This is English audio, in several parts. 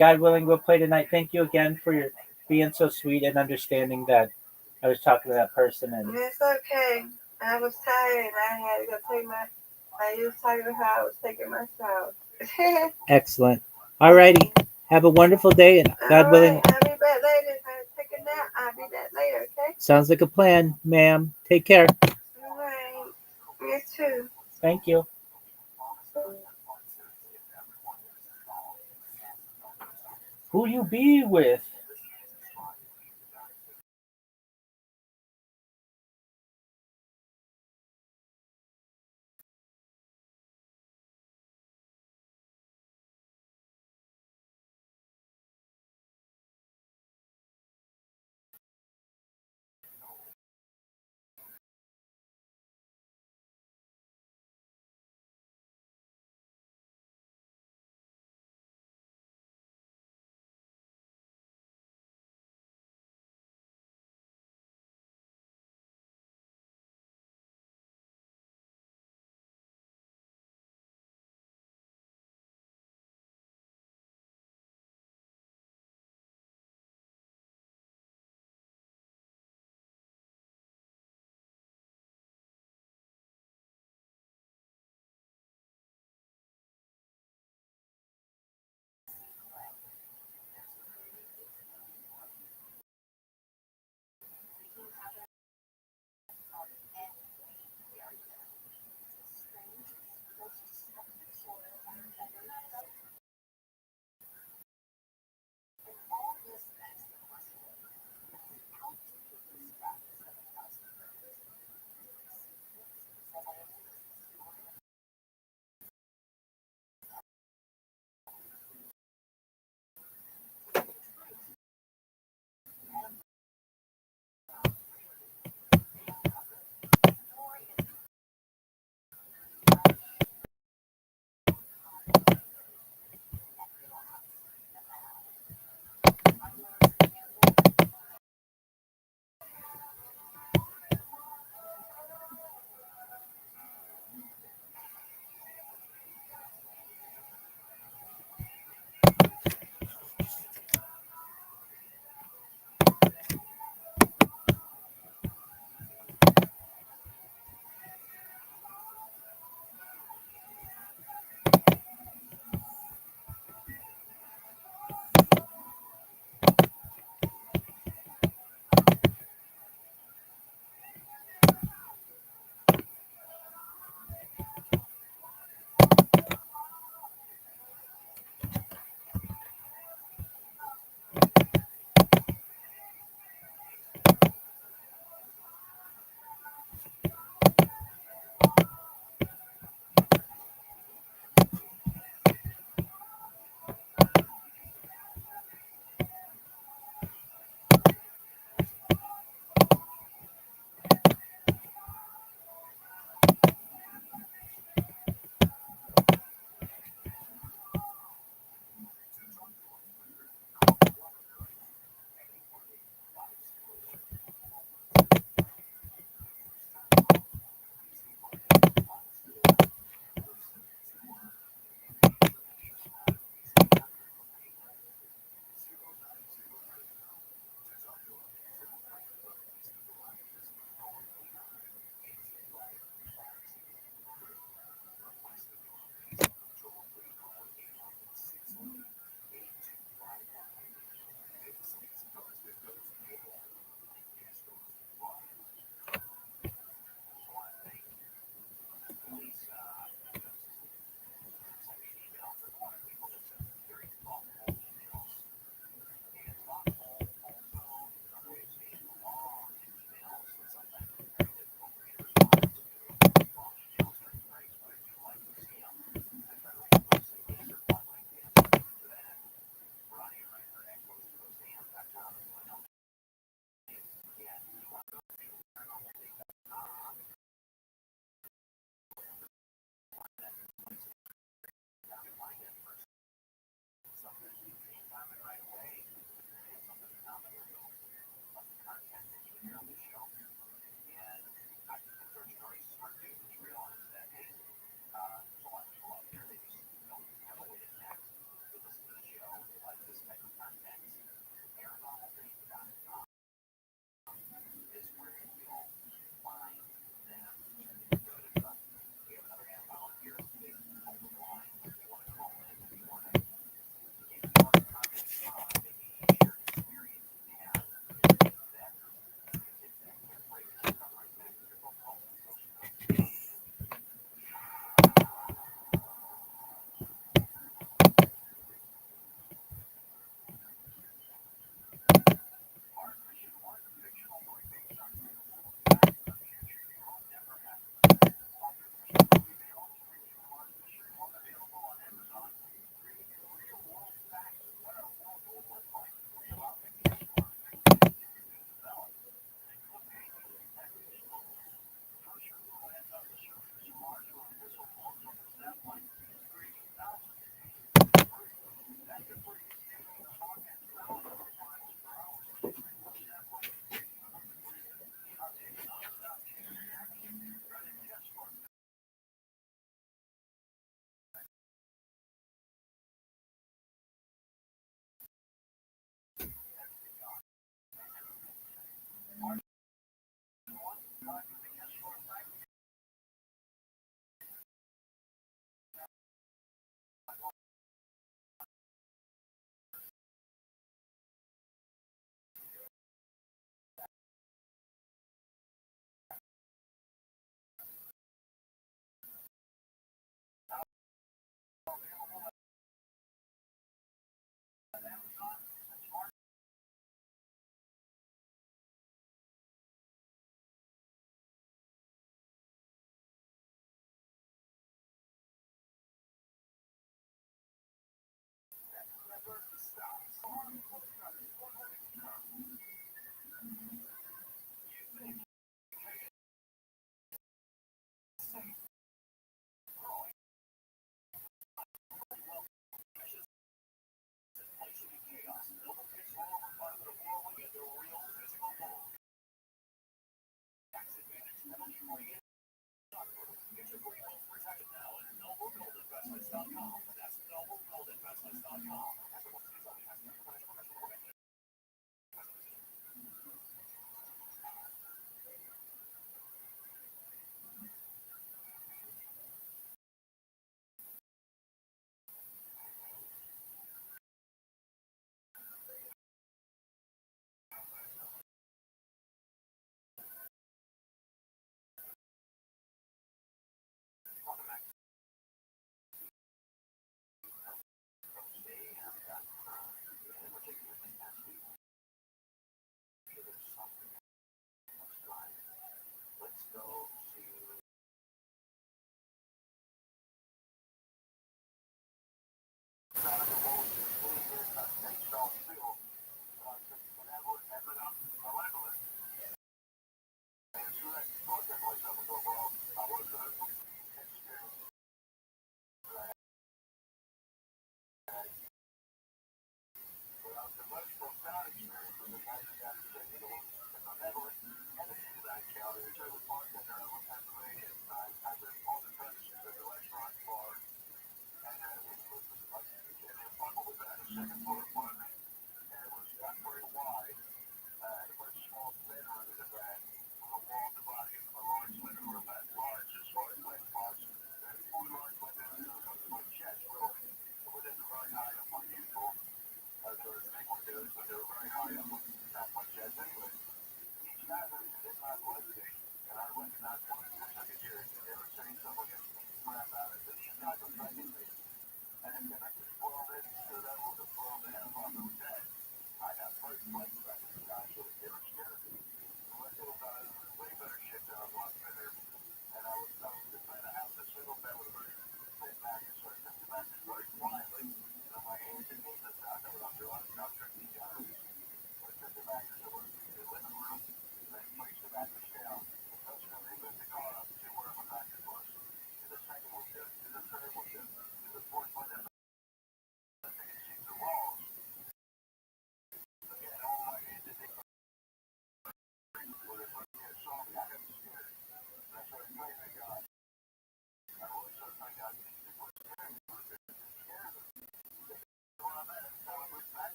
God willing, we'll play tonight. Thank you again for your being so sweet and understanding that I was talking to that person. And It's okay. I was tired. I had to go take my. I was talking to her. I was taking my shower. excellent. All righty. Have a wonderful day, and All God right. willing, I'll be back later. If I take a nap, I'll be back later. Okay. sounds like a plan, ma'am. Take care. All right. You too. Thank you. Who you be with?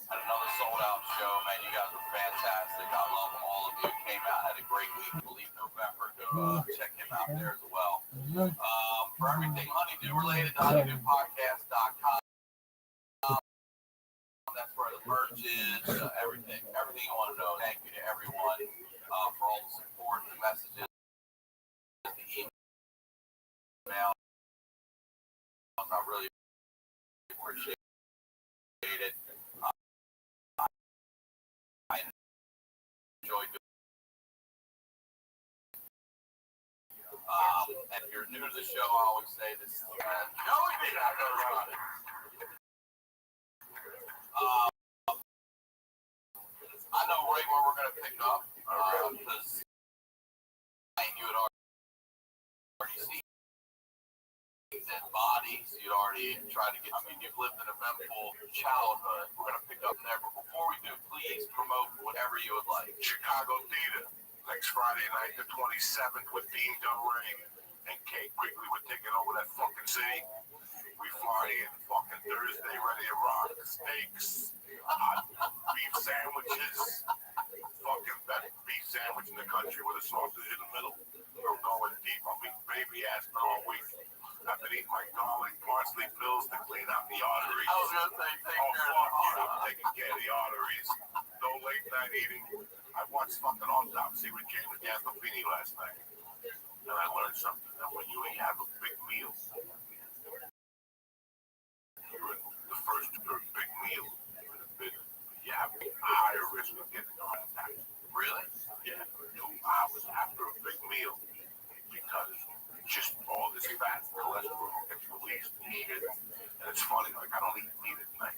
Another sold out show, man. You guys were fantastic. I love all of you. Came out, had a great week. I believe November. Go check him out there as well. For everything Honeydew related, honeydewpodcast.com. That's where the merch is. Everything you want to know. Thank you to everyone for all the support, the messages, the email. I really appreciate it. I enjoyed doing and if you're new to the show, I always say this. I know right where we're going to pick up because you had already seen dead bodies. You'd already tried to get. I mean, you've lived an eventful childhood. We're going to pick up there, but before we do, please promote whatever you would like. Chicago Theater next Friday night, the 27th, with Dean Delray and Kate Quigley. We're taking over that fucking city. We fly in fucking Thursday, ready to rock. Steaks, beef sandwiches, fucking best beef sandwich in the country with a sausage in the middle. We're going deep. I'll be baby ass all week. I've been eating my garlic parsley pills to clean out the arteries. I was going to say, Taking care of the arteries. No late night eating. I watched fucking Autopsy with James Gandolfini last night. And I learned something that when you have a big meal, the first big meal, you have a higher risk of getting a heart attack. Really? Yeah, 2 hours after a big meal, because just all this fat, cholesterol gets released and shit. And it's funny, like I don't eat meat at night.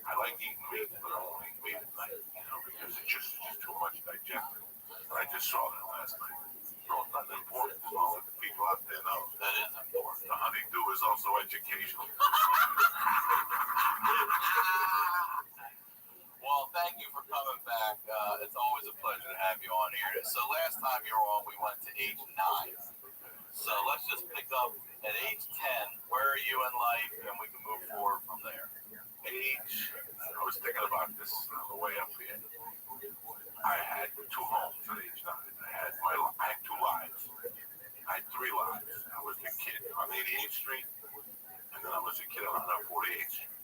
I like eating meat, but I don't eat meat at night, because it's just too much digestion. And I just saw that last night. So it's not important to all the people out there know. That is important. The honeydew is also educational. Well, thank you for coming back. It's always a pleasure to have you on here. So last time you were on, we went to age 9. So let's just pick up at age 10. Where are you in life? And we can move forward from there. Age, I was thinking about this on the way up here. I had 2 homes at age 9. I had 2 lives. I had 3 lives. I was a kid on 88th Street, and then I was a kid on 48th Street.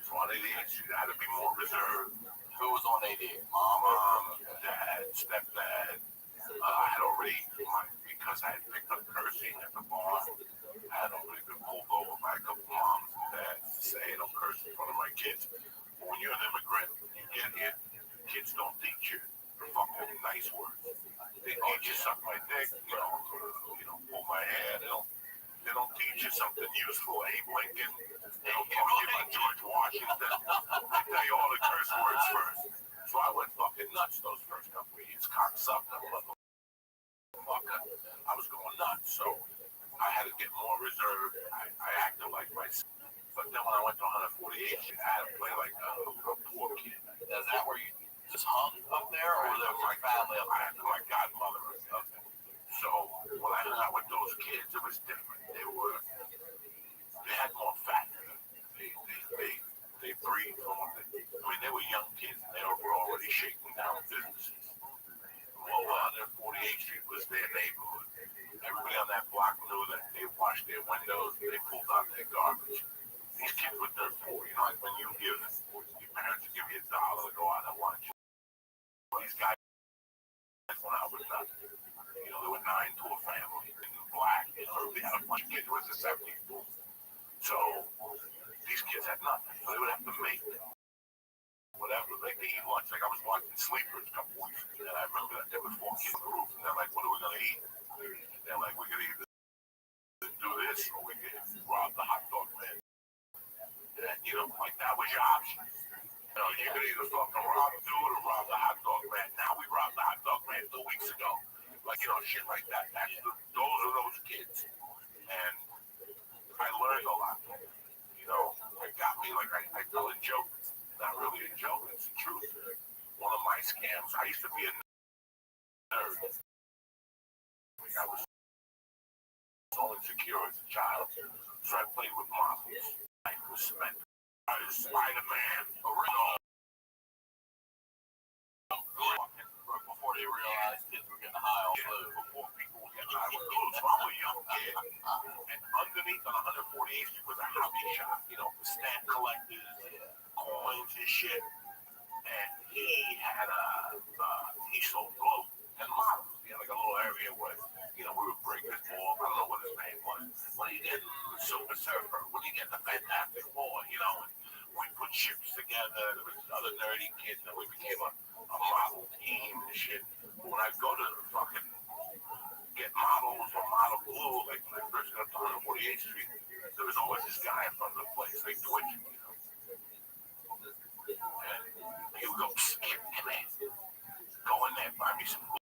So on 88th Street, I had to be more reserved. Who was on 88? Mom, dad, stepdad. I had already, because I had picked up cursing at the bar, I had already been pulled over by a couple moms and dads to say, hey, don't curse in front of my kids. But when you're an immigrant, you get here, kids don't teach you fucking nice words. They teach you suck my dick, pull my hair. They don't teach you something useful, Abe Lincoln. They don't talk to you about George Washington. They tell you all the curse words first. So I went fucking nuts those first couple of years. Cocksucker, motherfucker. I was going nuts. So I had to get more reserved. I acted like myself. But then when I went to 148, I had to play like a poor kid. Is that where you just hung up there, or was there my family up I had my godmother and stuff. So when I hung out with those kids, it was different. They had more fat. They breathed more. They were young kids. They were already shaking down businesses. Well, their 48th Street was their neighborhood. Everybody on that block knew that they washed their windows. They pulled out their garbage. These kids were dirt poor. Like when your parents give you $1 to go out and lunch. These guys went out with nothing. They were 9 to a family. Black. They had a bunch of kids. It was the 70s boom. So these kids had nothing. So they would have to make whatever. Like they eat lunch. Like I was watching Sleepers a couple weeks ago. And I remember that there were 4 kids on the roof. And they're like, what are we going to eat? They're like, we're going to either do this or we can rob the hot dog man. And, like that was your option. You could either fucking rob a dude or rob the hot dog man. Now we robbed the hot dog man 2 weeks ago. Like, shit like that. Those are those kids. And I learned a lot. It got me, like, I tell a joke. Not really a joke, it's the truth. One of my scams, I used to be a nerd. Like, I was so insecure as a child. So I played with models. I was spent. I was Spider-Man, original. before they realized kids were getting high on blue. Before people were getting high on blue. So I'm a young kid. And underneath on 148th Street was a hobby shop. Stamp collectors, coins and shit. And he had he sold glue and models. He had like a little area where, we would break his ball. I don't know what his name was. When he did Silver Surfer, when he did the Fantastic Four, and we put ships together. There was other nerdy kids, and we became a model team and shit. But when I go to fucking get models or model glue, like when I first got up to 148th Street, there was always this guy in front of the place, like Twitch, And he would go, hey man, go in there, buy me some glue.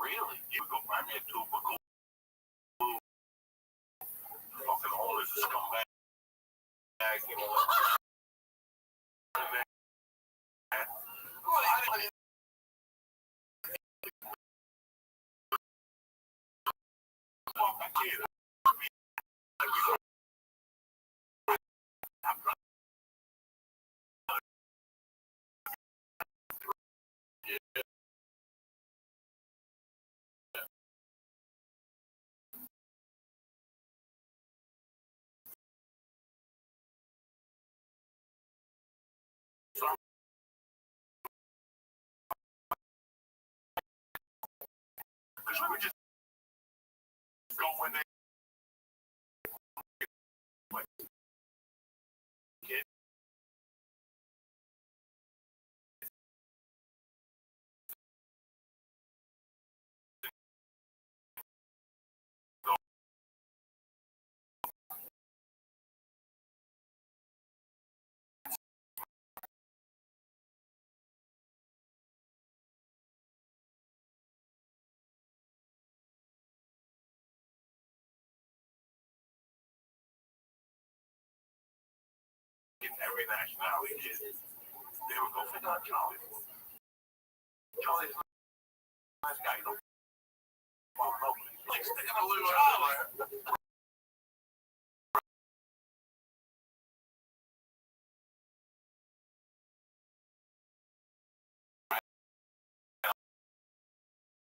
Really? He would go buy me a tube of glue. The fucking owner's a scumbag. Because we would just go in there. Kid. Every nationality kid, they would go for Charlie. Charlie's a nice guy, like sticking a little Charlie.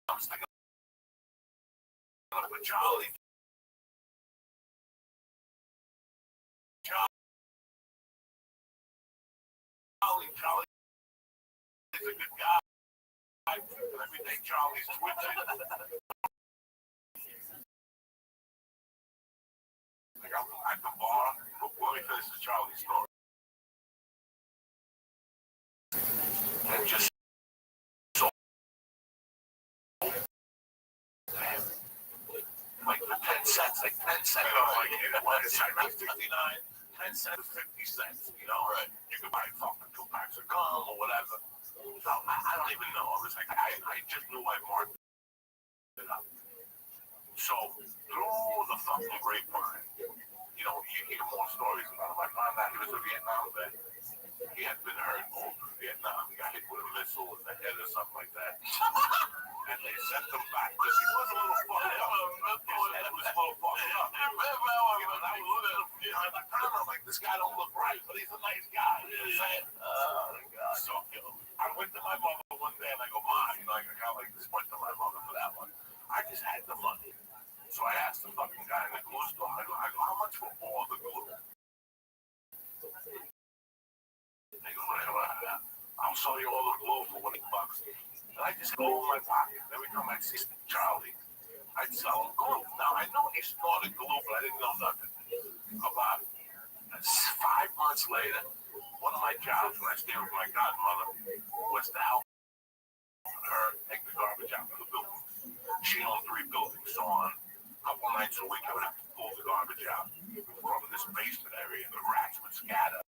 I'm sticking with Charlie. Charlie's a good guy. And every day Charlie's twitching. Like I'm at the bar, but let me finish the Charlie story. And just so like for 10 cents, like 10 cents. You know, like it's like 69, 10 cents, 50 cents, you know, right? You could buy fucking 2 packs of gum or whatever. So I don't even know. I was like, I just knew I marked it up. So through the fucking grapevine, you know, you hear more stories about him. I found out he was a Vietnam vet. He had been hurt over in Vietnam. He got hit with a missile in the head or something like that. And they sent him back because he was a little fucked up. His head was a little fucked up. You know, and I was looking behind the camera, I'm like, this guy don't look right, but he's a nice guy. You know what I'm saying? Oh, God. So, I went to my mother one day and I go, Ma, you know, I got like this went to my mother for that one. I just had the money. So I asked the fucking guy in the glue store, I go, how much for all the glue? They go, I'll sell you all the glue for $20. And I just go in my pocket. Every time I see Charlie, I'd sell him glue. Now, I know he started glue, but I didn't know nothing about it. And 5 months later, one of my jobs when I stayed with my godmother was to help her take the garbage out of the building. She owned 3 buildings, so on a couple nights a week I would have to pull the garbage out from this basement area. The rats would scatter.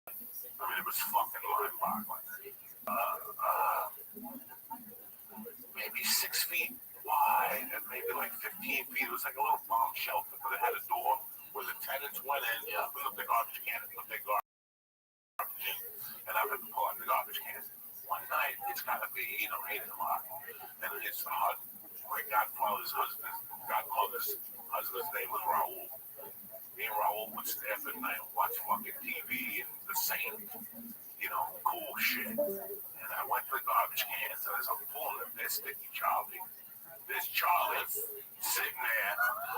I mean, it was fucking mind-boggling. Maybe 6 feet wide and maybe like 15 feet. It was like a little bomb shelter, but it had a door where the tenants went in, put up the garbage can and put their garbage in, and I would pull out the garbage can. One night, it's got to be, 8 o'clock, and it's the my godmother's husband's name was Raul. Me and Raul would stay up at night and watch fucking TV and the same, cool shit. And I went to the garbage cans, and as I'm pulling them, there's Sticky Charlie. There's Charlie sitting there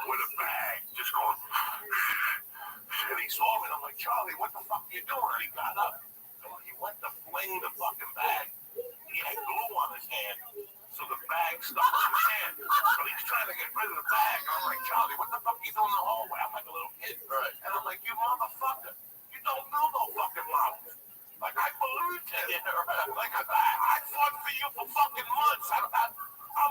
with a bag, just going, and he saw me, and I'm like, Charlie, what the fuck are you doing? And he got up, and when he went to fling the fucking bag, he had glue on his hand, so the bag stuck in his hand. So he's trying to get rid of the bag, and I'm like, Charlie, what the fuck are you doing in the hallway? I'm like a little kid, right? And I'm like, you motherfucker, you don't know no fucking models. Like, I believed him. Like, I fought for you for fucking months. I'm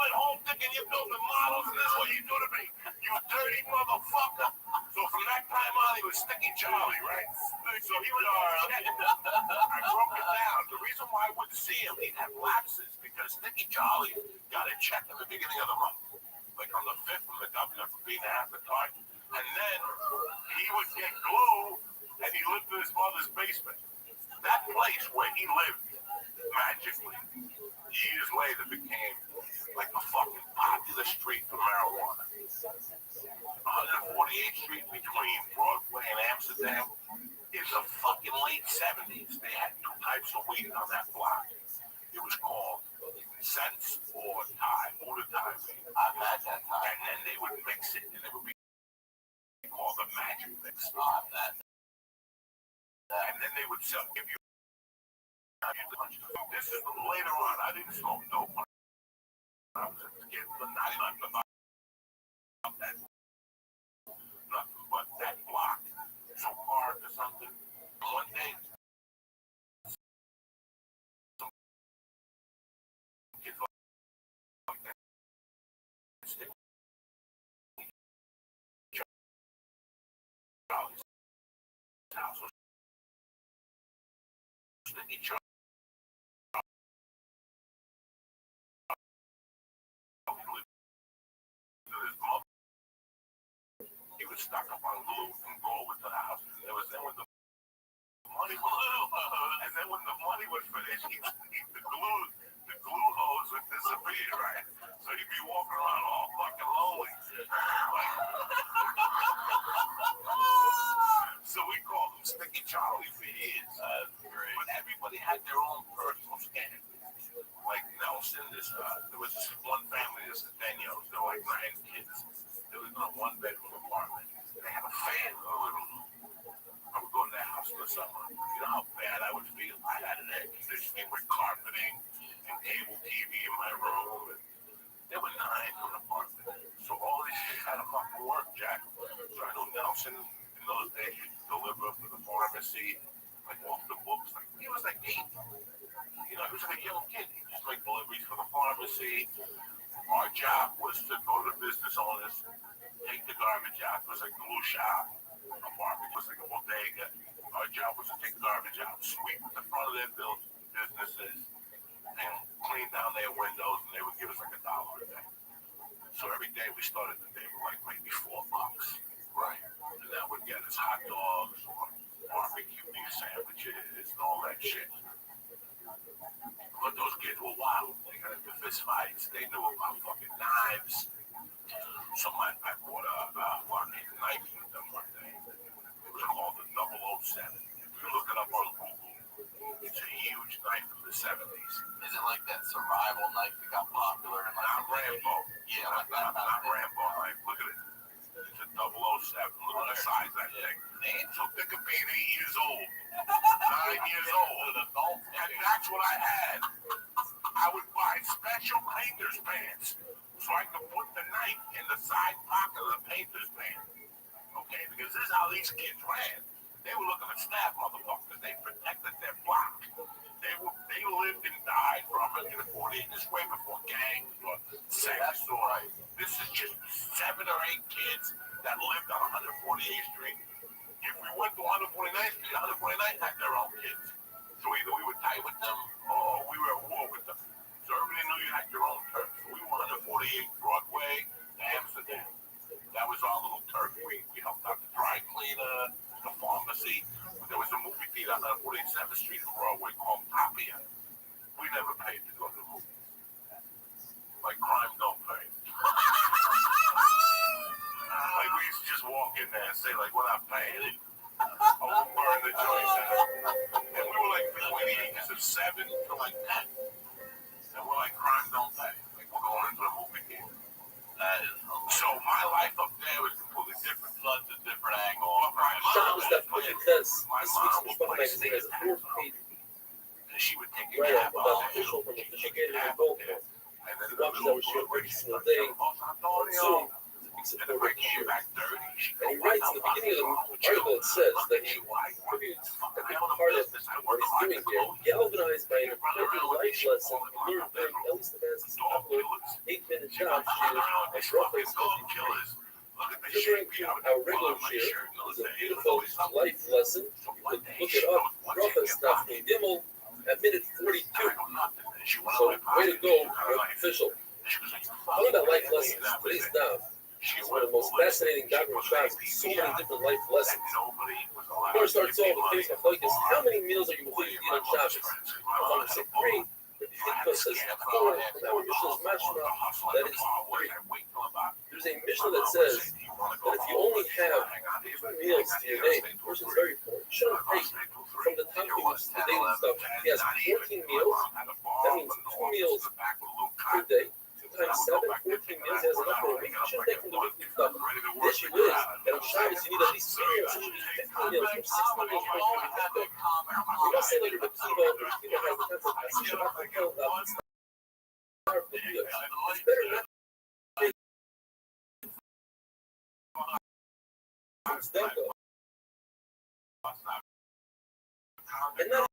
at home thinking you're building models, and this is what you do to me. You dirty motherfucker. So from that time on, he was Sticky Charlie, right? So he was I broke it down. The reason why I wouldn't see him, he'd have lapses, because Sticky Charlie got a check at the beginning of the month. Like on the 5th from the governor for being a appetite. And then he would get glue, and he lived in his mother's basement. That place where he lived, magically, years later became like a fucking popular street for marijuana. 148th Street between Broadway and Amsterdam. In the fucking late 70s, they had 2 types of weed on that block. It was called Sense or Thai, Buddha Thai weed. I've had that Thai. And then they would mix it, and it would be called the magic mix. I've had that. And then they would give you this is later on. I didn't smoke dope when I was a kid, but not about that. Nothing but that block. So hard or something. One day, some kids like that. Charlie's house was Sticky Charlie. He was stuck up on glue and go over to the house. It was then when the money was and then when the money was finished, the glue hose would disappear, right? So he'd be walking around all fucking lonely. So we called him Sticky Charlie for years. But everybody had their own personal scam. Like Nelson, there was this one family, this is Daniels, there were like 9 kids. They lived in a 1-bedroom apartment. They had a fan in the living room. I would go to their house in the summer. You know how bad I would feel? I person in those days used to deliver for the pharmacy, like off the books. Like he was like 8. He was like a young kid. He just like deliveries for the pharmacy. Our job was to go to the business owners, take the garbage out. It was like the blue shop. A barbecue was like a bodega. Our job was to take the garbage out, sweep the front of their businesses, and clean down their windows, and they would give us like $1 a day. So every day we started the day with like maybe $4. Right. And that would get us hot dogs or barbecue beef sandwiches and all that shit. But those kids were wild. They got into fist fights. They knew about fucking knives. So I bought a fucking knife with them one day. It was called the 007. If you look it up on Google, it's a huge knife from the 70s. Is it like that survival knife that got popular in like Not Rambo. Yeah, like that. Not Rambo. Like, look at it. It's a 007. Look at the size of that thing. So think of being 8 years old, 9 years old, and that's what I had. I would buy special painter's pants so I could put the knife in the side pocket of the painter's pants. Okay, because this is how these kids ran. They were looking at staff motherfuckers. They protected their block. They lived and died for 140 years. This way before gangs or sex or this is just 7 or 8 kids that lived on 148th Street. If we went to 149th Street, 149th had their own kids. So either we were tight with them or we were at war with them. So everybody knew you had your own turf. So we were 148th Broadway to Amsterdam. That was our little turf. We helped out the dry cleaner, the pharmacy. There was a movie theater on 147th Street in Broadway called Papia. We never paid to go to the movies. Like crime don't pay. Like we used to just walk in there and say like, we're not paying. Oh, we'll burn the joint down. And we were like between the ages of 7 to like 10. And we're like, crime don't pay. Like we're going into the movie theater. So my life up there was completely different. Such a different angle. Sean was definitely intense. This week's Mishpacha magazine has a 4-page and she would take a write-up cab about out the official from there. official gator in Baltimore. And then He watches our show every single day. Soon, he and if supported I the came show. back dirty, she And he writes in the beginning of the article, it says that he attributes a big part of what he's doing here, galvanized by an incredible life lesson he learned during Ellie Stefanski's popular 8-minute job share at Rothschild's 50 Differing to our regular share is a beautiful life lesson. You can look it up. Rothschild Gimel at minute 42. So, way to go, official. Talking about life lessons, today's daf is one of the most fascinating davening shots with so many different life lessons. The course starts off with things like this: how many meals are you willing to eat on Shabbos? I'm going to say 3. If you think says 4, and our Mishnah's mashma, that is 3. There's a Mishnah that says that if you only have 2 meals to your day, the person's very poor. You shouldn't take from the time he wants the daily stuff. He has 14 meals. That means 2 meals per day. 2 times 7, 14 meals. He has enough for a week. You shouldn't take from the weekly stuff. The issue is that on Shabbos you need at least 3 meals. You should be 15 meals. From 16 meals per week. You must say like a Kiva has the concept of Shabbat Kiva. It's better not to take and not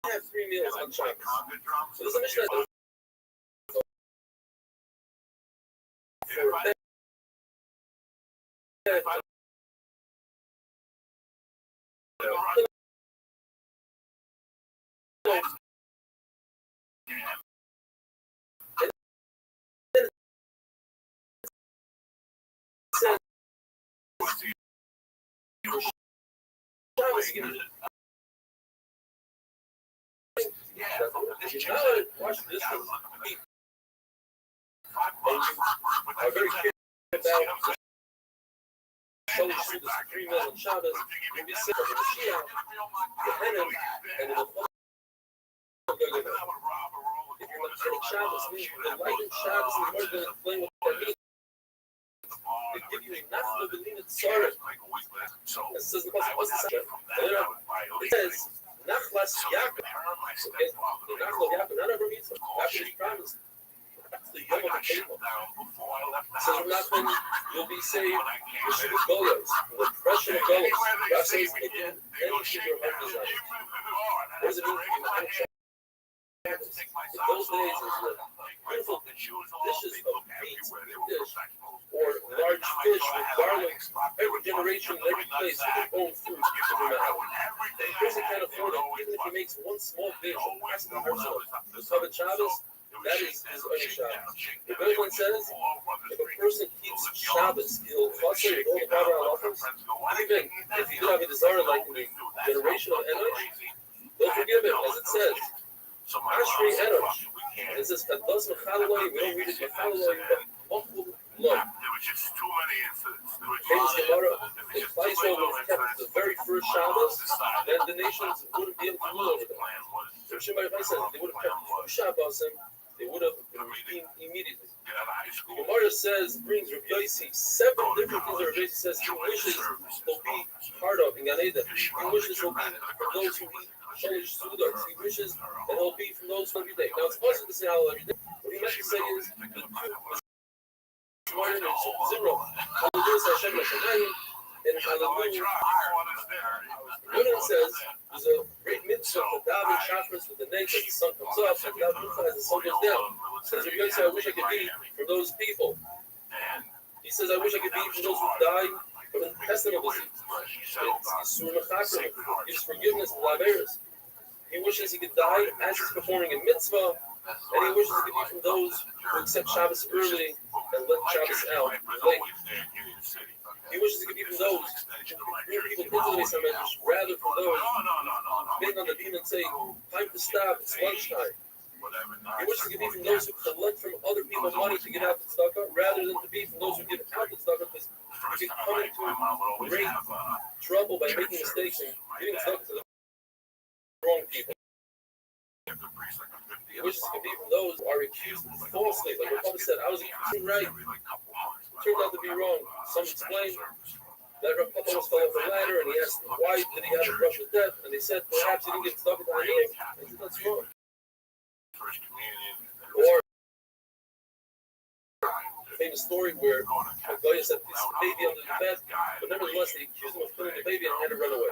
have 3 meals on Shabbos. So there's a Mishnah that watch this one. I'm very curious about showing you the 3 meals on Shabbos. When we sit on the Mashiach, the Henem, and the if you're Mechanic Shabbos, meaning the light in Shabbos is more than explain what that means. They give you a nafla b'nina tzara. It says the pasuk, what's the second? It says, nachlas Yaakov. Okay? The nachla of Yaakov, not Abraham Yitzchak. Yaakov is promised. The the Yom HaTeva. Says Rav Nachman, you'll be saved from the Golos, from the oppression of Golos. Rav says, if you anything your heart desires. What does it mean to be in those days, it was beautiful dishes of meat, dish, or large fish with garlic. Every generation, in every place, with their own food. The person can't afford it, even if he makes one small dish of pasta personal. The Sabbath Shabbos, that is his own Shabbos. The Bible says, if a person keeps Shabbos, he'll fussle with all the proper halachos. Even if he did have a desire like in the generation of Enoch, they'll forgive him, as it says. Ashrei Enoch. It says, Kados Mechaloi, we don't read it Mechaloi, but Mochul Loi. There was just too many incidents. Famous Gemara, if Israel would have kept the very first Shabbos, then the nations wouldn't be able to rule over them. So Shimon Bar says, if they would have kept two Shabbos, they would have been redeemed immediately. The Gemara says, brings Rabbi Yossi, 7 different things that Rabbi Yossi says he wishes will be part of in Gan Eden. He wishes will be for those who eat Shalish Sudas. He wishes that he'll be from those who every day. Now it's possible to say Hallel every day. What he meant to say is the two Shmartin and Zero. Hallelujah Hashem Hashemayim and Hallelujah. Yonan says there's a great mitzvah to daven chakras with the night as the sun comes up and daven as the sun goes down. Says Rabbi Yossi, I wish I could be from those people. He says, I wish I could be from those who died from intestinal disease. It's forgiveness to Laveris. He wishes he could die as he's performing a mitzvah, and he wishes he could be from those who accept Shabbos early and let Shabbos out late. He wishes he could be from those who bring people into the Beis HaMedrash rather from those bang on the beam and say, time to stop, it's lunchtime. He wishes he could be from those who collect from other people money to get out the tzedakah rather than to be from those who give out the tzedakah, because you can come into great trouble by making mistakes and giving tzedakah to the wrong people. He wishes he could be from those who are accused falsely. Like what Papa said, I was accused right. Turned out to be wrong. Some explained that Rav Papa was fell off a ladder and he asked why did he have a brush with death, and they said perhaps he didn't get tzedakah to Haniyim. I said that's wrong. Or a famous story where a guy said this baby under the bed, but nevertheless they accused him of killing the baby and had to run away.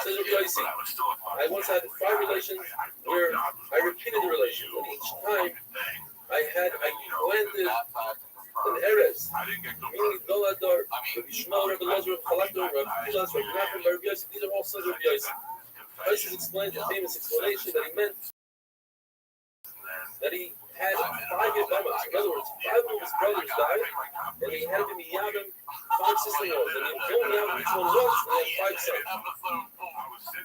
Says Rabbi Yossi, I once had 5 relations where I repeated the relations, and each time I planted an Erez, meaning Dolador, Rabbi Shmuel, Rabbi Lazar, Rabbi Chalakdor, Rabbi Pilas, Rabbi Nachman, Rabbi Yossi. These are all sons of Rabbi Yossi. Yossi explained the famous explanation that he meant that he had 5 Yavamas. In other words, 5 of his brothers died, and he had to be Yavim 5 sister-in-laws, and he only Yavim each one once, and he had 5 sons.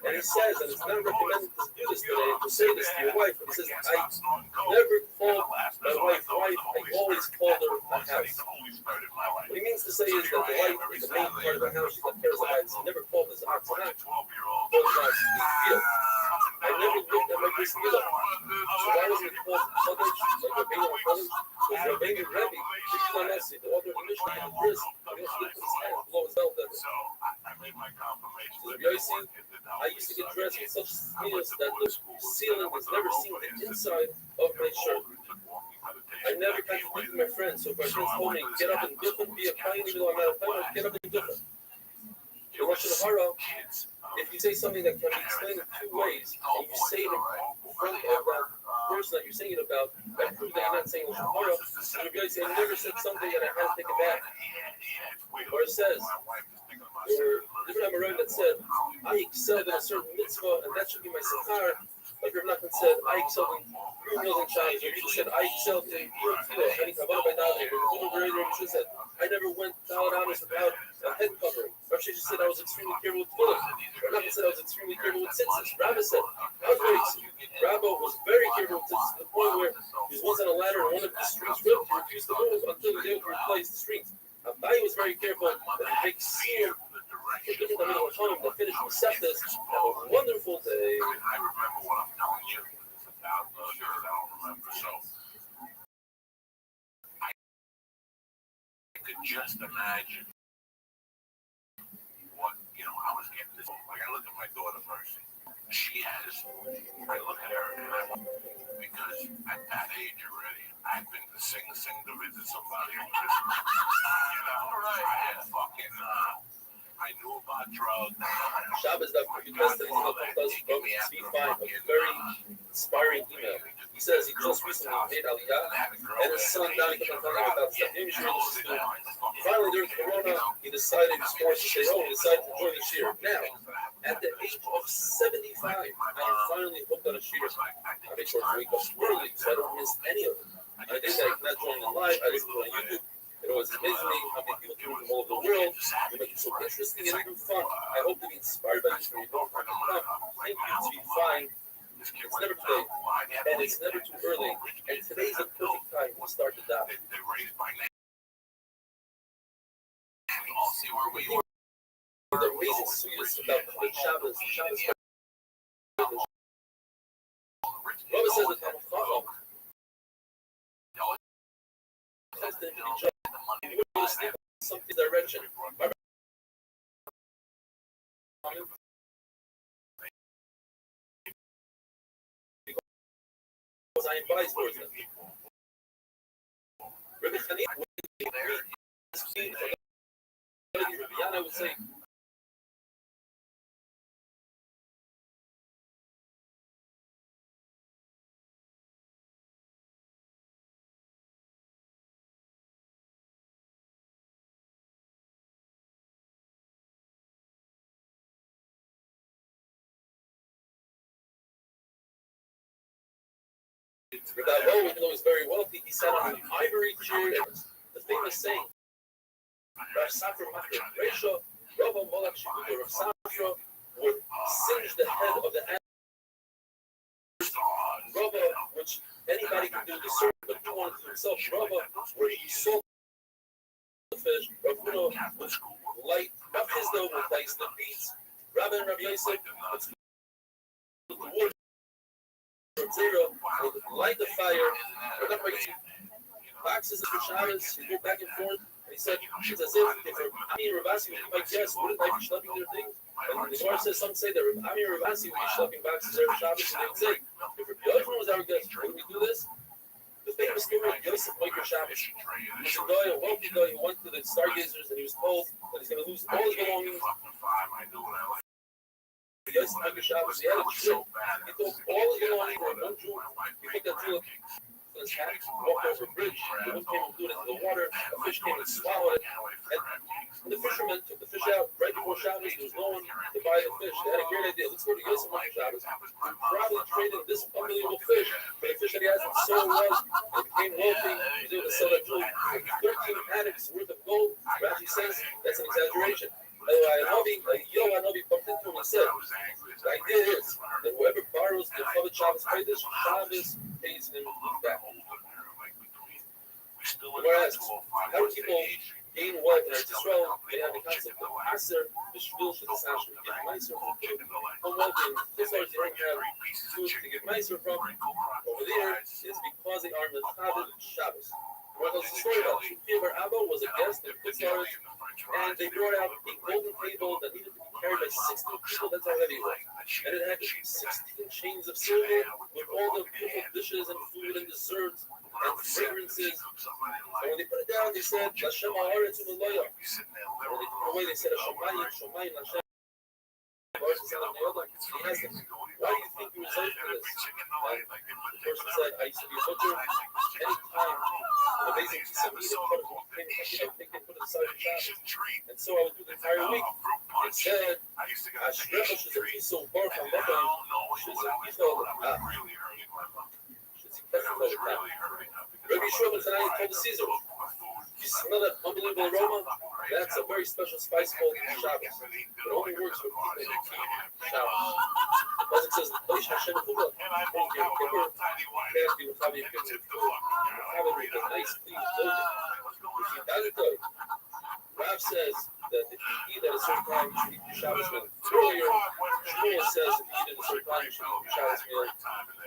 And he says, and it's not recommended to do this today, to say this to your wife, he says, I never called my wife, I always called her a house. What he means to say is that the wife is the main part of the house, she's not cares about it, never called this ox an ox, called it ox field. I never looked at my bris milah. So why wasn't it called Chodesh, like Rabbeinu Chodesh? Because Rabbeinu Rebbe, the author of the Mishnah, had a bris, but he also didn't put his hand below his belt ever. Rabbi Yossi, I used to get dressed with such sneers that the ceiling was never seen the inside of my shirt. I never contradicted my friends, so if my friends told me, get up and different, be a kind, even though I'm not a fan, get up and different. In Rosh Hashanah, if you say something that can be explained in 2 ways, and you say it in front of that person that you're saying it about, that proves that you're not saying Rosh Hashanah. Rabbi Yossi, I never said something that I had to take it back. Or it says, there were different Amoraim that said, I excelled in a certain mitzvah, and that should be my sechar. Like Rav Nachman said, I excelled in meals and showers. Or people said, I excelled in tefillah, any kavanah by davening. Or said, I never went Dalet Amos without a head covering. Rav Sheshes said, I was extremely careful with tefillah. Rav Nachman said, I was extremely careful with tzitzis. Rabbi said, Rabbi was very careful with tzitzis to the point where he was once on a ladder and one of the strings ripped. He refused to move until he was able to replace the strings. Abai was very careful that the big seal for different amount of time to finish Masechtas. Have a wonderful day. I remember what I'm telling you. It's about sure I don't remember. So I could just imagine what I was getting this. Like I look at my daughter Mercy. She has. I look at her and I want because at that age already, I've been to Sing Sing to visit somebody on Christmas. You know, right? I had fucking, I knew about drugs. Shabbos Dr. Best email from us from Steve Fine, a very inspiring email. He says he just recently made Aliyah, and his son Danny kept on telling him about stuff he was religious to. Finally, during Corona, he decided he was forced to stay home. He decided to join the Shir. Now, at the age of 75, I am finally hooked on a Shir. I make sure to wake up early so I don't miss any of it. I think that I cannot join in live. I listen to it on YouTube. It always amazes me how many people come from all over the world. You make it so interesting and even fun. I hope to be inspired by this for you. Don't forget to come. Thank you. To be fine. It's never too late, and it's never too early. And today's a perfect time to start the daf. They're raised by name. I'll see where we are. The amazing sweetness about the Shabbos. Rabbi says that I'm a chacham. Something direction. Because I am biased towards them. Rabbi Chanina would say, Rabbi Bo, even though he's very wealthy, he sat on an ivory chair. The famous saying, Rav Safra Macher Reisha, Rabbi Molech Shikuta, Rav Safra would singe the head of the animal. Rabbi, which anybody can do, the servant, but he wanted to do himself. Rabbi, where he saw the fish, Rav Huna would light, Rav Hizda would dice the beets, Rabbi and Rabbi Yosef would the wood. Zero would light the fire. Boxes for Shabbos, he go back and forth. And he said, it's as if Ami and Ravasi would be my guests, wouldn't I be schlepping their things? And the Gemara says, some say that Ami and Ravasi would be schlepping boxes every Shabbos, and they would say, if Rabbi Yochanan was our guest, wouldn't we do this? The famous story of Yosef Micro Shabbos. He was a guy, a wealthy guy, who went to the stargazers, and he was told that he's going to lose all his belongings. Yosef Micro Shabbos, he had a trip. He took all his belongings for one Jew. He took that Jew in his hat, walked over a bridge. The wind came and blew it into the water. A fish came and swallowed it. And the fishermen took the fish out right before Shabbos. There was no one to buy the fish. They had a great idea. Let's go to Yosef Micro Shabbos. We probably traded this unbelievable fish for the fish that he has, and so it was. It became wealthy. He was able to sell that Jew for 13 attics worth of gold. Rashi says that's an exaggeration. Yoav Hanavi bumped into him and said, the idea is that whoever borrows the Chavot Shabbos Kodesh, Shabbos pays him back. Whereas, how do people gain wealth in Israel? They have the concept of Aser, Bishvil, Shetasash, to give Meiser from food. How wealthy in Israel they don't have food to give Meiser from. Over there, it's because they are Mechavit Shabbos. What was the story about? Shufir Abba was a guest in Kutzar, and they brought out a golden table that needed to be carried by 16 people. That's how heavy it was. And it had 16 chains of silver with all the beautiful dishes and food and desserts and fragrances. And when they put it down, they said, Lashem ha'aretz u'meloya. And when they took it away, they said, Hashemayim, Shomayim, Lashem. He asked him, why do you think you reserved for this? And the person said, I used to be a butcher. Anytime an amazing piece of meat in front of me came, I think they put it aside for Shabbos. And so I would do the entire week. It said, Ashrecha Shizakiso Bar Chamecha Shizakiso Rabbi Shmuel tonight told the Caesar, you smell that unbelievable aroma? That's a very special spice called Shabbos. It only works for people who keep Shabbos. As it says, Leish Hashem Kuba, won't give Kippur, can't be with Chavi Kippur, Chavi with a nice, clean clothing. If you got it though, Rav says that if you eat at a certain time, you should eat your Shabbos meal earlier. Shmuel says if you eat at a certain time, you should eat your Shabbos meal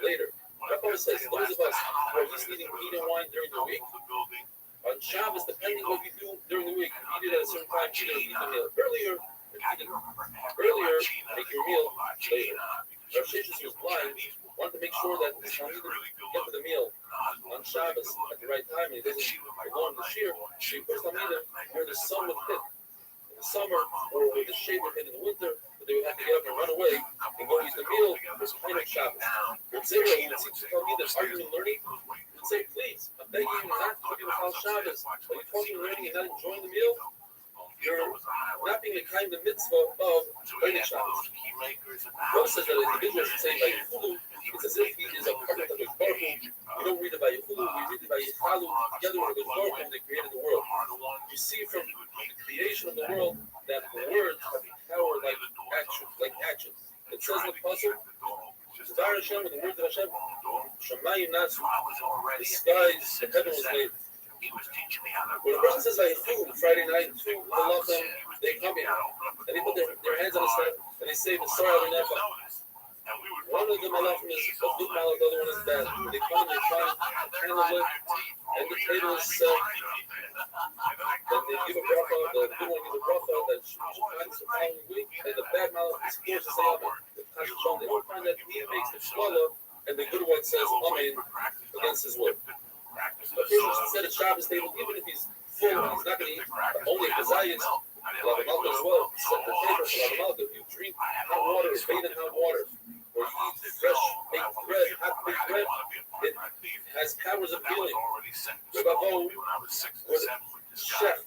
later. Rav says, those of us who are used to eating meat and wine during the week, on Shabbos, depending what you do during the week, eat it at a certain time, you should eat the meal earlier. If you earlier, make your meal later. Rav Sheshes was blind, wanted to make sure that his Talmidim get to the meal on Shabbos at the right time, and he doesn't belong to shear, so he puts Talmidim where the sun would hit in the summer, or where the shade would hit in the winter, but they would have to get up and run away and go eat the meal for plain of Shabbos. Reb Zera, who would teach Talmidim arguing and learning, would say, please, I'm begging you not to give a Shabbos. Are you talking and learning and not enjoying the meal? You're not being the kind of mitzvah of Erev Shabbos. Rose says that an individual should say by Yehulu, it's as if he is a part of the Baruch Hu. We don't read about Yehulu, we read about Yechalu, together with the Baruch Hu, they created the world. You see from the creation of the world that the words have power like action. It says in the puzzle, Zvar Hashem, with the words of Hashem, Shamayim Nasu, the skies, the heaven was made. When a person says Ayachim Friday night, two malachim, they come in and they put their hands on his head and they say, B'sar Avinecha. One of the malachim is a good malach, the other one is bad. They come and they try and handle it, and the table is set that they give a bracha, the good one gives a bracha that should find the following week, and the bad malach is forced to say Amen. They will find that he makes the shvala, and the good one says Amen against his will. A person should set a Shabbos table, even if he's full, he's not going to eat only Kazayas, Lavamalka as well. Set the table for Lavamalka. If you drink hot water, or bathe in hot water, or you eat fresh baked bread, hot baked bread, it has powers of healing. Rabbi, or the chef,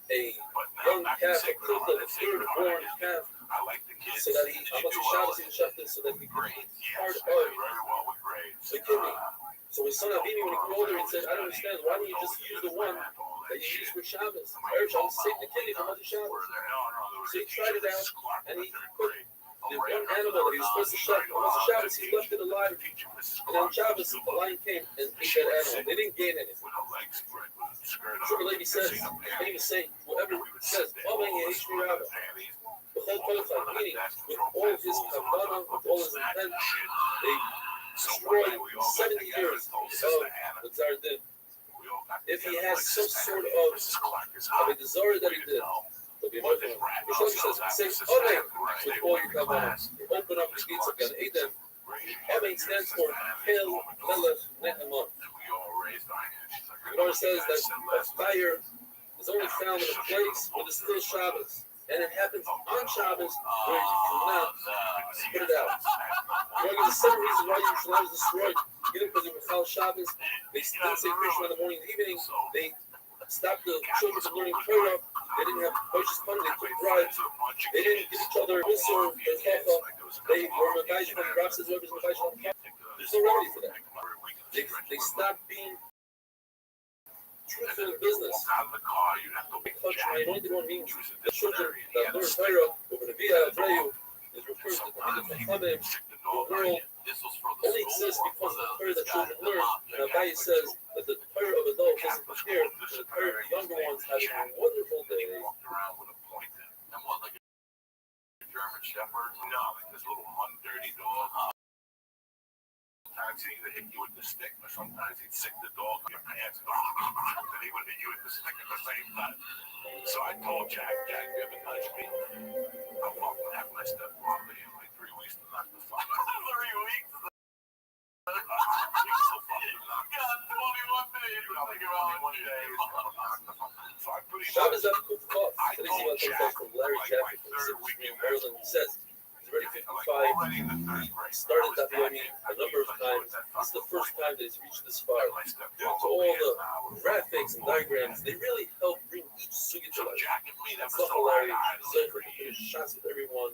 a young calf, a kilta, a third-born calf, so that he, how much Shabbos he chef this, so that he can eat part of the kidney. So his son Avini, when he grew older, he said, I don't understand, why don't you just use the one that you use for Shabbos? Erev Shabbos, save the kidney for Mother Shabbos. So he tried it out, and he put the one animal that he was supposed to shut on Mother Shabbos, he left it alive. And on Shabbos, the lion came and ate that animal. They didn't gain anything. Sugar Lady says, famous saying, whoever says, Amen Yehishmi Rabbi, meaning with all his kavanah, with all his intent, they destroyed 70 years of the Tsar did. If he has some sort of a desire that he did, there'll be a Muslim. Rosh says, say Amen with all your kavanah. Open up the gates of Gan Eden. Amen stands for Hel Melech Nehemah. The Gemara says that a fire is only found in a place where there's still Shabbos. And it happens on Shabbos where you cannot put it out. There's 7 reasons why Yerushalayim was destroyed. Either because it was Chal Shabbos, they didn't say Krishna in the morning and evening, they stopped the children from learning Torah, they didn't have Moshe's money, they took bribes, they didn't give each other Musar, their Chafa, they were Mekaish from the Rav says whoever's Mekaish from the Chafa. There's no remedy for that. They stopped being truthful in business. My anointed one means the children that learn Torah over the Via Atreyu is referred to the Chachamim. The world only exists because of the Torah that children learn. And Abaye says that the Torah of adults isn't prepared, and the Torah of the younger ones have a wonderful day. German Shepherd? No, like this little mud dirty dog. Sometimes he'd either hit you with the stick, or sometimes he'd sick the dog in your pants, and he would hit you with the stick at the same time. So I told Jack, you haven't touched me. I'm not going to have my stepfather in like 3 weeks to knock the fuck out. 3 weeks? God, 21 days. 21 days. So I put him Shabbos at Kuf Kuf. Today's email comes from Larry Jeffrey from Maryland. He says, already 55. He started WME a number of times. This is the first time that he's reached this far. So all the graphics and diagrams, they really help bring each sugya to life. It's not Larry. He's for finish shots with everyone.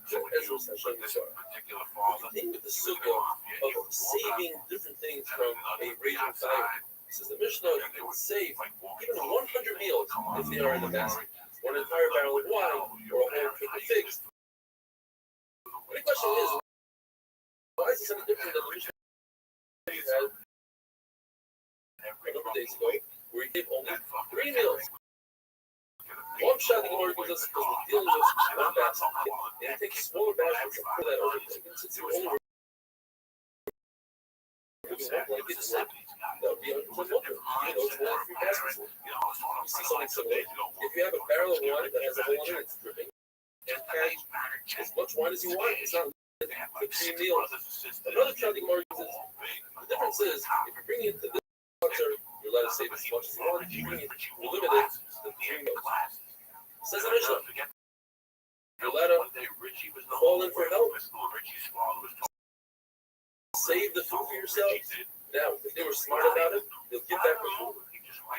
Ezra Hashem Yisrael. The thing with the sugya of saving different things from a raging fire. Says the Mishnah, you can save even 100 meals if they are in the basket. One entire barrel of wine or a whole trick of figs. The question is, why is this any different than the Mishnah you had a number of days ago, where he gave only 3 meals? One shot the Gemara gives us because we're dealing with one basket, and it takes smaller baskets to pull that over. Since you only one blanket, that would be it's 1 3 baskets. You see something similar. If you have a barrel of wine that has a hole in it, it's dripping. And carry as much wine as you want. It's not the free meals. Another trending argument is the difference is if you're bringing it to this sponsor, you're allowed to save as much as you want. You're limited to the free meals. Says the Mishnah, you're allowed to call in for help, save the food for yourself. Now, if they were smart about it, they'll give that for food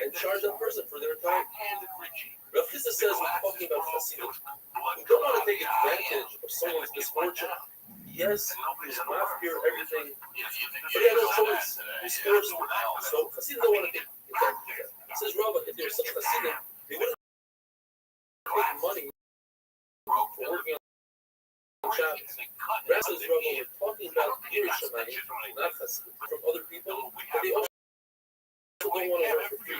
and charge that person for their time. Rav Chisda says we're talking about Hasidim who don't want to take advantage of someone's misfortune. Yes, he's not here everything, but he had no choice. He's forced. So Hasidim don't want to take advantage of that. Says Rabbah, if there was such Hasidim, they wouldn't take money for working on Shabbos. Rav says Rabbah, we're talking about Yerushalayim, not Hasidim, from other people, but they also don't want to work for free.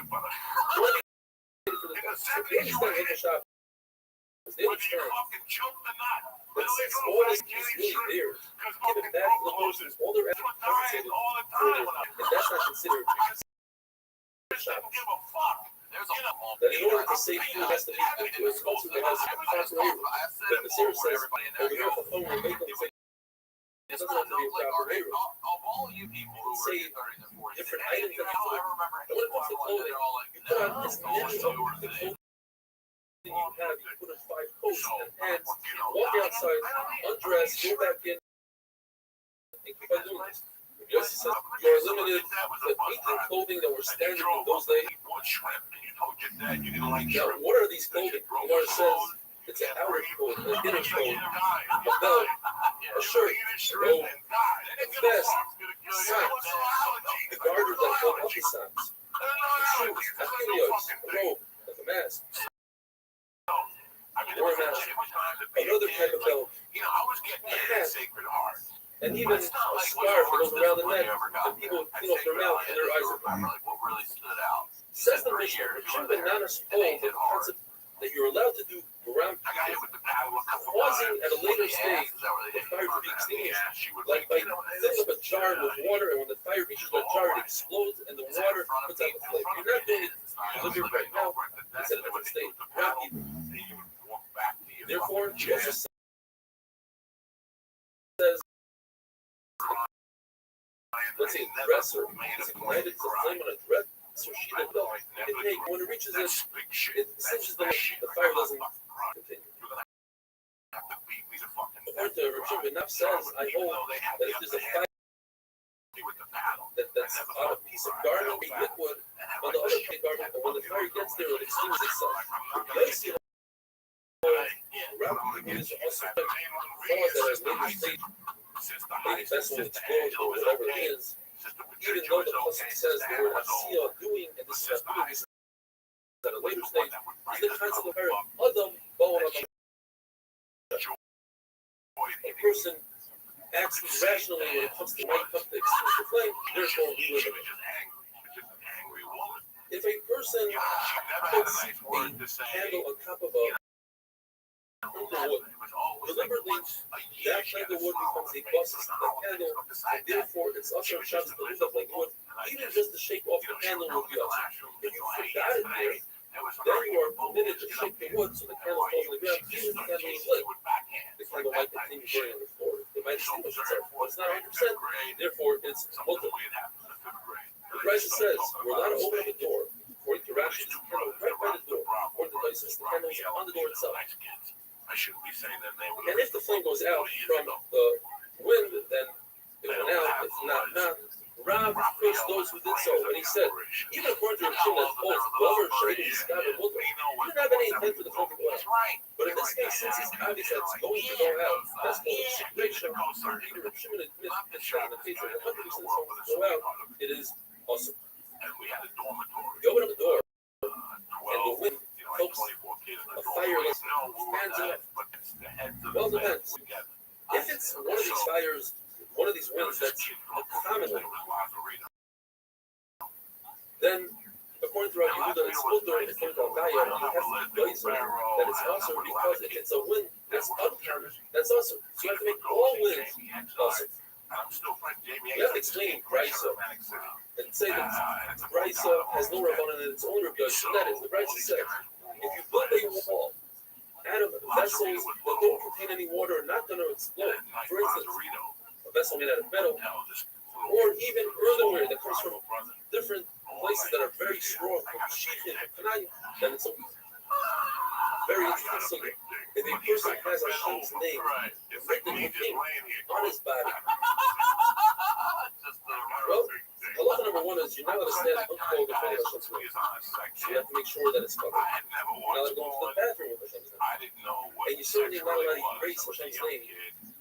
They understand making Shabbos. They understand that since all this is really theirs, give it back to the person, all their efforts compensated for their time, and that's not considered Shabbos. That in order to save food has to be put to a culture that has proper labor. But the Sarah says, over here for home, we're making things like it doesn't have to be a proper labor. Save different items that you put. And when it comes to clothing, you put on this minimum the clothing you have, you put on 5 coats and pants, walk outside, undress, go back in, and keep on doing this. Yossi says you are limited to 18 clothing that were standard in those days. Now, what are these clothing? Gemara says it's an outer coat, an inner coat, a belt, a shirt, a robe, a vest, socks, the garters that hold up the socks, shoes, a helios, a robe, like a mask, or a mask, another type of belt, a hat, and even a scarf that goes around the neck, and people clean off their mouth and their eyes are covered. Says the Mishnah, Rishon ben Nanas holds the concept that you're allowed to do around pausing at a later stage the fire to be extinguished, like by filling up a jar with water, and when the fire reaches the jar, it explodes, and the water puts out the flame. You're not doing it delivered right now, it's at a different stage. Therefore, she also says, let's say a dresser is ignited to flame on a dresser, so she didn't know. When it reaches it cinches the fire doesn't continue. According to Rishon ben Nanas says, I hold that if there's a fire that's on a piece of garment, a liquid, on the other piece of garment, and when the fire gets there, it extinguishes itself. Yossi Rabbbi is also laws that are later stage. Maybe vessel explodes or whatever it is, even though the Pasuk says the word Asiya, doing, and this is doing this at a later stage, is the concept of fire. Adam, a person acts irrationally when it comes to light up to extinguish the flame, therefore we live in it. If a person puts a candle on top of a wood, deliberately, that plank of wood becomes a bus to the candle, and therefore it's also a shot to lift up like wood. Even just to shake off the candle would be also. If you forgot it there, then you are permitted to shake the wood so the candle falls on the ground, even if the candle is lit. The candle might continue burning on the floor. It might extinguish itself, but it's not 100%, therefore it's multiple. The Rashi says, we're allowed to open up the door. According to Rashi, the candle right by the door. According to Rashi, the candle is on the door itself. And if the flame goes out from the wind, then it went out. If not. Rav cursed those who did so, and he said, even according to Rishon that holds Glover, Shadi, Scott, and Mutter, you didn't have any intent for the flame to go out. But in this case, since it's obvious that it's going to go out, that's called a situation. Either Rishon admits in the case that 100% going to go out, it is awesome. You open up the door, and the wind helps a fire like fans it up. Well, it depends. If it's one of these fires, one of these winds that's a common wind, then according to Rabbi Yehuda, it's Mutter, and according to Algaya, you have to be geyser that it's also because if it's a wind that's uncommon, that's also. So you have to make all winds also. You have to explain Brisa and say that Brisa has no Rabbanan in its own Rabbi Yossi. That is, the Brisa says, if you build a wall out of vessels that don't contain any water, not going to explode. Nice For instance, Rosarito. a vessel made out of metal, Hell, this or even earthenware that comes from brother. different places that are very strong, from Shechem, Canaan, then it's a very interesting. So if a person has Hashem's name written in ink on his body, well, halacha number one is you're not going to stand unclothed in front of Hashem's name. So you have to make sure that it's covered. You're not allowed to go into the bathroom with Hashem's name. And you're certainly not allowed to erase Hashem's name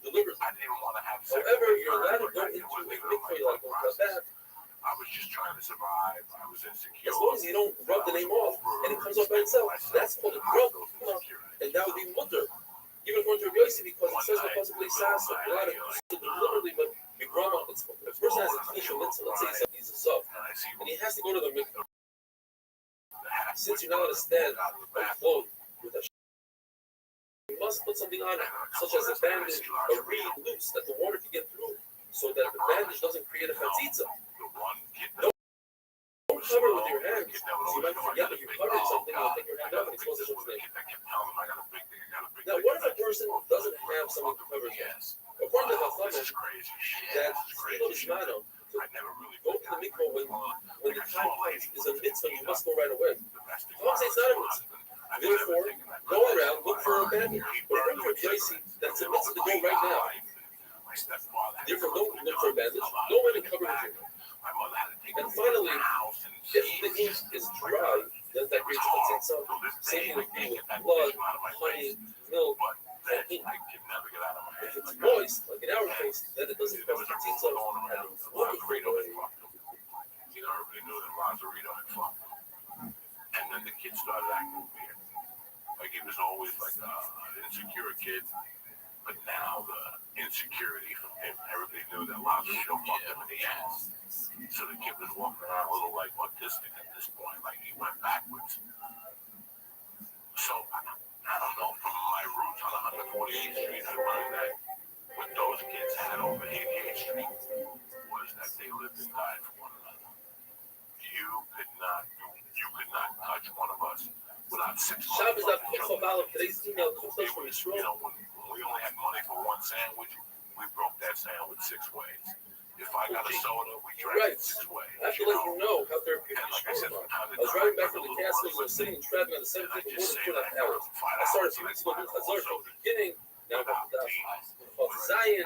deliberately. However, you're allowed to go into a mikveh, like going to a bath, I was just trying to survive. I was insecure. as long as you don't rub the name off and it comes off by itself. That's called a rub. And that would be mutter. Even according to Rabbi Yossi, because it says possibly sasa, you're allowed to use it deliberately, but you rub on it. The person has a condition, let's say he's a zav, and he has to go to the mikveh. Since you're not going to stand unclothed with a you must put something on it, such as a bandage, a reed loose that the water can get through, so that the bandage doesn't create a chatzitza. Don't cover with your hands. You might forget that you covered something and take your hand up and expose Hashem's name. Now, what if a person doesn't have something to cover his hands? According to Chachamim, that Tzidul Shmano, to go to the mikvah when the time comes is a mitzvah, you must go right away. Chachamim say it's not a mitzvah. Therefore, go around, look for a bandage. But according to Rabbi Yossi, that's a mitzvah to go right now. Therefore, don't look for a bandage. Go in and cover with your hand. And finally, if the ink is dry, then that creates a chatzitza. Same thing with blood, honey, milk, and ink. If it's moist, like in our case, then it doesn't cause chatzitza. You know, everybody knew that Rosarito had fucked him. And then the kid started acting weird. Like he was always like an insecure kid. But now the insecurity from him, everybody knew that Rosarito fucked him in the ass. So the kid was walking around a little like autistic at this point, like he went backwards. So I don't know, from my roots on 148th Street, I learned that what those kids had over 88th Street was that they lived and died for one another. You could not touch one of us without 6 months. Shabbos daf Kuf Aleph. Today's email comes to us from Yisrael. You know, when we only had money for one sandwich, we broke that sandwich 6 ways. If I got a soda, we drank it 6 ways. I have to let you know how therapeutic And like I said, Yisrael are. I was driving back from the Catskills and I was sitting in traffic on the 17th for more than 2.5 hours. I started 2 weeks ago doing Chazar from the beginning. Now I'm going to Zion.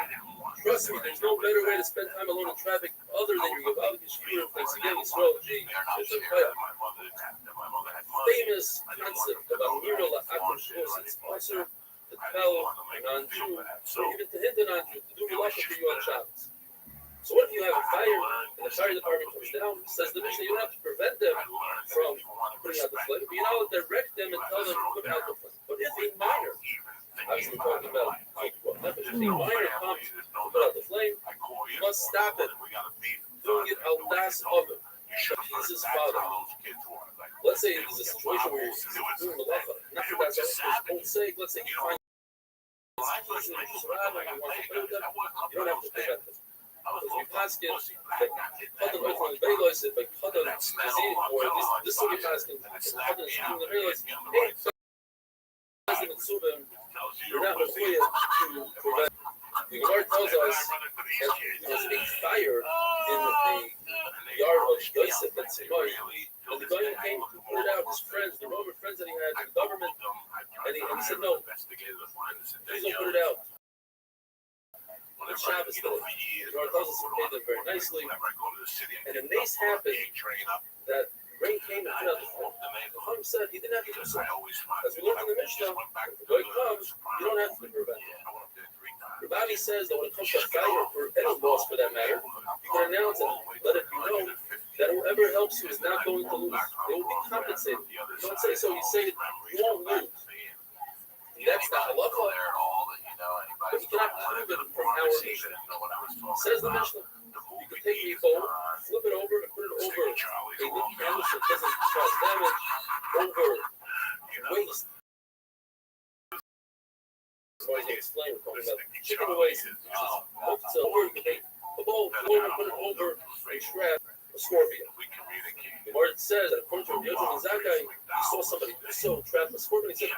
Trust me, there's no better way to spend time alone in traffic other than your Gavaldik Yeshua. Thanks again, Yisrael G. It's a famous concept of Amira La'akim Shos. It's sponsor to tell a non-Jew, or even to hint a non-Jew, to do Malacha for you on Shabbos. So what if you have a fire and the fire department comes down? Says the Mishnah, you don't have to prevent them from putting out the flame, but you know, direct them and tell them to put out the flame. But if a minor, obviously we're talking about if a minor comes to put out the flame, you must stop it, doing it al das oven. He's his father. Let's say there's a situation where you're doing malacha, not for that own sake. Let's say you find keys in the Israel and you want to play with them, you don't have to prevent them. If you pass it, Kadon with the Beilos, if I Kadon Zazir, or this will be passed in Kadon Shim the Beilos, you're not required to prevent. The Gemara tells us that there was a fire in the yard of Yosef and Simon, and the guy came to put it out, his friends, the Roman friends that he had in the government, and he said, no, please don't put it out. On Shabbos day, the Gemara tells us he paid them very nicely, and a mace happened that rain came and put out the flame. The Chacham said he didn't have to do so. As we learned in the Mishnah, if the guy comes, you don't have to prevent it. Rabbbi says that when it comes to fire, or any loss for that matter, you can announce it, let it be known that whoever helps you is not going to lose. They will be compensated. You don't say so, you say you won't lose. That's the halacha. But you cannot prove it from our Mishnah. Says the Mishnah, you can take a bowl, flip it over, and put it over a lit candle so it doesn't cause damage, over waste. So I can explain, we're talking about chicken waste, which is or you can take a bowl, flip it over, put it over a shred, a scorpion. The word says that according to Rabbi Yochanan ben Zakkai, he saw somebody so trap a scorpion. He said,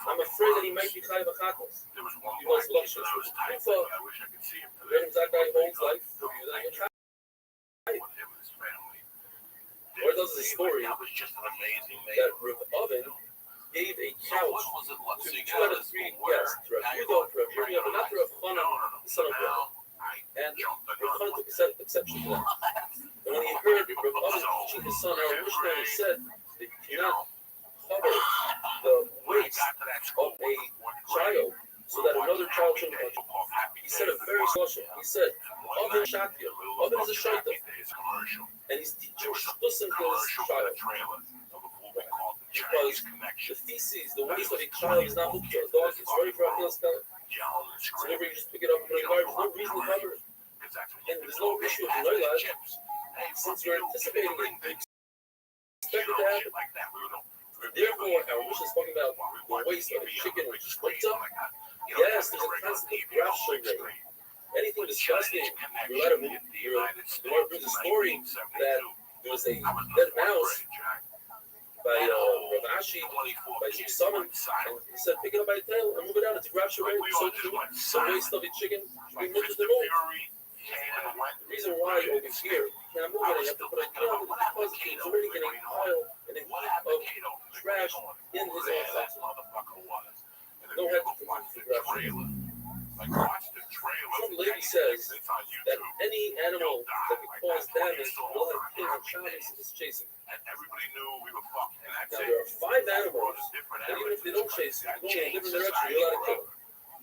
I'm afraid that he might be chayav achatos. There was one He was black luscious. kid that was tight. So, I wish I could see him today. when that guy holds life, With him and his family. Or does the story That was just an amazing that Rav Oven gave a couch was it? Let's to see. 2 out of 3 guests, to Rav Yehuda, to Rav Yirmiyah, but not to Rav Chanan, the son of Rav. And Rav Chanan took exception to that. And when he heard Rav Oven teaching his son our Mishnah, he said that you cannot cover the waist of a child so that another child shouldn't touch it. He said a very special. He said, Oven Shatia. Oven is a shaita. And he's teaching shtusim to his child. Because the feces, the waste of a child is not hooked to a dog. It's ready for Achilles Keller. So whenever you just pick it up and put it in the garbage, there's no reason to cover it. And there's no issue with the noilad. Since we're anticipating it, we expect it to happen. Therefore, our Mishnah is talking about the waste of a chicken which is cooked up. Yes, there's a concept of Rathschild. Anything disgusting, you let him. The Lord brings a story that there was a dead mouse by Rav Ashi, by Sheikh Summon, and he said, pick it up by the tail and move it out. It's a Rathschild. So the waste of a chicken should be moved to the moon. The reason why over here you can't move it, you have to put a tail is because he's already getting a pile and a heap of trash in his own house. No head to continue to grab. Some lady says that any animal that can cause damage will have pain and challenges in its chasing. Now there are 5 animals that even if they don't chase you, going in a different direction, you're allowed to kill them.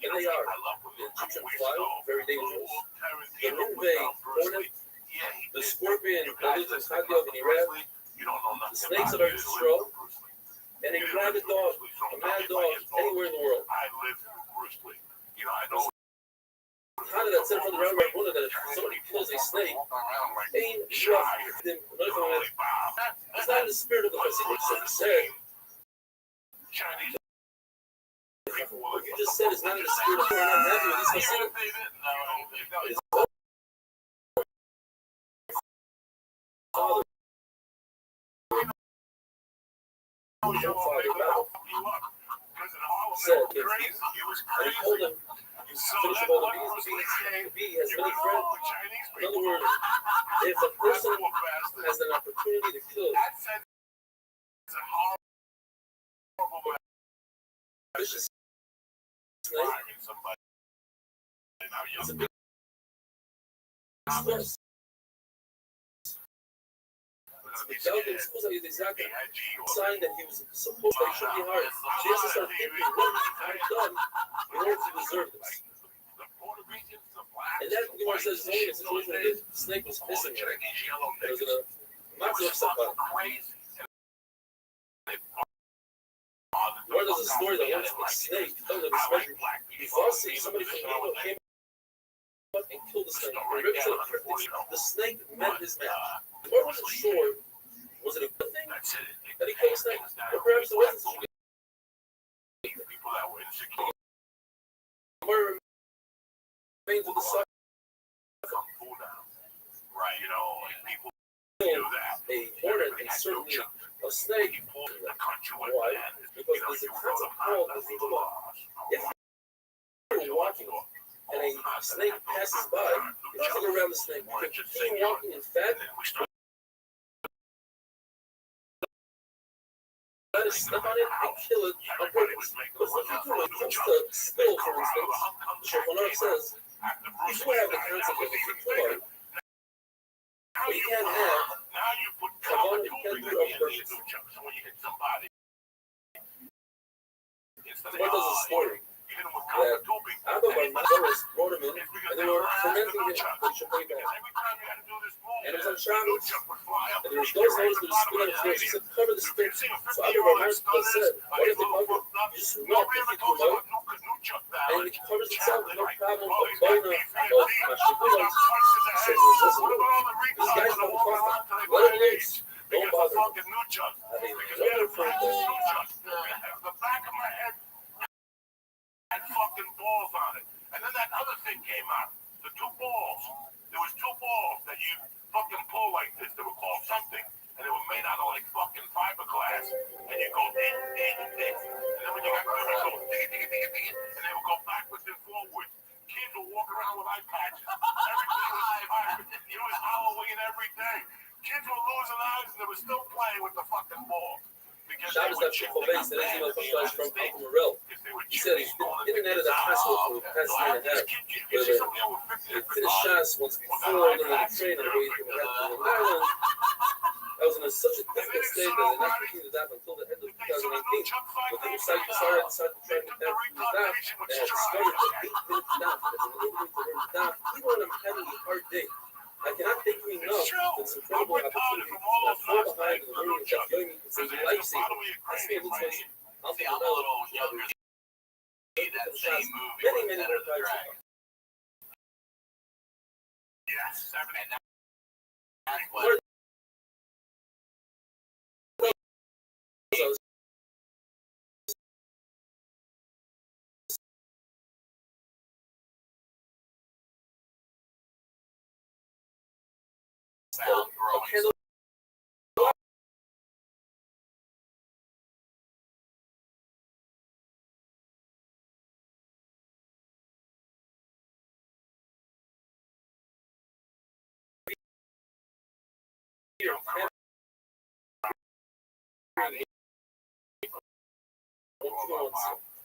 And they are the Egyptian fly, very dangerous, the Rinve hornet, the scorpion that lives in Chagyav and Iraq, the snakes that are in straw, and a rabid dog, a mad dog, anywhere in the world. How did that said from the Rabbi Rabuna that if somebody kills a snake, it's not in the spirit of the Hasidic. So he said, what you just said is not in the spirit of Torah. I'm not happy with this Hasidic. Father, said, and he told him, you finish up all the bees, the bee has many friends. In other words, if a person has an opportunity to kill a vicious snake, it's a big stress. It's exactly a sign that he was supposed to, he should be hard. So he has to start thinking, what I've done in order to deserve this. And then the Gemara says, it's only a situation where the snake was missing. There was a matzah of somebody. Where there's a story that once a snake, somebody from Israel came up and killed the snake. The snake met his man. The Lord wasn't sure, was it a good thing that he killed the snake? Or perhaps it wasn't such a good thing. The Lord remains with the sun. A hornet and certainly a snake. Why? Because there's a concept called the law. If you're walking and a snake passes by, you don't go around the snake. You can continue walking. In fact, let it step on it and kill it on purpose. Because what you do when it comes to spill, for instance, the Shulchan Aruch says, you do have the concept of a kitulah, but you can't have kavanah, you can't do it on purpose. So what does the story? That Abba by Mazoros brought him in, and they were fermenting him, but he should pay back. And it was on Shabbos, and there was those hours that spit on his nose. He said, cover the spit. So Abba by Mazoros said, what if they cover it? You just walk with the kumah, and it covers itself, no problem. The bona of Mashikulah says, listen, this guy's not a let him loose. Don't bother him. I mean, another friend The back of my head had fucking balls on it. And then that other thing came out. The 2 balls. There was 2 balls that you fucking pull like this. They were called something. And they were made out of like fucking fiberglass. And you go in. And then when you got good, you go eyes and they were still playing with the fucking ball. Because Shabbos they were Daf chipping Choveis, up the next email there. comes from Uncle Morel. He said he's been in and out of the hospital for the past year and a half. He finished Shas once before under the train on the way from Manhattan to Maryland. I was in such a difficult state that I did not continue the DAP until the end of 2019. But the Usai Kisara decided to try to get back to the DAP, and I discovered that 8-minute DAP is an injury to learn DAP even when I'm having a hard day. I cannot thank you enough for this incredible opportunity to fall behind in the learning of Daf Yomi. It's a lifesaver. This man looks like Alpha See, I'm a little younger. That same movie. many more times. Yes, And that's what sound growing.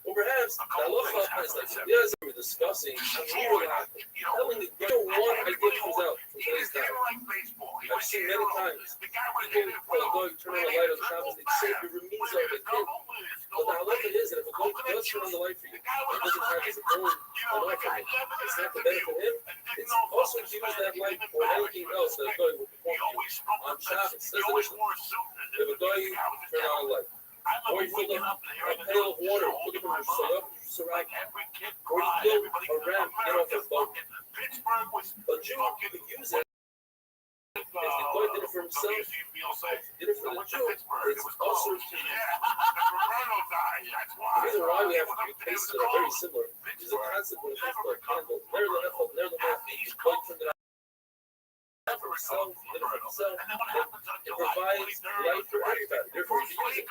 Or perhaps the halacha is like yes, we were discussing. We were telling the girl one idea comes out from today's time. I've seen many times people going turn on the light on Shabbos. They say the remiza of the kid. But the halacha is that if a goy does turn on the light for you, he doesn't have his own on off from it. It's not the benefit of him. It's also to use that light for anything else that a goy will perform on Shabbos. Says the Mishnah. If a goy turn on a light. Or you fill up a pail of water, put it from your sarak, or you build a ramp, get off a boat. A Jew could use it. If the boy did it for himself, did it for the Jew, it's also to you. The reason why we have three cases that are very similar is the concept when it comes to a candle. Never the effort, never the math. The boy turned it out for himself, did it for himself. It provides light for everybody. Therefore, you use it.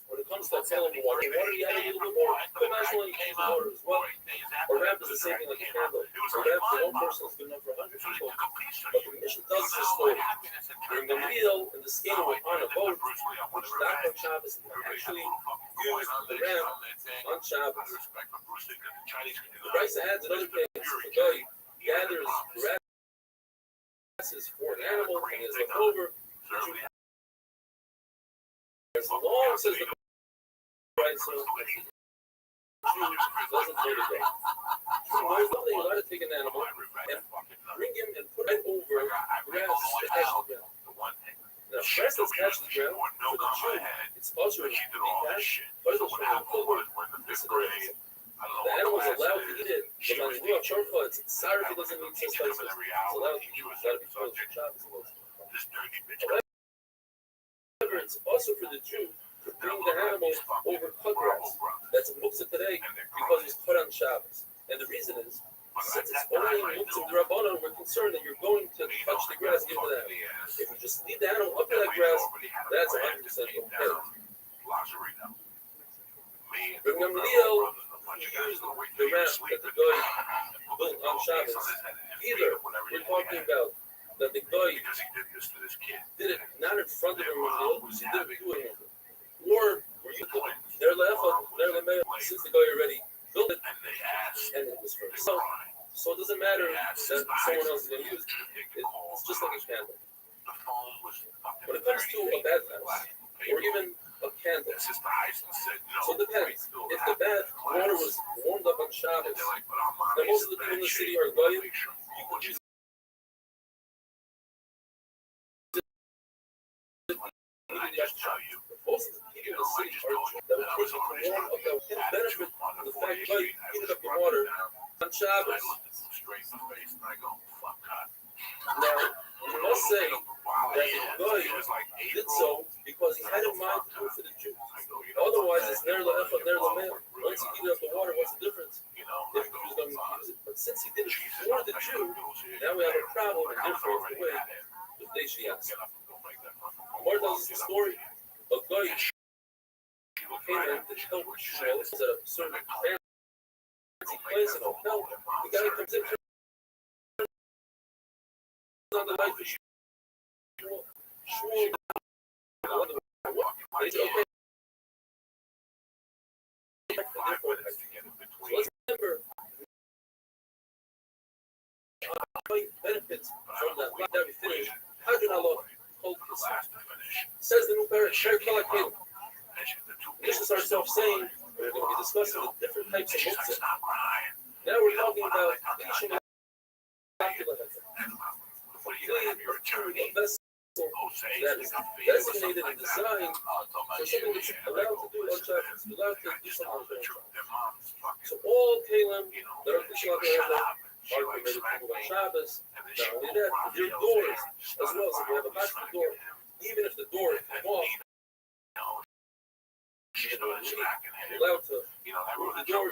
When it comes to a pail of water, you add a little bit more. But not only use water as well. A ramp is the same thing like a candle. A ramp for one person is good enough for 100 people. But the mission tells us a story. During the meal in the scheme on a boat, which docked on Shabbos, and actually used the ramp on Shabbos. The Bryce adds another case. The guy gathers grasses for an animal and is left over. As long as the right, so doesn't know the day. So knows nothing allowed to take an animal and bring him and put it over grass attached to the ground. Now, grass that's attached to the ground, for the Jew, it's also a detached, but it's also a cover. The animal is allowed to eat it, but on the Ruach Shorfa, it's sorry if it doesn't need some spices. It's allowed to eat it, it's got to be filled with Shabbos and those. However, it's also for the Jew to bring the animal over cut grass. That's muktzah today because it's cut on Shabbos. And the reason is, since it's only muktzah d'Rabbanan, we're concerned that you're going to touch the grass into that. If you just leave the animal up to that grass, that's 100% okay. Bring them Leo, use the ramp that the guy built on Shabbos. Either we're talking about that the guy did it not in front of him when he did it doing it. Or were you since the guy already built it and it was for himself. So it doesn't matter that someone else is going to use it. It's just like a candle. When it comes to a bathhouse or even a candle, so it depends. If the bath water was warmed up on Shabbos, then most of the people in the city are goyim, you could use most of the people in the city are that would take you to warm up that benefit from the fact that you heated up the water on Shabbos. Now, you must say that the guy did so because he had in mind to do it for the Jew. Otherwise, it's ner la'efa, ner la'meh. Once he heated up the water, what's the difference? If the Jew's going to use it. But since he did it for the Jew, now we have a problem, and therefore it's the way the day she asked. More tells us the story. A guy came in to help Shmuel at a certain fancy place in a hotel. The guy comes in on the light for Shmuel. Shmuel, they said, okay. So let's remember, benefits from that we finished. How do I love focus? Says the new parent, Sher Kalakil. This is ourselves saying we're going to be discussing the different types of muktzah. Now we're talking about each and a vessel that is designated and designed for something that's allowed to do on Shabbos, allowed to do something on Shabbos. So all kalim that are Krishna are permitted to move on Shabbos. Not only that, your doors as well. So if you have a basket door, even if the door is off, you're allowed to move the door.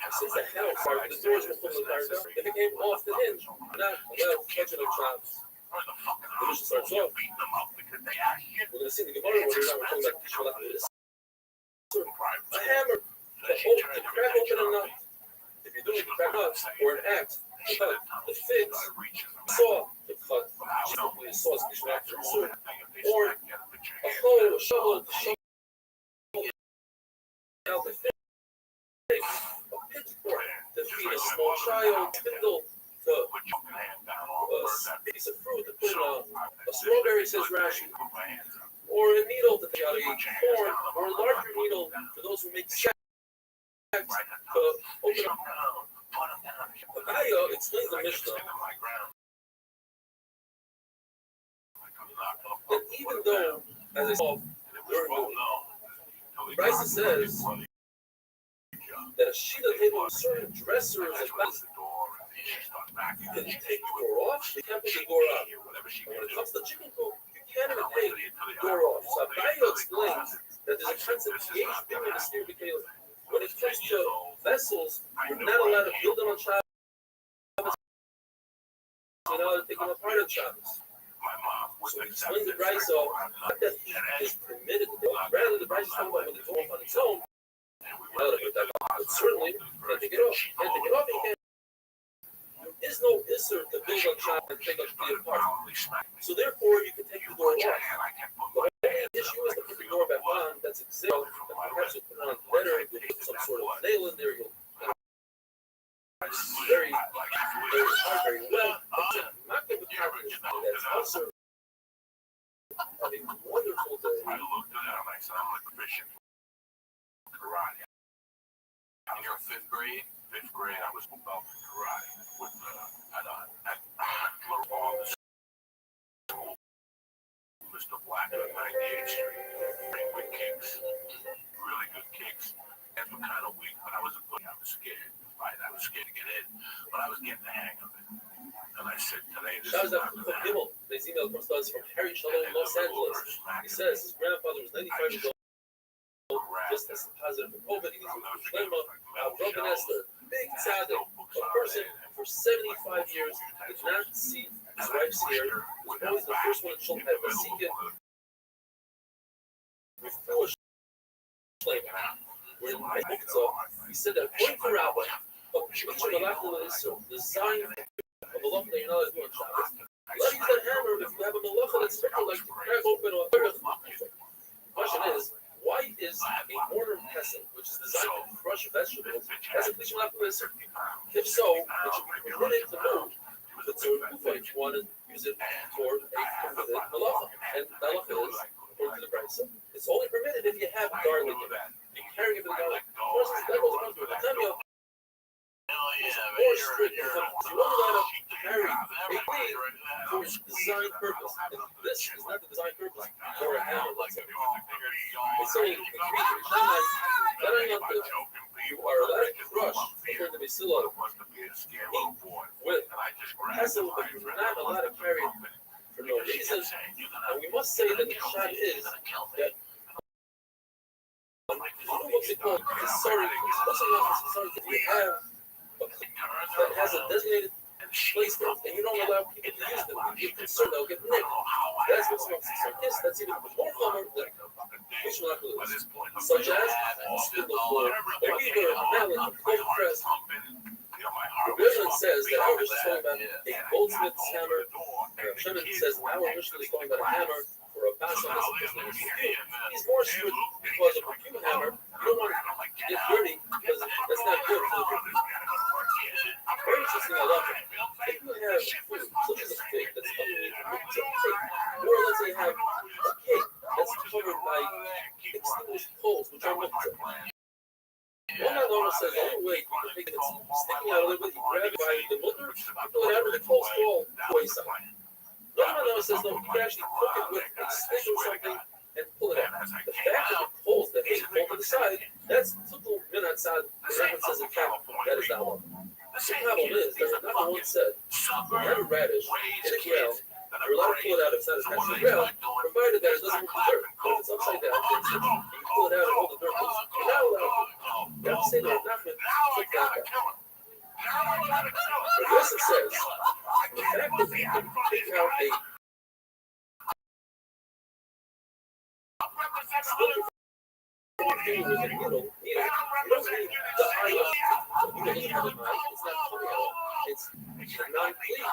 But since the house, the doors were fully locked up, if it came off the hinge, you're not allowed to touch it on Shabbos. The mission starts off. We're going to see the Gemara where we're talking about this. A hammer to crack open a nut. If you're doing a crack nut or an axe to cut the figs, saw to cut the saws or a hoe, a shovel to shovel out the fig, a pitchfork to feed a small child, spindle to a piece of fruit to put in a strawberry, says Rashi, or a needle to take out a corn, or a larger needle for those who make sacks to open up. Abaya explains the Mishnah that even though, as I saw, Bryce says that a Shida table with certain dressers and you can take the door off, you can't put the door up. And when it comes to chicken coop, you can't even take the door off. So Abaya explains that there's a concept of the steer because when it comes to vessels, you're not allowed to build them on Shabbos. You're not allowed to take them apart on Shabbos. So he explains the Bryce of not that he is permitted to do it. Rather, the Bryce is talking about when the door off on its own. But certainly, you can't take it off. You can't take it off, you can't. There is no issur to build on Shabbos and take up the apart. So therefore, you can take the door off. The only issue is to put the door back on. That's exempt. And perhaps you'll put it on better. You'll put some sort of nail in there. You'll very hard, very well. Not going to be that's also a wonderful day. I looked at it and I said, I'm like a Christian karate. You're fifth grade? Fifth grade, I was involved in karate with at Little Ball School. Mr. Black on 98th Street. Pretty good kicks. Really good kicks. Hands were kind of weak, but I was scared. Right? I was scared to get in, but I was getting the hang of it. And I said, today, this is not the day. This email comes to us from Harry Shalom in Los Angeles. He says his grandfather was 95 years old, just tested positive for COVID. He needs to Shlema, broken Esther, big tzaddik, a person for 75 years did not see his wife's hair. Was always the first one in Shul had to seek it. Before Shlema, we're in my book, so he said that according to Rabbbi, the sign of a malacha that you're not allowed to do on Shabbos. Let use that hammer if you have a malacha that's like to crack open or the question is, why is a mortar and pestle, which is designed to crush vegetables, as a cliche malacha? If so, it should be permitted to move the tzur kufa if you want to use it for a permitted malacha. And malacha is, according to the Brisa, it's only permitted if you have garlic in it. You carry it for the garlic. Of course, that goes on to the temple. More strict. You only got to carry a blade for its design purpose. And this is not the design purpose for a hammer. It's saying you are allowed to crush, according to Basila, with pestle, but you're not allowed to carry it for no reason. And we must say that the shot is that what's it called? Sorry, if you have that has a designated place there, and you don't allow people to use them. If you're concerned, they'll get nicked. That's what's called sarkis. That's even more common than such as a spindle for a weaver, a mallet, a cold press. The Rebbe says that our Rosh is talking about a goldsmith's hammer, a Rav Shimon says our Mishnah is talking about a hammer or a bass on this person is review. He's more strict because of a review hammer. You don't want to get dirty because that's not good for the review. Very interesting, I love it. If you have food, such as a cake that's underneath a cake, or let's say you have a cake that's covered by extinguished coals, which are muktzah. One Adonai says the only way you can make it sticking out a little bit, you grab it by the mutter, you pull it out of the coal stall wayside. Another Adonai says no, you can actually cook it with a stick or something and pull it out. The fact that the coals that hang over the side, that's tutul min hatzad. The Rebbe says in fact that is the halal. The problem is that the number one said, you have a radish in a ground, you're allowed to pull it out if it's not attached to the ground, provided that it doesn't move the dirt. But if it's upside down, and you pull it out and all the dirt goes, you're not allowed to. You have to say that Nachman took that back. But Yosef says, the fact that you can take out a splinter from your finger with a needle, you don't need the eye of you don't need the eye, it's not coming out. It's non-clean.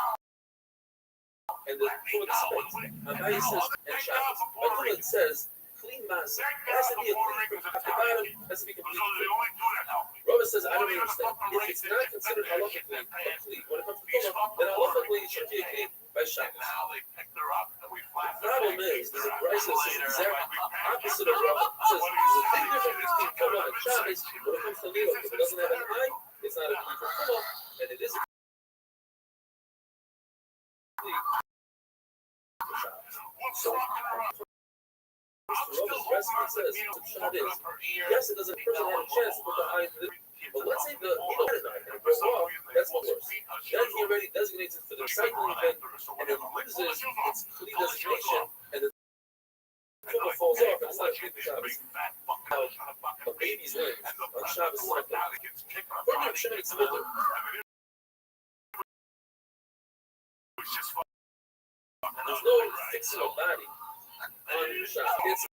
And the Torah space. Abai says, and Shabbos. But Torah says, clean mass. It has to be a clean from top to bottom, has to be completely clean. Robert says, I don't understand. If it's not considered halachically complete, when it comes to Torah, then halachically it should be a clean by Shabbos. The problem is, there's a price that says the exact opposite of Robert. It says, there's a big difference between Torah and Shabbos when it comes to Lilo. If it doesn't have an eye, it's not a clean from Torah, and it is a so, Robert's recipe says, the shot is, yes, it doesn't person have a chance to put the eye in the, but let's say the needle had an eye and it broke off, that's what worse. Then he already designates it for the recycling event, and it loses its clean designation, and the tumor falls off, and it's not clean for Shabbos. Now, a baby's limbs on Shabbos is not good. According to Shimon Tzimmer, there's no fixing a body on Shabbos. It's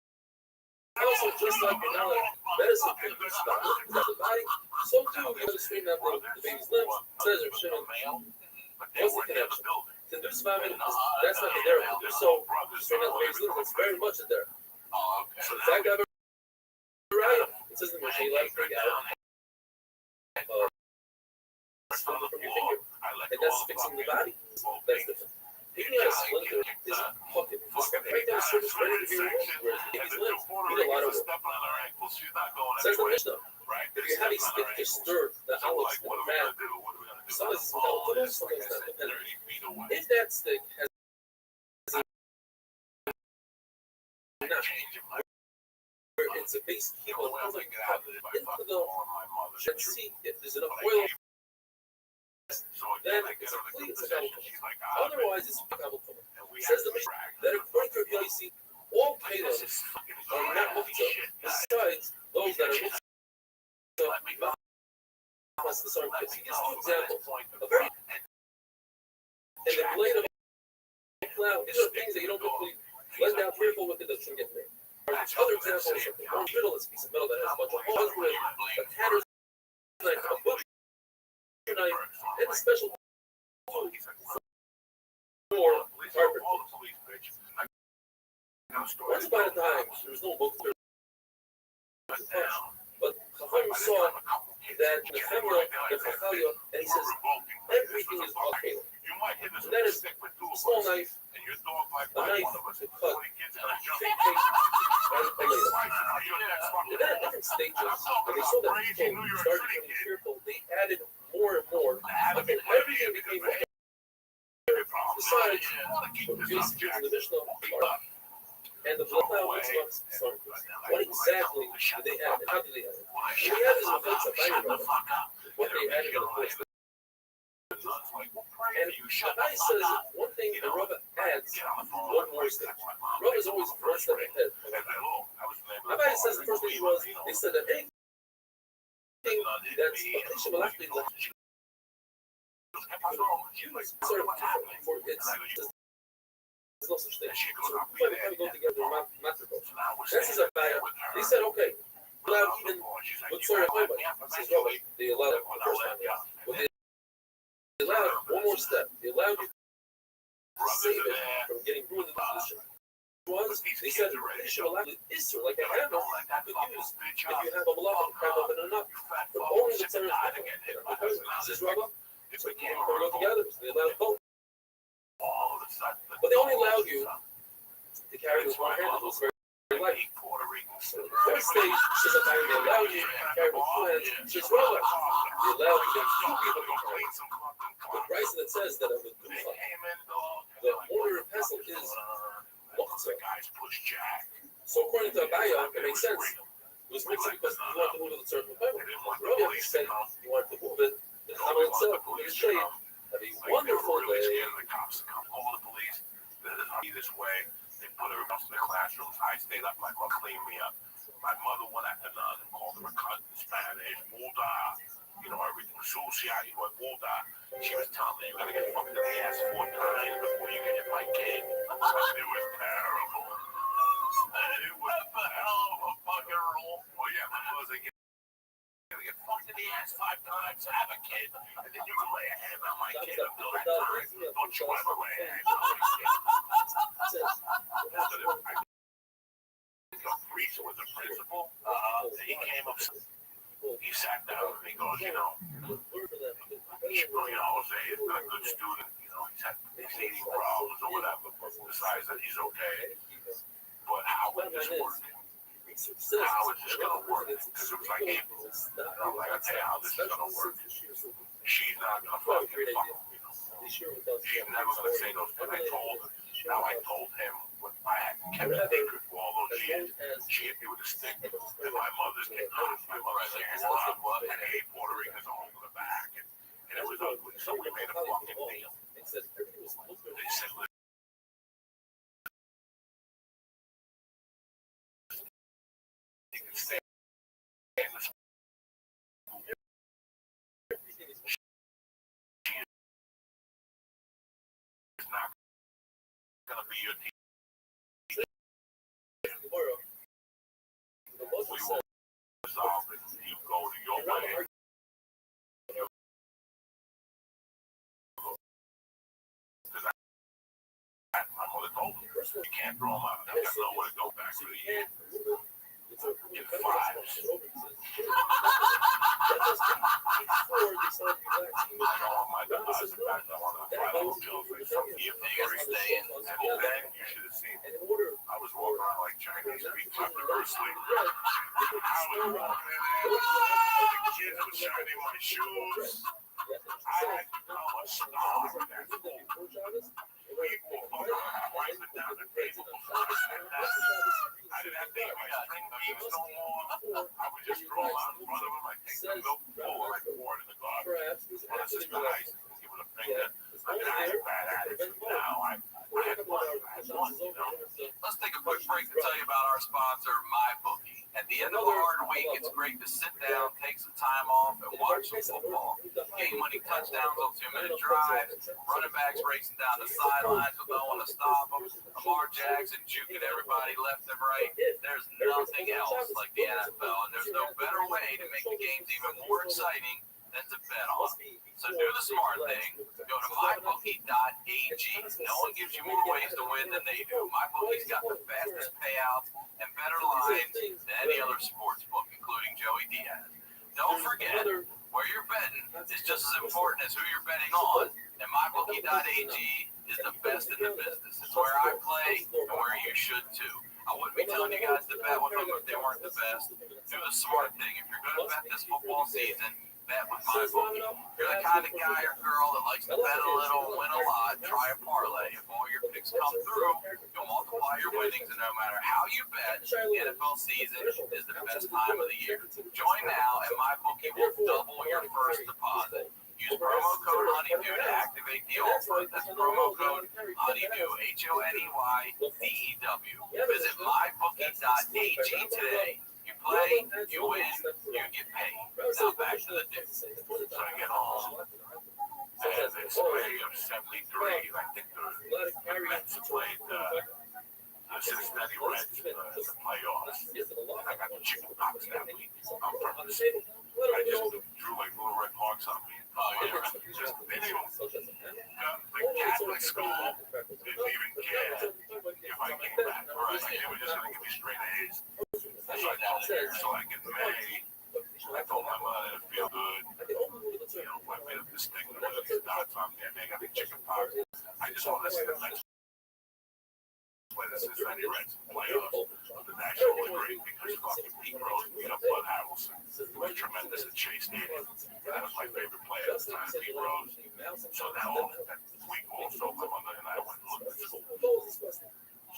also just like you're not like medicine can do stuff to the body, so too you have to straighten out the baby's limbs. It says or Shimon, what's the connection? To do vitamin, that's not the therapy. To do so, straighten out the baby's limbs, that's very much a therapy. So the fact that it says in the Mishnah, you like to take out from your finger, and that's fixing the body. That's different. Taking out a splinter is fucking right down the surface, ready to be removed. Whereas baby's limbs need a lot of work. Says the Mishnah, if you have a stick to stir the olives in the pan, sometimes it's without limbs, sometimes not dependent. If that stick has a nut, where it's a base keyhole, it comes like into the and see if there's enough oil. Then it's a clean Kabbalah. Otherwise, it's Kabbalah. Says the Mishnah that according to Rabbi Yossi, all potatoes are not muktzah, besides those that are muktzah. He gives two examples. A very and the blade of a plow. These are things that you don't quickly let down careful with it that shouldn't get made. Other examples, a middle is a piece of metal that has a bunch of holes with a tatter's knife, a butcher knife, and a special tool for carpentry. Once upon a time, there was no book to punch, but Chacham saw that the family of Chachalya, and he says, everything is okay. And that is a small knife, a knife to cut, fake cake, and a ladle. And then at different stages, when they saw that people started getting fearful, they added more and more, until everything became more. Besides, what Jesus gives in the Mishnah are, and the blood cloud mitzvahs started. What exactly did they add, and how did they add it? And we have this offense of what they added in the first place. And Rabbi says one thing the Rabbbi adds one more step. Rabbbi is always one step ahead. Rabbi says the first thing was they said that anything that's sort of for its there's no such thing. So we kind of go together mathematical. This is a bad. They said okay, allowed even with sort of Rabbi. Says Rabbi, they allowed the first time, but they allowed one more step. They allowed you save it from getting ruined in the position. They said they should allow the Isser like a hammer you could use if you have a malach cram open enough. But only the Tzarech says Rabbah, so they can't go together, so they allowed both. But they only allowed you to carry with one hand, it was very light. So the first stage says that they allowed you to carry with two hands, just Rabbah. They allowed you to have two people to carry. The price that says that of the Kufa, the order of pestle is so according to Abaya, it makes sense. It was mixed because you want to move it a certain way. Rabbbi said you want to move it. The Hamel itself, with his shade, have a wonderful day. The cops come, call the police. This way, they put her in the classrooms. I stayed up. My mom cleaned me up. My mother went at the nun and called her a cunt in Spanish. Muda. You know, everything. Sucia, you know, Muda. She was telling me, you gotta get fucked in the ass 4 times before you get hit by kid. It was terrible. And it was a hell of a fucking rule. Oh yeah, my mother said, you gotta get fucked in the ass 5 times, have a kid, and then you can lay a hand on my kid until that time. Don't you ever lay a hand on my kid. The priest was a principal. He came up, he sat down and he goes, you know, he's a good student, you know, he's had eating problems or whatever, decides that he's okay. But how would this work? How is this going to work? Because it was like April. And I'm like, I'll tell you how this is going to work. She's not going to fucking fuck him, you know. She's never going to say those things. I told him when I had kept a secret for all those years. She hit me with a stick. And my mother's getting hurt. My mother's saying, and I hate Puerto Ricans all over the back. And it was ugly. So we made a fucking deal. They said, you can stay in the school. It's not going to be your team. We will resolve it. You go to your way. My mother told me, you can't throw them out. You got nowhere to go back to the end. In 5. My deposit back. I want to fight all pills for some year. You stay in. And then you should have seen it. I was walking around like Chinese people after wrestling. I was walking in there. The kids were shining my shoes. I had become a star in that school. People wiping down the table before I sat down. I didn't have to take my string beans no more. I would just throw them out in front of them. I'd take the milk bowl and I'd pour it in the garbage. Well, this is the ice. Give it a finger. I had a bad attitude. Now I had one, you know. Let's take a quick break to tell you about our sponsor, MyBookie. At the end of a hard week, it's great to sit down, take some time off, and watch some football. Game-winning touchdowns on 2-minute drives, running backs racing down the sidelines with no one to stop them, Lamar Jackson juking everybody left and right. There's nothing else like the NFL, and there's no better way to make the games even more exciting than to bet on. So do the smart thing. Go to mybookie.ag. No one gives you more ways to win than they do. MyBookie's got the fastest payouts and better lines than any other sports book, including Joey Diaz. Don't forget, where you're betting is just as important as who you're betting on, and mybookie.ag is the best in the business. It's where I play and where you should too. I wouldn't be telling you guys to bet with them if they weren't the best. Do the smart thing. If you're going to bet this football season, bet with MyBookie. If you're the kind of guy or girl that likes to bet a little and win a lot, try a parlay. If all your picks come through, you'll multiply your winnings, and no matter how you bet, the NFL season is the best time of the year. Join now, and MyBookie will double your first deposit. Use promo code Honeydew to activate the offer. That's promo code Honeydew, HONEYDEW. Visit mybookie.ag today. You play, you win, you get paid. Now back to the news. So I get home, and it's May of '73. I think the Mets played the Cincinnati Reds in the playoffs. I got the chicken pox that week. I'm from the city. I just drew like little red marks on me. Just video. The Catholic school like they were just gonna give me straight A's. So like in May, I told my mother to feel good. You know, I made up this thing with these dots on there. They got the chicken pox. I just want to see the Mets play the Cincinnati Reds playoffs of the National League Great because fucking Pete Rose beat up Bud Harrelson. It was tremendous at Chase Stadium. That was my favorite player at the time, Pete Rose. So that week also, my mother and I went and looked at school.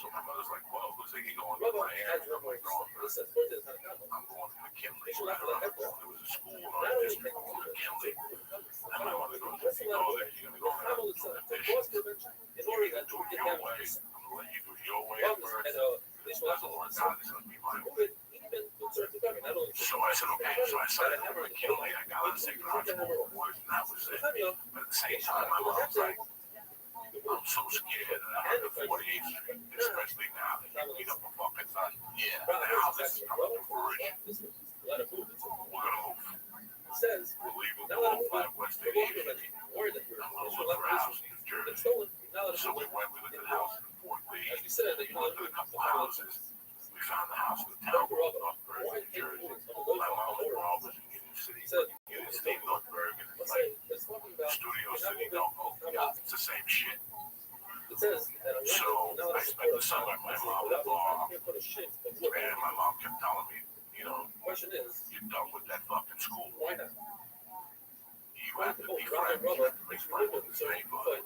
So my mother's like, "Whoa, looks like you're going to Miami." I'm like, "No, I'm going to McKinley." Right around the corner, there was a school in our district called McKinley. And my mother goes, "If you go there, you're going to go have some additions. You're going to do it your way. I'm going to let you do it your way at first. Doesn't work out, it's going to be my way." So I said, "Okay." So I signed up for McKinley. I got on the sacred heart school boys, and that was it. But at the same time, my mom's like, "I'm so scared that I'm on 48th Street, especially now that you beat up a fucking son. Yeah, now this is coming to fruition. We're gonna move. We're leaving 205 West 88th Street. I'm gonna look for a house in New Jersey." So we looked at a house in Fort Lee. We looked at a couple houses. We found the house in the town called North Bergen, New Jersey. My mom was always in Union City, Union State, North Bergen. It's like Studio City, no, it's the same shit. So I spent the summer at my mom's law, and my mom kept telling me, you know, "You're done with that fucking school. You have to be friends. You have to make friends with this neighborhood."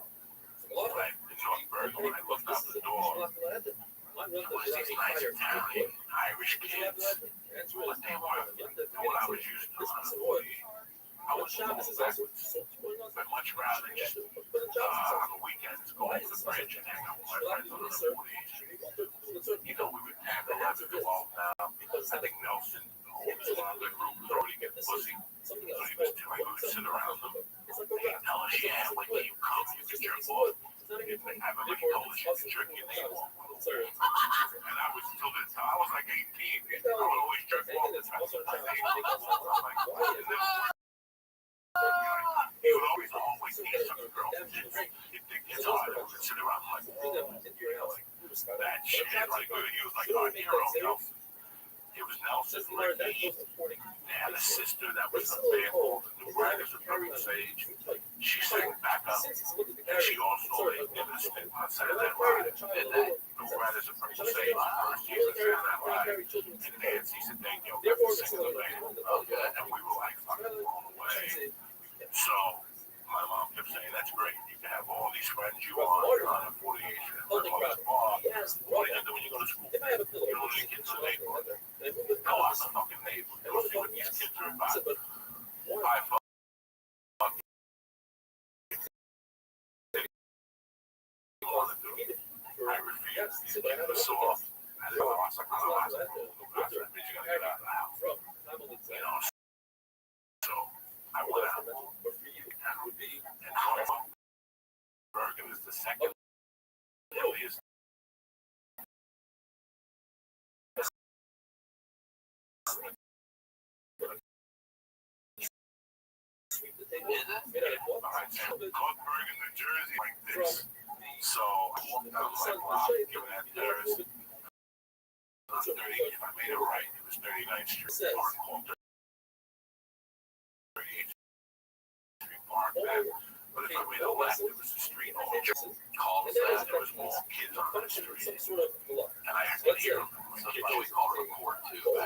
Right in North Bergen, when I looked out the door, it was these nice Italian, Irish kids, but they were what I was used to on the 40. I was going backwards. I'd much rather just on the weekends go over the bridge and hang out with my friends on the 48th Street. You know, we would have 11, 12 now. I think Nelson, the older group, was already getting pussy. So we would sit around them. He'd tell us, "Yeah, when you come, you can jerk off." I've already told us you can jerk your name off. And I was still this time. I was like 18. I would always jerk off the time. He would always need some girl. It gets hard. I would sit around like, that shit. Like, he was like our hero, Nelson. It was Nelson. They had a sister that was a band called the New Riders of Purple Sage. She sang backup. And she also did a stint on Saturday Night Live. Did that. New Riders of Purple Sage, first season of Saturday Night Live. And Nancy Cedeno got to sing in the band. And we were like fucking blown away. So my mom kept saying, "That's great. You can have all these friends you want. You're on a 48th Street. What are you going to do when you go to school? You know, the kids in the neighborhood. Go out the fucking neighborhood. Go see what these kids are about." I fucking want to do it. I refused. It was so off. I didn't know. I was like, "I said, bitch, you got to get out of the house." You know, so I went out. And Bergen is the second hilliest. North Bergen, New Jersey, like this. So I walked down my block, given that there's 30, if I made it right, it was 39th Street Park, called 38th Street Park. But if I made a left, it was a street all called that. There was more kids on the street. And I could hear them. So we called it a court too. Court,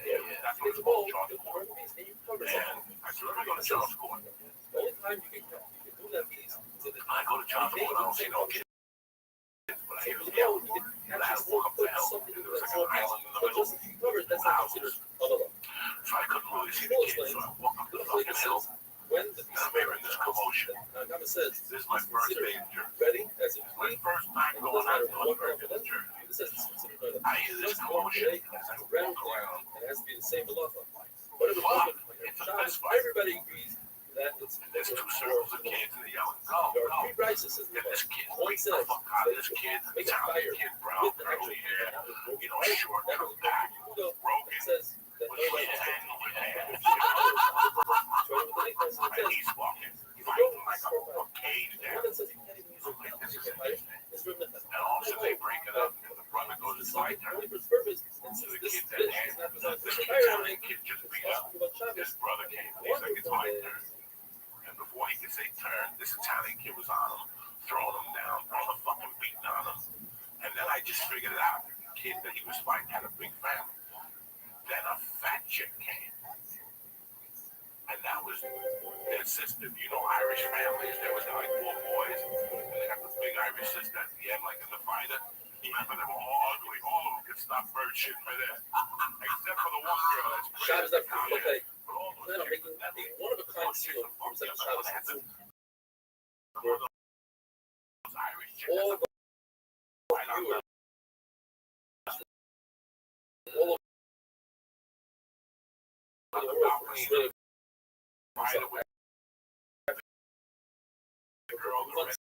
yeah. That's what it's called, Charles Court. And I said, "Let me go to Charles Court." I go to Charles Court, I don't see no kids. But I hear them yelling. And I had to walk up the hill. And there was like an island in the middle with the houses. So I couldn't really see the kids. So I walk up the fucking hill. And I'm hearing this commotion. This is my first day in Jersey. This is my first time going out to North Bergen, New Jersey. I hear this commotion as I walk around. But it was fuck. It's a fist fight. There's two circles of kids and they're yelling, "Go, go." And this kid, beat the fuck out of this kid. Italian kid, brown, curly hair, you know, short, cut back, broken. And he's walking, fighting like a cage down. I'm like, this is interesting. And all of a sudden they break it up, and the brother goes designed only for its purpose, and since this is not designed for environment, just beat it's up. talking about Shabbos. His brother came and he's like, it's my turn. And before he could say turn, this Italian kid was on him, throwing him down, throwing a fucking beating on him. And then I just figured it out. The kid that he was fighting had a big family. Then a fat chick came. And that was their sister. You know, Irish families, there was like 4 boys. And they got this big Irish sister at the end, like in the fighter. Remember, they were all ugly. All of them could stop bird shit right there. Except for the one girl that's pretty. Shabbos not for people pay. Plan on making a one-of-a-kind seal from second Shabbos consumed. Those Irish chicks. All of the viewers, all of the world from Australia, Right away. The girl, the red.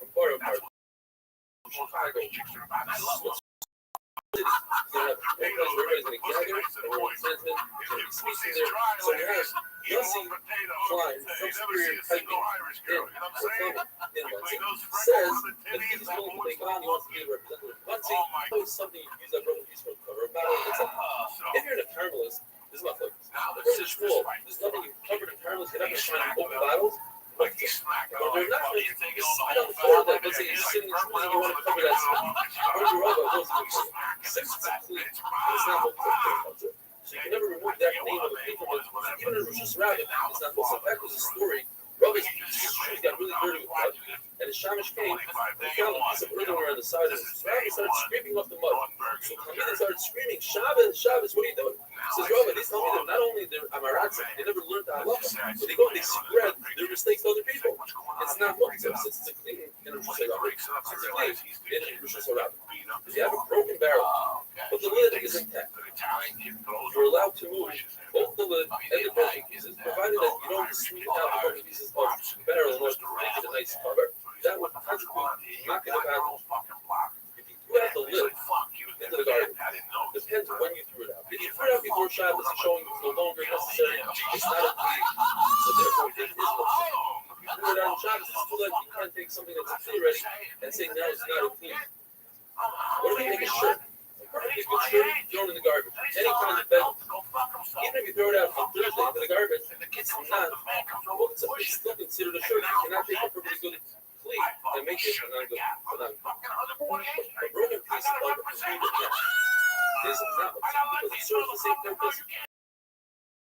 from part of That's part. what most Irish chicks are about. I love them. Everybody's going to gather, and we're in sentiment, we're going to be speaking there. So we have Yossi Klein from Superior Hiking in says that he's willing to take on, he wants to be a representative of Muncie. Always something you use that broken piece for cover a battle, etc. If you're in a carmelist, this is my focus. This is cool. There's nothing you cover in carmelist, you're not going to try and open battles. Like he's smacked. But they're not going to decide on the floor that, let's say you're sitting in the and you want to cover that spot. Or your elbow goes to the 6 is clean. It's not Muslim. So you can never remove that name of the people. Even in Rosh Rabbit, it's not Muslim. That was a story. Rabbi's shoes got really dirty with mud, and his shamish came, and he found a piece of earthenware on the side of his Rabbi started scraping off the mud. So Hamid started screaming, Shabbos, Shabbos, what are you doing? He says, Rabbi, these tell me that not only they're Amaratsim, they never learned the halacha, but they go and they spread their mistakes to other people. It's not Muslim, since it's a clean in Rosh Hashanah. Since it's a clean in Rosh Hashanah. If you have a broken barrel, but the lid is intact, you're allowed to move both the lid and the broken pieces, provided that you don't sweep out the broken pieces of the barrel in order to make it a nice cover. That would contribute not going to have. If you threw out the lid into the garden, depends when you threw it out. If you threw it out before Shabbos, it's showing it's no longer necessary. It's not a clean, so therefore it is Muslim. If you threw it out on Shabbos, it's too late. You can't take something that's clean already and say now it's not a clean. What if you make a shirt? Perfectly good shirt thrown in the garbage. Any kind of bed. Even if you throw it out on Thursday into the garbage, it's not. Well, it's still considered a shirt. You cannot take a perfectly good clean and make it not good. A broken piece of a clean is not because it serves the same purpose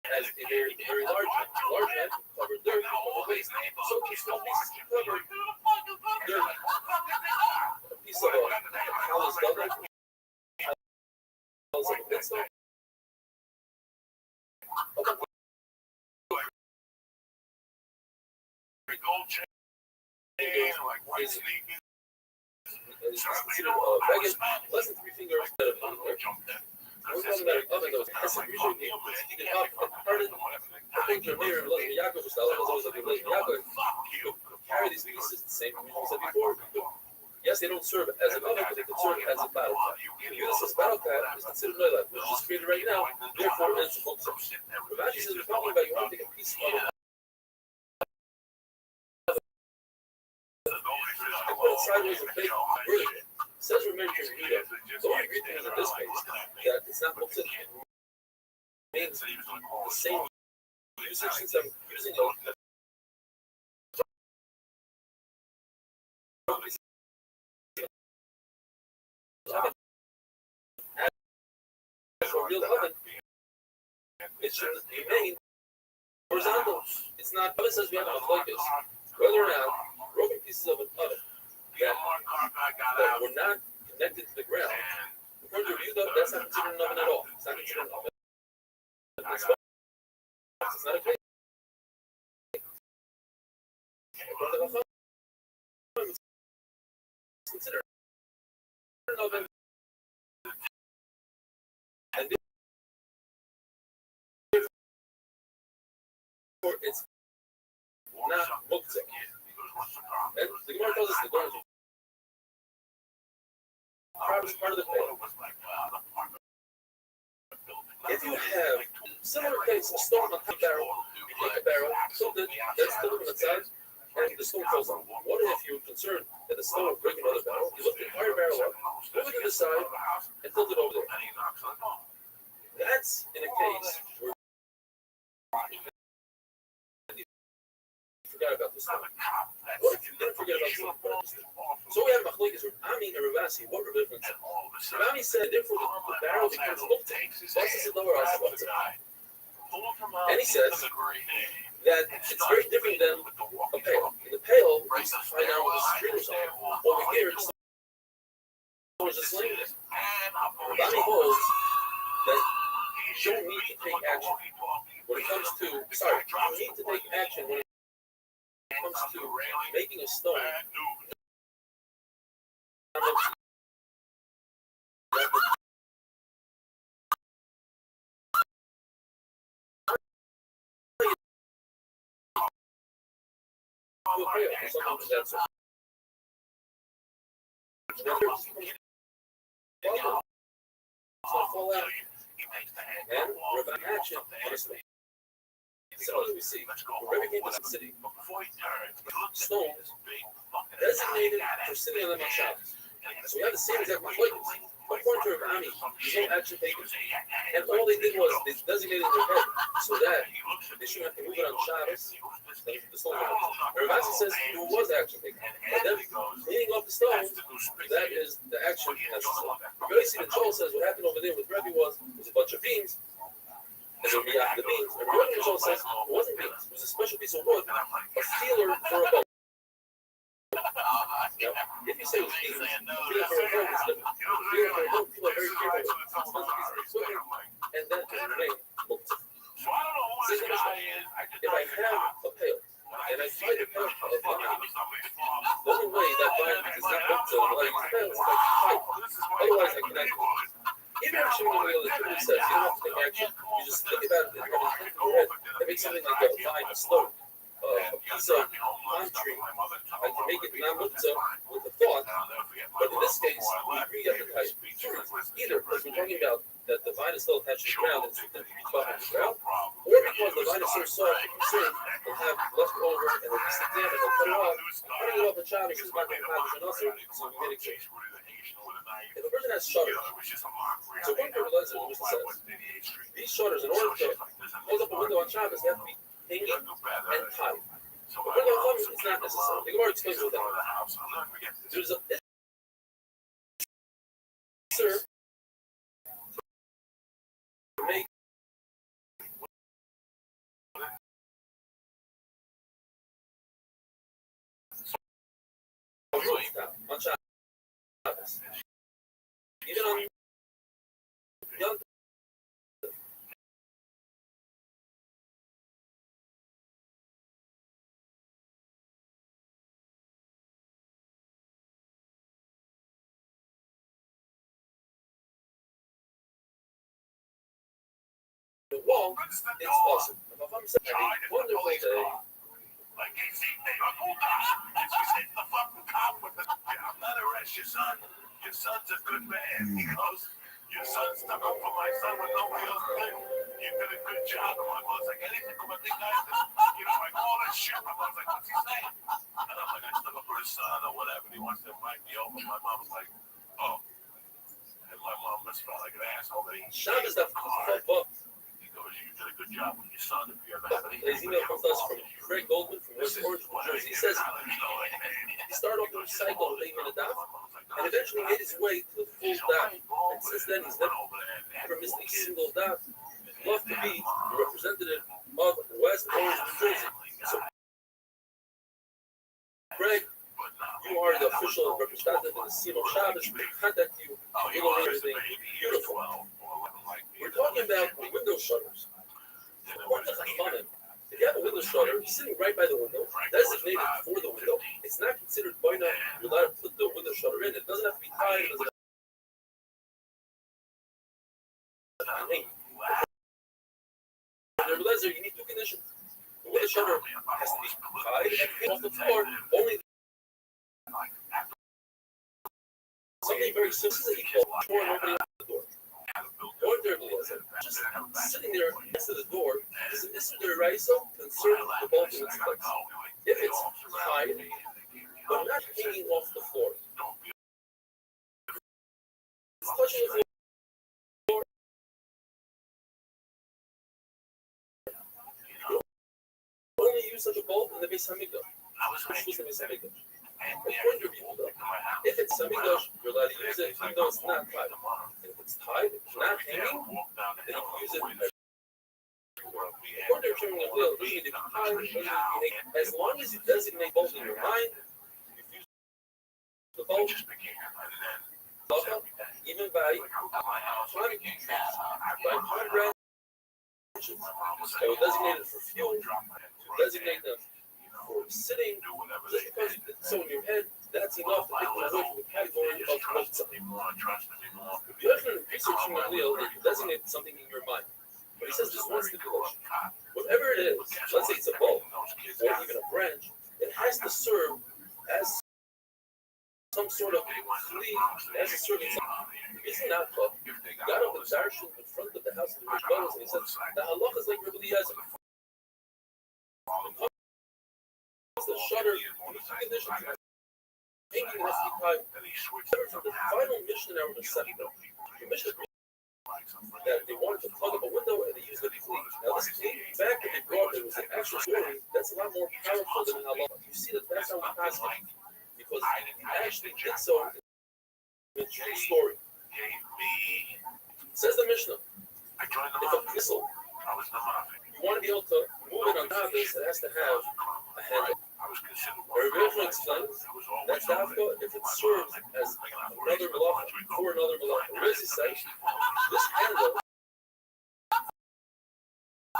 as a very, very large man. Large man can cover dirt, can cover waste. So these small pieces can cover dirt. A piece of a callous double. Gold chain, like white sneakers. It's considered ragged, less than 3 fingers instead of one. We're talking about an oven that was passive, usually heated up and parted. I think your mayor, Lezer Yaakov, was always like Lezer Yaakov. You carry these pieces, the same thing we said before. Yes, they don't serve as an oven, but they can serve as a battle cat. This battle cat is considered no life, which is created right now, therefore it's a book. Rabbbi says we're talking about you want to take a piece of it. I put it sideways and fake vertically. Says we're meant to read it. The only great thing is in this case that it's not what's it means the same usage since I'm using it. As a real oven, it should remain horizontal. It's not. Oven says we have a focus. Whether or not broken pieces of an oven that were not connected to the ground, according to Yehuda, that's not considered an oven at all. It's not considered an oven. It's not a cake. It's considered an oven. And therefore, it's not muktzah. And the Gemara tells us the Gemara is part of the faith. If you have similar things, a stone on top barrel, you take a barrel, tilt it, that's still on the side, and the stone falls down. What if you're concerned that the stone will break another barrel? You lift the entire barrel up, move it to the side, and tilt it over there. That's in a case where you forgot about the stone. What if you didn't forget about the stone? So we have Machlokes with Ami and Ravasi. What Rav Ivlin said? Rami said, therefore, the barrel becomes looked at. And he says that it's very different than a pail. In the pail, you find out with a string or something. Over here, the stone is a sling. Rami holds that you don't need to take action when it comes to, you need to take action when it comes to making a stone. Fall out and Rabbbi action on a stone. Similarly, we see where Rabbbi came to the city, stone designated for sitting on the Shabbos. So we have the same exact Machlokes. According to Rav Ami, there's no action taken. And all they did was they designated their head so that they shouldn't have to move it on Shabbos. The stone Rav Asi says there was action taken. And then cleaning off the stones, that is the action necessary. Really see the Joel says what happened over there with Rabbbi was a bunch of beams. And then we got the beams. And Rav Joel says it wasn't beams. It was a special piece of wood, a feeler for a boat. Now, if you say it was beams, feeler for a boat is different. Feeler for a boat, people are very careful with it. It's not a piece of equipment, and that can remain looked at. If I have a pail, and I find a pail of vine, the only way that vine is not looked at when I use pail is like pipe. Otherwise, I cannot do it. Even actually, when the other says you don't have to take action, you just think about it and have it in your head and make something like a vine, a stone, a piece of palm tree. I can make it not looked at with a thought, but in this case, we agree on the type. Either because we're talking about that the vine is still attached to the ground and it's within 3 feet off the ground, or because the vine is so soft and concerned will have leftover and it'll be stick down and they'll cut it off. Cutting it off a child is not going to have an ulcer, so we get it clear. If a person has shutters, so one pair of lenses, the Mishnah says, these shutters, in order to hold up a window on Shabbos, they have to be hanging and tied. But window on Shabbos is not necessary. The Gemara explains what that is. There's a make on Shabbos. Even on Yom Tov. The wall, it's awesome. If I'm saying a wonderful day. Like he see me, and she hit the fucking cop with the I'm not arrest your son. Your son's a good man. He goes, your son stuck up for my son when nobody else did. You did a good job. And my mom's like, anything come a big guy, like all that shit. My mom's like, what's he saying? And I'm like, I stuck up for his son or whatever. And he wants to invite me over. My mom's like, oh. And my mom must felt like an asshole. Shabbos that fuck. You did a good job with your son. If you ever have any. His email comes to us from Craig Goldman from West Orange, New Jersey. He says he started off the recycle of 8-minute daf and eventually made his way to the full daf. And since then, he's never missed a single daf. He'd love to be the representative of West Orange, New Jersey. So, Craig, you are the official representative of the Sino Shabbos. We can contact you. We will make everything beautiful. We're talking about window shutters. If you have a window shutter sitting right by the window, designated for the window, it's not considered boina. You're allowed to put the window shutter in. It doesn't have to be tied. It doesn't have to be hanging. You need 2 conditions. The window shutter has to be tied and hit off the floor. Only something very simple that you call door, nobody opens the door. Or there, Eliezer. Just sitting there next to the door is an Isser D'Oraisa concerning the bulb in its place. If it's tied, but not hanging off the floor, it's touching the floor. Only use such a bulb in the Beis Hamikdash. Which was the Beis Hamikdash. According to Yehuda, if it's Hamikdash, you're allowed to use it even though it's not tied. And if it's tied, not hanging, then you can use it. According to Shimon Gamliel, it doesn't need to be tied, it doesn't need to be hanging. As long as you designate bulb in your mind, you use the bulb, even by climbing trees, by pine branches, I would designate it for fuel, to designate them for sitting, just because it's so in your head, that's enough to take them away from the category of Motzah. The other research from Gamliel that you designate something in your mind. But he says there's one stipulation. Whatever it is, let's say it's a bulb, or even a branch, it has to serve as some sort of flea, it has to serve as something. He's not tough. He got up and darshan in front of the house of the rich brothers, and he said, the halacha is like Rabbi Eliezer. The shutter, the conditions, hanging has to be tied. From the final mission in our Masechta, the mission that they wanted to plug up a window and they used a cleat. Now this cleat, the fact that they brought it was an extra story, that's a lot more powerful than halacha. You see that that's how we pass it. Because he actually did so in a true story. Says the Mishnah, if a missile, you want to be able to move it on top of this, it has to have a handle. Rabbbi explains that dafka, if it serves as another malacha for another malacha, Rabbbi says this handle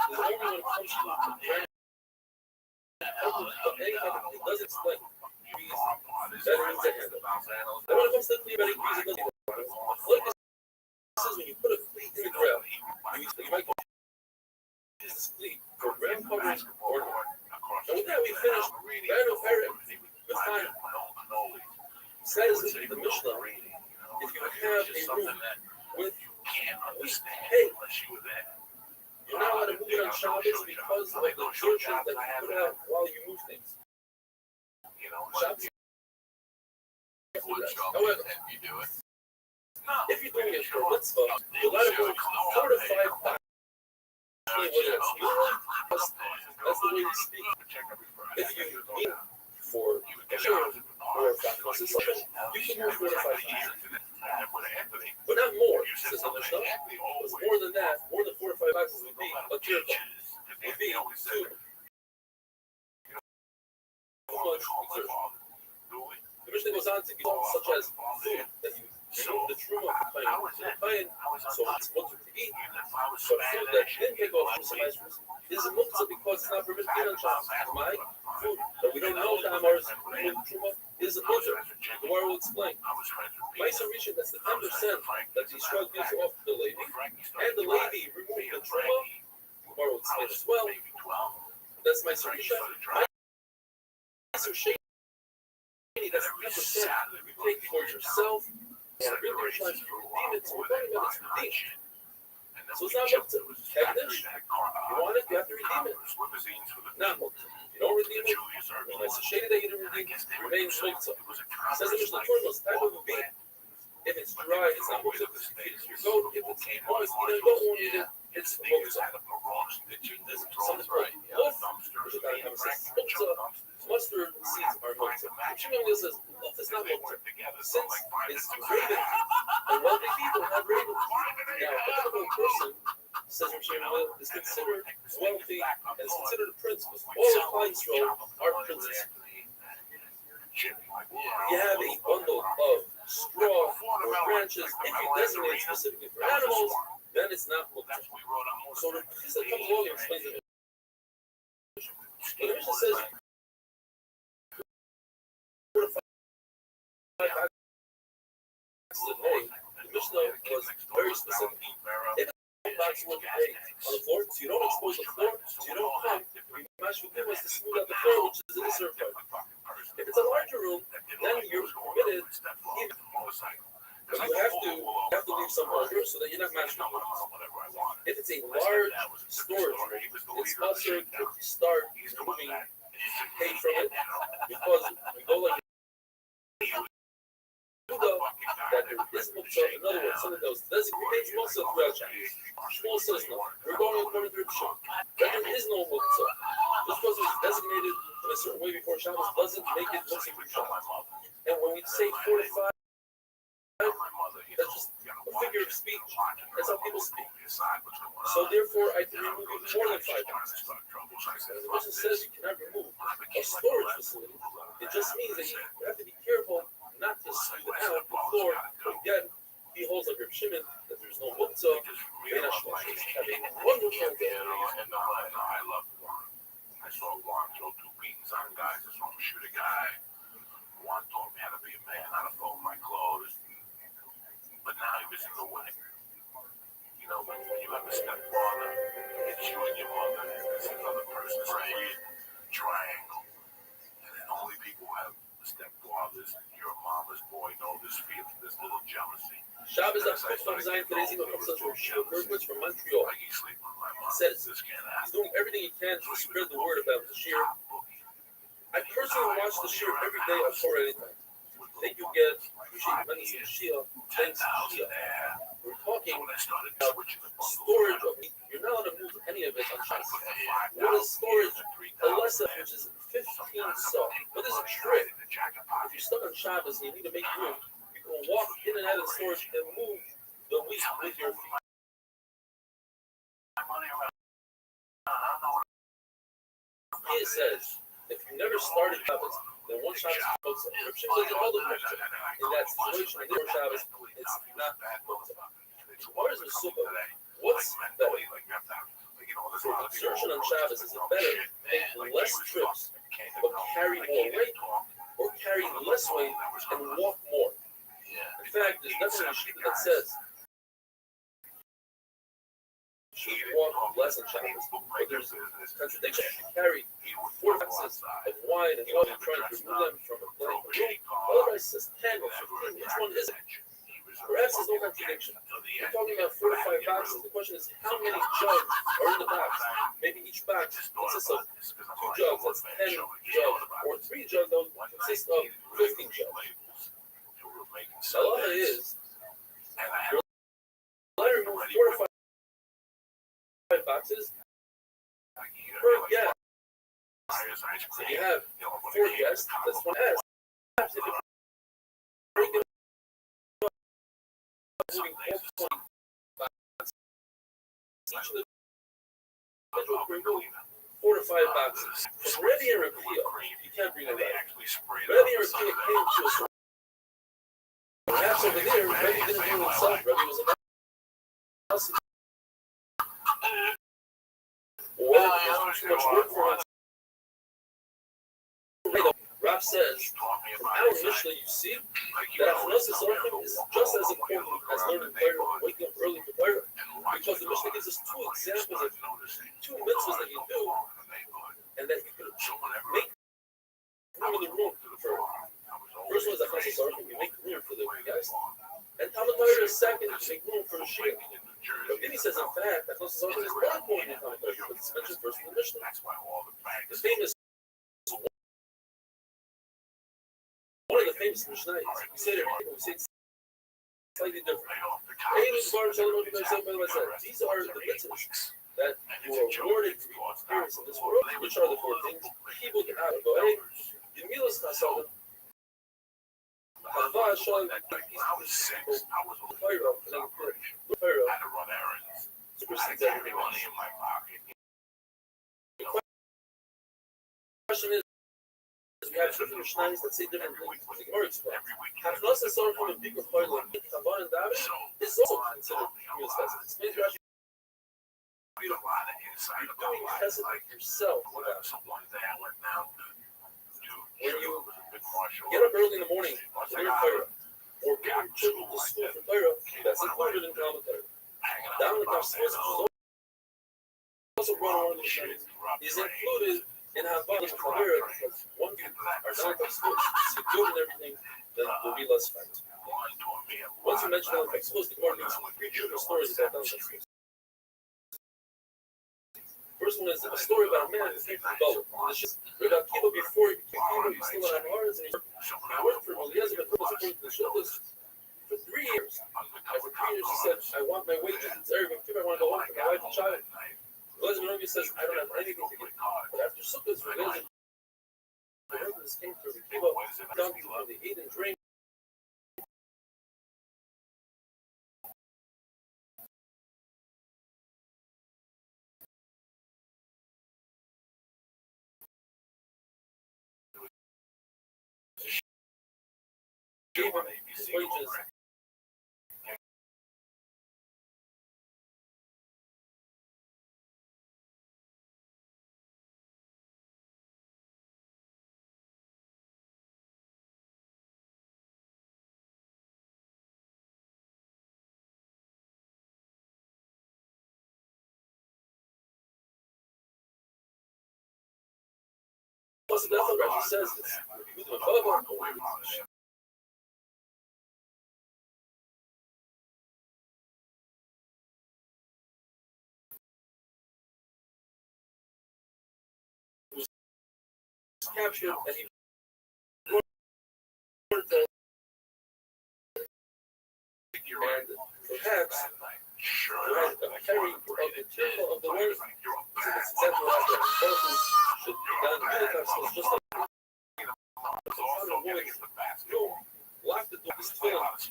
is only when it comes to the brand. It does explain that it needs a handle. And when it comes to the cleat, it doesn't need a handle. Like it says, when you put a cleat in the ground, you might use this cleat for ground covering or not. And with that, we finished Rano Perek with time. Says the Mishnah, if you have a room with hay, you're not allowed to move it on Shabbos because of the torture that you put out while you move things. Shabbos. However, if you're doing it for mitzvah, you're allowed to move 4 to 5 times. That's the way you speak. If you mean for sure or consumption, you can move 4 to 5 times. But not more, says the Mishnah. Because more than that, more than 4 to 5 times would be a kirka. Would be too much exertion. The Mishnah goes on to give such as food that you remove the truma of the kain, so it's mutter to eat. But food that didn't take off from some ice is a muktzah because it's not permitted to eat on Shabbos. My food that we don't know the Amar is removed truma is a muktzah. The Gemara will explain. Ma'aser Rishon, that's the 10% that the Yisrael gives off to the lady, and the lady removed the truma. The Gemara will explain as well. That's Ma'aser Rishon. Ma'aser Sheni, that's the 10% you take for yourself. So we're talking about its redeem. So it's not muktzah. Hegdish, you want it, you have to redeem it. Not muktzah. You don't redeem it, and it's a shady that you didn't redeem it, it remains muktzah. Says the Mishnah Torah, type of a bean. If it's dry, it's not muktzah because you feed it to your goat. If it's moist, you don't want it, it's muktzah. Something called loaf, which is not a muktzah. Mustard seeds are muktzah. Shimon Gamliel says, loaf is not muktzah. Since it's raven, and wealthy people have ravens. Now, a typical person, says Shimon Gamliel, is considered wealthy and is considered a prince because all of Klal Yisrael are princes. You have a bundle of straw or branches. If you designate specifically for animals, then it's not muktzah. So the Mishnah comes along and explains it. The Mishnah says, the Mishnah was very specific. If it's box with hay on the floor, so you don't expose the floor, so you don't come. Mashvikim was to smooth out the floor, which is in the surf part. If it's a larger room, then you're permitted. But you have to leave leave some under so that you're not matching the If it's a large storage room, it's also to start moving hay from it because we go like that there is muktzah. In other words, something that was designated muktzah throughout Shabbos. Shmuel says no. We're going according to Rabbbi. That there is no muktzah. Just because it was designated in a certain way before Shabbos doesn't make it muktzah through Shabbos. And when we say 4 to 5, that's just a figure of speech. That's how people speak. So therefore, I can remove even more than 5 boxes. As the person says, you cannot remove a storage facility. It just means that you have to be careful not to smooth out the floor. Again, he holds like Reb Shimon that there's no muktzah. Have a wonderful day. I love Juan. I saw Juan throw 2 beatings on guys. I saw him shoot a guy. Juan taught me how to be a man, how to fold my clothes. But now he was in the way. You know, when you have a stepfather, it's you and your mother, it's another person's weird triangle. And then only people who have stepfathers, your mama's boy, know this feeling, this little jealousy. Shabbos from Zion today's email comes from Shmuel Berkowitz from Montreal. He says he's doing everything he can to spread the word about the shir. I personally watch the shir every day on Torah anytime. Thank you again. Appreciate your money, Shia. Thanks, Shia. We're talking about storage of meat. You're not allowed to move any of it on Shabbos. What is storage? A lesson which is 15 saw. What is a trick? If you're stuck on Shabbos and you need to make room, you can walk in and out of the storage and move the wheat with your feet. He says, if you never started Shabbos, then one Shabbos is muktzah. Reb Shimon doesn't hold it muktzah. In that situation, in this Shabbos, it's not muktzah. What is the sukkah? What's better? For exertion on Shabbos, is it better make less trips, but carry more weight, or carry less weight and walk more? In fact, there's nothing in the Shita that says you should walk less on Shabbos, but there's a contradiction. You carry 4 boxes of wine and water, trying to remove them from a blank room. Otherwise, it says 10 or 15. Which one is it? Perhaps there's no contradiction. We're talking about 4 to 5 boxes. The question is, how many jugs are in the box? Maybe each box consists of 2 jugs, that's 10 jugs, or 3 jugs that consist of 15 jugs. The law is, you're allowed to remove 4 to 5 boxes per guest. So you have 4 guests, that's 1 guest. If you break it up, moving 4 boxes, each of the individual can remove 4 to 5 boxes. From Rabbbi and Rabbia, you can't bring it back. Rabbbi and Rabbia came to a certain perhaps over there, Rabbbi didn't do it himself. Rabbbi was a house. Or it was too much work for him. Rav says, from our Mishnah, you see that Achnos Zorchim is just as important as learning Torah and waking up early for Torah. Because the Mishnah gives us 2 examples of 2 mitzvahs that you do, and that you can make room in the room for. First one is Achnos Zorchim, you make room for the guest. And Talmud Torah is second, you make room for the shir. But then he says, in fact, Achnos Zorchim is more important than Talmud Torah, but it's mentioned first in the Mishnah. The famous one of the famous Mishnah, we say it slightly different. These are the mitzvahs that you are rewarded for your experience in this world, which are the 4 things. People can have go, hey, Yemilas Nasalim, Hava Shalom, I was 6, I was a Pharaoh, I had to run errands. supersedes I had everything money else. in my pocket. The question is, we have different Mishnahs that say different things. The Gemara explains. Achnos Zorchim and Bikkur Cholim, Chavan and David is also considered Yemilas Chesed. It's made Rashi beautiful. You're doing chesed like yourself. When you get up early in the morning to learn Torah, or bring your children to school for Torah, that's included in Talmud Torah. Down the Kafsvos is also brought on the Mishnah. Is included in Havana and Chavera, because one of you are down the Kafsvos, so good and everything, then there will be less fight. Once you mention Halifax Schools, the Gemara needs three different stories about Halifax Schools. First one is a story about a man who came from Gaul. Rabbi Akiva, before he became Akiva, he was still on Mars, and he worked for Eliezer Ben Tumas according to the Shulchan for 3 years. After 3 years, he said, I want my wages. It's Erev Yom Kippur, I want to go home to my wife and child. Eliezer Ben Tumas says, I don't have anything to give. But after Sukkot, Eliezer Ben Tumas came to Rabbi Akiva, donkey when they ate and drank. Gave him his wages. Also, that's what Rashi says this. Captured and he and perhaps had a carry of the tearful of the word. So that's exactly what happened. Should be done in Halifax Schools, just like locked the door, this came out,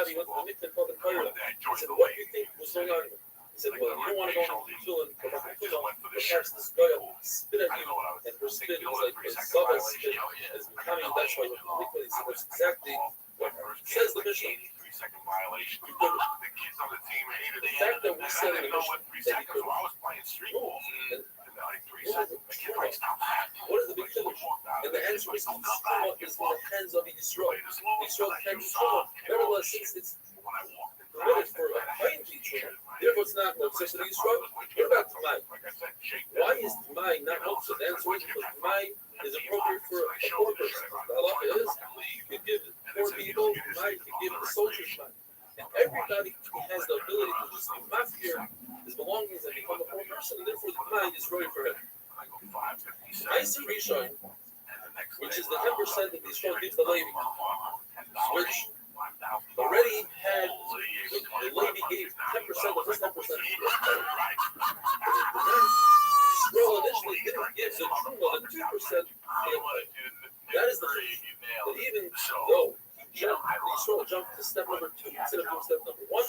he went to the mikvah and called the fire. He said, what do you think was going on here? He said, well, you don't want to go into the tefillin, perhaps this guy will spit at you, and her spit is like a Zava's spit, is becoming, that's why he went to the mikvah. He said, that's exactly what says the Mishnah. The fact that we said in the Mishnah that he could move, and what is the big chiddush? And the answer is in the hands of Yisrael. Yisrael can control. Nevertheless, since it's permitted for a plain teacher, therefore it's not Moses to Yisrael. What about Tamai? Why is Tamai not Moses? The answer is because Tamai is appropriate for a poor person. The halacha is you give poor people Tamai, you give the soldiers Tamai. And everybody who has the ability to just be mafkir his belongings and become a poor person, and therefore the Tamai is right for him. Meiser Rishon, which is the 10% that Yisrael gives the Levi, which already had the Levi gave 10% of his 10%. Yisrael initially didn't give the Truma the 2%. That is the thing. That even though Yisrael jumped to step number 2 instead of step number 1,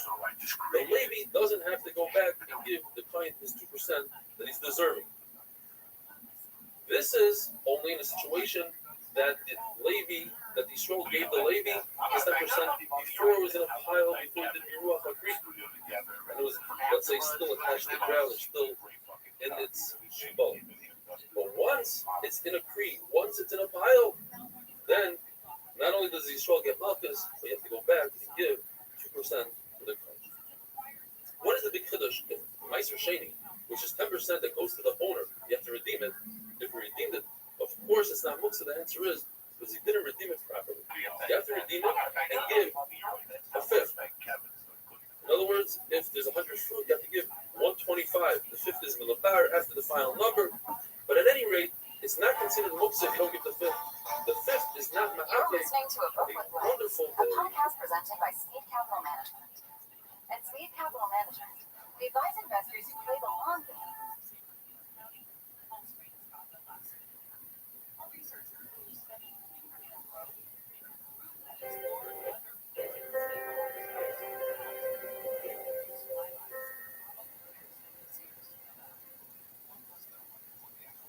the Levi doesn't have to go back and give the client his 2% that he's deserving. This is only in a situation that the Levi, that the Yisrael gave the Levi his 10% before it was in a pile, before he did Miruach HaKri, and it was, let's say, still attached to the ground, or still in its bowl. But once it's in a Kri, once it's in a pile, then not only does the Yisrael get malchus, but you have to go back and give 2% for the country. What is the big chiddush? If Meiser Sheni, which is 10% that goes to the owner, you have to redeem it. If we redeemed it, of course it's not muktzah. The answer is because he didn't redeem it properly. You have to redeem it and give a fifth. In other words, if there's 100 fruit, you have to give 125. The fifth is milapar after the final number. But at any rate, it's not considered muktzah if you don't give the fifth. The fifth is not ma'akev. You're listening to a Wonderful podcast presented by Speed Capital Management. At Speed Capital Management, we advise investors who play the long game.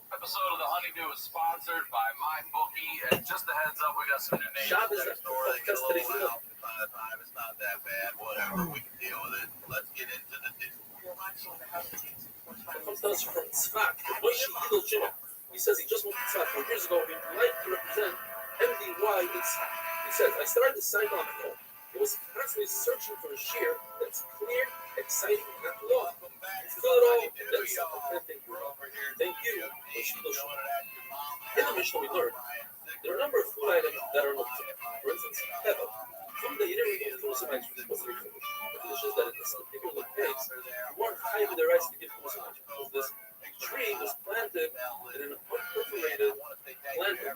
Episode of The Honeydew is sponsored by MyBookie, and just a heads up, we got some new names Shabbos next door. They get a little bit off from time to time. It's not that bad. Whatever, we can deal with it. Let's get into the deal. It comes to us from Tzfak. Moshe Yidel Jimmy. He says he just moved to Tzfak 4 years ago. He'd like to represent MDY. He says, I started the site on the It was constantly searching for a shear that's clear, exciting, not long. Fill it all, then something. Thank you. In the Mishnah we learned, there are a number of food items that are muktzah. For instance, hevel, food that you didn't really give to somebody you're supposed to give. The condition is that in this particular case, you weren't chayav the rights to give to somebody because this tree was planted in an unperforated planting,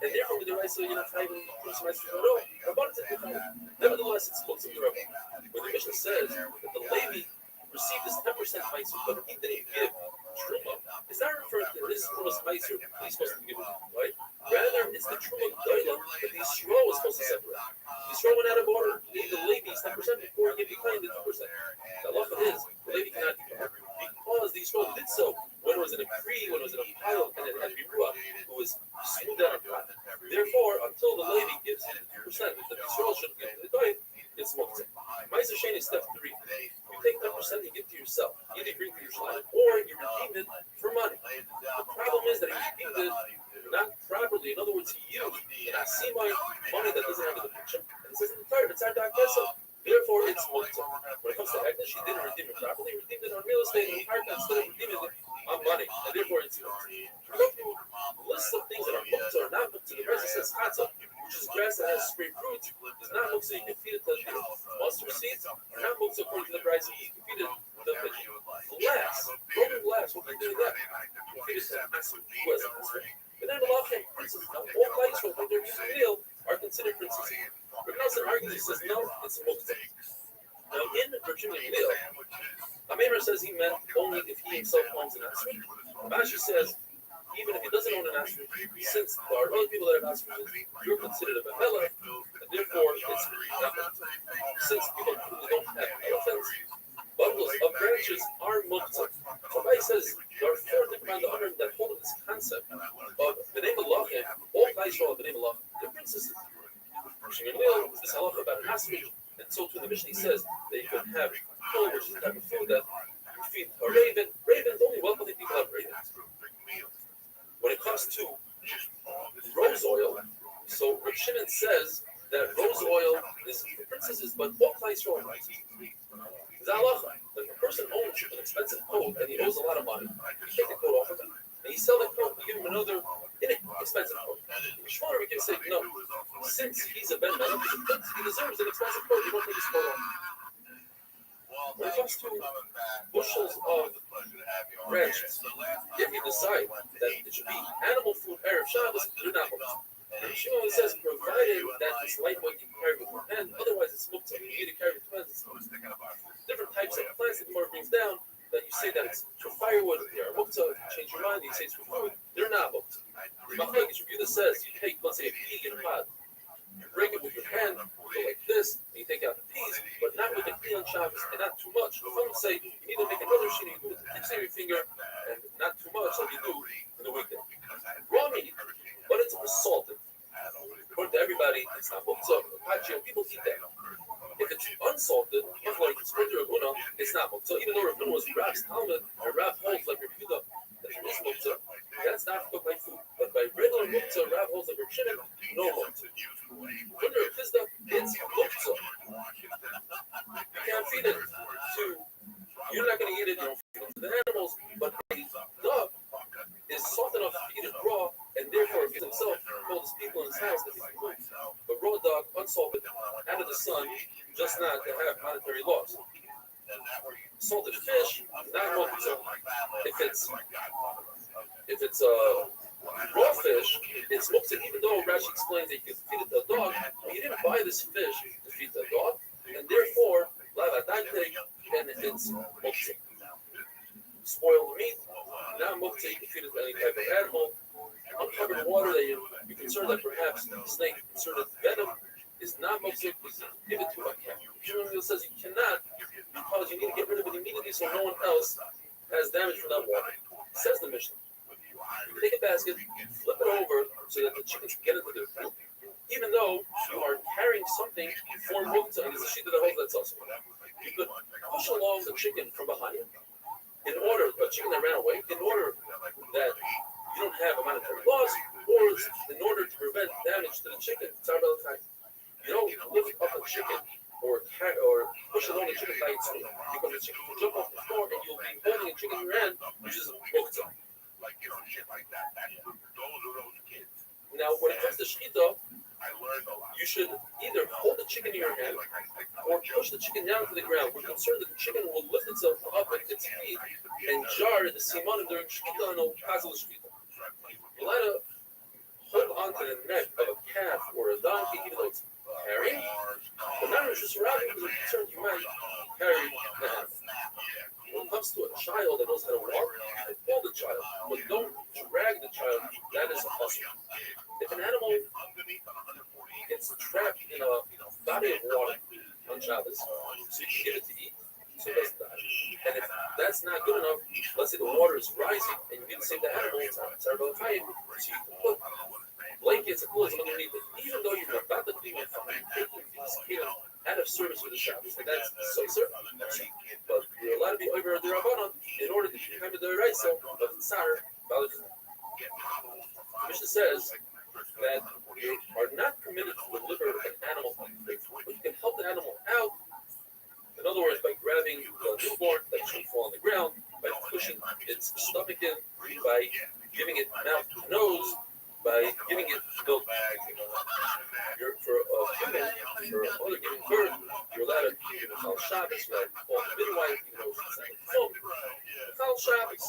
and therefore with the rights, so you're not chayav to somebody to go. Nevertheless, it's muktzah to Rabbbi. When the Mishnah says that the Levi received this 10% meiser, but he didn't give truma, it's not referring to this truma's meiser he's supposed to give it, right? Rather, it's the truma gdoila that the Yisrael was supposed to separate. The Yisrael went out of order, gave the Levi's 10% before he gave the Kohen the 2%. The halacha is the Levi cannot give it because the Yisrael did so when it was in a kree, when it was in a pile, and it had to be ruach, who was smoothed out and flat. Therefore, until the Levi gives him 2%, the Yisrael should give the Kohen. It's muktzah. Meiser Sheni is step 3. You take 10% and you give to yourself. You either bring to your shliach or you redeem it for money. The problem is that he redeemed it not properly. In other words, he used an asimai money that doesn't have the picture. And it says in the third, it's our kesef. Therefore, it's muktzah. When it comes to Ekdesh, he didn't redeem it properly. He redeemed it on real estate and parka instead of redeeming it on money. And therefore, it's muktzah. List of things that are muktzah or not muktzah. The rest says chatzah, which is grass that has spray fruit, is not muktzah. You can feed it to the mustard seeds. Or not muktzah according to the rice. You can feed it to the fish. Glass, broken glass. What can you do with that? You can feed it to the but then the law came princes. Now, all guys who when they're using meal are considered princes. But Nelson argues, he says, no, it's muktzah. Now, in Virginia meal, Amemar says he meant only if he himself owns an asri. Rashi says, even if he doesn't own an asri, since there are other people that have asri, you're considered a behela, and therefore it's not muktzah. Since people who don't have elephants, bundles of branches are muktzah. Rabbi says there are 4 different Mandarim that hold this concept of b'nei malachim, all guys show b'nei malachim. The princesses. Shemil is this halacha about an asri, and so too the Mishnah says that you can have food, which is the type of food that you feed a raven. Ravens, only wealthy people have ravens. When it comes to rose oil, so Rav Shimon says that rose oil is for princesses, but all guys show it's halacha. If a person owns an expensive coat and he owes a lot of money, you take the coat off of him and you sell that coat and give him another inexpensive coat. Shmuel we can say, no, since he's a ben man, he deserves an expensive coat, you don't take his coat off. When it comes to bushels of branches, if you decide that it should be animal food, Erev Shabbos, you're not muktzah. And Shmuel says, provided that it's lightweight, you can carry with one hand, otherwise it's muktzah. You need to carry with two hands. Different types of plants that the Gemara brings down that you say that it's for firewood, they are muktzah. Change your mind, you say it's for food, they're not muktzah. Machlokes Review says you take, let's say, a pea in a pot, you break it with your hand, you go like this, and you take out the peas, but not with the pea on Shabbos, and not too much. Some say you need to make another sheet, you do it with the tips of your finger, and not too much like you do in the weekend. Raw meat, but it's salted. According to everybody, it's not muktzah. People eat that. If it's unsalted, like it's according to Rav Huna, it's not muktzah. Even though Rav Huna was Rav's Talmud, or Rav holds like Rav Yehuda, that it is muktzah, that's not cooked by food. But by regular muktzah, Rav holds like Rav Shimon, no muktzah. Under a Chizda, it's muktzah. You can't feed it to, you're not going to eat it, you don't feed it to the animals, but a dog is soft enough to eat it raw, and therefore if himself told his people in his house that he's food. But raw dog, unsalted, out of the sun, just not to have monetary loss. Salted fish, not muktzah. If it's raw fish, it's muktzah, even though Rashi explains that you can feed it to a dog, but you didn't buy this fish to feed the dog, and therefore, and it's muktzah. Spoiled meat, not muktzah, you can feed it to any type of animal. Uncovered water that you're concerned that perhaps the snake inserted venom is not muktzah, give it to a cat. Shmuel says you cannot because you need to get rid of it immediately so no one else has damage from that water. Says the Mishnah. You take a basket, flip it over so that the chickens can get into the food. Even though you are carrying something for muktzah, and there's a sheet of the hole that's also. You could push along the chicken from behind in order, a chicken that ran away, in order that you don't have a monetary loss, or in order to prevent damage to the chicken. You don't lift up a chicken or push along a chicken by its foot, because the chicken will jump off the floor and you'll be holding a chicken in your hand, which is muktzah. Now, when it comes to shechita, you should either hold the chicken in your hand or push the chicken down to the ground. We're concerned that the chicken will lift itself up at its feet and jar the simanim during shkita and al-kazal shkita. You're allowed to hold onto the neck of a calf or a donkey even though it's carrying, but not just around because we're concerned you might carry the animal. When it comes to a child that knows how to walk, hold the child, but don't drag the child. That is awesome. If an animal gets trapped in a body of water on Shabbos, so you give it to eat, so it doesn't die. And if that's not good enough, let's say the water is rising and you need to save the animal, so you can put blankets and clothes underneath it, even though you're about to clean it, taking the skin out of service for the Shabbos, and that's so certain. But you're allowed to be over the Rabbanon in order to become the right so of the Tsar. The Mishnah says that you are not permitted to deliver an animal, but you can help the animal out. In other words, by grabbing the newborn that shouldn't fall on the ground, by pushing its stomach in, by giving it mouth to nose, by giving it milk. For a human, for a mother giving birth, you're allowed to give a Chal Shabbos, right? Or the midwife, it's not a film. Chal Shabbos.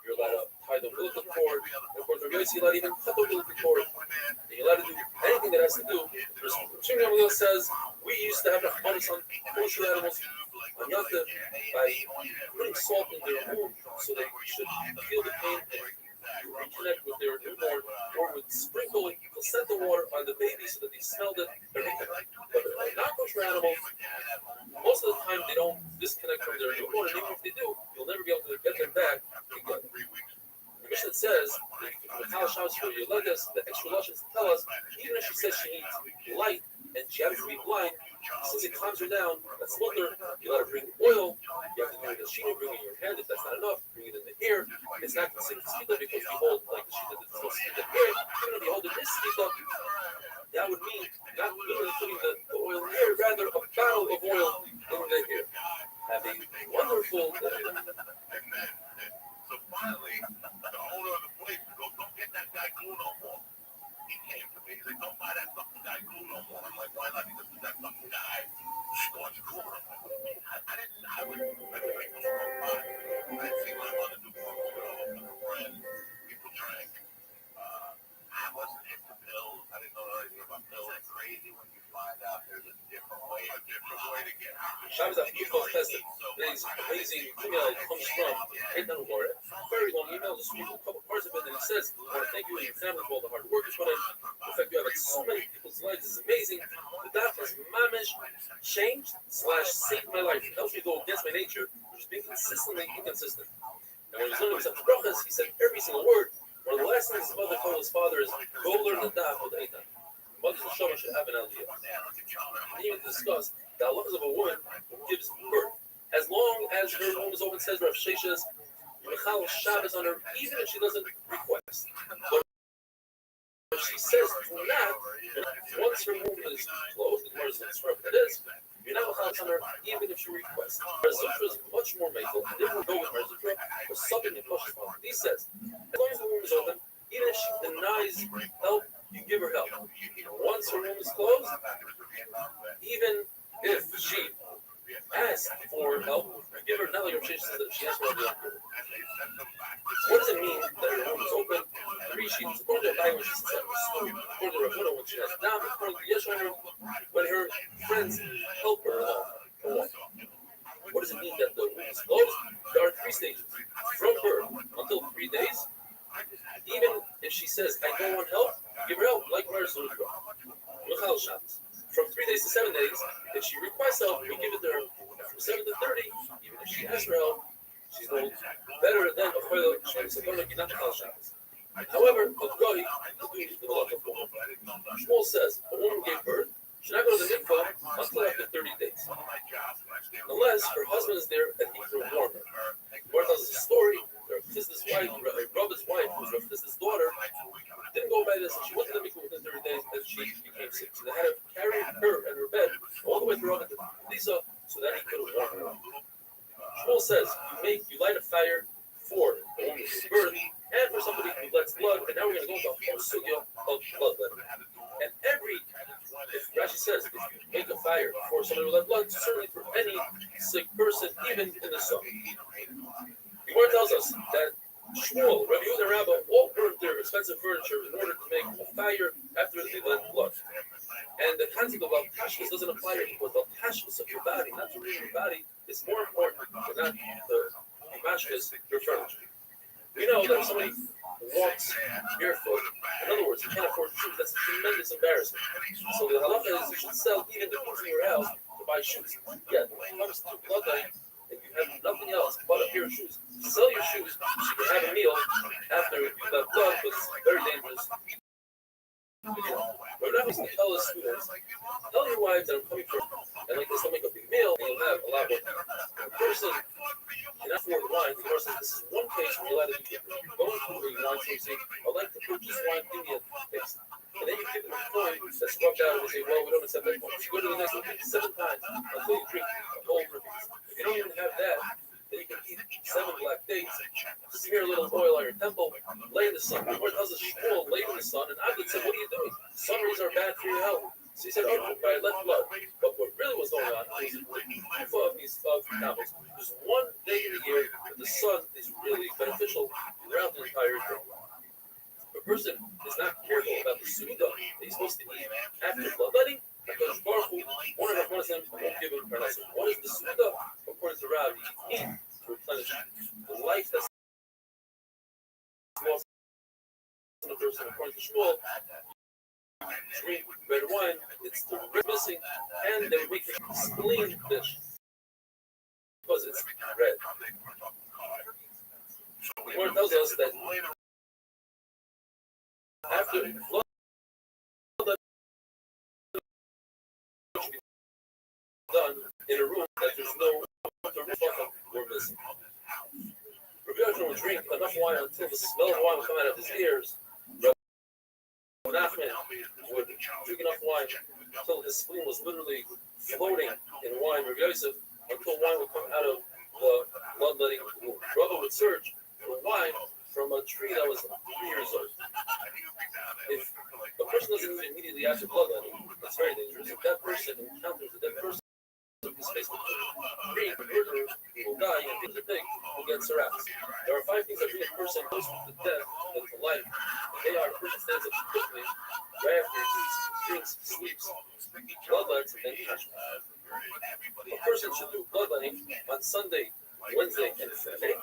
You're allowed to tie the umbilical cord. Of course, you're allowed to even cut the umbilical cord. And you're allowed to do anything that has to do. Shimon Gamliel says, we used to have a bonus on kosher animals on Yom Tov by putting salt in their wound so they should feel the pain and reconnect with their newborn, or would sprinkle placenta water on the baby so that they smelled it, everything. But not kosher animals, most of the time they don't disconnect from their newborn, and even if they do, you'll never be able to get them back again. The Mishnah says, the Kal Shabbos for Yoledes, the extra Lashons tell us, even if she says she needs light and she happens to be blind, since it calms her down, that's mutter, you let her bring oil, you have to do it in the sheet, bring it in your hand, if that's not enough, bring it in the ear. It's not considered skita because you hold like the sheet that's supposed to be in the ear, even if you hold it in skita, that would mean not literally putting the oil in the ear, rather a bottle of oil in the ear. Have a wonderful day. So finally, the owner of the place goes, don't get that guy glue no more. He came to me, he's like, don't buy that fucking guy glue no more. I'm like, why not? Because that fucking guy wants glue. I'm like, what do you mean? I would drink from a pot. I'd see my mother do with a friend. People drank. I wasn't into pills. I didn't know anything about pills. It's crazy when you find out there's a different way to get high. Shabbos after glucose testing. Today's amazing email comes from Aidan Warren. Very long email, just read a couple parts of it, and it says, I want to thank you and your family for all the hard work you put in. The fact you have like so many people's lives is amazing. The doctor has mamish changed / saved my life. It helps me go against my nature, which is being consistently inconsistent. And when he was learning some brachas, he said every single word. One of the last things his mother told his father is, go learn the daf with Aidan. Mother's neshama should have an aliyah. And even discuss the halachas of a woman who gives birth. As long as her womb is open, says Rav Sheshes, Michal Shabbos on her, even if she doesn't request. But if she says do not, once her womb is closed, the Gemara says what it is, you're not Michal on her, even if she requests. Her sutra is much more mental. It didn't go with her sutra, or something in Pasha. He says, as long as the womb is open, even if she denies help, you give her help. Once her womb is closed, even if she asks for help, you give her not like she says that she asks for help. What does it mean that her womb is open? 3 sheets. According to the Bible, she says that her school. According to Rabbbi, when she has down, according to Yeshua, when her friends help her along. What does it mean that the womb is closed? There are 3 stages. From birth until 3 days. Even if she says, I don't want help, give her help, like Mars Lutra. Michal Shabbos. From 3 days to 7 days, if she requests help, we give it to her. From 7 to 30, even if she asks for help, she's no better than a Choyla Shabbos. However, a Goy is doing the law of woman. Shmuel says, a woman gave birth, she's not going to the mikvah until after 30 days. Unless her husband is there and he can warm her. Gemara tells us a story. Rav Chisda's wife, Rabbi's wife, who was Rav Chisda's daughter, didn't go by this, and she went to the mikvah within 30 days, and she became sick. So they had to carry her and her bed all the way through Lisa so that he could warm her. Shmuel says, you light a fire for a woman's birth and for somebody who lets blood, and now we're going to go into a whole sugya of bloodletting. And says, if you make a fire for somebody with blood, certainly for any sick person, even in the sun. The Gemara tells us that Shmuel, Rabbi Yehuda and Rabbah all burned their expensive furniture in order to make a fire after they let blood. And the concept of Al-Tashkis doesn't apply here because the Tashkis of your body, not to ruin your body, is more important than not the Mashkis, your furniture. We know that if somebody walks barefoot, in other words, you can't afford shoes, that's a tremendous embarrassment. So the halacha is you should sell even the things in your house to buy shoes. Yeah, when it comes to blood night, if you have nothing else but a pair of shoes, sell your shoes so you can have a meal after you got blood, because it's very dangerous. But now we tell the students, tell your wives that I'm coming for, and like this, I'll make a big meal, and you'll have a lot more. A person cannot afford wine. The Gemara says this is one case where you're allowed to do it. Go to a wine tasting, I'd like to purchase wine, give me a fix. And then you give them a coin that's rubbed out, and they say, well, we don't accept that coin. So you go to the next one 7 times until you drink the whole release. If you don't even have that, then you can eat 7 black dates, smear a little oil on your temple, lay in the sun. The Lord tells us, Shmuel, lay in the sun, and Abed said, what are you doing? Sun rays are bad for your health. So he said, oh, but I let blood. But what really was going on was of these camels. There's one day in the year that the sun is really beneficial throughout the entire day. If a person is not careful about the suda that he's supposed to eat after bloodletting, because Baruch Hu, one of them won't give him parnassus. What is the suda? According to Rabbbi, eat to replenish the life that's lost in the person. According to Shmuel, drink red wine, it's the red missing, and they make a spleen dish because it's red. The Gemara tells us that after blood should be done in a room that there's no or missing. Rabbi Yochanan would drink enough wine until the smell of wine would come out of his ears. Nachman would drink enough wine until his spleen was literally floating in wine. Rabbi Yosef, until wine would come out of the bloodletting. Rabbah would search for wine from a tree that was 3 years old. If a person doesn't eat immediately after bloodletting, it's very dangerous. If that person encounters a dead person, his face will breathe, the murderer will die, and things are big, will get harassed. There are 5 things that bring a person closer to death than to life. They are: a person stands up quickly, right after he eats, drinks, sleeps, bloodlets, and passion. A person should do bloodletting on Sunday, Wednesday, and Friday.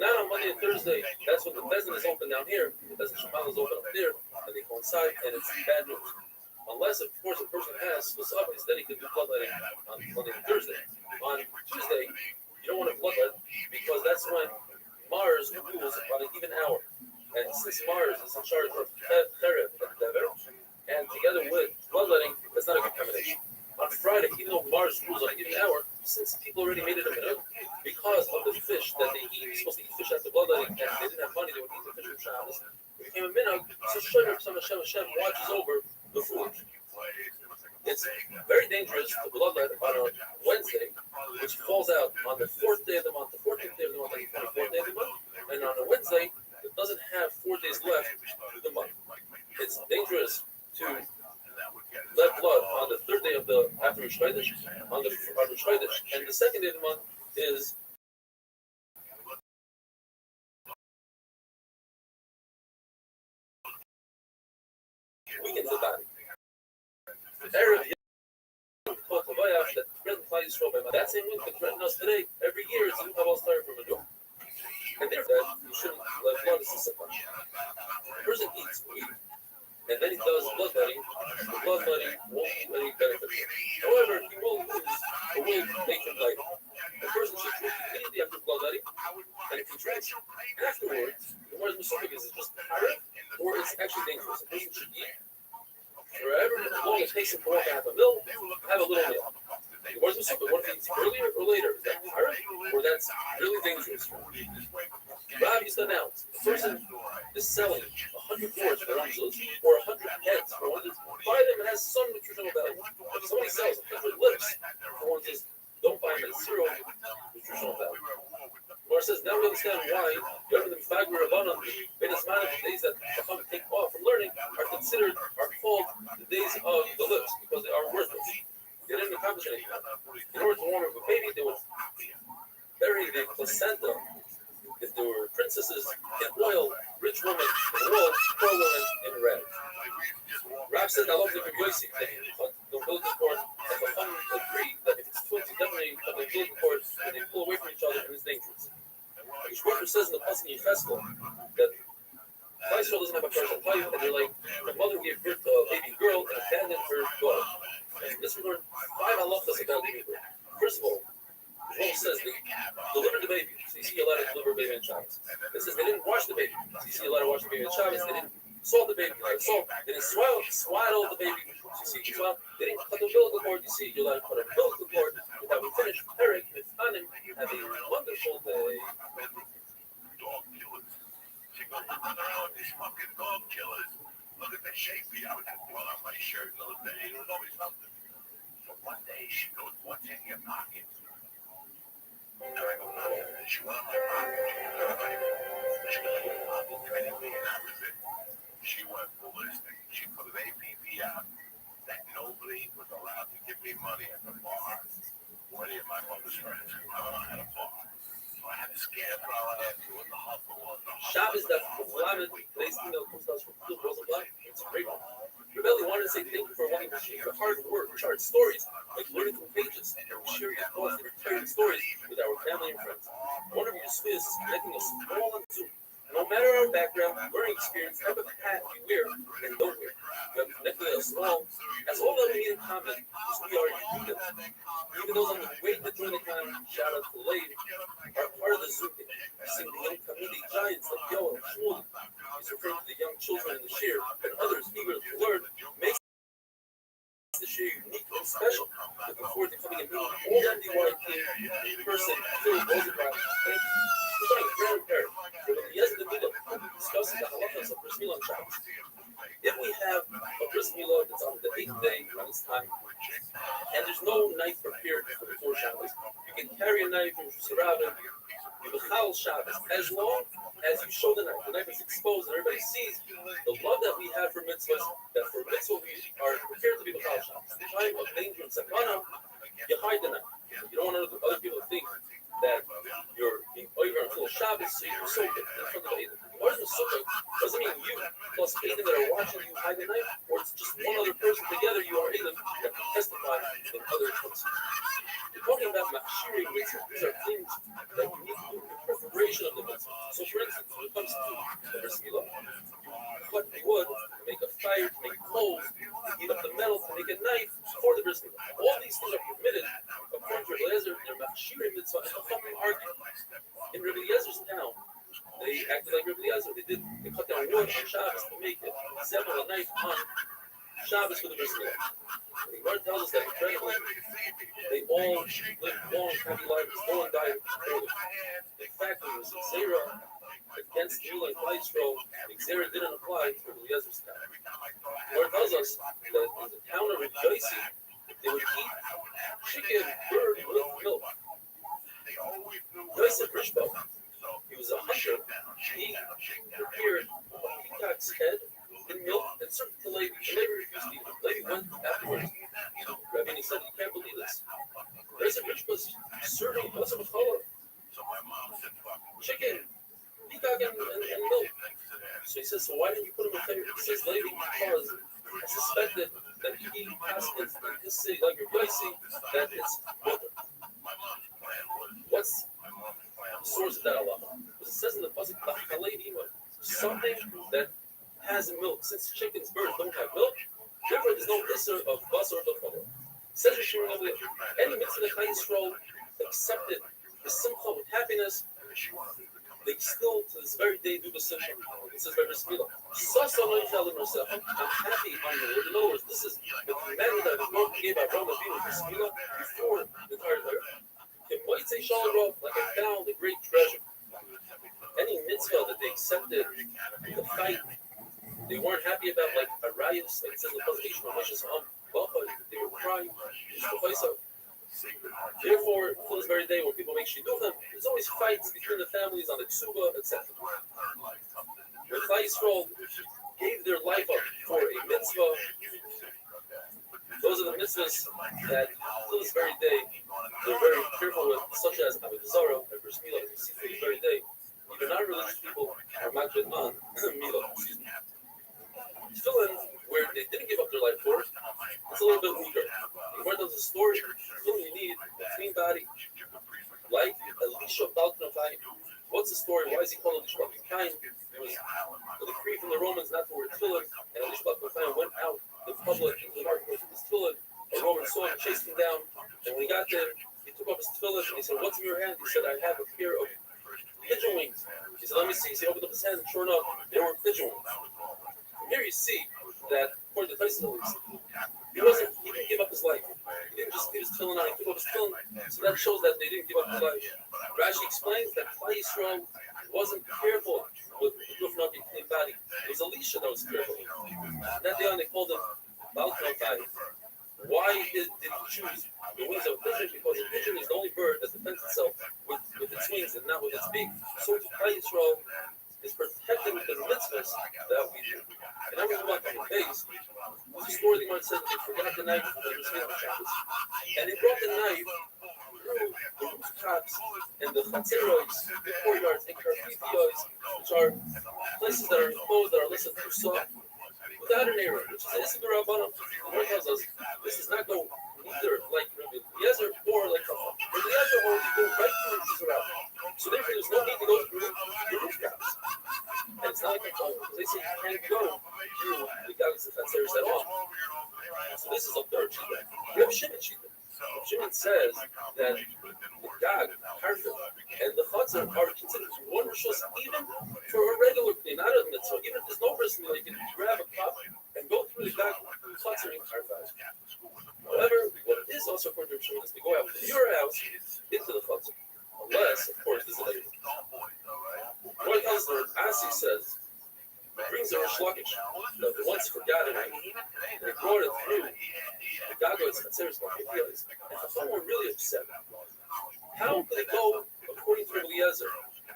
Not on Monday and Thursday. That's when the Bezin is open down here, the Bezin Shemana is open up there, and they coincide, and it's bad news. Unless, of course, a person has Vasabis, then he can do bloodletting on Monday and Thursday. On Tuesday, you don't want to bloodlet because that's when Mars rules on an even hour. And since Mars is in charge of Terev and Dever, and together with bloodletting, that's not a good combination. On Friday, even though Mars rules on an even hour, since people already made it a minute, because of the fish that they eat, you're supposed to eat fish after bloodletting, and they didn't have money, they would eat the fish from Shabbos. It became a minhag, so Hashem watches over the food. It's very dangerous to bloodlet on a Wednesday, which falls out on the 4th day of the month, the 14th day of the month, and the 24th day of the month. And on a Wednesday, it doesn't have 4 days left to the month. It's dangerous to let blood on the 3rd day of the after Rosh Chodesh, on Rosh Chodesh, and the 2nd day of the month is weakens the body. That threatened Klal Yisrael by that same week that threatened us today. Every year it's a new Kabbalah started from a new. And therefore, you shouldn't let blood assist upon. The person eats meat, and then he does bloodletting. The bloodletting won't do any benefit. However, he will lose or will make him lighter. The person should drink immediately after bloodletting, and if he drinks afterwards, the more specific is it just tired, or it's actually dangerous. The person should eat. Forever long it takes him to walk half a meal, have a little meal. What if he eats earlier or later? Is that tired, or that's really dangerous? Rabbbi used to announce the person is selling 100 boards for Rothschild or 100 heads for one. Buy them, it has some nutritional value. If somebody sells 100 lips for one, says don't buy them at 0 nutritional value. Or says now we understand why the days that take off from learning are called the days of the lips because they are worse I love the Yossi that the umbilical cord, and the Chum agree that if it's twins, you definitely have the umbilical cord, and they pull away from each other, and it's dangerous. The Shmuel says in the Pasuk in Yecheskel that Israel doesn't have a partial life, and they're like, the mother gave birth to a baby girl and abandoned her daughter. And this we learn 5 halachas about giving birth. First of all, the rule says they delivered the baby, so you see you're allowed to deliver a baby on Shabbos. It says they didn't wash the baby, so you see you're allowed to wash the baby on Shabbos. They didn't salt the baby, like salt. They didn't swaddle the baby, so you see you swallow. They didn't cut the umbilical cord, you see you're allowed to cut an umbilical cord. With that we finish. Eric, Mifanim, have a wonderful day. Dog killers. She goes, look around these fucking dog killers. Look at the shape he had well on my shirt the other day. It was always something. So one day she goes, what's in your pocket? And I go, nothing. And she went on my pocket. She goes, your pocket, $20 million. That was it. She went ballistic. She put an APB out that nobody was allowed to give me money at the bar. Or any of my mother's friends. I had a bar. So I had to scare her out and what the hustle was. Shabbos that Flamet, today's email comes to us from Phil Rosenblatt. It's a great one. Rebelli wanted to say thank you for wanting to share your hard work, chart stories, like learning from pages, and share your thoughts and retiring stories with our family and friends. One of your spheres is connecting us all on Zoom. No matter our background, learning experience, type of hat we wear and don't wear, you have connected us all. That's all that we need in common, is we are unique. Even those on the way to join the clan, shout out to Lade, are part of the Zoom thing. We see the young community giants like Yoel and Shmuel. He's referring to the young children in the share and others eager to learn, makes the share unique and special. Looking forward to coming and meeting all MDY team in person, Phil Rosenblatt. Thank you. We're starting a grand pair. Yes, the Mila, discussing the halachas of Bris Milah on Shabbos. If we have a Bris Milah that's on the 8th day on its time, and there's no knife prepared before Shabbos, you can carry a knife and surround it. You will chal Shabbos as long as you show the knife is exposed and everybody sees the love that we have for mitzvahs, that for mitzvah we are prepared to be chal Shabbos. In the time of danger and sakana, you hide the knife. You don't want other people to think that you're being over until Shabbos, so you're so good in front of the Eidim. Ours was sukkah doesn't mean you plus Eidim that are watching you hide the knife, or it's just one other person together, you are Eidim that can testify in other places. We're talking about machshiring mitzvah. These are things that you need to do in preparation of the mitzvah. So for instance, when it comes to the Bris Milah, you cut wood to make a fire, to make coals, to heat up the metal, to make a knife for the Bris Milah. All these things are permitted according to Rabbi Eliezer. They're machshiring mitzvah, and the Chachamim argue. In Rabbi Eliezer's town, they acted like Rabbi Eliezer. They cut down wood on Shabbos to make it. Several a knife on Shabbos for the Bris Milah. The Gemara tells us that incredibly, they all lived long, happy lives. No one died early. In fact, when it was Zerah against Judah and Yisrael, Zerah didn't apply to Rabbi Eliezer's town. The Gemara tells us that in the town of Yossi, they would eat chicken, bird with milk. Yosef Rishbo, he was a hunter. He prepared a peacock's head in milk and served it to Levi. Levi refused to eat it. Levi went afterwards to Rabbbi and he said, "You can't believe this. Yosef Rishbo's serving Basar B'challah, chicken, peacock, and milk." So he says, "So why didn't you put him in favor?" He says, "Levi, because I suspected that he passed in his city, like your Yossi, that it's water." What's the source of that Allah? Because it says in the Pasuk, something that has milk. Since chickens, birds don't have milk, therefore there's no issur of basar b'challah. Says Yeshua over there, any mitzvah that Klal Yisrael accepted the simcha with happiness, they still to this very day do the simcha. It says by Bris Milah, I'm happy on the Lord. In other words, this is the commandment that God gave Abraham Avinu Bris Milah before the entire Torah. It might say Shalom Rav, like I found a great treasure. Any mitzvah that they accepted, the fight, they weren't happy about, like a riot, like it says in the presentation of Moshe's they were crying. Therefore, until this very day, when people make shidduchim, there's always fights between the families on the ksuba, etc. When Klal Yisrael gave their life up for a mitzvah, those are the mitzvahs that, until this very day, they're very careful with, such as Avodah Zarah and Bris Milah, as we see to this very day. Even non-religious people are makbid on Milah. Tefillin, where they didn't give up their life for, story. It's a little bit weaker. The Gemara tells a story. You need a clean body, like Elisha Balkanofayim. What's the story? Why is he called Elisha Balkanofayim? There was a decree from the Romans not to wear tefillin, and Elisha Balkanofayim went out in public into the marketplace with his tefillin. A Roman saw him, chased him down, and when he got there, he took off his tefillin and he said, "What's in your hand?" He said, "I have a pair of pigeon wings." He said, "Let me see." So he opened up his hand, and sure enough, they were pigeon wings. From here you see that, according to Tyson, he didn't give up his life. He didn't just leave his tefillin on, he took off his tefillin. So that shows that they didn't give up their life. Rashi explains that Klal Yisrael wasn't careful with looking a clean body. It was Elisha that was careful. That day on, they called him Balkanofayim. Why did he choose the wings of a pigeon? Because a pigeon is the only bird that defends itself with its wings and not with its beak. So Klal Yisrael is protecting the mitzvahs that we do. And I was about the base. There's a story the Gemara said they forgot the knife when they were sleeping on Shabbos. And they brought the knife through the rooftops and the chatzeros, the courtyards, and karfifiyos, which are places that are enclosed, that are less than 2 soft, without an error, which is the Rabbanim. The Lord tells us this does not go either like Rabbi Eliezer or like Chacham. Rabbi Eliezer holds you go right through the Israel. So therefore, there's no need to go through the rooftops. And it's not like Chacham, because they say you can't go through the Gagas and Chatzeros at all. So this is a third shita. We have Shimon shita. Shimon says that the Gag, Karfif, and the Chatzar are considered one rishus even for a regular clean, not a mitzvah. Even if there's no person, like you can grab a cup and go through the Gag, Chatzar, and Karfif. However, what it is also according to Shimon is to go out from your house into the Chatzar. Unless, of course, this is a one counselor, Asi says, brings the Rosh Lakish that once forgot it, and they brought it through the Gagos and Chatzeros and Chacham were really upset. How could it go according to Rabbi Eliezer?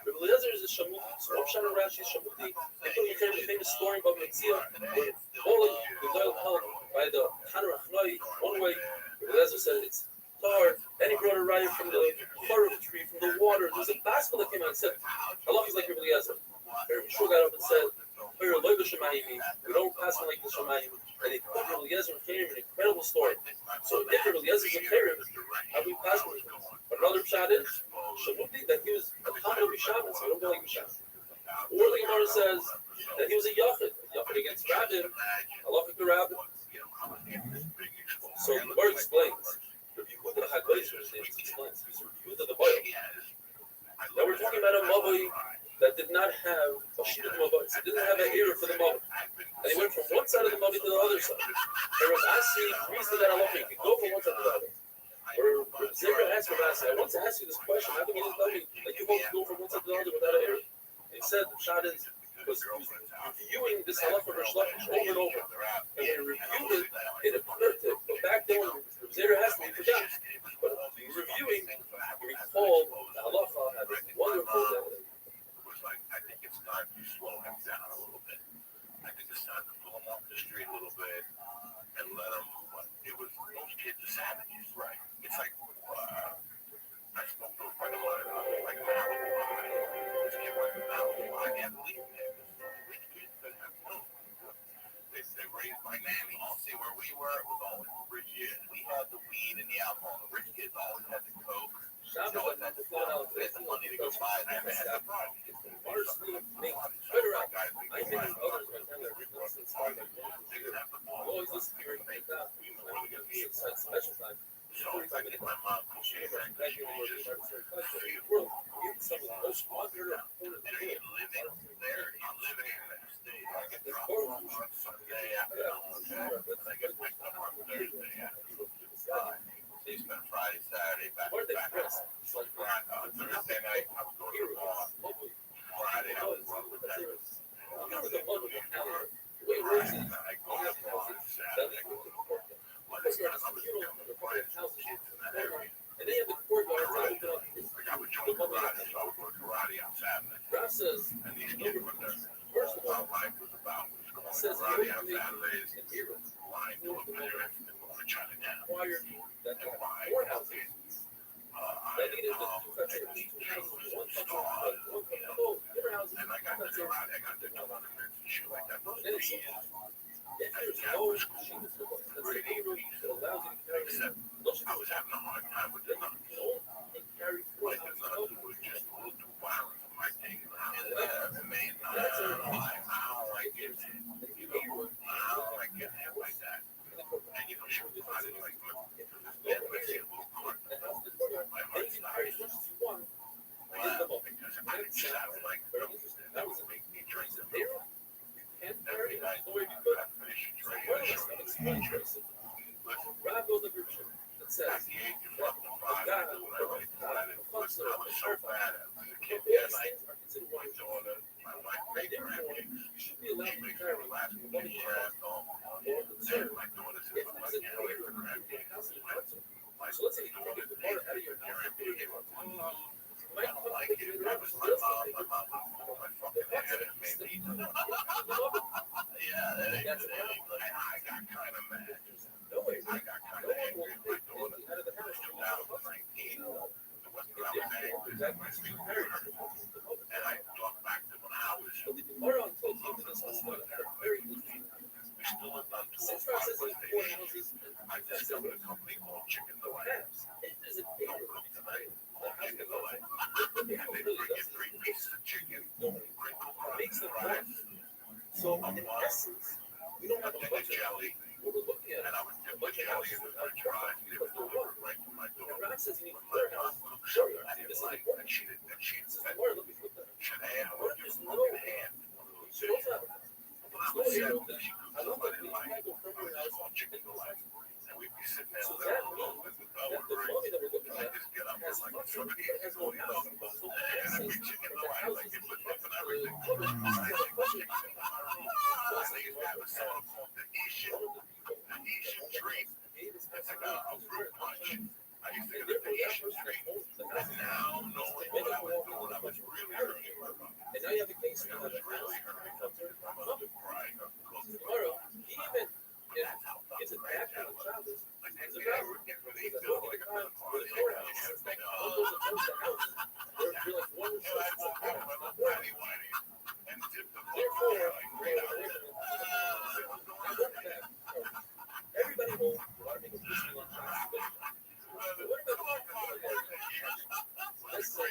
Rabbi Eliezer is a Shamuti, so Pshat and Rashi is Shamuti. They put in the famous story about Metzia, where all of the oil held by the Hanur Achnoi, one way, Rabbi Eliezer said it's tar, and he brought a riot from the Chorov tree, from the water. There's a gospel that came out and said, Allah is like Rabbi Eliezer. Rabbi Shua got up and said, we don't pass on like the Shemayim. And they put Rabbi Eliezer and Kherim an incredible story. So if Rabbi Eliezer is a Kherim, how do we pass on it? But another pshat is, Shamuti, that he was a common of Bishaman, so we don't go like Bishaman. Or the Gemara says that he was a Yachid against Rabbin, Halachic Rabbin. So the Gemara explains, Rabbi Yehuda HaGoish explains, he's Rabbi Yehuda the Boy. Now we're talking about a Mavoi that did not have a sheet of Mavoi, it didn't have an ear for the Mavoi. And he went from one side of the Mavoi to the other side. And Rav Asi agrees to that halacha, you could go from one side to the other. Or Zera asked Rav Asi, I want to ask you this question, how come you didn't tell me that you both go from one side to the other without an ear? And he said, the shot is, was reviewing this halacha Rosh Lakish over and over. And we reviewed it, it occurred to go back there when Zera asked me, he forgot. But reviewing, we recalled the halacha had a wonderful day. I think it's time to slow him down a little bit. I think it's time to pull him off the street a little bit and let him. It was those kids are savages, right? It's like I spoke to a friend of mine, like Malibu. This kid went to Malibu. I can't believe it. Rich kids that have money. They raised my nanny. See where we were? It was always rich kids. We had the weed and the alcohol. The rich kids always had the coke. They always had the stuff. They had the money to go buy it. They had the money. They spent Friday, Saturday, back to back. Thursday night, I would go to the bar. Friday, I would run with that. I go to the bar Saturday, I go to the bar. Monday, I was doing the friends, kids in that area. And they have the courtyard Like I would join karate, so I would go to karate on Saturday. Rav says, And these kids were there. first of all, What life was about was going to says karate on the Saturdays, and here lying to a parent, and going to Chinatown. required that the Why? courthouse I that needed the two houses, one different houses, and I got to karate, I got to know how to shit like that. Those then 3 it's years. if there's no Except Don't you I was having a hard time with the nuts. and carry Like the nuts were just a little too violent for my thing. And I mean, I don't like it. You know, I don't like getting hit like that. And you know, she was probably like, look, yeah, let's see a little quick. My heart started. Well, because I just have like, that would make me drink the beer. Every night, I finish a drink and a short. Rob goes up your shit. That says, At the age of fucking 5, I do whatever I wanted. I was so bad as a kid. Yeah, like, my daughter, my wife, great grandmother, you should be allowed she to makes carry her laugh when she has home. And my daughter says, I'm like, can't wait for grandkids. My So let's say you daughter want to get the water out of your house. I don't like it. That was my mom. My mom would pull my fucking hair and made me eat them. Yeah, I got kind of mad. I got kind of angry at my daughter. I was 19. It wasn't that I was angry. That my speech hurt. And I thought back to when I was young. We still lived on 205 West 8th. I discovered a company called Chicken Delight. Don't cook tonight. Called Chicken Delight. And they bring you 3 pieces of chicken, crinkle cut fries, So in essence, we don't have a a budget. jelly. What we're looking at And I would dip my jelly in the French fries. They would deliver it right to my door. And Rob says you need When to my learn how mom to cooked show something you. I didn't This is like, important. and she'd said, Why look at that? should I have one of your fucking hand? So what's that? When I was 7, she cooked something I didn't like. I was just called Chicken Delight. And we'd be sitting there So with that our means and the bell that would the ring. money that we're looking And I at just get up and has like, much somebody it has has no you house. know. So And I'd be essence, Chicken the Delight, house like is it was up and everything. the I think Chicken Delight. I used to have a soda called the Asian treat. It's like a fruit punch. I used to get the Asian treat. And now, knowing what I was doing, I was really hurting my mother. and now you have a case I was really hurting my mother was crying. tomorrow. He even That's how gets it fucking back bad to that the was. child. Like, It's they about would get ready the to build like a time car. for the courthouse. It's like all those that comes to the house. They're like one So I woke up with a fatty whitey and dipped the Therefore, like 3 hours. everybody will want to make a personal lunch house. But what about let's say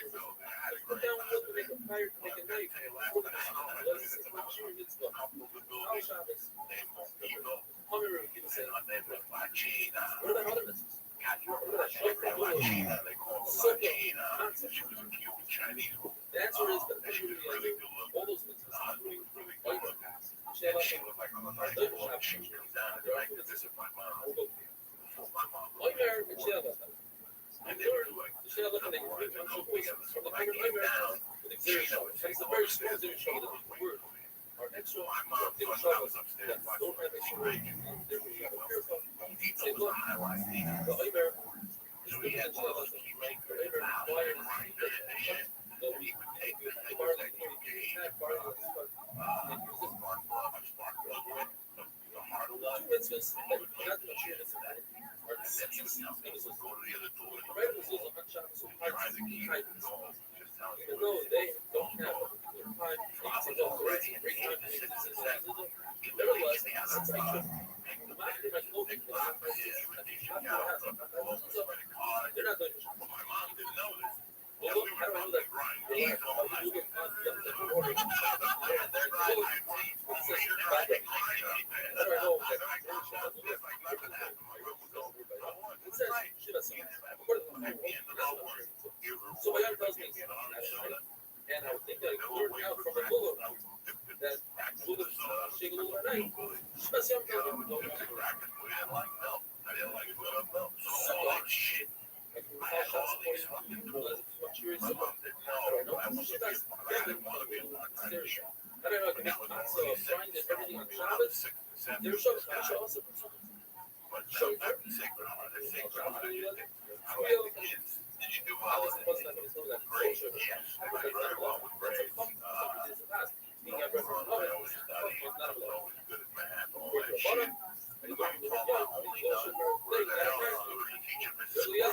put down wood to make a fire to make a knife. Let's see what you need to look. Our shop is humming room. People say, what are the other misses? They call her Latina. She was a cute Chinese woman. That's what it is. But She was really good looking. all those misses. Really good looking. She And she looked like on the night before she was coming down and I could visit my mom. Before my mom Oi mer, ik zie dat. and they were like, Ik zie dat they ik wanted to know denk together. So dat when I came down, the she zero show. would It's say, a very small zero show that we word. Our extra my mom thought I was upstairs watching don't have TV. It was a highlight. The oi mer, So he had one of those key makers in the house and grinder and shit. And he would take the things that you gave, spark plug with, the hard one, mitzvahs and that he would not take the the shit shit into that. are And then he would go to the other door the right was also unshot so and try hard to keep tight. it going. Just telling Even you though what it they is. don't have the time to go Already in great the time to six make and decisions. seven. He Nevertheless, literally has since a I car. took the market my clothing They're not doing it. But my mom didn't know this. Well, And look, we how do I were know that? grind Well, days all how do night. you get on the order? Yeah, they're grinding my teeth. How do I know that? It's like nothing happened. My mom would go, It says, shit, that's so my dad tells me, and I would think that I learned out from the bullet that bullet shake a little at night. Especially I'm going to I didn't like milk. So much shit. I had all these fucking tools. My mom didn't know. I was I didn't want to be a part-time teacher. I don't know, I can make lots of frying and everything on Shabbos. There's also But sometimes the sacred heart, I like the kids. Did you do well? Great, yes. I did very well with grades. I always studied. I was always good at math, all that shit. My mom only done where the hell the teacher missed grade.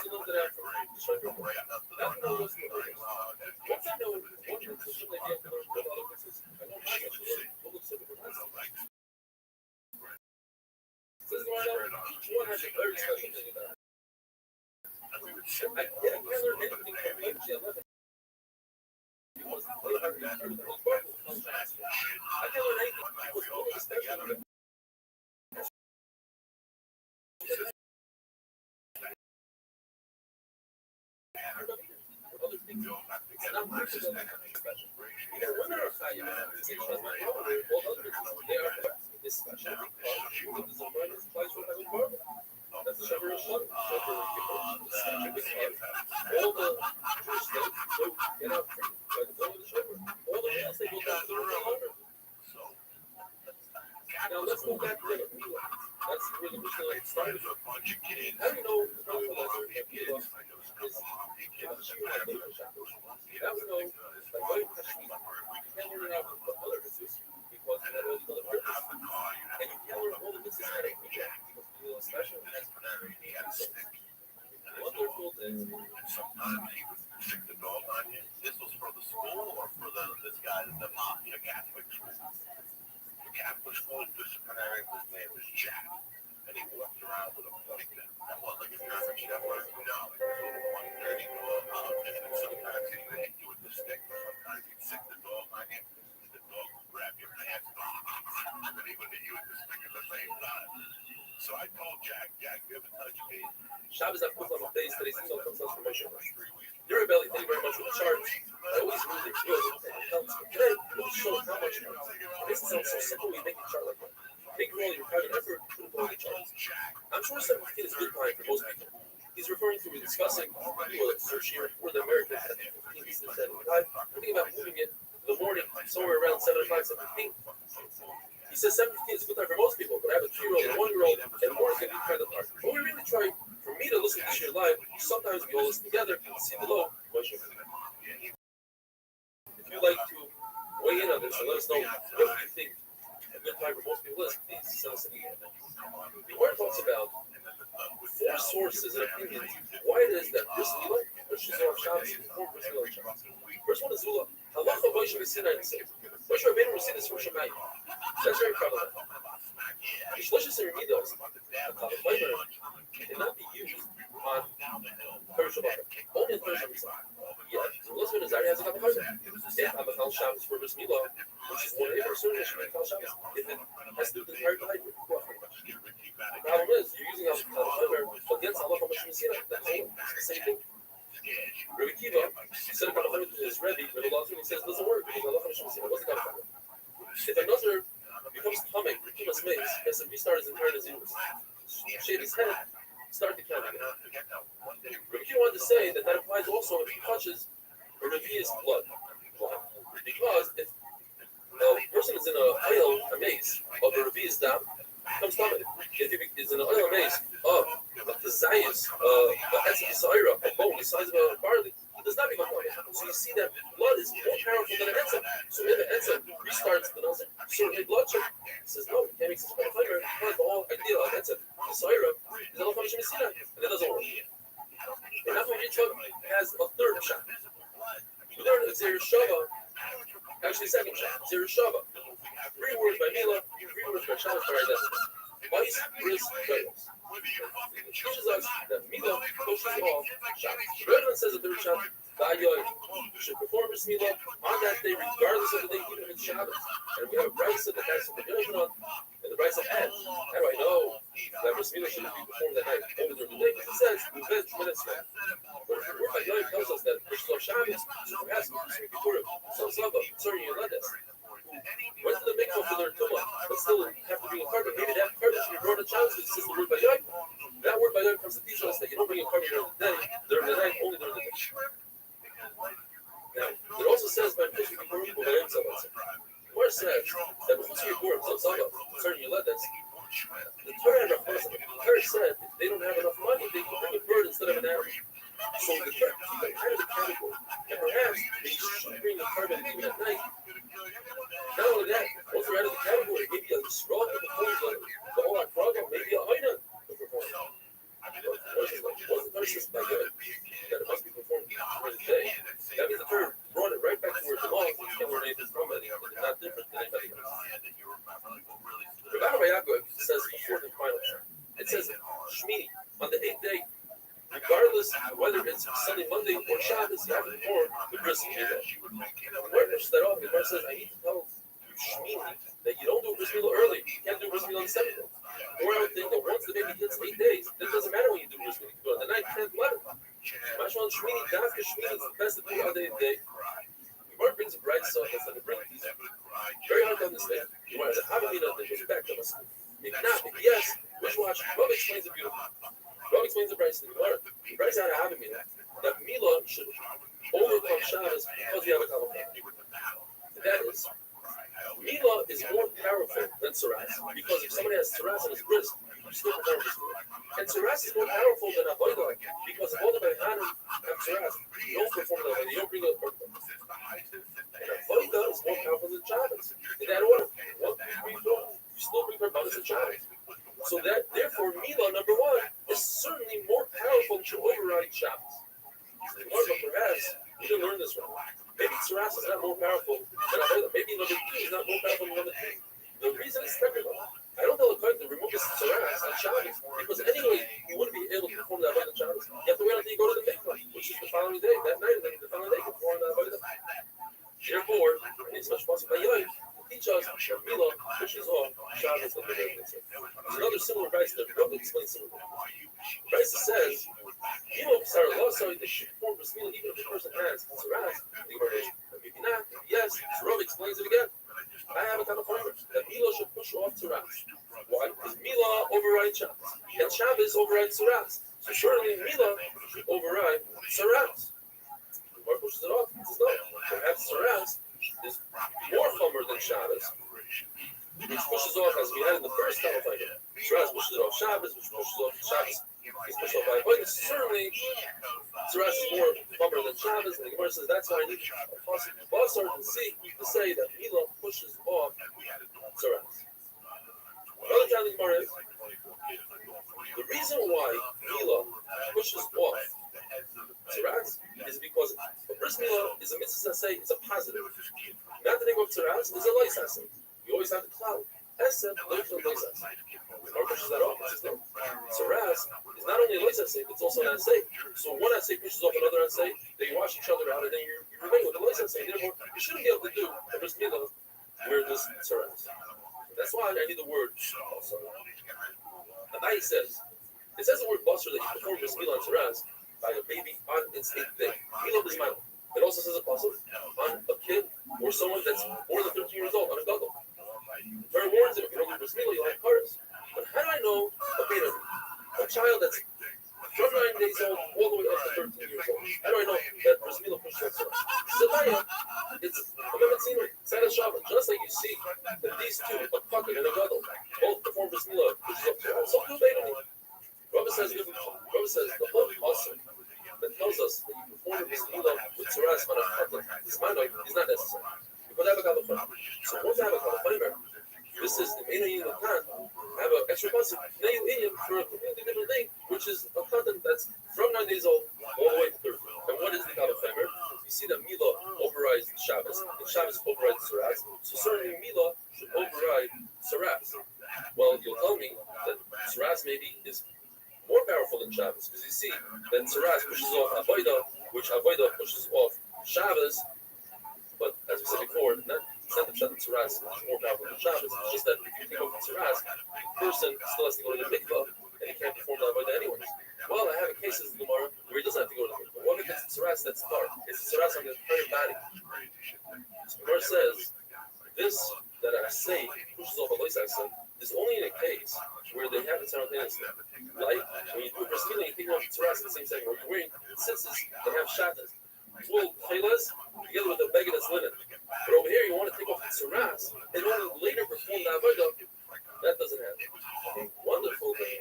Right after that, I was studying well. Once I know one Teacher of the missed system the idea for there was the no offices, I know she would say, like, each one has a very special thing about it. I can't learn anything from Leipzig 11 because I can't learn anything because all the special other things. It's not my special. The women are fine. All other things, they are this special. This is place for having problem. That's the Shepherd of Shalom. All the Jewish states go get out free by the time of the Shepherd. All the real estate goes down to the longer. Now let's go back to the Mila. That's really the started. How do you know the Mila is that was no like why you can't learn it out of other business because that all these other purposes. And you can't learn all the business out of because Mila is special and that's wonderful things. Sometimes he would stick the dog on you. This was for the school or for this guy, the mafia Catholic school. The Catholic school disciplinarian, his name was Jack. And he walked around with a point that wasn't like a German Shepherd. No, it was a little one dirty dog. And sometimes he would hit you with the stick, but sometimes he'd stick the dog on you. The dog would grab your pants. And then he would hit you with the stick at the same time. So I told Jack, you ever touch me? Shabbos have put on the days today's single transformation. Your belly, thank you very much for the charts. I always knew they good and it helps. Today, we'll show how much you know. This sounds so simple when you make the chart like that. Make all your private effort to put the charts. I'm sure 17 is a good time for most people. He's referring to discussing people at search here for the American at 15 Eastern Standard Time. Thinking about moving it in the morning, somewhere around 7:05, 7:15. He says 7:15 is a good time for most people, but I have a 2-year-old and 1-year-old, and the morning can be kind of hard. But we really try, for me to listen to this year live, sometimes we all listen together, see below. If you'd like to weigh in on this and let us know what you think a good time for most people is, please send us an email. The word talks about 4 sources and opinions why it is that this Mila, which is off Shabbos, is 4 Brazil Shabbos. First one is Zula. Halacha Boisha V'Sinai says, Boisha Rabbeinu received this from Shemayim. That's very prevalent. Shlishis and Remidos, cannot be used on Third Shabbat. Only on Third Shabbat. Yeah, the Elizabeth Nazari has a couple of yeah, I'm a Chal Shabbos for Bris Mila, which is one of the soon as you make Chal Shabbos. If it has to do with the entire night, the problem is, you're using Chal Shabbos against Halacha Moshe Messina. That's the same thing. Rabbi Kiva said about his Rebbe, but a lot of times he says it doesn't work because Halacha Moshe Messina wasn't Chal Shabbos. If a Nazir becomes coming, he must make, he has to restart his entire Nazirus. Shave his head, start the count again. Rabbi Kiva wanted to say that applies also if he touches a Rebbe's blood. Because if a person is in a oil, a mace, of a Rebbe's dam, becomes coming. If he is in an oil mace of the Zayas, the Etzah, a bone the size of a barley, he does not become coming. So you see that blood is more powerful than an Etzah. So if an Etzah restarts the Nazir, certainly blood check. He says, no, you can't make such a fire. Because the whole idea of Etzah, the Saira, is a Lacham Shemesina, and it doesn't work. And Nachman Yitzchak has a third shot. We learned that Zerushava, actually second shot, Zerushava. 3 words by Mila, 3 words by Shabbos are identical. Vice, Bris, Goyos. It teaches us that Mila pushes off Shabbos. Redman says the third shot, Vayoy, should perform Bris Mila on that day, regardless of the day, even if it's Shabbos. And we have a Bryce that has the Yoshman, and the Bryce adds. How do I know that Bris Mila shouldn't be performed that night over during the day? Because it says, Uvet Shmonet Svet. But if the word Vayoy tells us that pushes off Shabbos, so perhaps we can speak before it. So Sava, sorry, you led us. Went to the mikvah for their tumah, but still have to bring a carbon. Maybe that carbon should be brought to challenge because it says the word Vayoy. That word Vayoy comes to teach us that you don't bring a carbon during the night, only during the day. Now, it also says by Mishra Gibur, Vayoy Tzavah. Where it says that Mishra Gibur, Tzavah, concerning your letters, the Torah said if they don't have enough money, they can bring a bird instead of an arrow. So the Torah keep it kind of the category. And perhaps they should bring a carbon even at night. Not only that, once they're out of the category, maybe a straw to perform the whole program, maybe a Aina to perform. Once the Torah says by good, that it must be performed during the day, that means the Torah brought it right back to where it belongs, and you can't learn anything from it. It's not different than anybody else. Rabbi Yaakov says the fourth and final shot. It says, Shmini, on the 8th day, regardless of whether it's Sunday, Monday, or Shabbos, you have to perform the bris milah. Gemara pushes that off. Gemara says, I need to tell Shmini that you don't do bris milah early. You can't do bris milah on the 7th day. Or I would think that once the baby hits 8 days, it doesn't matter when you do bris milah. You can do it on the 9th, 10th, 11th. Mashwan Shmini, Dafka Shmini is the best to do on the 8th day. Gemara brings a bright side that's like a bright piece. Very hard to understand. Gemara says, how do we know that goes back to us? If not, if yes, which watch? Rav explains it beautifully. Rav explains the Bryce in the Gemara. Bryce had a habit that Milah should overcome Shabbos because we have a Kalafim. That is, Milah is more powerful than Saras. Because if somebody has Saras on his wrist, you still perform this. And Saras is more powerful than Avodah because if all the Bayhanim have Saras, you don't perform that way. You don't bring a Avodah. And Avodah is more powerful than Shabbos. In that order. 1, 2, 3, 4. You still bring Karbanos and Shabbos. So that, therefore, Milah, number 1, is certainly more powerful to override Shabbos. But perhaps we didn't learn this wrong. Maybe Tzaras is not more powerful than Avodah. Maybe number 2 is not more powerful than number 3. The reason is technical. I don't tell the coin to remove this Tzaras on Shabbos because anyway, you wouldn't be able to perform the Avodah on Shabbos. You have to wait until you go to the mikvah, which is the following day, that night, and then the following day you can perform the Avodah. Therefore, in such possible teach us that Milah pushes off Shabbos and the day. There's another similar Bryce that Rabbbi explains similarly. Bryce says, Milah Sarah Allah, sorry, they should perform bris milah even if the person has Tzaras. Maybe not. Yes, Rabbbi explains it again. I have a kind of framework that Milah should push off Tzaras. Why? Because Milah overrides Shabbos, and Shabbos overrides Tzaras. So surely Milah should override Tzaras. Why pushes it off? He says no. Perhaps Tzaras is more chomer than Shabbos, which pushes off, as we had in the first Talmud. Tzaras pushes it off Shabbos, which pushes off Shabbos. He's pushed off by Avodah. Certainly, Tzaras is more chomer than Shabbos, and the Gemara says that's why I need a Basar to say that Milah pushes off Tzaras. Another time the Gemara is the reason why Milah pushes off Tzaras is because a bris milah is a mitzvah say it's a positive. Not the name of Tzaras is a lois asay. You always have the cloud. Esed, lois asay. Or pushes that off. Tzaras is not only a lois asay, it's also an asay. So one asay pushes off another asay, they wash each other out, and then you remain with the lois asay. Therefore, you shouldn't be able to do a bris milah where this Tzaras. That's why I need the word also. Abai says, it says the word basar that you perform bris milah on Tzaras by a baby on its 8th day. Milah is mine. It also says a pasuk on a kid or someone that's more than 13 years old, on a gadol. The Torah warns him if you don't do bris milah, you'll have karas. But how do I know a child that's from 9 days old all the way up to 13 years old? How do I know that bris milah pushes up? It's a mitzvah. It's not a Shabbat. Just like you see that these two, a pucket and a gadol, both perform bris milah, pushes up. So do they don't. Rabbbi says the whole pasuk that tells us that you perform this milah with Tzaras on a pucket is not necessary. Because I have a kalafim. So once I have a kalafim, this is the main union of Khan. I have an extra pasuk, main union for a completely different thing, which is a content that's from 9 days old all the way to 30. And what is the kalafim? You see that milah overrides Shabbos, and Shabbos overrides Tzaras. So certainly milah should override Tzaras. Well, you'll tell me that Tzaras maybe is more powerful than Shabbos, because you see that Tzaras pushes off Avodah, which Avodah pushes off Shabbos. But as we said before, it's not that Tzaras is more powerful than Shabbos. It's just that if you take over Tzaras, the person still has to go to the mikvah, and he can't perform the Avodah anyways. Well, I have a case in the Gemara where he doesn't have to go to the mikvah. What if it's Tzaras that's dark? It's Tzaras on the entire body. So the Gemara says, this that I say pushes off a lois asay is only in a case where they have it simultaneously. Like when you do a bris milah, you take off the Tzaras at the same second. When you're wearing tzitzis that have shatas, full chelas together with a beggar that's linen. But over here, you want to take off the Tzaras and want to later perform the avodah. That doesn't happen. Wonderful thing.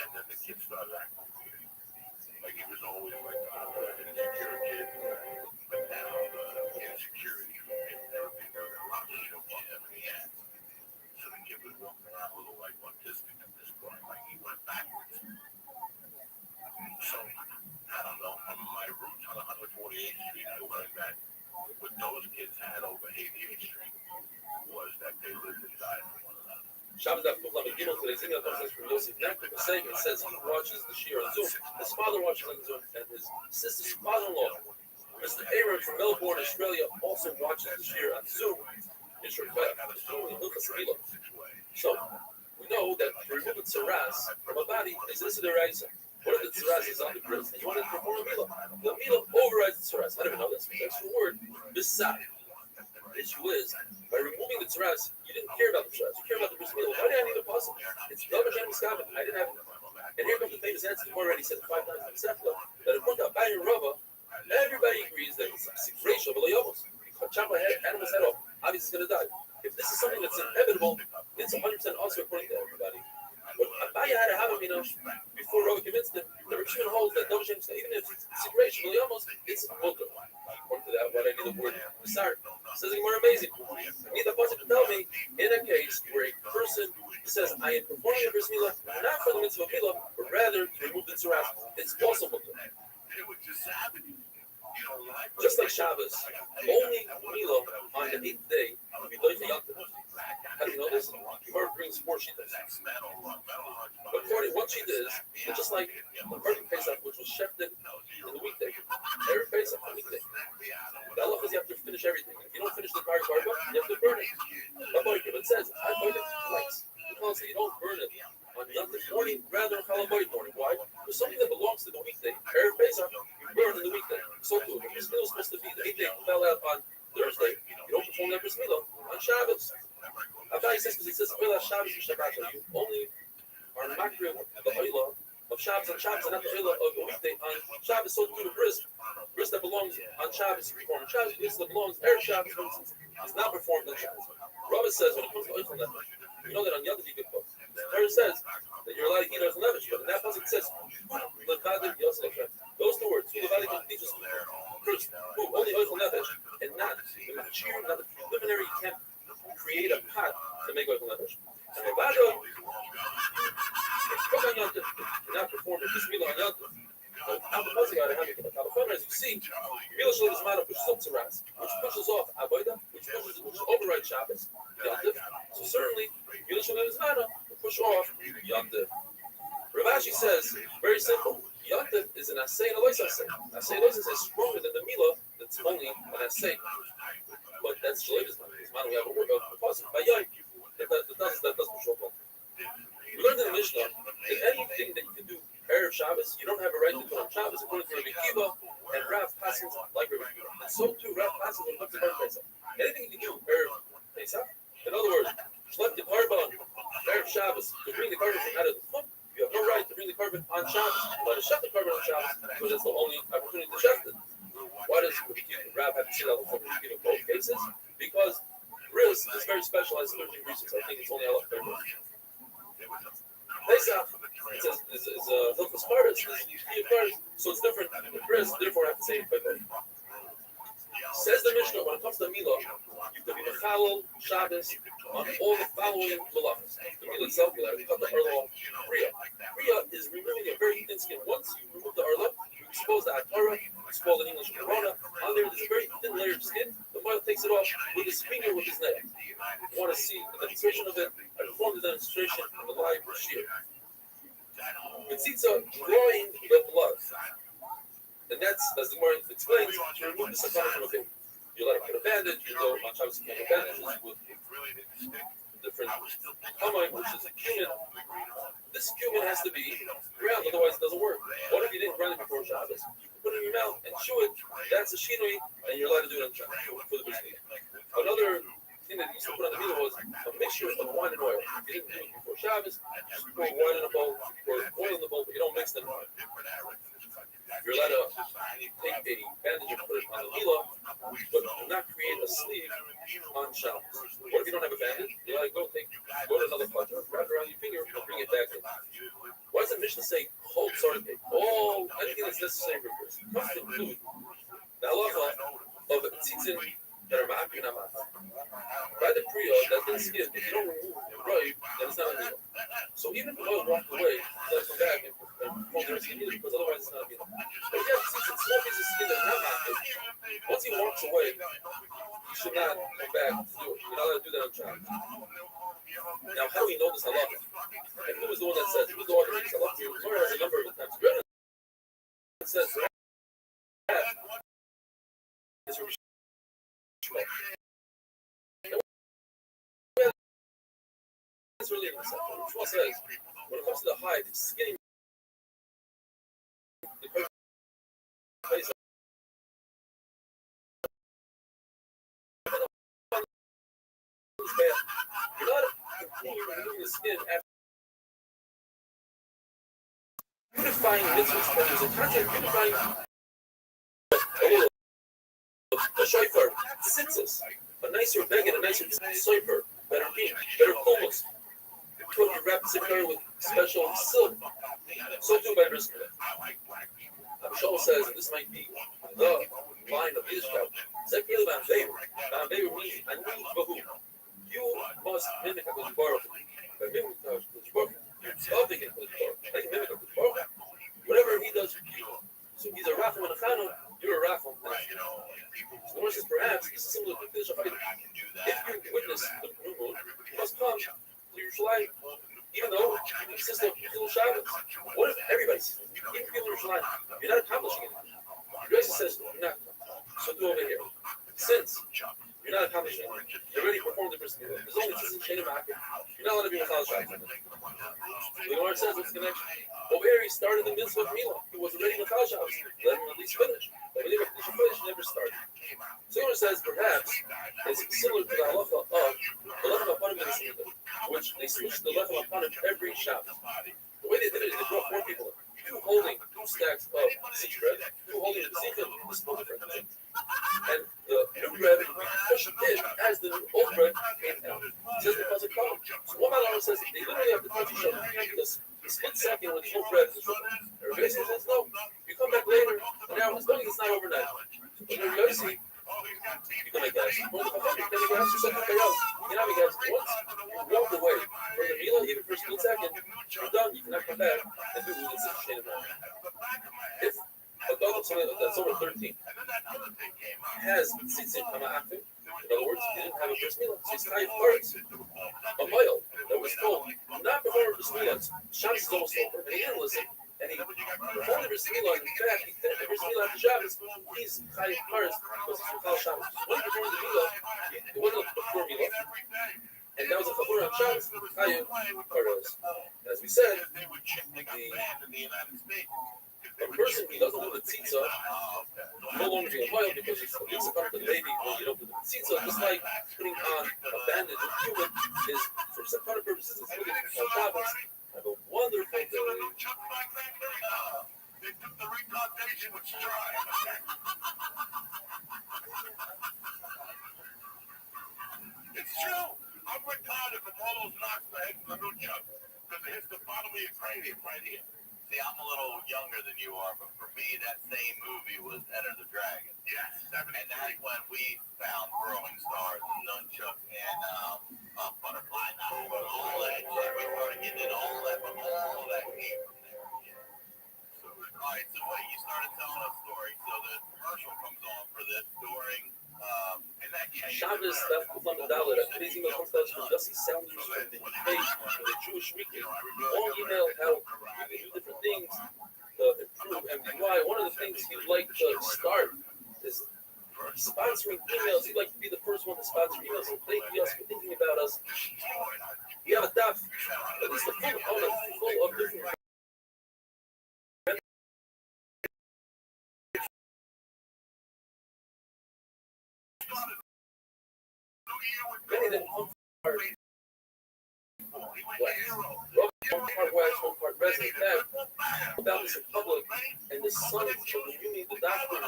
And then the kid started acting weird. Like he was always like an insecure kid. But now the insecurity from him and everything, there was a lot of shit on him and he had. So the kid was walking around a little like autistic at this point. Like he went backwards. Shabbos Daf Kuf Lamed Gimel. Today's email comes from Yosef Nekler saying it says he watches the Shir on Zoom. His father watches on Zoom, and his sister's father-in-law, Mr. Aaron from Melbourne, Australia, also watches the Shir on Zoom. So we know that removing tzaras from a body is Issa Deraisa. What if the tzaras is on the bris and you want to perform a milah? The milah overrides the tzaras. I don't even know this. That's the word beside. The issue is, by removing the tzaras, you didn't care about the tzaras. You care about the bris milah. Why did I need a puzzle? It's double Shem Miskaven. I didn't have it. And here comes the famous answer. The already said 5 times in the Sefla that according to Abaye and Rava, everybody agrees that it's a ratio below Yavos. Chop my head, animal's head off. Obviously, it's going to die. If this is something that's inevitable, it's 100% also according to everybody. But Abaye had a Havamina before Rava convinced him. The Rishon holds that double Shem Miskaven, even if it's a ratio below Yavos, it's mutter. According to that, what I need the word Nisar. Says more amazing. I need the person to tell me in a case where a person says, I am performing a bris milah, not for the mitzvah of milah, but rather to remove the tzaras. It's also mutter. Just like Shabbos, only milah on the 8th day will be doing the yantiv. How do you know this? Gemara brings 4 shittas. But according to one shitta is, just like the burning Pesach, which was shefted in the weekday, every Pesach on the weekday. The halacha is you have to finish everything. If you don't finish the entire karba, you have to burn it. It says, I burn it twice. You don't burn it on yantiv morning, rather on Chalamoid morning. Why? Because something that belongs to the weekday, every Pesach, you burn in the weekday. So too, if bris milah is supposed to be the 8th day fell out on Thursday, you don't perform that bris milah on Shabbos. Abaye says, because he says, Shabbos and Shabbat, you only are makriv the oila of Shabbos and Shabbos, and not the oila of a weekday on Shabbos. So too, the bris that belongs on Shabbos is performed on Shabbos, bris that belongs Erev Shabbos, for instance, is not performed on Shabbos. Rabbbi says, when it comes to oichel nefesh, you know that on Yom Tov you can cook. The Torah says that you're allowed to eat oichel nefesh, but in that passage it says, those 2 words, teaches first, only oichel nefesh, and not the machir, not the preliminary, you can't create a pot to make oichel nefesh. And the Vado, cannot perform a bris milah on Yom Tov. Now the passage I have it. As you see, milah shel is pushes up tzaras, which pushes off avodah, which overrides Shabbos, Yom Tov. So certainly, milah shel is will push off Yom Tov. Rav Ashi says, very simple. Yom Tov is an asay and a lois asay. Asay and lois is stronger than the milah that's only an asay. But that's Shaleva's man. His man, we have a word of the passage. By Yom, that doesn't push off. We learned in the Mishnah that anything that you can do Erev Shabbos, you don't have a right to do on Shabbos according to Rabbi Kiva and Rav Paschal like Rabbi Kiva. And so too, Rav Paschal when it comes to Erev Pesach. Anything you can do Erev Pesach, in other words, select the carbon Erev Shabbos to bring the carbon from out of the foot. You have no right to bring the carbon on Shabbos. But to chef the carbon on Shabbos, because that's the only opportunity to chef it. Why does Rabbi Kiva and Rav have to say that for Rabbi Kiva in both cases? Because bris is very specialized 13 reasons. I think it's only Allah for Pesach, it says, is a hilchos kares, so it's different. The bris, therefore, I have to say it by both. Says the Mishnah, when it comes to milah, you have to be mechalel, Shabbos, on all the following malachas. The milah itself, you have to cut the arlo, priya. Priya is removing a very thin skin. Once you remove the arlo, you expose the akara, it's called in English corona. On there, there's a very thin layer of skin. The mother takes it off with his finger, with his nail. You want to see the demonstration of it? I performed the demonstration on the live shear. Mitzitza drawing the blood. And that's, as the Gemara explains, to remove the sakana from a baby. You let him put a bandage, you know, on Shabbos you can't have bandages with different hamay, which is a cumin. This cumin has to be ground, otherwise it doesn't work. What if you didn't grind it before Shabbos? You can put it in your mouth and chew it. That's a shinui, and you're allowed to do it on Shabbos for the bris. Another thing that used to put on the milah was a mixture of wine and oil. If you didn't do it before Shabbos, just pour wine in a bowl, pour oil in the bowl, but you don't mix them. You're allowed to take a bandage and put it on the milah, but do not create a sleeve on Shabbos. What if you don't have a bandage? You're allowed to go to another clutcher, wrap it around your finger, and bring it back in. Why does the Mishnah say hold sardik? All anything that's necessary for this comes to include the halacha of tzitzin that are ma'akinamah. By the priya, that thin skin, if you don't remove it right, then it's not a meal. So even if the oil walked away, let it come back and perform the rest of the meal, because otherwise it's not a meal. But if you have tzitzin, small pieces of skin that are not ma'akin, once he walks away, you should not come back to do it. You're not allowed to do that on Shabbos. Now, how do we know this halacha? And who was the one that said, who was the author of this halacha? The Gemara has a number of attempts. It says, that's really interesting. Shmuel says, when it comes to the hide, it's skinning the place. You're not continuing removing the skin after unifying mitzvahs, but there's a concept of unifying a shofar, tzitzis, a nicer beg and a nicer shofar, better beam, better pumas. Put your wrap secure with special silk. So too by bris milah. Shaul says, and this might be the line of Israel. Zekil van Beir. Van Beir means anu bahu. You must mimic a good baruch. By mimicking a good baruch, you're loving a good baruch. Like mimic a good baruch. Whatever he does for you. So he's a racham and a chanum, you're a racham. So the Lord says, perhaps this is similar to the Kiddush HaChaim. If you witness the new moon, you must come to Yerushalayim, even though you insist on Chilul Shabbos. What if everybody sees it? Even people in Yerushalayim, you're not accomplishing anything. Grace says, you're not. So do over here. Since you're not accomplishing anything, you already performed the bris milah. There's only this in Sheni Makir. You're not allowed to be Mechal Shabbos. The Lord says, what's the connection? Over here, he started the mitzvah of Milah. He was already Mechal Shabbos. Let him at least finish. But when he never started. So the Lord says, perhaps it's similar to the halacha of the lechem upon him, which they switched the lechem upon him every Shabbos. The way they did it is they brought 4 people in. 2 holding 2 stacks of 6 bread, 2 holding the tzika, the spoon for everything. And the new bread pushed in as the old bread came down. It says the pasuk come. So one man says they literally have to touch each other because the split second when the old bread is the sugar. Everybody says no. You come back later, and now it's not overnight. But everybody see. You can make guys. Well, you can make guys. You know, guys. Once you walk away from the milah, even for a split second, you're done. You cannot come back and do this shit anymore. If a dog that's over 13 has tzitzit kama'akim, in other words, he didn't have a bris milah, so he's kind of parts. A male that was told not before a bris milah, Shabbos is almost over, and he didn't listen. And he performed the bris milah, in fact, he finished the bris milah after Shabbos, he's chayiv paris because he's Mechal Shabbos. When he performed the milah, it wasn't before milah, and that was a chapur on Shabbos, chayiv paris. As we said, a person who doesn't do the tzitza no longer be a mile because it's a part of the baby when you don't do the tzitza, just like putting on a bandage of human is, for some kind of purposes, it's looking for Shabbos. Have a wonderful day. They took the retardation with stride. It's true. I'm retarded from all those knocks in the head from the nunchuck because it hits the bottom of your cranium right here. See, I'm a little younger than you are, but for me, that same movie was Enter the Dragon. Yes, And that's when we found throwing stars and nunchuck and butterfly knives and all that shit. We started getting into all that, but all that came from there. Yeah. All right, so wait, you started telling a story. So the commercial comes on for this during, and that Shabbos, Daf Kufam Dalet, a crazy email comes to us from Dusty Sounders from the UK, from the Jewish Weekly. All email how we do different things to improve MPY. One of the things he'd like to start is sponsoring emails. He'd like to be the first one to sponsor emails. So thank you for thinking about us. We have a daf, at least a full of different. Many of them come from one part west, one part resident. About this in public, and the son of children, you need the doctor, are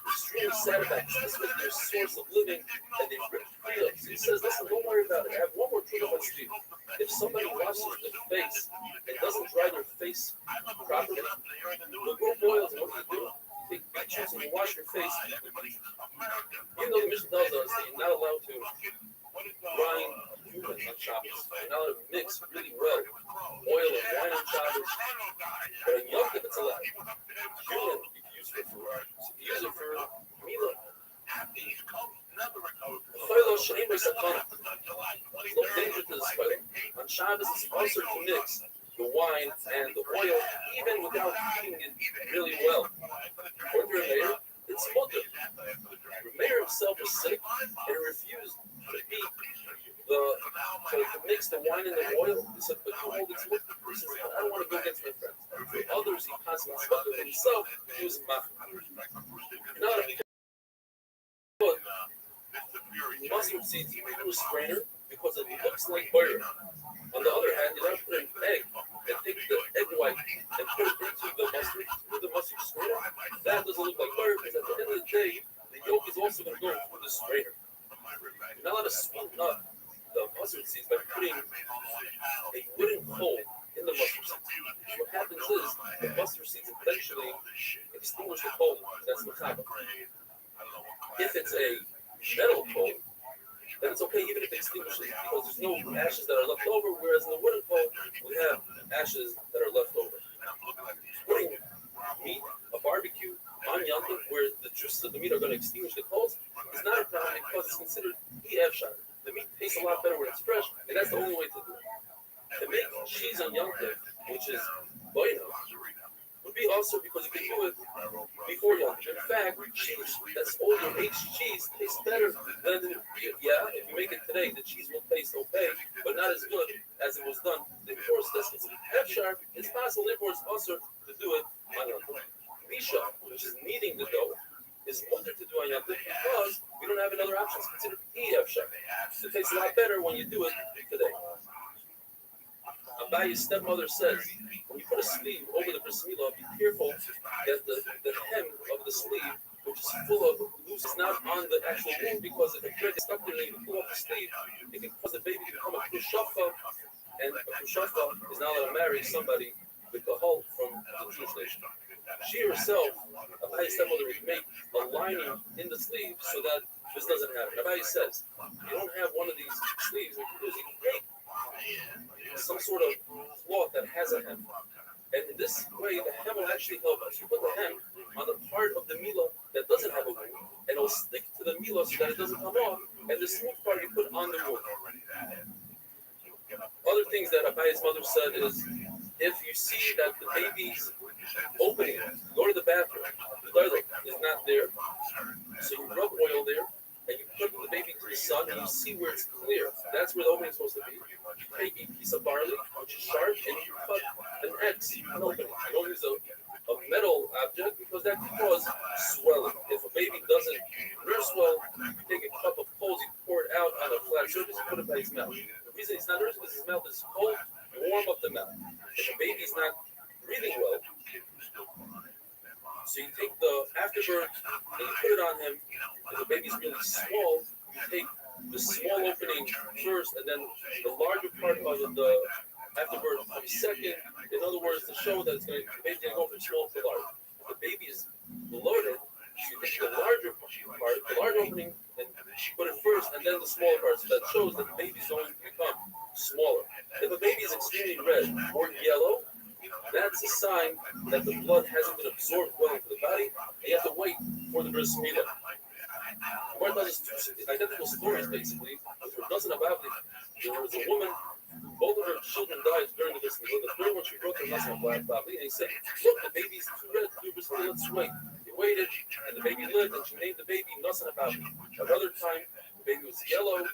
extremely sad about this. This is their source of living, and they've ripped free up. So he says, listen, don't worry about it. I have one more trick I want you to do. If somebody washes their face and doesn't dry their face properly, put boils, and what do you do? Take pictures and you wash your face. Even though the mission tells us that you're not allowed to grind human on Shabbos, you're not allowed to mix really well oil and wine on Shabbos. But in Yom Kippur, it's allowed. Human, you can use it for use it for milah. Choilo she'ein b'sakana. There's no danger to this choilo. Now, but mustard seeds through a strainer because it looks like butter. On the other hand, you now put an egg and take the egg white and put it through the mustard strainer. That doesn't look like butter because at the end of the day, the yolk is also going to go through the strainer. You're not allowed to sweeten up the mustard seeds by putting a wooden coal in the mustard seeds. What happens is the mustard seeds eventually extinguish the coal. That's the top. If it's a metal coal, then it's okay even if it extinguishes because there's no ashes that are left over, whereas in the wooden coal, we have ashes that are left over. Putting meat, a barbecue, on Yom Tov, where the juices of the meat are going to extinguish the coals, is not a problem because it's considered EF-shot. The meat tastes a lot better when it's fresh, and that's the only way to do it. To make cheese on Yom Tov, which is boina, would be also because you can do it before Yom Tov. In fact, cheese that's older, aged cheese tastes better than if you make it today, the cheese will taste okay, but not as good as it was done. Therefore, that's F-sharp. It's possible, therefore, it's also to do it on Yom Tov. Misha, which is kneading the dough, is older to do on Yom Tov because we don't have another option. It's considered EF-sharp. It tastes a lot better when you do it today. Abayi's stepmother says, when you put a sleeve over the bris milah, be careful that the hem of the sleeve, which is full of loose, is not on the actual wound because if it gets stuck there and you pull off the sleeve, it can cause the baby to become a kushafa, and a kushafa is not allowed to marry somebody with the hull from the Jewish nation. She herself, Abayi's stepmother, would make a lining in the sleeve so that this doesn't happen. Abayi says, you don't have one of these sleeves, what you do is you take some sort of cloth that has a hem. And in this way, the hem will actually help us. You put the hem on the part of the milah that doesn't have a wound, and it'll stick to the milah so that it doesn't come off, and the smooth part you put on the wound. Other things that Abayi's mother said is, if you see that the baby's opening, go to the bathroom, the toilet is not there, so you rub oil there, and you put the baby to the sun, and you see where it's clear. That's where the opening is supposed to be. You take a piece of barley, which is sharp, and you cut an X, an opening. You don't use a metal object because that can cause swelling. If a baby doesn't nurse well, you take a cup of coals, you pour it out on a flat surface, and put it by his mouth. The reason he's not nursing is his mouth is cold, you warm up the mouth. If a baby's not breathing well, so you take the afterbirth and you put it on him, and the baby's really small, you take the small opening first, and then the larger part of the afterbirth comes second. In other words, to show that the baby's going to go from small to large. If the baby is bloated, you take the larger part, the large opening, and put it first, and then the smaller part. So that shows that the baby's going to become smaller. If a baby is extremely red or yellow, that's a sign that the blood hasn't been absorbed well into the body. And you have to wait for the bris milah. One of those identical stories, basically. There doesn't about it. There was a woman, both of her children died during the bris milah. The third one, she broke her muscle black body, and he said, look, the baby's too red to do bris milah, let's wait. They waited, and the baby lived, and she named the baby Nasan About. Another time, the baby was yellow.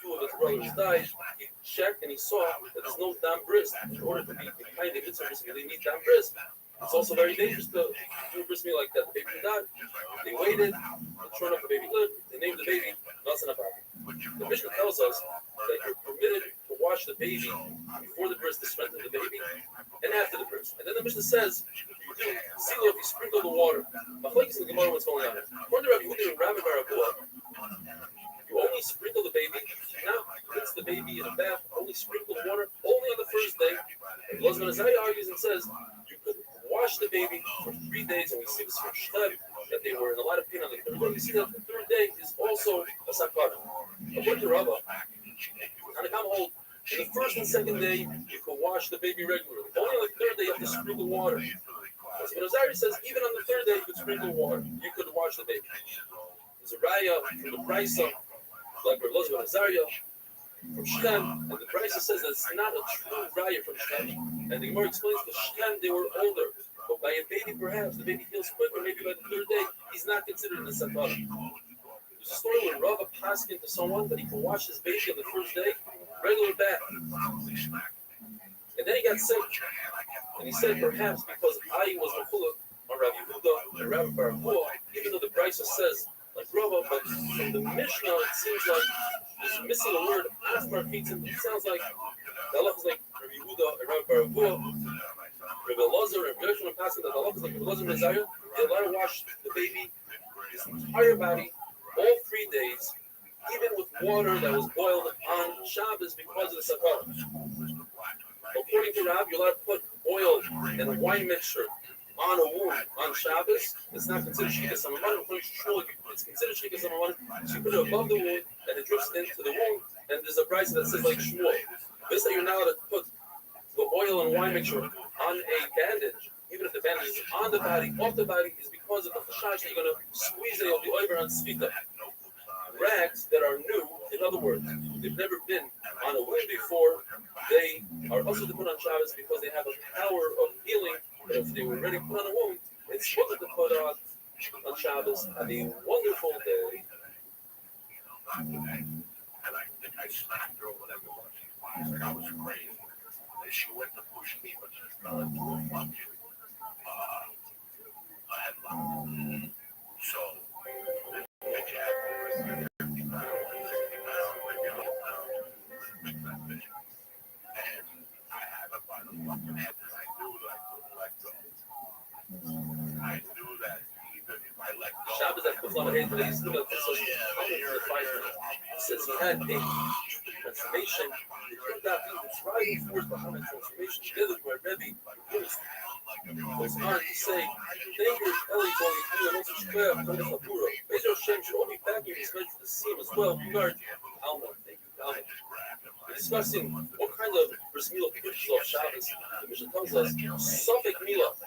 Two of his brothers died. He checked and he saw that there's no dam bris. In order to be behind the mitzvah bris milah, they need dam bris. It's also very dangerous to do a bris milah like that. The baby died. They waited. Sure enough, the baby lived. They named the baby Nasan About. The Mishnah tells us that you're permitted to wash the baby before the bris to strengthen the baby, and after the bris. And then the Mishnah says you do seal if you sprinkle the water. Machlokes in the Gemara, what's going on? According to Rabbi Yehuda and Rabbi Barabua, you only sprinkle the baby, not rinse the baby in a bath, only sprinkle water only on the first day. And Rothschild argues and says you could wash the baby for 3 days, and we see this from Shtab, that they were in a lot of pain on the third day. We see that the third day is also a sakana. According to Rabbah, Tanakam hold in the first and second day you can wash the baby regularly. Only on the third day you have to sprinkle water. But Azari says even on the third day you could sprinkle water. You could wash the baby. There's a raya from the Brisa, like Rothschild and Azaria, from Shem, and the Brisa says that it's not a true raya from Shem. And the Gemara explains that Shem, they were older. But by a baby, perhaps, the baby heals quicker. Maybe by the third day, he's not considered a sakana. There's a story where Rav passed into someone that he could wash his baby on the first day, regular bath. And then he got sick. And he said perhaps because I was mafullah on Rabbi Yehuda. Yehuda and Rabbi Baruch, even though the Brisa says like Rava, but from the Mishnah it seems like there's missing a word. Asmar Fitzim. It sounds like the Allah is like Rabbi Yehuda and Rabbi Baruch, Rabbi Elazar and Rabbi Yochanan passing that the Allah is like Rabbi Elazar and Isaiah. They allowed to wash the baby, his entire body, all 3 days, even with water that was boiled on Shabbos because of the Sakara. According to Rabbbi, you're allowed to put oil and a wine mixture on a wound on Shabbos. It's not considered Shchikas Hamamanim. It's considered Shchikas Hamamanim. So you put it above the wound and it drips into the wound. And there's a price that says like Shmuel. This that you're now allowed to put the oil and wine mixture on a bandage, even if the bandage is on the body, off the body, is because of the chashash that you're going to squeeze it, it'll be over on Svita. Rags that are new, in other words, they've never been on a wound before, they are also to put on Shabbos because they have a power of healing. But if they were already put on a wound, it's good to put on Shabbos. Have a wonderful day. And I smacked her or whatever it was. Like I was crazy. And she went to push me, but she fell into a fucking headlock. So, bitch had 50 pounds, 60 pounds, maybe 100 pounds. Big fat bitch. And I had her by the fucking head, and I knew that I couldn't let go. I knew that even if I let go. Shabbos that puts on the head, but he's still since he had a transformation, it turned out he was driving force behind the transformation together with Rabbbi. Goes on to say, thank you, Eli, for the also square of the Chapura. Bezor Shem should all be backing his measure to see him as well. Regard Alma, thank you, Alma. We're discussing what kind of bris milah pushes off Shabbos. The Mishnah tells us, Sofek Milah.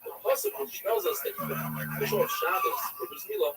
The pasuk which tells us that you can push off Shabbos or bris milah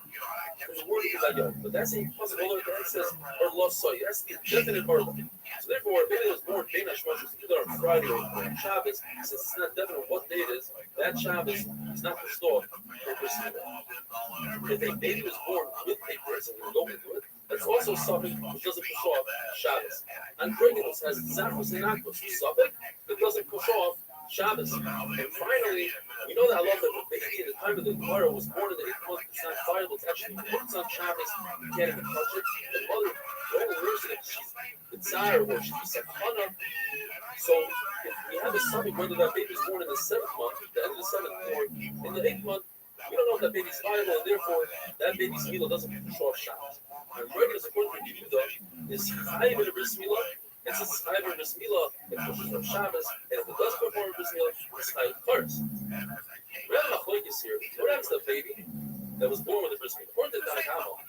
from the word Yud, but that's a pasuk all over that says or losoi. That's the definite article. So therefore, if it was born Bein Hashmashos either on Friday or on Shabbos, since it's not definite what day it is, that Shabbos is not pushed off for bris milah. If a baby was born with a bris and we go into it, that's also something which doesn't push off Shabbos. And Brigidus has Zafros and Nakbos, something that doesn't push off Shabbos. And finally, we know that Allah, that the baby at the time of the Gemara was born in the 8th month. It's not viable. It's actually once on Shabbos. You can't even touch it. The mother only learns that she's the tsar or she's sakana. So if we have a summit, whether that baby is born in the 7th month, the end of the 7th, or in the 8th month, we don't know if that baby's viable, and therefore that baby's milah doesn't push off Shabbos. And regular according to Yehuda is high in a bris milah. And since it's either bris milah, it pushes off Shabbos, and if it does perform bris milah, it's high cards. We have a machlokes here. What happens to the baby that was born with a bris milah? According to Tanakh,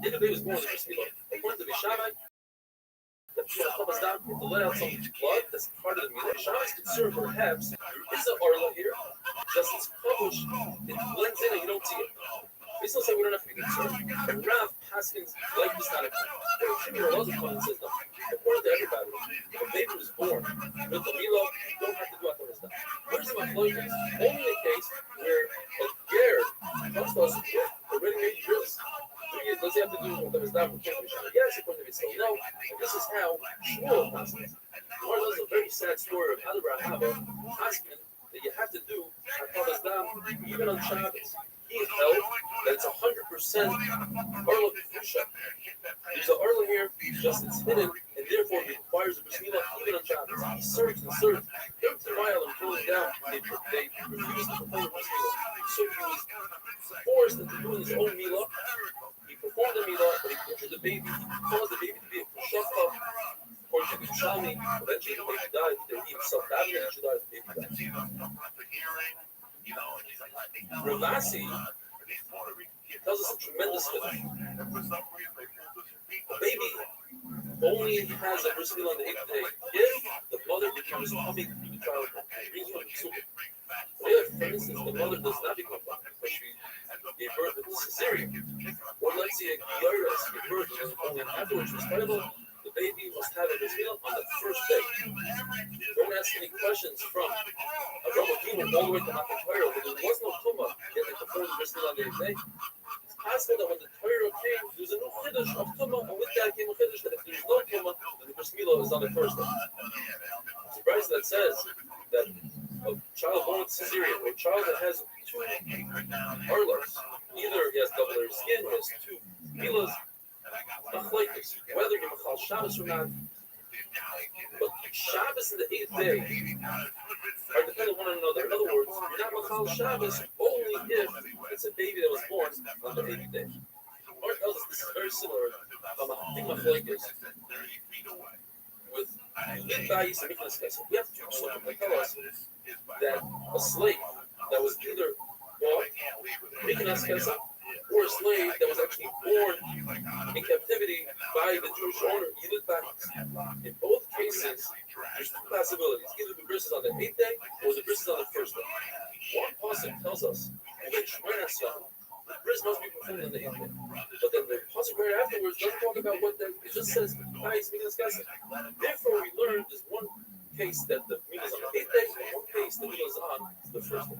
if the baby was born with a bris milah, according to Bishamai, the Shabbos down to let out some blood that's part of the milah. Shabbos concerned perhaps there is an arla here, just it's published, it blends in and you don't see it. We still say we don't have to be concerned. And Rav Haskins like this kind of thing. There are lots of points says no. According to everybody, if a baby was born with the milah, you don't have to do after stuff. Where's the machlokes? Only the case where a ger comes to us with a ready-made dress. Does he have to do with the Mishnah? Yes, according to Mishnah. No. And this is how Shmuel Haskins. One is a very sad story of Hadar Haba Haskins that you have to do at even on Shabbos. He held that it's 100% Arla Kedusha. There's an Arla here, just it's hidden, and therefore it requires a bris milah even on Shabbos. He searched and searched. Came to the mile and pulled it down. They refused to perform the bris milah. So he was forced into doing his own milah. He performed the milah, but he injured the baby. He caused the baby to be a kushafah. According to Yerushalmi, eventually the baby died. He himself died, and eventually died, the baby died. Ravasi tells us a tremendous thing. A baby only has a bris milah on the 8th day if the mother becomes puffy through the child. If, for instance, the mother does not become puffy because she gave birth with a cesarean, or let's say a Gyaras gave birth and afterwards was viable, the baby must have a bris milah on the first day. Don't ask any questions from a Rabbi Gimel all the way to Matan Torah, but there was no Tumah yet they performed the bris milah on the 8th day. It's possible that when the Torah came, there was a new Chiddush of Tumah, and with that came a Chiddush that if there's no Tumah, then the bris milah is on the first day. There's a verse that says that a child born with cesarean or a child that has two are less. Either he has double layer skin, he has two milas, machlekes, whether you're machal Shabbos or not. But Shabbos and the 8th day are dependent on one another. In other words, you're not machal Shabbos only if it's a baby that was born on the 8th day. Or tells us this is very similar to machlekes with Lidbayis and Miknas Kesef. We have two psukim that tell us that a slave that was either born Miknas Kesef or a slave that was actually born in captivity by the Jewish owner, Lidbayis. In both cases, there's two possibilities. Either the bris is on the 8th day or the bris is on the 1st day. One pasuk tells us that the bris must be performed on the 8th day. But then the pasuk right afterwards doesn't talk about what that, it just says, therefore we learned there's one case that the meal is on the 8th day, and one case the meal is on the 1st day.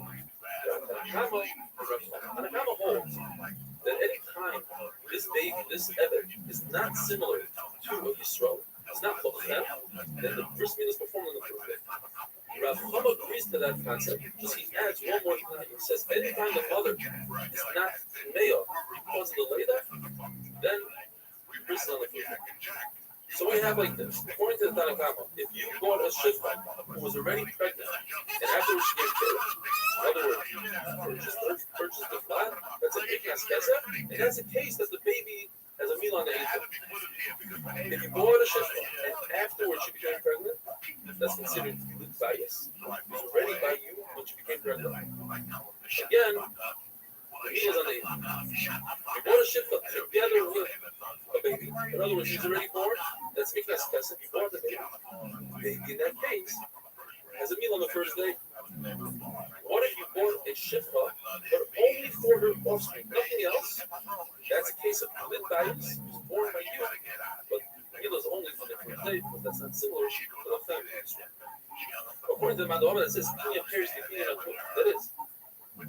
Hanakama holds that any time this baby, this Evan, is not similar to a Yisrael, it's not Lochem, then the first meal is performed on the 1st day. Rav Chama agrees to that concept, just he adds one more thing. He says, anytime the mother is not male because of the Leda, then this is on the 1st day. So we have like this. According to the Tanakama, if you bought a shifra who was already pregnant and afterwards she gave birth, in other words, purchased the flat, that's a Miknas Kesef, and that's a case that the baby has a meal on the 8th day. If you bought a shifra and afterwards she became pregnant, that's considered good bias. It was already by you when she became pregnant. Again, the meal is on the 8th day. You bought a shifra together with a baby. In other words, she's already born. That's Miknas Kesef. You bought the baby. In that case, has a meal on the 1st day. What if you bought a shifra, but only for her offspring, nothing else? That's a case of Lidbayis, who's born by you, but the meal is only on the 1st day because that's not similar to the family. According to the Madhava, that says that is. You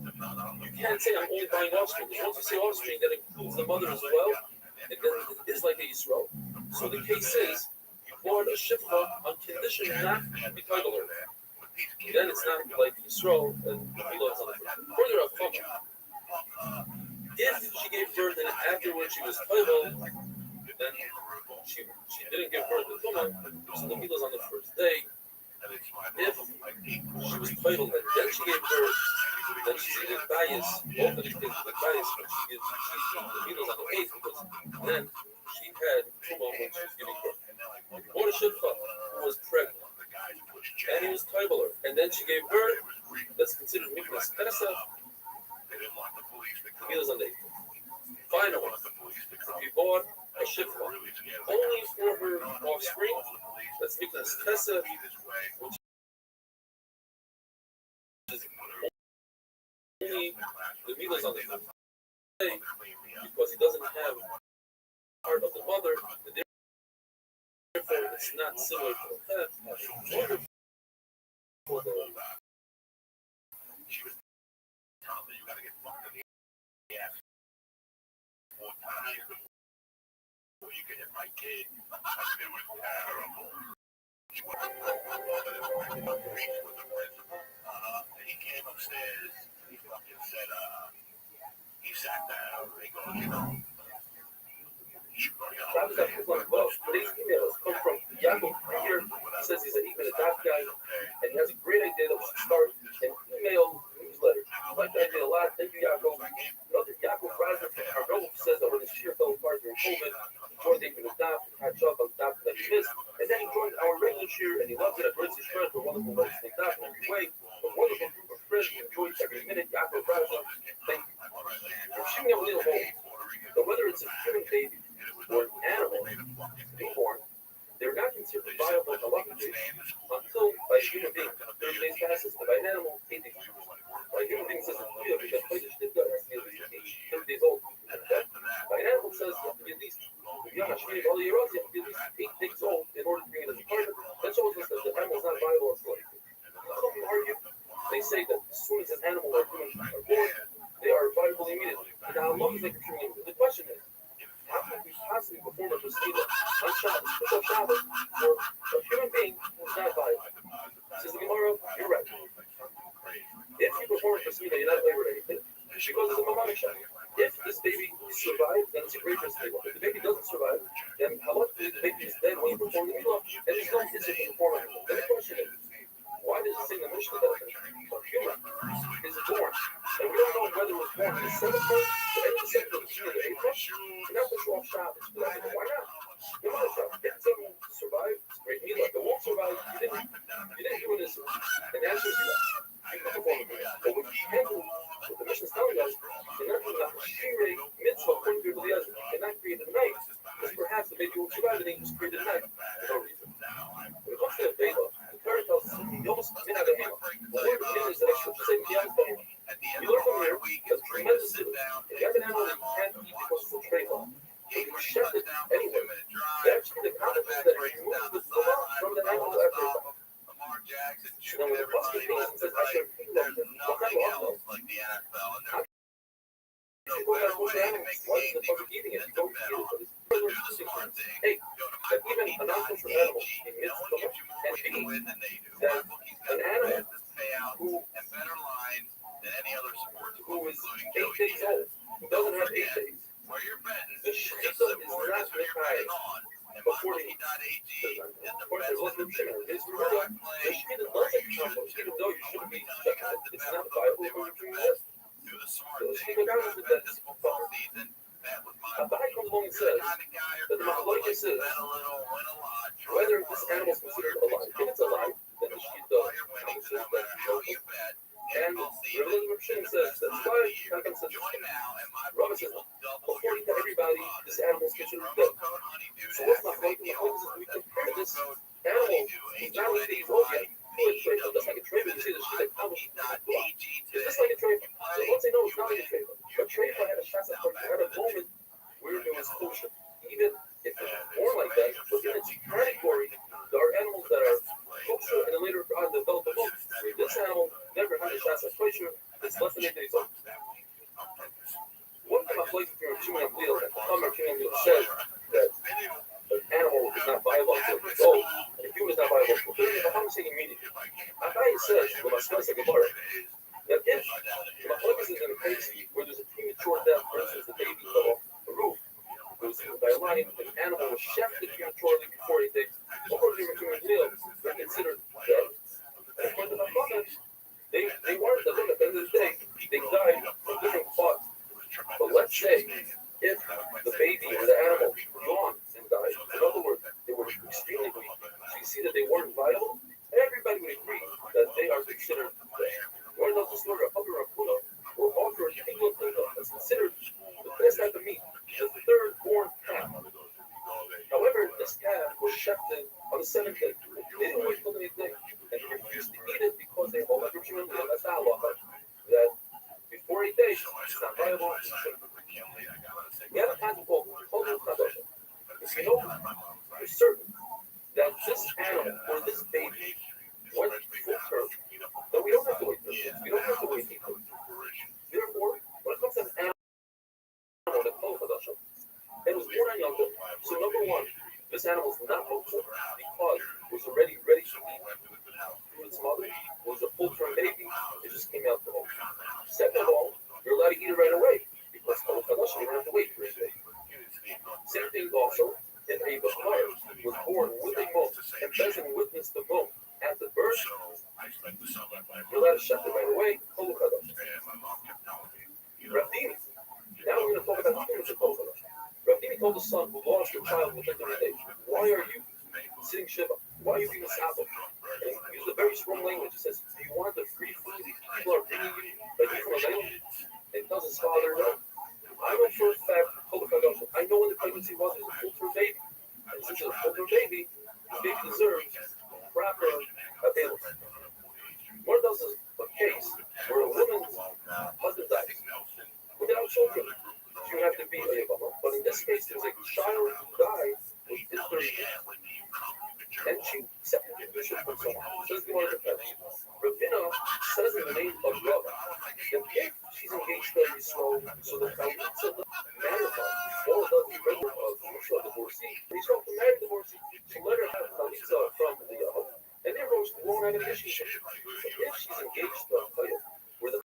can't say I'm only buying offspring. Once you say offspring, that includes the mother as well. And then it is like a Yisrael. So the case is, you bought a shifra on condition not to be titled her. Then it's not like Yisrael and the Mila is on the 1st. According to Rav Chama, if she gave birth and afterwards she was titled, then she didn't give birth to Tuma, so the Mila is on the 1st day. If she was titled and then she gave birth, then she's either bias, both of these things are bias, but the needles on the 8th because then she had Tuma when she was giving birth. Or a shifra who was pregnant, and he was tibeler, and then she gave birth, that's considered Miknas Kesef, the needles on the 8th. Finally, if you bought a shifra only for her offspring, that's Miknas Kesef, which is only the needles on the 5th day, because he doesn't have part of the mother, and therefore it's not similar to the head. For the she was telling me you gotta get fucked in the ass 4 times before you can hit my kid. It was terrible. She went to reach with the principal, and he came upstairs. He fucking said, he sat down and he goes, you know, today's emails come from Yaakov here. He says he's an Igman guy, and he has a great idea that we should start an email newsletter. I like that idea a lot. Thank you, Yaakov. Another Yaakov Razor from Harvard says that when his shir fell apart during COVID, he joined Igman Adaf and catch up on the daf that he missed, and then he joined our regular shir, and he loved it. Brings his friends were wonderful ways to daf in every way. A wonderful group of friends who enjoyed every minute. Yaakov Razor, thank you. We're shooting up a little hole. So whether it's a human baby or an animal, newborn, they're not considered viable halachically until by a human being 30 days passes, and by an animal 8 days. By a human being says it's real because Chodesh Nidga has to be at least 30 days old. Okay? By an animal says you have to be at least you have to be at least 8 days old in order to bring it as a partner. That shows us that the animal is not viable until they argue. They say that as soon as an animal or human are born, they are viable immediately. And how long is they contributing? The question is, how can we possibly perform a procedure on Shabbos for a human being who is not viable? Says the Gemara, you're right. If you perform a procedure, you're not labor ready. If this baby survives, then it's a great risk. If the baby doesn't survive, then how much the baby is dead when you perform the milah, and there's no mitzvah to perform it. And the question is, why does it say in the Mishnah that a human is born, and we don't know whether it was born in the 7th month, the 8th, the 7th, or the 8th month, and not the 12th Shabbos? Why not? You know, if someone survived, it's great milah. If it won't survive, you didn't do this. And the answer is yes. But what you can't do, what the Mishnah is telling us, you're not doing a shirei mitzvah according to the Eliezer. You're not creating a night, because perhaps the baby won't survive, and then you just created a night for no reason. When it comes to the Bela, the Torah tells us you almost didn't have a hammer. The word again is that I should say the other thing. You learn from here that tremendous difference. If you have an animal that you can't eat because it's a trade off, but you chef it anyway, actually the consequence that it removes the fluff from the animal after it's done. Now, when the pasuk means that I should feed them, what kind of animal? You go back to the animals. Why is the pasuk eating it? You don't eat it, but it's hey, that even a non-kosher animal in mitzvah and B, that an animal who is 8 days old, who doesn't have 8 days, the shechita is not required before they eat. Of course, there's also his rule. The shechita doesn't come, even though you shouldn't be shechita. It's not viable for you to eat. So the shechita guy is the best. A guy comes along and says that the machlokes is whether this animal is considered alive. If it's alive, then the shechita comes in that and Rabbi Shimon says that's why Rabbim says Rabbim says according to everybody, this animal is considered dead. So what's machlokes? We compare this animal who's not 8 days old yet to a treifa. Just like a treifa, you say the shechita comes. It's just like a treifa. So once they know it's not like a treifa. But treifa had a shasa, had a moment where it was kosher. Even if it's born like that, within its category, there are animals that are kosher and then later on develop a monk. This animal never had a shasa kosher. It's less than 8 days old. One time I played with Rav Shimon Gamliel, and Rav Shimon Gamliel said that an animal is not viable until it's old, and a human is not viable until it's old. I'm saying immediately. Abai says, well, my son is a Gemara, that if the machlokes is in a case where there's a premature death, for instance, the baby fell off the roof, it was killed by a lion, an animal was shafted prematurely before 8 days, according to Rav Shimon Gamliel, they're considered dead. And according to the machlokes, they weren't, at the end of the day, they died from different causes. But let's say if the baby or the animal yawned and died, in other words, they were extremely weak, so you see that they weren't viable, everybody would agree that they are considered dead. One of those story of Rabbi Rabbuna will offer a single thing that's considered the best type of meat, the third born calf. However, this calf was shafted on the 7th day. They didn't wait till the 8th day, and they refused to eat it because they hold like Rav Shimon, that's the halacha, that before 8 days, it's not viable. We have a concept called Cholu Chadasha. If you know for certain that this animal or this baby went full term, then we don't have to wait 3 days. We don't have to wait 8 days. Therefore, when it comes to an animal that Cholu Chadasha, it was born on Yom Tov. So number one, this animal is not kosher because it was already ready to eat. Its mother was a full-term baby. It just came out today. Second of all, you're allowed to eat it right away because Cholu Chadasha, you don't have to wait 3 days. Same thing also, if a bakar was born with a mom and doesn't witness the mom at the birth, you're allowed to shut it right away. Cholu Chadasha. Rabbini. Now we're going to talk about humans of Cholu Chadasha. Rabbini told the son who lost your child within 30 days, why are you sitting Shiva? Why are you being a Sabbath? And he used a very strong language. He says, do you want the free food people are bringing you like you from a land? And he tells his father, no. I know for a fact, I know when the pregnancy was, it was a full-term baby. And since it's a full-term baby, the baby deserves proper available. More else is a case where a woman's husband dies without children. She would have to be a Yavama. But in this case, there's a child who died within 30 days. And she accepted the condition from someone. Says the Gemara defense. Ravina says in the name of Rabbah that if she's engaged to a Yisrael, so the Chalitza married her, all of the regular divorcee, and he's going to marry the divorcee, she let her have Chalitza from the Yahweh, and therefore she won't have an issue. So if she's engaged to a Chayil, where the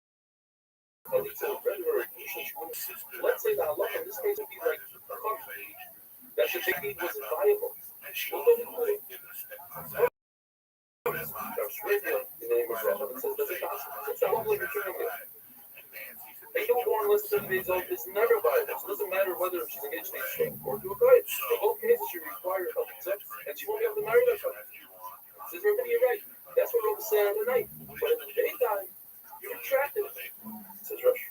Chalitza would render her a condition, she wouldn't Let's say the halacha in this case would be like that the big need wasn't viable. In the name of Rabbbi, it says that's a gospel. It's not like you're trying to. A newborn less than 30 days old is never viable. So it doesn't matter whether she's engaged to a ship or to a guy. In both cases, she requires a consent, and she won't be able to marry that child. Says Rabbbi, you're right. That's what Rabbbi said on the night. But in the daytime, you're attractive. Says Rabbbi,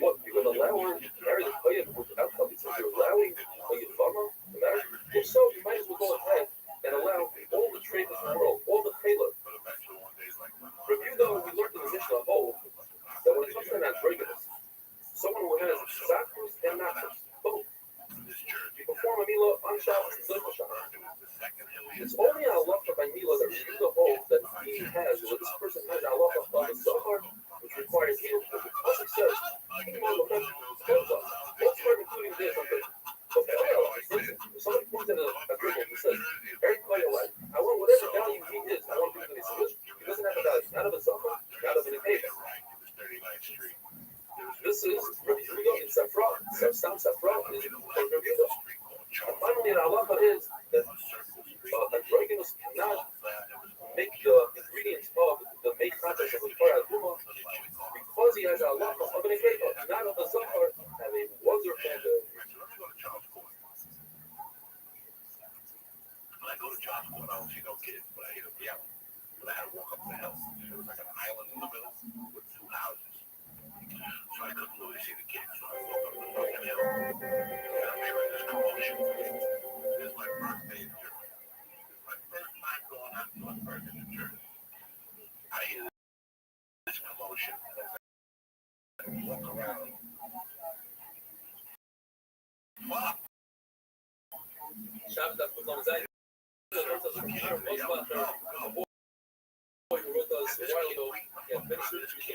what, you're going to allow her to marry the kohen without coming? So you're allowing a yavama to marry? If so, you might as well go ahead and allow all the trade in the world, all the chayla. Review, though, we learned in the Mishnah of old that when it comes to androgynous, someone who has sakrus and nachos, both, you perform a milah on Shabbos and Zilchah Shabbos. It's only a halacha by milah that Review holds that he has, or this person has a halacha of a zachar, which requires him, as he says, both are including this. If somebody points at a girl and says, Eric, I want whatever value he is, I want him to be solution. He doesn't have a value, not of a zachar, not of an engagement. This is Review in Safra, Sam Safra is Review. And finally, the halacha is that androgynous cannot make the ingredients of the main context of the Torah because he has a halacha of an engagement, not of a zachar, have a wonderful day. When I go to John's Court, I don't see no kids, but I hear them yelling. But I had to walk up the hill. There was like an island in the middle with two houses. So I couldn't really see the kids. So I walked up the fucking hill. And I'm hearing this commotion. This is my birthday in church. This is my first time going out to my birthday in church. I hear this commotion. I walk around. Fuck! Shabbos that puts on his eye. Boy who wrote us a while ago, he had been surgery, so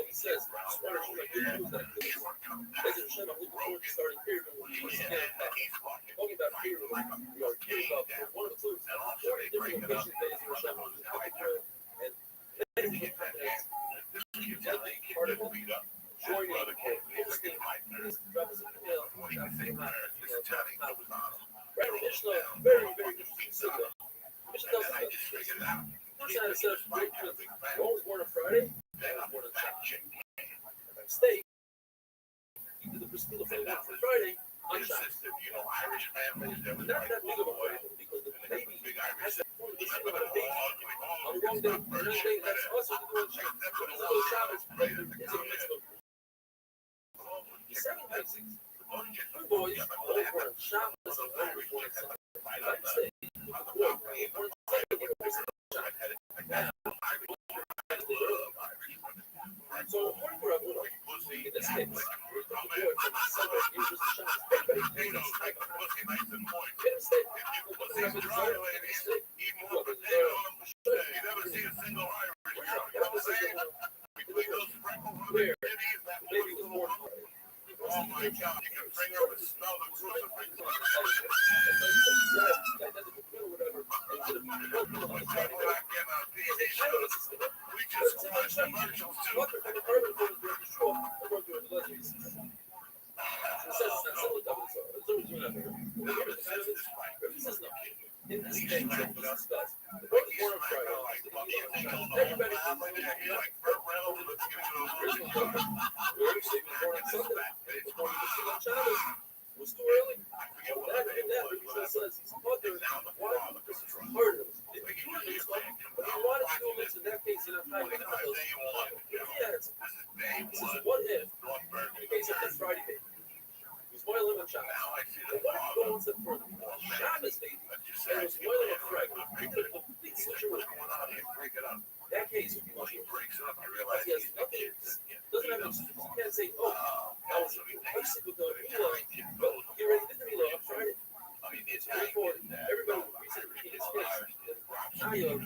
he says, just want to show my good news that I could. As a Hashem, I'm looking forward to starting period when we first get talking about period, we are hearing about one of the clues, 40 different location days in Hashem, and many different continents, part of it, joining, interesting, Travis and Hill, right, the Mishnah, very, very interesting sugya. Mishnah tells us that person had a set of breakthroughs. One was born on Friday, one was born on Saturday. By mistake, he did the briskelah for Friday on Shabbos. Not that big of a problem because the baby has to perform the briskelah on a baby on the wrong day. And another thing that's also to do on Shabbos. Because on Shabbos, is a mitzvah. The second basics. Two boys, one was born on Shabbos and one was born on Sunday. By mistake, the boy was born on Sunday. So, according to Rabbbi, in this case, the boy from Sunday uses the Shabbos. Everybody thinks it's like a mistake. Where the baby was born Friday. Oh my God, you can bring up and smell the crucifix. We just smashed commercials too. In this case, we discussed the boy was born on Friday. Everybody it was too early. That because says his mother wanted this is part of it. But he wanted to do this in that case in a time when yes. This is what if in the case of the Friday baby. He's boiling on Shabbos. But what if you go one step further? Shabbos baby and was boiling on Friday. He did a complete switcheroo. In that case, if he wants to break it up, he has nothing. Doesn't have he can't say, oh, I was basic with the Milah, but he already did the Milah on Friday. Therefore, everybody reason he is finished. Naya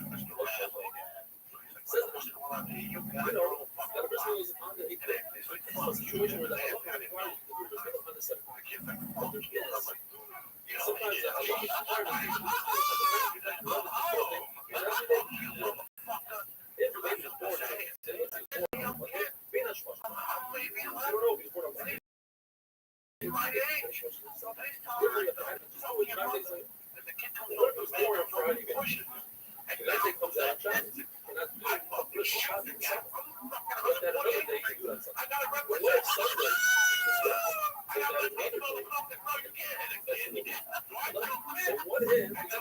says that a person was on the 8th day. It's a situation where the halacha requires you to do the on the 7th day. But there is sometimes the halacha requires you to do the 11th day. And every day, if the baby is born, then it's born. I don't know if he's born on Friday. my age. Just always trying things like, what if it was more on Friday? And that day comes out, John, and I do a British shopping something. But that another day, you do that something. What if Sunday is rest? So that another day, that's the limit. So what if it's a day?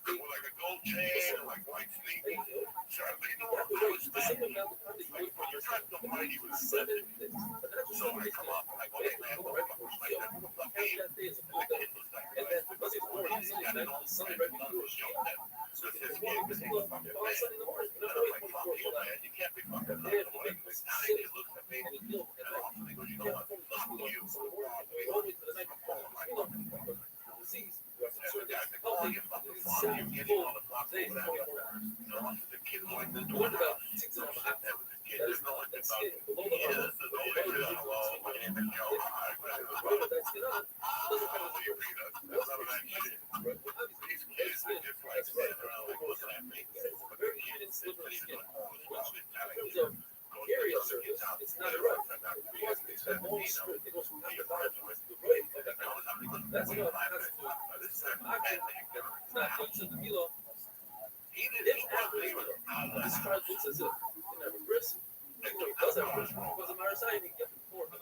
Like a gold chain, like white sneakers. Specific amount of time that you wait for yourself. 7 days. But not just 7 days. That day is a full day. And then because it's more easy, and then Sunday right before it shows that. So if it's more easy, on Sunday in the morning, but not wait for that. You can't be fucked up. They have to make this city and you deal with it. You can't perform the physical so the morning, wait all the way to the night before. You know, disease. So it's healthy. It's 7 full days, 24 hours. What about 6 of them after? That is not that skin below the armor. That's skin on. Doesn't matter what you're area surface, it's not a rub. It's a long strip. It goes from the bottom to the right. That's not it's not to the below. If after this child looks as if he never wrist, he does have wrist. Because of my side, he gets before his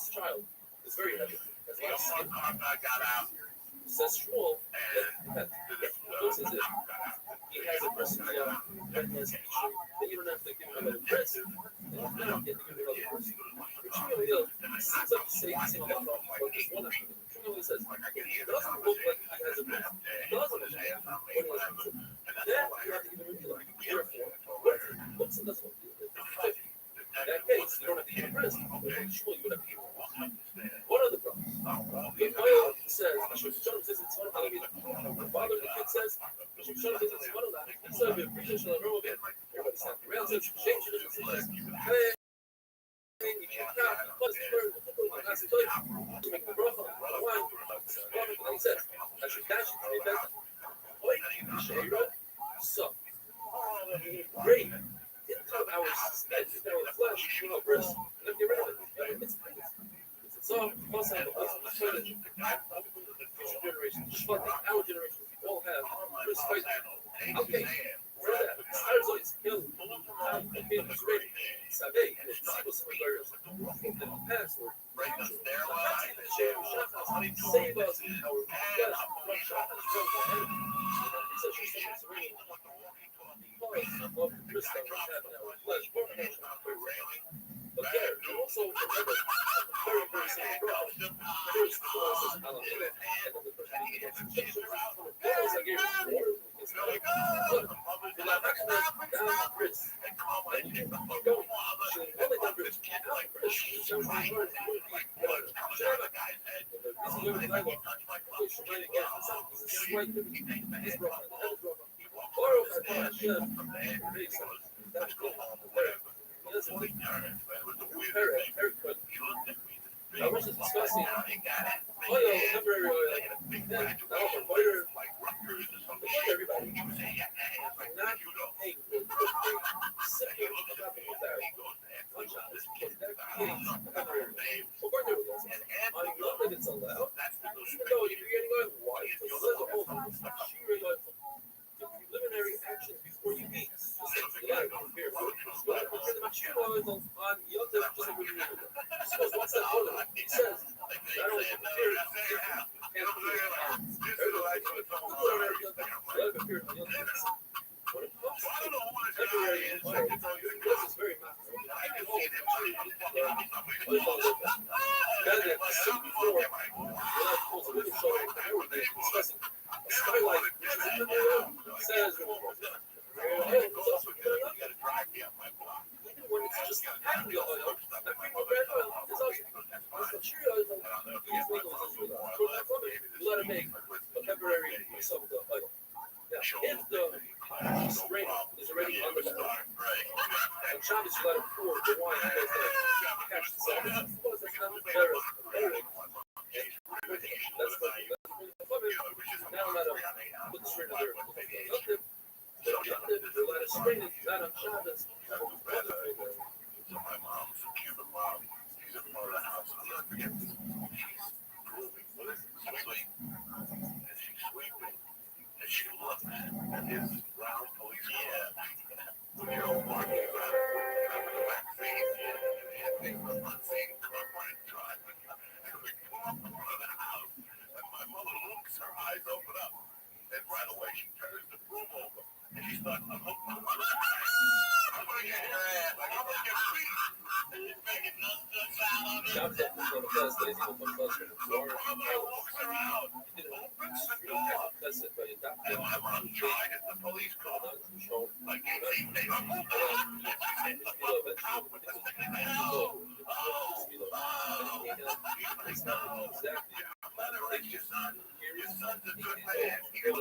child is very heavy. That's why says Shmuel that looks as if he has a wrist that has then you don't have to give him a wrist. You don't have to give him another wrist. Shmuel seems like the same thing but there's one of them. Shmuel says he doesn't look like he has a wrist. He doesn't look like he has a wrist. Then you have to give him a deal. Therefore, looks and doesn't look like in that case, you don't have to give him a wrist. Shmuel, you would have to give him a wrist. What are the problems? If oil says, it's one of the father of the kid says, it's one of that. So if you're preaching to the room of it, everybody's happy. Real says, change it. Hey, you can't plus the word. I said, tell you, make the broth on the wine. And he says, I should dash it to me back. Wait, Shayro, so great. In time, our flesh, wrist, and get rid of it. It's all plus I have a future generation, just like our generation, we all have respect. Okay, for that, ours always killed. Okay, it's ready. Sabe, and it's people some barriers. In the past, or save us, our yes, Rothschild has come to end. Such a thing as real. Because of the risk that we have in our flesh, but there, you also remember very, very simple problem. First, the law says, and on the person, I gave you it's not like, look, you're not actually down the wrist, and you can keep going. So only down the wrist, down the wrist, so it's like, the reason you're in the dialogue, push right again, it's a slight difference, it's broken, the hell is broken. Or I thought I should, that's cool, whatever. That's a big haircut. I was just discussing oil, temporary oil, and now for oil, everybody. I'm not paying for second shopping with that. One shop is because that is temporary. So far, there was I love that it's allowed, even though if you're getting oil, why? Because there's a whole she really preliminary actions before you eat. You gotta compare. You gotta compare the machine oils on Yom Tov just like we do. Suppose what's that oil? It says, I don't compare it. When it comes to temporary oil, this is very massive. I can hold before, when I was living so I was discussing a skylight, which is in the oil, says, even when it's just having the oil, the cream of red oil is also the cherry oil is legal as well. You let it make a temporary use of the oil. Now, if the strain is already on the water, and Shabbos you let it pour the wine and it's going to catch the salt. Suppose that's not better. That's the now let it put the strain in there. Okay. it's raining, not on Shabbos. That's the best idea. So my mom's a Cuban mom. She's in front of the house. I'll never forget this. She's grooving. What is it? Sweeping. And she's sweeping. And she looks at his brown police car. When you know, walking around the back seat. And they were unseen car and driving. And we pull up in front of the house. And my mother looks, her eyes open up. And right away she turns the broom over. And she starts to hook my mother. I'm gonna get your ass. I'm gonna get beat. And you're making nonsense out of it. Shabbos is one of the best days of the month. So mother walks around, opens the door. That's it, but that's And my mom tried at the police car. Like, they are moving. Your son's a good man. Your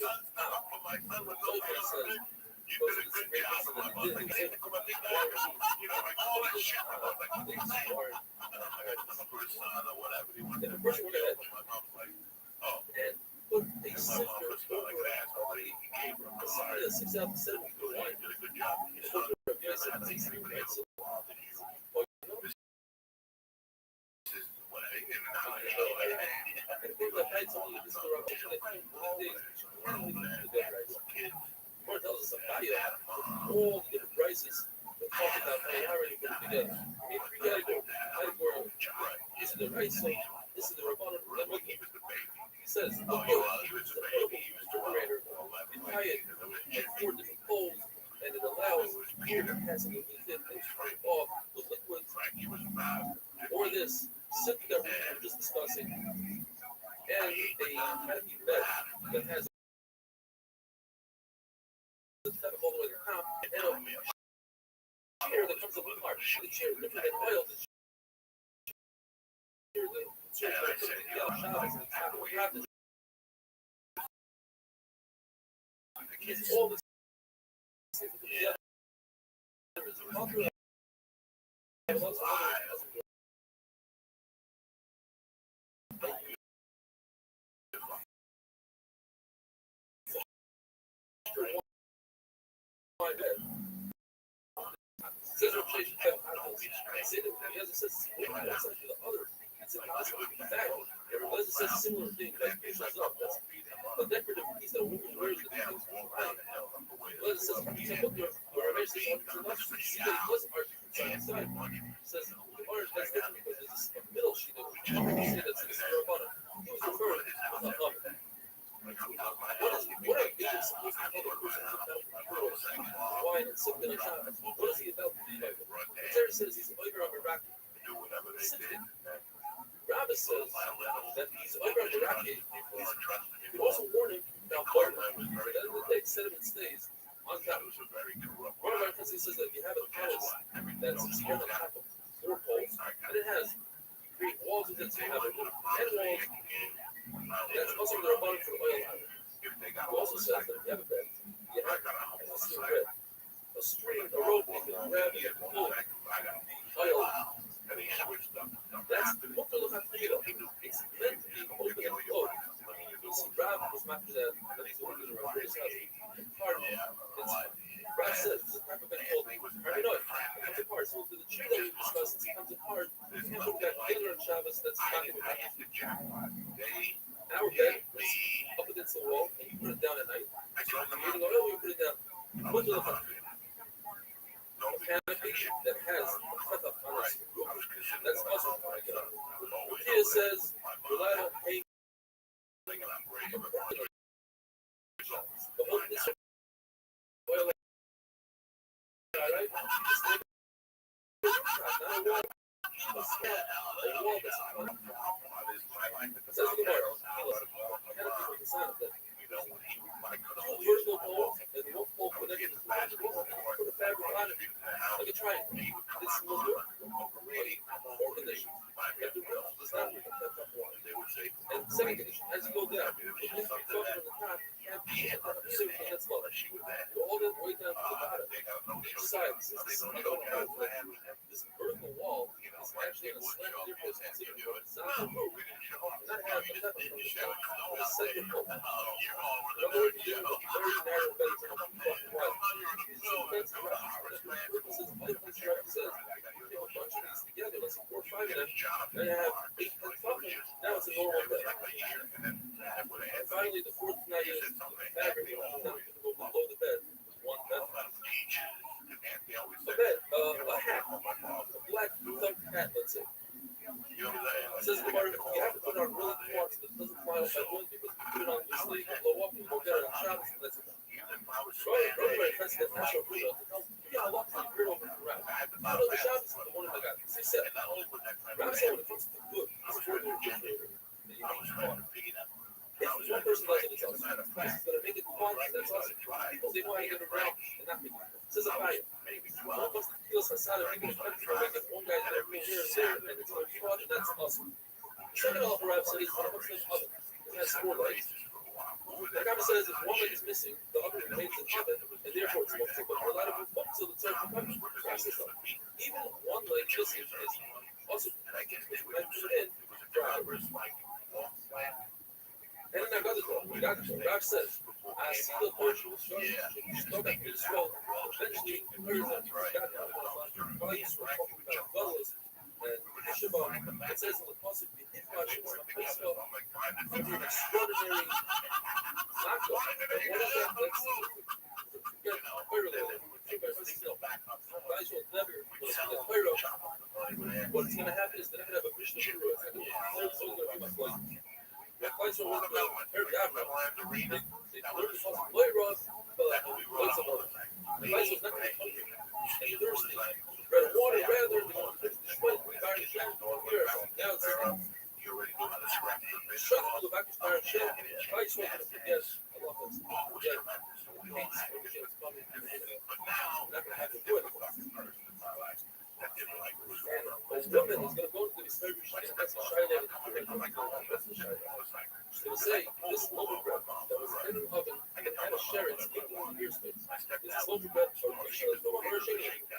son's not up for my son with no person. You did a good job of my mother. You know, like all that shit. I was like, what are you saying? I got nothing for his son or whatever. He wanted to bring it up. My mom's like, oh. and put a And my mom was like an asshole. He gave her a car. 6 out of 7 He did a good job. His son never had anybody else involved in you. This is what I didn't know. More tells us about it. All the different prices. We're talking about how already put it together. Every category. This is the rice, so this is the Rabbanon. Then what he says, the refrigerator, you buy it in 4 different poles, and it allows you to pass it and straight off the liquids. Or this simple that we were just discussing, and a heavy bed that has all the way to the top, and a chair that comes up with art. The chair is different than oil. The chair that it's all this. Similar thing, but decorative piece that woman wears the things. Well, it says, inside. It says, the orange that's different because there's a middle sheet of that's in the Sarabana. He was referred to the oven. What are these supposed to be? Wine and something like that. What is he about to do? Terry says he's an over of Iraqi. Rabbis says that he's over of Iraqi. You also warn him about burning. At the end of the day, sediment stays on top. One of our countries says that if you have a palace that's together on top of 4 poles, and it has create walls with it, so you have 10 walls. That's also the Rabbanon for oil. It also says that if you have a bed, you have a string, a rope, you can grab it and pull oil. That's the book to look at freedom. It's meant to be open and closed. You see, Rabbbi was not to that. He's one of the Rabbi's part of it. Rabbbi says this type of bed called Rabbinot. It comes apart. So to the tree that we discussed, it comes apart. You can't put that together on Shabbos. That's not going to happen. Our bed is up against the wall, and you put it down at night. So if you're eating oil, you put it down. Put it on a canopy that has a cup on its roof. That's also Rukia says, rely on paying the whole this oil, right? Not a wall. A wall that's says the word. Canopy the side of it. Vertical pole and one pole connected to the wall. Put a fabric on it, like a triangle. This will do four conditions. If the roof does not move, that's up water. And second condition, as you go down, if you lift your foot from the top, you can't be at the ceiling that's low. Go all the way down to the bottom. Each side, since this this vertical wall is actually on a slant difference considered horizontal roof. not have the pepper from the top. The second book. In other words, you have a very narrow base of fucking white. These two beds are purposes of difference represent. You take a bunch of these together, let's say 4 or 5 of them, and you have 8 pens fucking. Now it's a normal bed. And finally, the fourth night is the fabric. Then we're going to go below the bed. One bed. A bed, a hat, a black thumb hat, let's say. It says in the article, you have to put it on really parts that doesn't fly off by wind because you put it on your sleeve and blow up and go get it on Shabbos and that's it. Right, that's the natural food. Yeah, I love to hear over the Rabbbi. You know, the Shabbos is the one that got, as I said, Rabbis say when it comes to food, it's for the refrigerator. And you make it hard. If one person does it, it's awesome. He's going to make it once, that's awesome. People, they know how to get around and not make it. It says a fire. When it comes to Kilos Hasada, people are trying to make it one guy there, here and there, and it's going to be fun, and that's awesome. The second half of Rabbis says, when it comes to the oven, it has 4 legs. The Rabbis says if one leg is missing, the oven remains an oven, and therefore it's multiple. But a lot of people so the third one, even one leg missing is also, if you might put it in, dry. And then I got it wrong. Rav says, I see the portion stomach is swollen. Eventually, it heard that he got values were talking about Golos and Shimon. It says in the Pasuk, the Hidmash is a place of under an extraordinary knockoff. And one of them, let's get Pharaoh. Guys will never get Pharaoh. What's going to happen is they're going to have a Mishnah Guru. It's going to be my point. The place where we're going to they learned the Pasuk, Loy Rav, but what's the other? The place was not going to be hungry and thirsty. Red water rather than the sweat, Baron Shem, here. Now it's shut the back of Baron Shem. I just want to forget a lot of stuff. Yeah, hates coming. But now, we're not going to have to do it. And a woman is going to go to this very and that's a shayla. She's going to say, this loaf of bread that was in an oven and had a sheretz equal in ear space. This is loaf of bread or usually the one or shaking.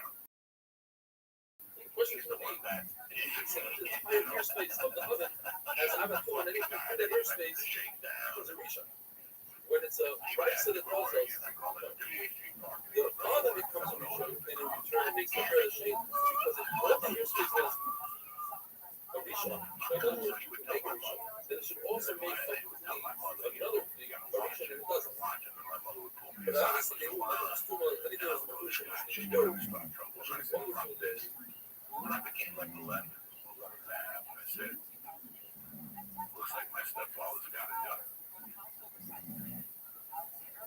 The question is going to be, since the entire ear space of the oven has abatur and anything in that ear space is a rishon. When it's a rice that tells us the father becomes a rishon and in return it makes the bread a shame because if all the ear space is a rishon, in other words, you would make a rishon, then it should also make another thing a rishon and it doesn't. But obviously they don't know it's too much, anything else in the rishon is no rishon. It's wonderful this. When I became like 11, I said, looks like my stepfather's got it done.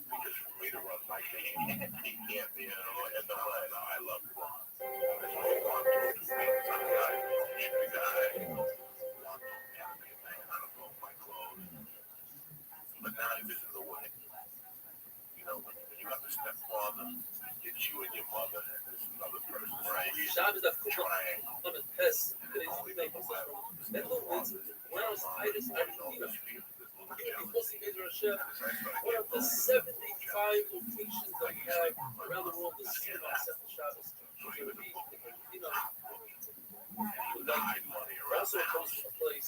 Because for me to run my game, he can't be in the way. No, I love Ron. That's what he wants to do. Some guy, should be guy, want to have me a man. I don't know my clothes. But now this is the way. You know, when you have a stepfather, it's you and your mother, and there's another person, right? Shabbos that on the test, that is the thing. That little bit, when I was Titus, I didn't even one of the 75 locations that we have around the world this year on Sefer Shabbos. Also comes from a place,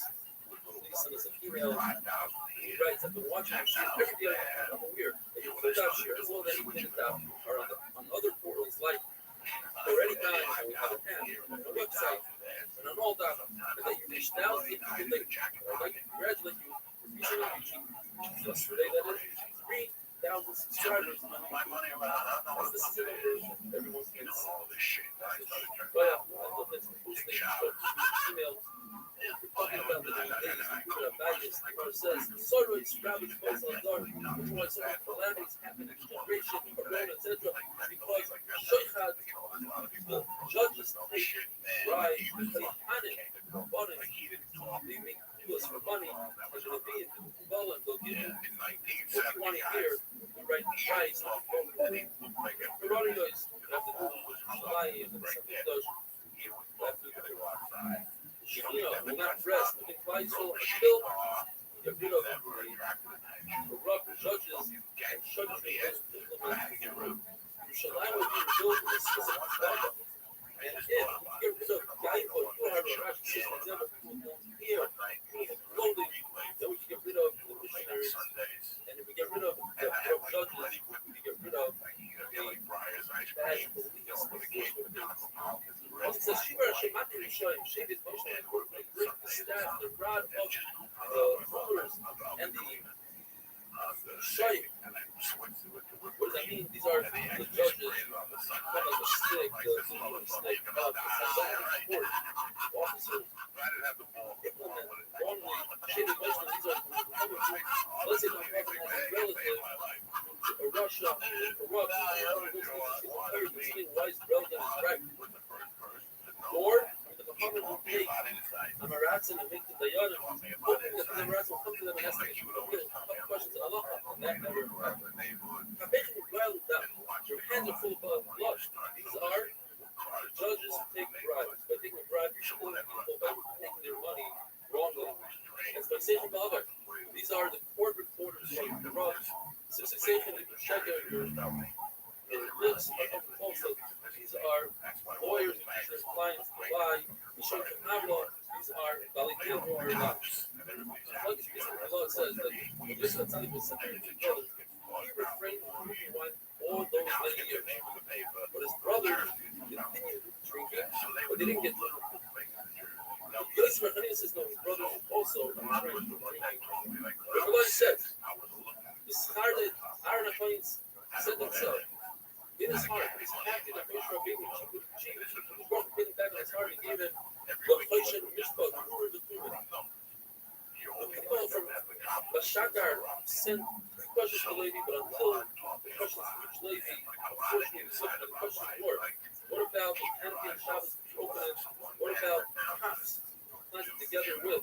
Lisa is a female, he writes, I've been watching her shit every day, I'm aware that you put out shit as well as anything that are on other portals like already done on the website and on all that, and that you reached out to the link. I'd like to congratulate you for reaching out to yesterday. That is 3,000 subscribers. My money around. This is an version. Everyone can see All this shit. But I love this posting email. Talking about the days and values. The verse says, sorrow is ravaged by Zaldar, which was certain calamities happen in generation, corona, etc. Because Shoichad, the judges take bribe, they make deals for money, and they'll be in Kabbalah, they'll give you what you want to hear, the right price, the running noise, you have to do July and something does. Will not rest in Kleisel until get rid of the corrupt judges and judges implement Yerushalayim will be built in a specific spot. And if you get rid of Gaipot, you have a Rashi says, for example, people don't hear clothing to get rid of bad beliefs Once it says, Shiva Shemati Rishayim, Shevet Moshe, and break the staff, the rod of the rulers, and the Shayim. What does that mean? These are the judges, kind of like a stick, the ruling stick of the court officers. Implement wrongly, Shevet Moshe, these are let's say the prophet has a relative to Russia, corrupt, between wise relative is right. Or the Muhammad will take Amaratz and make the Dayanim, hoping that the Amaratz will come to them and ask them questions of Allah. That never happened. Your hands are full of blood. These are judges who take bribes. By taking a bribe, you're killing people by taking their money wrongly. And Station Baba, these are the court reporters from corrupt. Cessation of your lips are falsehood. These are lawyers who teach their clients to lie. These are Balitil who are not. Allah says that this is something with something to brothers. He refrained from drinking wine all those many years. But his brothers continued drinking, but they didn't get drunk. Yosef Hanina says no, his brothers also refrained from drinking. Allah says, this is hard that Aaron Accounts said himself. In his heart, he's happy that Moshe Rabbeinu brought the back in his heart and gave him the Choshen Mishpah, the Ur the Tumah. The people from Bashakar sent 3 questions to Levi, but until the questions reached Levi, unfortunately, the questions were, what about the canopy and Shabbos open? What about crops planted together with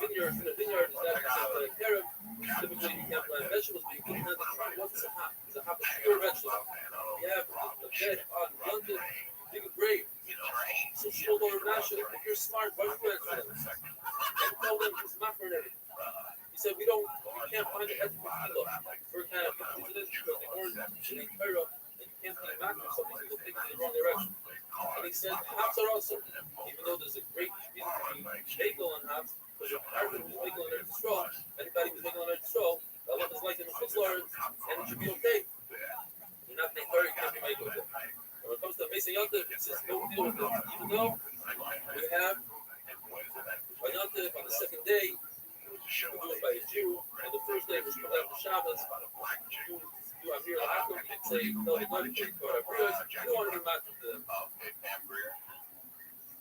vineyards? In a vineyard, is that considered a carob? Typically, you can't plant vegetables, but you can plant the tree. What's a hop? Is a hop a pure vegetable? You have a bed on London, dig a grave. So Shlomo or Nasha, if you're smart, why don't you answer them? And tell them it's not for everything. He said, we can't find the ethical kilo for kind of because the orange in the Torah, and you can't be back or something, so they'll take it in the wrong direction. And he said, hops are awesome, even though there's a great dispute between bagel and hops, because if Arvin was bagel and Eretz Yisrael, anybody who's bagel and Eretz Yisrael, Allah is like them in Chutzlar, and it should be okay. You're not being you can't be made with it. When it comes to Mesa Yantiv, it says don't deal with it. Even though we have by Yantiv on the second day, we do it by a Jew, and the first day was put out the Shabbos. You have here Lakum and say, no, they don't take what I realize. You don't want to be mad with them.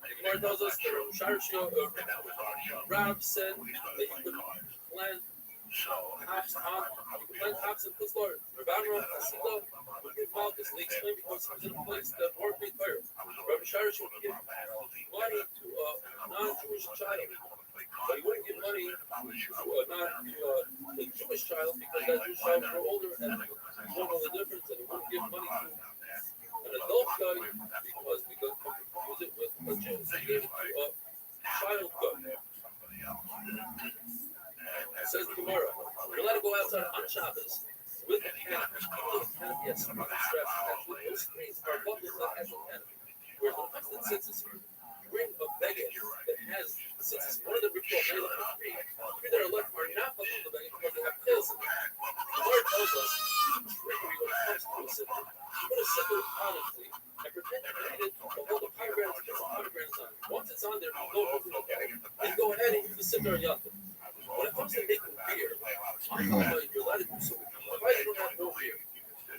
The Gemara tells us that Rav said that you could plant hops and Putzlar. Rabbanra Hasida would give Malchus. They explain because he was in a place that weren't made fire. Rabbi Sharish would give money to a non-Jewish child, but he wouldn't give money to a Jewish child because that Jewish child was older and won't know the difference, and he wouldn't give money to an adult guy because we could use it with a Jew. So he gave it to a child guy. Says the Gemara, you're allowed to go outside on Shabbos with a canopy. The canopy has some straps attached to it. Those screens are bundles that has a canopy. Whereas when it comes to the census, you bring a baggage that has the census. One of them ritual made up of three. Three that are left are not bundles of baggage because they have tails in them. The Gemara tells us trickery when it comes to a sipper. You put a sipper honestly and pretend to read it to hold the pomegranates and put some pomegranates on it. Once it's on there, you don't open the bag. Then go ahead and use the sipper and yantif. When it comes to making beer, you're allowed to do so. Why you don't have more beer?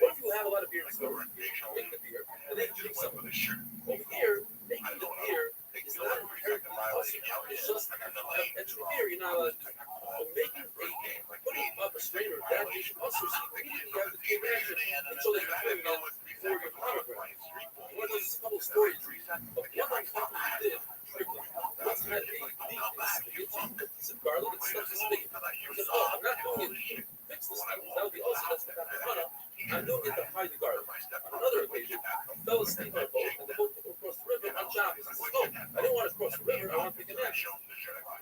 What if you have a lot of beer in the store? Make the beer, and then drink some of it. Over here, making the beer is not inherently possible. It's just extra beer you're not allowed to do. But making putting up a strainer, that is also so you immediately have to take action until they can bring it for your pomegranate. One of those couple stories of one company did. Once had a piece of garlic and stuff to speak. He said, oh, I'm not doing it to fix the stuff. That would be also that's the kind of I'm doing it to hide the garlic. On another occasion, he fell asleep on a boat, and the boat took him across the river on Shabbos. He says, oh, I didn't want to cross the river, I want to take a nap.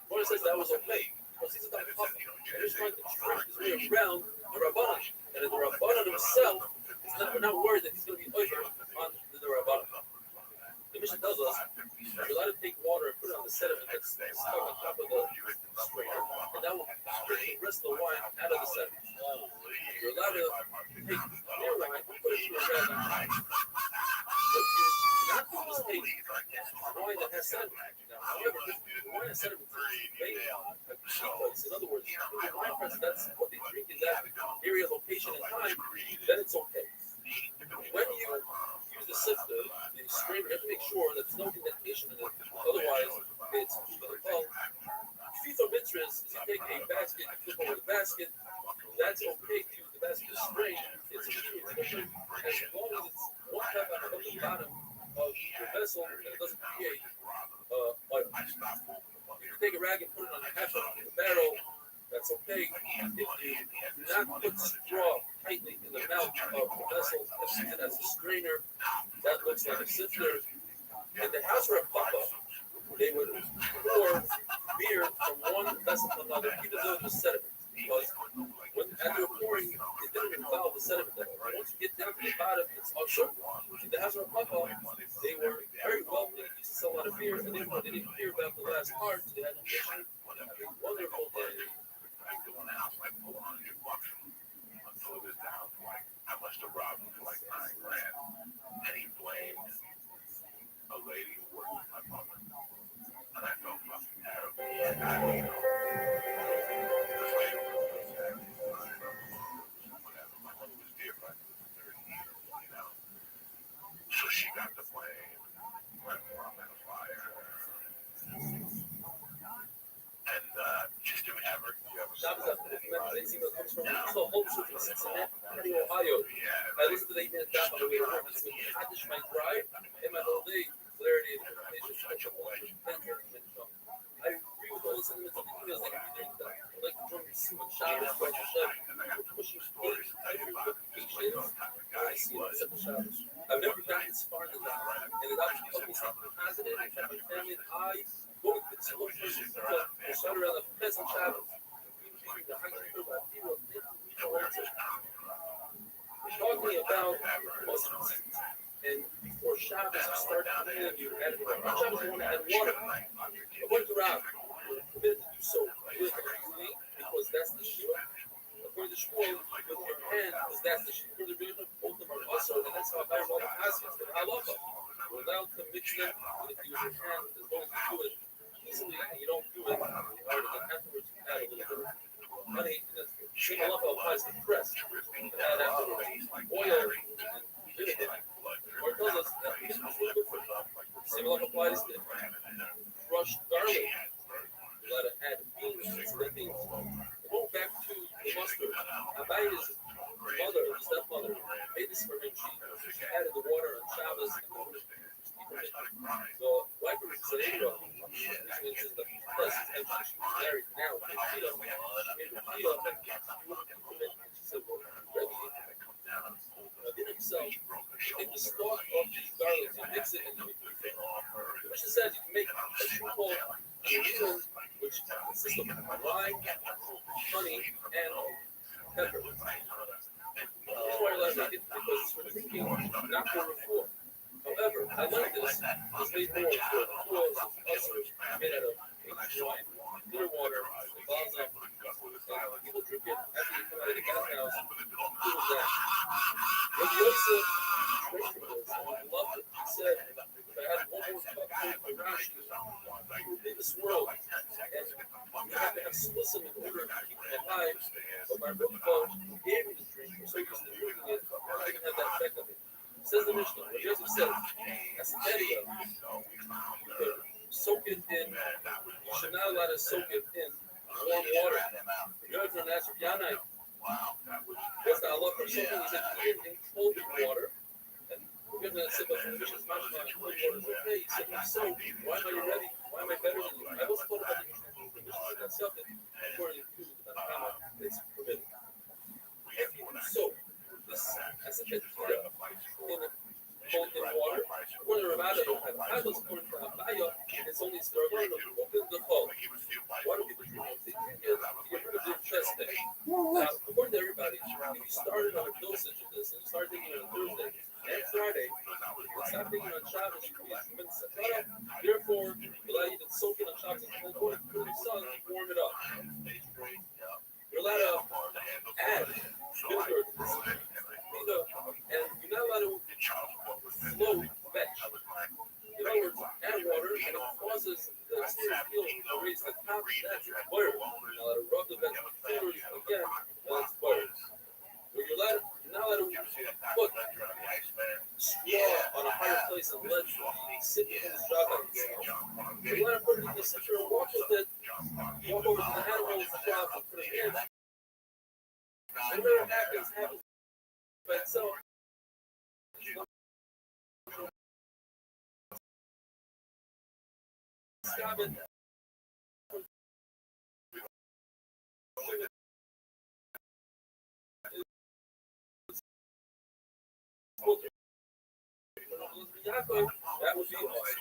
One says that was okay, because he's about to puff it. And he's trying to trick his way around the Rabbanan. And the Rabbanan himself is not worried that he's going to be over on the Rabbanan. The mission tells us You're allowed to take water and put it on the sediment that's stuck on top of the strainer, and that will scrape the rest of the wine out of the sediment. You're allowed to take clear wine, put it through a rag on top. What you're not doing is take wine that has sediment. Now, however, the wine has sediment is made in other words, the wine press, that's what they drink in that area, location, and time, then it's okay. When you use the sifter, the strainer, you have to make sure that there's no indentation in it. Otherwise, it's going to fall. Fifo mitzvahs is you take a basket, you flip over the basket. That's okay to use the basket to strain. It's a different, as long as it's one cup on the bottom of your vessel and it doesn't create oil. If you take a rag and put it on the half of the barrel, that's okay. If you do not put straw tightly in the mouth of the vessel and use it as a strainer, that looks like a sifter. In the house where a papa, they would pour beer from one vessel to another, even though it was sediment. Because when after pouring, it didn't involve the sediment level. Once you get down to the bottom, it's also. In the house where a papa, they were very wealthy, used to sell a lot of beer, and they didn't hear about the last part, so they had no mission. Wonderful day. I must have robbed him for like $9,000. And he blamed a lady who worked with my mother. And I felt fucking terrible. This lady was whatever. My mother was dear for 30 years, you know. So she got the blame. Went wrong in a fire. And just to have her. Shabbos after the email comes from Rothschild from Cincinnati, Ohio. I listened to the 8-minute daf on the way to work. It's been Kaddish my drive and my whole day. Clarity and information. I agree with all the sentiments of the emails that you did. I'd like to join your Simon Shabbos, Rosh Hashanah, pushing faith, patience, I see it as a Shabbos. I've never gotten this far in the daf, and it actually helped me something positive. I kept my family and I going to the school first and start around the Pesach Shabbos. Talking about Muslims, and before Shabbos, you start cleaning your head. On Shabbos, you want to add water. According to Rabbbi, you're permitted to do so with clean because that's the Shiva. According to Shmuel, with your hand, because that's the Shiva. According to Rebbe, both of them are also, and that's how Bayram Rabbi Haskins did halacha. You're allowed to mix them, but if you use your hand, as long as you do it easily and you don't do it, then afterwards you add a little bit of honey, and that's good. Same halacha applies to breast. You can add afterwards oil and vinegar. Or it tells us that this is really good for you. Same halacha applies to crushed garlic. You're allowed to add beans to the beans. Going back to the mustard, Abaya's mother, his stepmother, made this for him. She added the water on Shabbos and the wife of Zerera, which means in the plus, and she's married now. She said, well, Rabbi, in himself, take the stalk of these garlics and mix it in the the Mishnah says you can make a thing called a which consists of lime, honey, and pepper. The reason why I like it because it's for drinking, not for reform. However, I like this. It's made more for tools of ulcers made out of aged wine, clear water, balsam. And people drink it after they come out of the bathhouse. Who was that? Rabbi Yosef drank from this and he loved it. He said, if I had one more cup of Rashi, he would leave this world. And you have to have slissim in order to keep him alive. But my Rabbi gave me this drink, so used to drinking it, I didn't have that effect on me. Says the Mishnah, Rabbi Yosef said, as a media, you could soak it in, you should not allow to soak it in warm water. Rabbi Yosef asked Rabbi Yanai, what's the Allah for soaking? He said, put it in cold water. And Rabbi Yosef said, but the Mishnah's not cold water is okay. He said, so, why am I ready? Why am I better than you? I also thought about the Mishnah that something, according to the Tanakh, it's permitted. If you soak this as a tequila in cold water, according to Rabbada, don't have tablets. According to Abaya, it's only starvation of open the hole. Why do people drink it? To get rid of their chest pain. Now, according to everybody, if you started on a dosage of this and you started taking it on Thursday and Friday, it's not stop taking on Shabbos, you can be a Sefara. Therefore, you're allowed to even soak it on Shabbos in cold water, put it in the sun, warm it up. You're allowed to add vinegar to this. And you're not allowed to float veg. In other words, add water and it causes the exterior peel to raise the top. That's butter. You're not allowed to rub the veg with fingers again. That's butter. But you're not allowed to put straw on a higher place and let it sit in the straw. You're allowed to put it in the center and walk with it. Walk over to the animal's crop and put it in. And whatever happens by itself. Stop it. That would be awesome.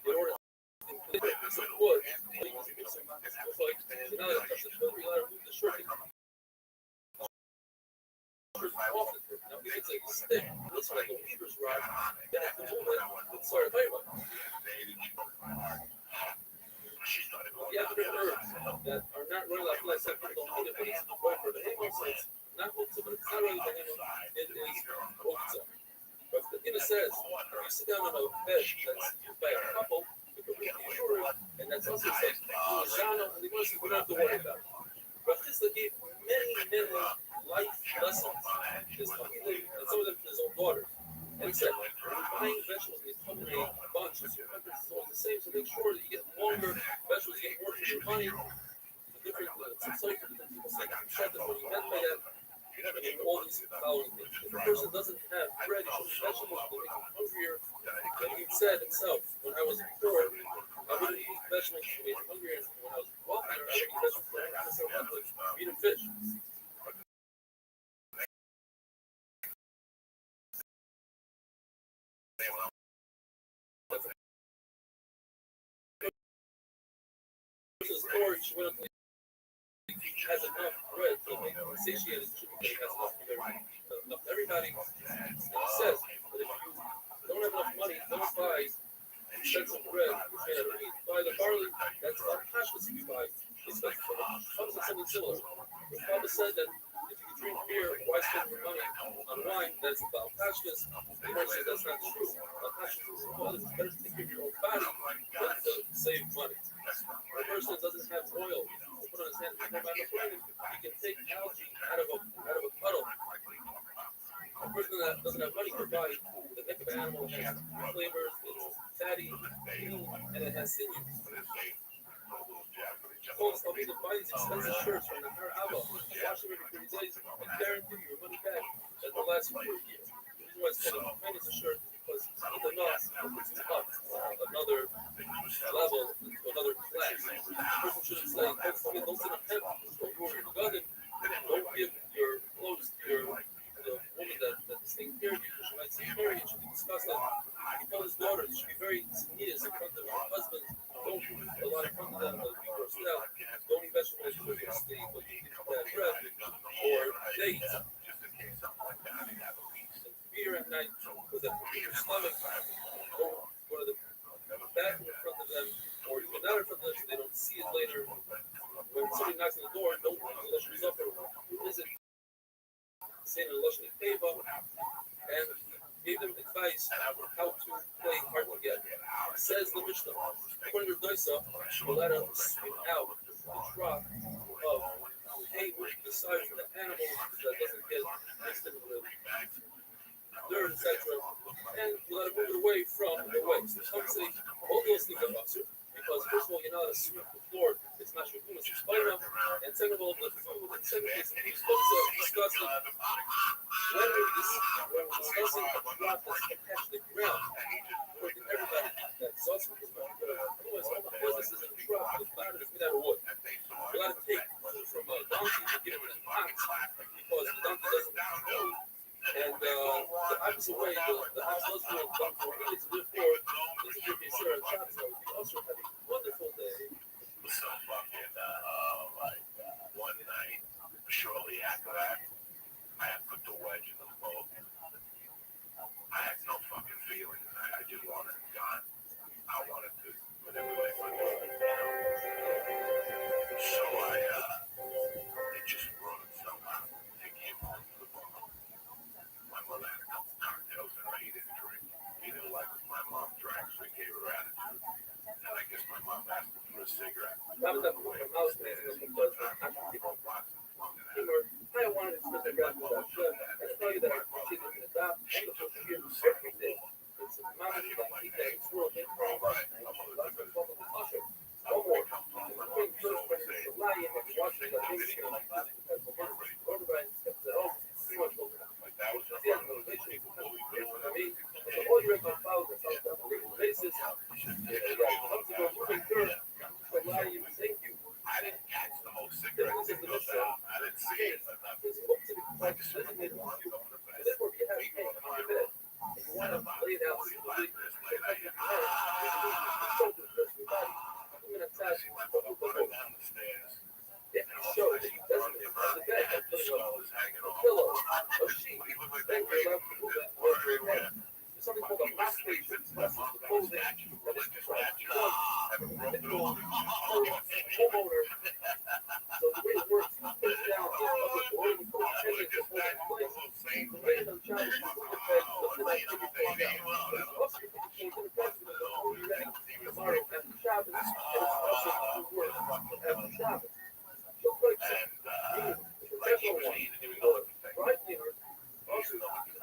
In order to some wood, you can do some like, now that touch the foot, you let it move the short. Now, if it's like a stick, it looks like a weaver's rod, then I can move it and start a fight with it. The African herbs that are not really like I said, people don't need it, but it's right for the animal, so it's not hooked, but it's not really the animal, it is hooked. But the Guinness says, if you sit down on a bed that's used by a couple, you can read the Shura, and that's also said, Zana, and the Muslims don't have to worry about it. But this gave many life lessons. This family, and some of them to his own daughters. And he said, when you're buying vegetables, they come in a bunch, so remember it's always the same, so make sure that you get longer vegetables, you get more for your money. The different, some different people say, shut them, what he meant by that, and all these following things. If a person doesn't have bread, he should eat vegetables, they make him hungrier. And he said himself, when I was poor, I wouldn't eat vegetables to make me hungrier, and when I was wealthier, I would eat vegetables to make myself hungry, meat and fish. Story, she went up to has enough bread to make him satiated, she has enough for everybody. And he says that if you don't have enough money, don't buy expensive bread. Buy the barley, that's about pashas if you buy expensive bread. Papa said something similar. Papa said that if you drink beer, why spend your money on wine? That's about pashas. The Gemara says that's not true. Pashas is well, it's better to take care of your own body than to save money. A person that doesn't have oil, put on his hand, he can take algae out of a puddle. A person that doesn't have money can buy the neck of an animal that has flavors, it's fatty, and it has sinews. Folks, I'll be to buy these expensive shirts from the Har Abba, wash them every 30 days, and guarantee you your money back at the last for a year. The reason why it's called a minus a shirt because it's enough another level, another class. The person shouldn't say, don't sit on heaven, don't go over your garden, don't give your clothes to the woman that's taking care of you, because she might take care of you, she should be disgusted. He told his daughters, she should be very sneeze in front of her husband, don't a lot in front of them, be grossed out, don't eat vegetables with your steak, but you eat bad bread, or dates. Beer at night, because that will be your stomach, don't go to the bathroom in front of them, or you get out in front of them so they don't see it later. When somebody knocks on the door, don't unless you're up who is it? Saying a Lashon Teva, and gave them advice how to play hard to get. Says the Mishnah, according to Doisa, you're allowed to sweep out the drop of hay which decides from the animal that doesn't get mixed in with dirt, etc. And you let it move it away from the waste. Some say all those things are absurd because first of all, you're not allowed to sweep the floor. It's not your humus, it's fine enough. And second of all, the food and second is disgusting. When we're discussing a drop that's attached to the ground, for everybody that's also otherwise all the businesses in the drop, the planet is made out of wood. You're allowed to take food from a donkey and give it an ox because the donkey doesn't have food. And the opposite way, the ox does feel donkey or he needs to live for it. This is your consider a job, so you also have a wonderful day. So fucking, one night, shortly after that, I had put the wedge in the boat. I had no fucking feeling. I cigarette. I was up with my mouse because I can keep on watching. I wanted to spend the rest of that show. I tell you that I appreciate it. The top and the first year was everything. It's a mountain that he had swirled in from right. I'm going to look at the usher. One more. Between first and July and watching the video like that because the one everybody steps it over. Pretty much over. Like that was the motivation for me. So all your regular followers on a regular basis. Once you go moving through, July, you thank you. I didn't catch the whole cigarette thing go down. I didn't see it. It's supposed to be quite designated for you. And then where you have pain on your bed, and you want to lay it out smoothly, if you show that he doesn't have the bed, that's putting a pillow, a sheet, then you're left to move it or there's something called a backstage that's the clothing that is controlled. One individual homeowner. So the way it works, you put it down in the upper floor, you put a tenant to hold it in place, you lay it on the child, you put the bed, the night you put it down. Once you put the bed, you're ready tomorrow after Shabbos, and it's also to work after Shabbos. Just like that, professional one, dry cleaner, also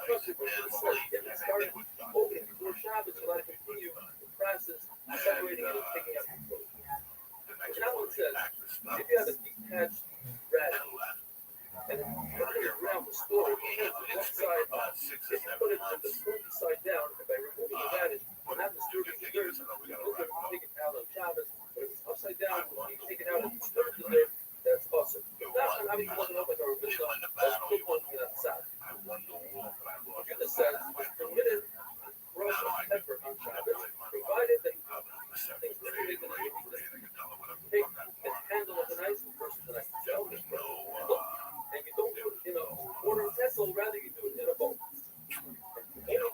trusted with the set, if it started opening before Shabbos, you let it continue the process, separating it and taking out the clothes. Now it says, if you have a detached radish, and put it around the store, you have the left side up. If you put it on the front side down, and by removing the radish, not disturbing the dirt, you can take it out on Shabbos, but if it's upside down, you take it out and disturb the dirt, that's awesome. That one obviously wasn't up like our original, let's put one on that side. Goodness says, permitted crushed pepper on Shabbos, provided that things that you make in the take the handle of the knife versus the knife. And you don't do it in a mortar vessel, rather you do it in a bowl. Only do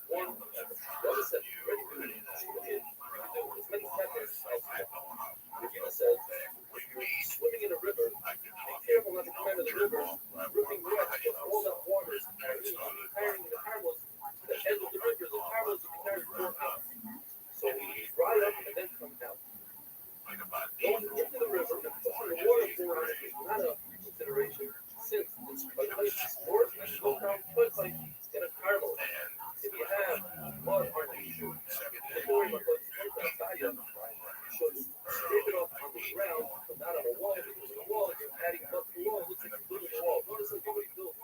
one Rabbi said, ready to do as many peppers as possible. The Gita says, if you're swimming in a river, be careful not to come out of the river, ripping wet, because all that water is carrying the caramels to the edge of the river. The caramels will be carried out. So we dry up and then come out. Going into the river and pushing the water for us is not a consideration, since it's like sports and go down foot like in a caramel. If you have mud on your shoe, don't worry about what you should scrape it off on the ground, but not on the wall, because on the wall, you're adding mud to the wall, it looks like you're building a wall. Notice that nobody built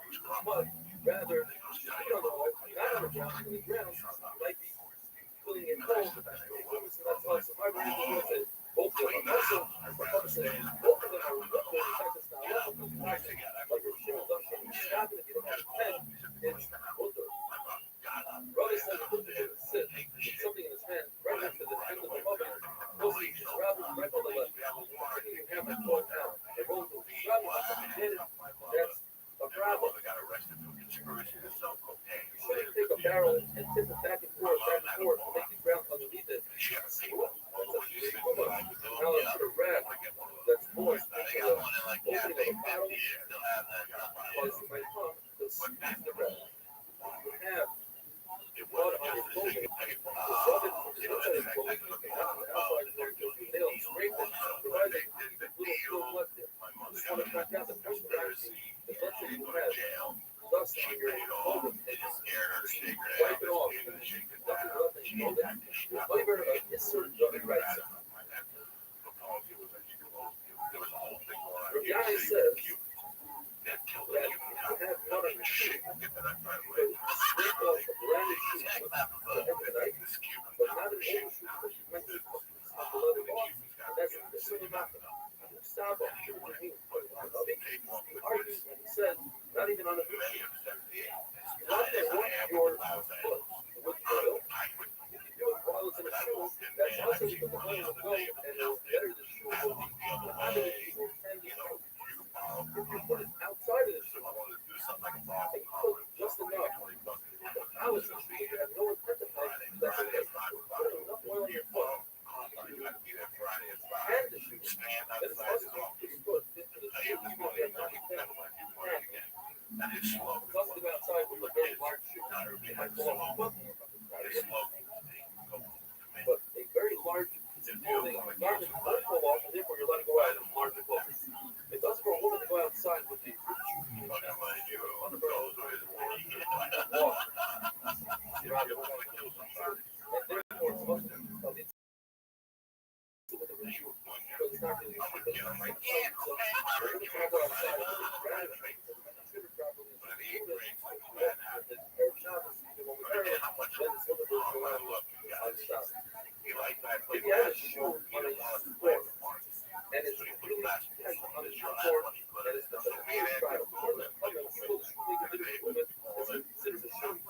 mud, rather, just put it on the wall, not on the ground, on the ground, you might be filling it cold, so that's awesome. My reason was that both of them, also, both of them are good, in fact, it's not level, like we're showing up, and you stop it if you don't have a pen, it's both of them. Rothschild said he looked at him and said, with something in his hand, right after the end of the moment, mostly his Rabbis right on the left. Thinking you have it going down. They rolled the Rabbi was committed. That's a problem. You shouldn't take a barrel and tip it back and forth, to make the ground underneath it. That's a big woman. Now let's put a rag that's moist into the opening of a bottle. Because you might come to squeeze the rag. You have mud on your clothing, rub it from the inside of the clothing, not on the outside of the nail, scrape it, provided the little still left there. Just want to point out the first gravity, the blood that you have, dust on your clothing, wipe it off, nothing left in your clothing. The flavor of this sort of drug right side. Rabbbi says that you have mud on your shoe, scrape off the branded shoe every night, but not an old shoe, because you might need to let it off. That's certainly not stop it. He argues and he says, not even on a new shoe. You want to wash your foot with oil. If you do it while it's in a shoe, that's also because the oil will go and it'll better the shoe will be out of the shoe and the shoe. If you put it outside of the shoe, and you put just enough, out of the shoe, you have no intent to fight, that's okay. Put enough oil on your foot, and the shoe, then it's also going to put your foot into the shoe, you will get no intent. It's also to go outside with a very large shoe, it might fall off the foot, but a very large clothing garment won't fall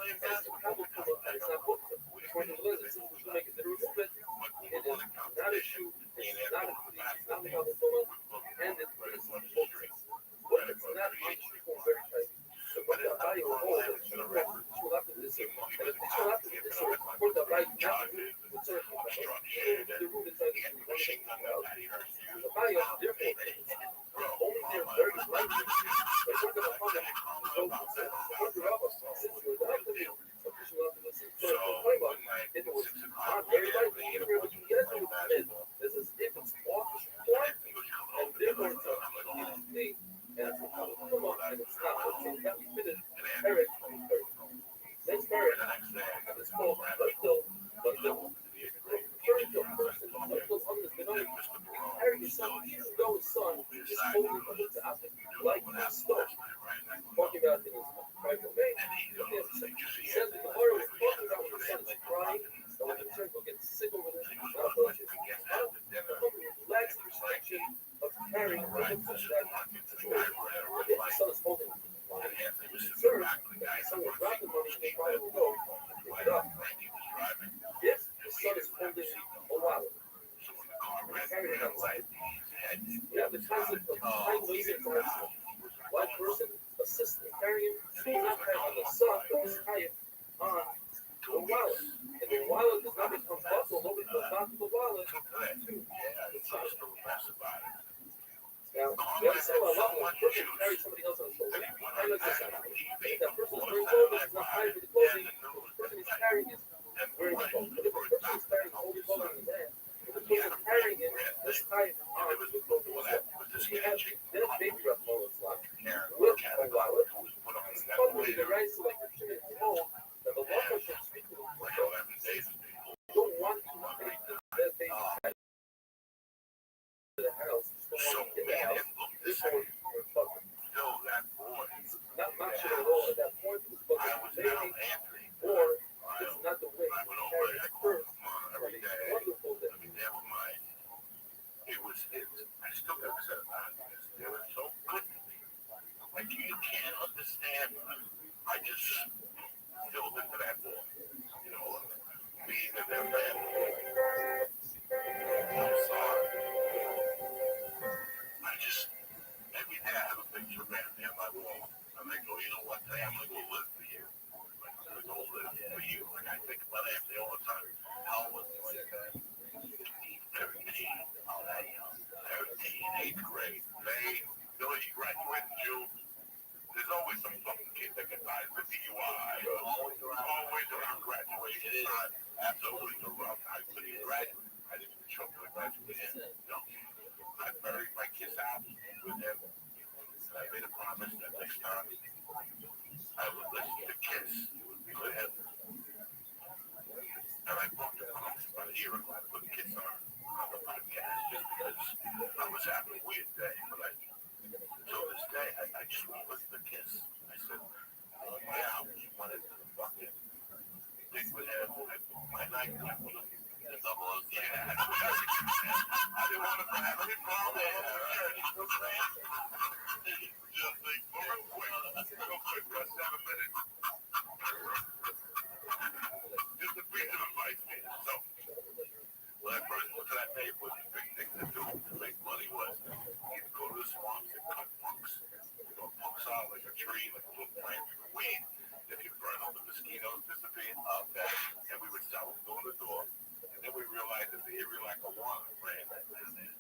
playing And it's a basketball. cowboy pull-up, and it's not booked. According to the legends, since the shoemaker did a split, it is not a shoe, it's not a cleat, it's not a cowboy pull-up, and it's booked. But it's not much people very tight. So what the value of all that you want to have to listen, and if you have to listen, for the right now, the circle, the root inside the shoe, the value of different things. Only they're very likely, but we're going to find out so further up, since you're the active, so you should have to listen. So if it was not very likely, even if you get to it, this is if it's off the point, and they're going to me, and it's a come on, and it's not okay. That we finished Eric. Next Eric, and it's called Let Go. Very good person. Let Go on this banana. Eric is son, even though his son is holding him to after like his stuff. Talking about in his private domain. He says that the lawyer was talking about when his son is crying, and when the church will get sick over this, not bullshit. Relax the restriction of carrying the hooks that situation. His son is holding him. Sir, his son will drop the money and they probably will go pick it up. If his son is holding a wallet, carrying it outside. We have the concept of time wasting for instance. One person assists in carrying, not tie on the son, but is tie it on the wallet. And the wallet does not become buckled, nobody goes down to the wallet to the child. Now, we have to say a lot when a person carries somebody else on the shoulder. And like this, if that person is wearing clothing, it's not tied for the clothing, the person is carrying is wearing the clothing. But if the person is carrying holding clothing in his hand, the person carrying it is tied on the clothing as well. We have then baby wrap wallets like with a wallet. Probably the right so like the chicken is home, that the local should speak to them. Don't want to make that baby tied to the house. Don't want to get the house. This one is fucking. Not sure at all at that point it was fucking baby or it's not the way you carry it first. But it's wonderful that It was I still never said about it. They were so good to me. Like you can't understand. I just filled into that boy. You know, being in their family. I'm sorry. I just every day I have a picture of Randy on my wall. And I go, you know what, today I'm gonna go live for you. I'm gonna go live for you. And I think about Anthony all the time. How was he like that? 13, all that young. 13, 8th grade. May, Billy, he graduated in June. There's always some fucking kid that can die with DUI. Always around graduation time. Absolutely around. I couldn't graduate. I didn't even show up to the graduation. No. I buried my kid's house with him. And I made a promise that next time I would listen to Kiss with him. And I booked the promise about a year ago. I put Kiss on the podcast just because I was having a weird day. But till this day, I just won't listen to Kiss. I said, oh my album, you wanted to fucking stick with him. I booked my night with him. Double O, yeah. I didn't want to have any problem with just think real quick, for 7 minutes. Just a piece of advice, man. So, when I first went to that neighborhood, the big thing to do to make money was you'd go to the swamps and cut punks. You know, punks out like a tree, like a little plant, like a weed. If you burn up, the mosquitoes disappear. Okay. And we would sell them door to door. And then we realized that the area like a water ran right down there.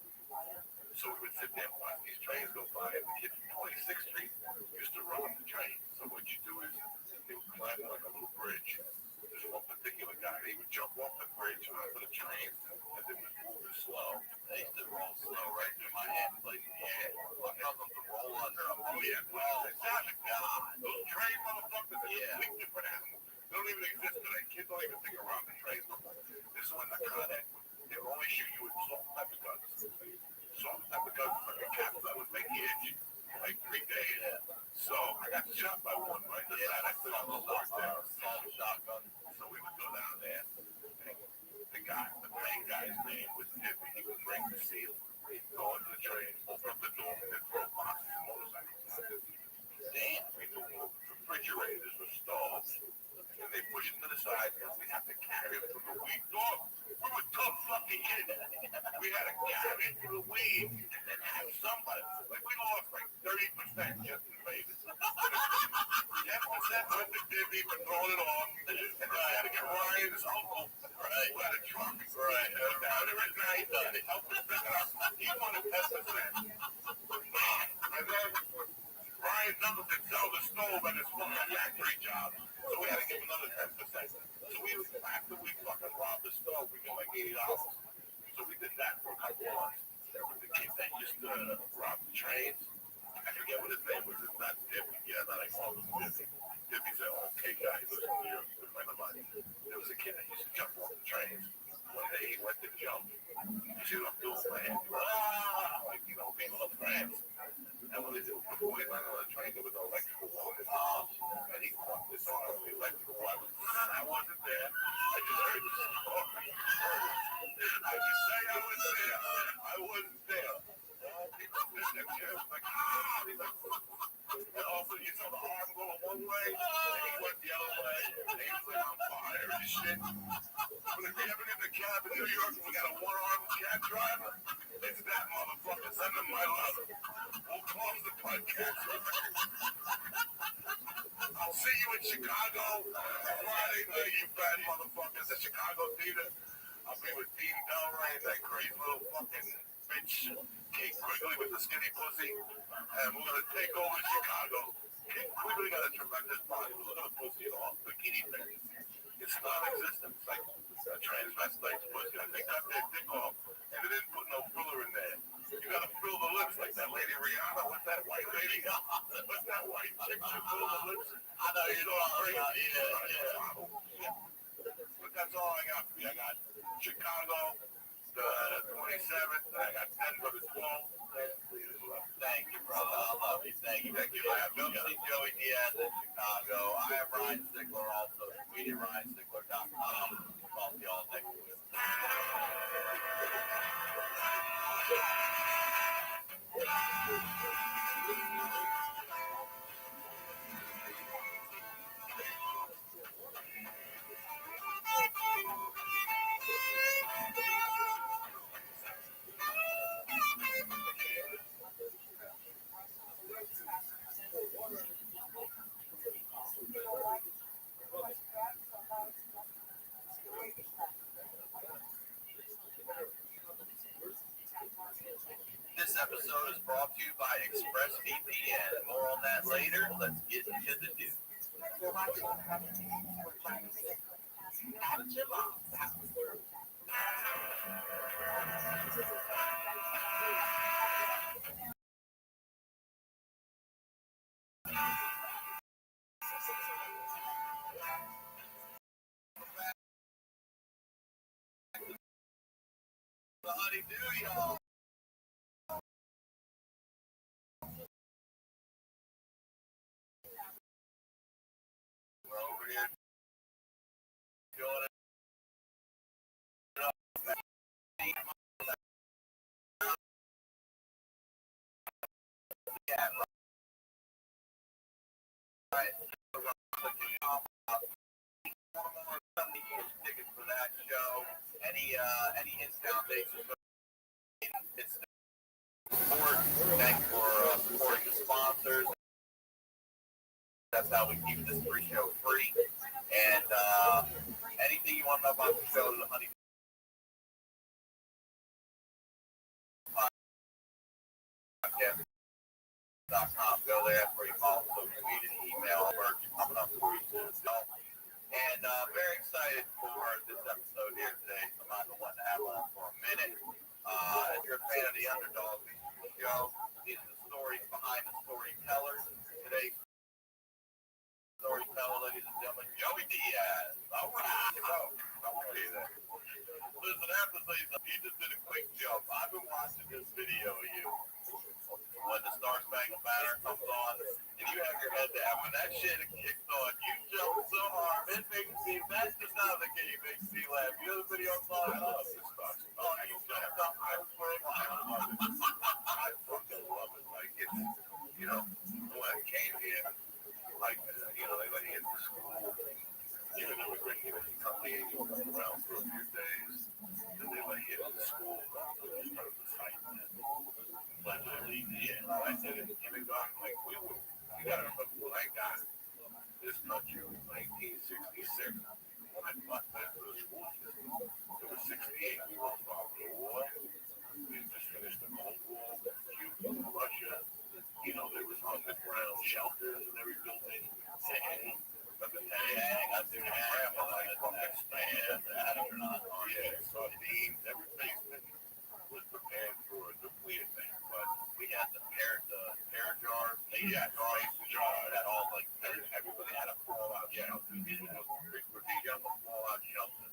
So we would sit there and watch these trains go by, and the kids from 26th Street used to rob the train. So what you do is they would climb like a little bridge. There's one particular guy, he would jump off the bridge onto the train, and then was moving slow. They used to roll slow right through my head, like, yeah, I tell them to roll under them. Oh, yeah, well, exactly. Those train motherfuckers are completely different animals. They don't even exist today. Kids don't even think around the trains no more. This is when the Con-Ed, they would only shoot you with salt and pepper guns. Salt and pepper guns like a cap that would make you itchy for like 3 days. So I got shot by one right this side. I still have a mark there. Salt shotgun. So we would go down there. The main guy's name was Nippy. He would break the seal, go into the train, open up the door, and then throw boxes of motorcycles. Damn, we knew refrigerators or stoves. outside because we have to carry him through the weed. Dog, we were tough fucking kids. We had to carry him through the weed and then have somebody. Like we lost like 30% just in Vegas. 10% went to Disney for throwing it off. And then I had to get Ryan's uncle. Right. Who had a truck. Right. Down every night. Help us pick it up. He wanted 10%. And then Ryan's uncle could sell the stove at his fucking factory job. So we had to give another 10%. So we after we fucking robbed the stove, we got like $80. So we did that for a couple of months. There was the kid that used to rob the trains. I forget what his name was. It's not Dippy. Yeah, not I called him Dippy. Dippy said, okay, guys, listen to you. A friend of mine. There was a kid that used to jump off the trains. One day he went to jump. You see what I'm doing, man? Like, you know, people of France. And when they do, before he landed on the train, there was no electrical wire. And he caught this on the electrical wire. I wasn't there. I just heard the story. I just say I was there. I wasn't there. All people sitting there, Jeff, like, he's like, and also you saw the arm going one way, and he went the other way, and he was like on fire and shit. But if you ever get in a cab in New York and we got a one-armed cab driver, it's that motherfucker. Send him my love. We'll close the podcast. I'll see you in Chicago Friday night, you bad motherfuckers. The Chicago Theater. I'll be with Dean Delray, that crazy little fucking bitch, Kate Quigley with the skinny pussy. And we're going to take over Chicago. Kate Quigley got a tremendous body. Look at the pussy at all. Bikini thing. It's non-existent. It's like a transvestite's pussy. Like they cut their dick off and they didn't put no filler in there. You got to fill the lips like that lady Rihanna. What's that white lady? What's that white chick? She fill the lips. I know you're talking about. Yeah. But that's all I got for you. I got Chicago, the 27th. I got Denver, the 12th. Thank you, brother. I love you. Thank you. Go see Joey Diaz in Chicago. I am Ryan Stickler, also tweet at RyanStickler.com. Talk to y'all next week. This episode is brought to you by ExpressVPN. More on that later. Let's get into the news. Honey-do, y'all. We're over here doing it. Yeah, right. Tickets for that show. Any in-town dates? It's support. Thanks for supporting the sponsors. That's how we keep this free show free. And anything you want to know about the show, the Honey Podcast.com. Go there for your call, so tweet and email. Merch coming up for you soon. And very excited for this episode here today. So I'm not going to have on for a minute. If you're a fan of the Underdog show, these are the stories behind the storytellers. Today's storyteller, ladies and gentlemen, Joey Diaz. All right. So, I want to say that. Listen, I have to say something. You just did a quick jump. I've been watching this video of you when the Star Spangled Banner comes on, and you have your head down. When that shit kicks on, you jump so hard. It makes me, that's just not the game. It makes me laugh. The other video I saw, oh, you jumped up. I love it. I fucking love it. Like, it's, you know, when I came here, like, you know, they let you into school. Even though we couldn't even fucking around for a few days. Then they let you into school. Start the fight. Yeah, I did it in kindergarten. Like you gotta remember when I got this country was 1966. When I bought back to the school system, it was 68. We were involved in the war. We just finished the Cold War, Cuba, Russia. You know, there was underground shelters in every building. Tang, but the Tang, I think grandma like fucking stand, yeah, sardines, every basement was prepared for a nuclear thing. But we had the pear jars, yeah, jars, that all like everybody had a fallout shelter. You know, you have a fallout shelter.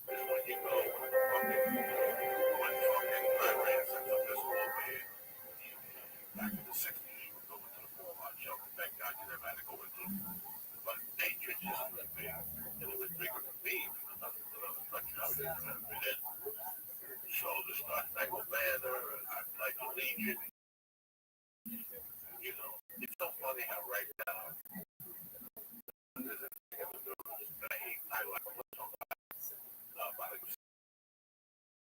This when you go when fucking I ran Central Fiscal over back in the 60s, you would go into the fallout shelter. Thank God you never had to go into them. But patriotism was big, and it was bigger than me from another country I was in. So the Star Spangled Banner, I like the Legion. You know, it's so funny how right now there's a thing in the news that I like to talk about it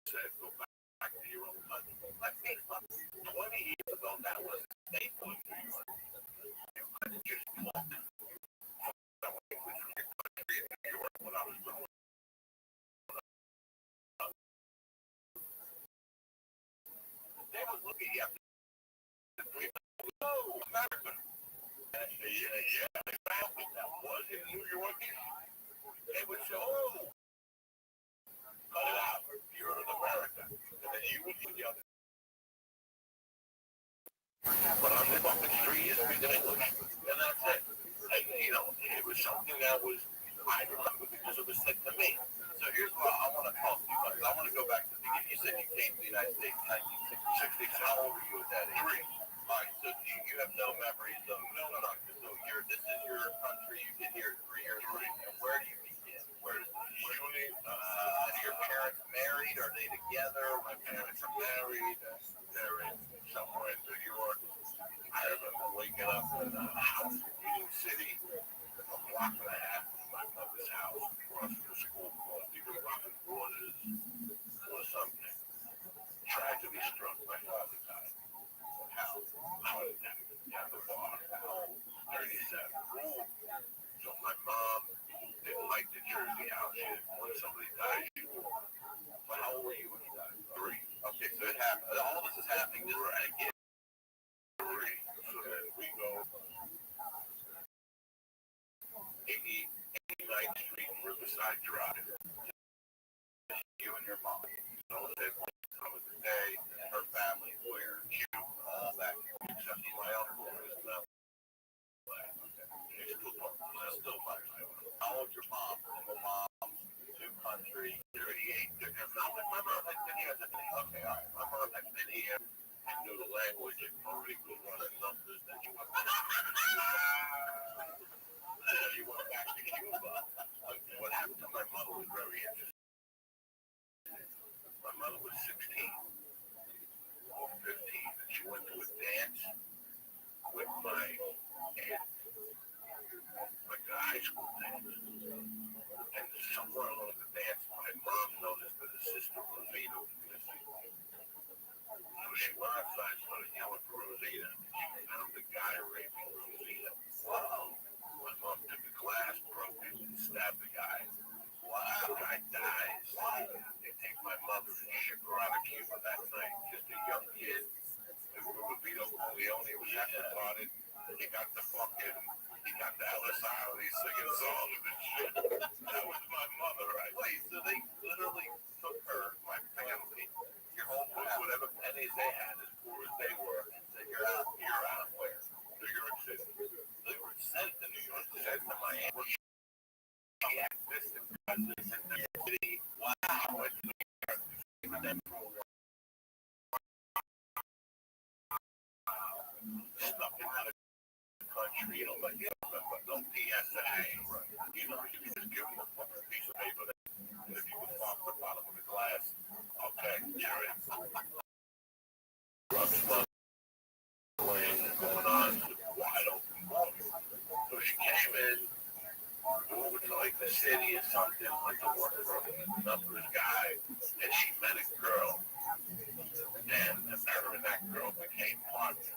said go back to your own country. Like 20 years ago, that was a staple in New York. You couldn't just walk away from your country in New York when I was growing up. They would look at you oh, America. Yeah, exactly. That was in New York. They would say, oh, cut it out. You're in America. And then you would be the but on this fucking street, you speak English. And that's it. And, you know, it was something that was, I remember because it was said to me. So here's what I want to talk to you about. I want to go back to the beginning. You said you came to the United States in 1960. How old were you at that age? 3. All right, so you have no memories of no. So this is your country. You've been here 3 years. And where do you begin? Where does the unit? Are your parents married? Are they together? My parents are married. They're in somewhere in New York. I remember waking up in a house in Union City, a block and a half from my mother's house, across from the school called either Rocket Waters or something. Tragedy struck. My father died. How? Heart attack. At the bar. 37. So my mom didn't like the Jersey house. She didn't want somebody died. But how old were you when you died? 3. Okay, so it happened. All this is happening. This is again. 3. So then we go 89th Street, Riverside Drive. You and your mom. You know, said one time of the day, her family where you all that except my uncle is not like she's still my how old's your mom? Single mom, new country, 38. My mom has been here. Okay, all right. My mom has been here and knew the language and already was running numbers. Then she went back to Cuba. What happened to my mother was very interesting. My mother was 16 or 15, and she went to a dance with my aunt, like a high school dance. And somewhere along the dance, my mom noticed that her sister Rosita was missing. So she went outside and started yelling for Rosita. She found the guy raping Rosita. Wow. My mom took a glass, broke it, and stabbed the guy. Wow. The guy dies. They take my mother and ship her out of Cuba that night. Just a young kid. Vito Corleone was after-parted. He got the Ellis Island, he's singing songs and shit. That was my mother, right? Wait, so they literally took her, my family, your whole whatever pennies they had, as poor as they were, and said, you're out where? New York City. They were sent to New York, sent to Miami. She had this in New York City. Wow. And New York, even them stuff in out of the country, you know, but no PSA. You know, you can just give them a fucking piece of paper that if you can pop the bottom of the glass, okay, you're in. Drug smuggling going on, wide open. So she came in, over to like the city or something, went to work for a numbers guy, and she met a girl, and her and that girl became partners.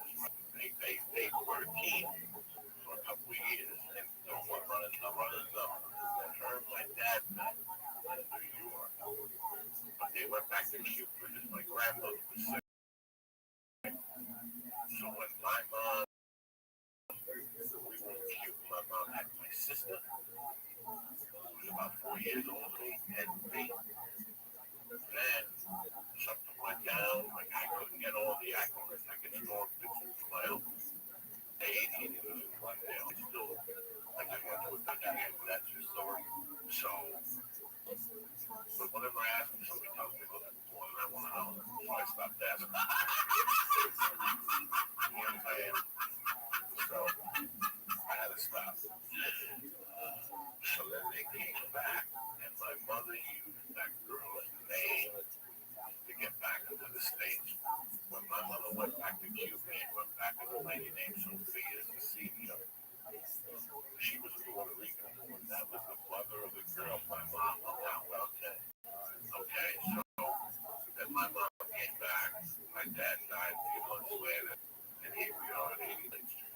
They were a team for a couple of years, and so we're running the and her and my dad met in New York, but they went back to Cuba because my grandmother was sick. So when my mom, we were in Cuba, my mom had my sister, who was about 4 years older than me. Then something went down, like I couldn't get all the accolades. I could store pictures from my uncle. 80 and he was in one day. I still, like I went to a Dutch game, that's your story. So, but whenever I ask him, somebody tells me a little bit more than I want to know. So I stopped asking. You know what I'm saying? So I had to stop. So then they came back, and my mother used that girl's name to get back into the States. When my mother went back to Cuba, she went back with a lady named Sophia Cecilia. She was Puerto Rican. That was the mother of the girl my mom hung out with. Okay, so then my mom came back. My dad died a few months later, and here we are at 89th Street.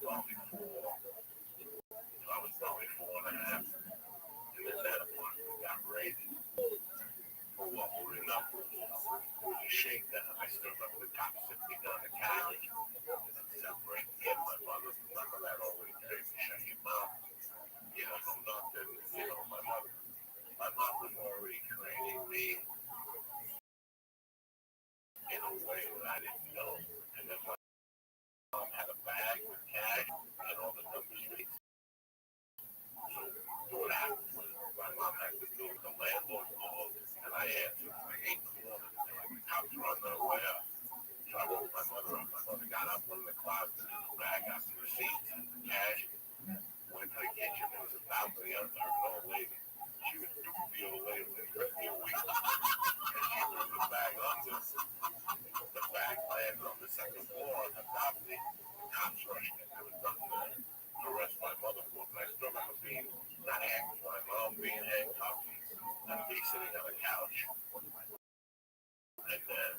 Probably 4. So I was probably 4.5. And then that apartment got raided for what were enough. It was a shakedown. I still remember the cops sitting me down the couch and then separating me and my mother. None of that already came to shut your mouth. You know, no nothing. You know, my mom was already training me in a way that I didn't know. And then my mom had a bag with cash and all the numbers read. So what happened was my mom had to do the landlord called, and I answered. I ate the morning, and like the cops were on their way up. So I woke my mother up. My mother got up, went in the closet, and the bag out the receipts and the cash. Went to the kitchen. There was a balcony under her, an old lady. She was the old lady for 50 weeks. And she threw the bag under. The bag landed on the second floor on the balcony. The cops rushed in. There was nothing there to arrest my mother for. But I still remember being not handcuffed. My mom being handcuffed and me sitting on the couch. And then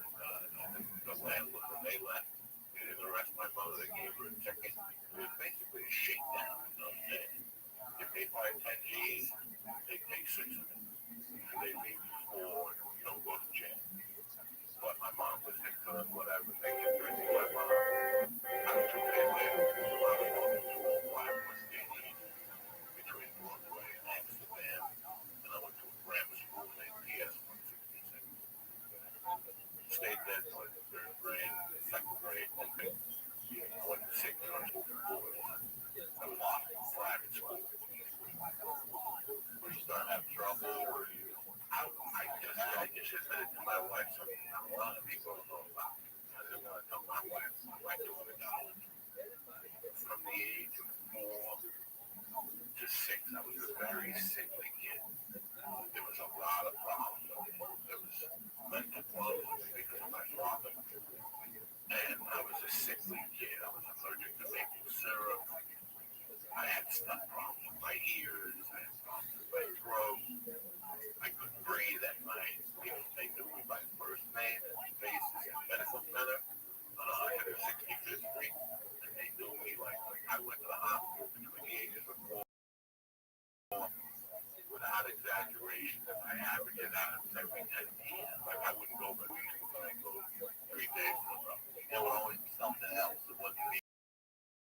the landlord, when they left, they didn't arrest my mother. They gave her a ticket. It was basically a shakedown in those days. If they find 10 G's, they take 6 of it. And they leave you 4, you don't go to jail. But my mom was victim, whatever. They kept threatening my mom. I was 2 days later. I was going to 205 West 18th between Broadway and Amsterdam. And I went to a grammar school named PS 166. Stayed there until the 3rd grade, 2nd grade, and then went to St. John's School for boys. A lot of private school. When you start having trouble, or I just said it to my wife, something a lot of people don't know about. I didn't want to tell my wife. My daughter got old. From the age of 4 to 6, I was a very sickly kid. There was a lot of problems. There was mental problems because of my father. And I was a sickly kid. I was allergic to maple syrup. I had stomach problems with my ears. I had problems with my throat. I couldn't breathe at night. You know, they knew me by first name and faces in medical center on 165th Street. And they knew me like I went to the hospital between the ages of 4. Without exaggeration, if I average it out, it's every 10 years. Like I wouldn't go for weeks, but I go 3 days in a row. There would always be something else. It wasn't me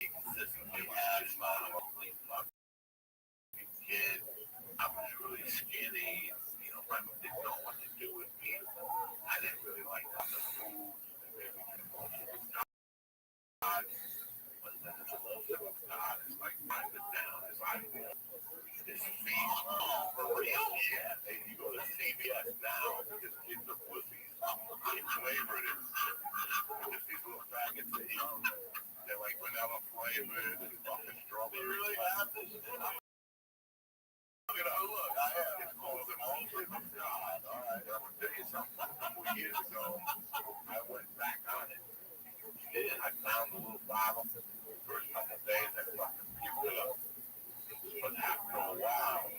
consistently asthma. I was a kid. I was really skinny. You know, my mom didn't know what to do with me. I didn't really like the food. Most of it was God. But then most of it was God. It's like write it down. It's like this feast. For real? Yeah. You go to CVS now because kids are pussies. They flavor it. Just these little packets of young. They're like vanilla flavored and fucking strawberry. You really have this? You know, look, I have. It's called the Altar of God. All right, I will tell you something. A couple of years ago, I went back on it. And I found a little bottle. The first couple of days, I fucking picked it up. But after a while,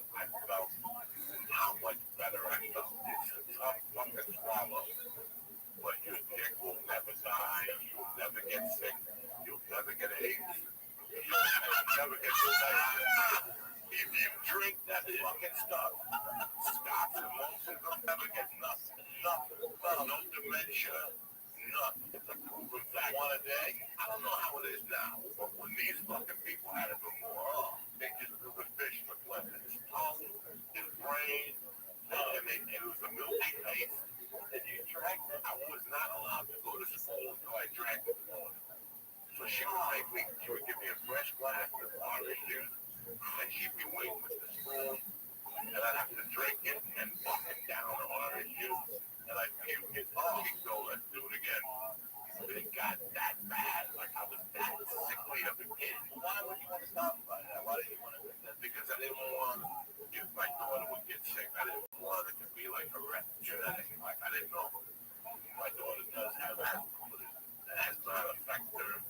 fucking stuff. Scott's emotions will never get nothing. No dementia. Nothing. It's a proven fact. One a day. I don't know how it is now, but when these fucking people had it before, they just do the fish with lemon. His tongue, his brain, and it was a milky taste. And you drank it. I was not allowed to go to school until I drank it. So she would give me a fresh glass of orange juice, and she'd be waiting with the spoon, and I'd have to drink it and fuck it down the orange juice, and I'd puke it. Oh, she'd go, let's do it again. It got that bad, like I was that sickly of a kid. Why would you want to stop by that? Why did you want to do that? Because I didn't want if my daughter would get sick. I didn't want it to be like a genetic. Like I didn't know. My daughter does have asthma, but it has not affected her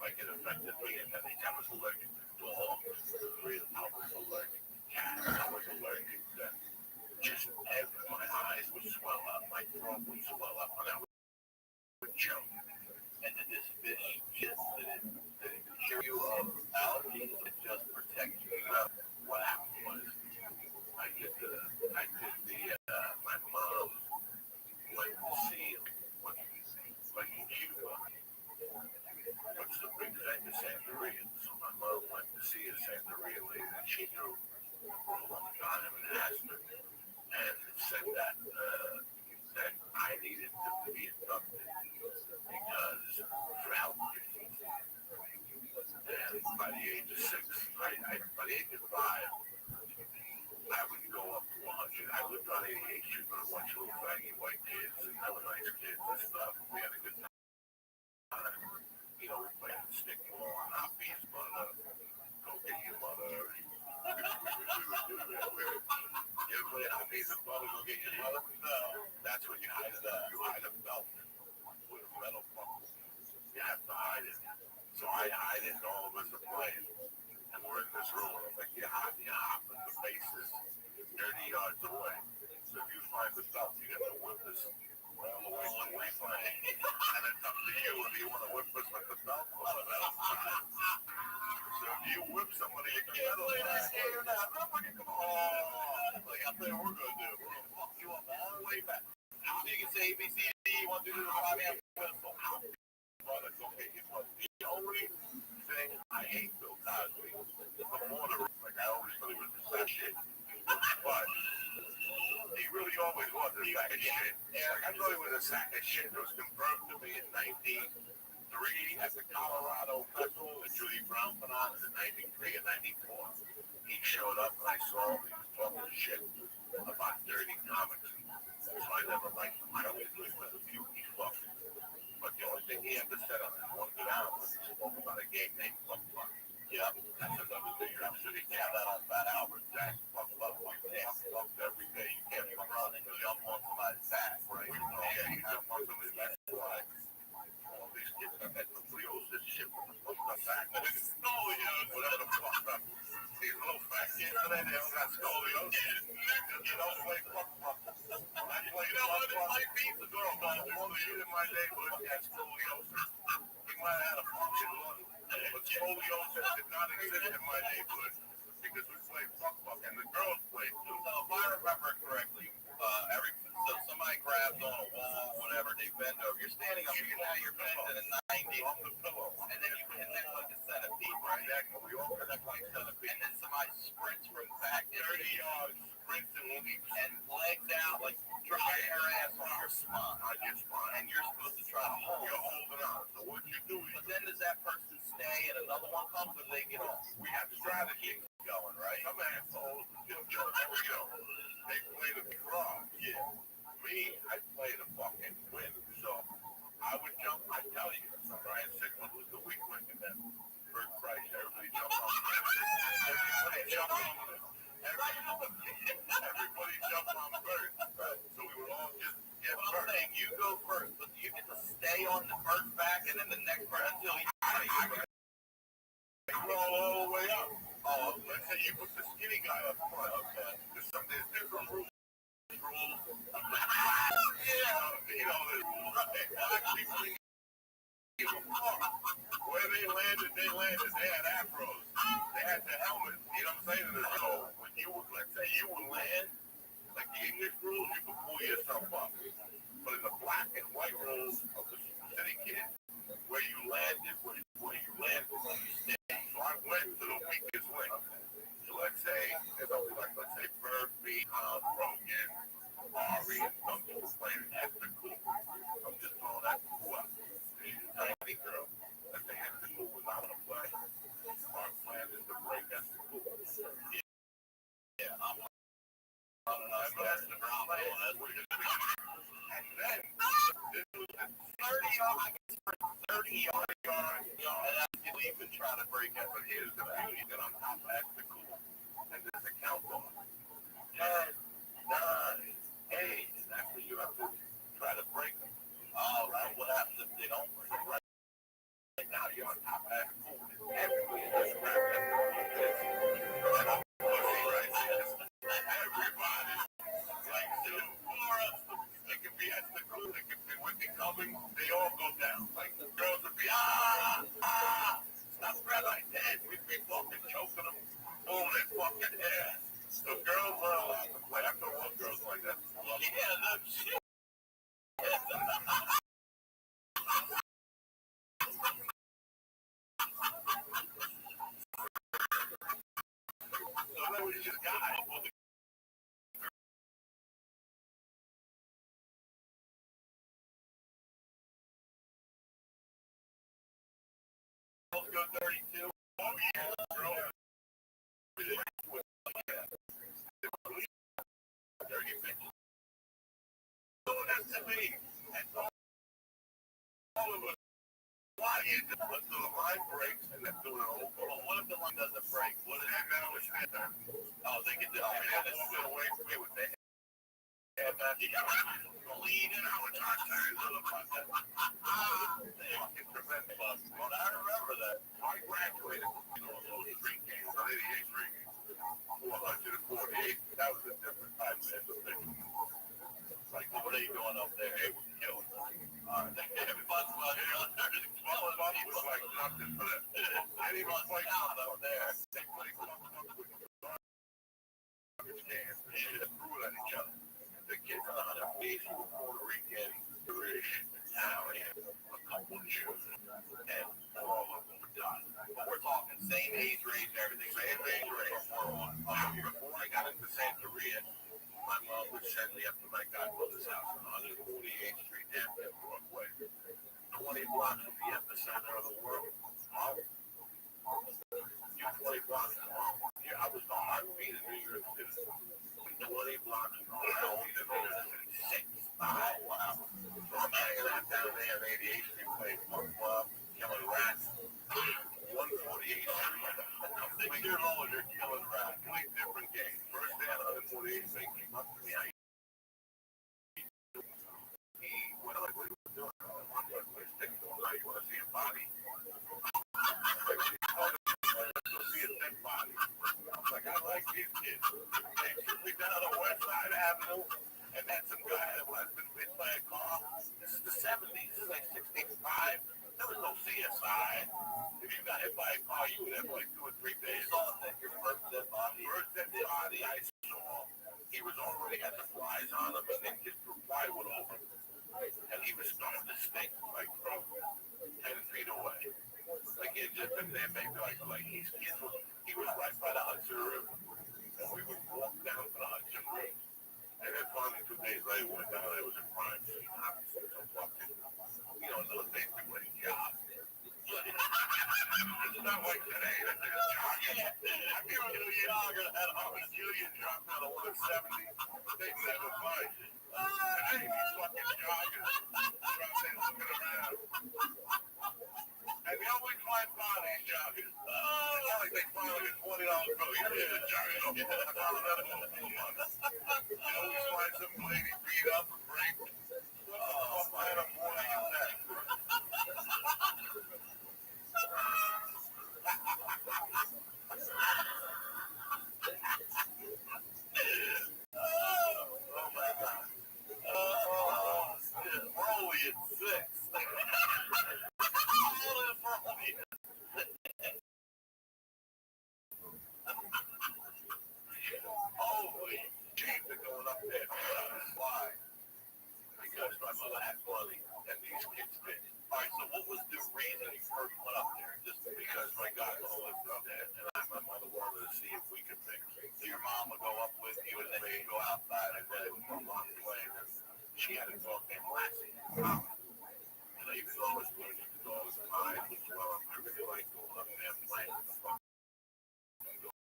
like it affected me. And then I was allergic to dogs. I was allergic to cats. I was allergic to just my eyes would swell up, my throat would swell up, and I would choke. And then this fish just didn't cure you of allergies. It just protects you. What happened was I did my mom went to see what's the big thing in Santeria. So my mom went to see a Santeria lady that she knew for a long time and asked her and said that I needed to be inducted because for health reasons. And by the age of 6, by the age of 5, I would go up to 100. I lived on 88th Street with a bunch of little faggy white kids, and I were nice kids and stuff. We had a good time. You know, we played stick ball on our beach, but go get your mother. You ever play on beach and ball, go get your mother? No. That's when you hide it up. You hide a belt with a metal buckle. You have to hide it. So I hide it, and all of us are playing. And we're in this room, and I'm like, you hop, and the base is 30 yards away. So if you find the belt, you have to whip us all the way to the wayfind. And it's up to you if you want to whip us with the belt or the metal side. So if you whip somebody, you can't play that game now. Nobody come on. Like, I'll tell you what we're going to do. We're going to fuck you up all the way back. So you can say ABC, you want to do the 5 whistle. Brother, go get your brother. The only thing I hate Bill Cosby before the like I always thought he was a sack shit. But he really always was a sack of shit. Like, I thought he was a sack of shit. It was confirmed to me in 1993 at the Colorado Festival that Judy Brown put on in 93 and 94. He showed up and I saw him. He was talking shit about dirty comics. So I never liked him. I always knew he was a pukey fuck. But the only thing he ever said on his one good album was he spoke about a game named Fuck Fuck. Yeah, that's another thing. I'm sure he can't have that on Fat Albert, Jack. Fuck Fuck, fuck damn, fuck every day. You can't be running and jump on somebody's back, right? Yeah, you jump on somebody's back. Why? All these kids got that nucleosis shit from the fucked up back. Scoliosis, whatever the fuck up. These little fat kids today, they don't got scoliosis. You don't play Fuck Fuck. I played Fuck Fuck. Like pizza, girl. One of you in my neighborhood had scoliosis. He might have had a function lung, but scoliosis did not exist in my neighborhood because we played Fuck Fuck and the girls played too. So if I remember correctly, so somebody grabs on a wall, whatever, they bend over. You're standing up, you're bending in 90 on the pillow, and then you connect like a centipede, right? Exactly. We all connect like centipede, and then somebody sprints from back 30 yards, sprints and legs out, like dry your ass on your spine, and you're supposed to try to hold. You're holding on. So what you do is, but then does that person stay, and another one comes, and they get off? We have strategy going, right? Some assholes, there we go. They play the frog. Yeah. Me, I play the fucking wind. So I would jump. I tell you, Brian Sigmund was the weak link in that Bert Price. Everybody jump on. Everybody jump on. Everybody jump on Bert. So we would all just get Bert. I'm saying you go first, but you get to stay on the Bert's back, and then the next part until you crawl all the way up. Oh, let's say you put the skinny guy up front. on land, like the English rules, you can pull yourself up. But in the black and white rules of the city kids, where you landed was where you landed when you stayed. So I went to the weakest link. So let's say, if I was like, let's say Bird, B, Rogan, Ari, and something was playing Esther Cool. I'm just throwing that cool up. She's a tiny girl. Let's say Esther Cool was out to play. Our plan is to break Esther Cool. Yeah, I'm Esther Cool. And then, this was a 30 yard, and I didn't even try to break it, but here's the beauty that I'm top of Esther Cool. And there's a countdown. 10, 9, 8, and that's what you have to try to break them. All right, what happens if they don't break it? Right now, you're on top of Esther Cool. Everybody just grab Esther Cool. And I'm pussy right there. Everybody, like, dude, they can be Esther Cool, they can be Whitney Cummings, they all go down. Like, the girls would be, stop grab like that. We'd be fucking choking them, pulling their fucking hair. So girls are allowed to play. I know one girl's like that. Yeah, no shit. So then we just got it. Well, the girls go 32. Oh, yeah, girls. Dirty bitches. Doing that to me. And all of us. Why is it until the line breaks and then do it over? Well, what if the line doesn't break? What is that now? It's that. Oh, they can do it. They just went away from me with their head back. You got to lead in our touchdown. They fucking prevent us. Well, I remember that. I graduated from those street games. I did 88 street games. 148. That was a different time, man. Like, what were they doing up there? They were killing. Everybody's like, everybody was like nothing for that. Anyone like out up there, they played with the garbage cans. They just threw it at each other. The kids on 100 feet were Puerto Rican, Irish, Italian, a couple of Jews, and all of them were done. But we're talking same age range and everything. Same age range. Before I got into Santeria, my mom would send me up to my godmother's house on 148th Street, Hampton, Broadway. 20 blocks from the epicenter of the world. You're 20 blocks from home. Yeah, I was the heartbeat of New York City. 20 blocks from the heartbeat of New York City. 6. Oh, wow. So I'm hanging out down there on 88th Street playing Funk Club, killing rats. 148th Street. I'm 6 years old, you're killing rats. Play different games. First day on 148th Street came up to me. What are you doing? You want to see a body? See a dead body. I'm like, I like these kids. They took me down on West Side Avenue, and that's some guy that was been hit by a car. This is the 70s. This is like 65. There was no CSI. If you got hit by a car, you were there for like 2 or 3 days. You saw that your first dead body. First dead body I saw. He was already had the flies on him, and then just threw plywood over him. And he was starting to stink, like from 10 feet away. Like he had just been there, maybe like he was right by the Hudson River. And we would walk down to the Hudson River. And then finally 2 days later, we went down there, it was a crime scene. Obviously, so fucking, those days we went in jobs. It's not like today that they're jogging. I feel like a jogger at Harvard Union dropped out of 170. They never find it. Today, these fucking joggers drop in looking around. And they always find bodies joggers. It's not like they find like a $20 bill. You know, the joggers don't get that $1 months. They always find some lady beat up or raped. What the fuck kind of morning is that? Oh my God. Broly at 6. Holy these kids did. All right, so what was the reason you first went up there? Just Because my godmother lived up there, and my mother wanted to see if we could fix it. so your mom would go up with you, and then you'd go outside, And then my mom playing, and she had a dog named Lassie. And I used to always learn the dog's mind as well. I really like going up there and playing with the fucking dog.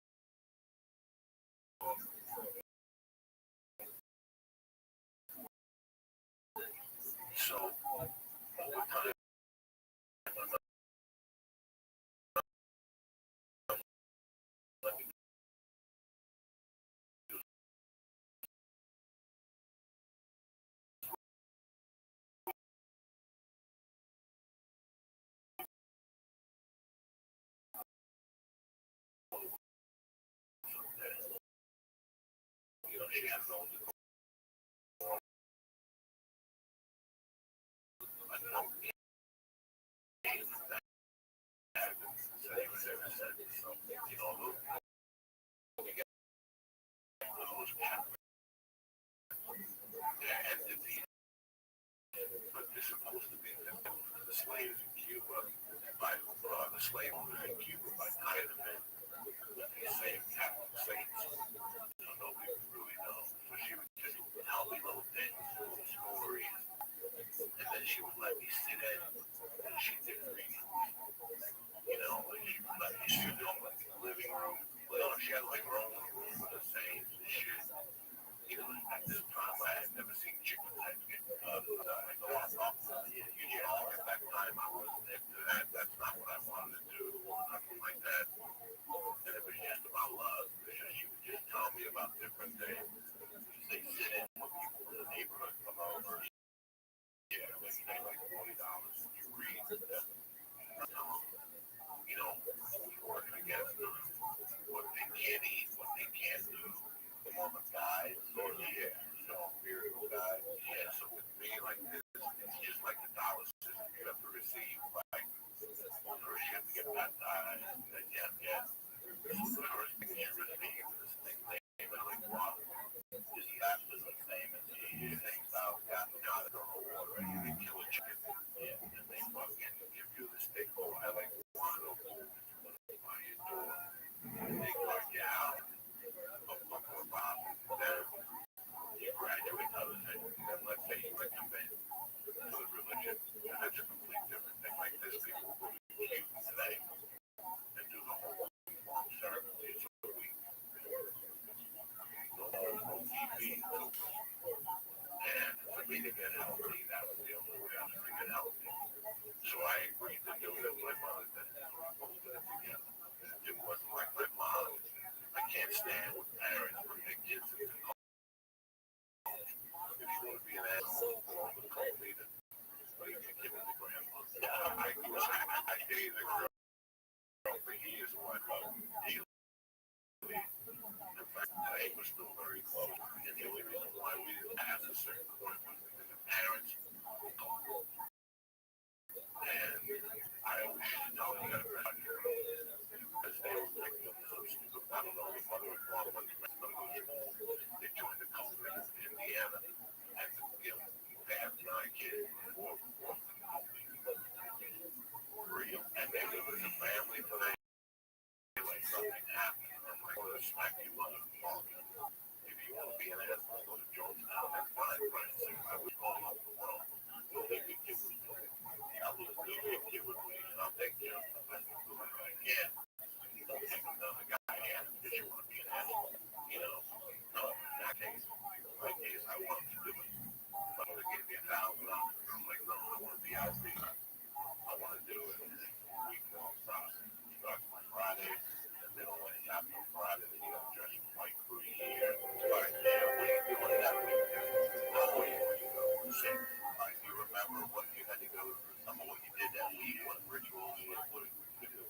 So, over time, she had no one. I know but they're supposed to be the slaves in Cuba by the slave owners in Cuba by tying them in with these same Catholic saints. So nobody would really know. So she would just tell me little things, little stories, and then she would let me sit in and she did read. Like she would let me sit in like the living room. She had like her own room with the saints and shit. At this time I had never seen chicken legs get I go on top of it. At that time I wasn't into that. That's not what I wanted to do or nothing like that. And it was just about love. She would just tell me about different things. They sit in with people in the neighborhood come over. Yeah, they pay like $40 and you read them. Working against them, what they can eat, what they can't do. The woman dies, or spiritual guy. Yeah, so with me, like this, it's just like the dollar system. You have to receive, like, first you have to get baptized, and then the first thing you receive is this thing named like water. Is baptism the same as the same style got out of the water, and you can kill a chicken, and they fucking give you this thing called like water. What you doing? They work you out. About then you graduate out of it, and let's say you recommend to the religion, and that's a complete different thing. Like this, people go to Cuba today and do the whole long ceremony. It's a week. No TV. And for me to get healthy, that was the only way I was going to get healthy. So I agreed to do it. My mother didn't hold it together. It wasn't like my mom. I can't stand with parents when their kids are in college. If you want to be an asshole, go on the cult leader. But you can give it to grandma. I dated a girl for years who I loved dearly. In fact, today we're still very close. And the only reason why we didn't pass a certain point was because the parents were cold. And I always used to tell them, you got to graduate. Because they were like, I don't know, his mother-in-law went to medical school. They joined the cult in Indiana. And, they have 9 kids, 4 of them real. And they live as a family for them. Like nothing happened. I'm like, well, smack you mother and father. If you want to be an asshole, go to Georgetown. That's fine, friends. I was all over the world. So they could give with me. I will do it, give with me. And I'll take care of the best of what I can. Don't take another guy in because you want to be an asshole. No, in that case, I wanted to do it. My mother gave me $1,000. I'm like, no, I want to be out there. I want to do it. Week-long stop. Start on Friday. They don't let you out on Friday. Then you got to dress white for a year. All right, yeah, what are you doing that week? How are you when you go? So, you remember what you had to go through, some of what you did that week, what rituals, what you do.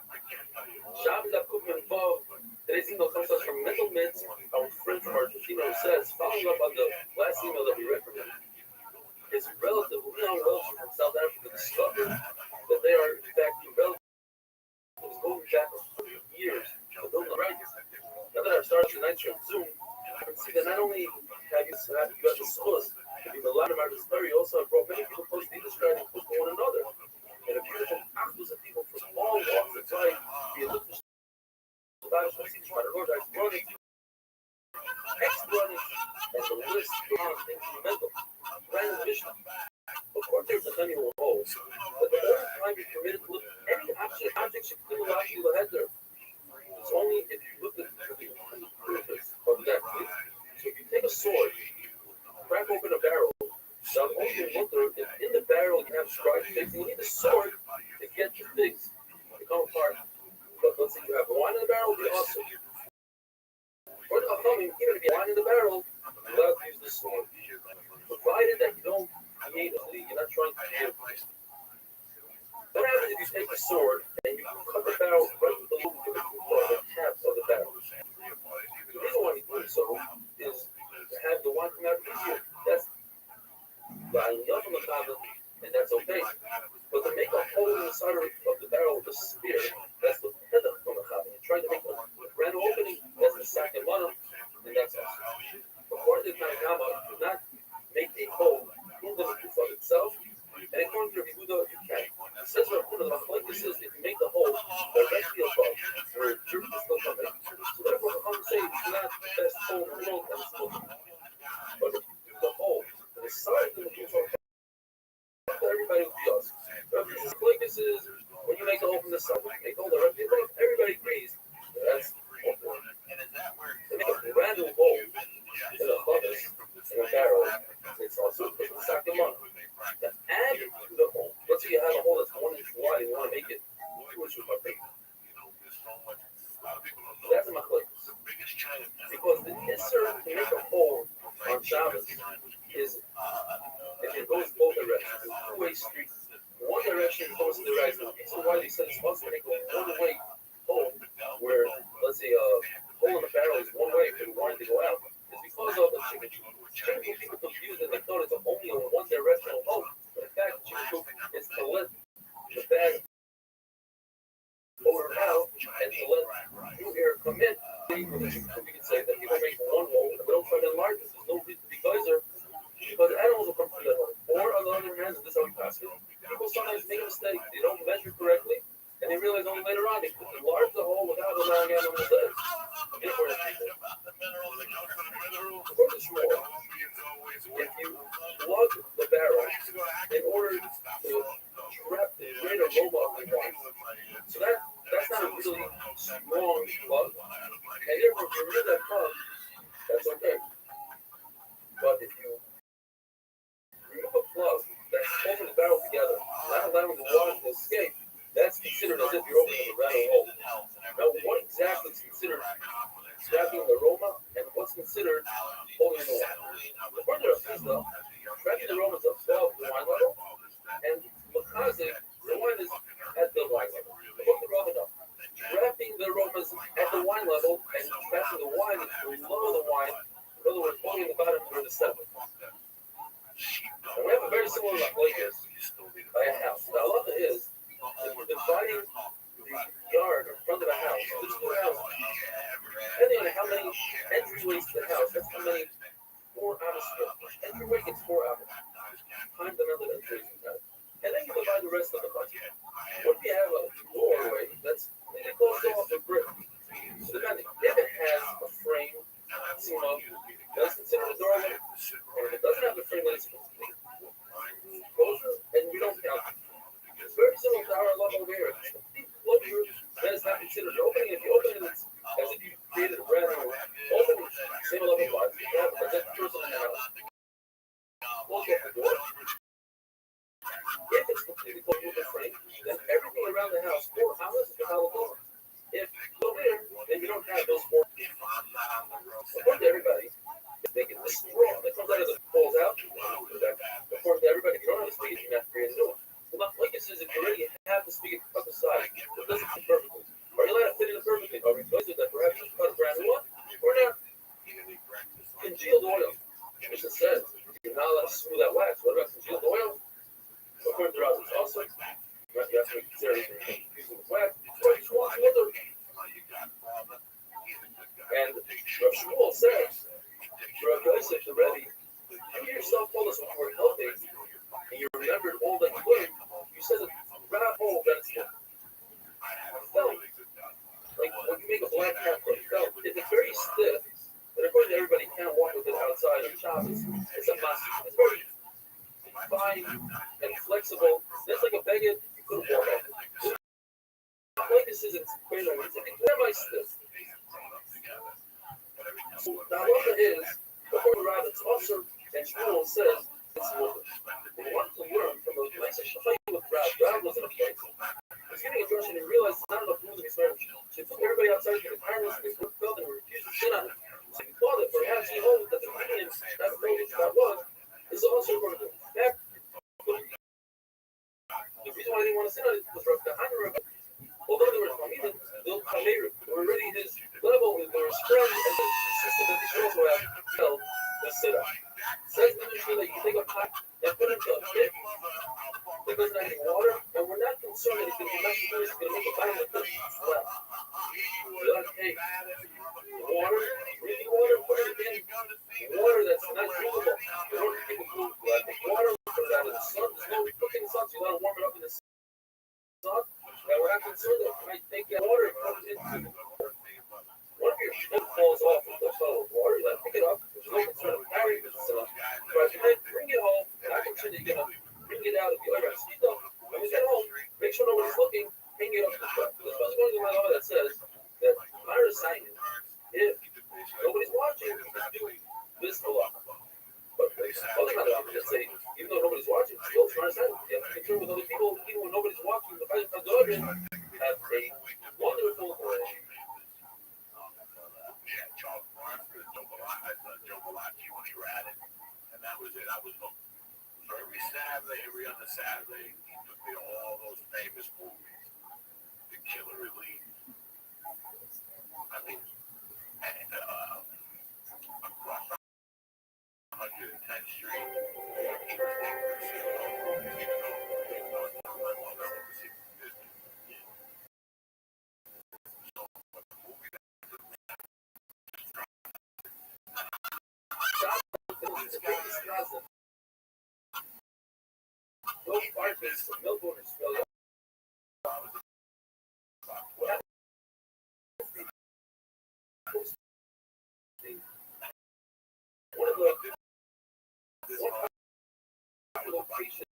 I can't tell you. Shops that could involve raising the concepts from mental myths. Our friend from Argentina says, following up on the last email that we read from him, his relative, known relative from South Africa, discovered that they are, in fact, the relatives going back for years. But those are right. Now that I've started tonight's show on Zoom, I can see that not only have you guys disclosed In the latter part of the story, also brought many people close to describing close to one another. And a beautiful actors of people from all walks of life, be it Lutheran, Rothschild, brothers, ex-brothers, and the list goes on instrumental. Right in the Mishnah. According to the Millennial Rule, that the only time you're permitted to look at any object should clearly allow you to head there. It's only if you look at the purpose of that. So if you take a sword, crack open a barrel, now only you look there, if in the barrel you have scribed things, you need a sword to get the things to come apart. But let's say you have wine in the barrel, you also. Or even if you have wine in the barrel, you're allowed to use the sword. Provided that you don't creatively, you're not trying to create. What happens if you take a sword and you cut the barrel right with the loop of the cap of the barrel? The reason why you do so is to have the wine come out easier. That's and that's okay. But to make a hole inside of the barrel with a spear, that's the header from the chavah. You're trying to make a random opening, that's the second one, and that's awesome. According to the Tanakama, you do not make a hole in the roof of itself, and according to Yehuda, you can. It says what the machlokes is, if you make the hole directly above, where dirt is still coming. So therefore, the Chachamim say it's not the best hole in the world, and it's still coming. But if you do the hole to the side of the roof, everybody will be us. But the machlokes is when you make the hole from the side, make the hole directly above, everybody agrees. That's okay. To make a random hole in a chumash, in a barrel, it's also the second one. To add to the hole, let's say you have a hole that's 1 inch wide and you want to make it 2 inches big. That's a machlokes. Because the issur to make a hole on Shabbos is if it goes both directions. It's a two-way street. One direction goes to the right. So the reason why they said it's supposed to make a one-way hole, where let's say a hole in the barrel is one way if you wanted to go out, is because of the chicken people confused and they thought it's only a one-directional hole. But in fact, chicken is to let the bag over out and to let new air come in. We can say that people make one hole and they don't try to enlarge it. There's no reason because the animals will come through that hole. Or on the other hand, this is how we pass it. People sometimes make a mistake. They don't measure correctly, and they realize only later on they could enlarge the hole without allowing animals to live. For the swore, if you plug the barrel in order to trap the greater aroma of the wine, so that's not a really strong plug, and therefore if you remove that plug, that's okay. But if you remove a plug that's holding the barrel together, not allowing the water to escape, that's considered as if you're opening a random hole. Now, what exactly is considered trapping the aroma, and what's considered holding the wine? The further is the trapping the aroma is above the wine level, and because the wine is at the wine level. Trapping the aromas at the wine level and trapping the wine below the wine, in other words, holding the bottom or the center. We have a very similar like this by a house. The halacha is if we're dividing the yard in front of the house, there's two houses. Depending on how many entryways to the house, that's how many 4 hours. Entryway gets 4 hours. Times the number of entryways you have. And then you divide the rest of the house. What if you have a doorway that's maybe close off a brick? So depending, if it has a frame, that's considered a doorway. And if it doesn't have a frame, then it's complete closure, and we don't count it. It's very similar to our love over here. It's complete closure, that is not considered an opening. If you open it, it's as if you created a brand new opening, same level of life. You have a dead person in the house. Close off the door. If it's completely closed with a frame, then everything around the house, 4 hours is the halacha. If you go there, then you don't have those 4 hours. According to everybody, they can the straw that comes out of the falls out. According to everybody, if you don't have a spigot, you're not creating a new one. Well, like it says, if you already have the spigot cut the side, it doesn't fit perfectly. Are you allowed to fit it perfectly? Or replace it that perhaps you cut a brand new one? Or not? Congealed oil. As it says, you're not allowed to smooth that wax. What about congealed oil? According to Rothschild also, you have to consider using wax. And Rav Shmuel says, Rav Yosef the Rebbe, you yourself told us can't walk with it outside of shops. It's a must. It's very fine and flexible. It's like a baguette you couldn't walk on. Like this isn't crazy. It's like a rabbi stiff. So the halacha is, according to rabbis, also, and Shmuel says, it's what they want to learn from a nice shayla with Rab. Rab was in a place. He was getting a drush and he realized there's not enough room in his marriage. So he took everybody outside to the parents, they felt and refused to sit on it. So he thought that perhaps he hoped that the meaning that that was is also going to go back. The reason why they didn't want to sit on it was Rav Kahana Rabbah. Although they were Talmidim, they were already his level, they were spread, and the system that they should also have held the sit-up. Says the Mishnah that you take a pot and put it into a pit that doesn't have any water, and we're not concerned that if the domestic is going to make a bottom of this well. You have to take water, drinking water, put it in water that's not drinkable. In order to take a food, you have to take water, put it out in the sun. There's no cooking in the sun, so you got to warm it up in the sun. And we're not concerned that you might take that water and put it into one of your foot falls off with the bottle of water, you have to pick it up. There's no concern of carrying this stuff. But if you bring it home, not concerned that you're going to bring it out if you ever see them. When you get home, make sure nobody's looking, hang it up to the truck. This was going to my law that says that Myra sign if nobody's watching, you can do this a lot. But other than that, just say, even though nobody's watching, still try to sign. You have to concern with other people, even when nobody's watching. The Chayim Chazodin have a wonderful way. Yeah, Charles Barkley, Jobalachi when he ran it. And that was it. I was hooked. So every other Saturday, he took me to all those famous movies. The Killer Elite. I mean, across 110th Street, he was taking the shit home, even though I was my mother overseas business. So, but the movie that took me this guy No apartments, no bonus. One of the locations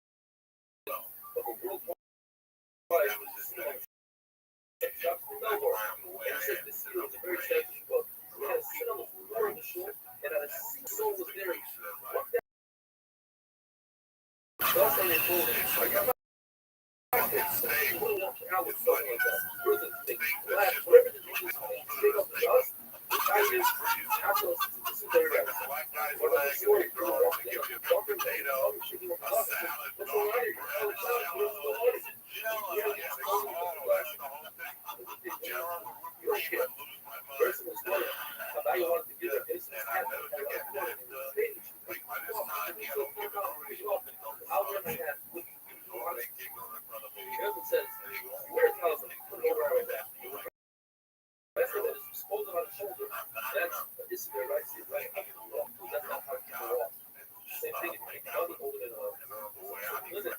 of a worldwide shops in Melbourne. And it said this theater was a very stylish book. We had a sit on the floor of the shore, and a seesaw was there. Last time they told me, like, I'm not out with something like that. There was a big glass, whatever the thing is, take up the dust. The guy is after this is very bad. What was the story? Girl, walking in, walking potato, shaking up the dust. What's going on here? Person was wondering about you wanted to give it this and that. I'll never have with Kevin says, where's Nelson? Put it over our back. That's what it is. Hold it on the shoulder. This is their right seat, right? That's not how people walk. Same thing if you hold it in a limit.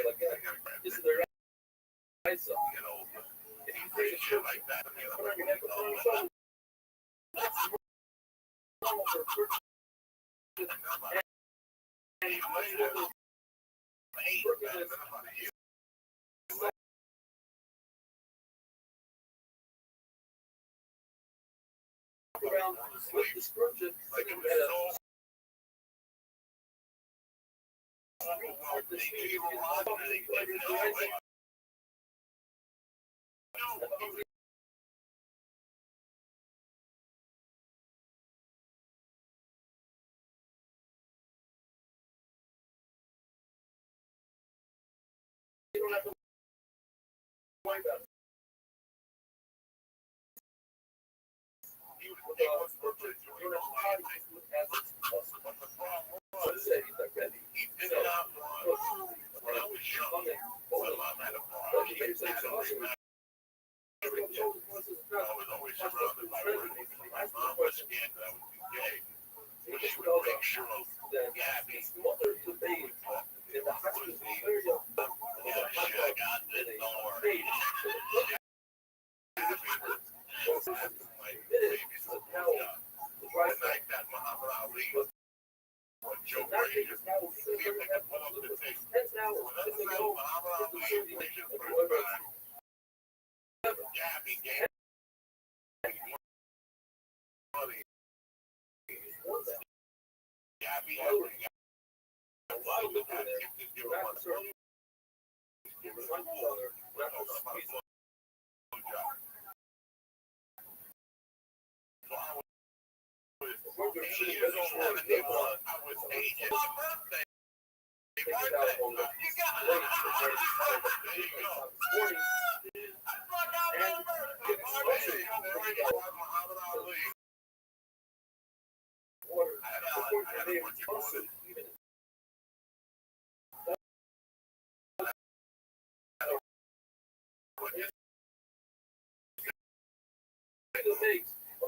Like that. This is their right side. If you take a shit like that, put it on your neck, put it on your shoulder. That's normal for a person. And around with description, like it was you don't have to worry about it. range. See if they can pull up the tape. When that says Muhammad Ali raised his first time, Gabby gave money. Gabby ever got money with that gift is given one. Give us one more. We're talking about a blowjob. So I was 8 years old, 71. I was 8 years old. My birthday. You got it. There you go. That's my goddamn birthday. There we go. Muhammad Ali. I had what you wanted.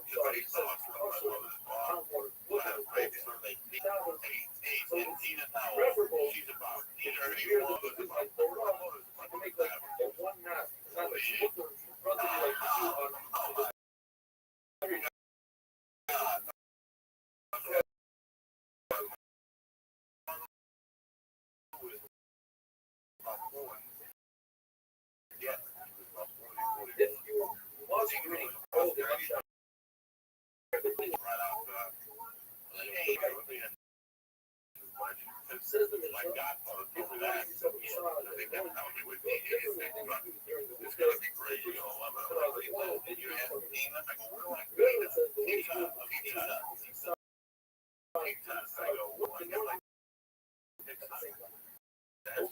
Somebody saw us from my mother's bar. We'll have babies when they need 18 and now. She's about 31. My godfather told me that. I think that's how he would be. It's going to be great. You know, I'm like, you have Tina? I go, where do I go? Tina. I go, what? I got like 6 times. That's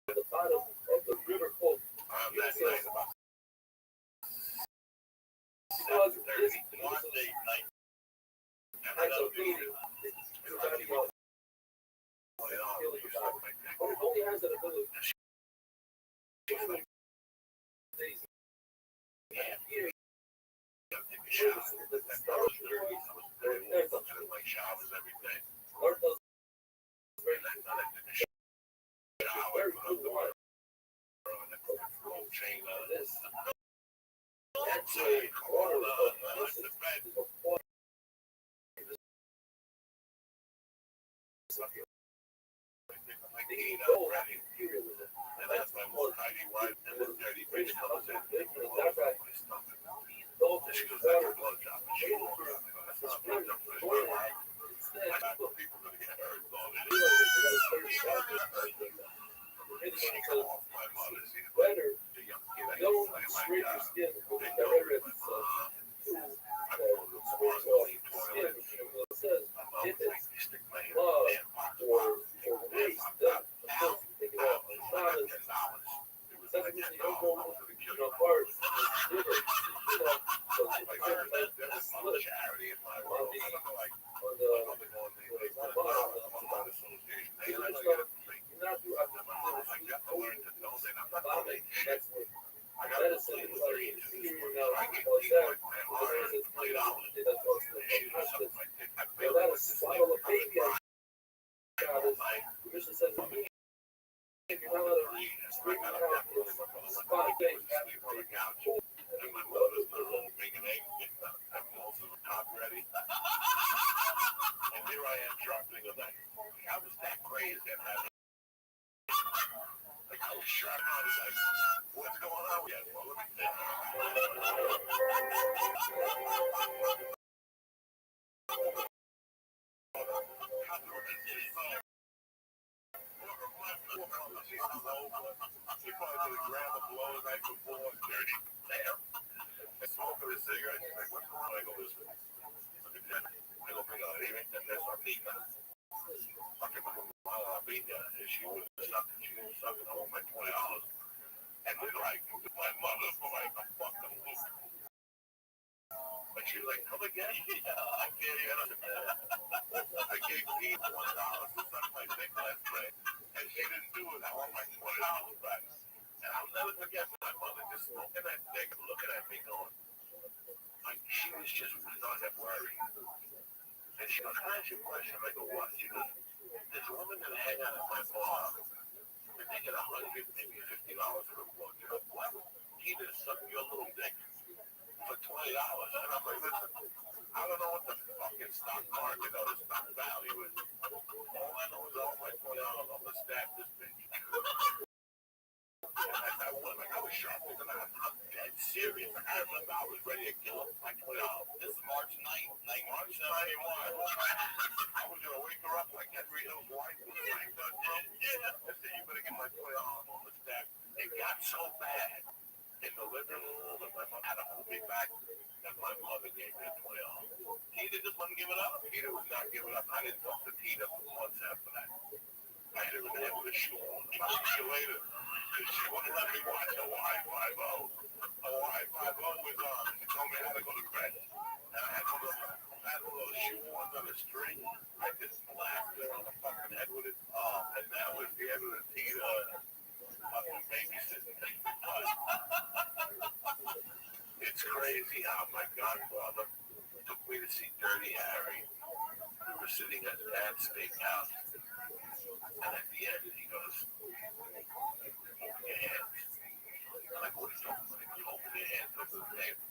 the bottom of the river coast. That night about 7:30. March 8th night. And I know only has an ability to showers every day. Chain on this. That's a corner of the bed. And that's my most tidy wife and this dirty bitch comes in. She goes back to blowjob. She won't do it. That's not blowjob. I thought people were going to get hurt. She come off my mother. She's better. The young kid. Don't scrape your skin with the direct stick my hand or raise the house. It was like $10 to the killer part. Charity in my world. I don't know, like, on the association. They let you get it for me. I got to learn to know that I'm not going to make shit. I got to play the 3 inches. I get these like my heart is $20. She was something like that. I feel like it's just like a baby. My commission says, if you're not a I got a definitely my mother sleep on the couch. And my mother's in the room making eggs, getting most of the top ready. And here I am dropping a night. I was that crazy at that. Like I was sharp. I was like, what's going on? Yeah, well, let me think. She probably did a gram of blow the night before, dirty. Damn. And smoking a cigarette. She's like, what's going on? I go, listen. I go, bring out even and that's our meat now. I can put my beat down and she was sucking on my $20. And we're like, my mother for like a fucking loop. But she's like, come again? Yeah, I can't hear it. I gave Pete $1 to suck my dick last night. And she didn't do it. I want my $20 back. And I'll never forget my mother just smoking that dick and looking at me going, like, she was just not that worried. And she goes, can I ask you a question? I go, what? She goes, there's a woman that hang out at my bar. And they get $100, maybe $50 for a blowjob. What? He just sucked your little dick for $20. And I'm like, listen, I don't know what the fuck it fucking stock market or the stock value is. All I know is all my $20, I'm gonna stab this bitch. I was shocked because I'm dead serious. I remember I was ready to kill him. Like, this is March 9th, March 91. I was gonna wake her up like Henry Hill's wife was like, yeah. I said, you better get my $20 on the stack. It got so bad in the living room, and my mom had to hold me back, and my mother gave me $20. Tina just wouldn't give it up. Tina would not give it up. I didn't talk to Tina for months after that. I hit her in the head with a shoe on. I'll see you later. Because she wouldn't let me watch Hawaii 5-0. Hawaii 5-0 was on. She told me how to go to bed. And I had one of those shoe ones on a string. I just blasted her on the fucking head with it. And that was the end of the Tina fucking babysitting. It's crazy how my godfather took me to see Dirty Harry. We were sitting at Dad's steakhouse. And at the end, he goes, open your hands. And I go, what are you talking about? He goes, open your hands, open the table.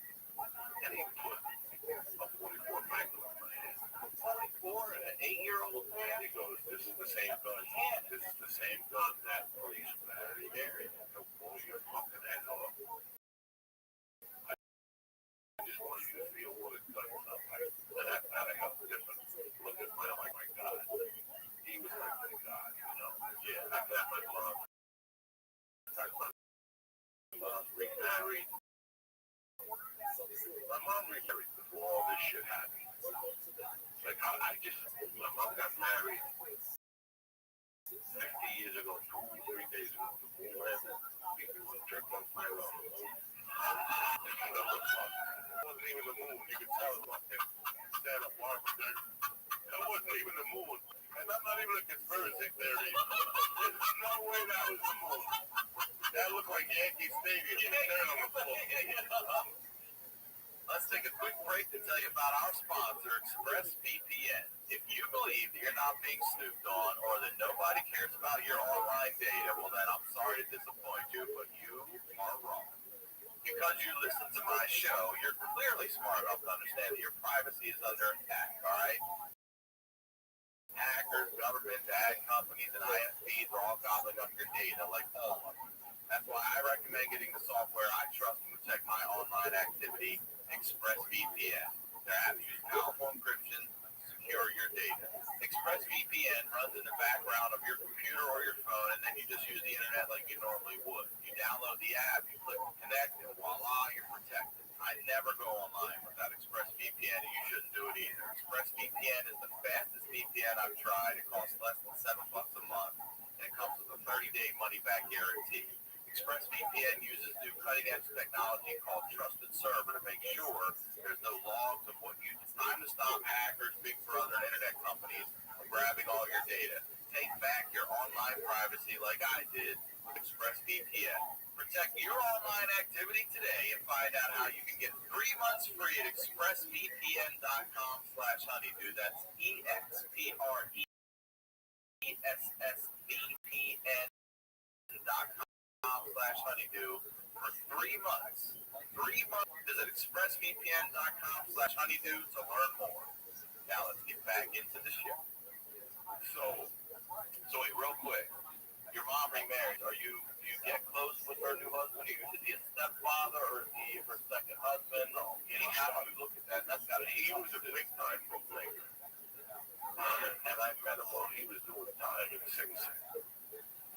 And he put a 44 Magnum in my hand. 44? An 8-year-old man? He goes, this is the same gun. This is the same gun that police would have in there. He'll blow your fucking head off. I just want you to feel what a gun felt like. And that I got different. Look at my God. He was like my God, you know. Yeah, I met my mom. My mom remarried. My mom remarried before all this shit happened. Like, my mom got married 50 years ago, 3 days ago. People would jerk off my love. It wasn't even the moon. You could tell it was stand up Barbara. That wasn't even the moon. And I'm not even a conspiracy theory. There's no way that was the moon. That looked like Yankee Stadium. On the floor. Let's take a quick break to tell you about our sponsor, ExpressVPN. If you believe that you're not being snooped on or that nobody cares about your online data, well then I'm sorry to disappoint you, but you are wrong. Because you listen to my show, you're clearly smart enough to understand that your privacy is under attack, all right? Hackers, governments, ad companies, and ISPs are all gobbling up your data like all of them. That's why I recommend getting the software I trust to protect my online activity, ExpressVPN. Their apps use powerful encryption to secure your data. ExpressVPN runs in the background of your computer or your phone, and then you just use the internet like you normally would. You download the app, you click connect, and voila, you're protected. I never go online without ExpressVPN, and you shouldn't do it either. ExpressVPN is the fastest VPN I've tried. It costs less than $7 a month, and it comes with a 30-day money-back guarantee. ExpressVPN uses new cutting-edge technology called Trusted Server to make sure there's no logs of what you do. It's time to stop hackers, Big Brother, and internet companies from grabbing all your data. Take back your online privacy like I did with ExpressVPN. Protect your online activity today and find out how you can get 3 months free at expressvpn.com/honeydew. That's expressvpn.com/honeydew for 3 months. 3 months. Visit expressvpn.com/honeydew to learn more. Now let's get back into the show. So wait, real quick. Your mom remarried. Do you get close with her new husband? Is he a stepfather or is he her second husband? Or, how do you look at that? That's got to be. He was a big time bootlegger. And I met him while he was doing time in Sing Sing.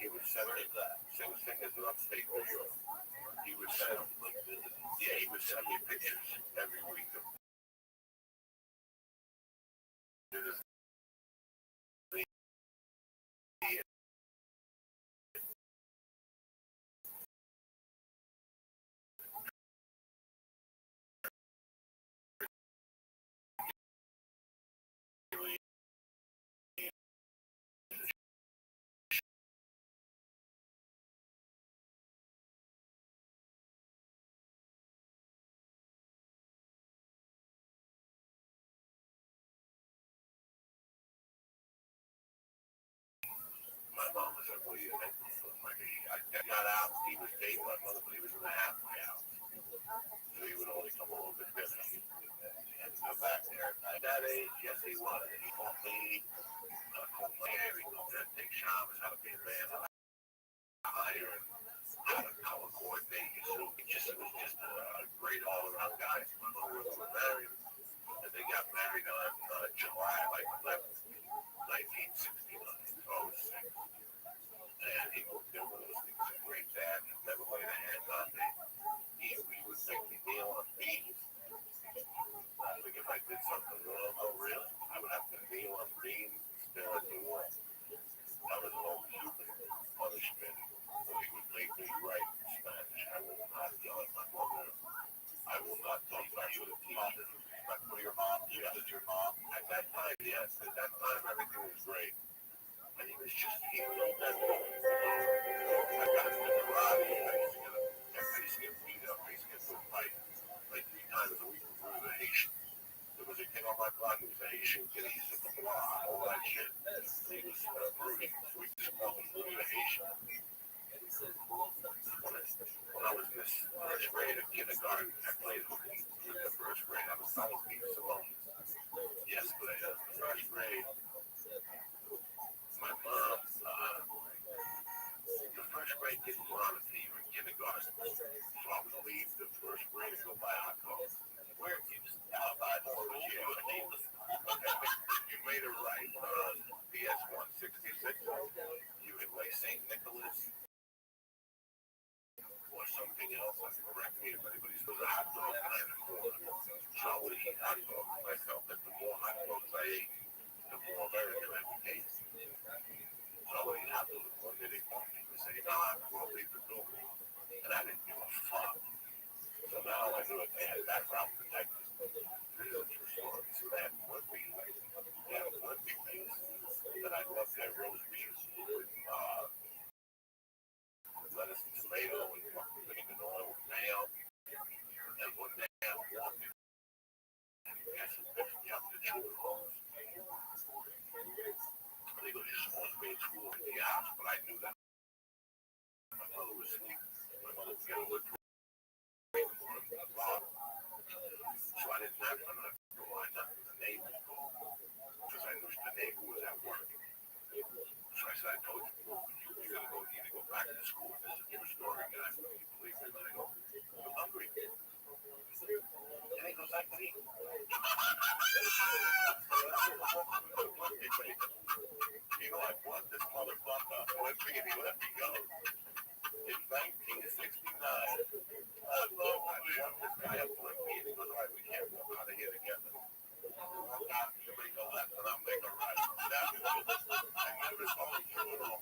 He was sending Sing Sing is in upstate New York. He was sending he would send me pictures every week of my mom was like, what do you think? I got out, he was dating my mother, but he was in the halfway house. So he would only come a little bit busy. He had to go back there. At that age, yes, was. He taught me how to marry, how to take showers, how to be a man, how to hire, and how to color coordinate. So it was just a great all-around guy. My mother was married, and they got married on July 11th, 1969. So I was 6. And he was a great dad. He never laid a hand on me. He would make me kneel on beans. I think if I did something wrong, oh really, I would have to kneel on beans and stare at the wall. That was all human punishment. He would make me write in Spanish. I will not yell at my mother. I will not talk back to the teacher. Respect for your mom. Yeah, that's your mom. At that time, yes. At that time, everything was great. And he was just here. I got into karate. I used to get beat up. I used to get to a fight like 3 times a week with the Haitian. There was a kid on my block who was a Haitian kid. He used to come along, all that shit. He was brooding. So we just called him Rudy the Haitian. When I was in this first grade of kindergarten, I played hooky in the first grade. I was telling people Simone yesterday. The first grade, my mom, the first grade didn't want to see you in kindergarten. So I would leave the first grade and go buy a hot dog. Where you just outside the school, you made it right. PS 166. You would play St. Nicholas or something else. Correct me if anybody's was a hot dog behind the corner. So I would eat hot dogs. I felt that the more hot dogs I ate, the more American I became. So I would eat hot dogs. One day they called me and say, no, I'm going to leave the door. And I didn't give a fuck. So now I knew if they had background protectors. This is a true story. So they had one beef. They had one beef piece. And I loved their roast beef with lettuce and tomato and fucking bacon oil with mayo. And one day I walked in and he asked me up to chew it all. They go, just supposed to be in school in the house, but I knew that my mother was asleep. My mother was getting a little so I didn't have none of the door. I knocked on the neighbor's door because I knew the neighbor was at work. So I said, I told you, you gotta go, you need to go back to school. This is a true story, guys. You believe me? And I go, I'm hungry. And he goes, I can eat. You know, I bought this motherfucker one thing and he let me go. In 1969, I bought this guy up one me and he goes, all right, we can't walk out of here together. Walk out, you make a left and I'll make a right. That's it. I never told him to it all.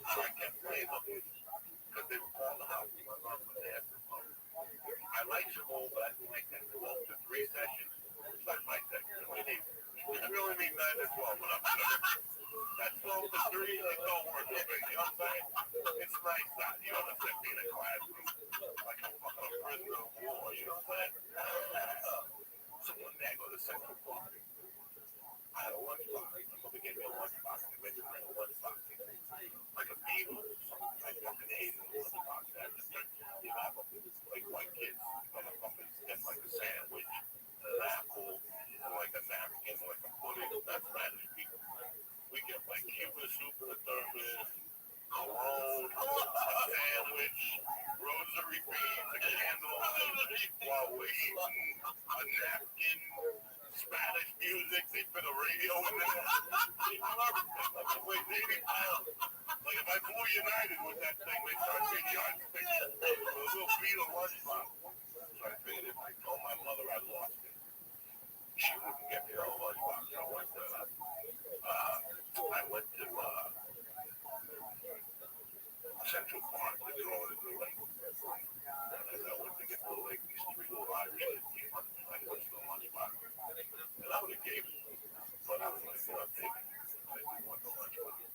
So I kept playing them because they were calling the house. My mom was there. I like school, but I didn't like that 12 to 3 sessions. It's not my section. I really need 9 to 12 when I'm done. That 12 to 3, it don't work with me. You know what I'm saying? It's nice that you don't have to be in a classroom like a fucking prisoner of war. You know what I'm saying? So one day I go to Central Park. I had a lunchbox. My mother gave me a lunchbox. They made me bring a lunchbox. Like a beaver. I fucking hated a lunchbox. You have like white kids. Motherfuckers get like a sandwich, an apple, and like a napkin, like a pudding. That's Spanish people. We get like Cuban soup in a thermos, cologne, a sandwich, rosary beans, a candle, while we're eating a napkin, Spanish music. They put a radio in there. I love it. Like it weighs 80 pounds. Like if I flew United with that thing, they start getting yardsticks. We'll beat a lunchbox. So I figured if I told my mother I lost it, she wouldn't get me her lunchbox. So I went to Central Park to throw it in the lake. And as I went to get to the lake, these 3 little Irish kids came up and I went to the lunchbox. And I would have gave it, but I was like, well, I'm taking it. I didn't want the lunchbox.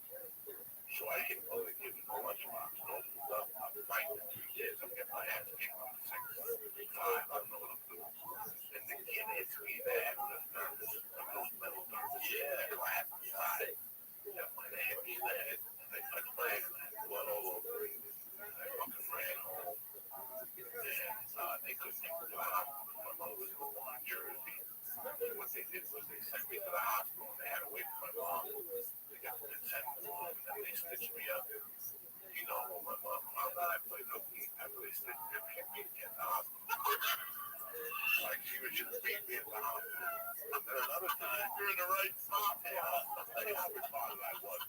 So I didn't only give them the lunchbox. No, I'm fighting for 2 years. I'm getting my ass kicked on 6, 5. I don't know what I'm doing. And the kid hits me there with a thermos, a metal thermos. Yeah, glass inside. Yeah, when they hit me in the head, they touched my head, blood all over me. I fucking ran home. And they couldn't get me to the hospital. My mother was in Jersey. She went what they did was they sent me to the hospital and they had to wait for my mom. They got the consent form and then they stitched me up. You know, when my mom found out I played hooky after they stitched me up, she beat me at the hospital. Like she was just beat me at the hospital. And then another time, you're in the right spot. I'll tell you how retarded I was.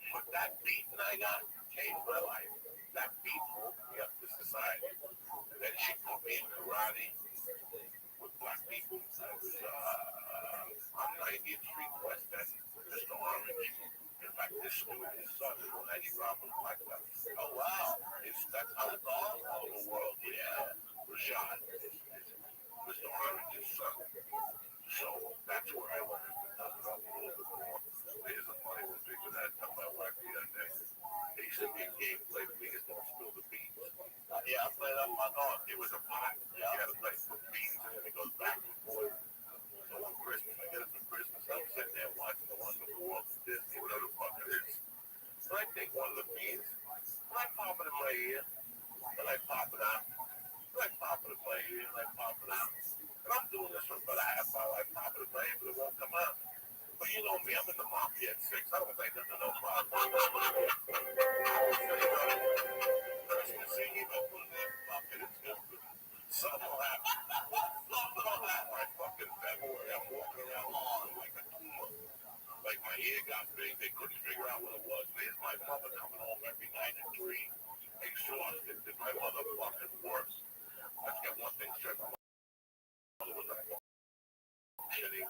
But that beating I got changed my life. That beating woke me up to society. And then she put me in karate with black people. I was on 90th Street West End, Mr. Orange. In fact, this student, his son, is 95 with black belt. Oh, wow. That's how it's all over the world. Yeah. Rashad, Mr. Orange's son. So that's where I learned to talk about a little bit more. Here's a funny one because I tell my wife the other day. They sent me a game play with me, it's don't spill the beans. Yeah, I played up my dog. It was a pot. Yeah. You gotta play with beans and then it goes back and forth. So on Christmas, I get it for Christmas. I'm sitting there watching the Wonderful World of Disney, whatever the fuck it is. So I take one of the beans, and I pop it in my ear, and I pop it out. And I pop it in my ear, and I pop it out. And I'm doing this for about a half hour. I pop it in my ear, but it won't come out. But you know me, I'm in the mafia at 6. I don't think there's no problem. Christmas Eve, I put it in the bucket. It's good. Something will happen. Something will happen. Right fucking February, I'm walking around on like a tumor. Like my ear got big. They couldn't figure out what it was. There's my mother coming home every night at 3, exhausted. Did my mother fucking worse? Let's get one thing straight. My mother was a shitty.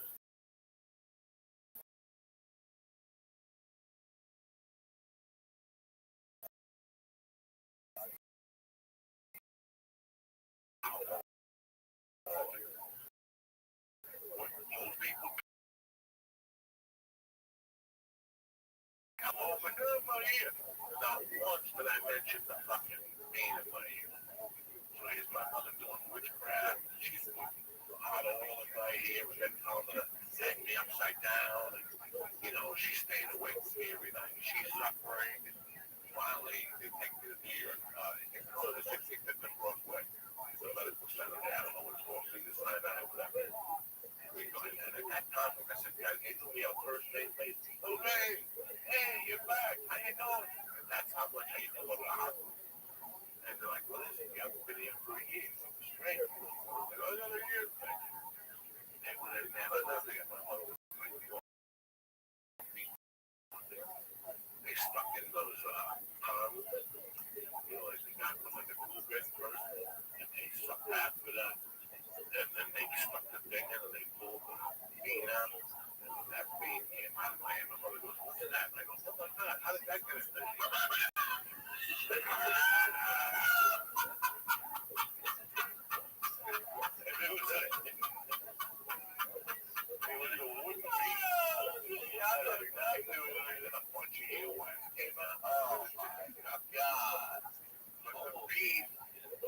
Most people come home and in my ear. Not once did I mention the fucking pain in my ear. So here's my mother doing witchcraft. She's putting hot oil in my ear and then telling me to hang me upside down. And, you know, she's staying awake with me every night. She's suffering. And finally, they take me to New York. You can go to 65th and Broadway. The medical center there. I don't know what it's called. See the sign out or whatever. We go in, and at that time, like I said, guys, they knew me on first name basis. Oh, hey, you're back. How you doing? And that's how much I used to go to the hospital. And they're like, what is it? You haven't been here for a year. Something strange. I was like, oh, another year. They went in there, and they got my mother was like, they stuck in those palms. You know, like they got them like a glue gun first, and they sucked after that. And then they stuck the thing in and they pulled the bean out. And when that bean came out of my hand, my mother goes, what's that? And I go, oh my God, how did that get in there? And it was a wooden bean. Yeah, I know exactly what it is. And a bunch of earwax came out. Oh my God. But the bean,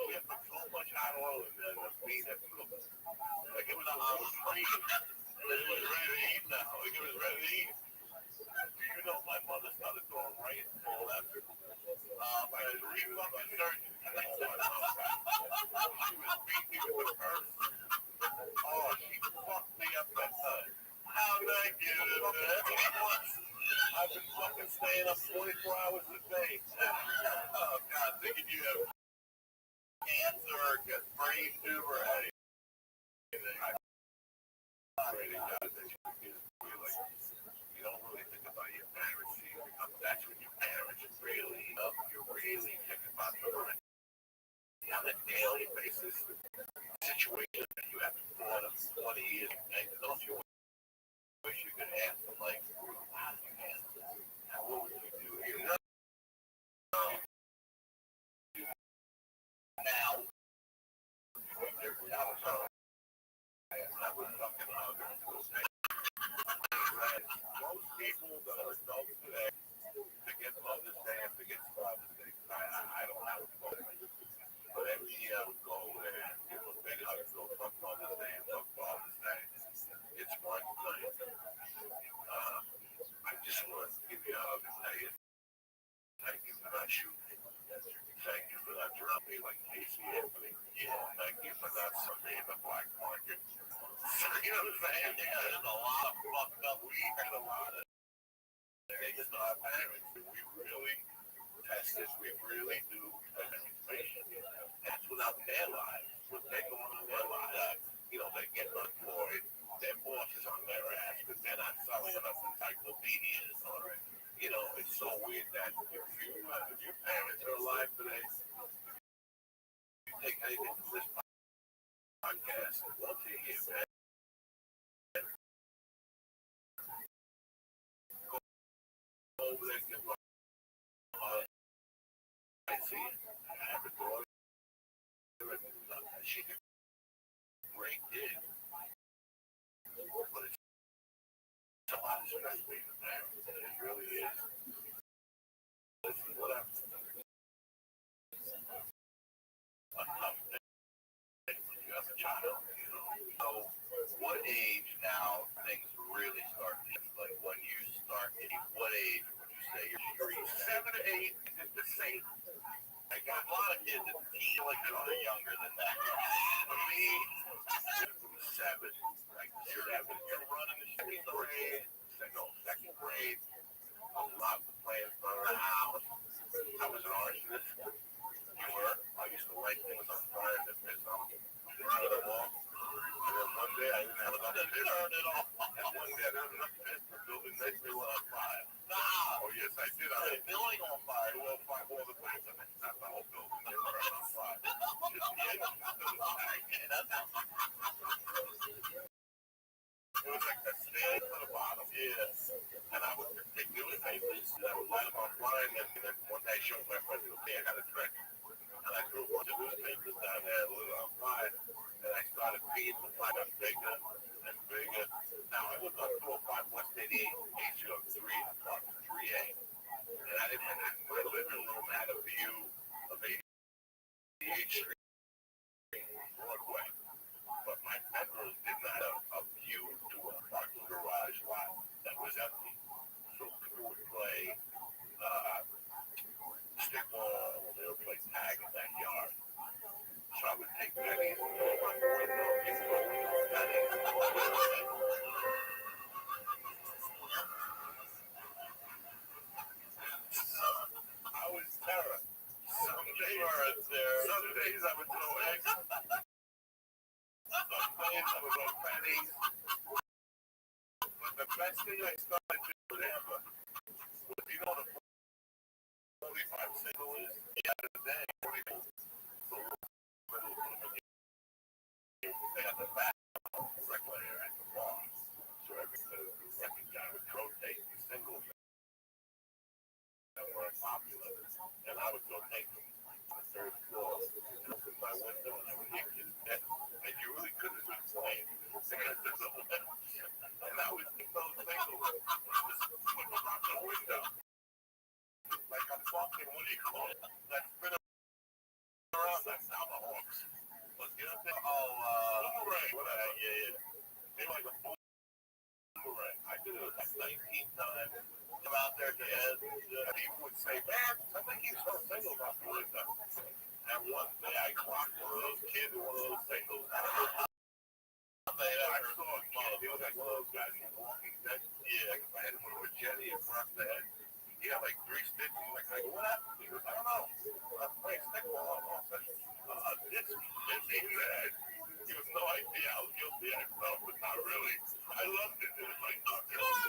we had put so much hot oil in there, the bean had cooked. Like it was a whole bean. It was ready to eat now. Like it was ready to eat. You know, my mother started throwing right and left. I was re-fucking surgeon. And that's what my mom got. She was beating me with a purse. Oh, she fucked me up that time. How did I get it? I've been fucking staying up 24 hours a day. Oh, God, thinking you have cancer or brain tumor or anything. I pray to God that you you don't really think about your marriage. That's when your marriage is really up. You really think about the money. On a daily basis, situation that you haven't thought of 20 years, and don't you wish you could have them like, wow, you had now what would you do here? Now, I was fucking hungry. Most people that are adults today, to get Mother's Day and to get Father's Day, I don't have a phone. But every year I would go over there and give a big hug and go, fuck Mother's Day and fuck Father's Day. It's one night. I just want to give you a hug and tell you, thank you for not shooting. Thank you for not dropping me like Casey Anthony. Yeah, thank you for not Sunday in the black market. You know what I'm saying? Yeah, there's a lot of fucked up weed and a lot of they just our parents. We really test this. We really do administration. That's without their lives. What they're going on their lives, they get unemployed. Their boss is on their ass because they're not selling enough encyclopedias. Or, it's so weird that if your parents are alive today, you take anything from this podcast, once a year, man. Go over there and give them I see it. I have a daughter. She did a great gig. But it's a lot of stress being a parent. It really is. Listen, whatever. You have a child, So, what age now things really start to like when you start getting what age would you say you're street? 7 to 8 is the same. I got a lot of kids that feel like they're younger than that. For me, from 7, like 7, you're running the street grade, second grade, a lot of plans for the house. I was an arsonist. You were. I used to light things on fire and piss on them. Turn it off. And then one day I didn't have enough to turn it off. And one day I didn't have enough piss. The building next to me was on fire. Oh, yes, I did. I had a building on fire. 205 all the back of it. Not the whole building. They were on fire. Just the edge. It was like a stand to the bottom. Yes. And I would take newspapers and I would light them on fire. And then one day I showed my friend, okay, I got a trick. And I threw a bunch of newspapers down there and lit it on fire. And I started feeding the fire bigger and bigger. Now I lived on 205 West 88, HU 3, apartment 3A. And I didn't have my living room had a view of 88th Street, Broadway. But my bedroom did not have a view to a parking garage lot that was empty. So people would play stickball, they would play tag in that yard. So I would take pennies and go on the window and pennies. I was terror. Some days I would throw eggs. Some days I would throw pennies. But the best thing I started doing ever was, the 45 single is the other day. They had the back regulator at the bar. So every guy would rotate the singles that were popular. And I would go take them to the third floor and open my window and I would hit his desk. And you really couldn't be playing because there's a limit. And I would take those singles and just put them out the window. Like I'm fucking, what do you call it? That's been around, that's how the Hawks. But the other thing, boomerang, whatever. Yeah. They were like a boomerang. I did it like 19 times. Come out there to end. And people would say, man, I think he's so singles off the window. And one day I clocked one of those kids with one of those singles. I saw a kid, he was like one of those guys who's walking dead. Yeah, I hit him with a jetty across the head. He had like 3 stitches. Like, what happened? He goes, I don't know. I'm playing stickball on all this. He said, he has no idea how guilty I felt, but not really. I loved it. It was like, oh,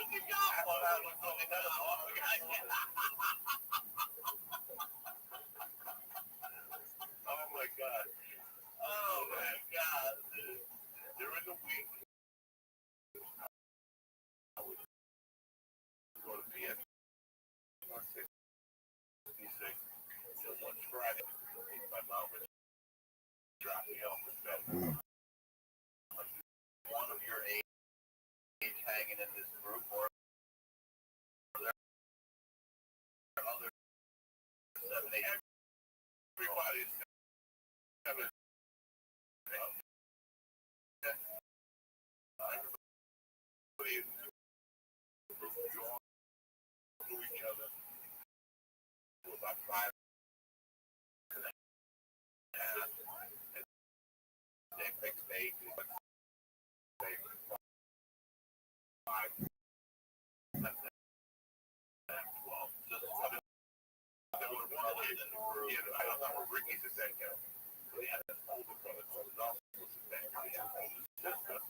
you got I thought I was only that long. Oh my God. Oh my God. During the week, I would go to PS 166. So one Friday, my mom would drop me off in bed. One of your age hanging in this group, or there are other 7, 8. Everybody's 7. Everybody to each other. About 5 and they fixed 8. Yeah, I don't know what Ricky's a dead guy. But he had an older brother called Nelson was a dead guy. He had an older sister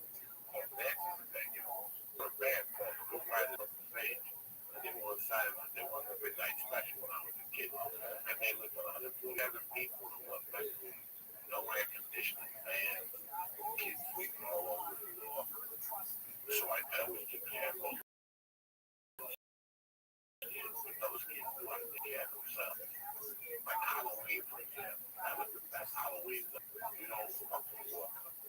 called Nancy's a dead guy. For a band called Go Right Up the Stage. And they were on Saturday. They were on the midnight special when I was a kid. And they lived on 147 people in one bedroom. No air conditioning, fans, kids sleeping all over the floor. So I always took care of those kids who wanted to take care of themselves. Like Halloween, for example. That was the best Halloween. You know,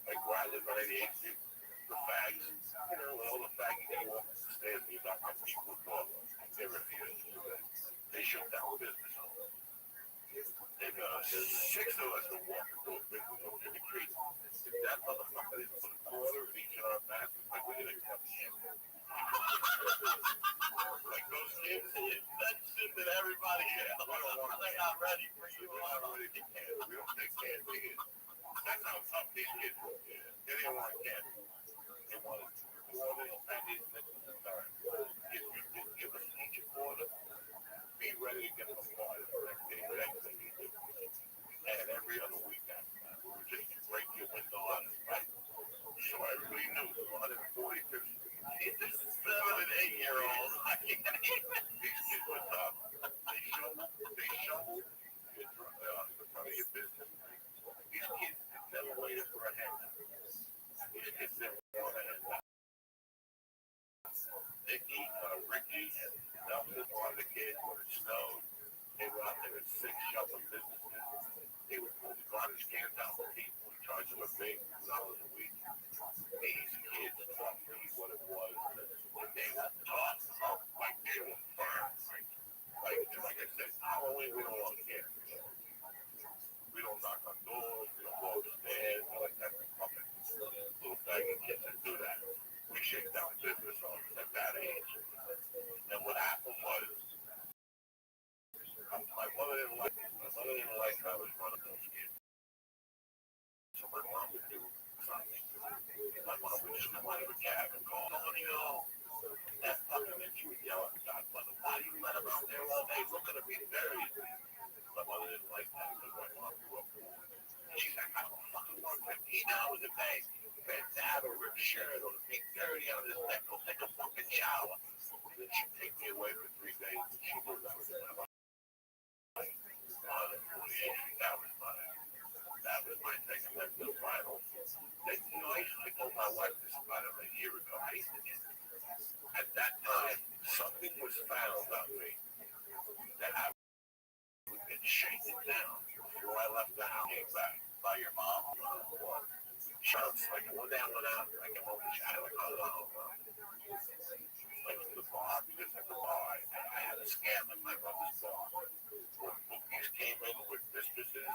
like where I live on 88th Street, the fags, you know, when all the faggies they walk up the stairs and you knock on people's door, they refuse to do that. They shut down business. And six of us were walking through a big window in the creek. If that motherfucker didn't put a quarter in each of our baskets, like we're gonna come here. Like those kids, that shit that everybody they're not ready for you. We're not ready to care. We don't take care of kids. That's how tough these kids were. They didn't want candy. They wanted quarters, pennies, nickels, and dimes. If you didn't give us each a quarter, be ready to get them apart the next day. The next thing you do. And every other weekend, we would just break your window on us, right? So everybody knew it was 145th Street. These 7 and 8-year-olds, these kids were tough. They shoveled the front of your business. These kids never waited for a handout. These kids never wanted a handout. Nicky, Ricky, and Nelson, one of the kids, when it snowed, they were out there at 6 shoveling businesses. They would pull the garbage cans out for people and charge them a big $2 a week. These kids taught me what it was when they were taught like they were firm. Like I said, Halloween, we don't want to care. We don't knock on doors, we don't go upstairs, like that fucking little faggot kids that do that. We shake down business at that age. And what happened was, my mother didn't like how I was running those kids. So my mom would do something. My mom would just come out of a cab and call, Antonio, that fucking bitch, you would yell at the godmother, why do you let him out there all day looking to be buried? My mother didn't like that because my mom grew up poor. She's like, I don't fucking work $15 a day. Man, to have a ripped shirt or to be dirty on his neck, go take a fucking shower. And then she'd take me away for 3 days and she knew that was my life. That was my thing. And then the final. Then, you know, I told my wife this about a year ago. At that time, something was found on me that I would get shaken down before I left the house. Came back by your mom. Shots like one down, one out. I came home and shot like, oh, like to the bar because at the bar I had a scam at my mother's bar. When bookies came in with mistresses,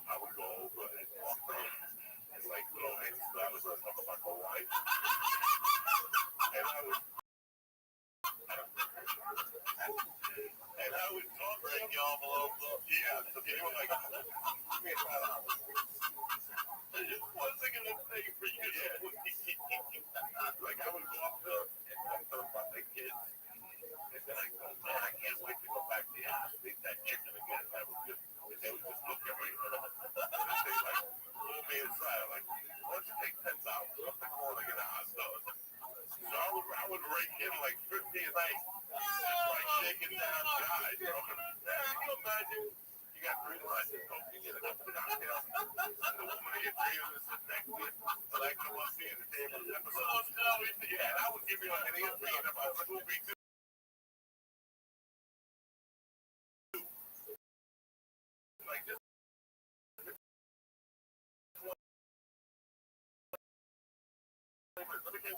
I would go over and walk them and like throw hands. I was a motherfucker wife. And I would talk to them, y'all below. Yeah, so they were like, give me $5. What's I gonna say for you? Yeah. Like I would go up to them and talk to them about their kids. And then I go, man, I can't wait to go back to the house and eat that chicken again. That was just, and they would just look at me and they like pull me inside, like, let's take $10 off the corner in the hot dog. So I would rake in like 50 a night. Just like shaking down guys. You know, can you imagine? You got 3 lines of coke, you get a couple of cocktails. And the woman in your dream is sitting next to you. And I come up here and the table episode. Yeah, and I would give you like an ESPN about Scooby-Doo. Like this. Let me tell you.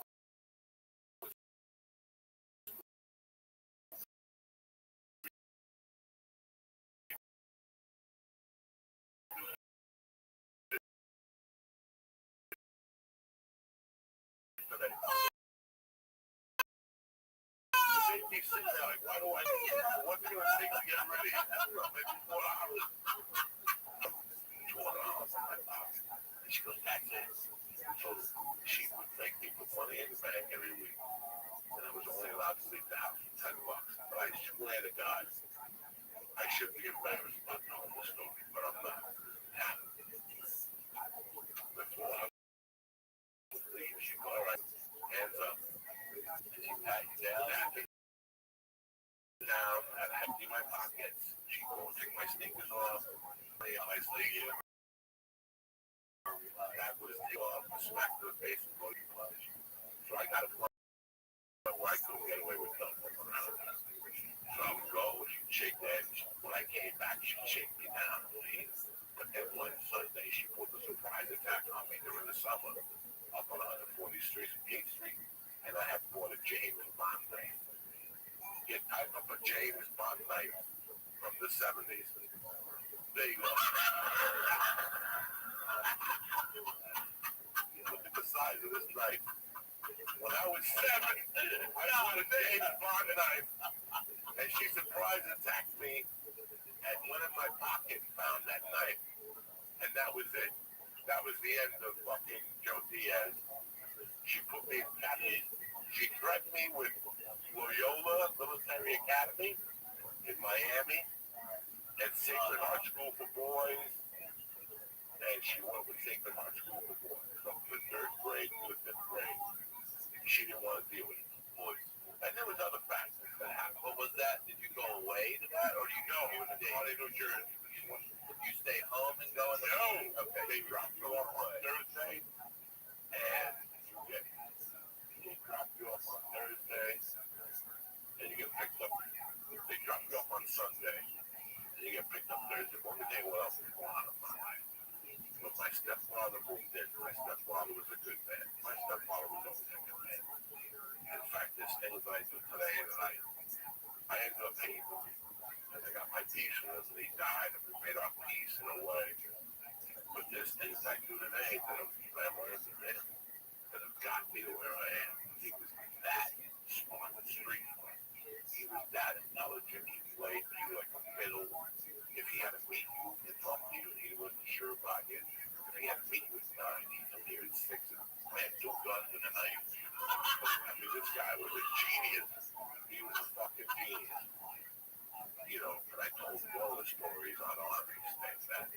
They keep sitting there like, why do I? What's it gonna take to get ready? Maybe $4. And she goes, that's it. So she would make me put money in the bank every week. And I was only allowed to leave the house for $10. But I swear to God, I should be embarrassed about knowing She go, all right, hands up. And she pat you down, down, and empty my pockets. She go take my sneakers off. I say, that was the off, smack to the face and go to lunch. So I got a point where I couldn't get away with nothing around her. So I would go, she'd shake that. When I came back, she'd shake me down. But then one Sunday, she put a surprise attack on me during the summer up on 140th Street and 8th Street. And I had bought a James Bond knife. You type up a James Bond knife from the 70s. There you go. Look at the size of this knife. When I was 7, I bought a James Bond knife. And she surprise attacked me and went in my pocket and found that knife. And that was it. That was the end of fucking Joe Diaz. She put me in academy. She threatened me with Loyola Military Academy in Miami and Sacred Heart School for Boys. And she went with Sacred Heart School for Boys from the 3rd grade to the 5th grade. She didn't want to deal with boys. And there was other factors that happened. What was that? Did you go away to that, or do you go in New Jersey? You stay home and go in the No. Okay. They drop you off on Thursday, and they drop you off on Thursday, and you get picked up. They drop you off on Sunday, and you get picked up Thursday. Let me tell you what else was going on in my life. When my stepfather moved in, my stepfather was a good man. My stepfather was always a good man. In fact, there's things I do today that I ended up hating him. And I got my peace with him, and he died, and we made our peace in a way. But there's things I do today that I've learned from him that have got me to where I am. He was that smart on the street. He was that intelligent. He played you like a fiddle. If he had to meet you and talk to you, he wasn't sure about you. If he had to meet you at 9, he'd come here at 6 and plant 2 guns in a knife. I mean, this guy was a genius. He was a fucking genius. You know, and I told him all the stories on all these things that,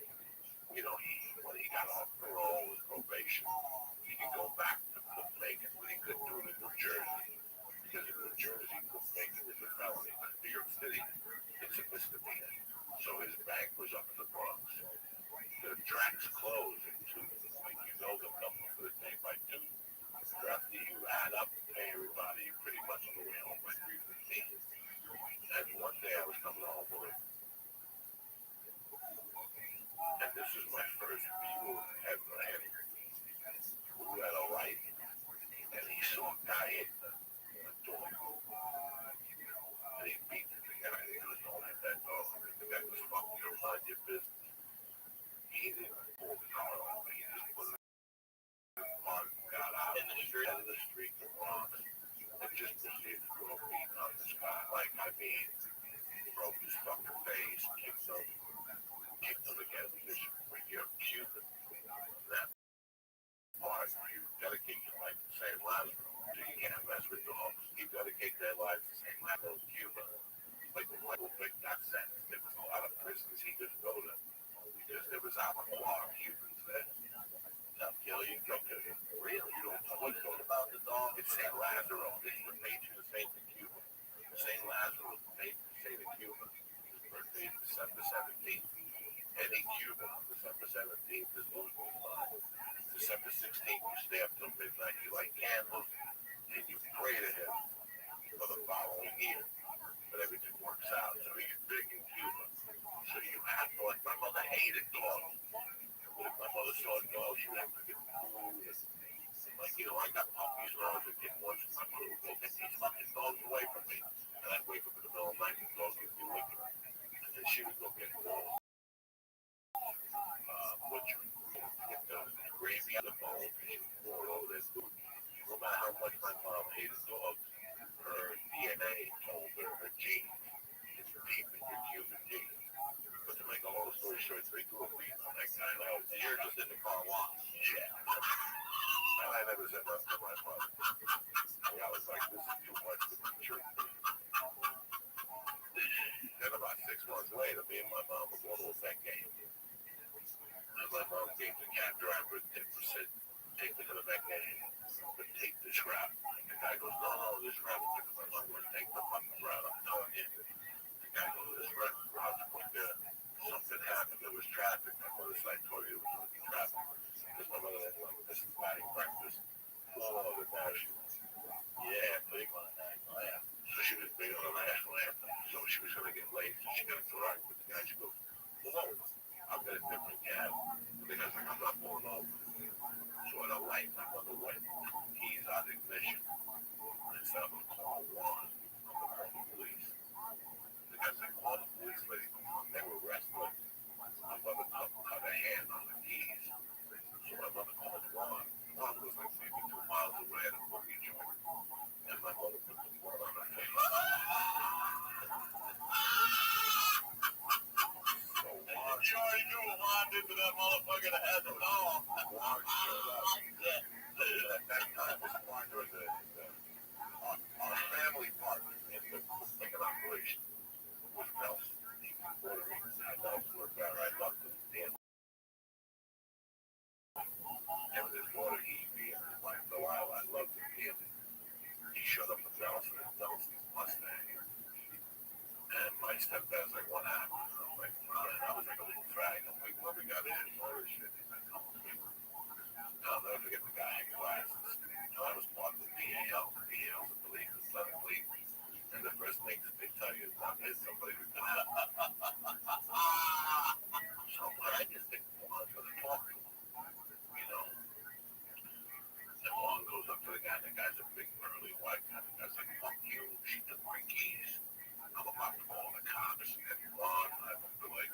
you know, when he got off parole with probation, he could go back to bookmaking, but he couldn't do it in New Jersey. Because in New Jersey, bookmaking is a felony. But in New York City, it's a misdemeanor. So his bank was up in the Bronx. The tracks closed in 2. Like, you know the number for the day by 2. After you add up and pay everybody, you pretty much go home by 3:15. And one day I was coming home with him. And this is my first view of Headland, who had a light. And he saw a guy in the door. And he beat the guy. He was all like that dog. The guy was fucking your mind, your business. He didn't pull the car off. He just put it in the car and got out in the street, out of the street, the Bronx. And just proceeded to throw a beat on this guy. Like, I mean, broke his fucking face, kicked him against this you're Cuban. That part, you dedicate your life to St. Lazarus. So you can't mess with dogs. You dedicate their lives to St. Lazarus, Cuba. Like the Michael Vick got sentenced. There was a lot of prisons he didn't go to. Because there was Alabama Cubans there. They'll kill you, they'll kill you. Really? You don't know what's going about the dog? It's St. Lazarus. It's the patron saint of Cuba. St. Lazarus, the patron saint of Cuba. His birthday is December 17th. Any Cuban on December 17th is losing his mind. December 16th, you stay up till midnight, you light candles, and you pray to him for the following year. But everything works out. So he's big in Cuba. So you have to, like, my mother hated dogs. But if my mother saw a dog, she would have to get food. Like, you know, I got puppies when I was a kid once. My mother would go, get these fucking dogs away from me. And I'd wake up in the middle of the night and the dog would be liquor. And then she would go get balls. Butchery. Get the gravy out of the bone. She would pour all this food. No matter how much my mom hated dogs, her DNA told her her genes. It's deep in your human genes. But to make a long story short, they grew a beat on that guy. So you're just in the car wash. Yeah. And I never said nothing to my mother. And I was like, this is too much to be true. Then about 6 months later, me and my mom were going to a bet game. And my mom gave the cab driver 10%. Take me to the bet game. The embarrassing. Yeah, big on that laugh. So she was big on the national anthem. So she was going to get late. So she got to right with the guy. She goes, well, no, I've got a different cab. The guy's like, I'm not pulling over. So at a light, I'm on the way. He's on ignition. And so I'm going to call Juan. I'm going to call the police. The guy's like, call the police lady. They were wrestling. My mother cut a hand on the keys. So my mother called Juan. Juan was like maybe 2 miles away at a boogie joint. And my mother put the blood on her face. So Juan, you already knew what Juan did to that motherfucker that had the dog. Juan showed up. At that time, this partner, our family partner in the second operation was Nelson. He was Puerto Rican. Nelson worked out right up to the damn. And with his daughter Evie and his wife Delilah, I loved him dearly. He showed up with Nelson's Mustang. And my stepdad's like, what happened? And I'm like, and I was like a little fag. I'm like, well, we got in all this shit. He's like, no, I'll never forget the guy in glasses. I was part of the BAL. The BAL's the police, the Southern Police. And the first thing that they tell you is not there's somebody who's going to. So I just think Juan's going to talk to him, you know. And Juan goes up to the guy, and the guy's a big, burly white guy. The guy's like, fuck you, she took my keys. I'm about to call the cops. And Juan, I feel like,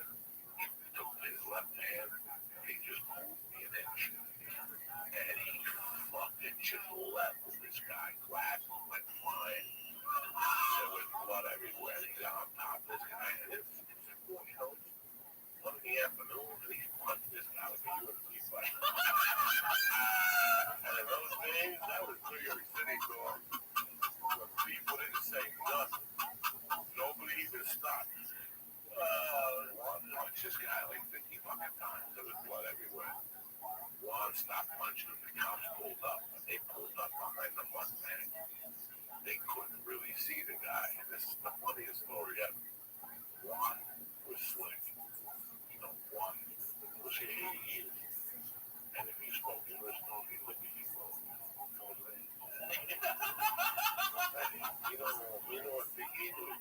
he took his left hand, and he just moved me an inch. And he fucking just leveled this guy. Glasses went flying. There was blood everywhere. He's on top of this guy. And it's 4 shows. 1 in the afternoon, and he's punched this guy like a UFC fight. And in those days, that was New York City, dog. Where people didn't say nothing. Nobody even stopped. Juan punched this guy like 50 fucking times. There was blood everywhere. Juan stopped punching him. The cops pulled up. They pulled up behind the Mustang. They couldn't really see the guy. And this is the funniest story ever. Juan was slick. You know, Juan was here 80 years. And if you spoke English, nobody looked at you. You know what Big E did?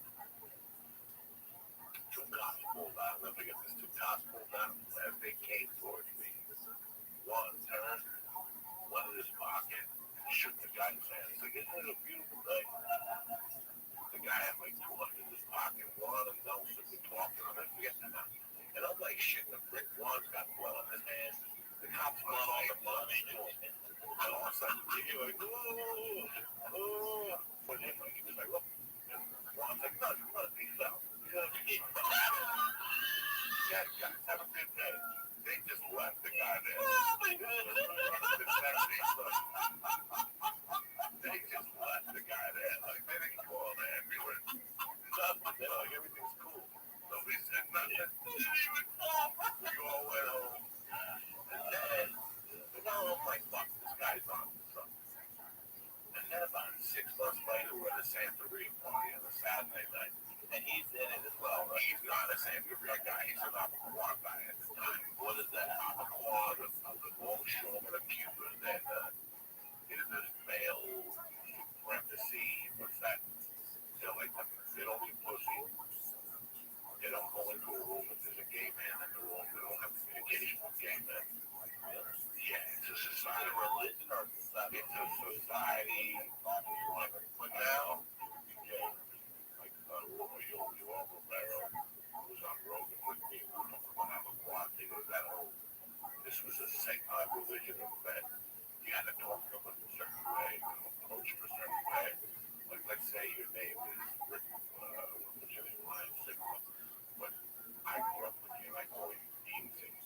2 cops pulled out. I'll never forget this. 2 cops pulled out as they came towards me. One turned, went in his pocket, and shook the guy's hand. He's like, isn't it a beautiful day? The guy had like 200 in his pocket. Juan and Nelson were talking. I'll never forget that. And I'm like, shit, the brick Juan's got blood on his hands. The cops blood on the blood. And all of a sudden, you're like, oh. But he was like, look. And Juan's like, no, he fell. Yeah, guys, have a good day. They just left the guy there. Oh, my goodness. They just left the guy there. Like, they didn't call the ambulance. Nothing. They're like, everything's cool. Nobody said nothing. They didn't even call. We all went home. And then, now I'm like, fuck, this guy's on to something. And then about 6 months later, we're at a Santorini party on a Saturday night. And he's in it as well, right? He's not a Santorini guy. He's an Abaquan guy at the time. What is that? Abaquan, the longshoreman of Cuba. Then is this male parenthesis. What's that? They're like, they don't eat pussy. They don't go into a room if there's a gay man in the room. They don't have communication with gay men. Yeah, it's a society. It's a religion or society? It's a society. But now, like Joel Romero was on Rogan with me. We were talking about Abaquan. He goes, that whole, this was a secular religion of men. You had to talk to them in a certain way, approach them a certain way. Like, let's say your name is Rick, what's your name, Ryan Sigma, but I grew up with you and I call you Beansy.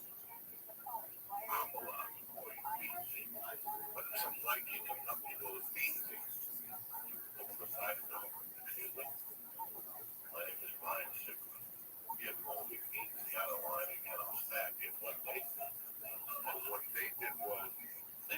I'm allowed to call you Beansy. But if some white kid comes up and he goes Beansy, look beside him, excuse me, my name is Ryan Sigma. You have called me Beansy out of line again, I'll stab you. What they did was, they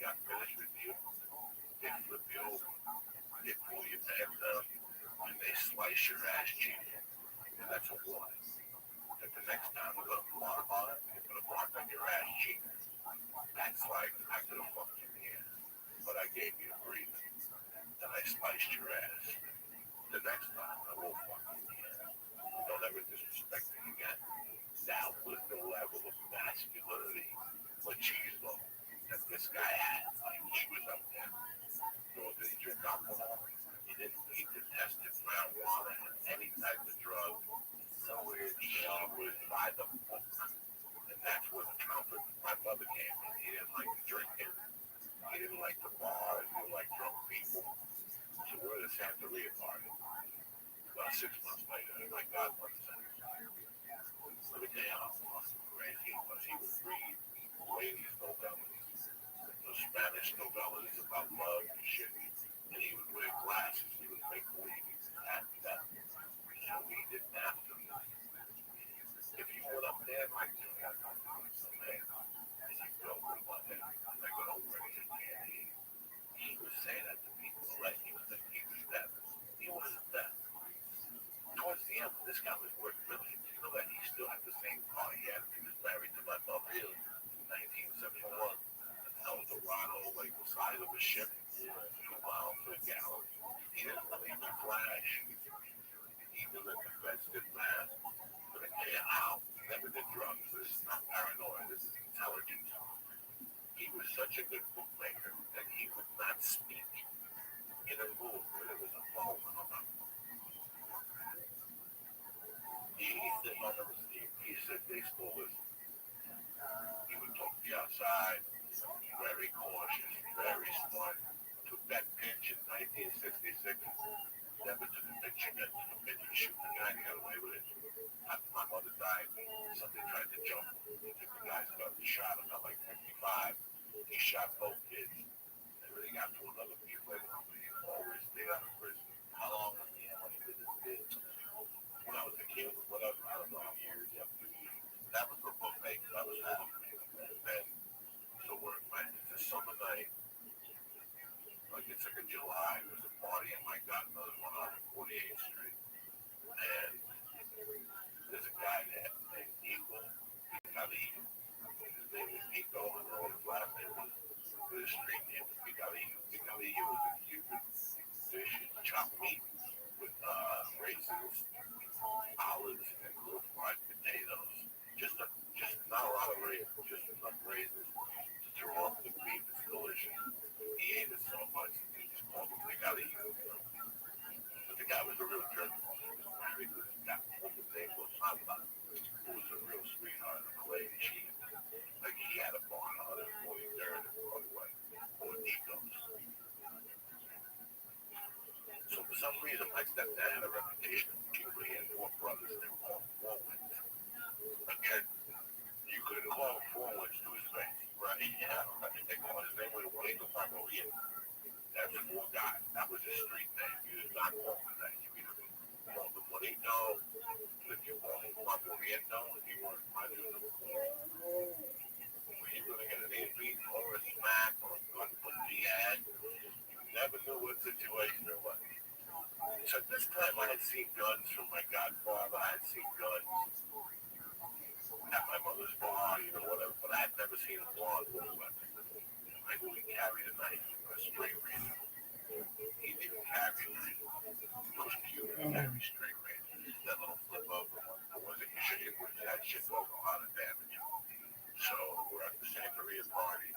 got finished with you, they flip you over, they pull your pants down, and they slice your ass cheek. And that's a warning. That the next time we're gonna mark on it, it's gonna mark on your ass cheek. That's like I could have fucked you here, but I gave you a breather. Then I sliced your ass. The next time I will fuck you here. Don't ever disrespect me again. Now with the level of masculinity, machismo that this guy had, like he was up there. Nor did he drink alcohol. He didn't eat the tested marijuana and any type of drug. So he was by the book. And that's where the trumpet, my mother came in. He didn't like drinking. He didn't like the bars. He didn't like drunk people. So we're at a Santeria party. About 6 months later, my godmother said, let me tell you how fucking great he was. He would read ladies' novellas, the Spanish novellas about love and shit. And he would wear glasses. He would make believe he had that. So we didn't have to. If you went up there like you had no man, and you go with one day, like go over and he would say that to people like he was dead. He wasn't dead. Towards the end, this guy was worth millions. You know that he still had the same car he had. He was married to my mom, really, in 1971. That was a Dorado, like the size of a ship, 2 miles per gallon. He didn't believe in flash. He was a competitive man. But I tell you how, he never did drugs. This is not paranoia, this is intelligence. He was such a good bookmaker that he would not speak in a room where there was a phone on him. He didn't understand. He said they stole his. He would talk to you outside, very cautious, very smart. Took that pitch in 1966. Never took a pitch again. Took a pitch and shoot the guy. He got away with it. After my mother died, somebody tried to jump. He took the guy's gun and shot him at like 55. He shot both kids. They really got to another few later. He always stayed out of prison. How long was he when he did this bid? When I was a kid, whatever, I don't know how many years, yeah, 2 years. That was the bookmaker. That was half. And then, so it's a summer night. Like it's like a July. There's a party in my godmother's one on 48th Street. And there's a guy there named Nico. Picalillo. His name is Nico, and his last name was his street name was Picalillo. Picalillo was a Cuban dish, chopped meat with raisins, olives, and little fried potatoes. Just not a lot of raisins, just enough raisins to throw off the meat. It's delicious. He ate it so much, he just called him Picalillo. But the guy was a real jerk. He was married to this guy. His name was Santa, who was a real sweetheart of the lady. Like he had a bar on 143rd and Broadway, or Nico's. So for some reason, my stepdad had a reputation of Cuba. He had 4 brothers. They were called Forwards. Again, you couldn't call him Forwards to his face, right? Yeah, I think they called his name was Juanito Pablovian. That's 4 guys. That was his street name. You did not call him that. You either called him Juanito, if you called him Pabloviento, if you weren't minded of the you're going to get an injury or a smack or a gun put in the head. You never knew what situation it was. So this time I had seen guns from my godfather. I had seen guns at my mother's bar, whatever. But I had never seen a law with a weapon. I knew he carried a knife, a straight razor. He didn't carry a knife. Those Cubans carry straight razors. That little flip over wasn't shit, which that shit does a lot of damage. So we're at the Santeria party.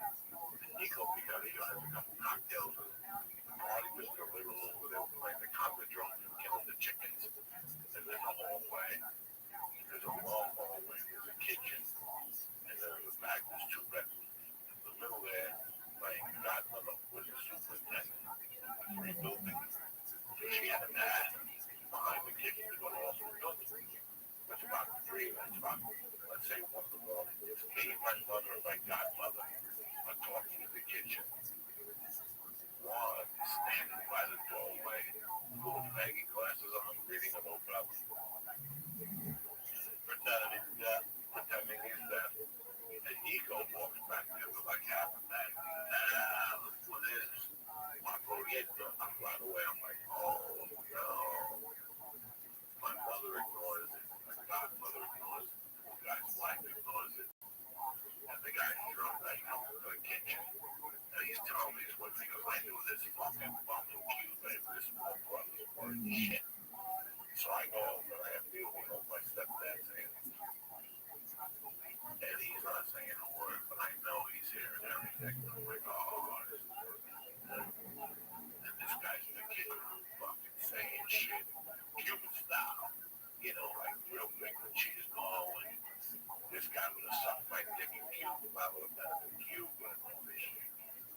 Nico Picalillo has a couple cocktails. The party was still a little over there playing the conga drum and killing the chickens. And there's a hallway. There's a long hallway. There's a kitchen. And then in the back there's 2 bedrooms. In the middle there, my godmother was a superintendent of 3 buildings. So she had a pad behind the kitchen to go to all 3 buildings. That's about 3. That's about, let's say, 1 in the morning. It's me, my mother, and my godmother are talking in the kitchen. One is standing by the doorway, little baggy glasses on, reading a novel. Pretending he's deaf. And Nico walks back there with like half a bag. neck. And I'm like, oh, this is and this guy's in the kitchen fucking saying shit, Cuban style. You know, like real big when she's going. This guy would have sucked my dick in Cuba. I would have done it in Cuba and all this shit.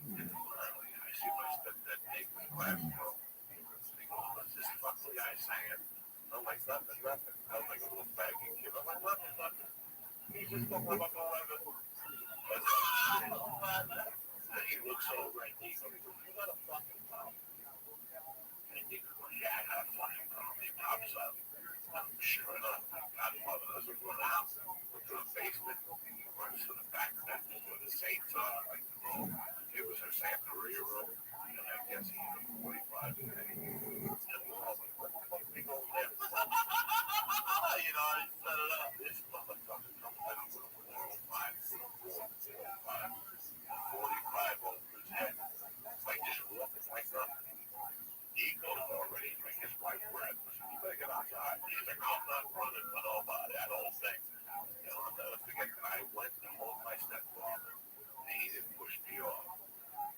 And finally, I see my stepdad take my glass, bro. He goes, what's this fucking guy saying? I'm like, nothing. I was like a little faggy kid. I'm like, nothing. He's just talking about the weather. And he looks over at me and he goes, you got a fucking problem? And he goes, yeah, I got a fucking problem. He pops up. Sure enough, my godmother doesn't run out to the basement. He runs to the back of that room where the saints are. Like, oh, it was her Santeria room. And I guess he hit a 45 today. And we're all like, what the fuck we going there? You know, I set it up. This motherfucker comes out with a 405, 45 over his head. Like, just walking like nothing. He goes already, like his wife Brad, you better get outside. He's like, I'm not running for nobody, that whole thing. You know, I'll never forget that I went to hold my stepfather, and he didn't push me off.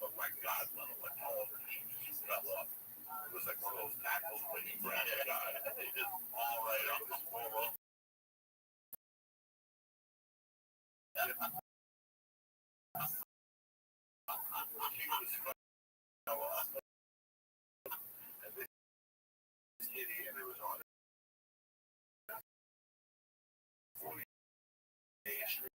But my godmother went home, and she just fell off. It was like one of those tackles when you grab a guy, and they just fall right up his forearm. She was fell off. And this idiot, it was on 48th Street.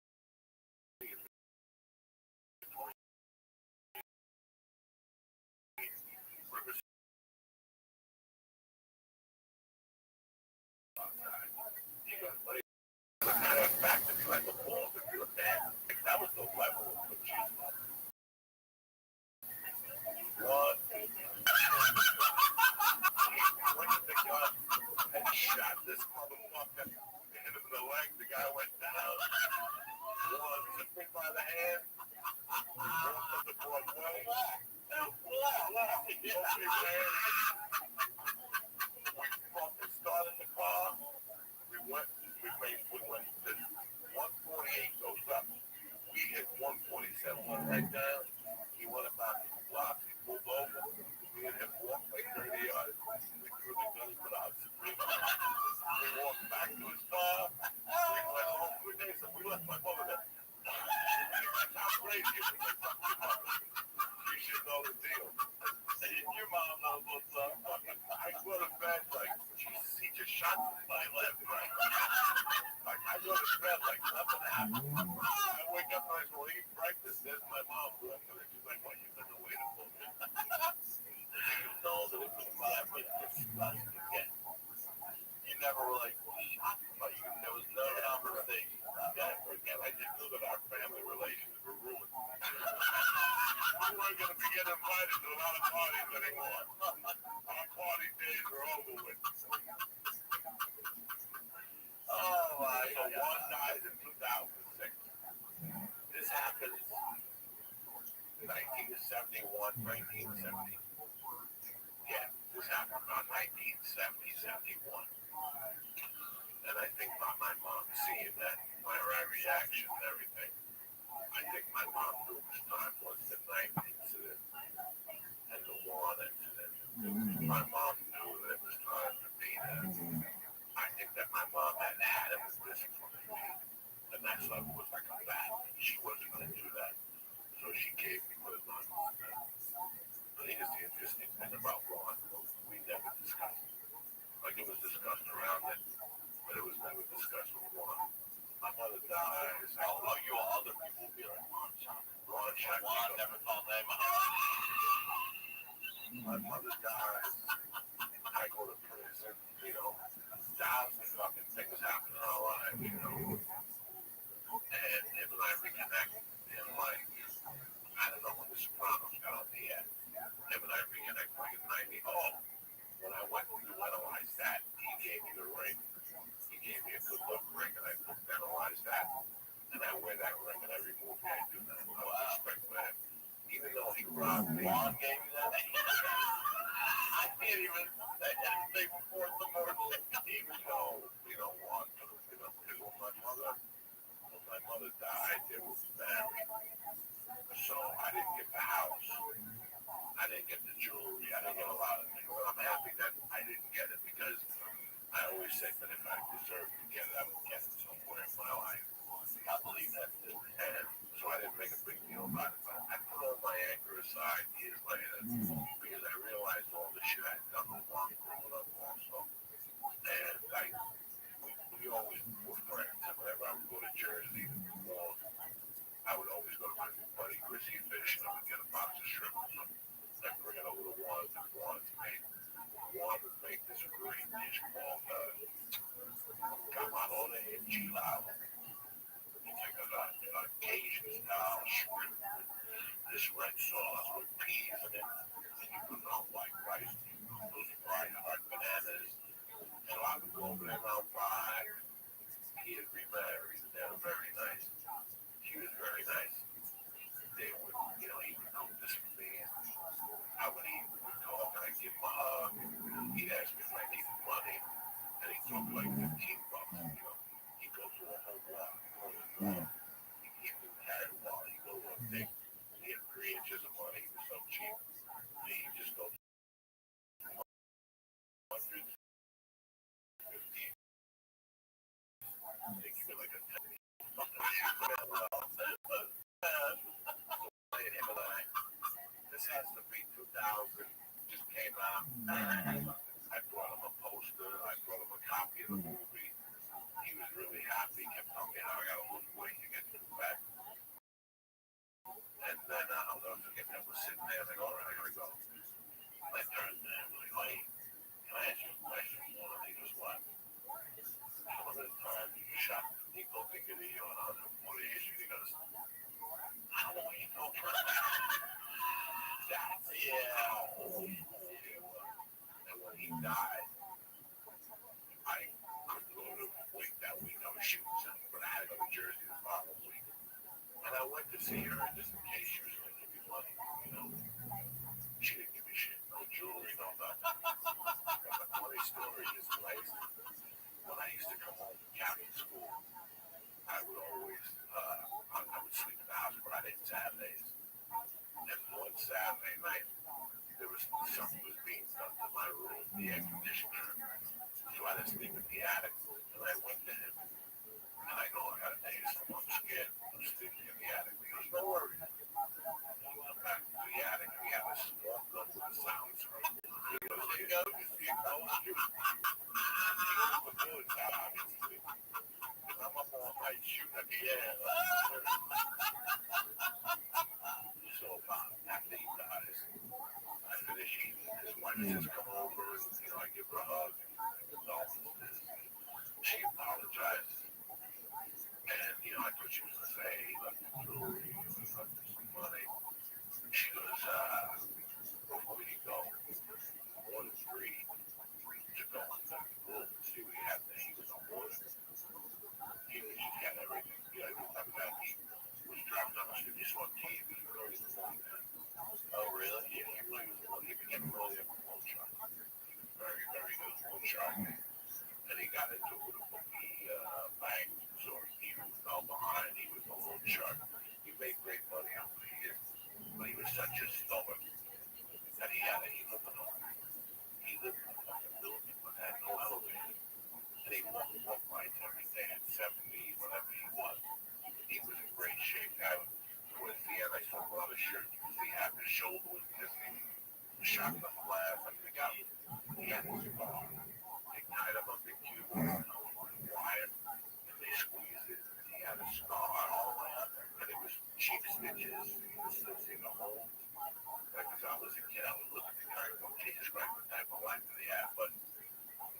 Back to me like a ball to do a man. That was the level of what she was. One, he pointed the gun and shot this motherfucker. Hit him in the leg. The guy went down. One took me by the hand. One took the Broadway. We fucking started the car. We went. 148 goes up. We hit 147, went right down. He went about 2 blocks. He pulled over. Me and him walked like 30 yards. We threw the gun put out. We walked back to his car. We went home 3 days and we left my mother there. That's how crazy it was. Like, fuck your mother. You should know the deal. Your mom knows what's up. I go to bed like, Jesus, he just shot my left, right? Like, I go to bed like nothing happened. I wake up and I go, eat breakfast. There's my mom walking and she's like, well, you couldn't have waited for me. You know that it was never discussed again. You never were like, but there was no conversation. I just knew that our family relations were ruined. We weren't going to be getting invited to a lot of parties anymore. Our party days are over with. Oh my God. So one died in 2006. This happened 1971, 1970. Yeah, this happened around 1970, 71. And I think by my mom seeing that, my reaction and everything, I think my mom knew it was time was the 9th incident and the one incident. My mom knew that it was time to be there. I think that my mom had a position for me. And that's why it was like a battle. She wasn't going to do that. So she gave me what my mom did. But here's the interesting thing about Ron. We never discussed it. Like it was discussed around it, but it was never discussed with Ron. My mother dies. Oh, you other people will be like, Ron never called them. My mother dies. I go to prison. You know, thousands of fucking things happen in our lives, you know. And him and I reconnect in like, I don't know when the Sopranos got on the air. Him and I reconnect like in 90. Oh, when I went to analyze that, he gave me the ring. He gave me a good look ring, and I analyzed that. And I wear that ring in every movie I do now. I respect that. Even though he robbed me. Ron gave me that. I mother died, they were married. So I didn't get the house. I didn't get the jewelry. I didn't get a lot of things. But I'm happy that I didn't get it because I always said that if I deserved to get it, I would get it somewhere in my life. I believe that too. And so I didn't make a big deal about it. But I put all my anger aside years later because I realized all the shit I'd done wrong growing up also. And we always were friends. And whenever I would go to Jersey, I would always go to my buddy Chrissy Fish and I would get a box of shrimp from him. I'd bring it over to Juan made. Juan would make this great dish called camarón enchilado. It's like a Cajun style shrimp. This red sauce with peas in it. And you put it on white rice. Those fried hard bananas. And I would go over there around 5. He had remarried. They were very nice. She was very nice. They would, he would cook this for me. I would eat, we would talk, and I'd give him a hug. He'd ask me if I needed money, and he'd talk like $15. He'd go to a whole block. He would carry a wallet. He'd go to a thing. He had 3 inches of money. He was so cheap. He'd just go to 115. They give me like a 10. This has to be 2000. Just came out. I brought him a poster. I brought him a copy of the movie. He was really happy. He kept telling me how I got to lose weight to get too fat. And then I'll never forget that we're sitting there. Like, all right, I gotta go. I turned there. I'm like, wait, can I ask you a question? He goes, what? How many times you shot Nico Picadillo and other police? He goes, how long you know? That's how old school he was. And when he died, I couldn't go to wait that week. I was shooting something, but I had to go to Jersey the following week. And I went to see her just in case she was going to give me money. She didn't give me shit. No jewelry, no nothing. But the funny story is, when I used to come home from Catholic school, I would always, I would sleep in the house Friday and Saturdays. And one Saturday night, there was something was being done to my room, the air conditioner. So I just sleep in the attic, and I went to him, and I go, I gotta tell you something, I'm scared. I'm sleeping in the attic. He goes, no worries. He went back to the attic, and he had a small gun with a sound screen. He goes, he knows you. He goes, we're good now, obviously. Because I'm up all night shooting at the air. So after he dies, I finish eating. His wife says, come over, and I give her a hug. She apologized. And, I thought she was going to say, he left the jewelry, he left some money. She goes, before you go, I wanted free to go in the room and see what he had there. He was on board. He had everything. After that, he was dropped on the street. He saw TV. He really was on there. Oh, really? Yeah, he really was on. He became really a loan shark. He was very, very good loan shark. And he got into it with a bookie bank. So he fell behind. He was a loan shark. He made great money over the years. But he was such a stomach that he lived in a fucking building but had no elevator. And he walked lights every day at 70, whatever he was. He was in great shape. Towards the end, I saw a lot of shirts because he had his shoulder was missing. Shot in the flash. I think he had his bar. They tied him up in Cuba with wire, and they squeezed it. And he had a scar all the way up, and it was cheap stitches. You could still see the hole. Because I was a kid, I would look at the guy and go, Jesus Christ, what type of life did he have? But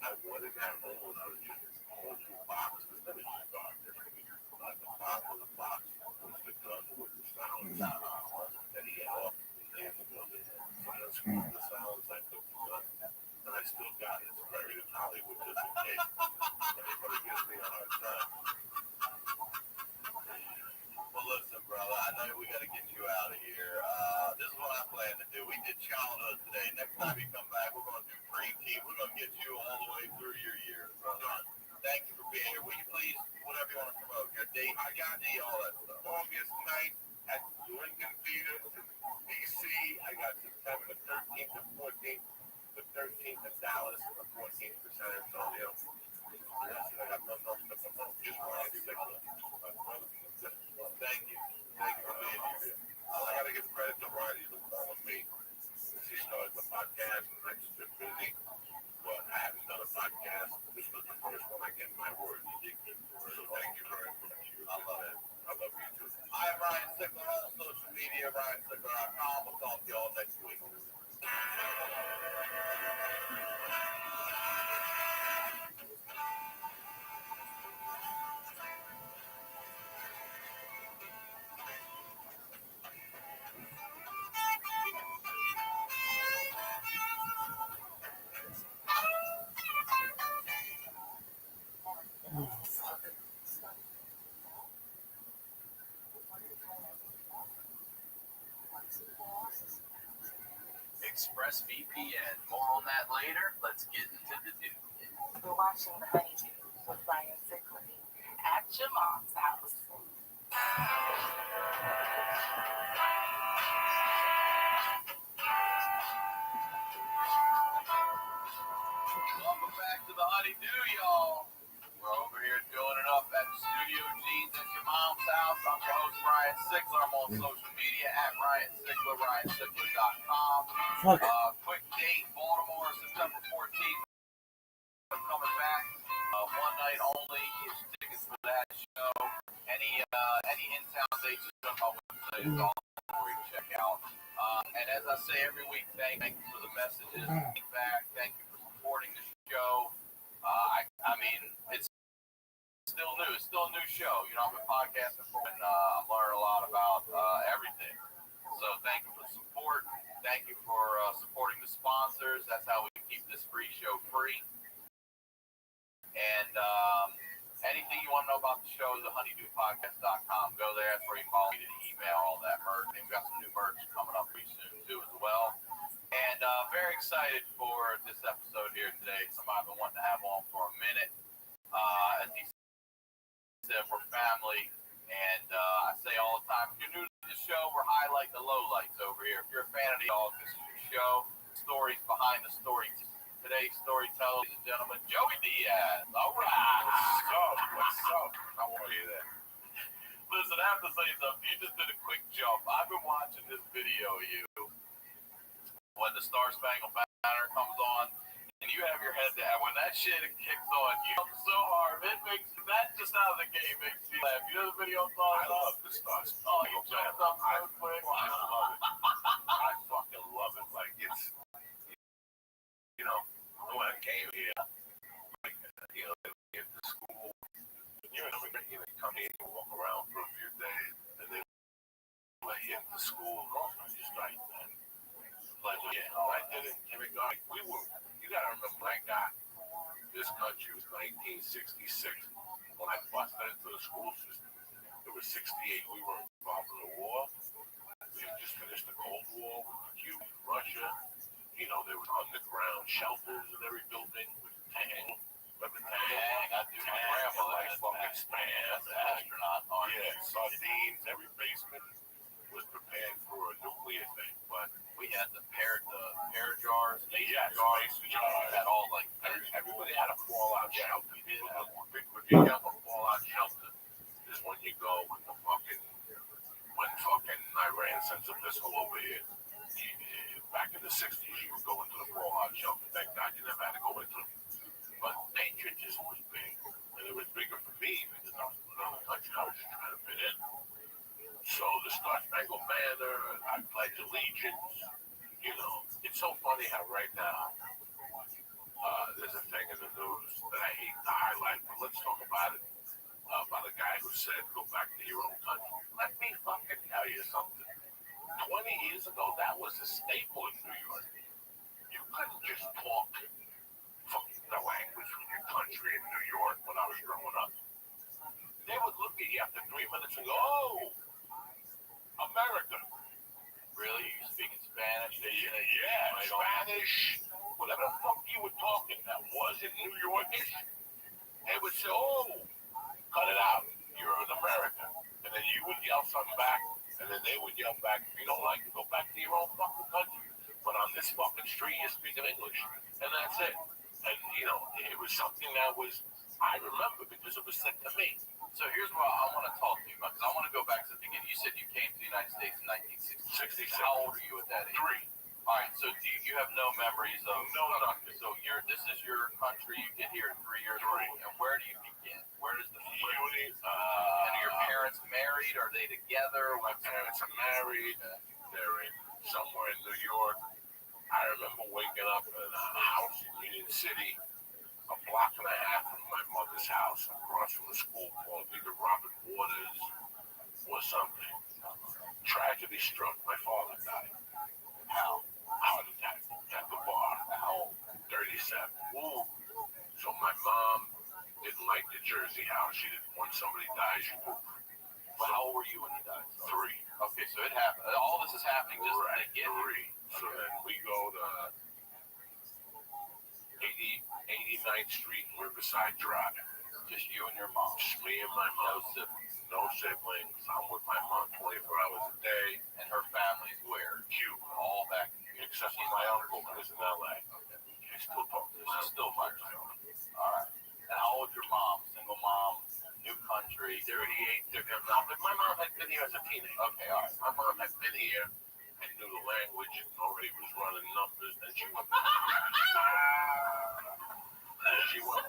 I wanted that hole, and I was just going through boxes. That was just dark. At the bottom of the box was the gun with the sound that he had off his hands and building. So I unscrewed the sounds, I took the gun, and I still got it. It's buried in Hollywood just in case. Everybody gives me a hard time. Well, listen, brother, I know we got to get you out of here. This is what I plan to do. We did childhood today. Next time you come back, we're going to do pre-teen. We're going to get you all the way through your years, brother. Thank you for being here. Will you please, whatever you want to promote, your I got the August 9th at Lincoln Theater in DC. I got September 13th and 14th, the 13th in Dallas, the 14th in San Antonio. I got just Ryan Stickler. Thank you. Thank you for being here. I gotta give credit to Ryan. He's been calling me since he started the podcast, and I've just been busy. But I haven't done a podcast. This was the first one. I get my word. So thank you very much. I love it. I love you too. I'm Ryan Stickler on social media, RyanStickler.com. We'll talk to y'all next week. ExpressVPN. More on that later. Let's get into the news. We're watching The Honeydew with Ryan Stickler at your mom's house. Welcome back to the Honeydew, y'all. We're over here doing it up at Studio G's at your mom's house. I'm your host, Ryan Stickler. I'm on social media at Ryan Stickler, RyanStickler.com. Quick date, Baltimore, September 14th. I'm coming back. One night only. Get your tickets for that show. Any in-town dates on my website is all for you to check out. And as I say every week, thank you for the messages, feedback. Thank you for supporting the show. I mean, it's still new. It's still a new show. You know, I've been podcasting for and I'm learning a lot about everything. So thank you for the support. Thank you for supporting the sponsors. That's how we keep this free show free. And anything you want to know about the show is thehoneydewpodcast.com. Go there. That's where you follow me to email, all that merch. And we've got some new merch coming up pretty soon, too, as well. And very excited for this episode here today. Somebody I've been wanting to have on for a minute. As he said, we're family. And I say all the time, if you're new to the show, we're highlighting the lowlights over here. If you're a fan of the dog, this is your show. Stories behind the story. Today's storyteller, ladies and gentlemen, Joey Diaz. All right. What's up? I want to hear that. Listen, I have to say something. You just did a quick jump. I've been watching this video of you when the Star Spangled Banner comes on, and you have your head down. When that shit kicks on, you jump so hard. It makes that just out of the game makes me laugh. You know the video I'm talking I love the Star Spangled Oh, you jumped up so quick. I love it. I fucking love it. Like it's, you know, when I came here, like, you know, in the school, you know, you come here and walk around for a few days, and then let you into school. I just like, I did it in kindergarten. You gotta remember, I got this country was 1966 when I busted into the school system. It was 68. We were involved in the war. We had just finished the Cold War with Cuba and Russia. You know, there was underground shelters in every building with Tang. Remember Tang? Yeah, I do. My grandma like had fucking spam. astronaut on. Yeah, sardines. Every basement was prepared for a nuclear thing, but We had the pear jars, yeah, jars. mason jars. Had all like Everybody had a fallout shelter. Big Virginia, a fallout shelter is when you go when fucking Iran sends a missile over here. Back in the 60s, you would go into the fallout shelter. Thank God you never had to go into them. But nature just was big. And it was bigger for me because I was in another country. I was just trying to fit in. So the Star Spangled Banner, I pledge allegiance. You know, it's so funny how right now there's a thing in the news that I hate to highlight, but let's talk about it. About a guy who said, go back to your own country. Let me fucking tell you something. 20 years ago, that was a staple in New York. You couldn't just talk fucking the language from your country in New York when I was growing up. They would look at you after 3 minutes and go, oh, America. really you speaking Spanish. Yeah, Spanish, whatever the fuck you were talking that wasn't New Yorkish. They would say, oh, cut it out. You're an American. yell something back, and then they would yell back, if you don't like it, go back to your own fucking country. But on this fucking street, you're speaking English. And that's it. And, you know, it was something that was, I remember because it was said to me. So here's what I want to talk to you about, because I want to go back to the beginning. You said you came to the United States in 1966. How old are you at that age? 3. All right, so you have no memories of nothing. So this is your country. You get here at 3 years old, and where do you begin? Where does the Unit, and are your parents married? Are they together? my parents are married. They're in somewhere in New York. I remember waking up in a house in Union City, a block and a half from my mother's house, across from the school called either Robert Waters or something. Tragedy struck. My father died. How? Heart attack at the bar. How? 37. Ooh. So my mom didn't like the Jersey house. She didn't want somebody die. She moved. Well, how old were you when you died? 3. Okay, so it happened. All this is happening just Right. to get 3. So then we go to 89th Street and Riverside Drive. just you and your mom. Just me and my mom. No siblings. I'm with my mom 24 hours a day. And her family's where? Cuba. All back. Except for my uncle who lives in L.A. I still talk to him. She's still by herself. All right. And how old's your mom? Single mom, new country. 38. My mom had been here as a teenager. Okay, all right. My mom had been here and knew the language and already was running numbers. Then she went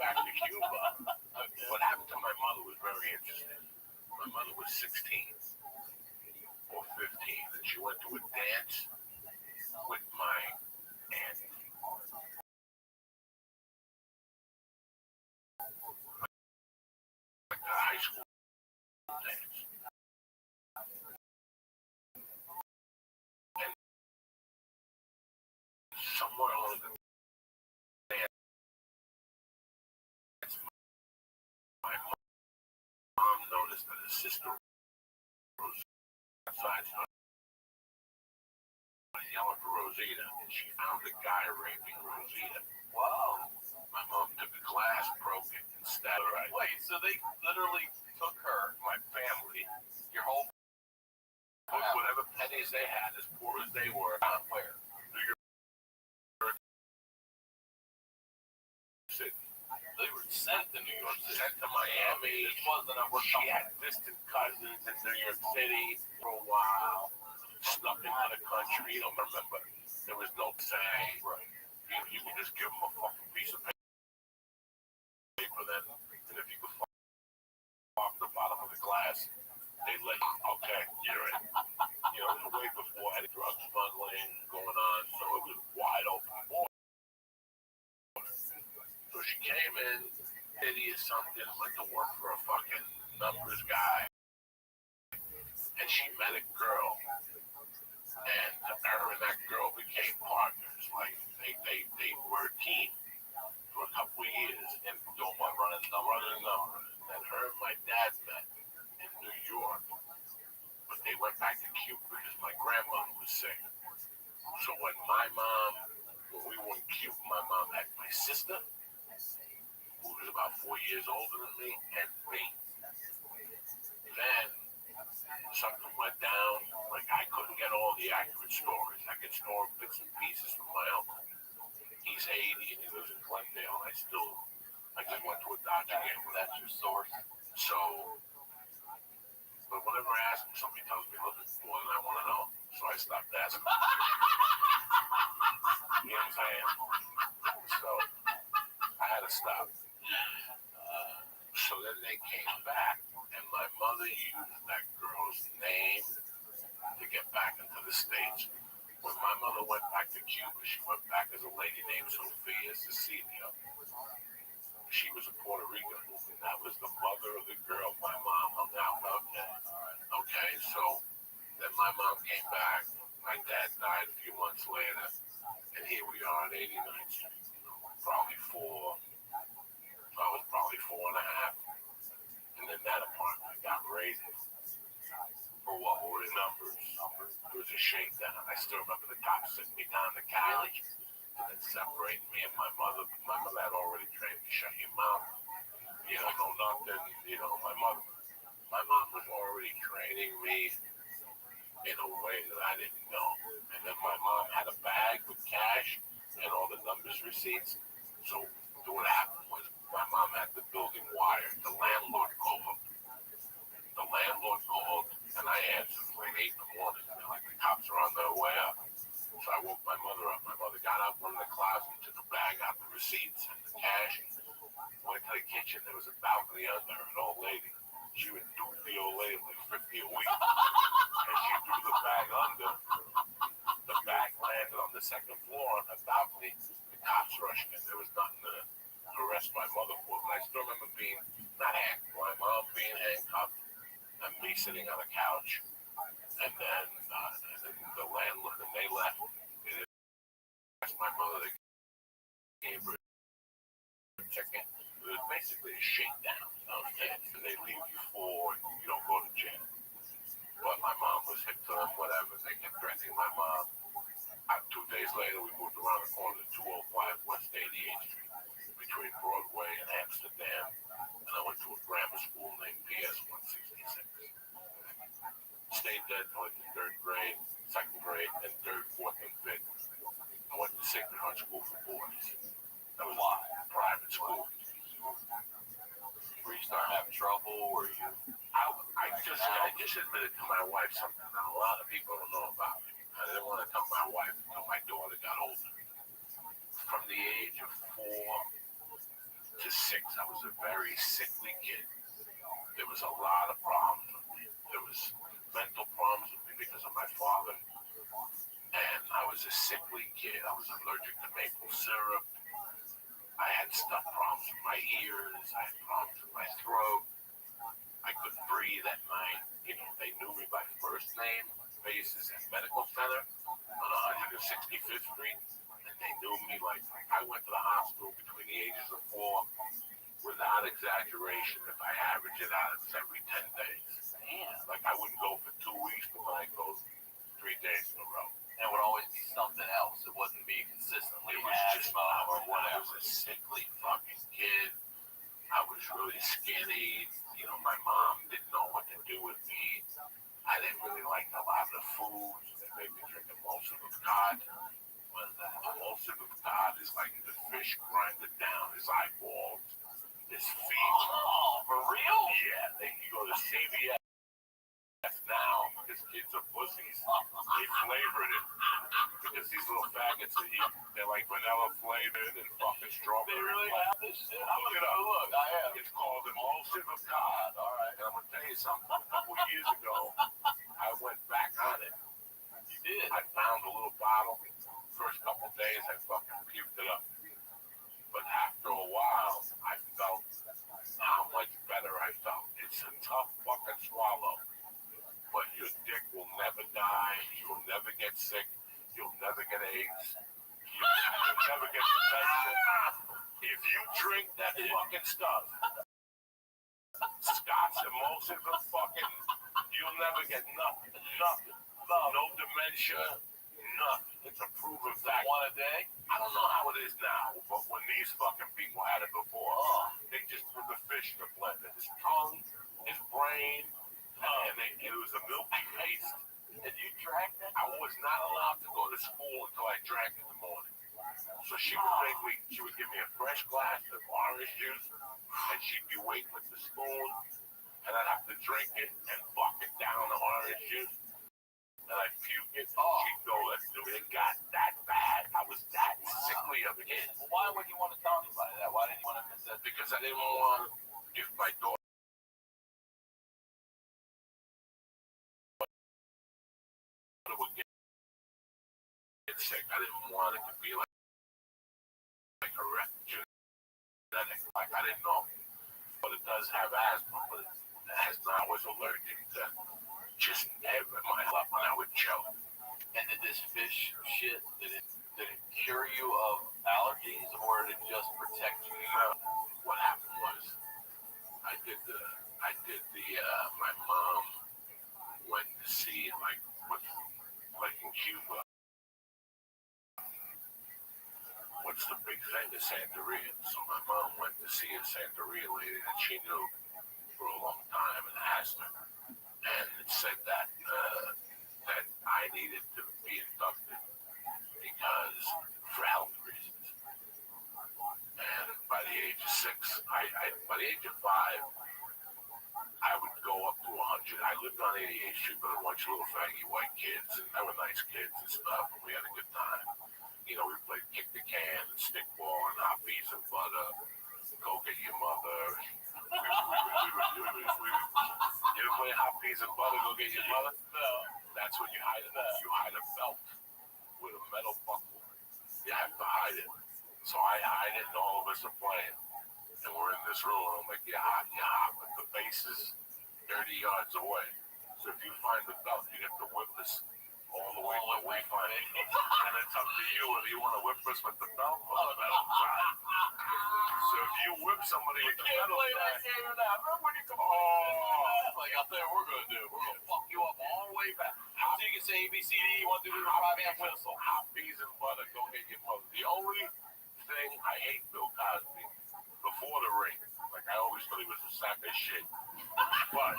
back to Cuba. Okay. What happened to my mother was very interesting. My mother was 16 or 15, and she went to a dance with my aunt. Like a high school dance. And somewhere along the dance, my mom noticed that his sister was outside yelling for Rosita, and she found a guy raping Rosita. Wow. My mom took a glass, broke it, and stabbed her. Wait, so they literally took her, My family, your whole put whatever pennies they had, as poor as they were, out where? New York City. They were sent to New York City. Sent to Miami. This wasn't a She had distant cousins in New York City for a while. Snuck into the country. You don't remember. There was no saying. Right. You could just give them a fucking piece of paper then, and if you could fuck off the bottom of the glass, they'd let you, okay, you're in. You know, it was way before any drug smuggling going on, so it was wide open border. So she came in, city or something, went to work for a fucking numbers guy, and she met a girl, and her and that girl became partners. Like they were a team for a couple of years, and Doing what? Running numbers. And her and my dad met in New York, but they went back to Cuba because my grandmother was sick. So when we were in Cuba, my mom had my sister, who was about 4 years older than me, and me. Then something went down. Like I couldn't get all the accurate stories. I could store bits and pieces from my uncle. He's 80 and he lives in Glendale. I just went to a Dodger game with that. That's your source. So, but whenever I ask him, somebody tells me a little bit more than I want to know. So I stopped asking. You know what I'm saying? So I had to stop. So then they came back, and my mother used that girl's name to get back into the States. When my mother went back to Cuba, she went back as a lady named Sophia Cecilia. She was a Puerto Rican woman. That was the mother of the girl my mom hung out with. Okay, so then my mom came back. My dad died a few months later, and here we are at 89th Street. Probably 4. I was probably 4.5. And then that apartment got raided. For what were the numbers? It was a shakedown. I still remember the cops sitting me down on the couch and then separating me and my mother. My mother had already trained me, shut your mouth. You don't know nothing. You know, my mom was already already training me in a way that I didn't know. And then my mom had a bag with cash and all the numbers receipts. So what happened was my mom had the building wired. The landlord called. And I answered like 8 in the morning. And like the cops are on their way up. So I woke my mother up. My mother got up, went in the closet, took a bag out the receipts and the cash. Went to the kitchen. There was a balcony under her, an old lady. She would do the old lady like 50 a week. And she threw the bag under. The bag landed on the second floor on the balcony. The cops rushed in. There was nothing to arrest my mother for. But I still remember being, not handcuffed, my mom being handcuffed and me sitting on a couch. And then the landlord, and they left. They didn't arrest my mother. They gave her a ticket. It was basically a shakedown. You know what I'm saying? And they leave you for, you don't go to jail. But my mom was hip to them, whatever. They kept threatening my mom. 2 days later, we moved around the corner to 205 West 88th Street between Broadway and Amsterdam. And I went to a grammar school named PS 166. Stayed there until like the 3rd grade, 2nd grade, and 3rd, 4th, and 5th. I went to Sacred Heart School for Boys. That was a private school. Where you start having trouble, or you? I just admitted to my wife something that a lot of people don't know about me. I didn't want to tell my wife until my daughter got older. From the age of 4 to 6, I was a very sickly kid. There was a lot of problems with me. There was mental problems with me because of my father. And I was a sickly kid. I was allergic to maple syrup. I had stuff problems with my ears. I had problems with my throat. I couldn't breathe at night. You know, they knew me by first name, basis at Medical Center on 165th Street. And they knew me like I went to the hospital between the ages of 4. Without exaggeration, if I average it out, it's every 10 days. Damn. Like I wouldn't go for 2 weeks, but I go 3 days in a row. And it would always be something else. It wasn't be consistently It was just asthma or I whatever. was a sickly fucking kid. I was really skinny. You know, my mom didn't know what to do with me. I didn't really like a lot of the food. They made me drink emulsive of God. What is that? Emulsive of God is like the fish grinded down his eyeballs, his feet. Oh, for real? Yeah, you go to CVS now because kids are pussies. They flavored it because these little faggots they're like vanilla flavored and fucking strawberry. They really have this shit? I'm Look it gonna up. go look. I have. It's called emulsive of God. All right, and I'm gonna tell you something. A couple of years ago, I went back on it. You did. I found a little bottle. First couple of days, I fucking puked it up. But after a while, I felt how much better I felt. It's a tough fucking swallow. But your dick will never die. You'll never get sick. You'll never get AIDS. You'll never get dementia. If you drink that fucking stuff, Scott's emulsive of fucking, you'll never get nothing. Nothing. No dementia. Nothing. It's a proven fact. One a day? I don't know how it is now, but when these fucking people had it before, they just threw the fish in the blender. His tongue, his brain, and it was a milky paste. And you drank that? I was not allowed to go to school until I drank in the morning. So she would give me a fresh glass of orange juice, and she'd be waiting with the spoon, and I'd have to drink it and fuck it down the orange juice. And I'd puke it, she'd go, let's do it. It got that bad. I was that sickly of a kid. Well, why would you want to tell anybody that? Why didn't you want to miss that? Because I didn't want, if my daughter would get sick, I didn't want it to be like a genetic. Like I didn't know. But it does have asthma, but asthma I was allergic to just every my life when I would choke. And did this fish shit, did it cure you of allergies, or did it just protect you? What happened was I did the my mom went to see like in Cuba. What's the big thing? The Santeria. So my mom went to see a Santeria lady that she knew for a long time in Astor. And bunch of little faggy white kids, and they were nice kids and stuff, and we had a good time. You know, we played kick the can and stickball and hot peas and butter. Go get your mother. You ever play hot peas and butter? Go get your mother. No. That's when you hide it. You hide a belt with a metal buckle. You have to hide it. So I hide it, and all of us are playing. And we're in this room, and I'm like, you're hot, but the base is 30 yards away. So if you find the belt, you have to whip this all the way to we find it. And it's up to you if you want to whip us with the belt or the metal side. So if you whip somebody with the metal side, remember when you come Like, I'll tell you what we're going to do. We're going to fuck you up all the way back. So you can say A, B, C, D, 1, 2, 3, 4, 5, and whistle. hot peas and butter, go get your mother. The only thing I hate Bill Cosby before the ring, like I always thought he was a sack of shit, but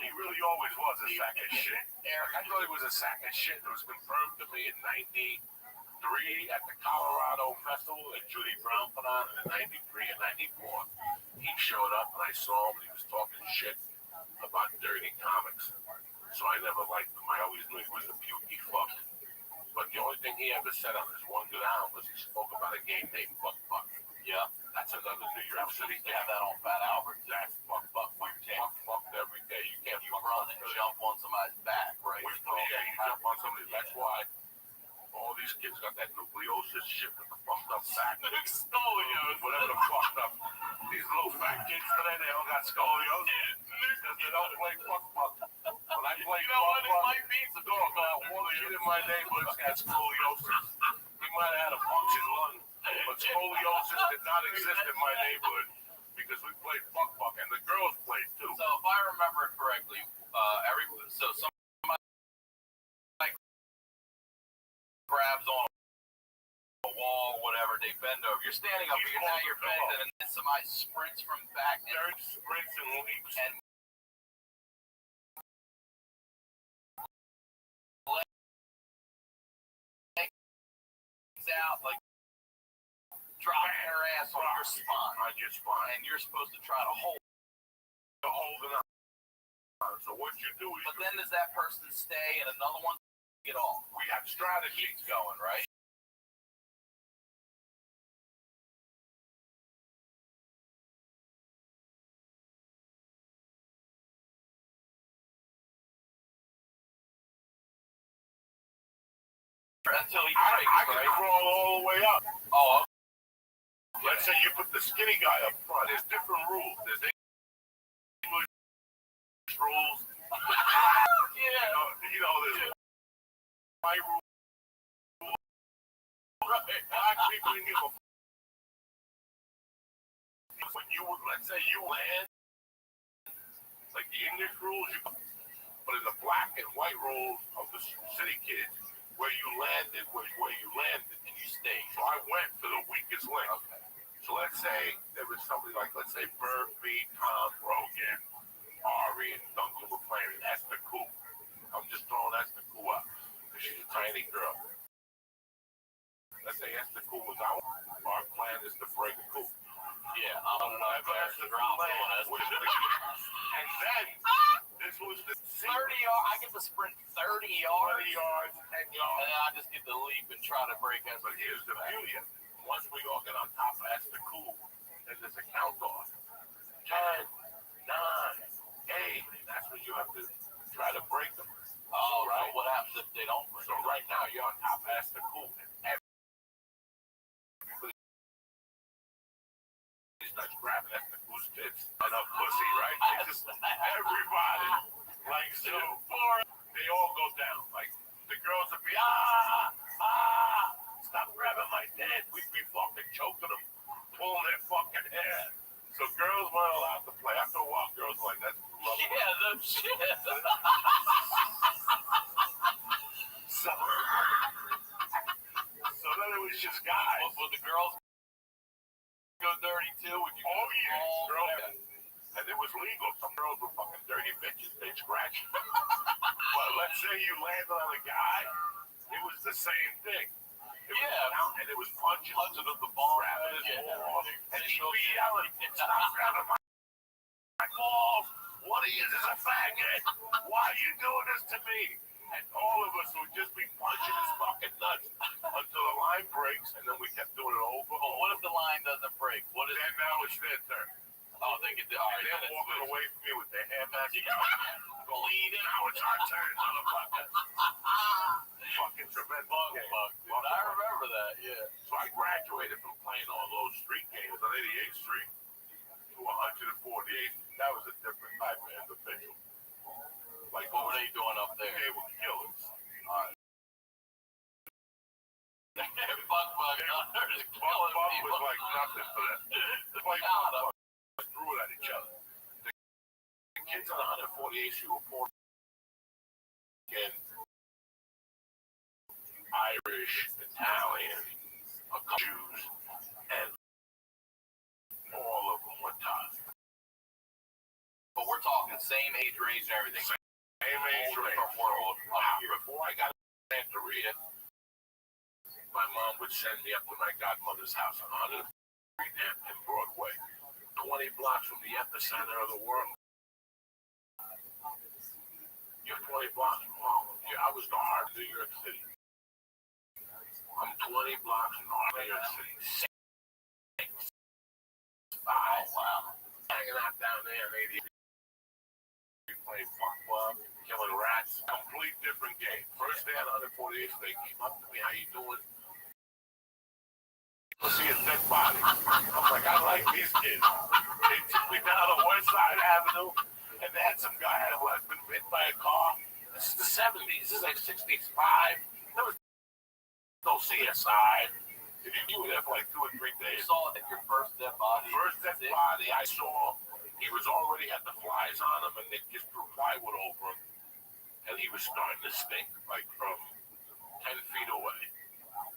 he really always was a sack of shit. Eric, I thought he was a sack of shit. It was confirmed to me in '93 at the Colorado Festival that Judy Brown put on, and in '93 and '94 he showed up and I saw him and he was talking shit about dirty comics. So I never liked him. I always knew he was a pukey fuck. But the only thing he ever said on his one good album was he spoke about a game named Buck Buck. Yeah. That's another New York City You have that on Fat Albert. That's Buck Buck. We talk fucked every day. You can't You fuck run up and for jump on somebody's back, right? Yeah, you jump on somebody. That's why all these kids got that nucleosis shit with the fucked up sack. Scoliosis, whatever the fucked up. These little fat kids today, they all got scoliosis because they don't play Buck Buck. When I play Buck Buck, might be some dog. one kid in my neighborhood's got scoliosis. He might have had a punctured lung, but scoliosis did not exist in my neighborhood because we played Buck Buck and the girls played too. So if I remember correctly, somebody grabs on a wall, whatever, they bend over. You're standing up here, now you're bending, and then somebody sprints from back and Third sprints and leaps. and legs out, like dropping her ass on your spine. On your spine. And you're supposed to try to hold. It up. So what you do is But then does that person stay and another one get off? we have strategies. Keeps going, right? Until he breaks, I can right? crawl all the way up. Oh, Let's say you put the skinny guy up front. There's different rules. There's English rules. yeah. There's my rules. Black people didn't give a fuck. When you, let's say you land, like the English rules, but in the black and white rules of the city kids, where you landed was where you landed and you stayed. So I went to the weakest link. Okay. So let's say there was somebody like, let's say Murphy, Tom Rogan, Ari, and Duncan were playing Esther Koo. I'm just throwing Esther Koo up because she's a tiny girl. Let's say Esther Koo was out. Our plan is to break a Koo. Yeah, I'm gonna know if there's the drop on us. And then this was the 30 yards. I get to sprint 30 yards. 20 yards, 10 yards. And then I just get to leap and try to break us. But here's the beauty. Once we all get on top of Esther Koo, then there's a count off. 10, 9, 8. That's when you have to try to break them. Oh, right. So what happens if they don't break? So right now you're on top of Esther Koo. Everybody starts grabbing Esther Koo's tits and her pussy, right? Everybody, like, so they all go down. Like, the girls would be, stop grabbing my tits. We'd be fucking choking them, pulling their fucking hair. So girls weren't allowed to play. After a while, girls were like, that's too rough. Yeah, no shit. So then it was just guys. Would the girls go dirty too? Would you? Oh, yeah. Girls, Okay. and it was legal. Some girls were fucking dirty bitches. They'd scratch. But let's say you landed on a guy, it was the same thing. It was Yeah. and it was punching Of the ball. grabbing his Yeah. balls, and she'd be yelling, stop grabbing my balls. One of you is a faggot. Why are you doing this to me? And all of us would just be punching his fucking nuts until the line breaks, and then we kept doing it over. Oh, what if the line doesn't break? What is? And now it's their turn. Oh, they get the. All right, And they're walking away from me with their hair back. Bleeding. Now it's our turn, motherfucker. Fucking tremendous game. Dude, I remember that. Yeah. So I graduated from playing all those street games on 88th Street to 148th. That was a different type of individual. Like, What were they doing up there? they were killers. All right. Bug. They're just Bug killing was people. like nothing for them. Like, threw it at each other. The kids on 148th Street were poor again. Irish, Italian, Jews, and all of them were tough. But we're talking same age range and everything. Same age Whole range. different world. Before I got to Santeria, my mom would send me up to my godmother's house on 100th Street and Broadway, 20 blocks from the epicenter of the world. You're 20 blocks from home. Yeah, I was the heart of New York City. I'm 20 blocks from the heart of New York City. Oh, wow. Hanging out down there in 88. Playing fuck club, killing rats. Complete different game. First day on 148th, they came up to me, how you doing? I see a dead body. I'm like, I like these kids. They took me down to West Side Avenue, and they had some guy who had been hit by a car. This is the 70s. This is like 65. There was no CSI. You were there for like 2 or 3 You days. saw that your first dead body. First dead body I saw, he was already had the flies on him, and they just threw plywood over him, and he was starting to stink like from 10 feet away.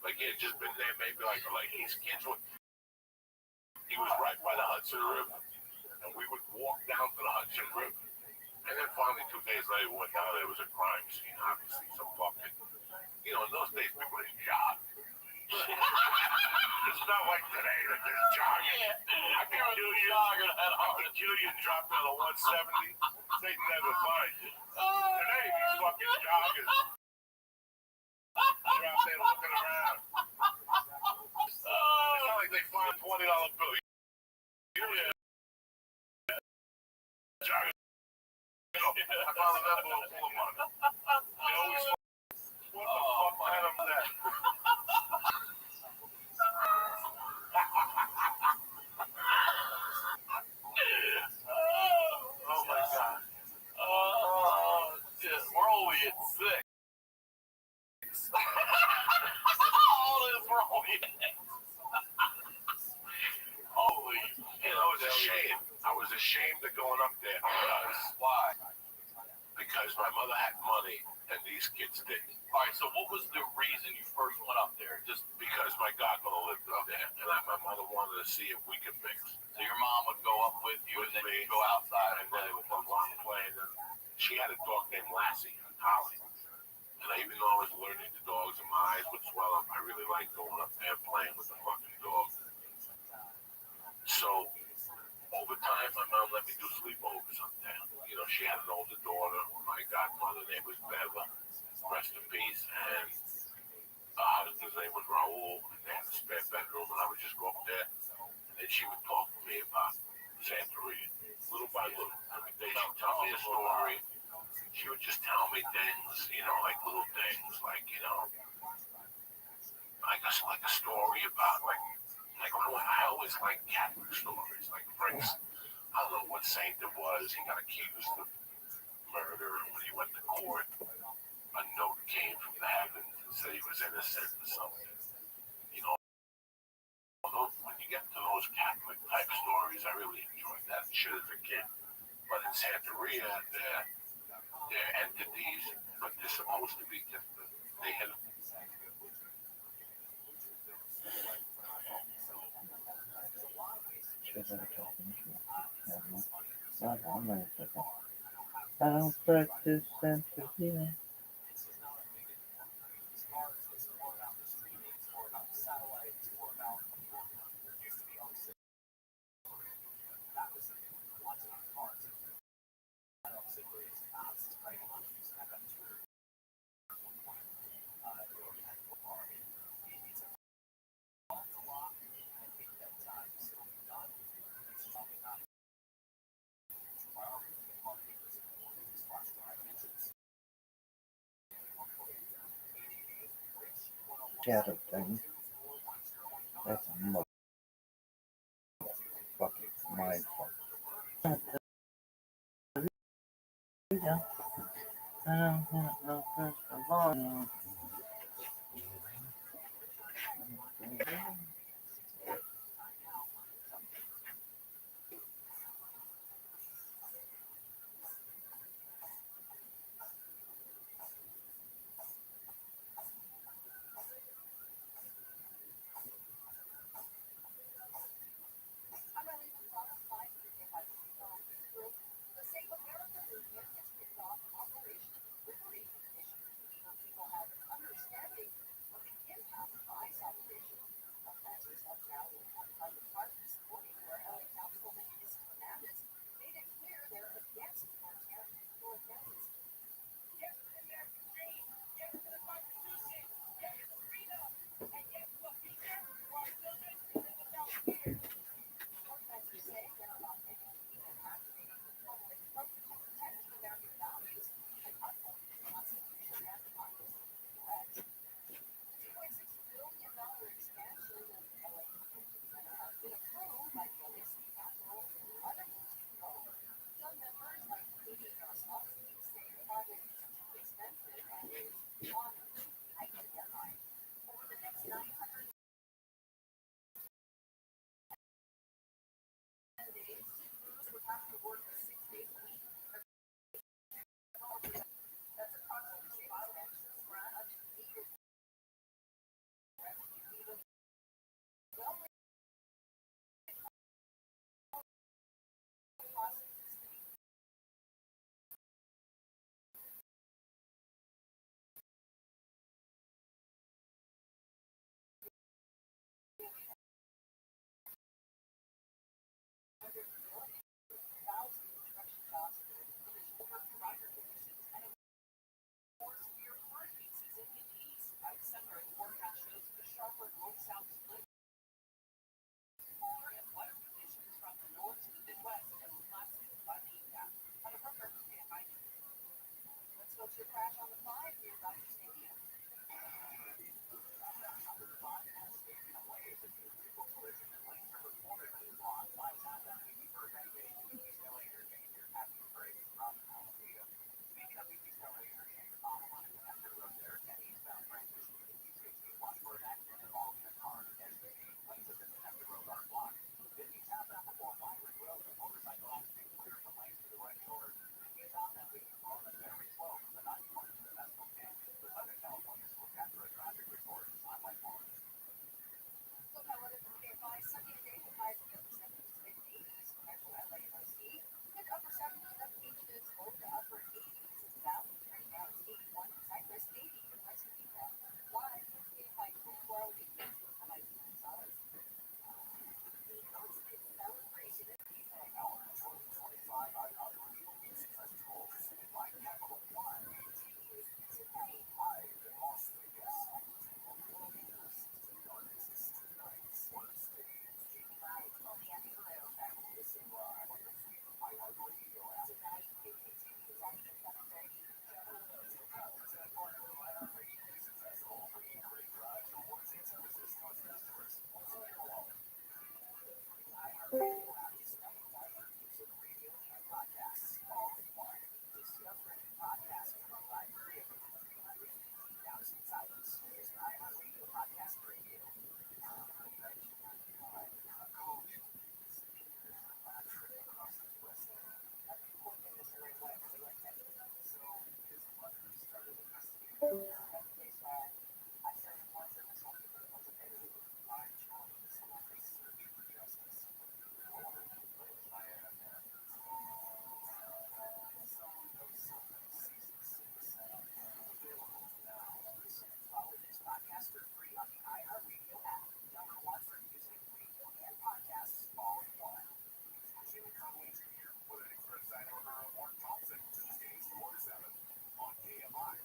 Like he had just been there, maybe like his kids were. He was right by the Hudson River, and we would walk down to the Hudson River, and then finally 2 days later we went down there. It was a crime scene, obviously some fucking. In those days people didn't jog. It's not like today that there's jogging. I can kill you. I can kill you and drop down to 170. They never find you. Today these fucking joggers are out there looking around. It's not like they find $20 bill. Yeah. Joggers. I found an envelope full of money. They always what the fuck kind of that? Oh my god. Shit, we're only at 6. All this we're only at. Holy. It's a shame. I was ashamed of going up there. Why? Because my mother had money and these kids didn't. All right, so what was the reason you first went up there? Just Because my godmother lived up there, and my mother wanted to see if we could mix. so your mom would go up with you and then you go outside and And then play it with was a long playing. And she had a dog named Lassie, Holly. And even though I was allergic to dogs and my eyes would swell up, I really liked going up there and playing with the fucking dog. So, over time, my mom let me do sleepovers up there. She had an older daughter. My godmother name was Bella, rest in peace. And his name was Raul. And they had a spare bedroom, and I would just go up there. And then she would talk to me about Santeria, little by little. Every day she would tell me a story. She would just tell me things, like little things, like a story about, I always like Catholic stories. Like, for instance, I don't know what saint it was. He got accused of murder, and when he went to court, a note came from the heavens and said he was innocent or something. When you get to those Catholic type stories, I really enjoyed that shit as a kid. But in Santeria, they're entities, but they're supposed to be different. They had I don't practice Santeria. shadow thing. That's a motherfucking mindfuck. Yeah. The Save America movement has kicked off Operation Liberation Initiative where people have an understanding of the impact of ICE operations. Planters have rallied on the parties supporting where LA Councilman Fernandez made it clear they're against authoritarianism. Yes to the American dream, yes to the Constitution, yes to freedom, and yes to a future for our children to live without fear. Organizers say they're about making it even happening to formally protect American values and uphold the Constitution and democracy in the U.S. The $2.6 billion expansion of the LA Convention Center has been approved by the LA City Council and other groups involved. Some members, like Katie Yaroslavsky, say the project is too expensive and is honoring the tight deadline. Over the next 900 days, crews would have to work 6 days a week. That's approximately 5 extra grand needed revenue, even well cost of the state. Thousands of construction jobs have been finished over driver conditions and a more severe hurricane season in the east. By December, the forecast shows a sharper north-south split. Cooler and wetter conditions from the north to the Midwest and lasting La Nina. On a program by let's go to a crash on the 5 near Dodger Stadium. So now let us by sunny today with highs in the upper 70s to mid-80s. Metro LA and OC, mid to upper 70s, upper beaches, low to upper 80s in the valley. Right now it's 81 in Cypress, 80 in West Utah. Live, it's getting high 12 weekends with high solid. The ultimate celebration of music. Continues tonight. Streaming live only at Hulu. Tonight, it continues at 7:30. Discovery podcast from a library of over 350,000 titles. Here's your iHeartRadio podcast preview. Follow this podcast for free on the iHeartRadio app. Number one for music, radio, and podcasts, all in one. Jimmy Conway Jr. with an express sign order of Mark Thompson, Tuesdays 4 to 7 on KMI.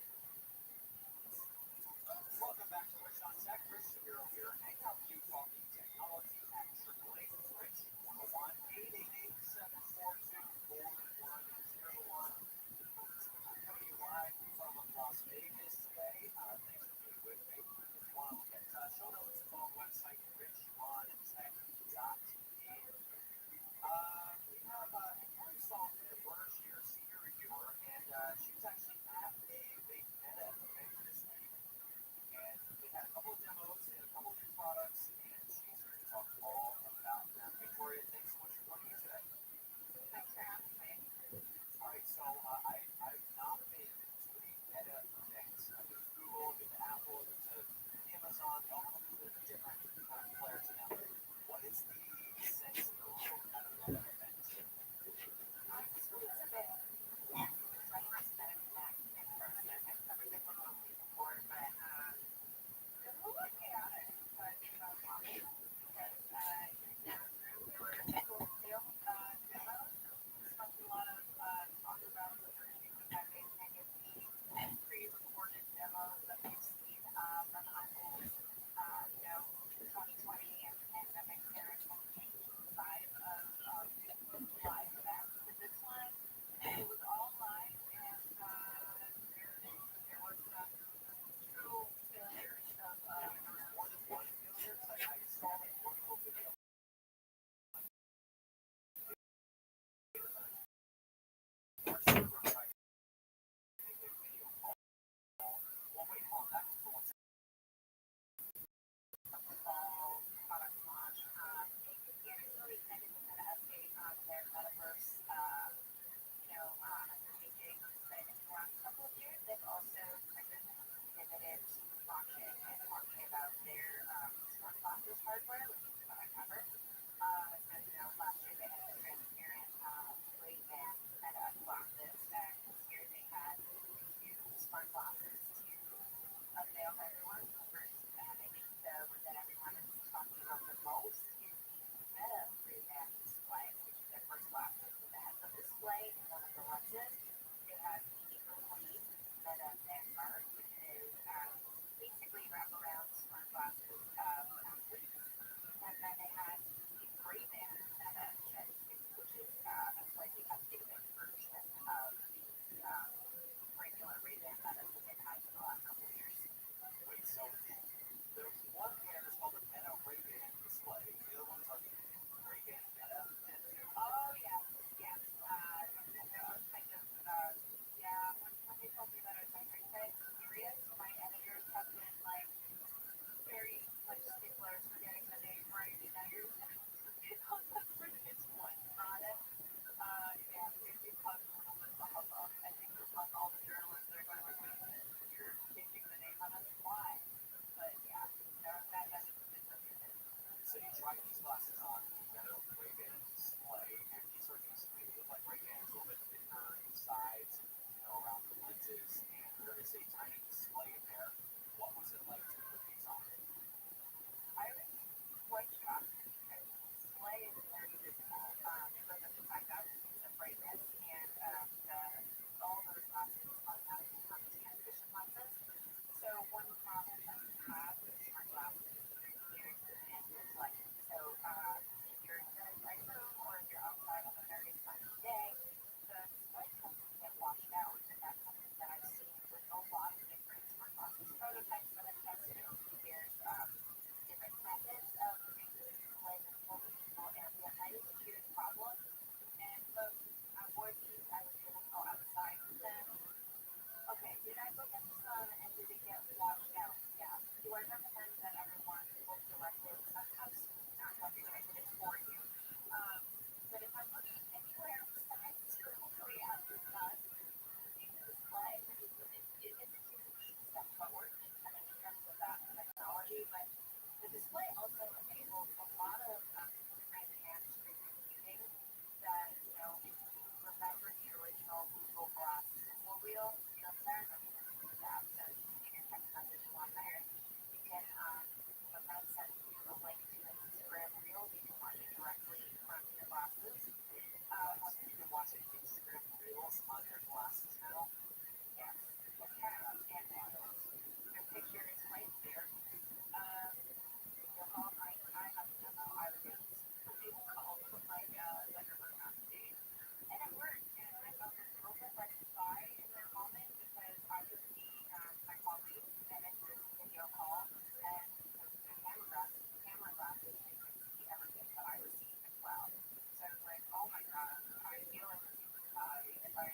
Like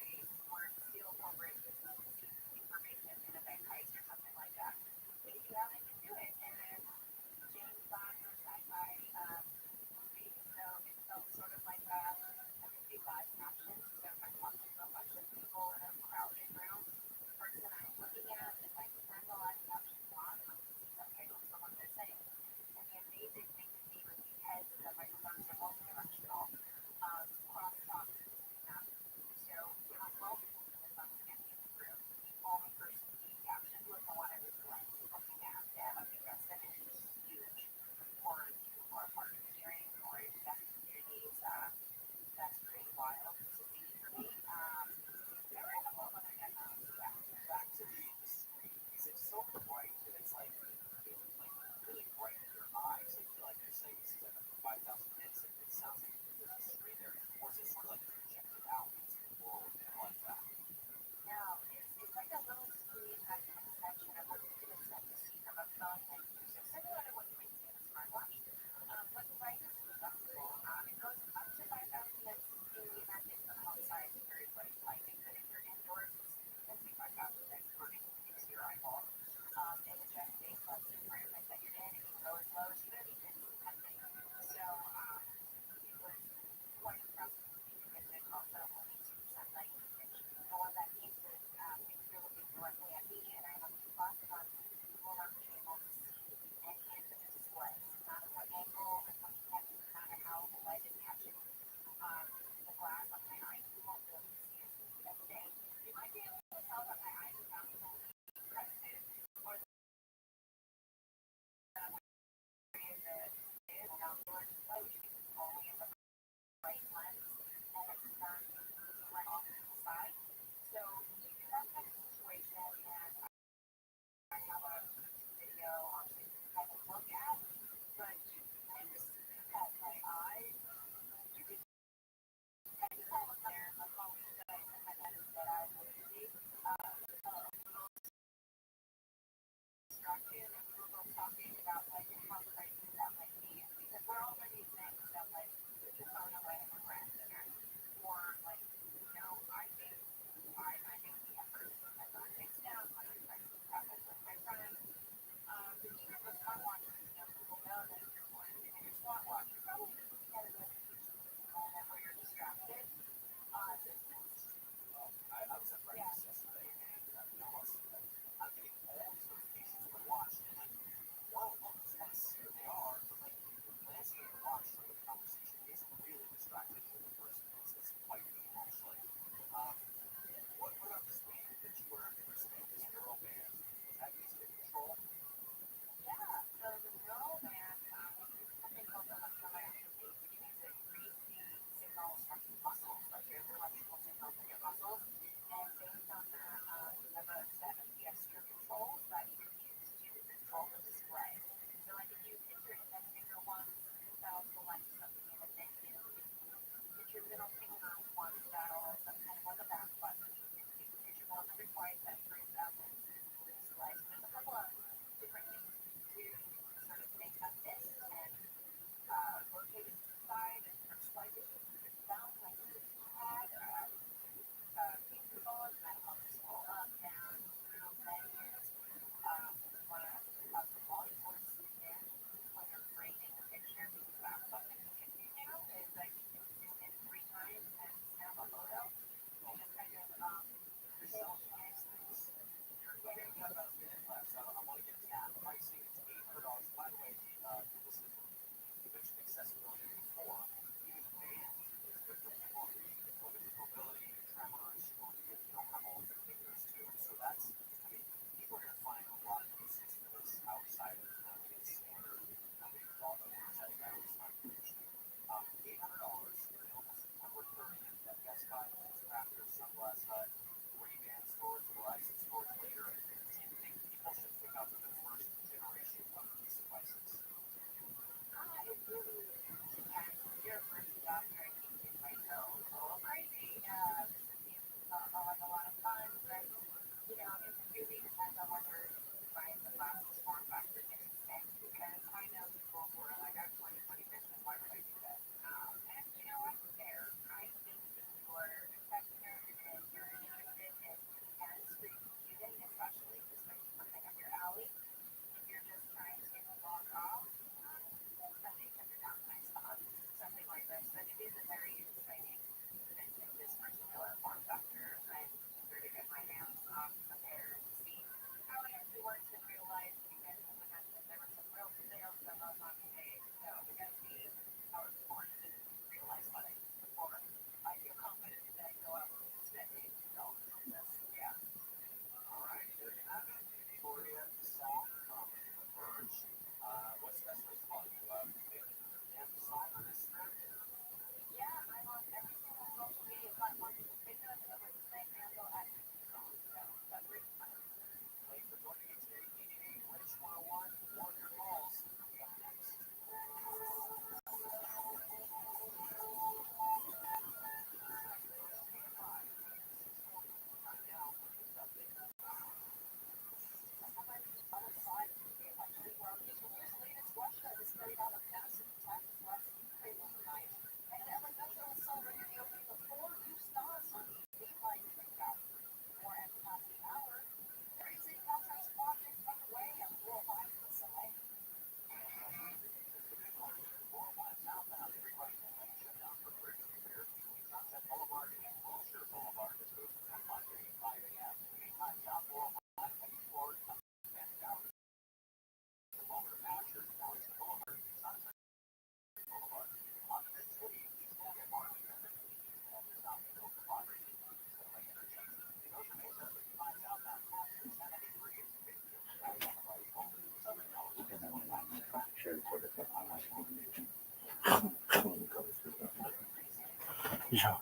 we're already saying stuff like, just on the way and we're or like, I think I make the effort to put my things down, when I'm trying to process with my friends. But even with smartwatches, people know that if you're going to do your smartwatch, you're probably going to get a moment where you're distracted. I was at breakfast yesterday, and I'm getting all these notifications on my watch, and like, whoa, I just want to see what they are, but like, glancing at the watch during the conversation is really distracting for the first minutes. It's quite neat, actually. What about this band that you were interested in, this Euro band? Was that easy to control? Yeah, so the neural band uses something called electromagnetic waves, which means it reads the signals from your muscles, like your electrical signals in your muscles. And based on that, you have a set of gesture controls that you can use to control the display. So like if you hit your index finger once, that'll select something in the menu. If you hit your middle finger once, that'll kind of on the back button. If you hit your ball number twice, that brings up into the display. So there's a couple of different things you can do to sort of make a miss and rotate it to the side and sort of swipe it with your thumb like a keypad. Keep your ball and then help scroll up, down, through menus. You want to up the volume or zoom in when you're framing a picture. Something you can do now is that you can zoom in 3 times and snap a photo and just kind of You're selling nice things. Okay, we got about a minute left, so I want to get to that pricing. It's $800. By the way, this is, you mentioned accessibility before. Even the band is good for people with limited mobility, tremors, or even if you don't have all of your fingers too. So that's, I mean, people are going to find a lot of uses for this outside of its standard, auto setting sound pollution. $800, available September 30th at Best Buy, Crafter, Sunglass Hut, Ray-Ban stores, Verizon stores later. Do you think people should pick up the first generation of these devices? it really depends. If you're a first adopter, I think it might go a little crazy. This seems like a lot of fun, but it really depends on whether you find the glasses form factor interesting. Because I know people who are like, I'm 20/20 vision, why would I do this? And you know what? Fair. I think if you're a tech nerd and you're interested in hands-free computing, especially if this might be something up your alley, if you're just trying to log off, I think that you're down a nice spot. Something like this. But it is a very exciting invention, this particular form factor. I'm eager to get my hands on a pair to see how it actually works in real life. Because as I mentioned, there were some real sales demos on stage. So we got to see how it performs in real life settings before I feel confident that I go out and spend $800 on this. Yeah. All right, there you have it. Victoria Song from The Verge. What's the best way to follow you? And the song on Instagram? Yeah, I'm on every single social media platform you can think of with the same handle at song. So that's where you can find it. Thanks for joining me today. 88 Rich 101. More of your calls coming up next. Yeah.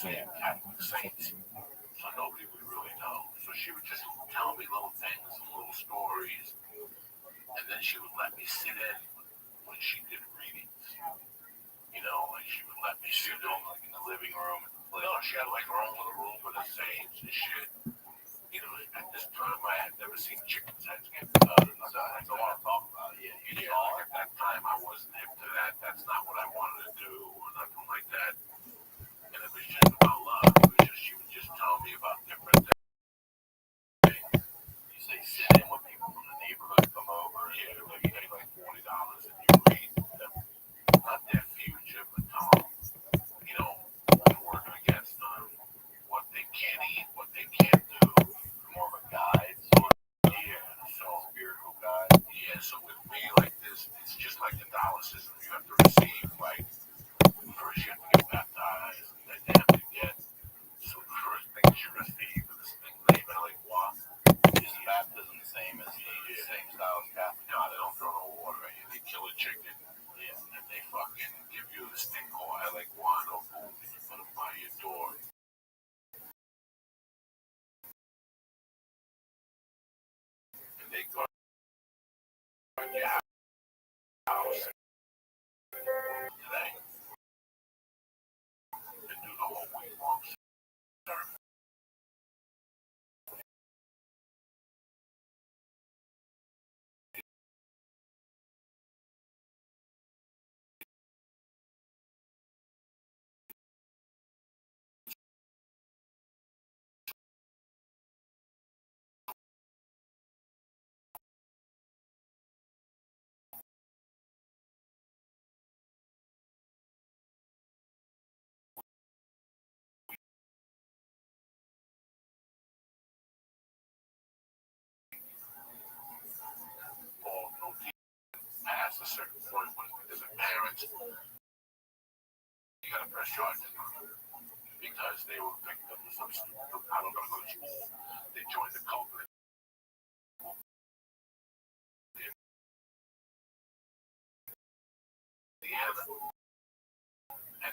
saying Catholic saints, so nobody would really know. So she would just tell me little things, little stories, and then she would let me sit in when she did readings. You know, like she would let me sit in like in the living room. No, she had like her own little room with the saints and shit. You know, at this time I had never seen chicken heads get done. So I don't want to talk about it. Yeah, like at that time I wasn't hip to that. That's not what I wanted to do or nothing like that. And it was just about love. It was just, she would just tell me about different things. You say sit in when people from the neighborhood come over. Yeah, like you pay like $40 and you read them. Not their future, but you know, working against them, what they can eat, what they can't do. More of a guide, sort of. Yeah, so spiritual guide. Yeah, so with me like this, it's just like the dollar system. You have to receive, like, first you have to get baptized, and then you have to get. So the first thing you receive is this thing named like what? Is baptism the same as the same style as Catholic? No, they don't throw no water at you. They kill a chicken. Yeah, and they fucking give you this thing called like guano food, and you put it by your door. And they go in your house today and do the whole week long service. All no past a certain point when there's a parent, you gotta press charges on them because they were victims of I don't know, go to school. They joined the cult. The end, and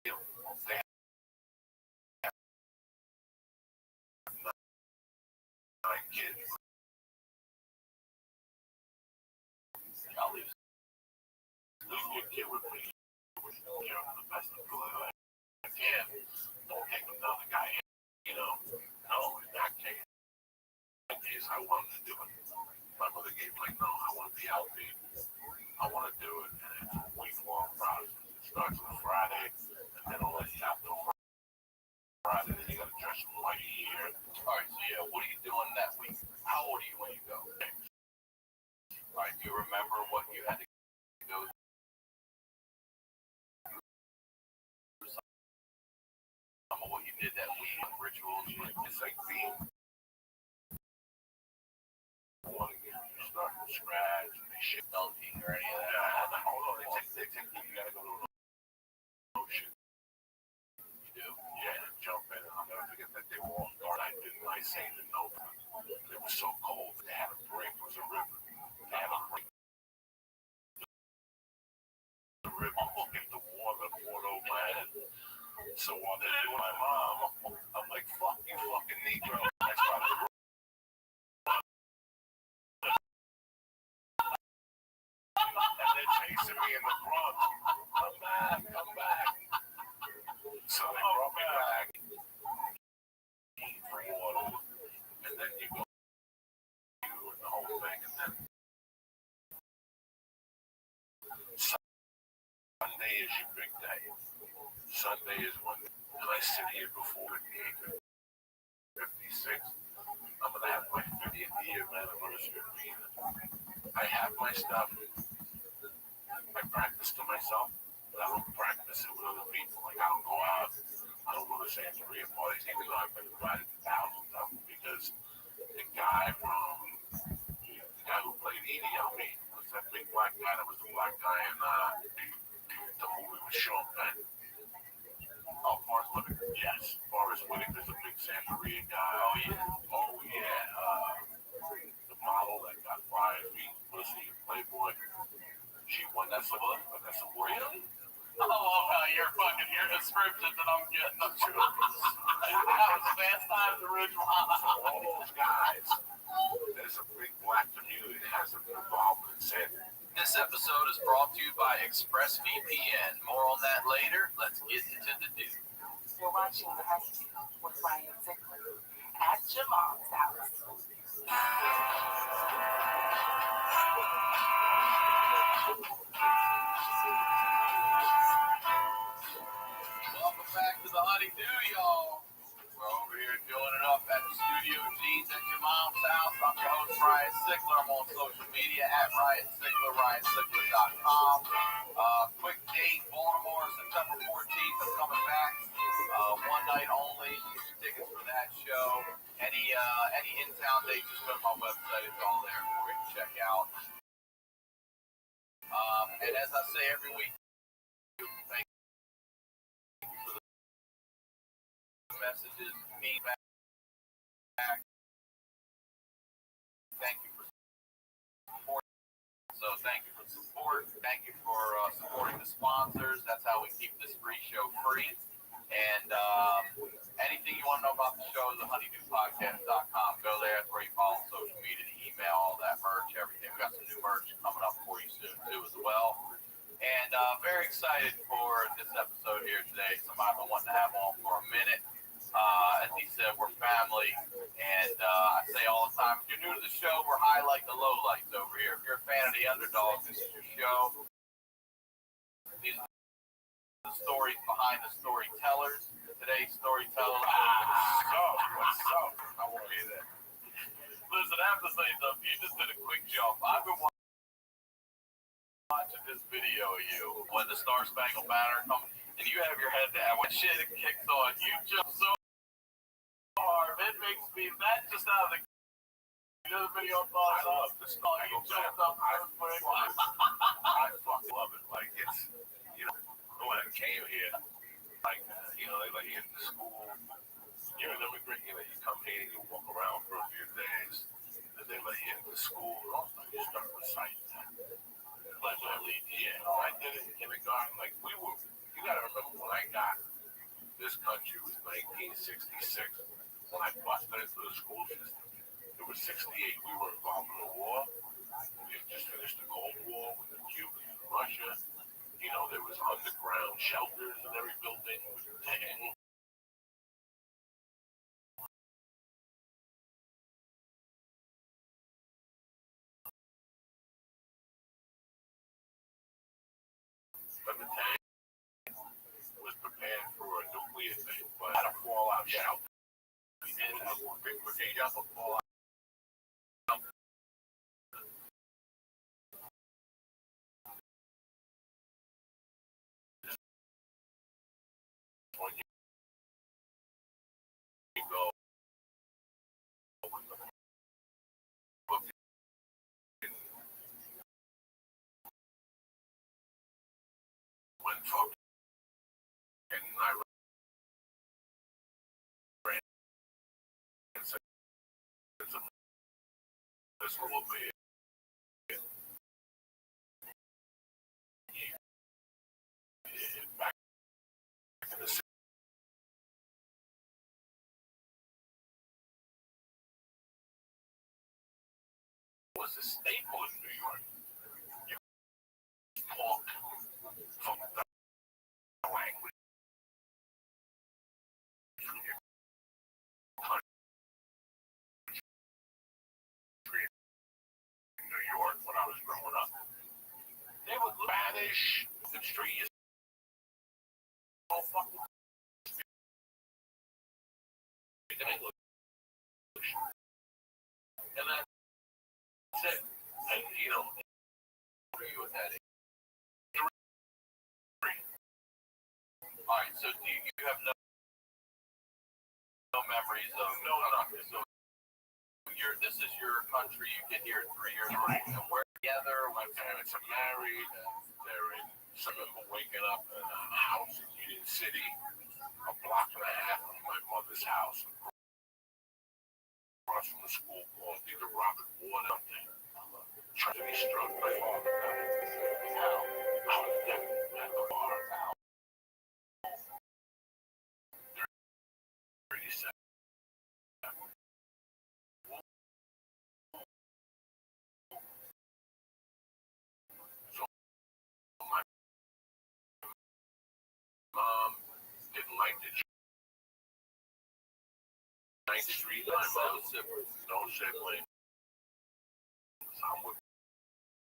you know, they have 9 kids. I'll leave your kid with me. You know, the best of the life I can. Don't take them down the guy. You know, no, in that case, I wanted to do it. My mother gave like, no, I want to be out there. I want to do it, and it's a week-long process. It starts on Friday, and then I'll let you out till Friday. Then you got to dress them like a year. All right, so yeah, what are you doing that week? How old are you when you go? All right, do you remember what you had to go through? Some of what you did that week, rituals, it's like being one again. You start from scratch, and they shit melting or any of that. Hold on, they take you gotta go to an ocean. You do? Yeah, jump in, and I'll never forget that they were all dark. I didn't like saying the no. It was so cold, they had a break. It was a river. They had a break. The river, get the water poured over my head. So while they're doing my mom, I'm like, fuck you, fucking Negro. I started to and they're chasing me in the front. Come back, come back. So they brought me back, eat free water, and then you go and the whole thing, and then Sunday is your big day. Sunday is when, and I sit here before the age of 56. I'm gonna have my 50th year anniversary. I have my stuff. I practice to myself, but I don't practice it with other people. Like I don't go out. I don't go to Santeria parties, even though I've been invited to thousands of them because the guy who played Edie Elmi was that big black guy that was the black guy in the movie with Sean Penn. Oh, Forrest Whitaker? Yes. Forrest Whitaker's a big Santeria guy. Oh, yeah. Oh, yeah. The model that got fired, being pussy and Playboy. She won that for Vanessa Williams. Oh, you're fucking here. description that I'm getting. That was Fast Times at Ridgemont. So all those guys, there's a big black community that has involvement in. This episode is brought to you by ExpressVPN. More on that later. Let's get into the news. You're watching The Husky with Ryan Zickler at your mom's house. Welcome back to the Honeydew, y'all. We're over here doing it up at the Studio G's at your mom's house. I'm your host, Ryan Zickler. I'm on social media at Ryan Zickler, RyanZickler.com. Quick date, Baltimore, September 14th. I'm coming back. One night only. Get your tickets for that show. Any in-town dates, just go to my website. It's all there for you to check out. And as I say every week, thank you for the messages, feedback. Thank you for support. So thank you for support. Thank you for supporting the sponsors. That's how we keep this free show free. And anything you want to know about the show is the honeydewpodcast.com. Go there. That's where you follow social media, the email, all that merch, everything. We got some new merch coming up for you soon too as well. And very excited for this episode here today. Somebody I've been wanting to have on for a minute. As he said, we're family. And I say all the time, if you're new to the show, we're highlighting the lowlights over here. If you're a fan of the underdogs, this is your show. These are the stories behind the storytellers. Today's storyteller. What's up? How are you there? Listen, I have to say something. You just did a quick jump. I've been watching this video of you when the Star Spangled Banner comes, and you have your head down. When shit kicks on, you jump so hard. It makes me, that just out of the video thoughts up. The Spangled Banner. I fucking love it. Like, it's, when I came here, like, they let you into school. You're an immigrant, you come here, you walk around for a few days, and they let you into school, and also you start reciting that. Like, I did it in kindergarten, like, you gotta remember, when I got this country, it was 1966, when I busted into the school system. It was 68, we were involved in the war. We had just finished the Cold War with the Cubans and Russia. There was underground shelters in every building with tanks. But the tank was prepared for a nuclear thing, but had a fallout shelter. We did have one big brigade up a fallout. When you go with the book, when folks and I ran and said, this will be it. Back in the city. Was a staple in New York. You talk from the language from your country in New York when I was growing up. They were Spanish, the street is all fucking speaking English. And that's it. And what are you at that age? All right, so do you have no memories of nothing. So this is your country. You get here at 3 years old, and we're together. My parents are married. They're in. Some of them are waking up in a house in Union City, a block and a half from my mother's house, across from the school called either Robert Ward or something. Trying to be struck by father. How? How did that at the bar? Ninth Street, my mom, no siblings. I'm with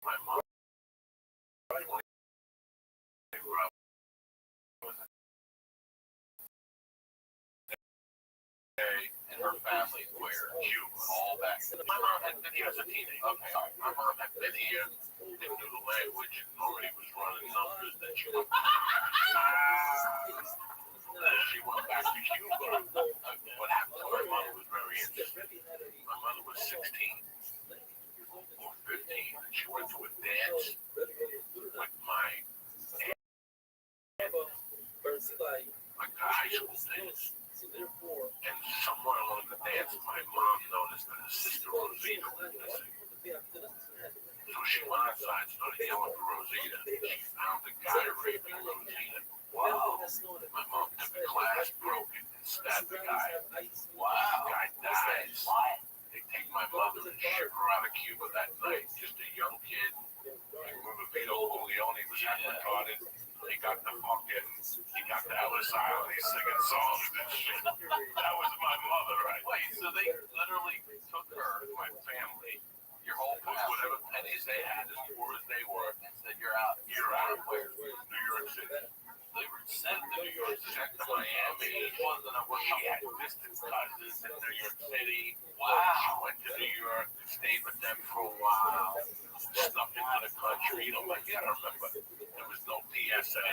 my mom. And her family where Cuba, all back. My mom had been here as a teenager. Okay, all right. My mom had been here, didn't do the language, already was running numbers. Then she went back to Cuba. What happened to my mother was very interesting. My mother was 16 or 15, and she went to a dance with my like a high school dance. And somewhere along the dance, my mom noticed that her sister Rosita was missing. So she went outside and started yelling for Rosita. She found the guy raping Rosita. Wow. My mom took the glass, broke it, and stabbed the guy. Wow. The guy dies. They take my mother and ship her out of Cuba that night. Just a young kid. Remember Vito Corleone was retarded. He got the Ellis Island. He's singing songs and shit. That was my mother, right? Wait, so they literally took her, My family, your whole with family, whatever pennies they had, as poor as they were, and said, "You're out. you're out. Where?" New York City. They were sent to New York City. Sent to Miami. It wasn't a She had distant cousins in New York City. Wow. She went to New York, stayed with them for a while, snuck into the country. You know, like, you gotta remember, there was no PSA.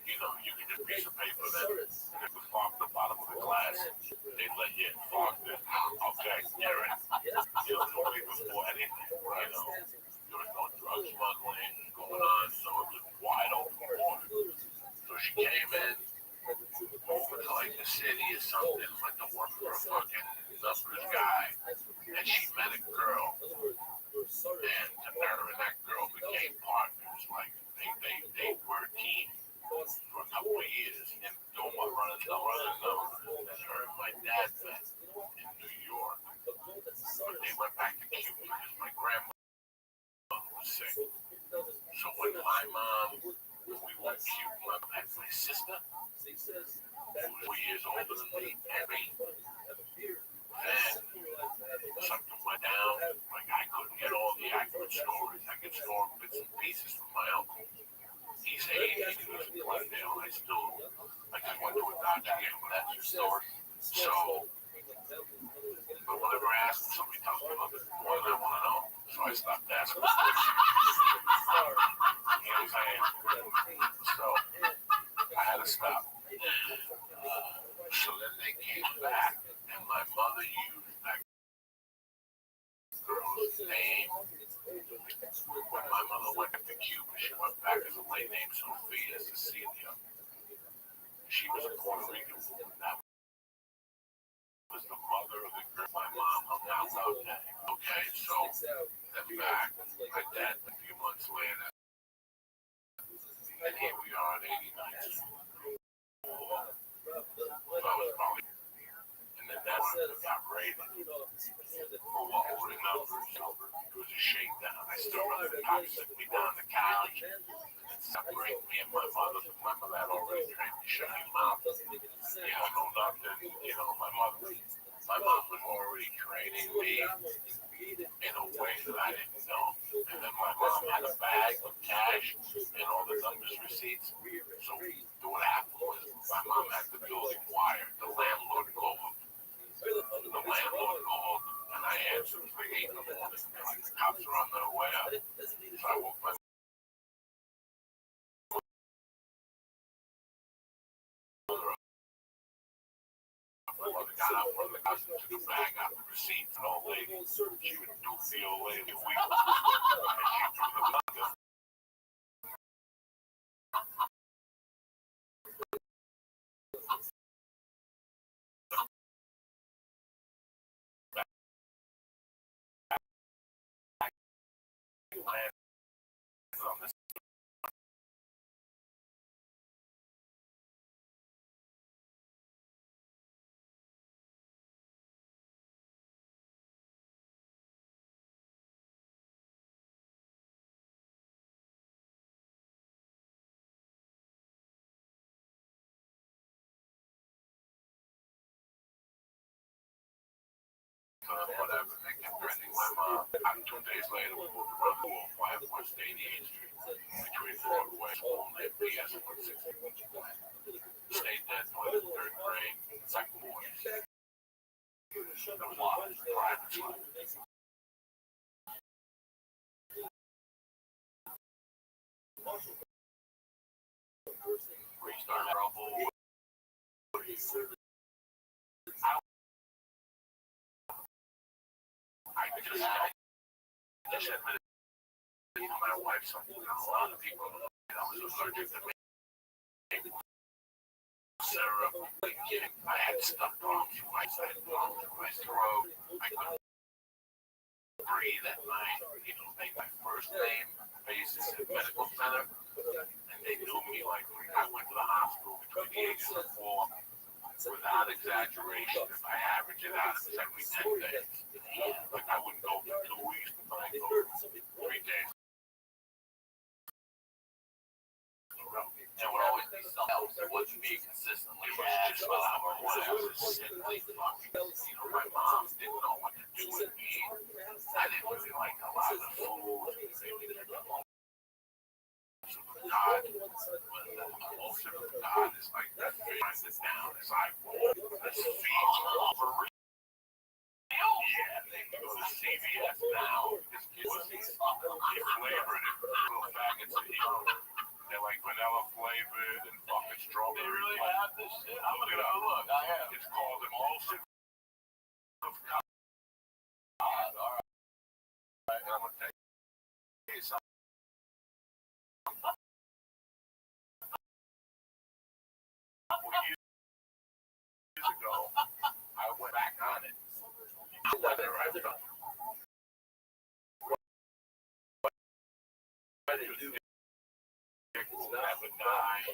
You know, you could get a piece of paper then, and if you fogged the bottom of the glass, they'd let you in. Fogged it. Okay, you're in. You know, nobody before anything, you know. There was no drug smuggling going on, so it was wide open water. So she came in, over to like the city or something, went to work for a fucking numbers guy, and she met a girl, and her and that girl became partners. Like they were a team for a couple of years, and doing what running numbers. And her and my dad met in New York, but they went back to Cuba because my grandmother was sick. So when my mom, we went to Cuba, I had my sister, who was 4 years older than me, Abby. Then something went down. Like I couldn't get all the accurate stories. I could store bits and pieces from my uncle. He's 80, he was in Glendale. I just went to a Dodger game, but that's your story. So, but whenever I ask him, somebody tells me a little bit more than I want to know. So I stopped asking. You know what I'm saying? So I had to stop. So then they came back, and my mother used that girl's name. When my mother went to Cuba, she went back as a lady named Sophia Cecilia. She was a Puerto Rican woman. That was the mother of the girl my mom hung out with. Okay, so then back, my dad, a few months later, and here we are in 89. So I was probably, and then that one got raided for what were the numbers. It was a shakedown. I still remember the cops took me down the couch and separated me and my mother. My mother had already trained me to shut your mouth. You don't know nothing. You know, my mom was already training me in a way that I didn't know. And then my mom had a bag of cash and all the numbers receipts. So what happened was my mom had the building wired. The landlord called. The landlord called, and I answered. It was like 8 in the morning. Like the cops are on their way up. So I woke my mother up. My mother got out one of the cops took the bag out the receipts. An old lady. She would do the old lady a week. And she threw the bag on the whatever. They kept threatening my mom. 2 days later, we moved around the wall 588 Street between Broadway School and PS 160. Stayed there until the 3rd grade. Second boys. The block is private school. Restart trouble. I just admitted to my wife something that a lot of people know. I was allergic to me. Sarah, I had stuff problems in my side, problems in my throat. I couldn't breathe at night. You know, they my first name, basis at medical center, and they knew me like I went to the hospital between the ages of 4. Without exaggeration, if I average it out, it's every 10 days. Like I wouldn't go for 2 weeks, but I go 3 days. There would always be something else. There wouldn't be consistently bad about whatever. You know, my mom didn't know what to do with me. I didn't really like a lot of the food. God, most of the God is like that. Finds it down as I walk. Let's feed for real. Yeah, they can go to CVS now. This kid was he flavored it. Little faggots of they're like vanilla flavored and fucking strawberry. They really have this shit. I'm gonna go look. I have. It's called emulsive. All right. And I'm gonna tell you something. Years ago, I went back on it. Whether I do never die.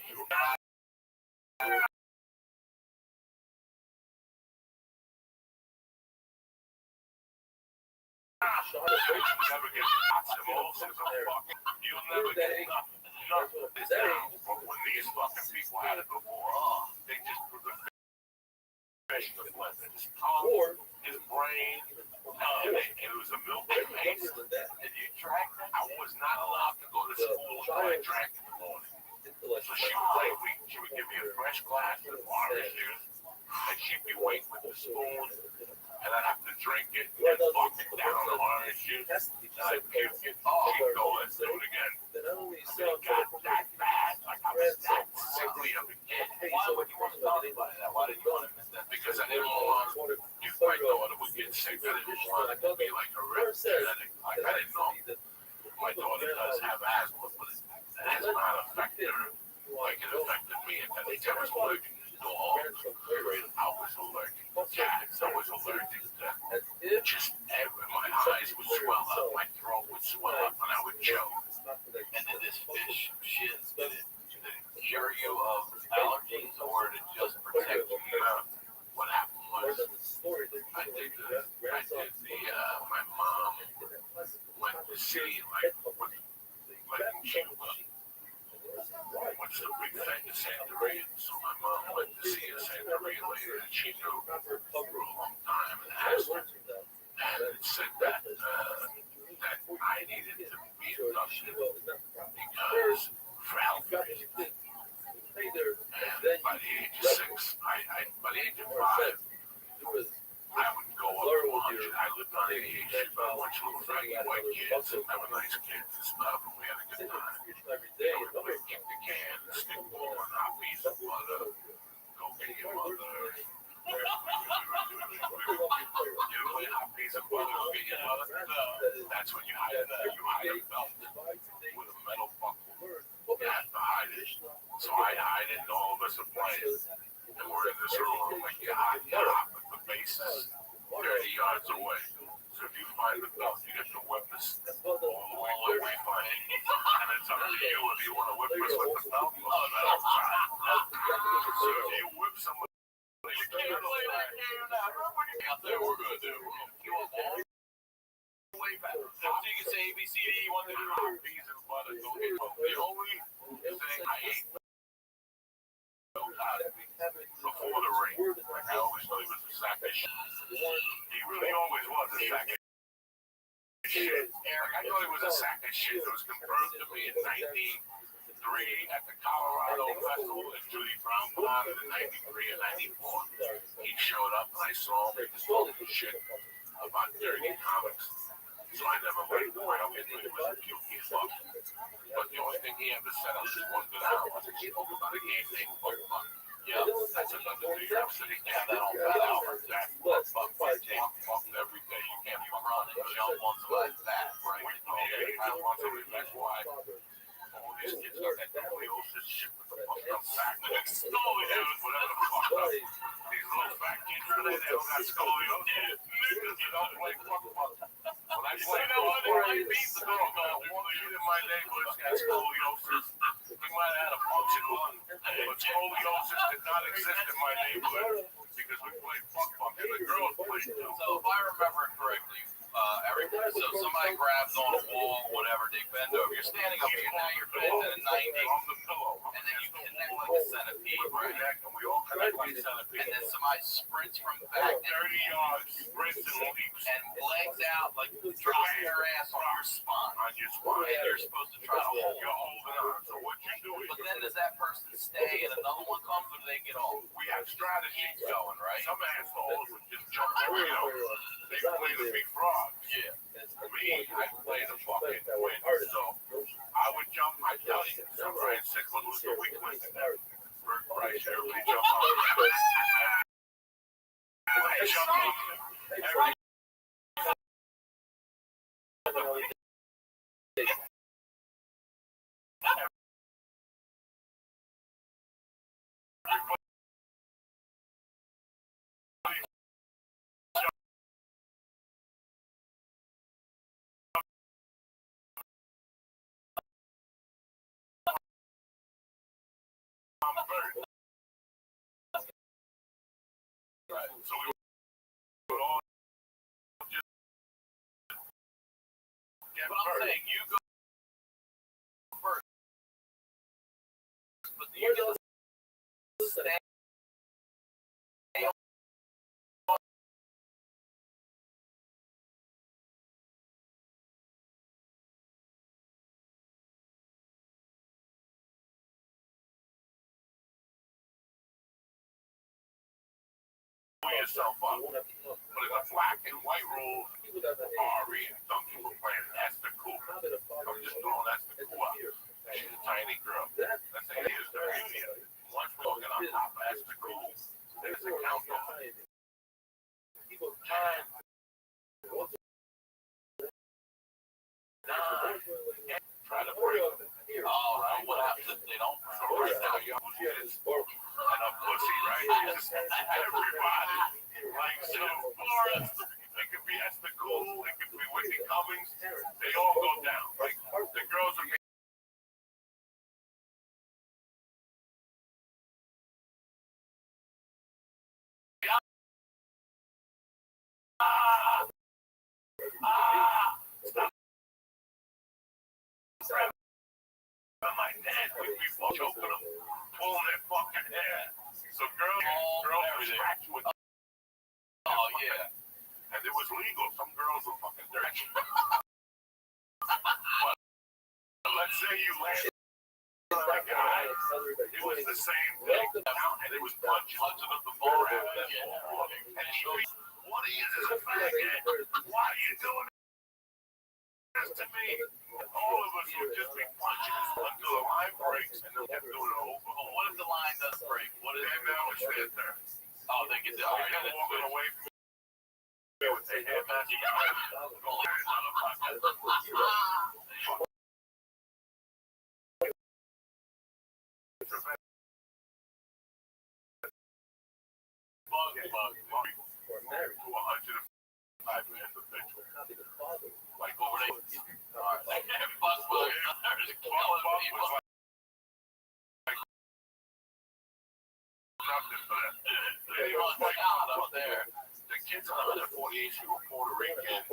Never get you'll never get nothing. But when these fucking people had it before, they just put the fish in the blend. His tongue, his brain, and it was a milk paste. And you drank that? I was not allowed to go to school until I drank in the morning. So she would give me a fresh glass of orange juice, and she'd be waiting with the spoon, and I'd have to drink it and fuck it down the orange juice. And I'd puke it. She'd go, let's do it again. I mean, it got that bad. Like I was that sickly of a kid. Why would you want to talk about that? Why did you want to miss that? Because I didn't want if my daughter would get sick. I didn't want it to be like a rare genetic. Like I didn't know. My daughter does have asthma, but it has not affected her like it affected me. And they tell us allergic to dogs. I was allergic to cats. I was allergic to just my eyes would swell up, my throat would swell up, and I would choke. And then this fish shit, did it cure you of allergies or did it just protect you? What happened was I did my mom went to see like Cuba. What's the big thing in Santeria? So my mom went to see a Santeria later, and she knew for a long time and asked her, and it said that I needed to be inducted because for health reasons. And by the age of 6, by the age of 5, I would go up to 100. I lived on 88th, but a bunch of little faggy white kids and they were nice kids and stuff, and we had a good time. They would like kick the can, stick ball, and hot piece of butter, go get your mother. You know, hot piece of butter, go get your mother. That's when you hide a belt with a metal buckle. You have to hide it. So I hide it, and all of us are playing. And we're in this room, like, you're hot, but the base is 30 yards away. So if you find the belt, you get to whip us all the way to we find it. And it's up to you if you want to whip us with the belt or the metal side. So if you whip somebody, you can't play that game now. Out there, we're going to do. You want more? Way better. So you can say ABCD, you want to do peas and butter. The only thing I ate before the ring, like I always thought he was a sack of shit. He really always was a sack of shit. Eric, I thought he was a sack of shit. It was confirmed to me in 1903 at the Colorado Festival that Judy Brown put on in 93 and 94. He showed up and I saw him. He was talking shit about dirty comics. So I never read him. I always knew he was a guilty fuck. But the only thing he ever said on this one good album was he spoke about a game named Fuck Fuck. Yeah, that's another New York City game. That on that album. That Fuck Fuck every day. You can't be running. Jump onto like that, right? I want to read. That's why all these kids got that scoliosis shit with the fucked up back. Scoliosis, whatever the fuck up. These little fat kids today, they don't got scoliosis. Niggas, you don't play fuck fuck. When I played before, I beat the dog. One kid in my neighborhood's got scoliosis. We might have had a function one, but scoliosis did not exist in my neighborhood because we played fuck fuck and the girls played too. So if I remember correctly, so somebody grabs on a wall, whatever, they bend over. You're standing up here now, you're bent at a 90, On the pillow. and then you connect like a centipede, right? And we all connect like centipede. And then somebody sprints from the back 30 yards, sprints and leaps. and legs out, like dropping their ass on your spine. On your spine. And you're supposed to try to hold. You're holding on. So what you do is But then does that person stay and another one comes, or do they get off? we have strategies Going, right? Some assholes would just jump over, you know. They play the big frog. Yeah. Me, I play the fucking win. So I would jump, I tell you, Brian Sickland was the weak link. Bert Price, everybody jump on. Everybody jump on. Every So we would all just get But I'm hurt. saying you go first. But you get to stay. Pull yourself up. But in the black and white rules, Ari and some people playing that's the cool. I'm just throwing that's the cool up. She's a tiny girl. That's the is the beauty of it. Once we're looking on top, that's the cool. There's a countdown. Time. 9. Try to break them. Oh, right. What happens if they don't? So right now, young kids and a pussy, right? Just everybody likes to Forrest. It could be Esther Cool. It could be Whitney Cummings. They all go down. Like the girls are. My dad would be choking them, pulling their fucking hair. So girls would scratch you with. Oh, yeah. And it was legal. Some girls were fucking dirty. But let's say you landed on a guy. It was the same thing. And it was punching of the bar after. And he goes, what are you doing, faggot? Why are you doing this to me? All of us would just be punching until the line breaks and they'll keep doing it over. Well, what if the line does break? What if And now it's their turn. Oh, they get the They're walking away from me with their hair back. Married to 105 individuals. Like over there. Like, Buzz was killing people. Nothing for that. They run out up there. The kids on 148 who were Puerto Rican,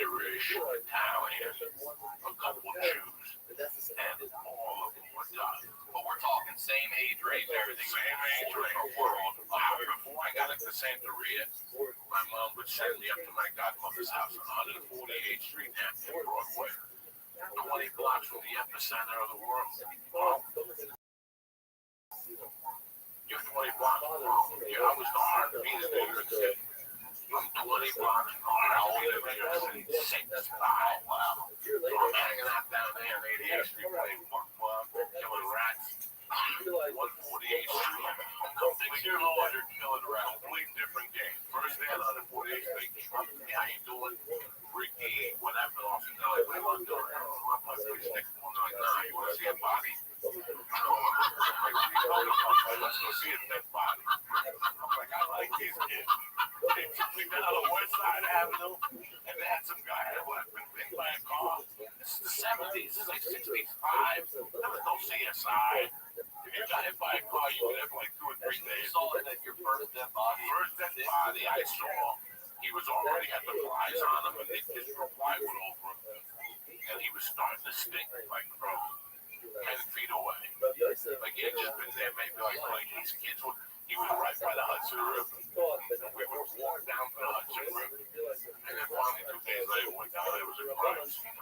Irish, Italian, a couple Jews, and all of them were done. But we're talking same age range, everything. Same age range. Before I got into Santeria, my mom would send me up to my godmother's house on 148th Street and Broadway, 20 blocks from the epicenter of the world. You're 20 blocks from the world. I was the heartbeat of New York City. I'm 20 blocks from the world. Wow. So I'm hanging out down there on 88th Street playing football, killing rats. 148th Street. I'm 6 years old, you're killing rats. Complete different game. First day on 148th Street. Hey, how you doing? Ricky, whatever. What do you want to do? I'm like, stick one. Like, nah, you want to see a body? Let's go see a dead body. I'm like, I like these kids. They took me down to West Side Avenue, and they had some guy that was hit by a car. This is the 70s. This is like 65. There was no CSI. If you got hit by a car, you would have like 2 or 3 days. You saw it at your first dead body. First dead body I saw, he was already had the flies on him, and they just threw plywood over him. And he was starting to stink like from 10 feet away. Like he had just been there maybe like these kids were, he was right by the Hudson River. And we would walk down to the Hudson River. And then finally 2 days later, we went down there, was a crime scene.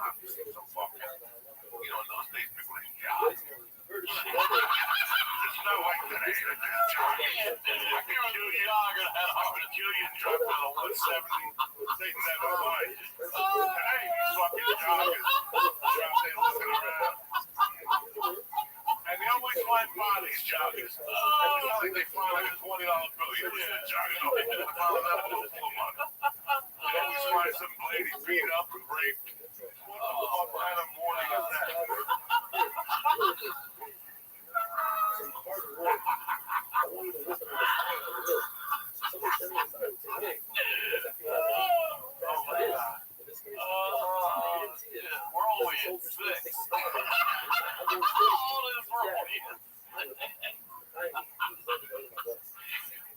Some fucking, in those days people didn't jog. It's not like today that they're jogging. I could kill you. I would kill you and drop to the 170. They never mind. Hey, these fucking joggers. Drop there looking around. And they always find bodies, joggers. It's not like they find like a $20 bill. You just jogging up and found that full of money. They always find some lady beat up and raped. What the fuck kind of morning is that? Oh my God. We're always in 6.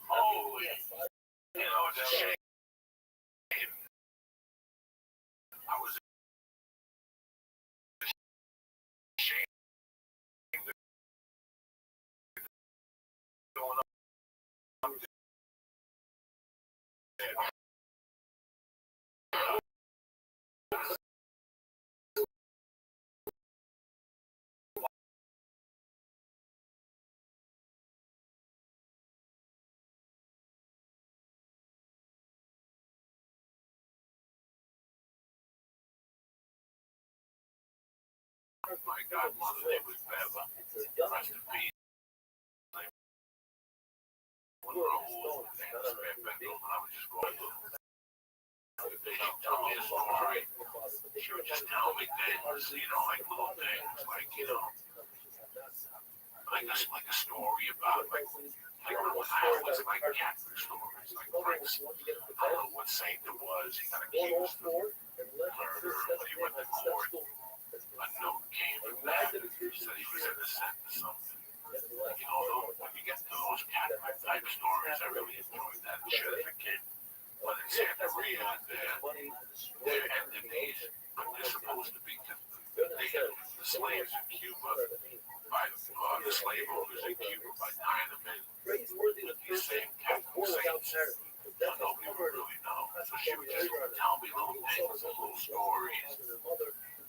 Holy. It's a shame. I was ashamed going up there. My godmother, name was Beva. Rest in peace. When we were old, they had a spare bedroom, and I was just going to. She'd tell me a story. She would just tell me things, like little things, like a story about, like when I was like Catholic stories, like Prince. I don't know what saint it was. He got accused of murder when he went to court. A note came from that said he was innocent or something. When you get to those Catholic type stories, I really enjoyed that shit as a kid. But in Santeria, they're enemies, but they're supposed to be, they had the slaves in Cuba, by the slave owners in Cuba, by tying them in with these same Catholic saints. Nobody would really know. So she would just tell me little things and little stories.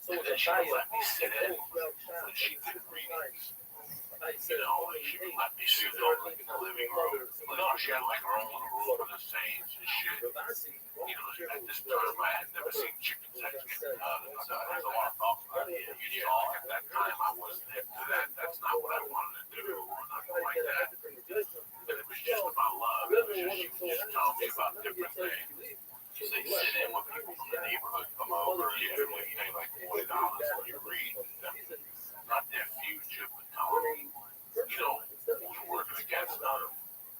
And then she would let me sit in when she did readings. She would let me sit in the living room. She had like her own little room for the saints and shit. At this time I had never seen chicken sex get cut. So there's a lot of thoughts about it. At that time I wasn't hip to that. That's not what I wanted to do or nothing like that. But it was just about love. She would just tell me about different things. They sit in when people from the neighborhood come over. You pay like $40 when you read. Not their future, but tell them, who's working against them,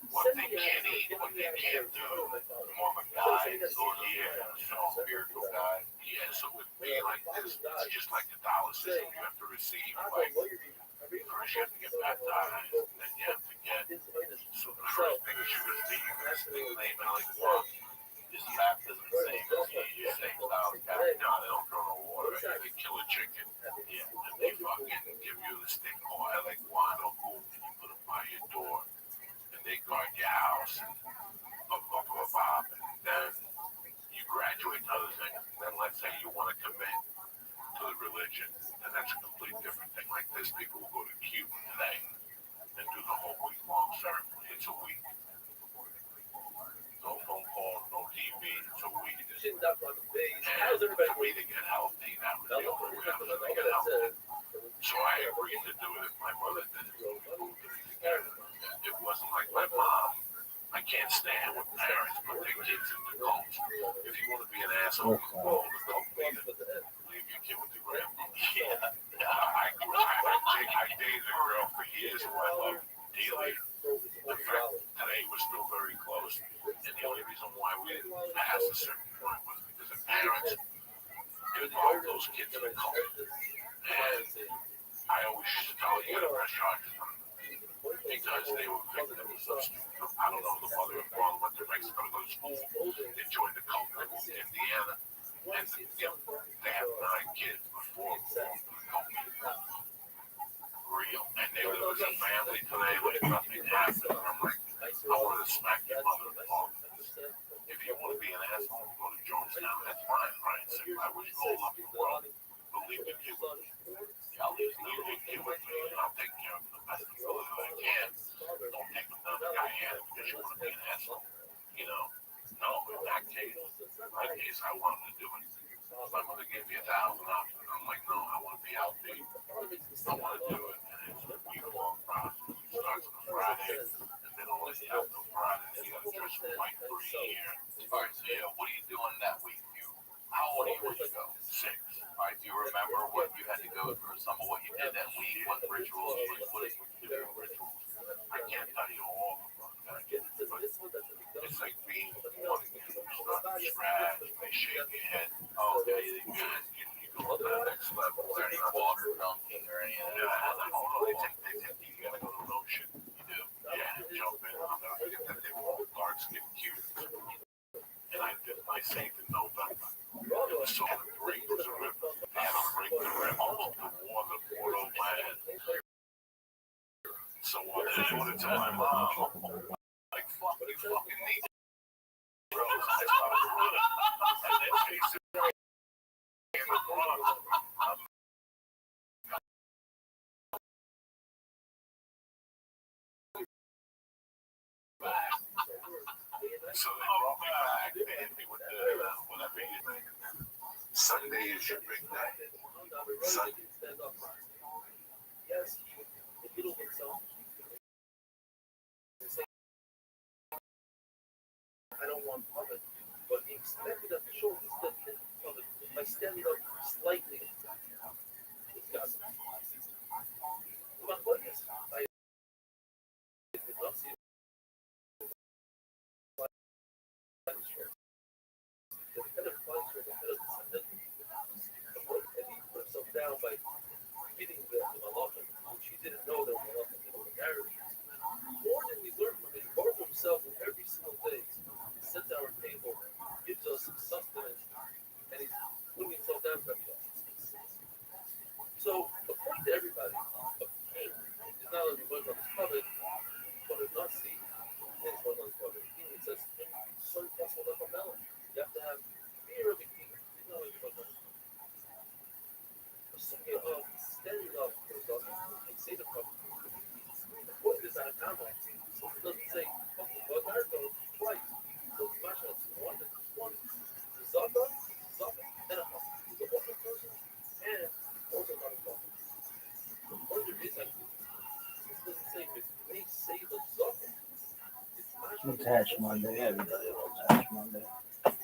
what they can't eat, what they can't do. More of a guide, spiritual guide. Yeah, so with me like this, it's just like the dollar system. You have to receive, like, first you have to get baptized, then you have to get, so the first thing is you receive this thing, name and like what? Is baptism the same as you say without baptism? No, they don't throw no water. They kill a chicken, and they fucking give you the stick oil like guano, and you they guard your house, and then you graduate to other things. Then let's say you want to commit to the religion, and that's a complete different thing. Like this, people will go to Cuba today and do the whole week-long ceremony. It's a week. No phone calls, no TV. It's a week. How's And everybody for me to get healthy, that was the only way I was going to get healthy. So I agreed to do it. My mother did it. It wasn't like my mom. I can't stand when parents put their kids into cults. If you want to be an asshole, go to the cult leader. Leave your kid with your grandma. I dated a girl for years who I loved dearly. In fact, today we're still very close. And the only reason why we didn't pass a certain point was because the parents involved those kids in the cult. And I always used to tell her, you got to press charges on them. Because they were victims of, I don't know, the mother and father went to Mexico to go to school. They joined the cult. They moved to Indiana. And they had 9 kids before the cult. Real. And they live as a family today like nothing happened. I'm like, I wanted to smack your mother and father. If you want to be an asshole, go to Jonestown. That's fine, right? So I wish you all luck in the world. But leave the kid with me. I'll leave the kid with me, and I'll take care of him the best that I can. Don't take him down the guy hand because you want to be an asshole. You know? No, in that case, I wanted to do it. My mother gave me $1,000 options. I'm like, no, I want to be healthy. I want to do it. And it's a week-long process. It starts on a Friday, and then all the way out till Friday. You got to dress white for a year. All right, so yeah, what are you doing that week? How old are you when you go? 6. All right, do you remember what you had to go through, some of what you did that week, what rituals, what is Different rituals. I can't tell you all of them. But it's like being born again. You start to scratch, they shake your head. oh, okay, You go to the next level. is there any water dunking or any of Yeah, that? they take you gotta go to the ocean. You do? Yeah, jump in. I'll never forget that they were all dark skinned cute. And I did my saved in November. It was so the break was a river. They had to break the river to water land. So I showed it to my mom. Like, fuck, you fucking need bros. I started running. And then chasing in the Bronx. So they brought me back. They hit me with whatever you think. Sunday is your big day. Sunday. Yes, the little himself. I don't want puppet, but he expected to show his defense of it by standing up slightly. Disgusting. My goodness, I did not see the head of punch or the head of the and he put himself down by hitting the Malachim, which he didn't know that Malachim was a marriage. More than we learn from him, Baruch himself every single day sets our table, gives us sustenance, and he's putting himself down for everyone. So, according to everybody, a king is not only one on his covet, but a Nazi is one on his covet. It says, so possible of a melon. You have to have fear of a king. It's not only one on his covet. The sugya of standing up for his daughter and say the prophet. According to Zanakama, it doesn't say, okay, well, Naruto twice. So it's much as one Zaka, and a Hawk. The Hawk person, and also not a Hawk. The wonder is that this doesn't say, but they say the Zaka. It's much Attach Monday, everybody will attach Monday.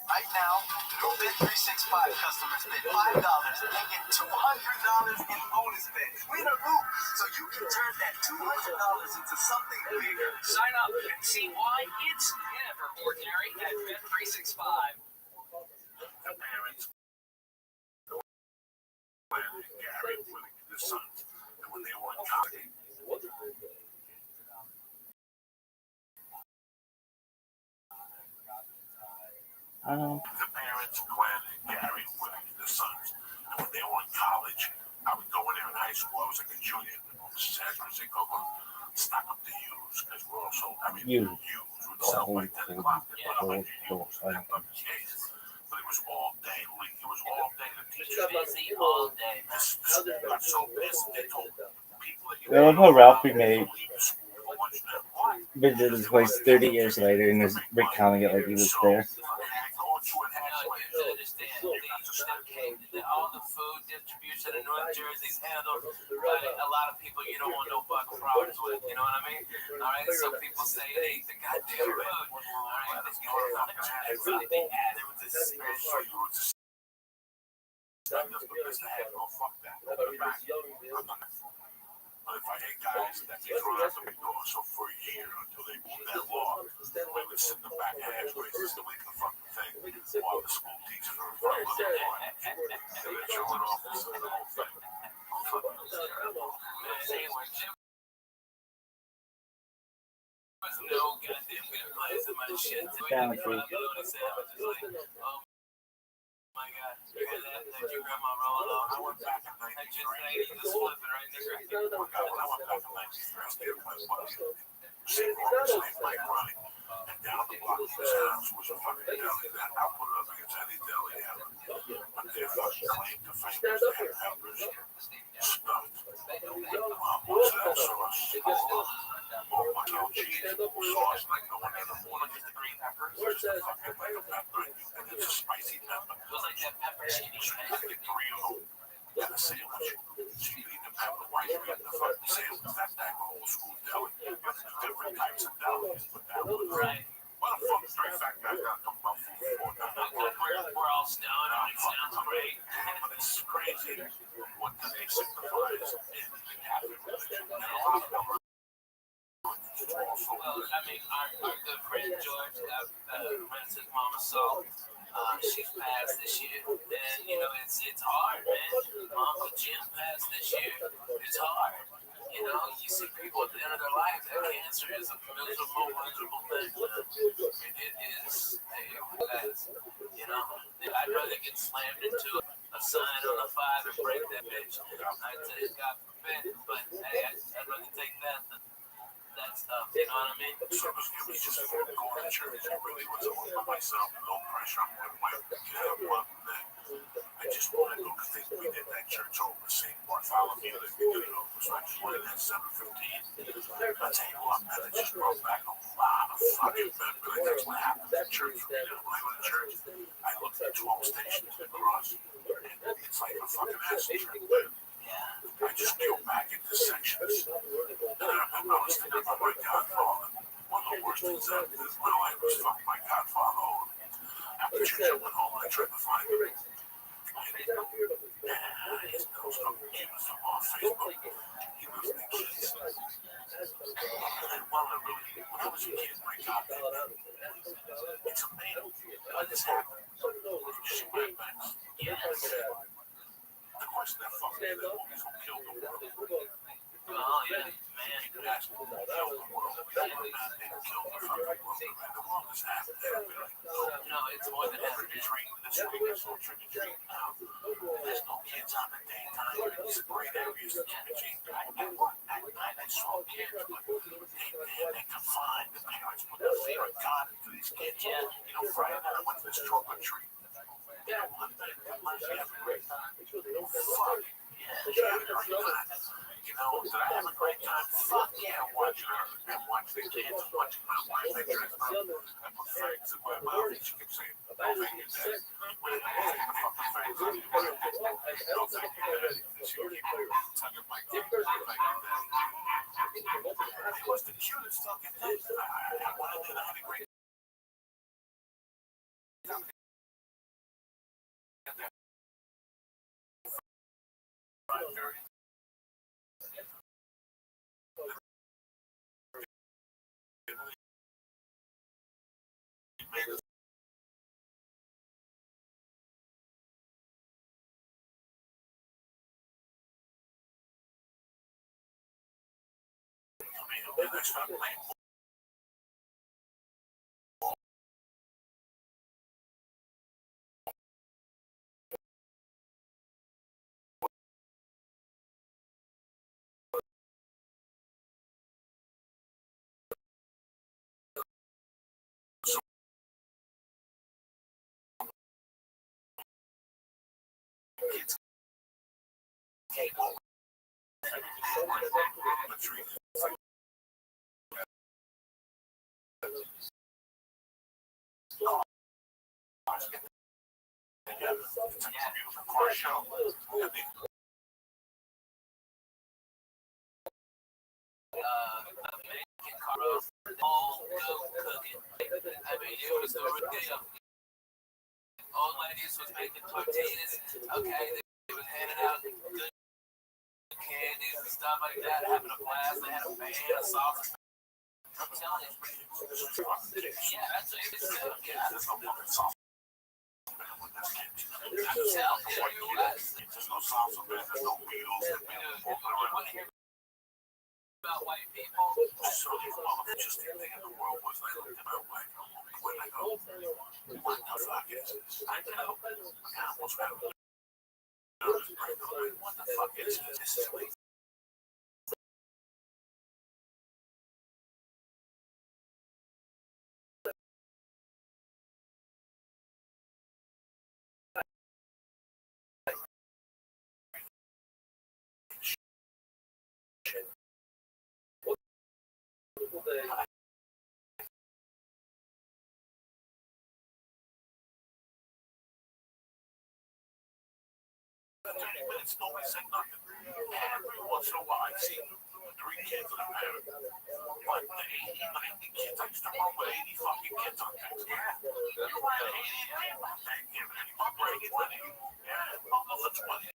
Right now, new Bet365 customers bet $5 and get $200 in bonus bets. Win or lose, so you can turn that $200 into something bigger. Sign up and see why it's never ordinary at Bet365. The parents, Gary, with the sons, and when they were in college, the parents, Glenn and Gary, with the sons, and when they were in college, I would go in there in high school. I was like a junior. San Jose sick of them. It's not up to use because we're also, Use. would sell by 10 o'clock. But it was all day. It was all day. The teachers Busy all day. got so pissed. They told people that I love how Ralphie made leave the school for lunch now. visited his place 30 years later and is recounting it like he was there. All the food distribution in North Jersey's handled by a lot of people you don't want no fucking problems with. You know what I mean? All right. So people say they eat the goddamn food. All right. Let's go. There was a special. Fuck that. But if I had guys that they throw out the door, so for a year until they moved that law, we would sit in the back of hashways deleting the fucking thing while the school teachers were in front of the door. And then showing off the whole thing. No goddamn good place in my shit. Down to Oh my god, you hear that? That your grandma rolling off? I went back in I just think you just flip it right there. I went back in 93. I stayed with my buddy. Same Mike running. And down the block from his house was a fucking deli. That I put it up against any deli ever. But their fucking claim to fame was they had peppers stuffed. What's that sauce? Oh, my God, cheese. Sauce like no one ever wanted. The green peppers. Just a fucking like a pepper. And it's a spicy pepper. It was like that pepper chili. I get 3 of them. And a sandwich. She eat the pepper. Why you eating the fucking sandwich? That's that old school deli. Different types of delis. But that was Right. what the fuck is three fact guy got to talk about food for? We're all stoned. It sounds great. But it's crazy. What do they signify is in the Catholic religion. And a lot of them are Well, I mean, our good friend George, rest his mama soul. She's passed this year, and you know it's hard, man. Uncle Jim passed this year. It's hard. You know, you see people at the end of their life. That cancer is a miserable thing. I mean, it is. You know, I'd rather get slammed into a sign on a 5 and break that bitch. I'd say God forbid, but hey, I'd rather take that than that stuff. You know what I mean? So it was just going to church. It really was all by myself. No pressure. I'm with my kid. I just wanted to go because we did that church over St. Bartholomew. That we did it over. So I just went in at 7:15. I tell you what, man, it just brought back a lot of fucking memories. That's what happened at church. When I went to church, I looked at 12 stations across. And it's like a fucking acid trip. I just peeled back into sections. And I remember I was thinking about my godfather. One of the worst things I did in my life was fucking my godfather over. After church, I went home and I tried to find him. His nose he was on Facebook. He was in the kids. And when I was a kid, my godfather, it's amazing. When this happened, she went back. Yes. The question that fucking movies who killed the world. Oh yeah, man. You could ask who killed the world. That would not be killed the fucking world. The world is happening. No, it's more than Trick or treat. This week is so trick or treat now. There's no kids on the daytime. It's great areas to trick or treat. At night, I saw kids, but they confined the parents put the fear of God into these kids. Yeah. You know, Friday night I went to this chocolate tree. You know, one day, you have a great time. Fuck. Yeah, you have a great time. You know, did I have a great time? Fuck yeah, watching her and watching the kids, watching my wife. I dressed up. I put fangs in my mouth. She kept saying, no thank you, Dad. When I had the fucking fangs on my mouth, no thank you, Dad. She would keep tugging my dick. No thank you, Dad. It was the cutest fucking thing. I wanted to have a great time. And I started playing Mexican Carlos, all goat cooking. I mean, it was the real deal. Old ladies was making tortillas. Okay, they was handing out good candies and stuff like that, having a blast. They had a band, a salsa. I'm telling you. Yeah, that's what it is. Yeah, that's what it is. There's no salsa, man. There's no Beatles. About white people. So the just thing in the world was like, about white people. When I go, what the fuck is this? I know. I almost had a nervous breakdown. What the fuck is this? This is sweet. Minutes, nobody say nothing. Every once in a while, I see 3 kids and a parent. Like the 80, 90 kids. I used to run with 80 fucking kids on things. Yeah. You run 80, I'm bringing 20. Yeah, almost 20.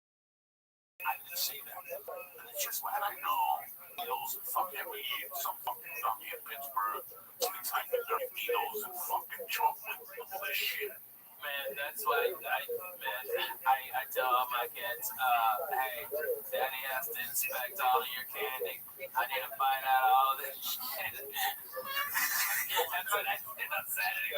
I didn't see that. And it's just what I know. Beatles and fuck every year. Some fucking dummy in Pittsburgh. Something like the dirty Beatles and fucking chocolate. All this shit. Man, that's why I tell all my kids, hey, Daddy has to inspect all of your candy. I need to find out all this shit. That's what I did on Saturday.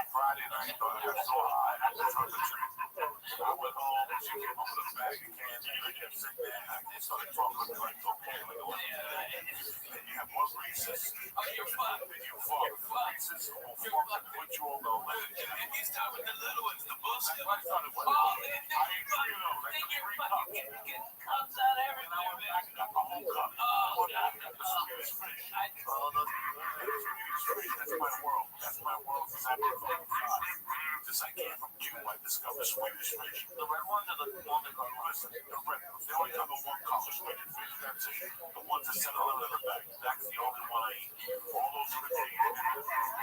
Friday night, I got so high, I was on the tree. I went home, and she came home with a bag of candy. I kept sitting there, and I started talking to her like, okay, then you have one Reese's. Oh, you're fucked. Then you fuck Reese's. You're fucking put you on the list. And you start with the little ones, the bullshit. I started with Oh, I and ate 3 of them. then Like you're 3 cups. fucking getting cups out And I everywhere, went man. back and got the whole cup. Oh, I got the Swedish fish. I Oh, the Swedish fish. That's my world. That's my world. Because I've been fucking fried. Since I came from Cuba, I discovered Swedish fish. the red ones or the one that goes Listen, the red ones, they only come in one color, Swedish fish. That's it. The ones that send a little in the back. That's the only one I eat. All those are the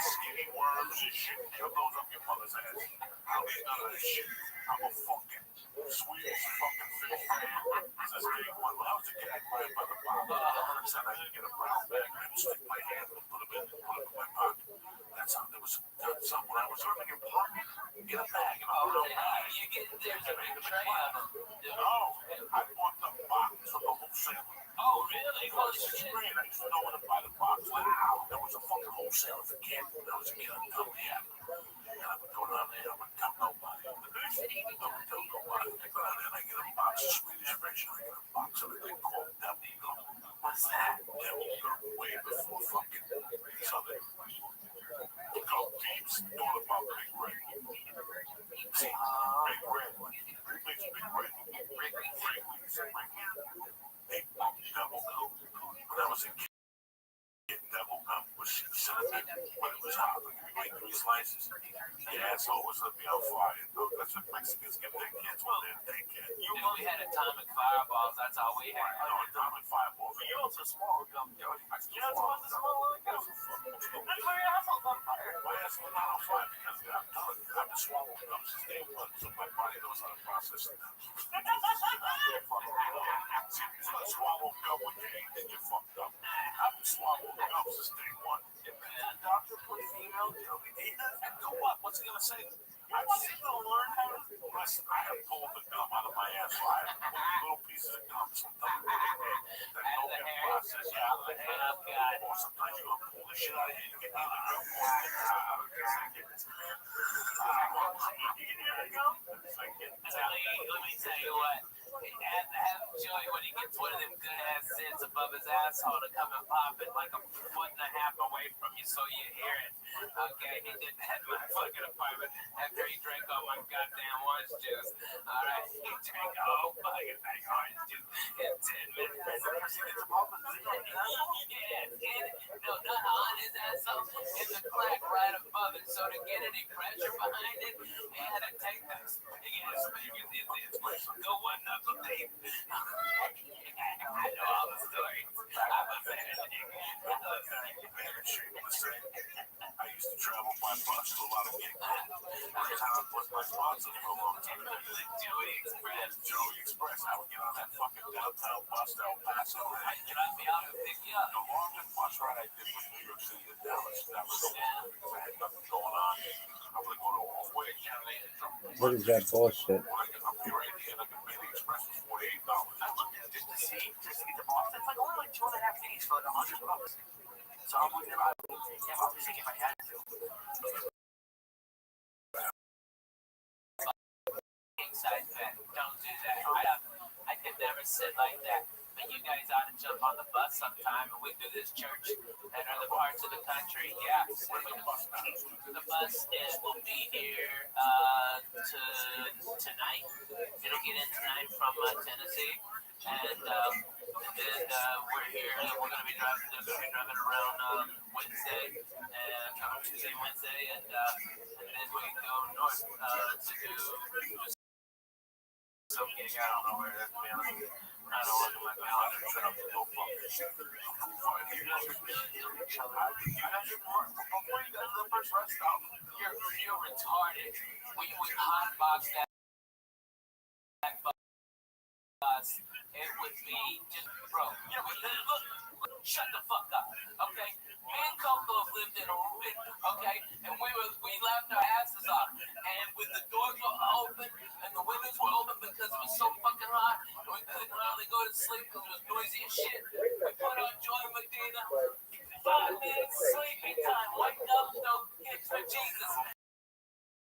skinny worms and shit. Shove those up your mother's ass. I'll eat none of that shit. I'm a fucking Swedish fucking fish fan. Since day one, when I was a kid, I played by the bottle. I said I could get a brown bag and I'd stick my hand and put them in my pocket. That's how there was something when I was serving your pocket. Get a bag and I'll put it in. you get there's a big tray of them. No, I bought the box from the wholesaler. Oh, really? Holy It's shit. great. I used to know when to buy the box. Wow, there was a fucking wholesaler for candy when I was a kid. I'm telling you. And I would go down there. I would tell nobody. I would tell nobody. I go down there and I get a box of Swedish fish. And I get a box of a thing called Devil Gum. What's that? Devil Gum. Way before fucking these other gum thieves. All about Big Red. See, Big Red. Who makes Big Red? Wrigley's. They bought Devil Gum. When I was a kid, Devil Gum was cinnamon. When it was hot, like you make 3 slices. The asshole was up on fire. That's what Mexicans give their kids when they're daycare. You only had atomic fireballs, that's all we had. I know atomic fireballs. You also small gum, Joey. I still want the small one. That's why your asshole's on fire. my ass was not on fire because I'm telling you, I've been swallowing gum since day one, so my body knows how to process it. See, if you swallow gum when you eat, then you're fucked up. I've been swallowing gum since day one. If the doctor put female Joey, and go what? What's he gonna say? I want you to learn how to listen. I have pulled the gum out of my ass. So I have little pieces of gum sometimes that don't get processed. Yeah, out of the hair. Oh, God. Or sometimes you gotta pull the shit out of here. You get the other gum. Let me tell you what. have Joey when he gets one of them good ass zits above his asshole to come and pop it like a foot and a half away from you so you hear it. Okay, he did that in my fucking apartment after he drank all my goddamn orange juice. Alright, he drank a whole fucking thing of orange juice in 10 minutes. No, not on his asshole, in the crack right above it. So to get any pressure behind it, he had to take this big ass finger in his go one knuckle deep. I know all the stories. I'm a bad nigga. I used to travel by bus to a lot of gigs. Town was my sponsor for a long time. Joey Express. Joey Express. I would get on that fucking downtown bus to El Paso. Drop me off and pick you up. The longest bus ride I did was New York City to Dallas. That was so long because I had nothing going on. I would go to Hallway County and drop What is that bullshit? when I get up here right here, I could pay the express for $48. I looked at it just to see, just to get to Boston. It's like only like 2.5 days for like $100. So I'm looking at it. Yeah, I'm thinking if I had to. King size bet. Don't do that. I could never sit like that. But you guys ought to jump on the bus sometime and we do this church in other parts of the country. Yeah. The bus will be here tonight. It'll get in tonight from Tennessee. And then we're here. We're going to be driving. They're going to be driving around Wednesday and Tuesday, Wednesday, and then we go north to do some gig. I don't know where that's going to be. I don't look at my calendar. Shut up, little fuck. You're retarded. We hotbox that bus. It would be just, bro. Look, shut the fuck up, okay? Me and Coco have lived in a room, okay? And we laughed our asses off. And when the doors were open and the windows were open because it was so fucking hot, and we couldn't hardly go to sleep because it was noisy as shit. We put on Joy Medina. 5 minutes sleeping time. Wake up, no kids for Jesus.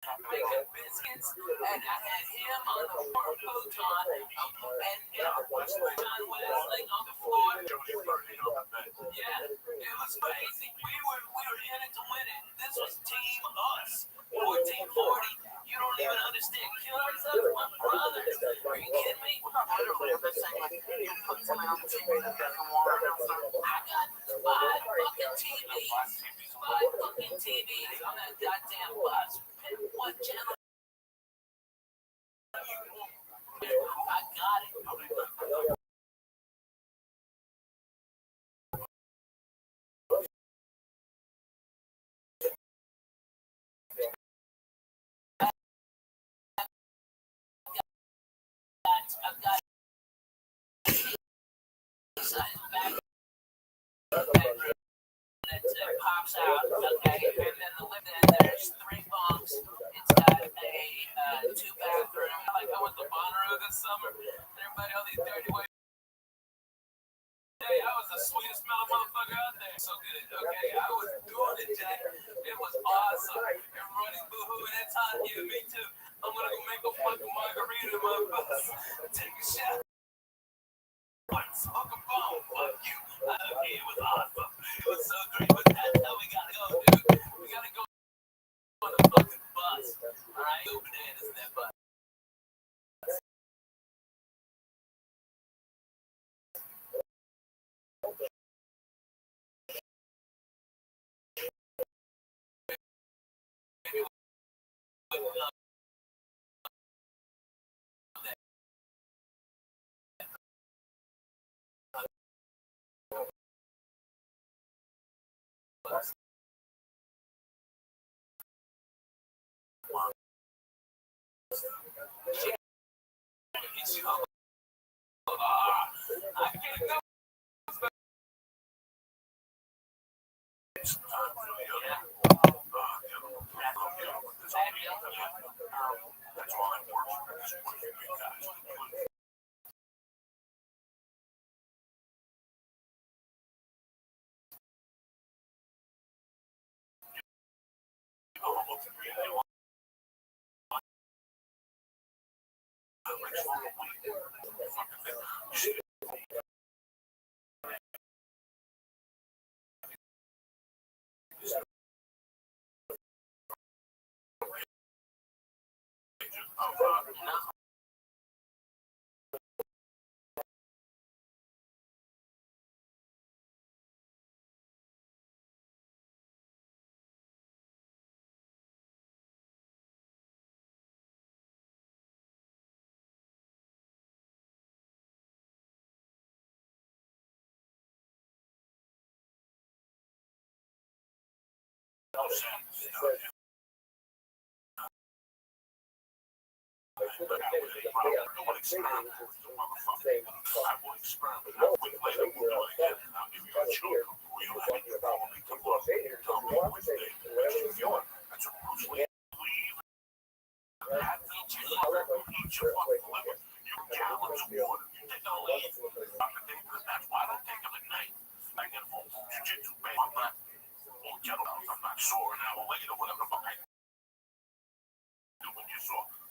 Making biscuits, and I had him on the floor futon, and John Wesley on the floor. Yeah, it was crazy. We were in it to win it. This was Team Us, 1440. You don't even understand. Kill ourselves, my brothers. Are you kidding me? Literally, I'm just saying, like, you put something on the TV that doesn't warm it. I got 5 fucking TVs. 5 fucking TVs on that goddamn bus. Pick what channel. I got it. I've got that pops out, okay, and then there's 3 bunks. It's got a 2-bathroom. Like I went to Bonnaroo this summer, and everybody, all these dirty white. Hey, I was the sweetest smelling motherfucker out there. So good, okay? I was doing it, Jack. It was awesome. Everybody's boo-hooing. It's hot. Yeah, me too. I'm gonna go make a fucking margarita in my bus. Take a shot. Smoke a bone. Fuck you. Okay, it was awesome. It was so great, but that's how we gotta go, dude. We gotta go on the fucking bus. Alright? Go bananas in that bus. I can't go.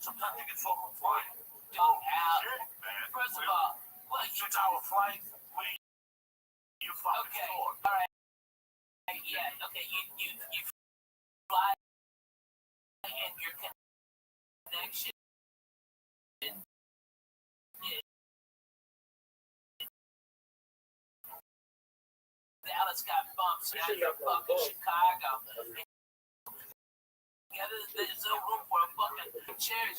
Sometimes you get so flying. Go out. First of all, what? 6-hour flight? You fucking okay. All right. Yeah. Okay. You fly and your connection. Dallas got bumps. Now you're fucking Chicago. Yeah, there's no room for a fucking chair.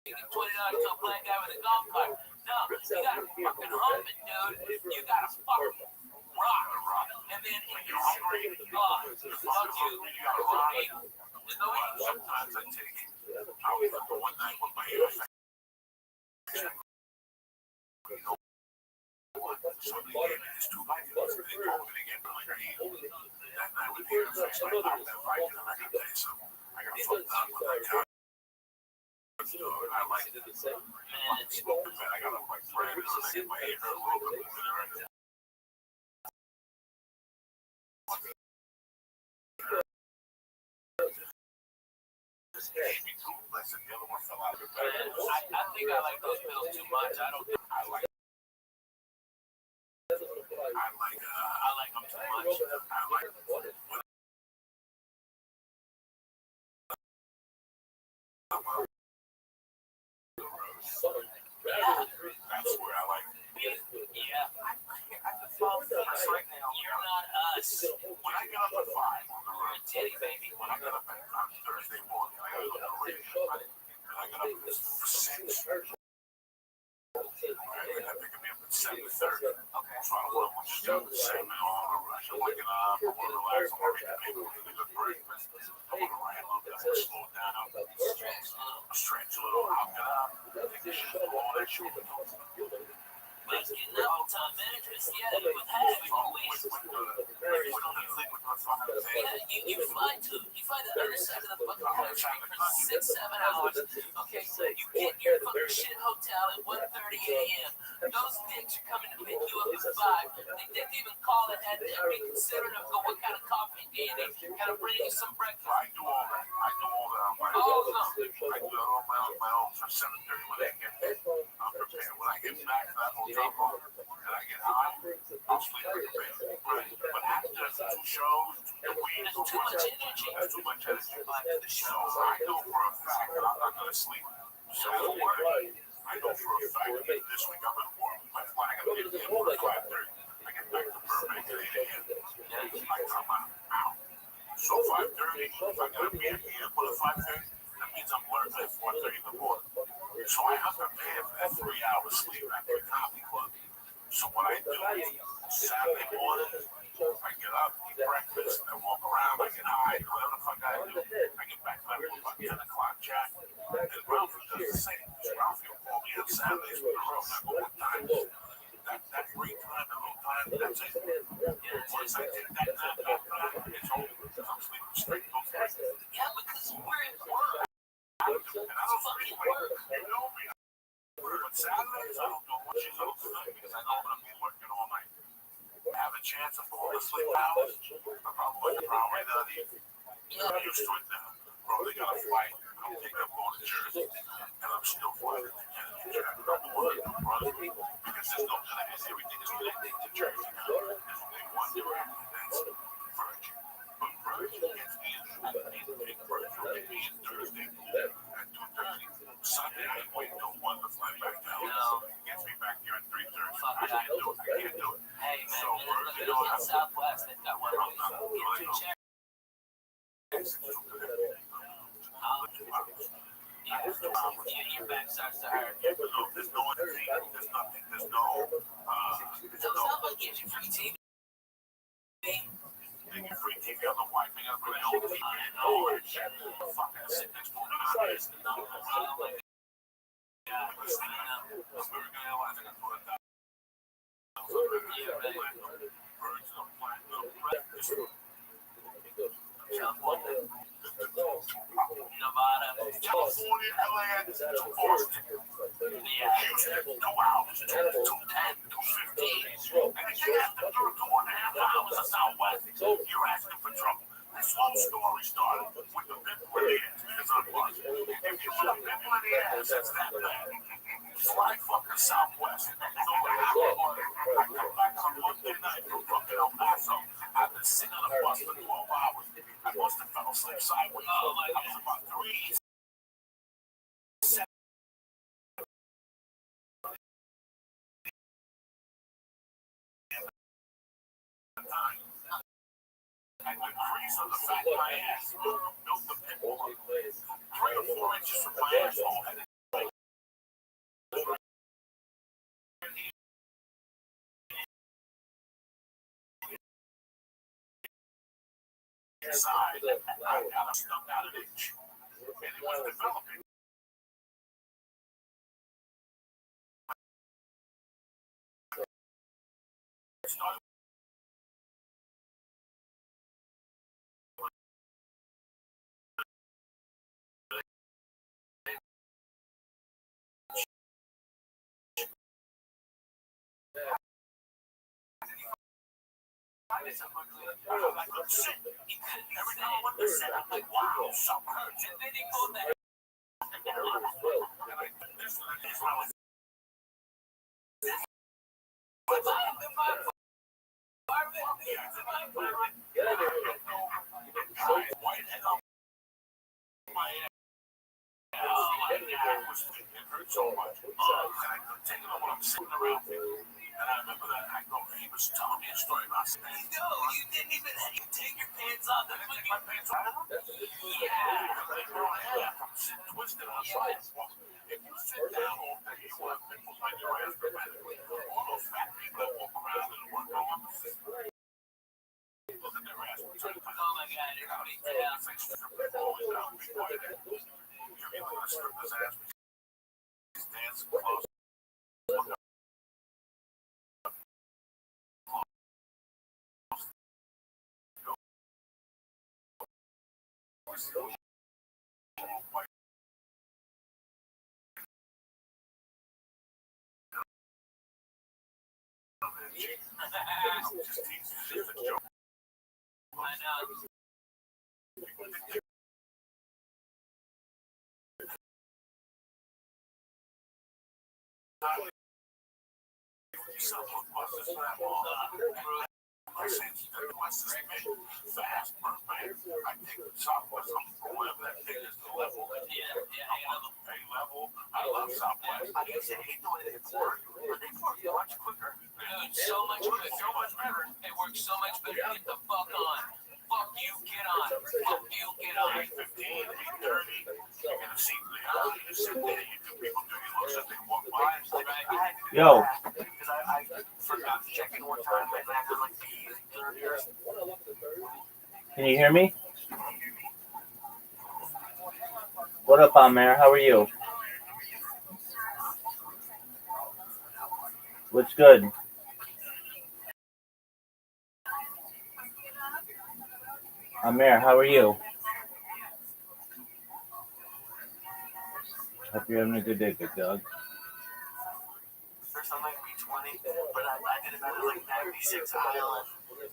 You get $20 to a black guy with a golf cart. No, you gotta fucking hump it, dude. You gotta fucking rock. And then when you're hungry, fuck you. There's no way. Sometimes I take it. I was up one night with my ears. So they gave me this 2 Vikings. They told me to get really green. That night with the ears, I popped that Viking and I got to tell you something. I got fucked up with my car. I like it. Man, it's smoking bad. I got a white friend and I get my ear hurt a little bit moving around. This gave me 2 less than the other one fell out of the bed. I think I like those pills too much. I like them too much. That's where I like it. Yeah. I can fall fast right now. You're not us. When I get up at 5 on the road, titty baby. When I get up on Thursday morning, I gotta go to the radio. And I get up at 6. They're picking me up at 7:30. Okay. So I don't want to watch the same on a rush. I'm waking up. I want to relax. I want to read the paper. I need a good breakfast. I want to write a little bit. I want to slow down. Stretch a little. I'll get up. All that shit. But getting up on time management, yeah, you would have it always. Yeah, you fly to the other side of the fucking country for 6-7 hours. Okay, so you get in your fucking shit hotel at 1:30 a.m. Those dicks are coming to pick you up at 5. They didn't even call it at be considerate of what kind of coffee they gotta bring you some breakfast. I do all that. I do all that. I do that on my own for 7:30 when I get there. I'm prepared. When I get back to that hotel room and I get high, I'll sleep like a baby. Right. But after 2 shows, the weed is too much energy. There's too much energy. So I know for a fact that I'm not going to sleep. So don't worry. I know for a fact that this week I'm going to work. My flight, I got to get there at 5:30. I get back to Burbank at 8 a.m. I come out. So 5:30, if I got to be at the airport at 5:30, that means I'm learning at 4:30 in the morning. So I have to pay for that 3 hours sleep at the coffee club. So what I do, Saturday morning, I get up, eat breakfast, I walk around, I get high, whatever the fuck I do. I get back to my room about 10 o'clock, Jack. And Ralphie does the same. Ralphie will call me on Saturdays for the room. I go, what time? That free time, that little time, that's it. Once I take that time, it's over. I'm sleeping straight till 3. Yeah, because we're at work. And I don't fucking work. You know me. But Saturdays, I don't know what she's up tonight because I know I'm going to be working all night. Have a chance of falling asleep hours. I'm probably not even. I'm used to it now. Bro, they got a flight. I'm taking up on to Jersey. And I'm still flying to Kennedy. Because there's no class, everything is connected to church. There's only one direct, and that's Virgin. But Virgin gets me in Virgin gets me in Thursday at 2:30. Sunday I wait till 1 to fly back down. Gets me back here at 3:30. I can't do it. Hey, man, So Virgin, look at Southwest. They've got one of those. Get two chairs. Your back starts to hurt. There's no entertainment. There's nothing. There's no. Someone gives you free TV. They get free TV on the wife. They got to bring their own TV. Fucking sit next to it. Nevada. California, LAX, Boston. Houston, 2 hours, 2:10, 2:15. Anything after 2.5 hours of Southwest, you're asking for trouble. This whole story started with the pimple in the ass because of the bus. If you put a pimple in the ass, it's that bad. Fly fucking Southwest. So what happened was, I come back on Monday night from fucking El Paso. I've been sitting on a bus for 12 hours. I must have fell asleep sideways. Oh my I was about 3. And the crease on the back of my ass built the pimple up 3 or 4 inches from my asshole. And inside, I got stuck out an inch. And it was developing. Every time I went to sit, I'm like, wow, something hurts. And then he pulled that. It hurt so much. And I couldn't take it over. I'm sitting around there. And I remember that I know he was telling me a story about No, you didn't even take your pants off. I didn't take my pants off. I'm sitting twisted on the sidewalk. If you sit down all day, you will have pimples on your ass dramatically. All those fat people that walk around and work on look at their ass. Oh my God, it's big down. Always down. Be quiet. You're either going to strip his ass. He's dancing close. I know. Fast, perfect. I take the Southwest from whatever that thing is, the level. A-level. I love Southwest. I used to hate the way they work, but they work much quicker. Dude, so much quicker. So much better. It works so much better. Get the fuck on. Fuck you, get on. Fuck you, get on. 8:15, 8:30. You're going to see you sit there, you do people dirty looks as they walk by. Yo. Because I forgot to check in one time and I had like peas earlier. Can you hear me? What up, Amir? How are you? What's good? Amir, how are you? Hope you're having a good day, big dog. First I'm like B20, but I did about like 96 aisle and with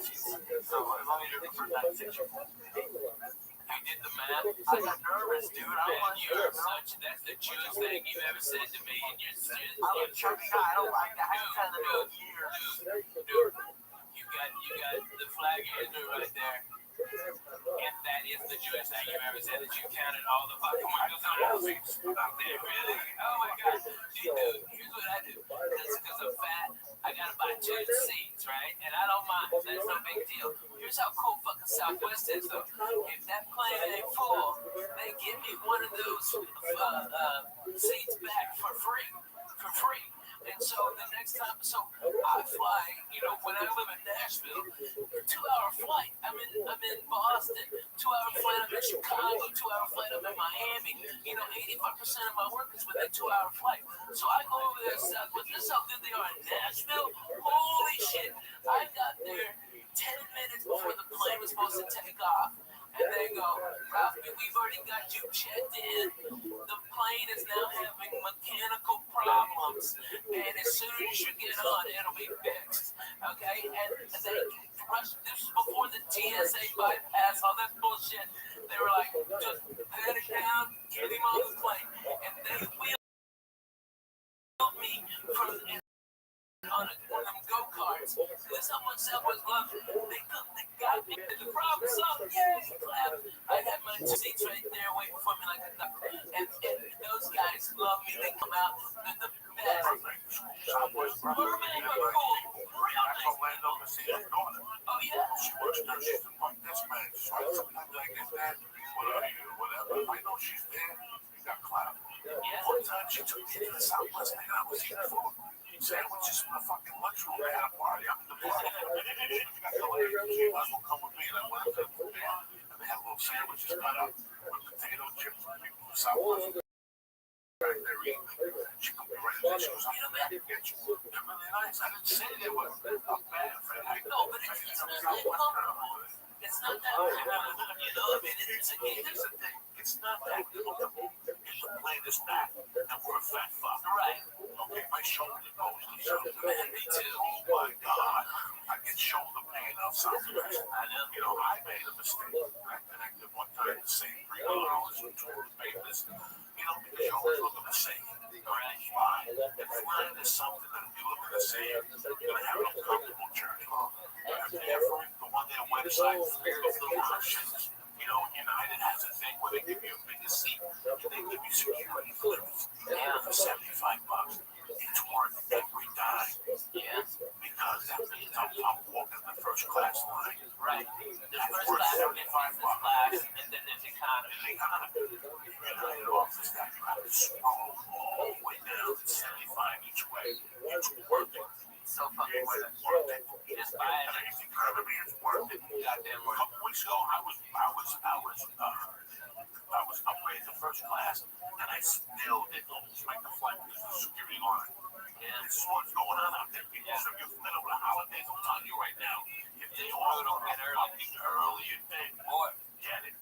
cheese. So as long as you're for 96, you're cool. You you did the math, I got nervous, dude. I man, want you are that's the truest thing you've ever said to me, and I'm a chubby guy. I don't like that. I haven't done it in years. dude, you got the flag in there right there. If that is the Jewish thing you've ever said, that you counted all the fucking windows on all the seats out there, really? Oh my god. Dude, here's what I do. Because I'm fat, I gotta buy 2 seats, right? And I don't mind. That's no big deal. Here's how cool fucking Southwest is, though. If that plane ain't full, they give me one of those seats back for free. For free. And so the next time, I fly, when I live in Nashville, 2-hour flight. I'm in Boston. 2-hour flight. I'm in Chicago. 2-hour flight. I'm in Miami. 85% of my work is within 2-hour flight. So I go over there south. But this is how good they are in Nashville. Holy shit! I got there 10 minutes before the plane was supposed to take off. And they go, Rabbbi, we've already got you checked in. The plane is now having mechanical problems. And as soon as you get on, it'll be fixed. Okay? And they rushed. This was before the TSA bypass, all that bullshit. They were like, just pat it down, get him on the plane. And they wheeled me from on one of them go-karts. This is how much Southwest loves me. They got me to the problem song. Yay, clap. I had my 2 seats right there waiting for me like a duck. And those guys love me. They come out. They're the best. Mermaid are cool. Real nice. Oh, yeah. She works there. She's a punk dispatch. Right? Sometimes I get that. Whatever. I know she's there. You got clout. One time she took me to the Southwest and I was eating food. Sandwiches from the fucking lunchroom. They had a party up in the bar. She might as well come with me. And I went up to the bar and they had little sandwiches cut up with potato chips and people from the Southwest. Back there eating. She put me right in there. She goes, I'm going to get you. They're really nice. I didn't say they were bad, Fred. I know, but it's not that comfortable. It's not that comfortable. Here's the thing. It's not that comfortable. It's the plane is fat and we're a fat fuck. Right. Okay, my shoulder goes. Man, me too. Oh my God. I get shoulder pain on Southwest. I know. I made a mistake. I connected one time the same $3 with toilet papers. Because you always look at the same. Right? Why? If flying is something that if you look at the same, you're going to have an uncomfortable journey. And therefore, go on their website, look at the options. United has a thing where they give you a bigger seat and they give you security clearance for $75. It's worth every dime. Yeah. Because that means I'm walking the first class line. Right. The first class is $75. And then there's economy. United offers that you have to scroll all the way down to 75 each way. It's worth it. So fucking worth it. Just buy it. Anything economy is worth it. Goddamn worth it. A couple weeks ago, I was upgraded to first class, and I still didn't almost make the flight because of the security line. Yeah. This is what's going on out there, people. So if you're familiar with the holidays, I'm telling you right now, if they all don't get early, boy, get it.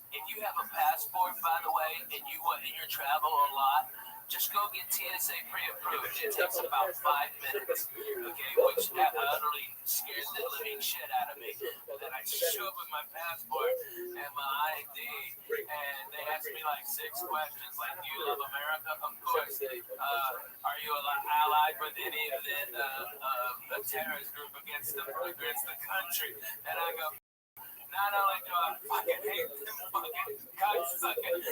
If you have a passport, by the way, and you travel a lot, just go get TSA pre-approved. It takes about 5 minutes, okay, which utterly scares the living shit out of me. And then I show up with my passport and my ID, and they ask me like 6 questions, like, do you love America? Of course. Are you allied with any of the terrorist group against the country? And I go, not only do I fucking hate them fucking cocksucking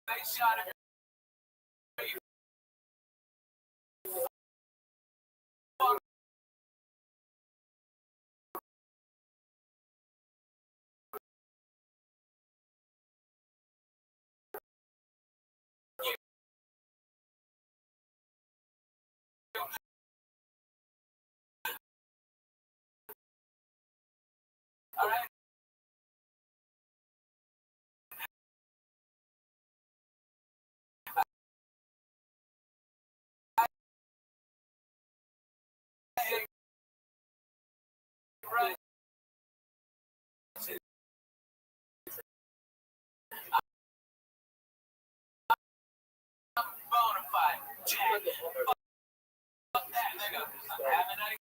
they shot at me. All right. Right. fine. Jack, fuck that, nigga. I'm having a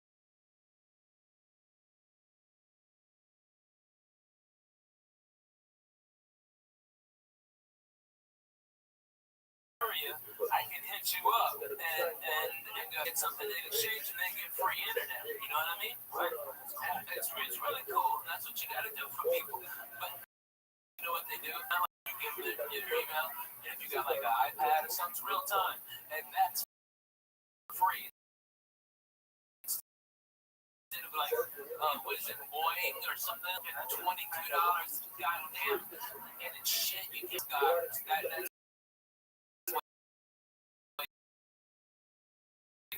I can hit you up and get something in exchange and then get free internet. You know what I mean? Right? It's really cool. That's what you got to do for people. But you know what they do? You give them your email, and if you got like an iPad or something, it's real time, and that's free. Instead of like, what is it, Boeing or something? $22, goddamn, and it's shit you get. That's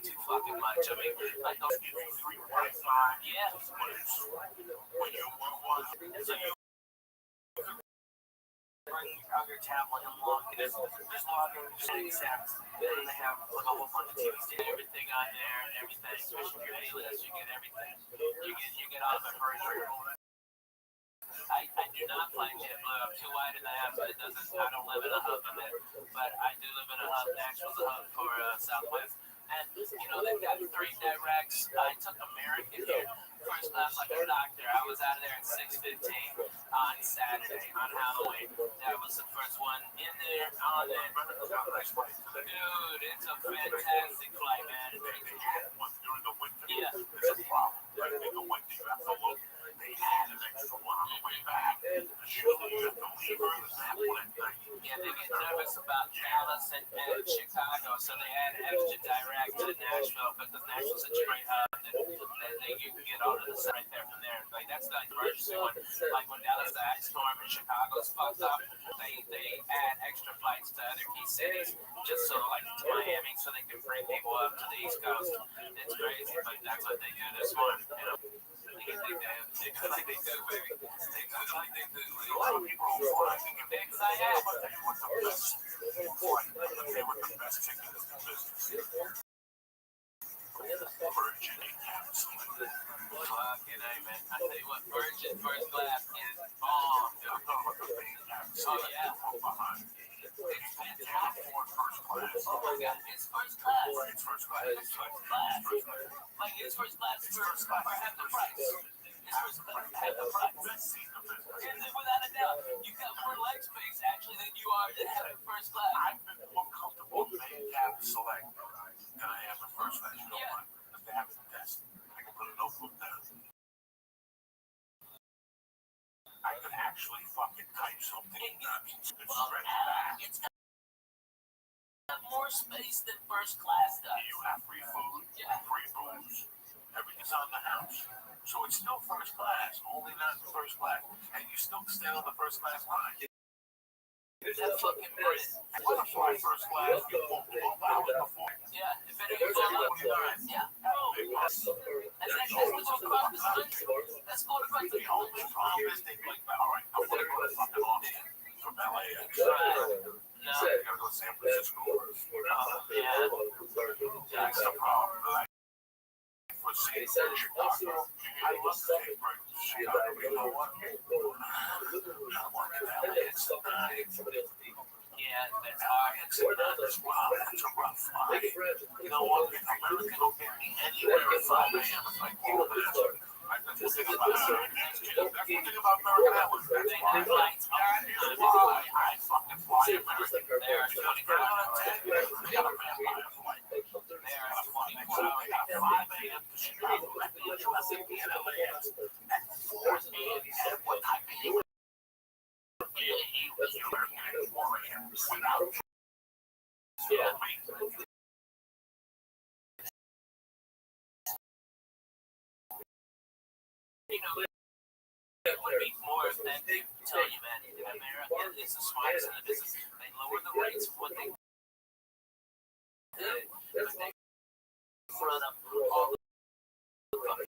too fucking much. I mean, like those free Wi-Fi. Yeah. When you want one, so you bring your tablet and log in. There's log in settings apps, and they have like a whole bunch of TVs, everything on there, and everything. Especially your A-list, you get everything. You get all the version. I do not play JetBlue. I'm too wide in the app, but it doesn't. I don't live in a hub of it, but I do live in a hub. Nashville's a hub for Southwest. And, you know, they've got 3 directs. I took American here, first class like a doctor. I was out of there at 6:15 on Saturday, on Halloween. That was the first one in there, on there. Dude, it's a fantastic flight, man. During the winter, yeah. It's a problem. Right? In the winter, you have to look. They had an extra one on the way back. Surely you have to leave early that one night. Yeah, they get nervous about Dallas and Chicago, so they add extra direct to Nashville because Nashville's such a great hub that you can get all of this right there from there. Like that's the emergency one. Like when Dallas the ice storm and Chicago's fucked up, they add extra flights to other key cities just so like to Miami so they can bring people up to the East Coast. It's crazy, but that's what they do this morning. You know. They do like they do, baby. They do like they do. A lot of people don't fly. Thanks, I have. What's the best flight? They were the best ticket in the business. Virgin Fucking A, man. I tell you what, Virgin first class is bomb, dude. Oh, yeah. It's fantastic for first class. Oh, my God. It's first class. It's first class. It's first class. Like, it's first class for half the price. It's first class for half the price. And then without a doubt, you got more leg space, actually, than you are in having first class. I've been more comfortable in main cabin select than I am in first class. You know why? Because they have the desk. I can put a notebook down. I could actually fucking type something and stretch back. It's got more space than first class does. You have free food, Yeah. free booze. Everything's on the house. So it's still first class, only not first class. And you still stay on the first class line. That fucking Brit. You want to fly first class, you won't go hours before. Yeah, if it ain't full up, yeah. And that's just to go across the country. That's going across the The only problem is they like, all right, I'm going to go to fucking Austin from LAX. No. I gotta go to San Francisco. Yeah. That's the problem. Like, for Chicago, I love Chicago. You know what? I want to LA. Yeah, that's hard. It's a rough flight. You know what? American will get me anywhere at 5 a.m. It's like, oh, that's the thing about American. That's the thing about American Airlines. That's why I fucking fly American. They're 24 hours. They got a vampire flight. They got a 24 hours. They got 5 a.m. to Chicago. That's the USAP and LAX. At 4 a.m. At what time do you without Yeah. You know, it would be more authentic. I tell you, man, America is the smartest in the business. They lower the rates of what they did, but they front up all the fucking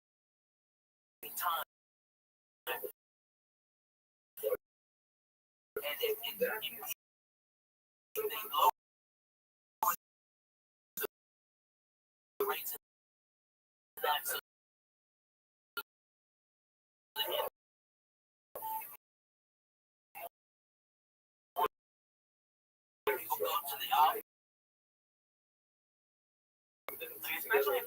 time. And if they lower the rates in that, so people go to the office. especially.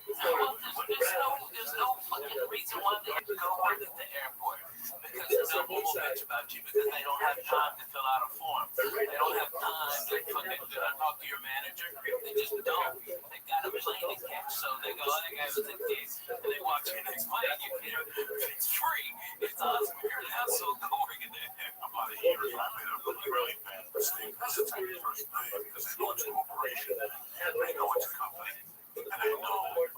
There's no fucking reason why they have to go work at the airport because some people bitch about you because they don't have time to fill out a form. They don't have time to fucking talk to your manager. They just don't. They got a plane to catch, so they go, oh, they got a ticket, and they walk to the next plane. It's free. It's awesome. You're an asshole. Go work in there. About a year ago, I made a really bad mistake. That's the type of person I am because I know it's a corporation. I know it's a company. And I know, never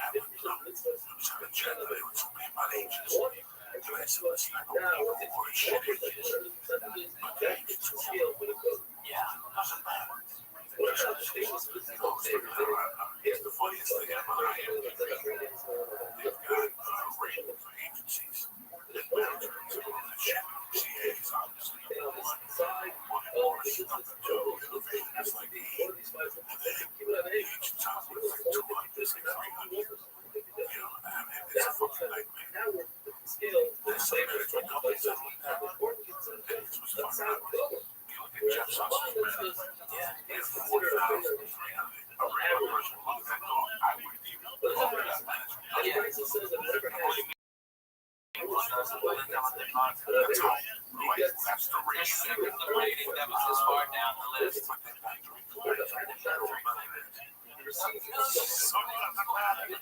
happened. I was having a chat today with somebody about agency. And I said, listen, I don't know what shit agencies. But the agencies, yeah, doesn't matter. It's the funniest thing ever. They've got ratings for agencies. That management to all that shit. CA is obviously number one. Or number two, innovating is like 8. And then the agent top was like 200, it's like 300. You know, I mean, it's a fucking nightmare. There's some management companies that look at it. And this was fucking ugly. You look at Jeff Sussex, man. Yeah, he has 4,300. A regular person loves that dog. I wouldn't even love that management. Yeah. Believe me. That's the rating. The rating that was as far down the list. It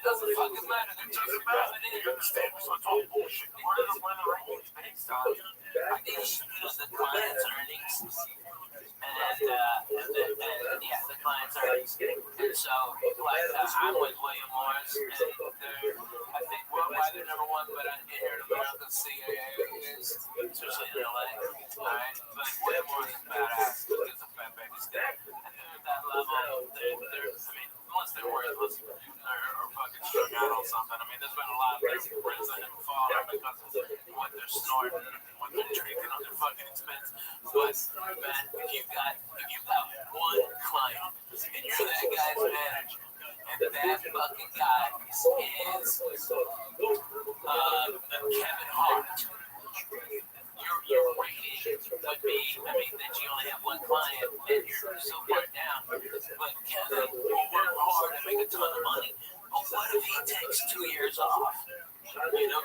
doesn't fucking matter. They're just grabbing it. You understand? So it's all bullshit. Where the rating's based on? I think you should use the client's earnings. And the client's earnings. And so, like, I'm with William Morris, and I think worldwide they're number one, but here in America, CAA is, especially in LA. Alright? But William Morris is badass. It's a fat baby step. And they're at that level, unless they're worthless or fucking strung out on something. I mean, there's been a lot of their prison and fallout because of what they're snorting and what they're drinking on their fucking expense. But, man, if you've got one client and you're that guy's manager, and that fucking guy is Kevin Hart, your rating would be, that you only have one client and you're so far down. But Kevin will work hard and make a ton of money. But what if he takes 2 years off?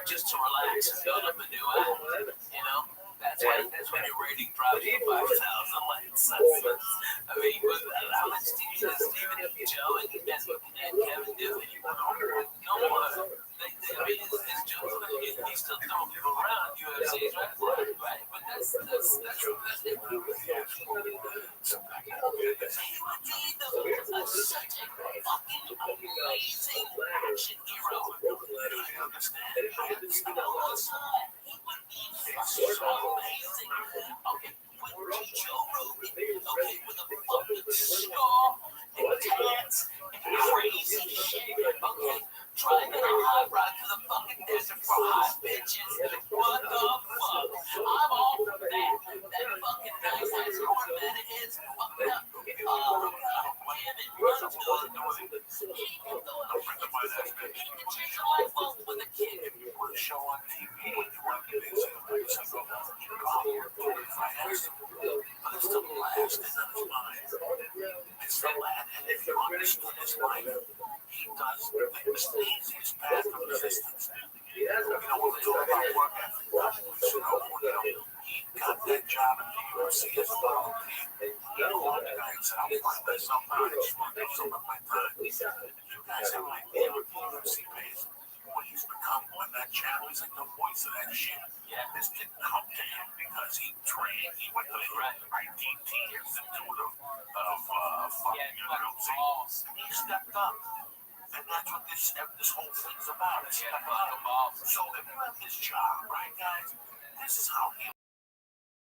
Just to relax and build up a new act, That's when your rating drops to 5,000 likes. I mean, how much did Stephen Joe and Kevin do? No more. It's Joe, he's still throwing people around UFC's right? But that's it. He would be such a fucking amazing action hero. I understand. He would be so amazing. Okay, with Joe Rogan, with a fucking skull and tats and crazy shit, driving a hot rod to the fucking desert for hot bitches. What the fuck? I'm all for that. That fucking guy has cornbed heads fucked up. Oh, God damn it. Run to it. He can go up. He can change your life off with a kid. You want to show on TV when you want to do this, but it's the last thing on his mind. It's the last, and if you understood his life, he does the easiest path of resistance. When we talk about work ethic, he got that job in the UFC as well. He called the guy and said, I'll find myself out. I just want to do some of my time. You guys have an idea what the UFC pays? What he's become on that channel, he's like the voice of that shit. Yeah, this didn't come to him because he trained. He went to the IDT Institute of fucking UFC. He stepped up. And that's what this whole thing's about. It's step up. So if you have this job, right, guys, this is how he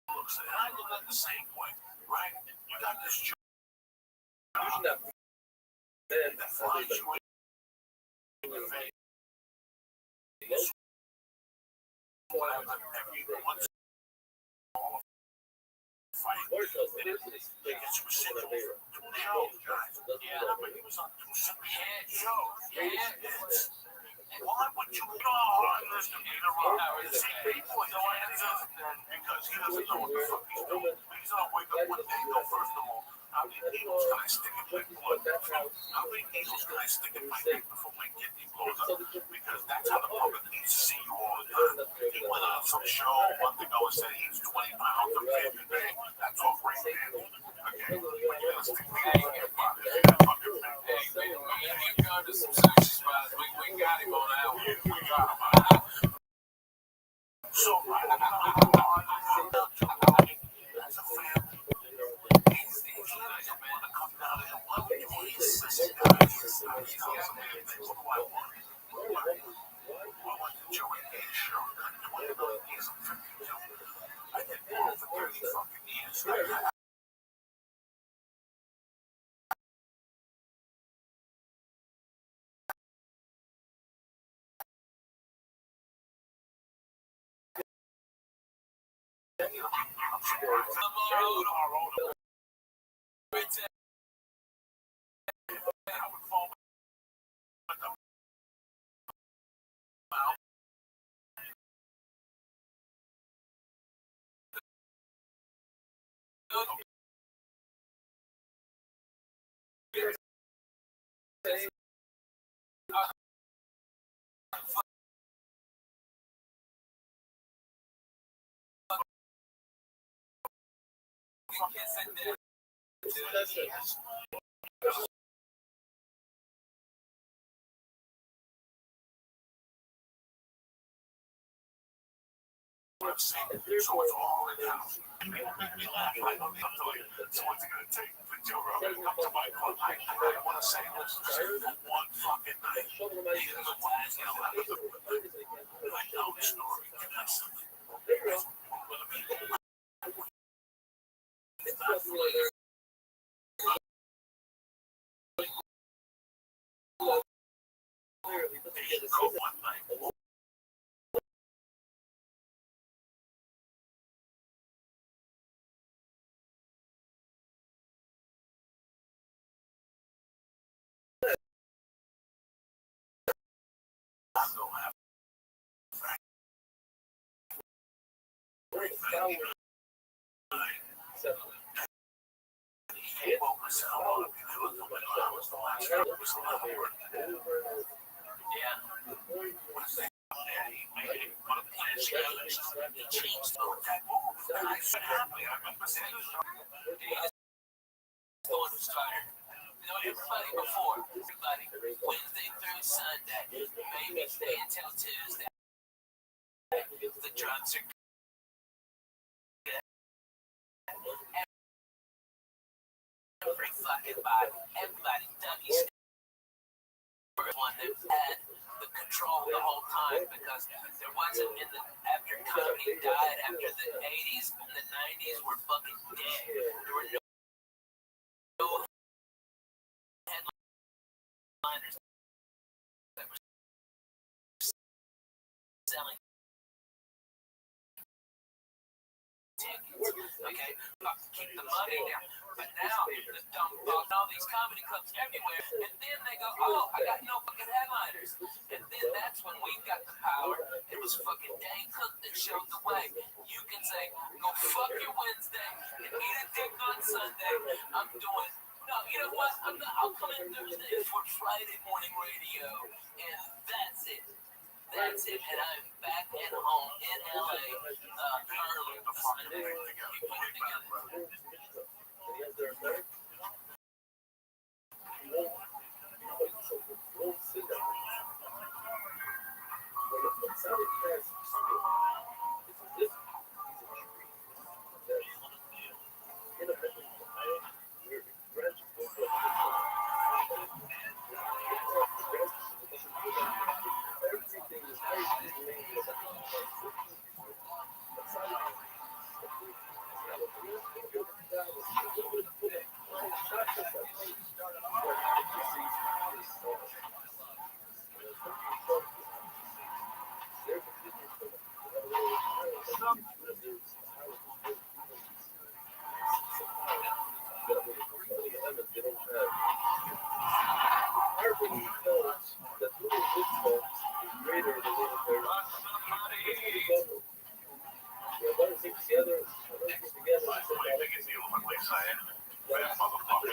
looks at it. I look at the same way, right? You got this job that flies you in the face. Every once fight, it's reciprocal. Shows, guys. Yeah, but he was on 2 separate shows. Why would you underestimate a rock? See, no answers because he doesn't know what the fuck he's doing. He's gonna wake up one day and go, first of all, How many needles can I stick in my blood? How many needles can I stick in my neck before my kidney blows up? Because that's how the public needs to see you all the time. He went on some show a month ago and said he eats 20 pounds of fish a day. That's all great, man. Okay, but you gotta stick me in your body. That fucking thing. Hey, we gone to some sushi spots. We got him on that one. We got him on that. So, right, I got a little on as a family. He's like, I want to come down and love you. He's also made things. What do I want? I want the Joey A show. 29 years of 52. I did more for 30 fucking years. So it's all in house. Make me laugh. I don't need to like, so what's it gonna take for Joe Rogan to come to my club? I want to say this one fucking night. He's gonna laugh at the I know the story. Give us something. Everybody before, Wednesday through Sunday, maybe stay until Tuesday. The drugs are good. Every fucking body, everybody, Dougie's one that had the control the whole time because there wasn't after comedy died after the 80s and the 90s were fucking dead. There were no headliners that were selling tickets. Okay, keep the money down. But now, the dumb fuck, all these comedy clubs everywhere, and then they go, oh, I got no fucking headliners. And then that's when we got the power. It was fucking Dane Cook that showed the way. You can say, go fuck your Wednesday and eat a dick on Sunday. I'm doing, no, you know what? I'll come in Thursday for Friday morning radio. And that's it. That's it, and I'm back at home in LA early Sunday. We put it together. That motherfucker.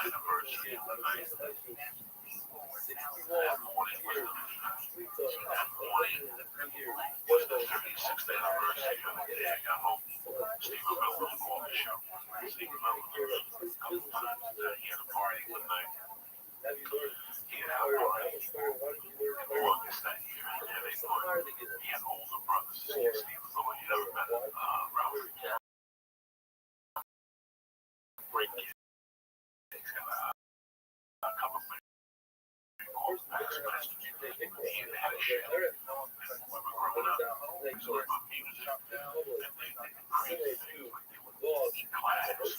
Anniversary of the night. That morning was the 36th anniversary of the day I got home. Stephen Miller called the show. Stephen Miller, a couple times, he had a party one night. He had a party. August that year. And they thought he had older brothers. Stephen Miller, you never met Robert. Great kid. He's got a couple of calls back semester. He had a shit. When we were growing up, sort of music, and they did crazy things like they would walk in class, fucking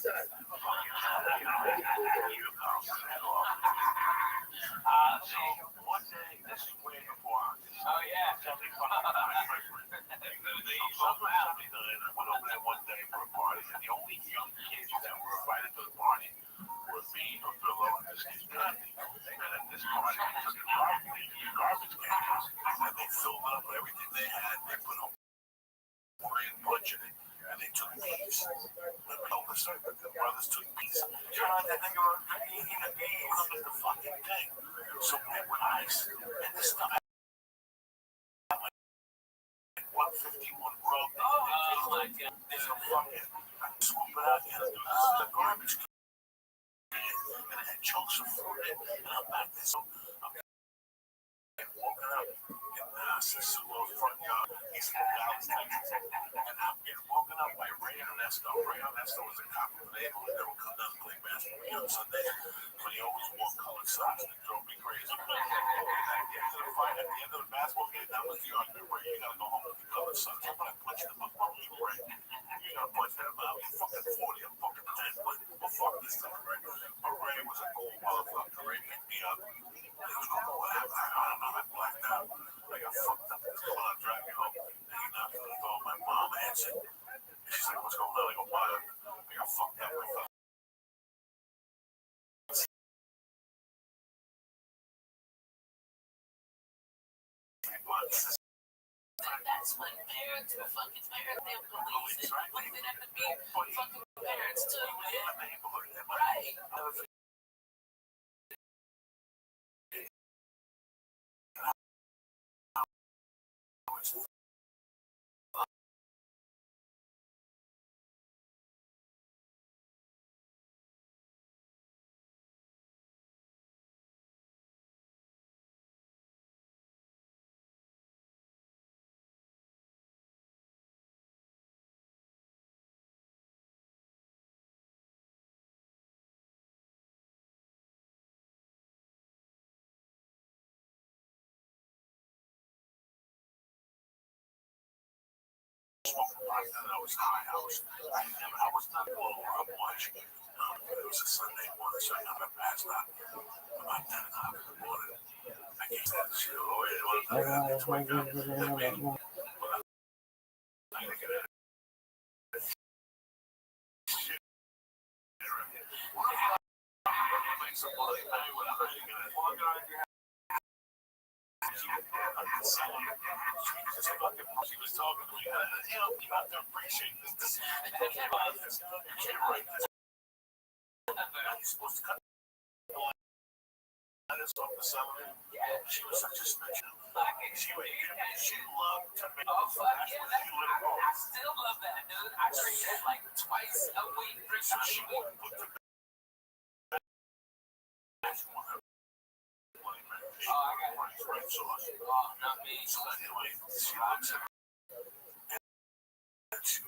you houses head off. So one day, this is way before August. Oh yeah. 75. I went over there one day for a party, and the only young kids that were invited to the party were me, Philo, and this kid Gandhi. And at this party, they took the garbage cans, and they filled it up with everything they had. They put a Hawaiian punch in it, and they took peas. The brothers took peas. Turn on that thing around, eating a game up in the fucking thing. So wet with ice, and this stuff had like 151 rub. Oh my god. There's a fucking, I swoop it out here, and this is the garbage can. And it had chunks of fruit in it, and I'm back there. So I'm walking up in this little front yard. He's in Dallas, Texas. And I'm getting woken up by Ray Ernesto. Ray Ernesto was a cop in the neighborhood that would come down and play basketball on Sunday. But he always wore colored socks, and it drove me crazy. At the end of the fight, at the end of the basketball game, that was the argument. Ray, you gotta go home with the colored socks. I'm gonna punch him up. Ray, you gotta punch him up. I'm fucking 40, I'm fucking 10. But fuck this time, Ray. But Ray was a cool motherfucker. Ray picked me up. He was going, what happened? I don't know, I blacked out. I got fucked up. Come on, drive me home. And he knocked on the door. My mom answered. She's like, what's going on? I go, what? I got fucked up. That's when parents were fucking parents. They were police. Like they have to be fucking parents too, man. Right. I was high. I was not blowing up much. It was a Sunday morning, so I never passed out. About 10 o'clock in the morning, I came down to see the lawyer. I was like, I gotta get out. Make some money, pay with a hiding in it. She was talking to me, you have to appreciate this. You can't write this. You're supposed to cut the letters off the side. She was such a special. She loved to make I still love that, dude. I drink that like twice a week. so she wouldn't put the right sauce. Not me. So anyway, she looks at me and she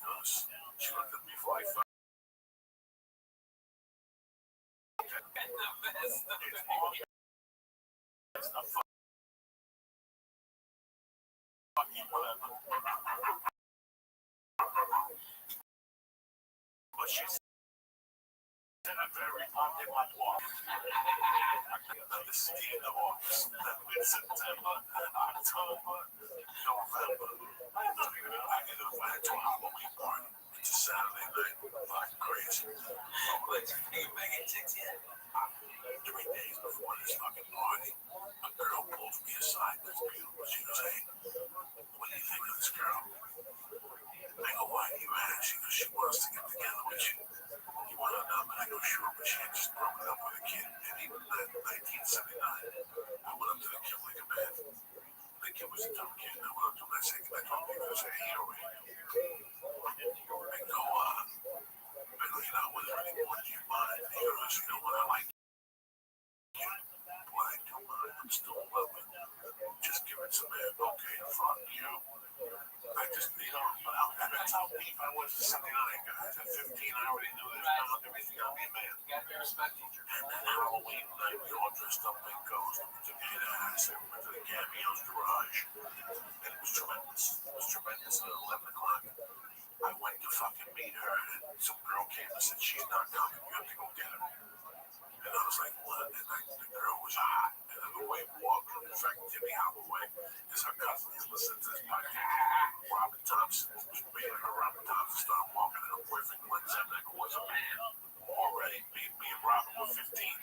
goes, she looked at me for like 5 It's not fun. Whatever. But she said, very in my walk. This is the end of August, September, October, November. I get invited to a Halloween party. It's a Saturday night. Like crazy. But you making chicks yet? 3 days before this fucking party, a girl pulls me aside. That's beautiful. She goes, "Hey, what do you think of this girl?" I go, "Why are you mad?" She goes, "She wants to get together with you. You want her number?" I go, "Sure," but she had just broken up with a kid in 1979. I went up to the kid like a man. The kid was a dumb kid. I went up to him and I said, "Can I talk to you?" I said, "Hey, you're right." I go, "You know, was there anyone you mind?" He goes, "You know what, I like you, but I do mind. I'm still in love with you. Just give it to me. Okay, fuck you." I just, that's how deep I was at 79, guys. At 15, I already knew this. Now, everything I'll be a man. You gotta be respectful. And then Halloween night, we all dressed up like ghosts. We took hit ass and we went to the Cameo's garage. And it was tremendous. It was tremendous. At 11 o'clock, I went to fucking meet her. And some girl came and said, "She's not coming. You have to go get her." And I was like, "What?" And the girl was hot. And then the way walked, in fact, Timmy Holloway is her cousin. He's listening to this podcast. Robin Thompson was being her. Robin Thompson started walking, and her boyfriend Glenn Zemnick was a man already. Me and Robin were 15.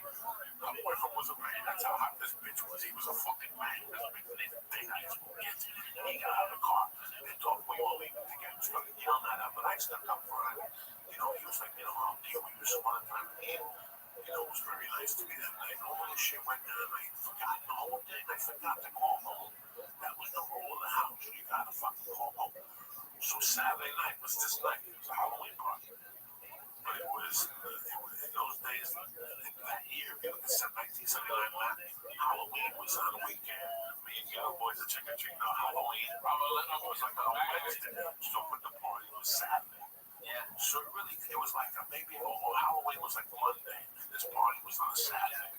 Her boyfriend was a man. That's how hot this bitch was. He was a fucking man. This bitch didn't think high school kids. He got out of the car and thought we were leaving together. He started yelling at her, but I stepped up for her. You know, he was like, "I'll deal with you some other time." And it was very nice to me that night. All this shit went down. I forgot the whole thing. I forgot to call home. That was the rule of the house. You gotta fucking call home. So Saturday night was this night. It was a Halloween party. But it was in those days, that year, if you look at 1979 Halloween was on a weekend. Me and the other boys at Chicken Chicken, Halloween was like on Wednesday. So but the party was Saturday. Yeah. So it was like maybe Halloween was like Monday. This party was on a Saturday.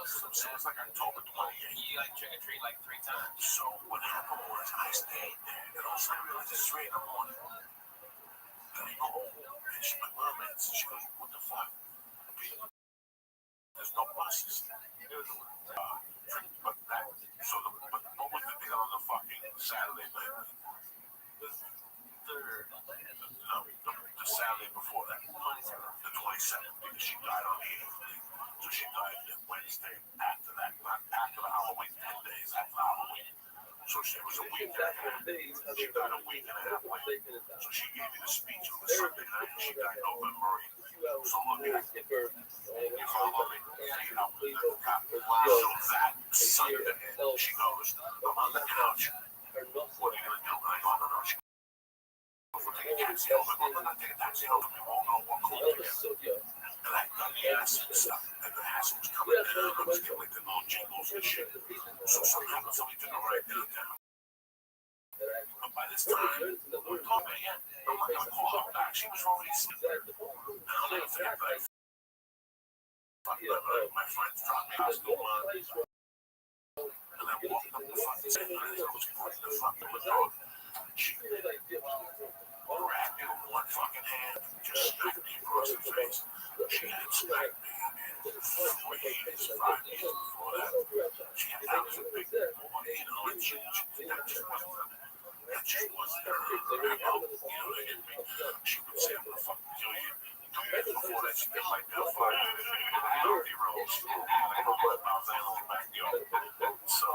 So it was like October 28th. You like trick or treat like 3 times. So what happened was I stayed there, and all of a sudden I realized it's 3 in the morning. And I go home, and my mom answers, she goes, "What the fuck? There's no buses." But what was the deal on the fucking Saturday night? The Saturday before that, the 27th, because she died on the 8th. So she died Wednesday after that, not after the Halloween, 10 days after Halloween. So she was a week and a half. She died a week and a half later. So she gave me the speech on the Sunday night, and she died November 8th. So look at it. You follow me? You know, so that Sunday, she goes, "I'm on the couch. What are you going to do?" And I go, "No, she we'll take a taxi home." I'm not taking a taxi home. We won't go walk home together. And I done the acid stuff, and the acid was coming down. I was getting like the little jingles and shit. So something happened. Somebody took a ride downtown. And by this time, we're talking again. I'm not gonna call her back. She was already sleeping. And I'll never forget that. My friends dropped me off school on. And I walked up the fucking thing, and I was pointing the fucking window. She grabbed me with one fucking hand and just smacked me across the face. She had smacked me in 4 years, 5 years before that. That was a big boy, you know, and that just wasn't her MO, you know, they hit me. She would say, "I'm gonna fucking kill you." 2 years before that, she did like that 5 years in the County Road. She didn't know what about that in the backyard. So,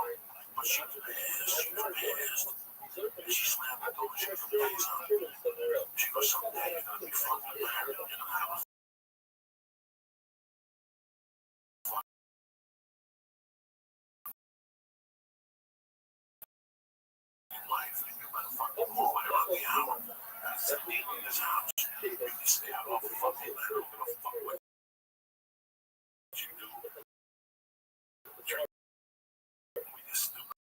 but she was pissed. She was pissed. And she slammed the door. She goes, "Days on it." She goes, "Someday you're gonna be fucking married. You're gonna have a life, and you better fucking move it around the hour. That's the deal in this house. You can stay out off the fucking land. I don't give a fuck what you do. We just stupid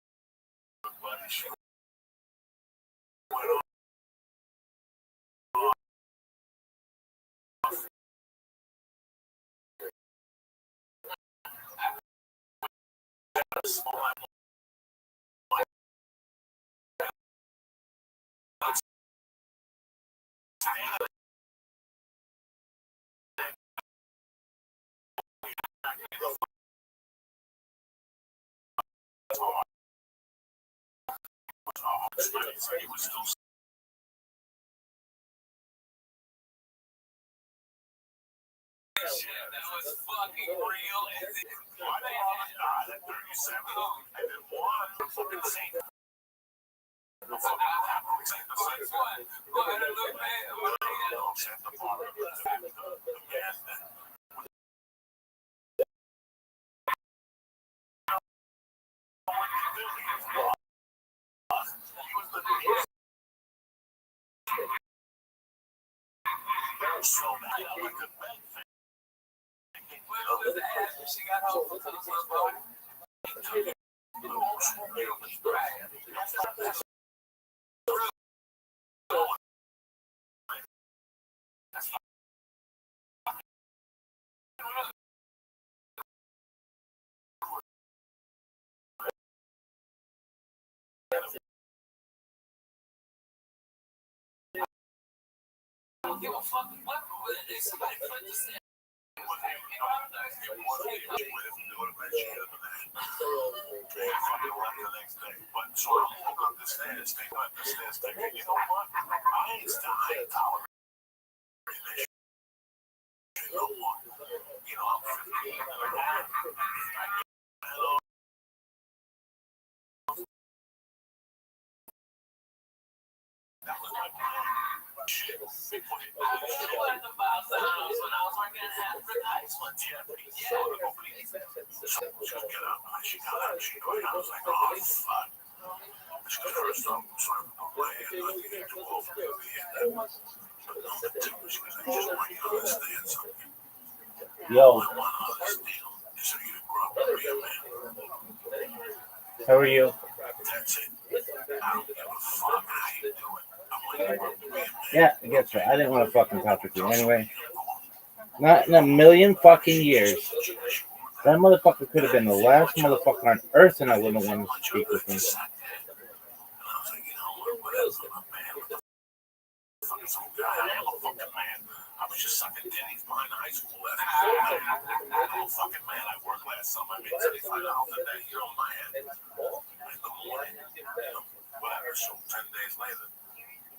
buddy shit went on. He was still shit, that was fucking real. my father died at 37, and then one fucking Saint. She got home from the club. I don't give a fuck what somebody put this in. So I woke up the stairs, they went up the stairs, thinking, you know what? I ain't tolerating this. You know what? You know, I'm 15. Hello. That was my plan. Shit. I wanted to buy the house when I was working at African Ice one year. So she get up, she got up, she got out. I was like, oh, fuck. She got first off, sort of away, and I get too old for me to be in there. But number two, she was like, just want you to understand something. Yo, I want to understand is for you to grow up and be a man. how are you? That's it. I don't give a fuck how you do it. I want you to grow up and be a man. Yeah, I guess so. I didn't want to fucking talk with you anyway. Not in a million fucking years. That motherfucker could have been the last motherfucker on earth, and I wouldn't want to speak with him. And I was like, you know what else? I'm a man. What the fuck is some guy? I am a fucking man. I was just sucking titties behind high school. I'm a fucking man. I worked last summer. I made $75 a day. You're on my head. In the morning, whatever. So 10 days later,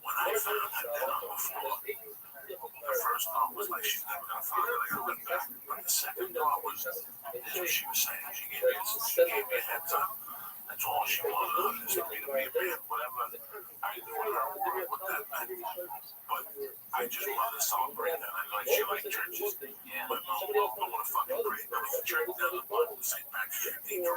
when I found her dead on the floor, the first thought was like, she's never gonna find her. I got went back. But the second thought was, this is what she was saying. She gave me a heads up. That's all she wanted is for me to be a man. Whatever I knew what that meant. But I just wanted to celebrate that. I know she liked churches. But no, I want to fucking pray. There was a church down the block, St. Patrick's Cathedral.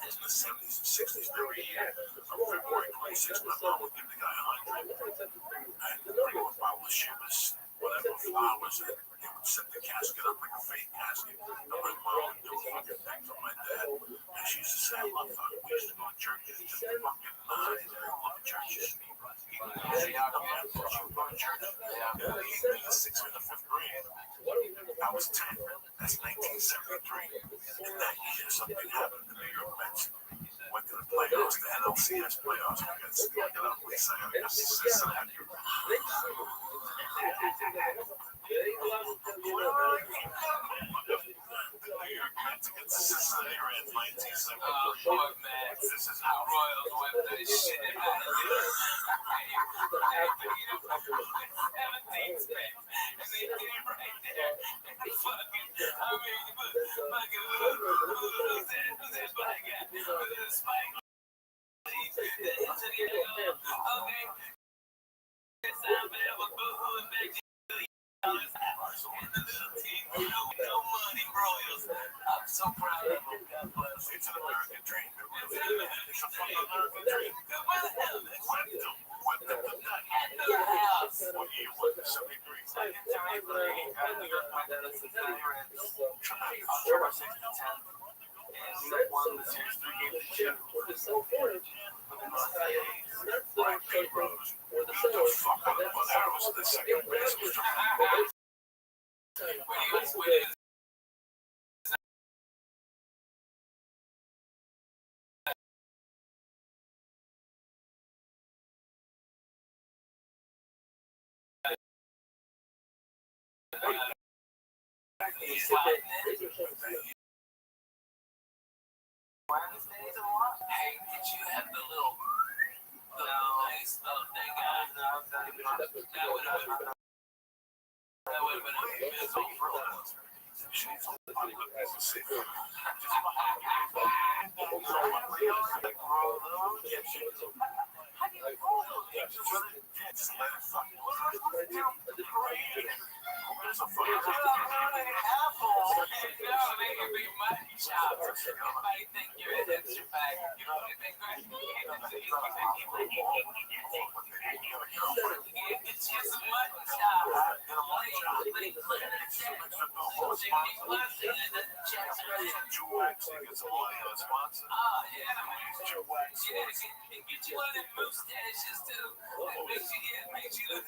In the 70s and 60s, every year on February 26th, my mom would give the guy $100 and bring him a bottle of shivers, whatever, flowers, and he would set the casket up like a fake casket. And my mom would do a fucking thing for my dad. And she used to say, I love how we used to go to churches, just fucking nice. I love churches. Even though she had no man, but she would go to church. Yeah, even in the 6th or the 5th grade, I was 10. That's 1973. In that year, something happened. The New York Mets went to the playoffs, the NLCS playoffs. I got stuck it up. We sang it. Cincinnati. Cincinnati Reds, 1973. Fuck, man. This is how Royals whip that shit out of you. I'm so proud of him. God bless. It's an American dream. It really is. It's a fucking American dream. Where the hell is it? What the nut? At the house. What year was it? 73. New York went down to Cincinnati Reds. October 6th to 10th. And New York won the series 3-2. Black Pete Rose. The fuck up with arrows. The second base was When he was with his he's like, you have the little nice little thing on? That would have been get you one of them mustaches too. It makes you look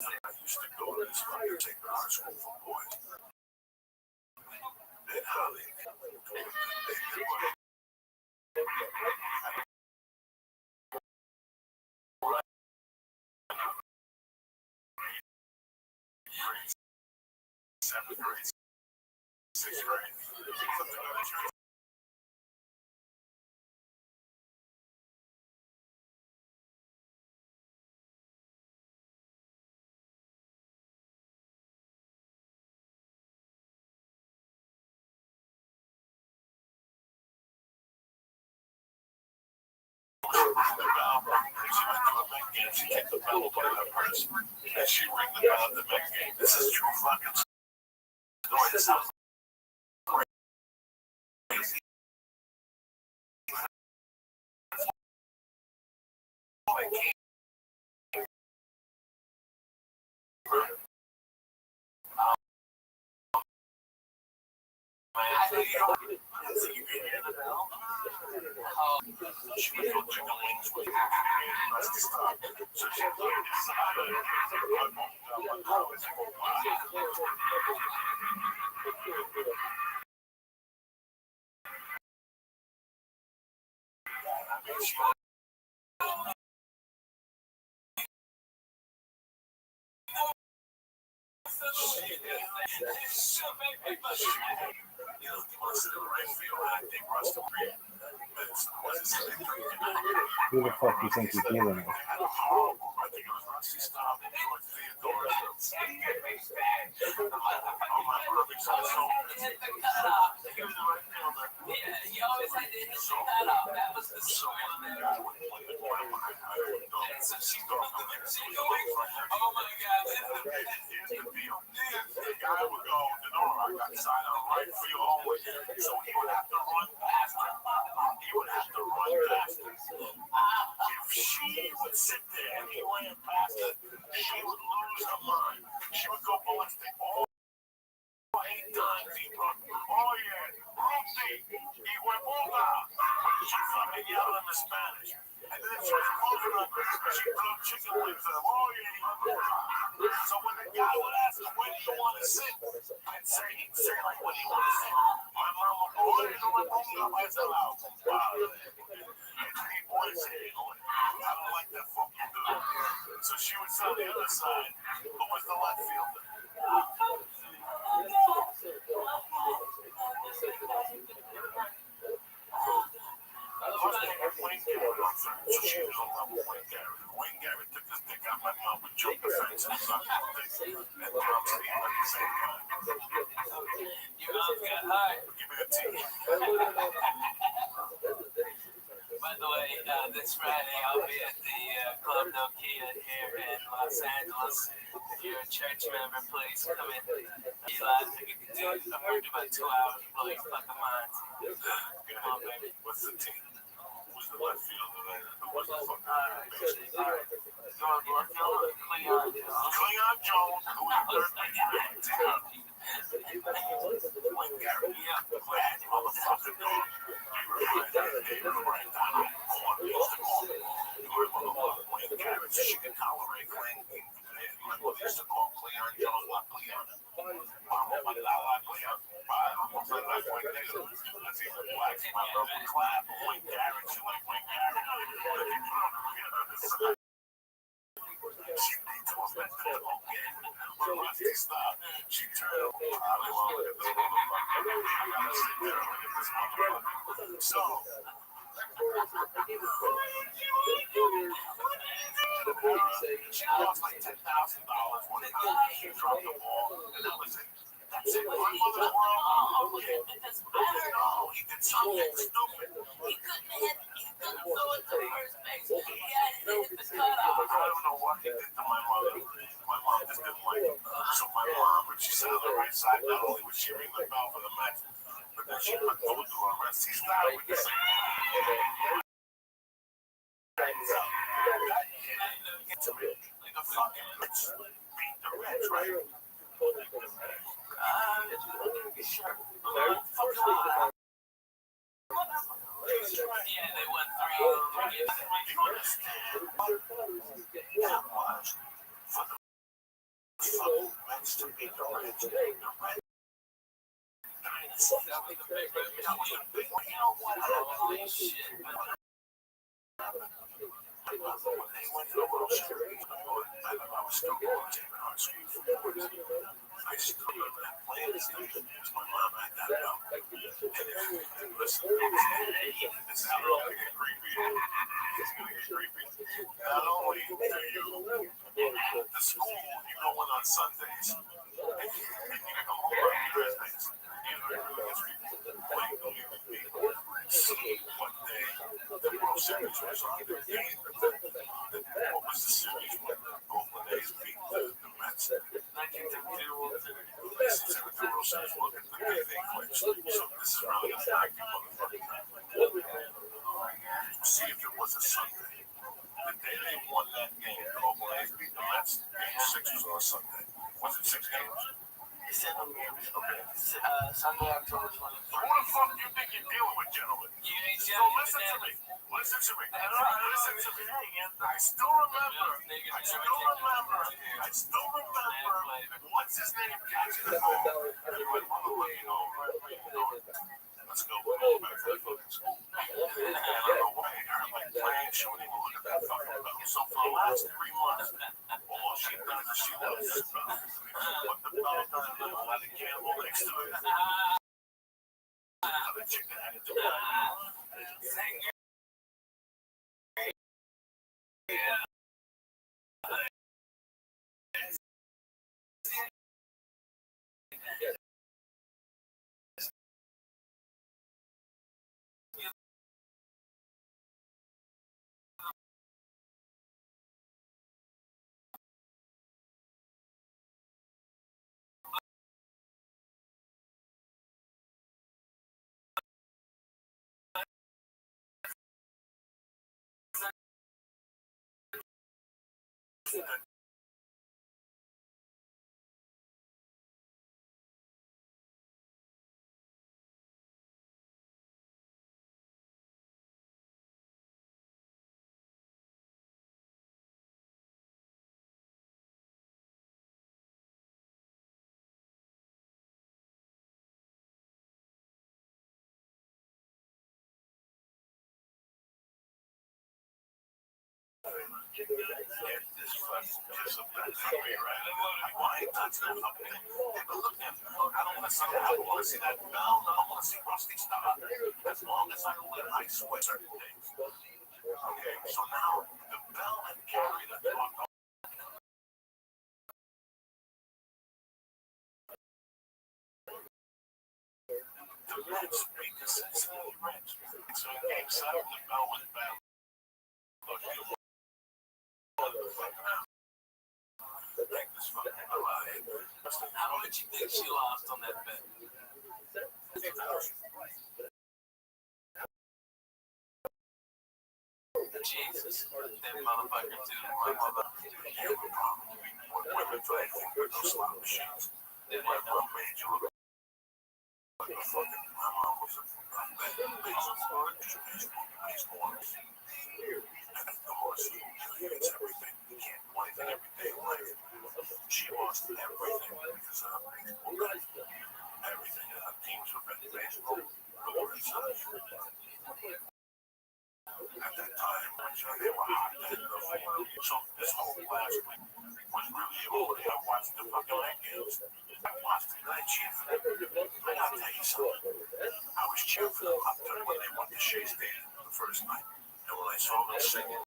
I used to go to this fucking sacred art school for boys. Then Holly, seventh grade, sixth grade. She kicked the bell by her purse, and she rang the bell at the Met game. This is true fucking story. This sounds crazy. She would go chicken wings with rusty stock. So she played inside. Who the fuck do you think you're dealing with? he always had to hit the cutoff. That was the story. So she goes, oh my God, Here's the deal. The guy would go, I got signed on right for you always. So he would have to run past her. If she would sit there and he ran past her, she would lose her mind. She would go ballistic. Oh, 8 times he run. Oh yeah, Ruthie, he went over. She fucking yelled in the Spanish. And then she was closing up. She blew chicken wings at him. Oh yeah, he went over. So when the guy would ask him, where do you want to sit? He'd say like, where do you want to sit? My mom would go, oh, you know what, I said, wow. And he would say, I don't like that fucking dude. So she would sit on the other side. Who was the left fielder? So she was on level Wayne Garrett. Wayne Garrett took this dick out my mouth with joke defense and sucked his dick and Tom Steve at the same time. Your mom got high. Give me a T. But By the way, this Friday I'll be at the Club Nokia here in Los Angeles. If you're a church member, please come in. Be live. Dude, I'm going to do about 2 hours. Blow your fucking minds. Come on, baby. What's the team? Who's the left fielder there? Who was the fucking Alright. You want to left field or Cleon? Cleon Jones, who was the third baseman. Wayne Garrett. Yeah. Glad motherfucker, dude. You remember that corner used to call him. You remember Wayne Garrett, chicken collar, Cleon. Remember they used to call Cleon Jones La Cleon. Vamos a la Cleon. Vamos a la Cleon. Let's even black my little clap. Wayne Garrett, you like Wayne Garrett. She beat us that whole game. When Rusty stopped, she turned over. I want to look at this motherfucker. I gotta sit there and look at this motherfucker. So, she lost like $10,000 when she dropped the ball, and that was it. That's it. My mother's world. No, he did something stupid. He couldn't throw it to first base. He had to hit the cutoff. I don't know what he did to my mother. My mom just didn't like him. So my mom, when she sat on the right side, not only would she ring the bell for the Mets, but then she put those to her rest. He started with the same. Like a fucking Mets beat the Reds, right? Yeah, they won 3. You understand that much for the fucking Mets to beat the Reds? The Reds. That was a big one. You know what? Holy shit. When they went to the World Series, I was still going to Hart Street for years. I still remember that playing station because my mom had that belt. And listen, this is how it's going to get creepy. It's going to get creepy. Not only do you, the school, you go in on Sundays, and you come home on Thursdays. Like, don't even be see what day the World Series was on. The game, what was the series when Oakland A's beat the Mets? 1952 World Series. This is the World Series. Look at the way they clinched. So this is really a fact, you motherfucker. See if it was a Sunday. The day they won that game, the Oakland A's beat the Mets. Game 6 was on a Sunday. Was it 6 games? It's 7 games. Okay. Sunday, October 24th. Who the fuck do you think you're dealing with, gentlemen? You ain't So dealing with listen to that. me. Listen to me. Listen to me. I still remember. What's his name? Catching the ball. Let's go. Back to the fucking school. And on the way, her like playing, shooting. Look at that fucking bell. So for the last 3 months, all she does is she loves this bell. Put the bell down and let it candle next to it. The chicken had to do it. Why touch that fucking thing? Take a look at it. I don't want to see that. I don't want to see that bell. I don't want to see Rusty stop. As long as I live, I swear certain things. Okay, so now the bell and carry the fuck up. The Reds beat the Cincinnati Reds. So So in game 7, the bell was bad. Look, you take this fucking bell out of here. How much you think she lost on that bet? Jesus, that motherfucker too. My mother. You have a problem. Women fight with no slot machines. They might well made you look like a fucking. My mom was a baseball. And the horse, it's everything. You can't do anything every day in life. She lost everything because of baseball. Everything. And her teams were better baseball. But the Red Sox. At that time, they were hot then. So this whole last week was really emotional. I watched the fucking night games. I watched it and I cheered for them. I gotta tell you something. I was cheering for them up to when they went to Shea Stadium the first night. And when I saw them singing,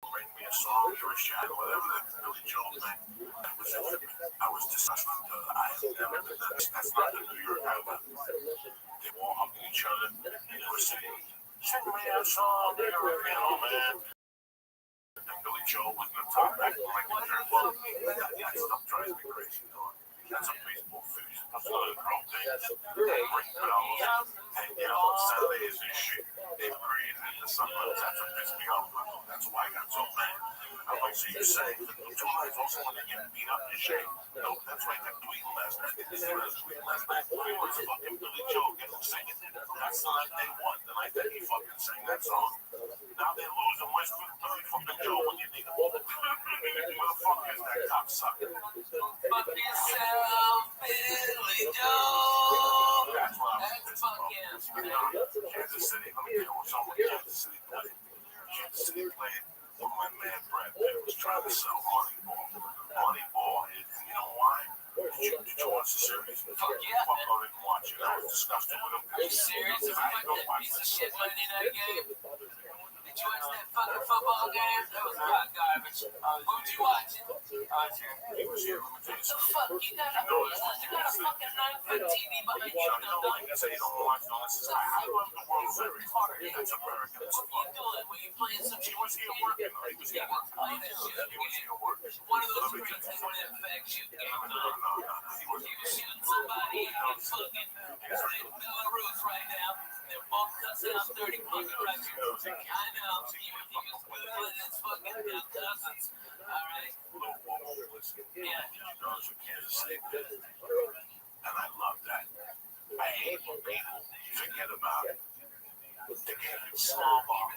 bring me a song, you're a shadow, whatever that Billy Joel thing, that was it for me. I was disgusted. I never did that. That's not the New York outlet. They were all hugging each other and they were singing, sing me a song, you're a piano man. And Billy Joel was going to talk back to Michael Jordan. That stuff drives me crazy, dog. That's a baseball finish. That's one of the girl things. They ring bells and get up on Saturdays and shit. They breathe into something. That's what pissed me off. That's why I got so mad. I'm like, so you say the two guys also want to get beat up in shape? No, that's why they're tweeting last night. They was tweeting last night. It was fucking Billy Joel getting singing. That's the night they won. The night that he fucking sang that song. Now they're losing West Billy fucking Joel when you need him. Who the fuck is that cocksucker? Fuck yourself, Billy Joe. That's what I'm That's fucking Kansas City. Let me tell you what someone Kansas City played. Kansas City played when my man Brad Pitt was trying to sell Moneyball. Moneyball is, you know why? Did you watch the series? Fuck yeah. Fuck, I didn't watch it. I was disgusted with him. Are you serious? It's like that piece of shit Monday night game? Did you watch that fucking football game? That was hot garbage. Who'd you watch it? He was here. Let me tell you something. Fuck, you got a fucking 9-foot TV behind you. You say you don't watch no, this is I love the World Series. That's American. That's What are you doing? Were you playing some He was here working. He was here working. He was here working. one of those great things when it affects you? No. He was He was shooting somebody in fucking Belarus right now. They're both cussing out 30 fucking Russians. I know. He was Googling his fucking cousins. Alright? Yeah. Kansas City. And I love that. I hate when people forget about it. The game is small ball.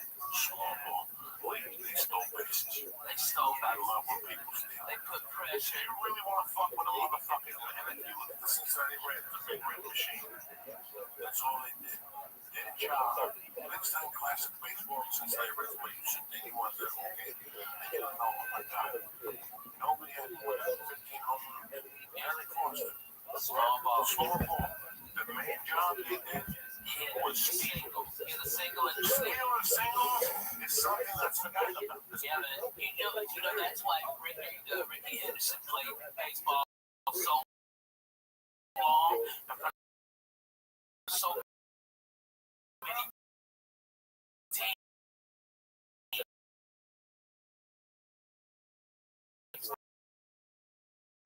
They stole bases. They stole I bases. love when people steal. They put pressure. You really want to fuck with a motherfucker, and you look at the Cincinnati Reds, the big red machine. That's all they did. Their job. Next time classic baseball, Cincinnati Reds play, you should think he wants that whole game. And you don't know, oh my God. Nobody had more than 15 home runs. Gary Foster. Small ball. The main job they did was steal. Get a single and Steal a single is something that's forgotten about. yeah, man. You know that's why Ricky Henderson played baseball so long. So many teams.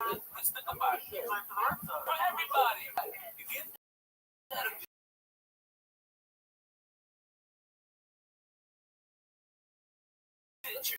Let's think about it. For everybody. If you had a pitcher,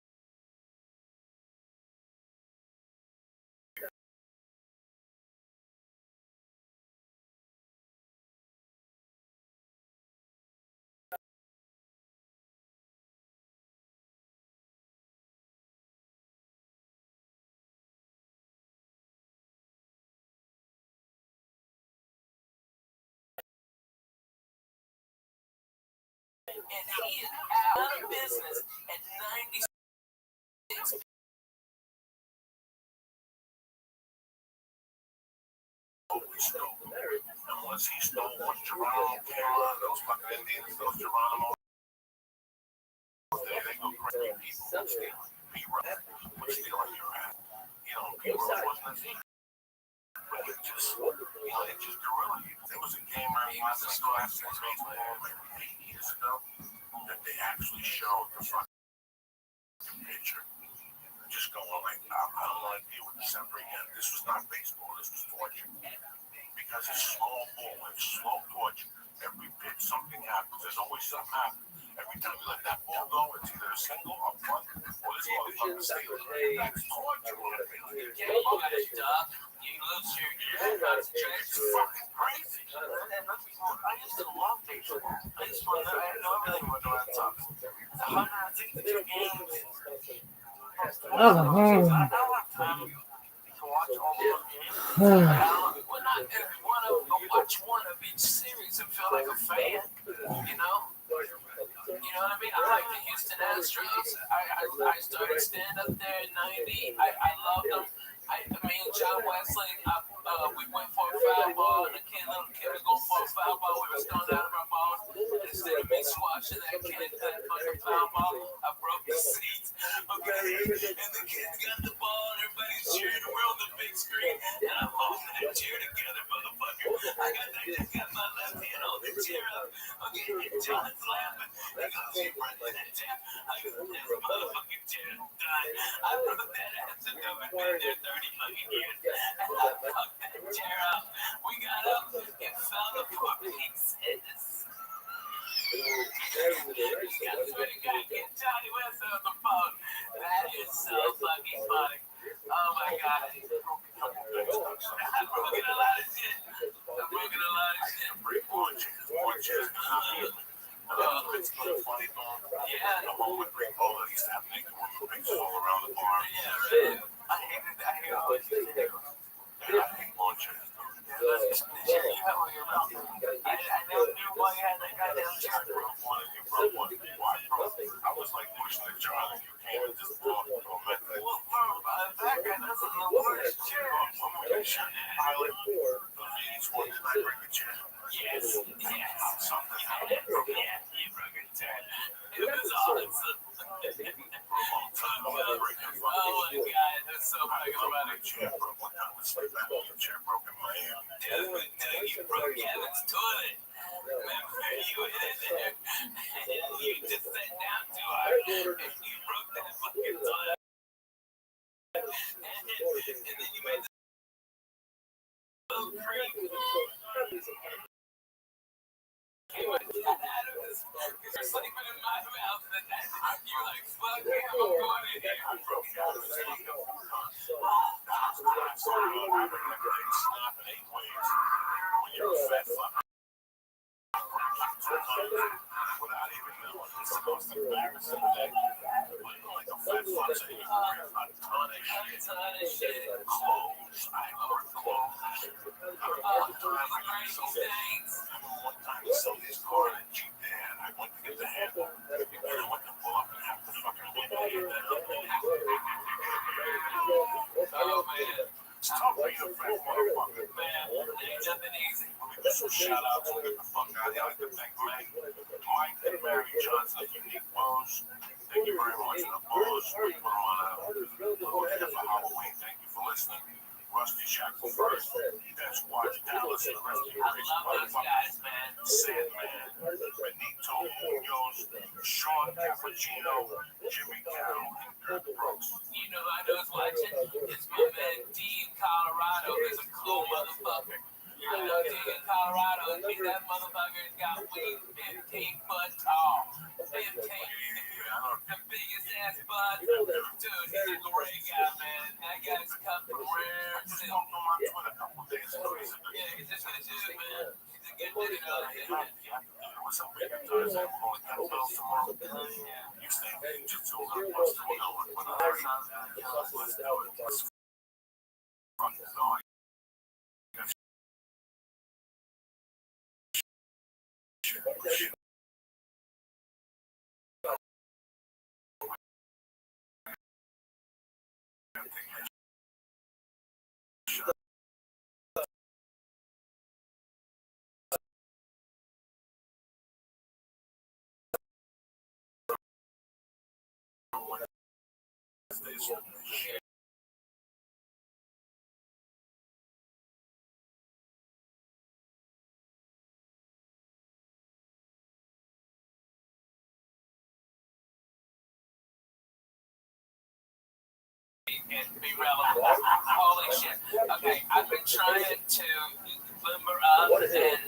and he is out of business at 96. And once he stole, once Geronimo came on, those fucking Indians, those Geronimo, they go crazy. People would steal. P-Rock would steal on your ass. You know, P-Rock wasn't a team. But it just, it just guerrilla you. There was a game I watched this classic baseball maybe 8 years years ago that they actually showed the fucking picture. Just going like, I don't want to deal with this ever again. This was not baseball. This was torture. Because it's small ball, it's slow torture. Every pitch, something happens. There's always something happens. Every time you let that ball go, it's either a single or bunt, or this motherfucker sails. That's torture. You lose your concentration. It's fucking crazy. I used to love baseball. I used to know everything about the Red Sox. It's 162 games. I don't have time to watch all those games. Well, not every one of them, but watch one of each series and feel like a fan. You know? You know what I mean? I like the Houston Astros. I started stand up there in '90. I loved them. Me and John Wesley, we went for a foul ball, and little kid was going for a foul ball. We were stoned out of our balls. Instead of me squashing that fucking foul ball, I broke the seats. Okay, and the kids got the ball, and everybody's cheering. We're on the big screen, and I'm holding that chair together, motherfucker. I got my left hand on the chair up. Okay, and John's laughing. He goes, "You broke that chair." I go, "This motherfucking chair is done. I broke that ass and I've been there 30 fucking years." And I fucked that chair up. We got up and found the 4 pieces. Get Johnny West on the phone. That is so fucking funny. Oh my god. I'm broken a lot of shit. It's so funny, yeah. The whole with Rick Bowler used to have naked women pictures all around the bar. Yeah, right. I hated that. I hate lawn chairs. The chair you have on your mouth. I never knew why you had that goddamn chair. You broke one. I was like pushing the jar and you can't just blow up to a method. Well, back then, that's the worst chair. Pilot, the V's one, did I bring the chair? Yes. Something. Yeah, you broke a chair. It was awesome. Oh my god, that's so fucking funny. Chair broke one time. It's like that old chair broke in my hand. Dude, you broke Kevin's toilet. Remember, you went in there and you just sat down too hard and you broke that fucking toilet. And then you made the little cream. You went out of this because you're sleeping in my mouth and then you're like, fuck it, I'm going in here. I broke it out of his hand. Snap in 8 ways. When you're a fat fuck. Without even knowing, it's the most embarrassing thing. Like a fat fuck saying you wear a ton of shit. Clothes. I wore clothes. One time I sold this car in a Jeep there, and I went to get the handle, and I went to pull up and have to fucking win. Oh man. Stop being a fat motherfucker. Man, ain't nothing easy. Some shout outs and get the fuck out of here. I'd like to thank Mike and Mary Johnson, Unique Pose. Thank you very much for the pose. We put on for Halloween. Thank you for listening. Rusty Shackle first. That's Watch Dallas and the rest of you. I love those guys, man. Sandman, Benito Munoz, Sean Cappuccino, Jimmy Carroll, and Kurt Brooks. You know I was watching. It's my man D in Colorado. He's a cool motherfucker. I know D in Colorado. That motherfucker's got wings 15 foot tall. 15. The biggest ass bud. Dude, he's a great guy, man. That guy's cut from rare. Yeah, he's just a dude, man. He's a good dude out here. What's up, baby? You stay in jiu-jitsu or what's going on? Let's do it. Fucking dog. Shit. fucking be relevant. Holy shit. Okay, I've been trying to limber up and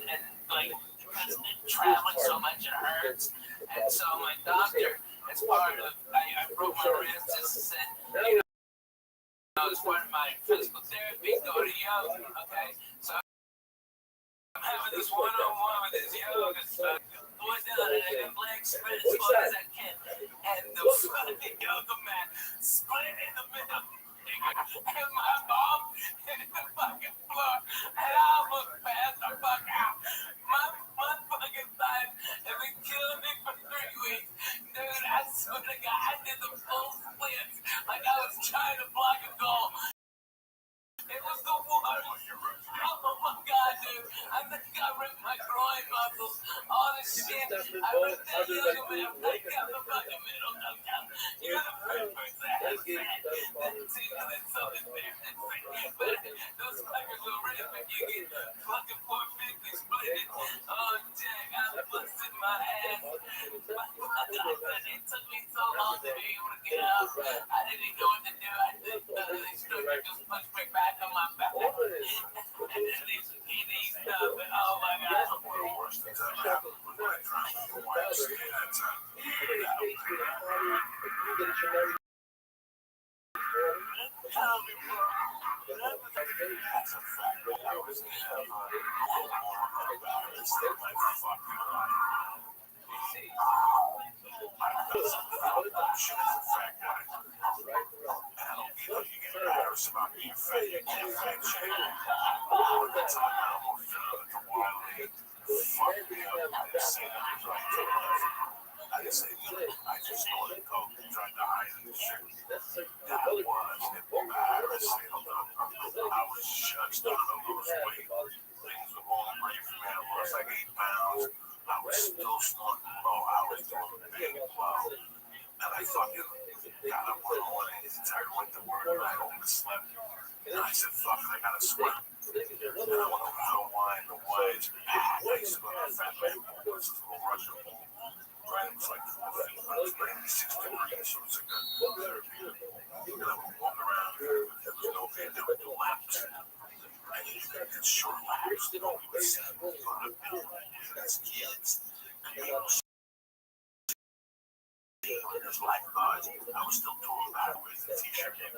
like, because traveling so much it hurts. And so my doctor, as part of, I broke my wrist, just said, you know, as part of my physical therapy, go to yoga. Okay, so I'm having this one-on-one with this yoga stuff. Going down and I got legs spread as far as I can. And the fucking yoga mat split in the middle. And my mom hit the fucking floor. And I almost passed the fuck out. My fucking thigh has been killing me for 3 weeks. Dude, I swear to God, I did the full splits. Like I was trying to block a goal. It was the worst. Oh my God, dude. I think I ripped my groin muscles. All this shit. I ripped that yoga mat. I got the fucking middle no down. You're the first person that has said that's something there. But those fuckers will rip if you get fucking 450 split. Oh, Jack, I busted my ass. It took me so long to be able to get up. I didn't know what to do. I just pushed me back on my back. And then these stuff. And oh my God. One of the worst things that happened was when I drank the wine at that time. Tell me, bro. That's a fact. I was going to have a little more about this than my fucking life. Shit is a fact, guys. And I don't feel like you get embarrassed about being fat. You can't fat shame. At the time, I almost felt like a wild lead. Fuck me up. I didn't say that was right to left. I didn't say nothing. I just snorted coke and tried to hide the shit. That was embarrassing. I was just starting to lose weight. Things were going great for me. I lost like 8 pounds. I was still snorting low. I was doing big blow. And I fucking got up one morning and went to work and I overslept. And I said, fuck it, I gotta swim. And I went over to the wine. The wine's packed. I used to go to a fat man pool. This is a little Russian pool. Right, it was like 96 degrees, so it was a good therapy. And I would walk around. There was no fan. There were no laps. And it's short laps. We would see a lot of buildings as kids. And people there's lifeguards. I was still doing that with the t-shirt. Damn,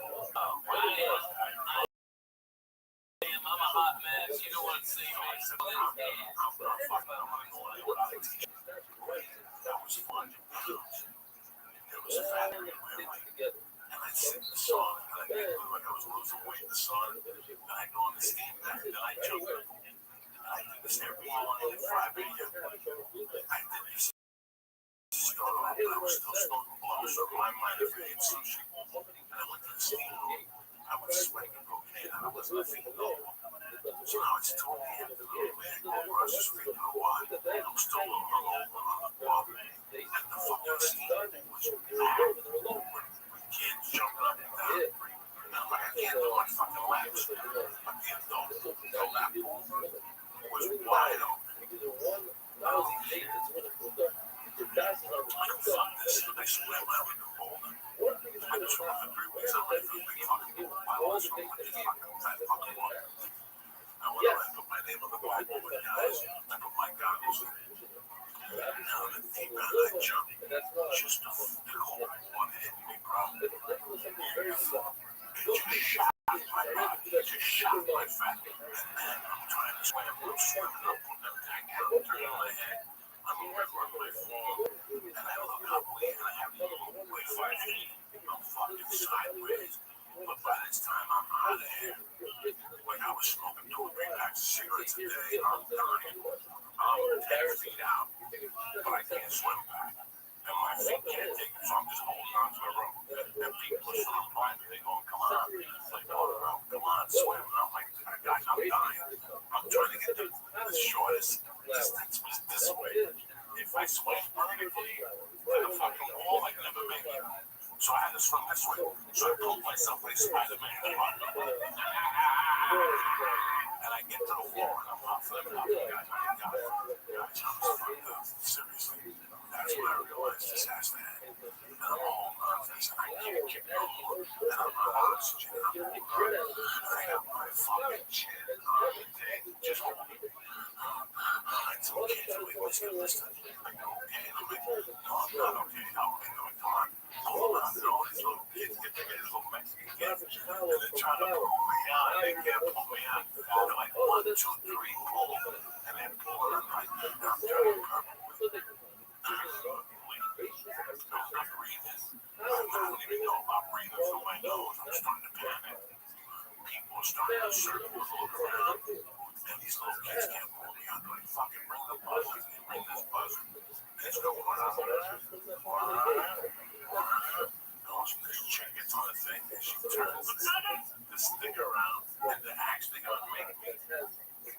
I'm a hot mess. You don't want to see me. I said, I'm not fucking. I'm going to go in without a t-shirt. That was fun. There was a fat everywhere, and I'd sing the song, and I'd make like I was losing weight in the song, and I'd go on the steam back, and I'd jump in. And I did this every morning at 5 a.m. I did this. Start off, and I was still smoking blow, so my mind had hit sushi. And I went to the steam room. I was sweating cocaine, and I was not feeling normal. So now it's 2 a.m. The little man go across the street to the water. I'm still a little hungover on the block, and the fucking steam was packed. Kids jumping up and down. And I'm like, I can't do my fucking laps. I can't do no lap pool. It was wide open. Fuck this. I swam out with the boulder. I was swimming for 3 weeks. I'm ready for a big fucking pool. I was swimming with this fucking fat fucking water. I went around and put my name on the blackboard, guys. I put my goggles in. Now I'm in deep end. I jumped. Just a cold water hit me, bro. It just shot my body. It just shot my fat. And then I'm trying to swim. I'm swimming up on that tank. I'm turning my head. I'm over on my phone. And I look up and I have a little way 5 feet. I'm fucking sideways. But by this time, I'm out of here. Like I was smoking 2 or 3 packs of cigarettes a day. I'm dying. I'm 10 feet out. But I can't swim back. And my feet can't take it, so I'm just holding on to the rope. And people pushing on behind me, they go, come on. Like, oh, the rope, come on, swim. And I'm like, guys, I'm dying. I'm trying to get the shortest distance was this way. If I swim vertically to the fucking wall, I can never make it. So I had to swim this way. So I pulled myself like Spider-Man. And I get to the floor and I'm not flipping up. Guys, I'm fucked up. Seriously. That's when I realized Let's just ask that. And I'm all nervous. I can't get no more. And I'm on oxygen. I got my fucking chin on the thing. Just I told kids, I'm like, listen. I go, okay. I'm like, no, I'm not okay. No, come on. Hold on. And all these little kids get together, these little Mexican kids. And they're trying to pull me out. They can't pull me out. They're like, 1, 2, 3, pull. And they're pulling. I'm like, I'm trying to I'm breathing. I don't even know if I'm breathing through my nose. I'm starting to panic. People are starting to circle and look around. And these little kids can't pull me out. They're like, fucking ring the buzzer. Ring this buzzer. It's going on. This chick gets on the thing and she turns this thing around and they're actually going to make me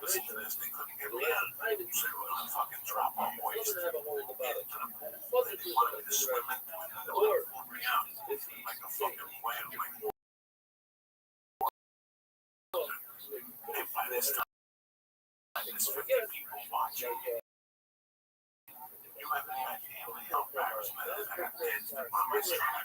listen to this. They couldn't get me out. So they were going to fucking drop my waist into the pool. They wanted me to swim into it and they were going to pull me out like a fucking whale. And by this time, there's 50 people watching. You have any idea how embarrassment is? I got kids on my side.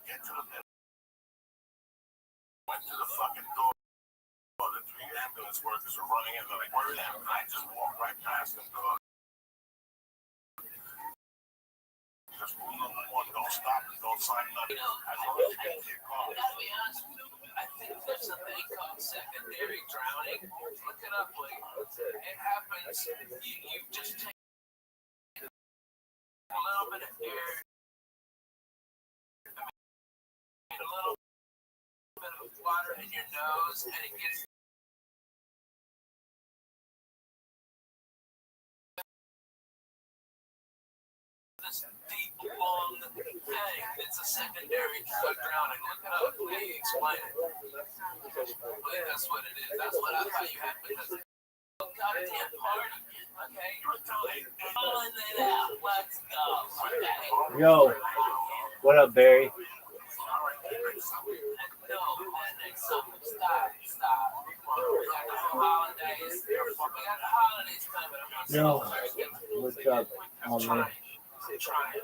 Get to the middle. Went to the fucking door. The 3 ambulance workers were running in. They're like, where are they? And I just walked right past them, dog. Just one, don't stop, don't sign nothing. I don't know if you get called. Gotta be honest with you, I think there's a thing called secondary drowning. Look it up, like, it happens. You just take a little bit of air, a little bit of water in your nose, and it gets this deep, long thing. It's a secondary drowning. Look it up. Let me explain it. That's what it is. That's what I thought you had because goddamn party. Okay, you're pulling it out. Let's go. Okay. Yo, what up, Barry? No, stop. We got the holidays. Coming. Yo, what's up, homie? Trying.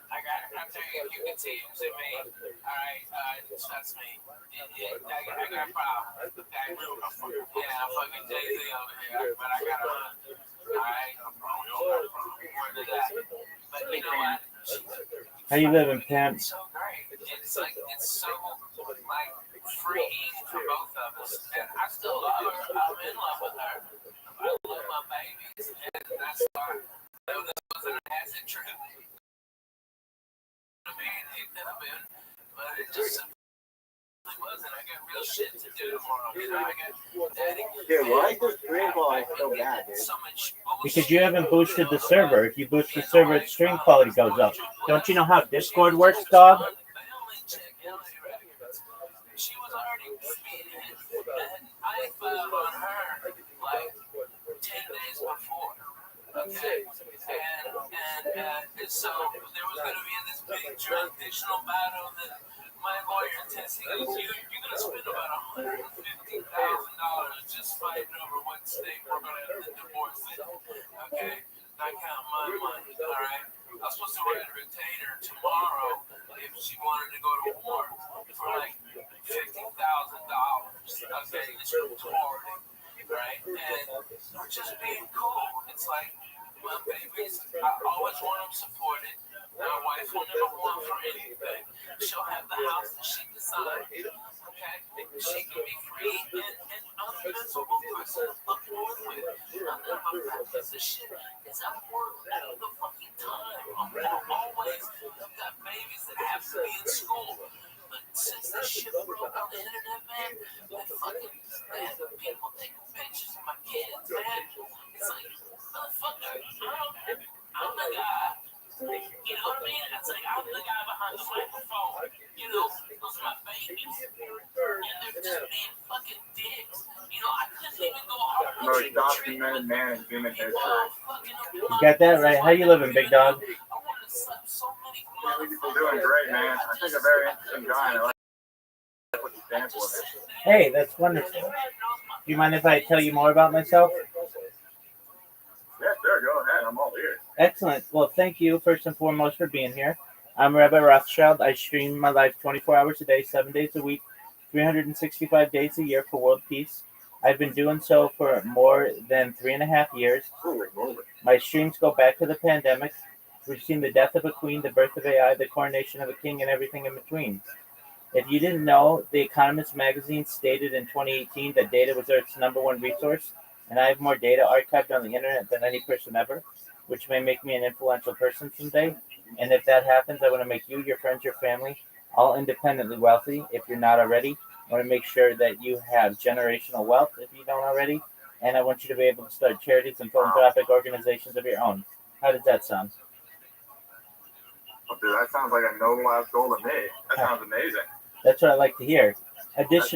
I'm telling you can see it me. Alright, that's me. I got problems. Okay? Yeah, I'm fucking Jay-Z over here, but I got a hunt. Alright? Word to that. But you know what? How you living, pimp? It's so great. It's so like freeing for both of us. And I still love her. I'm in love with her. I love my babies. And that's why this wasn't an acid trip. I mean, it could have been, but it just simply wasn't. I got real shit to do tomorrow. You know, I got daddy. Dude, why is this green ball so bad, dude? Because you haven't boosted the server. If you boost the server, the stream quality goes up. Don't you know how Discord works, dog? She was already speeding, and I fell on her like 10 days before. Okay, and so there was going to be this big jurisdictional battle that my lawyer in Tennessee goes, you're going to spend about $150,000 just fighting over what state we're going to divorce in. Okay, not counting my money. All right, I was supposed to write a retainer tomorrow if she wanted to go to war for like $50,000. Okay, it's retarded. Right, and we're just being cool. It's like, my babies, I always want them supported. My wife will never want for anything. She'll have the house that she decides. Okay? She can be free and unmiserable person looking with. I'm not a piece of shit. It's at work all the fucking time. I'm always, I've got babies that have to be in school. But since this shit broke on the internet, man, people taking pictures of my kids, man. It's like, motherfucker, I'm the guy. You know what I mean? It's like I'm the guy behind the microphone. You know, those are my babies. And they're just being fucking dicks. You know, I couldn't even go hard. Most documented man in human history. You got that right? How you living, big dog? People doing great, man. I think a very interesting guy. I like what you stand for. Hey, that's wonderful. Do you mind if I tell you more about myself? Yeah, sure. Go ahead. I'm all ears. Excellent. Well, thank you first and foremost for being here. I'm Rabbi Rothschild. I stream my life 24 hours a day, 7 days a week, 365 days a year for world peace. I've been doing so for more than 3.5 years. Holy moly. My streams go back to the pandemic. We've seen the death of a queen, the birth of AI, the coronation of a king, and everything in between. If you didn't know, The Economist magazine stated in 2018 that data was Earth's #1 resource, and I have more data archived on the internet than any person ever, which may make me an influential person someday. And if that happens, I want to make you, your friends, your family, all independently wealthy. If you're not already, I want to make sure that you have generational wealth if you don't already. And I want you to be able to start charities and philanthropic organizations of your own. How does that sound? Well, dude, that sounds like a noble ass goal to me. That sounds amazing. That's what I like to hear. Yeah, that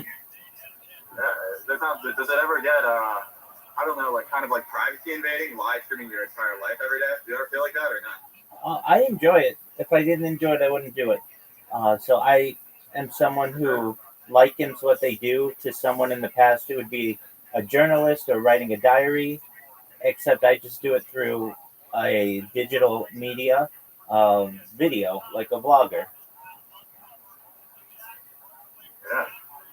sounds good. Does it ever get, I don't know, like kind of like privacy invading, live streaming your entire life every day? Do you ever feel like that or not? I enjoy it. If I didn't enjoy it, I wouldn't do it. So I am someone who likens what they do to someone in the past who would be a journalist or writing a diary, except I just do it through a digital media video, like a vlogger. Yeah.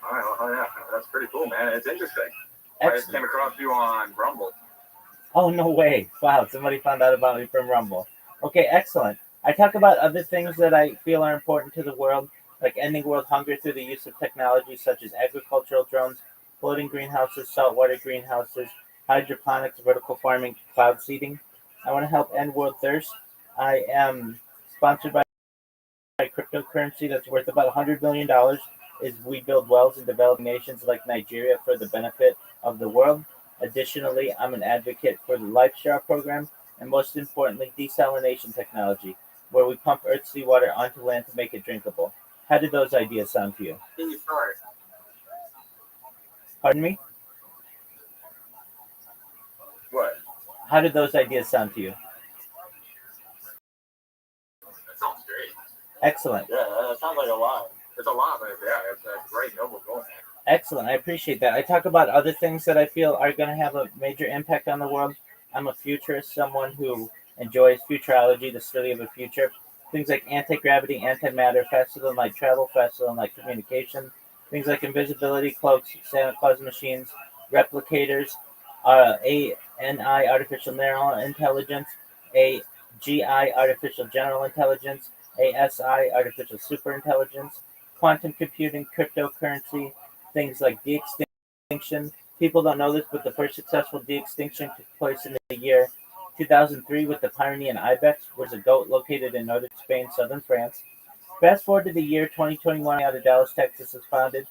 All right. Well, yeah. That's pretty cool, man. It's interesting. I just came across you on Rumble. Oh, no way. Wow, somebody found out about me from Rumble. Okay, excellent. I talk about other things that I feel are important to the world, like ending world hunger through the use of technology such as agricultural drones, floating greenhouses, saltwater greenhouses, hydroponics, vertical farming, cloud seeding. I want to help end world thirst. I am sponsored by cryptocurrency that's worth about $100 million. Is we build wells in developing nations like Nigeria for the benefit of the world. Additionally, I'm an advocate for the LifeShare program, and most importantly, desalination technology, where we pump Earth's seawater onto land to make it drinkable. How did those ideas sound to you? Sorry. Pardon me? What? How did those ideas sound to you? That sounds great. Excellent. Yeah, that sounds like a lot. It's a lot, but yeah, it's a great noble goal. Excellent. I appreciate that. I talk about other things that I feel are going to have a major impact on the world. I'm a futurist, someone who enjoys futurology, the study of the future. Things like anti-gravity, antimatter, faster than light travel, faster than light communication. Things like invisibility, cloaks, Santa Claus machines, replicators, ANI, artificial neural intelligence, AGI, artificial general intelligence, ASI, artificial superintelligence, quantum computing, cryptocurrency, things like de-extinction. People don't know this, but the first successful de-extinction took place in the year 2003 with the Pyrenean ibex, which was a goat located in northern Spain, southern France. Fast forward to the year 2021, out of Dallas, Texas, is founded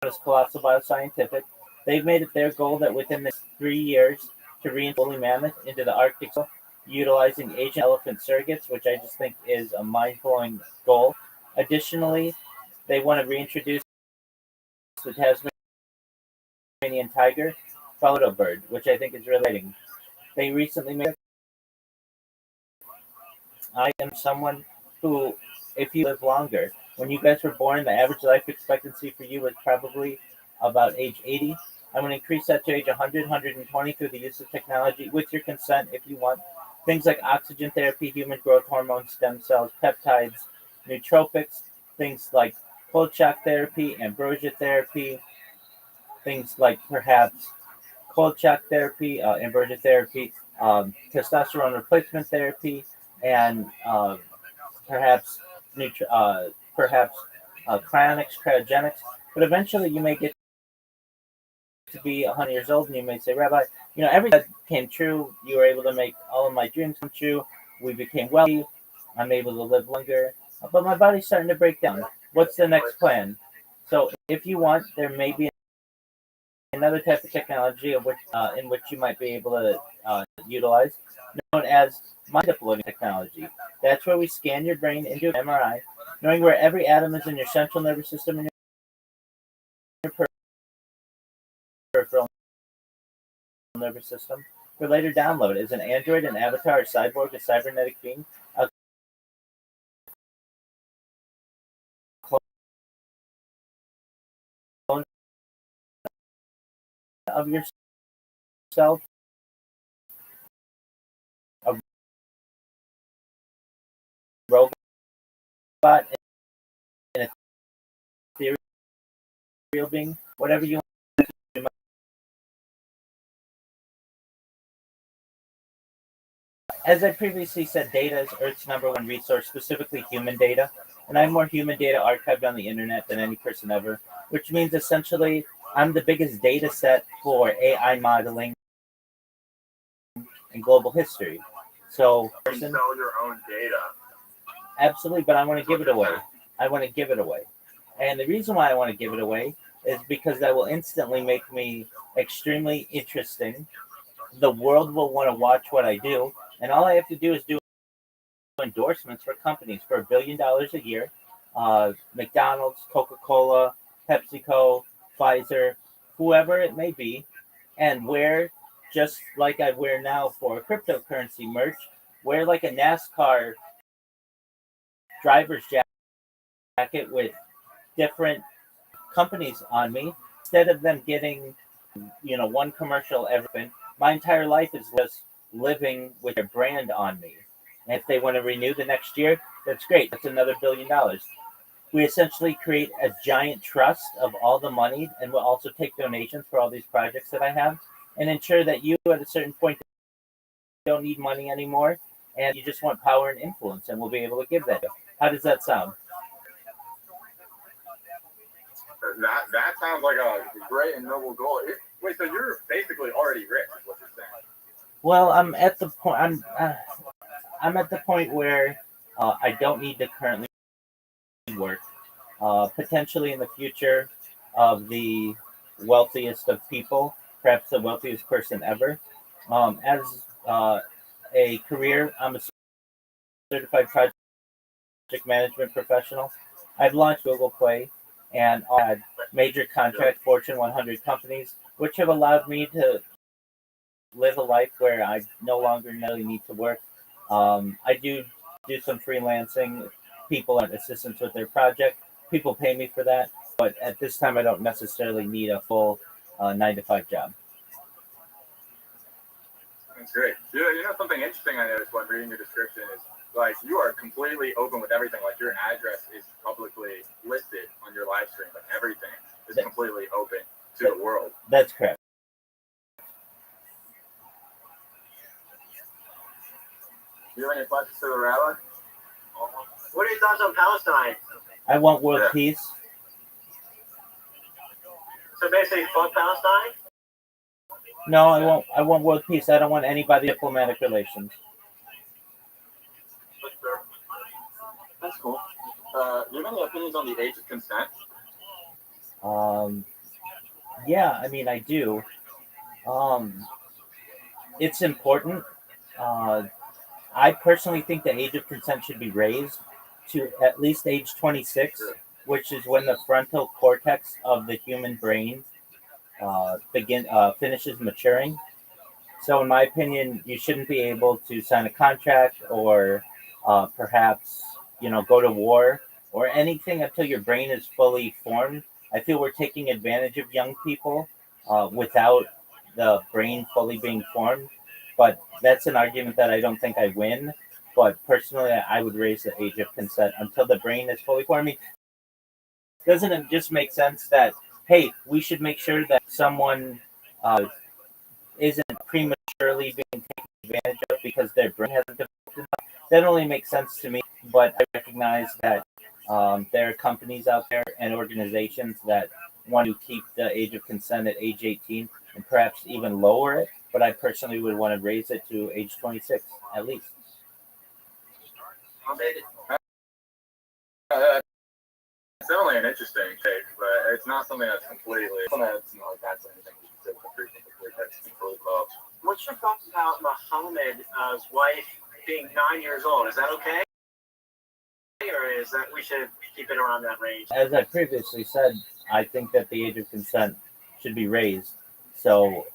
as Colossal Bioscientific. They've made it their goal that within the 3 years to reintroduce woolly mammoth into the Arctic, utilizing Asian elephant surrogates, which I just think is a mind-blowing goal. Additionally, they want to reintroduce the Tasmanian tiger, photo bird, which I think is relating. They recently made. I am someone who, if you live longer, when you guys were born, the average life expectancy for you was probably about age 80. I'm going to increase that to age 100, 120 through the use of technology with your consent if you want. Things like oxygen therapy, human growth hormones, stem cells, peptides, nootropics, things like cold shock therapy, ambrosia therapy, things like perhaps cold shock therapy, ambrosia therapy, testosterone replacement therapy, and perhaps cryogenics. But eventually, you may get to be 100 years old, and you may say, Rabbi, everything came true. You were able to make all of my dreams come true. We became wealthy. I'm able to live longer, but my body's starting to break down. What's the next plan? So, if you want, there may be another type of technology of which, in which you might be able to utilize, known as mind uploading technology. That's where we scan your brain into an MRI, knowing where every atom is in your central nervous system and your peripheral nervous system, for later download as an android, an avatar, a cyborg, a cybernetic being, a clone of yourself, a robot, an ethereal being, whatever you want. As I previously said, data is Earth's number one resource, specifically human data. And I have more human data archived on the internet than any person ever, which means essentially I'm the biggest data set for AI modeling in global history. So, You sell your own data. absolutely, but I want to give it away. I want to give it away. And the reason why I want to give it away is because that will instantly make me extremely interesting. The world will want to watch what I do. And all I have to do is do endorsements for companies for $1 billion a year. McDonald's, Coca-Cola, PepsiCo, Pfizer, whoever it may be, and wear just like I wear now for cryptocurrency merch, wear like a NASCAR driver's jacket with different companies on me, instead of them getting, one commercial everything. My entire life is just living with their brand on me. And if they want to renew the next year, that's great. That's another $1 billion. We essentially create a giant trust of all the money, and we'll also take donations for all these projects that I have, and ensure that you, at a certain point, don't need money anymore, and you just want power and influence, and we'll be able to give that. How does that sound? That sounds like a great and noble goal. Wait, so you're basically already rich, is what you're saying? Well, I'm at the point. I'm at the point where I don't need to currently work. Potentially in the future, of the wealthiest of people, perhaps the wealthiest person ever. As a career, I'm a certified project management professional. I've launched Google Play and had major contract Fortune 100 companies, which have allowed me to live a life where I no longer really need to work. I do some freelancing. People want assistance with their project. People pay me for that, but at this time, I don't necessarily need a full 9 to 5 job. That's great. You know something interesting I noticed when reading your description is like you are completely open with everything. Like your address is publicly listed on your live stream. Like everything is completely open to the world. That's correct. Do you have any questions for the rabbi? What are your thoughts on Palestine? I want world peace. So basically, fuck Palestine? No, I won't. I want world peace. I don't want anybody diplomatic relations. That's cool. Do you have any opinions on the age of consent? Yeah, I mean, I do. It's important. I personally think the age of consent should be raised to at least age 26, which is when the frontal cortex of the human brain finishes maturing. So, in my opinion, you shouldn't be able to sign a contract or perhaps go to war or anything until your brain is fully formed. I feel we're taking advantage of young people without the brain fully being formed. But that's an argument that I don't think I win. But personally, I would raise the age of consent until the brain is fully formed. I mean, doesn't it just make sense that, hey, we should make sure that someone isn't prematurely being taken advantage of because their brain hasn't developed enough? That only makes sense to me, but I recognize that there are companies out there and organizations that want to keep the age of consent at age 18 and perhaps even lower it, but I personally would want to raise it to age 26 at least. It's definitely an interesting take, but it's not something that's completely. That's anything we absolutely love. What's your thoughts about Muhammad's wife being 9 years old? Is that okay? Or is that we should keep it around that range? As I previously said, I think that the age of consent should be raised. So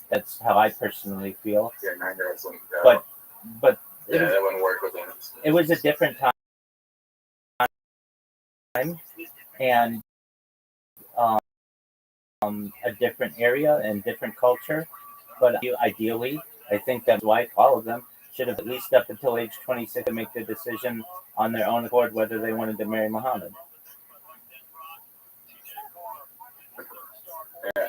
that's how I personally feel. Yeah, 9 years old. But yeah, that wouldn't work with him. It was a different time and a different area and different culture. But ideally, I think that's why all of them should have at least up until age 26 to make the decision on their own accord whether they wanted to marry Muhammad. Yeah.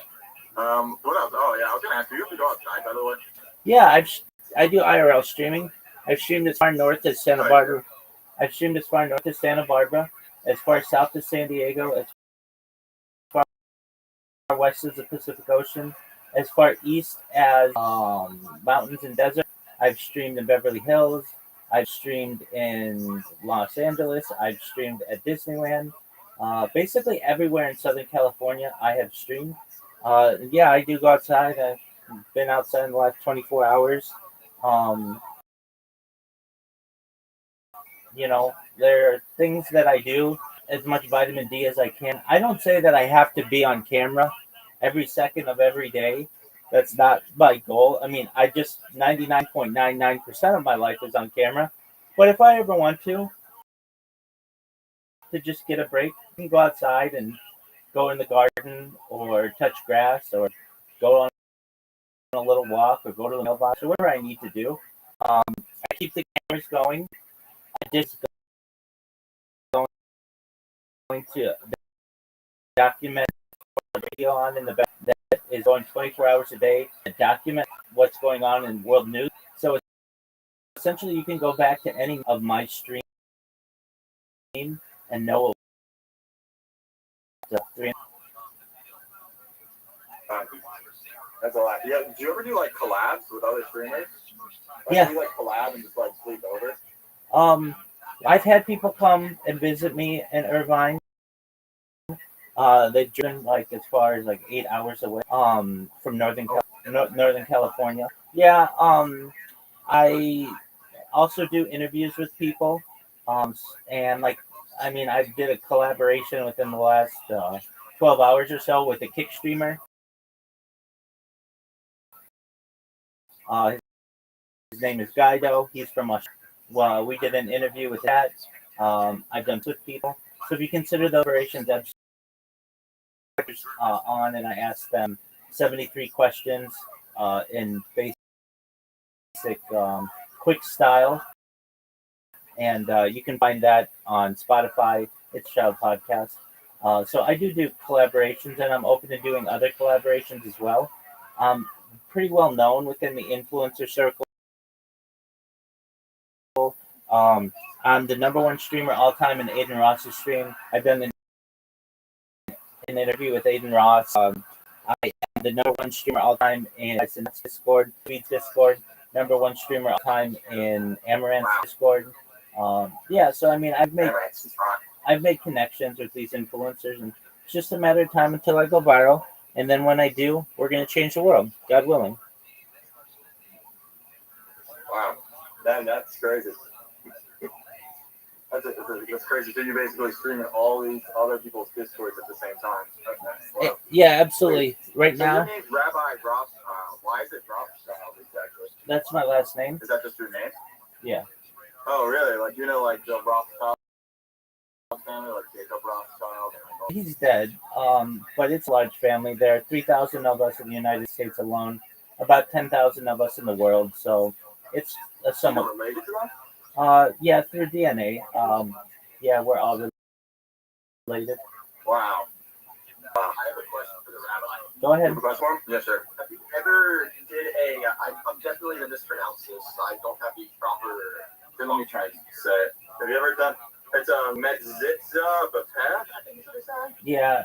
What else? Oh, yeah, I was going to ask you, you have to go outside, by the way? Yeah, I do IRL streaming. I've streamed as far north as Santa Barbara. I've streamed as far north as Santa Barbara, as far south as San Diego, as far west as the Pacific Ocean, as far east as mountains and desert. I've streamed in Beverly Hills. I've streamed in Los Angeles. I've streamed at Disneyland. Basically everywhere in Southern California, I have streamed. Yeah, I do go outside. I've been outside in the last 24 hours. There are things that I do as much vitamin D as I can. I don't say that I have to be on camera every second of every day. That's not my goal. I mean, I just 99.99% of my life is on camera. But if I ever want to just get a break, I can go outside and go in the garden or touch grass or go on a little walk or go to the mailbox or whatever I need to do. I keep the cameras going. I just going to document the video on in the back that is going 24 hours a day to document what's going on in world news. So essentially, you can go back to any of my stream and know That's a lot. Yeah, do you ever do like collabs with other streamers? Yeah. Do you like collab and just like sleep over? I've had people come and visit me in Irvine. They've driven like as far as like 8 hours away. From Northern California. Yeah. I also do interviews with people. And like I did a collaboration within the last 12 hours or so with a kick streamer. His name is Guido. He's from Australia. Well, we did an interview with that. I've done with people. So if you consider the operations on, and I asked them 73 questions in basic quick style, and you can find that on Spotify. It's Child Podcast. So I do collaborations, and I'm open to doing other collaborations as well. Pretty well known within the influencer circle. I'm the number one streamer all time in Aiden Ross's stream. I've done an interview with Aiden Ross. I am the number one streamer all time in Discord, Tweets Discord. Number one streamer all time in Amaranth's Discord. Yeah, so I've made connections with these influencers, and it's just a matter of time until I go viral. And then when I do, we're gonna change the world, God willing. Wow, that's crazy. That's crazy. So you're basically streaming all these other people's Discords at the same time. Wow. Yeah, absolutely. Right so now. Your name's Rabbi Rothschild. Why is it Rothschild exactly? That's my last name. Is that just your name? Yeah. Oh, really? Like like the Rothschild family, like Jacob Rothschild. He's dead. But it's a large family. There are 3,000 of us in the United States alone. About 10,000 of us in the world. So it's a somewhat related to that. Yeah, through DNA. Yeah, we're all related. Wow. I have a question for the rabbi. Go ahead. You have a question for him? Yes, sir. Have you ever did I'm definitely going to mispronounce this. I don't have the proper. Then let me try to say it. Have you ever done? It's a Metzitza Bapeh, I think is what it said. Yeah.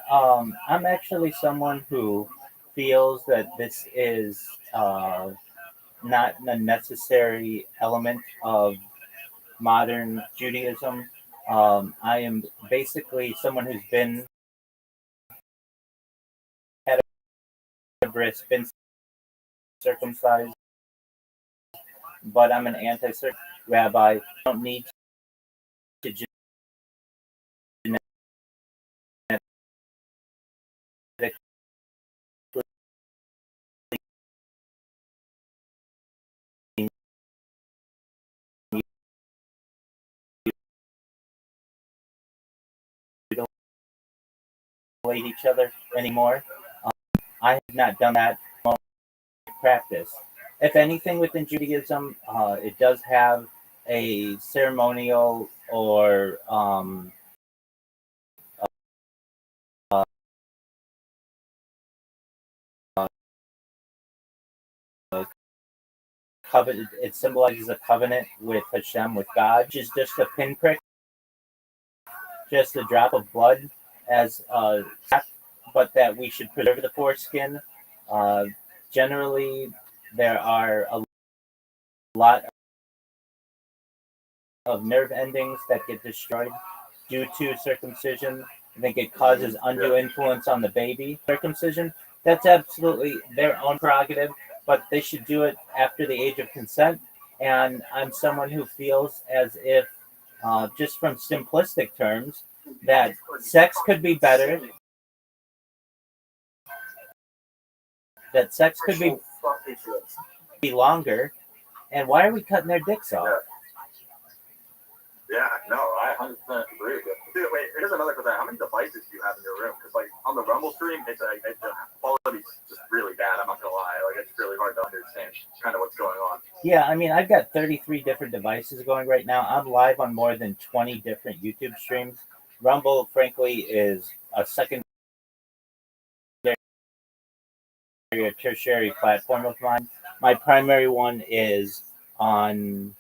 I'm actually someone who feels that this is not a necessary element of modern Judaism. I am basically someone who's been had a bris, been circumcised, but I'm an anti-circumcision rabbi. I don't need to genetically mutilate each other anymore. I have not done that in practice. If anything, within Judaism, it does have a ceremonial or covenant. It symbolizes a covenant with Hashem, with God, which is just a pinprick, just a drop of blood, as but that we should preserve the foreskin. Uh, Generally, there are a lot of nerve endings that get destroyed due to circumcision. I think it causes undue influence on the baby. Circumcision, that's absolutely their own prerogative, but they should do it after the age of consent. And I'm someone who feels as if, just from simplistic terms, that sex could be better, that sex could be longer, and why are we cutting their dicks off? Yeah, no, I 100% agree with you. Dude, wait, here's another question. How many devices do you have in your room? Because, like, on the Rumble stream, the quality's just really bad. I'm not going to lie. Like, it's really hard to understand kind of what's going on. Yeah, I mean, I've got 33 different devices going right now. I'm live on more than 20 different YouTube streams. Rumble, frankly, is a secondary or tertiary platform of mine. My primary one is on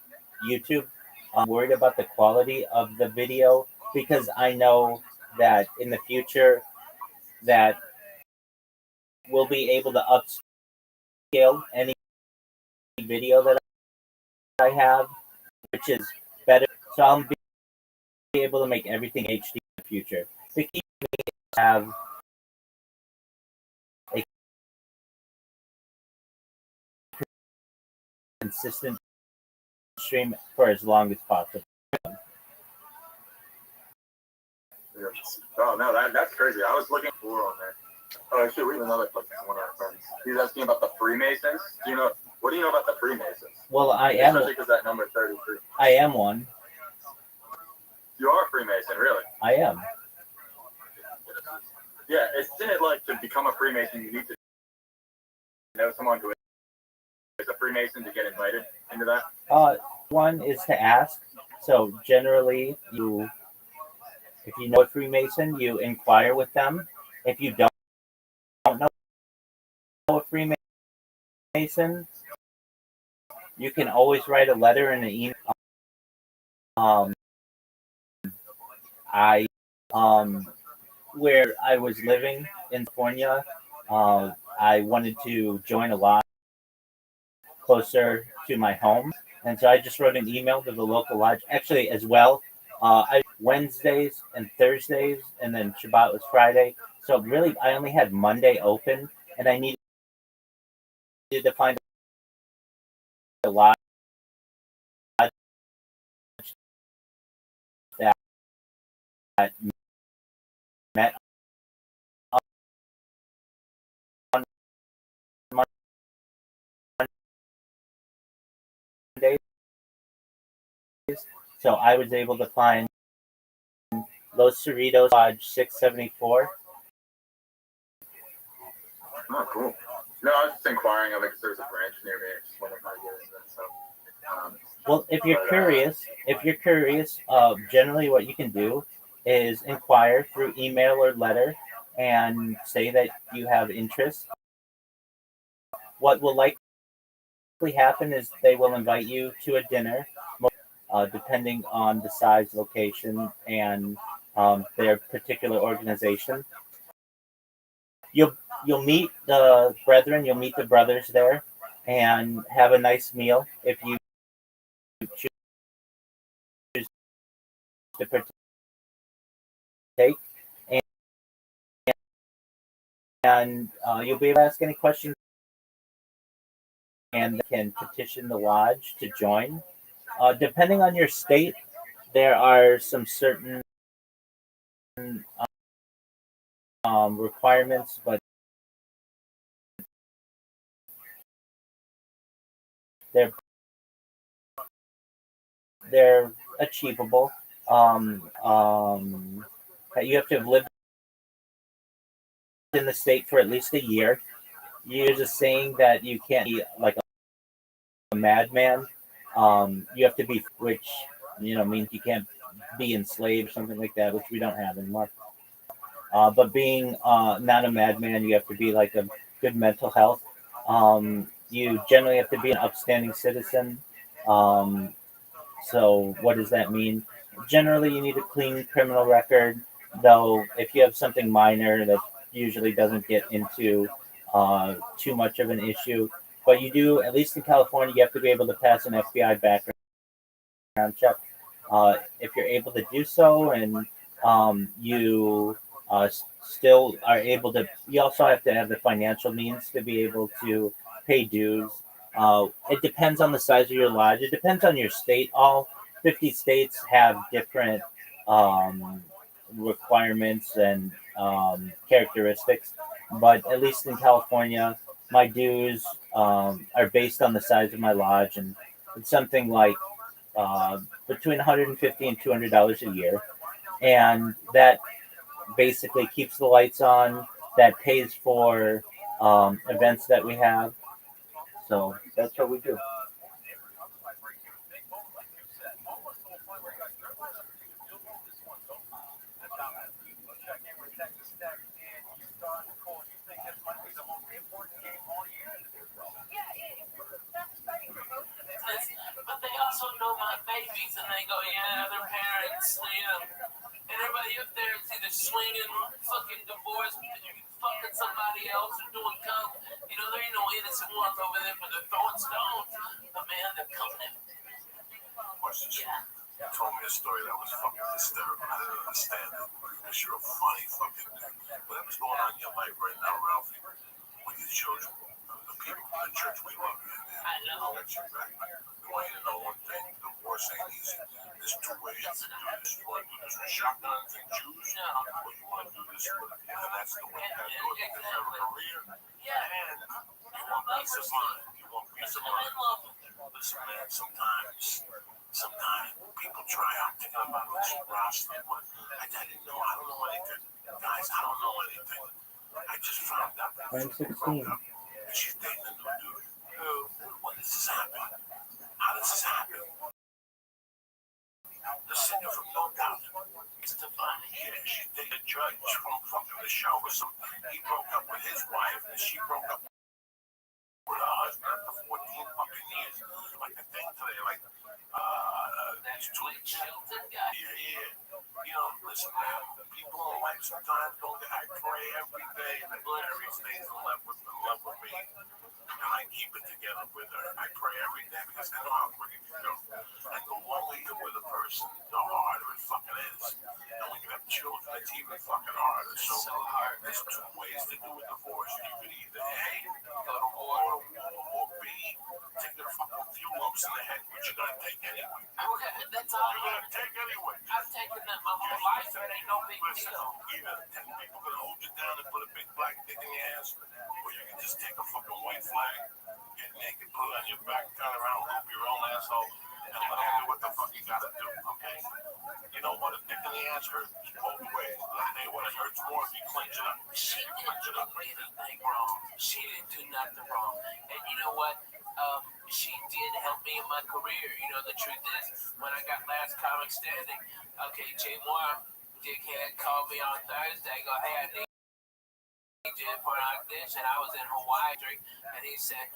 YouTube. I'm worried about the quality of the video because I know that in the future that we'll be able to upscale any video that I have, which is better. So I'll be able to make everything HD in the future. The key to me is to have a consistent stream for as long as possible. Oh, no, that's crazy. I was looking for on there. Oh, actually, we have another question from one of our friends. He's asking about the Freemasons. What do you know about the Freemasons? Well, I am. Especially because that number 33. I am one. You are a Freemason, really? I am. Yeah, isn't it like to become a Freemason, you need to know someone who is a Freemason to get invited into that? One is to ask. So generally, if you know a Freemason, you inquire with them. If you don't know a Freemason, you can always write a letter and an email. Where I was living in California, I wanted to join a lodge closer to my home, and so I just wrote an email to the local lodge. Actually, as well, I Wednesdays and Thursdays, and then Shabbat was Friday. So really, I only had Monday open, and I needed to find a lodge that met on Mondays. So I was able to find Los Cerritos Lodge 674. Oh, cool. No, I was just inquiring of it because there's a branch near me. I just wondering how you're doing that. So, well, if you're curious, generally what you can do is inquire through email or letter and say that you have interest. What will likely happen is they will invite you to a dinner, depending on the size, location, and their particular organization. You'll meet the brethren, you'll meet the brothers there, and have a nice meal if you choose to partake, and you'll be able to ask any questions and can petition the lodge to join. Depending on your state, there are some certain requirements, but they're they're achievable. You have to have lived in the state for at least a year. There's a saying that you can't be like a madman. You have to be, which means you can't be enslaved, something like that, which we don't have anymore. But being not a madman, you have to be like a good mental health. You generally have to be an upstanding citizen. Um, so what does that mean? Generally, you need a clean criminal record, though if you have something minor, that usually doesn't get into too much of an issue. But you do, at least in California, you have to be able to pass an FBI background check. If you're able to do so, and you still are able to, you also have to have the financial means to be able to pay dues. It depends on the size of your lodge. It depends on your state. All 50 states have different requirements and characteristics, but at least in California, my dues are based on the size of my lodge, and it's something like between $150 and $200 a year, and that basically keeps the lights on. That pays for events that we have. So that's what we do. But they also know my babies, and they go, yeah, their parents, and everybody up there is either swinging, fucking divorced, fucking somebody else, or doing coke. There ain't no innocent ones over there, but they're throwing stones. But man, they're coming in. Yeah. You told me a story that was fucking hysterical. I didn't understand it. Because you're a funny fucking dude. Whatever's going on in your life right now, Ralphie, with your children, the people in the church, we love you. I know. Got your back. I want you to know one thing. Divorce ain't easy. There's two ways to do this. You want to do this with shotguns and Jews, or you want to do this with, and that's the way you got to do it. You have a career, and you want peace of mind. You want peace of mind. Listen, man, sometimes people try out thinking about this Rothschild, but I didn't know. I don't know anything. Guys, I don't know anything. I just found out that she's broke up. She's dating a new dude. When does this happen? How does this happen? The singer from No Doubt. Stefani, yeah, she dated a judge from fucking the show or something. He broke up with his wife, and she broke up with her husband for 14 fucking years. Like the thing today, like, these two children guy. Yeah. Listen, man, people in life sometimes don't get, I pray every day that Larry stays in love with me. And I keep it together with her. I pray every day because I know how quick it can go. And the longer you're with a person, the harder it fucking is. And when you have children, it's even fucking harder. So there's two ways to do a divorce. You could either A, go to war, or B, take the fucking few lumps in the head, which you're gonna take anyway. Okay, that's all You're gonna take anyway. I've taken that my whole life, and it ain't no big Listen, deal. either 10 people gonna hold you down and put a big black dick in your ass, or you can just take a fucking white flag, get naked, put it on your back, turn around, loop your own asshole, and let him do what the fuck you gotta do, okay? You know what? A dick in the ass hurts both ways. I'll tell you what, it hurts more if you clench it up. She didn't do anything wrong. She didn't do nothing wrong. And you know what? She did help me in my career. The truth is, when I got Last Comic Standing, okay, Jay Moore, dickhead, called me on Thursday, go, hey, I need you for an audition. I was in Hawaii, and he said,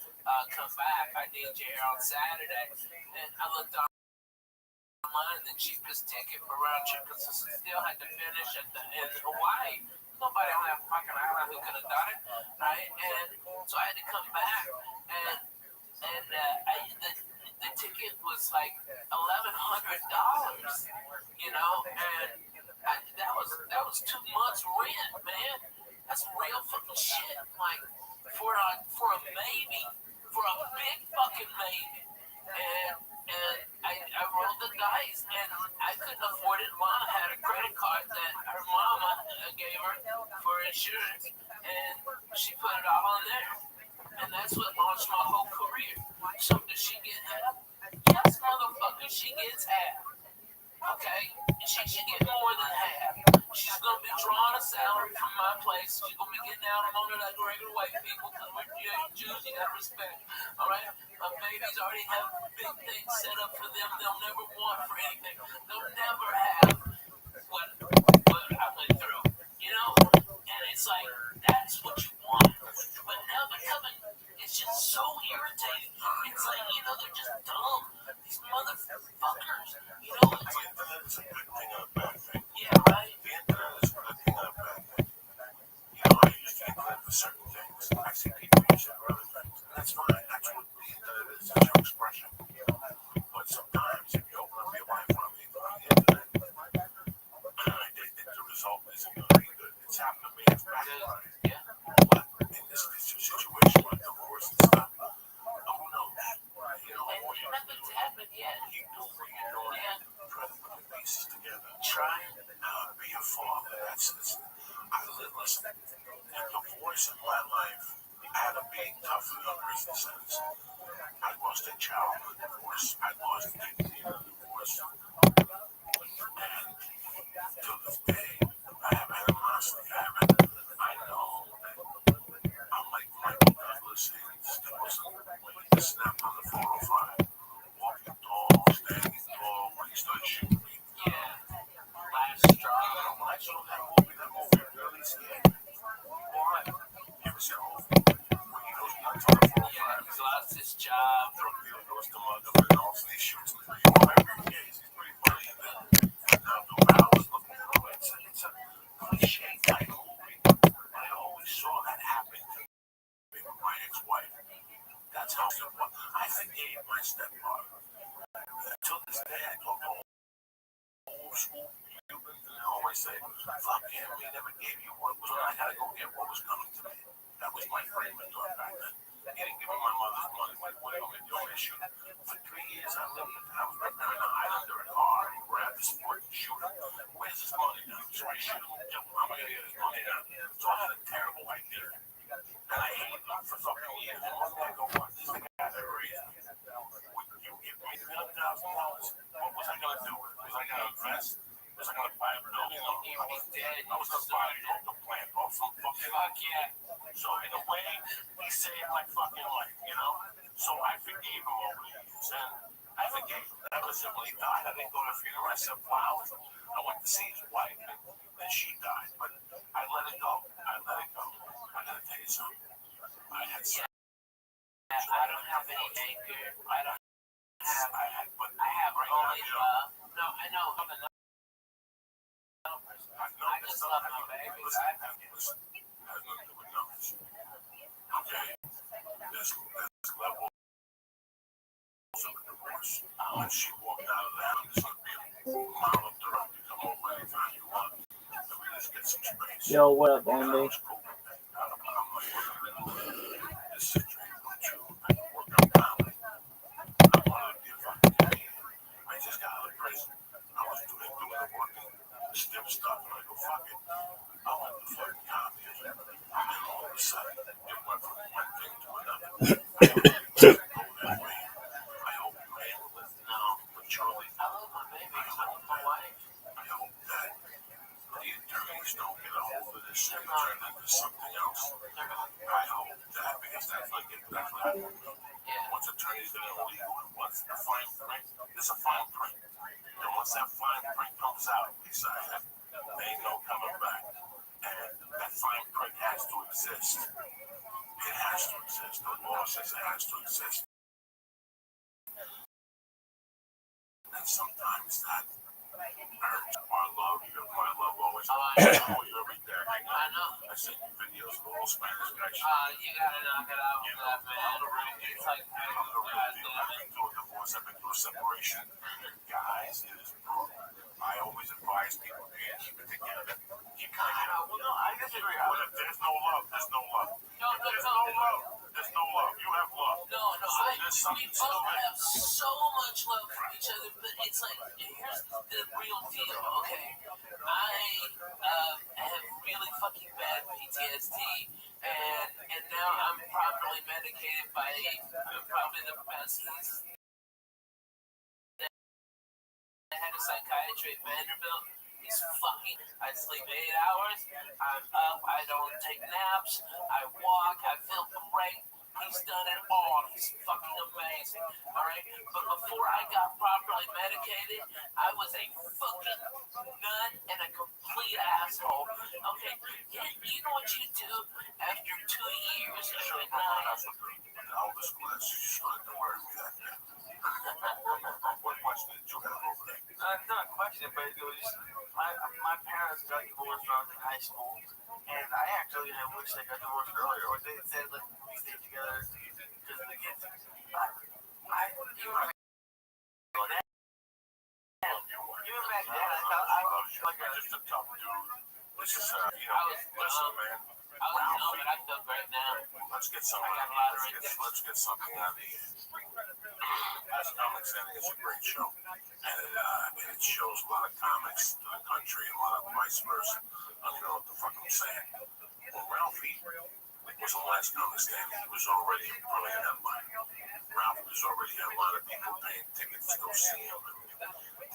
come back. I need you here on Saturday. And I looked online, the cheapest ticket for round trip, because I still had to finish in Hawaii. Nobody on that fucking island who could have done it, right? And so I had to come back, and the ticket was like $1,100, and that was 2 months rent, man. That's real fucking shit. Like for a baby, for a big fucking made it. And I rolled the dice, and I couldn't afford it. Mom had a credit card that her mama gave her for insurance, and she put it all on there. And that's what launched my whole career. So does she get half? Yes, motherfucker, she gets half. Okay? She should get more than half. She's gonna be drawing a salary from my place. She's gonna be getting out on it like regular white people, because we're Jews, you gotta respect. Alright? My babies already have big things set up for them. They'll never want for anything. They'll never have what I went through. You know? And it's like, that's what you want. But now they're coming. It's just so irritating. It's like, you know, they're just dumb. These motherfuckers. You know, it's like, It's a good thing or a bad thing. yeah, right? The internet is a good thing or a bad thing. You know, I use the internet for certain things. I see people use it for other things. And that's fine. That's what the internet is. It's your expression. But sometimes if you open up your mind on the internet, the result isn't going to be good. It's happened to me. It's backfired. Yeah. But in this situation like divorce and stuff, who knows? You know, And nothing's happened yet. keep doing what you're doing. Yeah. Try to put the pieces together. Trying. Be a father. Listen. The divorce in my life had to be tough in a business sense. I lost a child in a divorce. I lost dignity in a divorce. And to this day, I have animosity. I know that I'm like Michael Douglas in the snap on the 405. Walking tall, standing tall, when he started shooting me. Yeah. Last straw. When I saw that movie really scared me. Why? You ever see a movie when he goes nuts on the 405? Yeah, he's lost his job. Drug dealer goes to mug him and also he shoots him. He's pretty funny. And now the Val's looking at him. It's a cliche type movie. I always saw that happen to me with my ex-wife. That's how it was. I forgave my stepfather. To this day, I talk to old school Cubans, and I always say, fuck him, he never gave you what was. I gotta go get what was coming to me. That was my frame of thought back then. He didn't give me my mother's money. What are you going to do? I shoot. For 3 years, I lived in I was right there in the hide under a car and grabbed the sport and shoot him. Where's his money now? So I shoot him. I'm going to get his money now. So I had a terrible idea. And I hated him for fucking years. And one day I go, what? This is the guy that raised me. Would you give me $300,000? What was I going to do with it? Was I going to invest? Was I going to buy a building? No, He was dead. I was going to buy a plant off some fucking. Fuck yeah. So in a way, he saved my fucking life, you know? So I forgave him over the years. And I forgave him. That was it. When he died, I didn't go to the funeral. I said, wow. I went to see his wife, and then she died. But I let it go. I gotta tell you something. I had some. I don't have any anger. I don't have. But I have only love. No, I know. I just love my babies. Listen, has nothing to do with numbers. Okay? There's levels of a divorce. When she walked out of that, there's going to be a mile up the road. You come over anytime you want. And we just get some space. Yo, what up, And I Only? was cool with that. I'm like, this is a dream come true. I can work on comedy. I wanted to be a fucking comedian. I just got out of prison. I was doing the work and still stuck. And I go, fuck it. I went to fucking comedy. And then all of a sudden, it went from one thing to another. I hope you go that way. I hope you handle it now with Charlie. I love my babies. I love my wife. I hope that the attorneys don't get a hold of this and turn it into something else. I hope that, because that's like it. That's what happened. Once attorneys get a hold of you, once the fine print, there's a fine print. And once that fine print comes out, Lisa, there ain't no coming back. And that fine print has to exist. It has to exist. The law says it has to exist. And sometimes that hurts. My love always call you every day. I know. I send you videos of all Spanish guys. You gotta knock it out with that, man. It's like, I'm the real deal. I've been through a divorce. I've been through a separation. Guys, it is brutal. I always advise people to keep it together. Keep it together. well, no, I disagree. Well, if there's no love, there's no love. No, There's no love. There's no love. You have love. No, So I this we both have so much love for each other, but it's like, here's the real deal, okay? I have really fucking bad PTSD, and now I'm properly medicated by probably the best. I had a psychiatry at Vanderbilt. He's fucking. I sleep 8 hours. I'm up. I don't take naps. I walk. I feel great. He's done it all. He's fucking amazing. All right. But before I got properly medicated, I was a fucking nut and a complete asshole. Okay. You know what you do after 2 years of midnight? All this class, you just wanted to worry me that bad. What question did you have over there? Not a question, but it was just my parents got divorced when I was in high school, and I actually wish they got divorced earlier, or they said like we stayed together because of the kids. Even back then, I thought I was like just a tough dude. This is listen, man. I don't know, but I feel great now. Let's get something. Let's get something out of here. Last Comics Ending is a great show, and it shows a lot of comics to the country and a lot of vice versa. I don't know what the fuck I'm saying. Well, Ralphie was the last Comics Ending. He was already a brilliant headline. Ralphie was already had a lot of people paying tickets to go see him.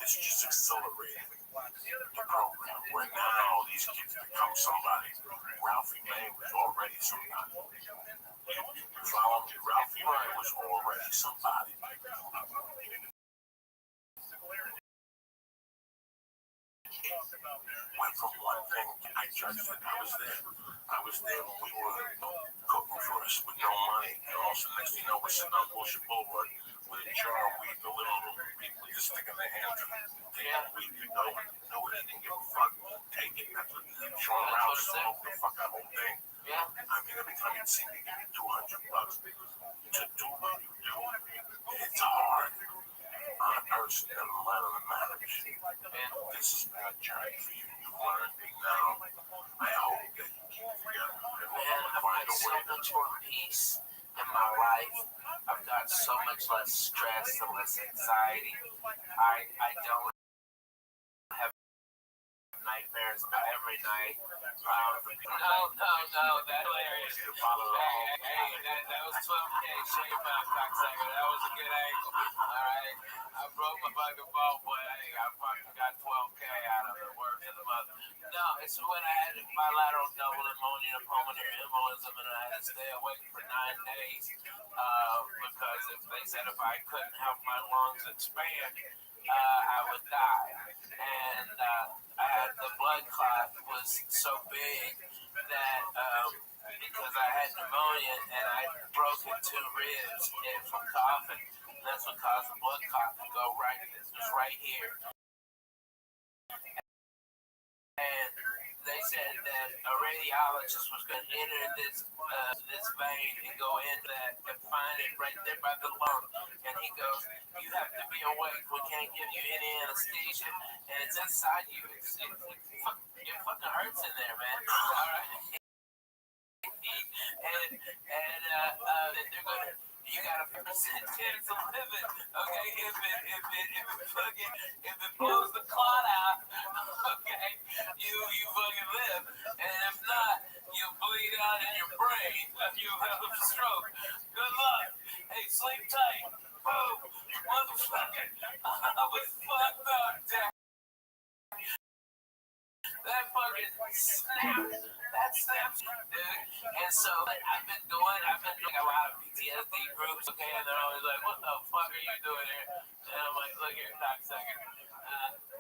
This just accelerated the program, where now these kids become somebody. Ralphie May was already somebody. You follow me? Ralphie May was already somebody. Went from one thing, I judged it. I was there when we were cooking for us with no money. And also, next thing you know, we're sitting on Bullshit Boulevard with a jar of weed, the little people just sticking their hands in it. They had weed to go. Nobody didn't give a fuck. Take it. That's what Sean Rouse smoked the fuck out whole thing. Yeah. I mean, every time you'd see me, give me $200 to do what you do. It's hard on a person, never mind on a marriage. This has been a journey for you. You've learned me now. I hope that you keep together. Man, I've got so much more peace in my life. I've got so much less stress and less anxiety. I don't have nightmares every night. No, that's hilarious. Hey, that was 12K. Shake your mouth, cocksucker. That was a good angle. Alright. I broke my fucking ball, but hey, I fucking got 12K out of it. Word to the mother. No, it's when I had bilateral double pneumonia and pulmonary embolism, and I had to stay awake for 9 days because they said if I couldn't help my lungs expand, I would die. And I had the blood clot was so big that because I had pneumonia and I broke 2 ribs from coughing, and that's what caused the blood clot to go right. It was right here. And they said that a radiologist was going to enter this vein and go into that and find it right there by the lung. And he goes, "You have to be awake. We can't give you any anesthesia, and it's inside you. It fucking hurts in there, man. All right." And they're gonna. You got a 5% chance of living, okay? If it blows the clot out, okay, you fucking live. And if not, you'll bleed out in your brain. You'll have a stroke. Good luck. Hey, sleep tight. Boom. Motherfucker. I was fucked up, Jack. That fucking snapped. That snaps, dude. And so I've been doing a lot of PTSD groups, okay, and they're always like, "What the fuck are you doing here?" And I'm like, "Look here, cocksucker.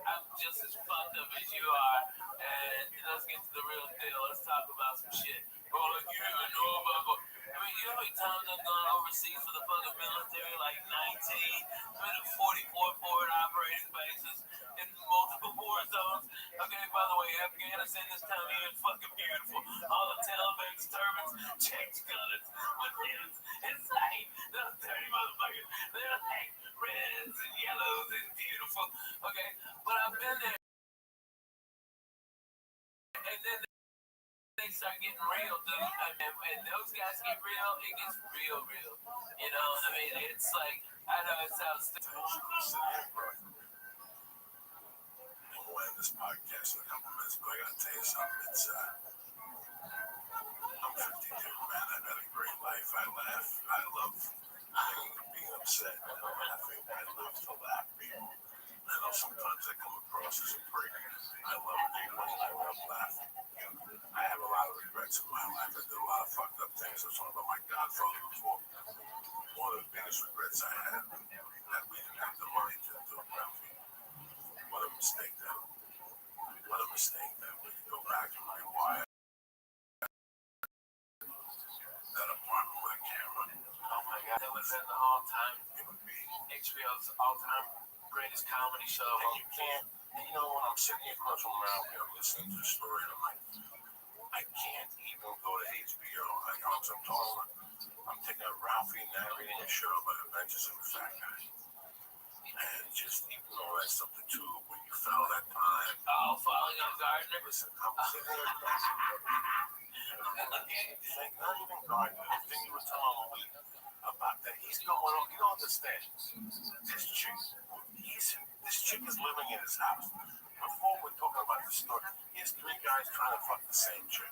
I'm just as fucked up as you are, and let's get to the real deal. Let's talk about some shit." Oh, look, you don't even know about. I mean, you know how many times I've gone overseas for the fucking military? Like 19. I've been to 44 forward operating bases in multiple war zones. Okay, by the way, Afghanistan this time of year is fucking beautiful. All the Taliban's turbans, checks guns, with hens. It's like, those dirty motherfuckers. They're like reds and yellows and beautiful. Okay, but I've been there. And then they start getting real, dude. I mean, when those guys get real, it gets real, real. You know, I mean, it's like, I know it sounds stupid. We'll end this podcast in a couple minutes, but I gotta tell you something. It's I'm 52, man. I've had a great life. I laugh. I love being upset. I'm laughing. I love to laugh, people. I know sometimes I come across as a prick. I love people. I love laughing. I have a lot of regrets in my life. I did a lot of fucked up things. I was talking about my godfather before. One of the biggest regrets I had that we didn't have the money to do Ralphie. What a mistake that. What a mistake that we could go back and rewire that apartment with a camera. Oh my God, it was in the all-time, HBO's all-time greatest comedy show. And you can't, you know, when I'm sitting here across from Ralphie, I'm listening to the story, and I'm like, I can't even go to HBO. Like, I'm taking a Ralphie narrating a show about Adventures of a Fat Guy. And just even all that stuff, the tube, when you fell that time. Oh, falling on Gardner. Listen, I'm sitting there. Not even Gardner. The thing you were telling me about that, he's going on. You don't understand. This chick is living in his house. Before we're talking about the story, he has 3 guys trying to fuck the same chick.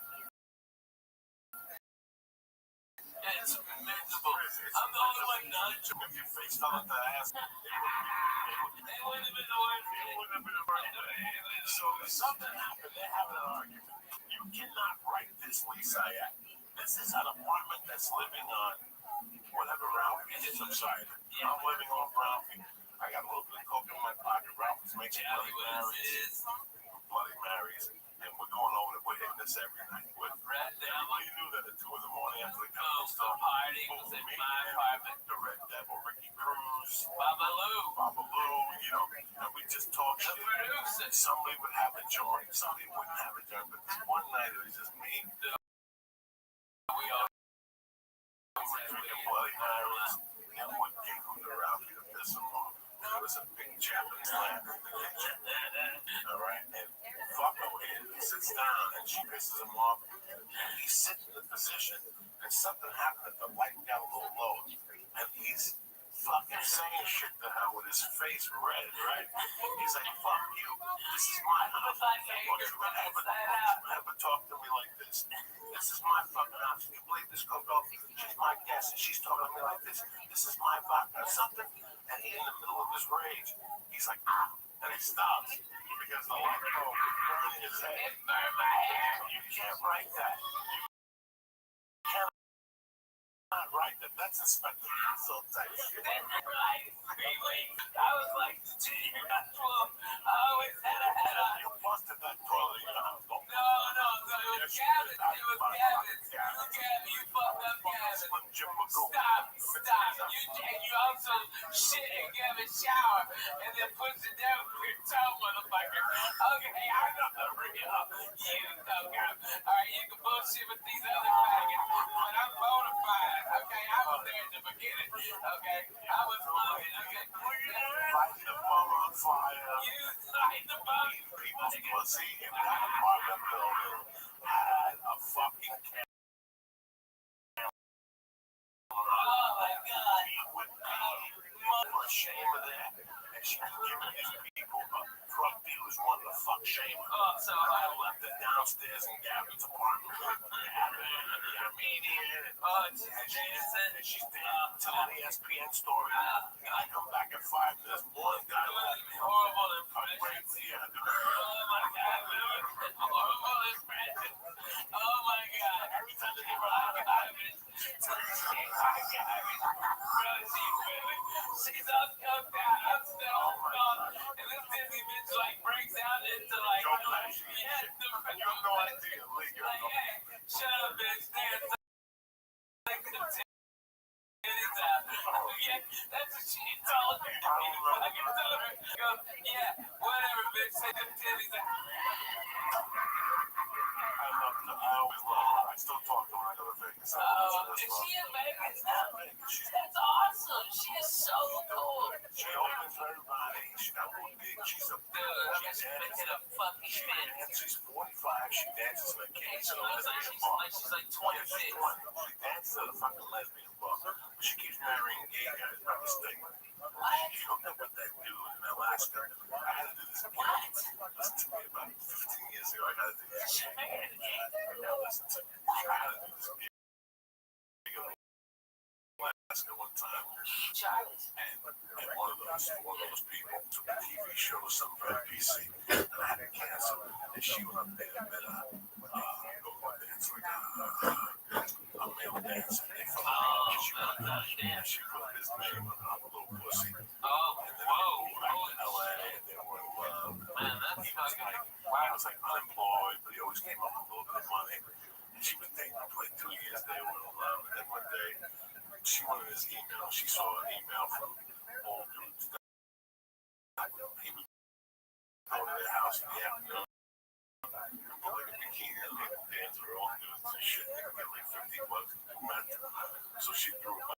It's miserable. I'm the only one not. If your face fell at the ass, it wouldn't have been the worst. So something happened. They're having an argument. You cannot write this, Lisa. This is an apartment that's living on whatever Ralphie is. I'm sorry. I'm living off Ralphie. I got a little bit of coke in my pocket. Ralphie's making Bloody Marys. And we're going over it. We're hitting this every night. We're right down. You knew that at 2 in the morning after the party was in my apartment. The Red Devil, Ricky Cruz, Babalu, you know, and we just talk shit. Somebody would have a joint, somebody wouldn't have a joint, but this one night it was just me. We all were drinking Bloody Marys, and we gave them to Ralphie to piss him off. There was a big Japanese lamp in the kitchen. All right, and fuck him, he sits down and she pisses him off, and he sits in the position, and something happened, the light got a little low, and he's fucking saying shit to her with his face red, right? He's like, fuck you, this is my house. Don't you ever talk to me like this. This is my fucking house. You believe this Coco? She's my guest, and she's talking to me like this. This is my vodka or something. And he, in the middle of his rage, he's like, and he stops because the light bulb is burning his head. it burned my hair. You can't write that. You cannot write that. That's Inspector Hassel type shit. Right, 3 weeks. I was like, gee, you're not 12. I always had a hat on. You busted that toilet in your house. No, it was Gavin. It was Gavin. You fucked up Gavin. Stop. You also shit in Gavin's shower and then push it down with your toe, motherfucker. Okay, I know the real. You know, alright, you can bullshit with these other faggots, but I'm bona fide. Okay, I was there at the beginning. Okay, I was moving. Okay, Light the bum on fire. you light the bum. People's pussy in that apartment building had a fucking camera. Oh my God. He would be ashamed of that. And she was giving these people drug dealers wanting to fuck shame. Oh, so I left it downstairs in Gavin's apartment. Gavin and the Armenian. she's dancing. And she's telling the ESPN story. And I come back at 5 minutes. One guy Horrible impression. Yeah, Oh my God, horrible impression. Oh my God. every time they give I her got it. She's all coked out. I'm still on the phone. And this Disney bitch like breaks out into like, you have no idea, Lee. You have no hey, shut up, bitch. Dance. Like the titties out. Yeah, that's what she told her. I can tell her. Go, yeah, whatever, bitch. Say the titties out. I always love her. I still talk to her. I go to Vegas. Is she in Vegas now? That's awesome. She is so cool. She opens everybody. She got a little big. She's a Dude, I'm just making a fucking spin. She's 45. She dances like She kids. looks like she's like 26. She dances at a fucking lesbian bar. But she keeps marrying gay guys by mistake. She hooked up with that dude in Alaska. I had to do this. Listen to me, about 15 years ago, I got to do this. Now listen to me. I had to do this gig in Alaska one time. And one of those people took a TV show, some very PC, and I had to cancel. And she went up there and met a dance, like a male dancer. They fucked me. She went up there and she put his name on a little pussy. And then they moved back to LA and they were in love. Man, that's fucking He was like unemployed, but he always came up with a little bit of money. And she was dating him for like 2 years. They were in love. And then one day, she wanted his email. She saw an email from old dudes. He would go to their house in the afternoon, put like a bikini and they would dance for old dudes and shit. They would get like $50 to do meth. So she threw him.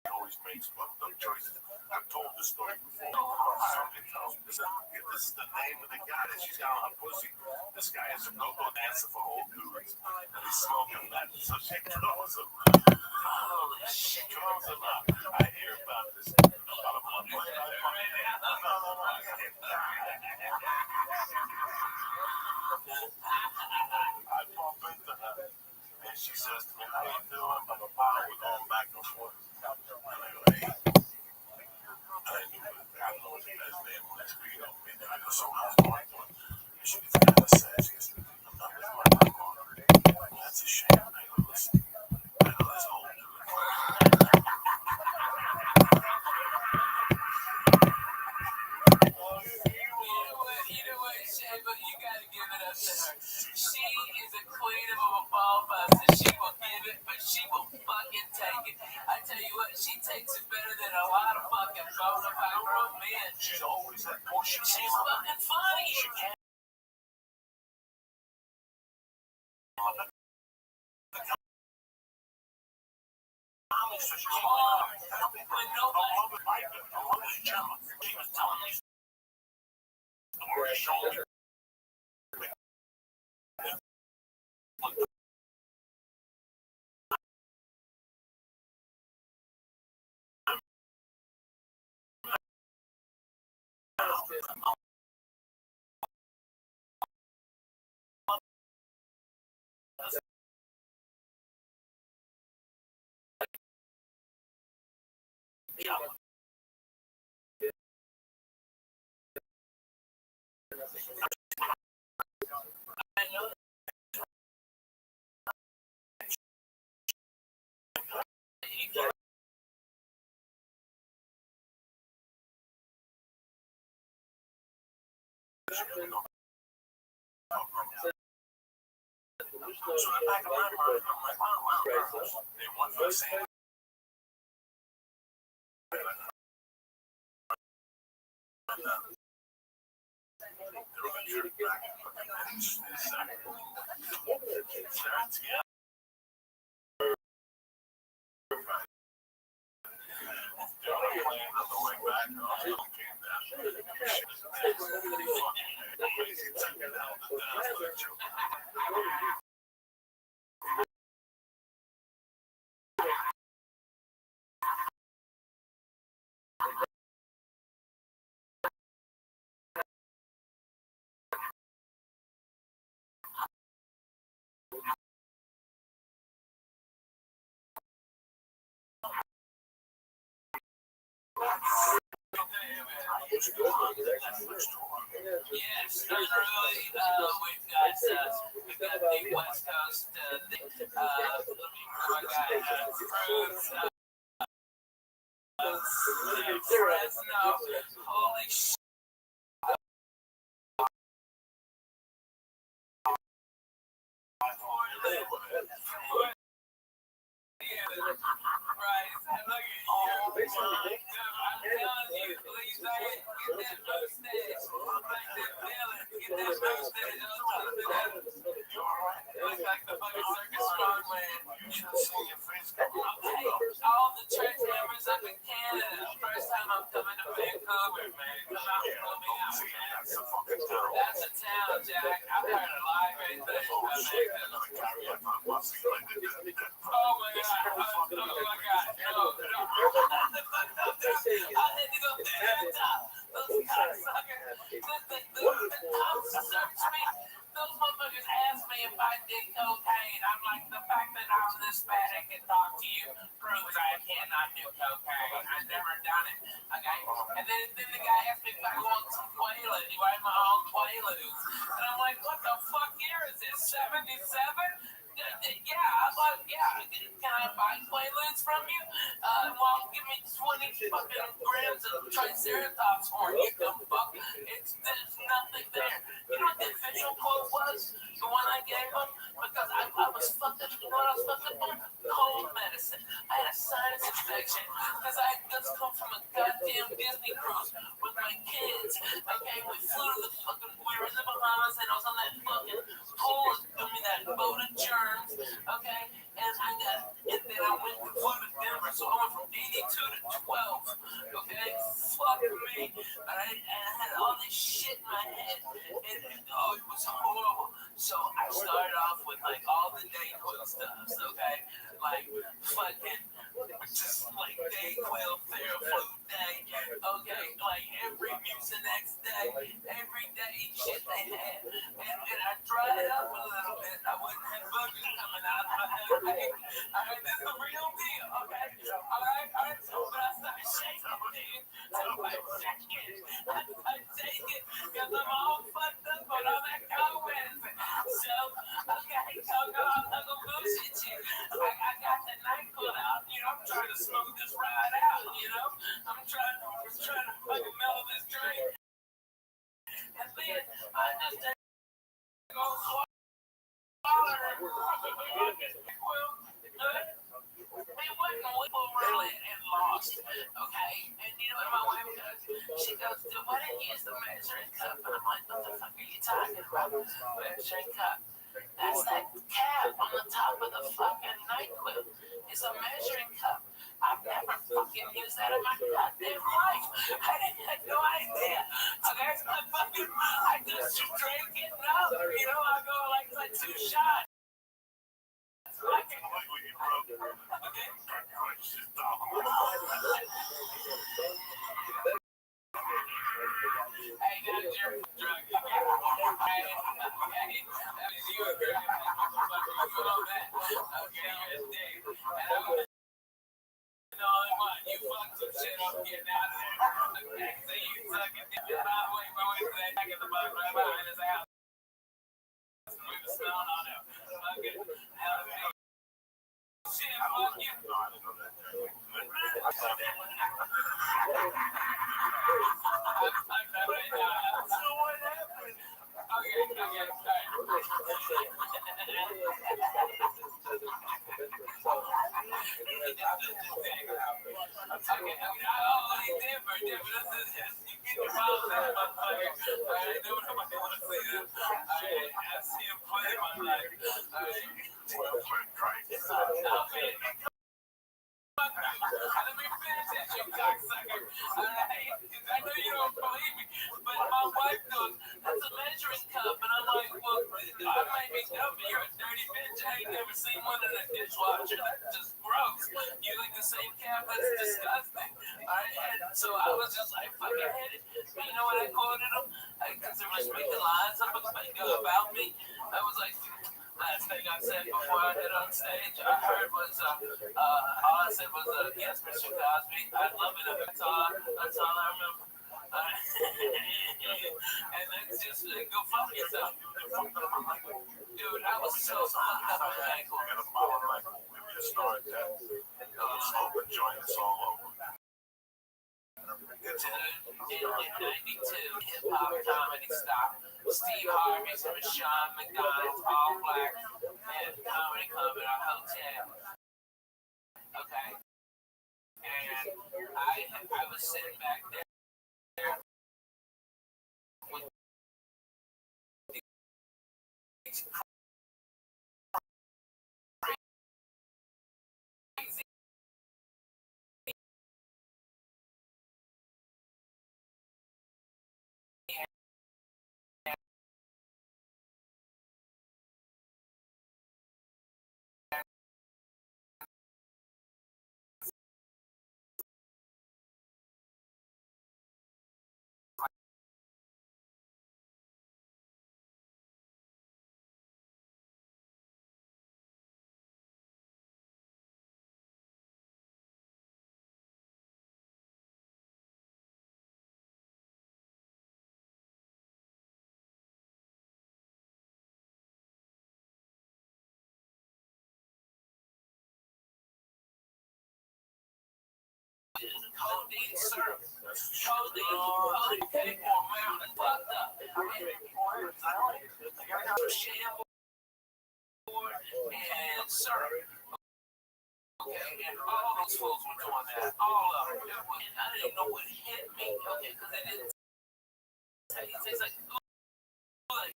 He always makes fucked up choices. I've told this story before. Somebody tells me this is the name of the guy that she's got on her pussy. This guy is a go-go dancer for old dudes, and he's smoking meth. So she throws him. holy She shit. throws him out. I hear about this about a month later. I bump into her, and she says to me, "How you doing?" Blah, blah, blah. We're going back and forth. And I go, "Hey." I don't know what the guy's name was, but you know, I go, "So how's my doing?" And she gets kind of sad. She goes, "I'm not with my grandma." That's a shame. I go, "Listen, I know this old dude." You know what, Sheba, you gotta give it up to her. She is a queen of a ball buster. She will give it, but she will fucking take it. I tell you what, she takes it better than a lot of fucking bona fide grown men. She's always that bullshit. She's fucking funny. She was telling me stories, showing me. So in the back of my mind, I'm like, wow, they want for the same. Yes, unruly. We've got the West Coast. My guy, Fresno. Holy shit. Right, look at you. telling you, please, man, get that mustache. Like that feeling. Get that mustache. I'm trying to do that. Look like the fucking circus strongman. You should have seen your face. Okay, all the church members up in Canada. First time I'm coming to Vancouver, man. Come out and pull me out, man. That's a town, Jack. I've heard a lot of great things about Vancouver. Oh my God. Oh my God. No. I had to go through that top. Those cocksuckers. The cops searched me. Those motherfuckers asked me if I did cocaine. I'm like, the fact that I'm this fat and can talk to you proves I cannot do cocaine. I've never done it. Okay? And then the guy asked me if I want some Quaaludes. Do I have my own Quaaludes? And I'm like, what the fuck year is this? 77? Yeah, I'm like, yeah. Can I buy Quaaludes from you? Well, give me 20 fucking grams of Triceratops horn, you dumb fuck. There's nothing there. You know what the official quote was? The one I gave him? Because I was fucking, you know what I was fucking on? Cold medicine. I had a sinus infection because I had just come from a goddamn Disney cruise with my kids. Okay, we flew to the fucking, we were in the Bahamas and I was on that fucking pool, I mean that boat of germs, okay? And then I flew to Denver, so I went from 82 to 12, okay? Fuck me, alright? And I had all this shit in my head, and it was horrible. So I started off with like all the Dayquil stuff, okay? Like fucking, just like Dayquil, Theraflu day, okay? Like every Mucinex day, every day shit they had. And I dried it up a little bit. I wouldn't have boogers coming out of my head. Alright, this is the real deal, okay? Alright, so but I started shaking, dude. So I shake it. I take it because I'm all fucked up on all that cold medicine. So, okay, I'm not gonna bullshit you. I got the NyQuil out, you know, I'm trying to smooth this ride out, you know? I'm trying to fucking mellow this drink. And then I just go swallow it wasn't really and lost, okay? And you know what my wife does? She goes, why didn't you use the measuring cup? And I'm like, what the fuck are you talking about? Measuring cup. That's that cap on the top of the fucking NyQuil. It's a measuring cup. I've never fucking used that in my goddamn life. I had no idea. Okay, I just drink it up. You know, I go like 2 shots. Hey, that's your drug. Hey, you agree? You know that. Okay, you're a dick. And the only one, you fuck some shit up getting out of there. Okay, so you suck it. By the way, we're waiting for that back in the bug right behind his house. We were smelling on him. Fucking hell, man. Shit, fuck you. So what happened? Okay, let me finish this, you cocksucker. Alright? I know you don't believe me, but my wife goes, that's a measuring cup. And I'm like, well, I might be dumb, but you're a dirty bitch. I ain't never seen one in a dishwasher. That's just gross. You like the same cap? That's disgusting. Alright? And so I was just like, fucking hit it. But you know what I quoted him? Because they were speaking lines about me. I was like, last thing I said before I hit on stage, I heard was, all I said was, yes, Mr. Cosby, I'd love it if it's all, that's all I remember. And then just go fuck yourself. Dude, I was so fucked up on that. We're gonna follow like we restart that. Smoke and join us all over. In 92, hip-hop comedy stopped. Steve Harvey, Sean McDonald's, all black, and comedy club at our hotel. Okay? And I I was sitting back there with these crazy codeine syrup, codeine cake or Maryland fucked up. Shamble and syrup. Okay, and all those folks were doing that. All of them. And I didn't know what hit me. Okay, because it didn't taste like good.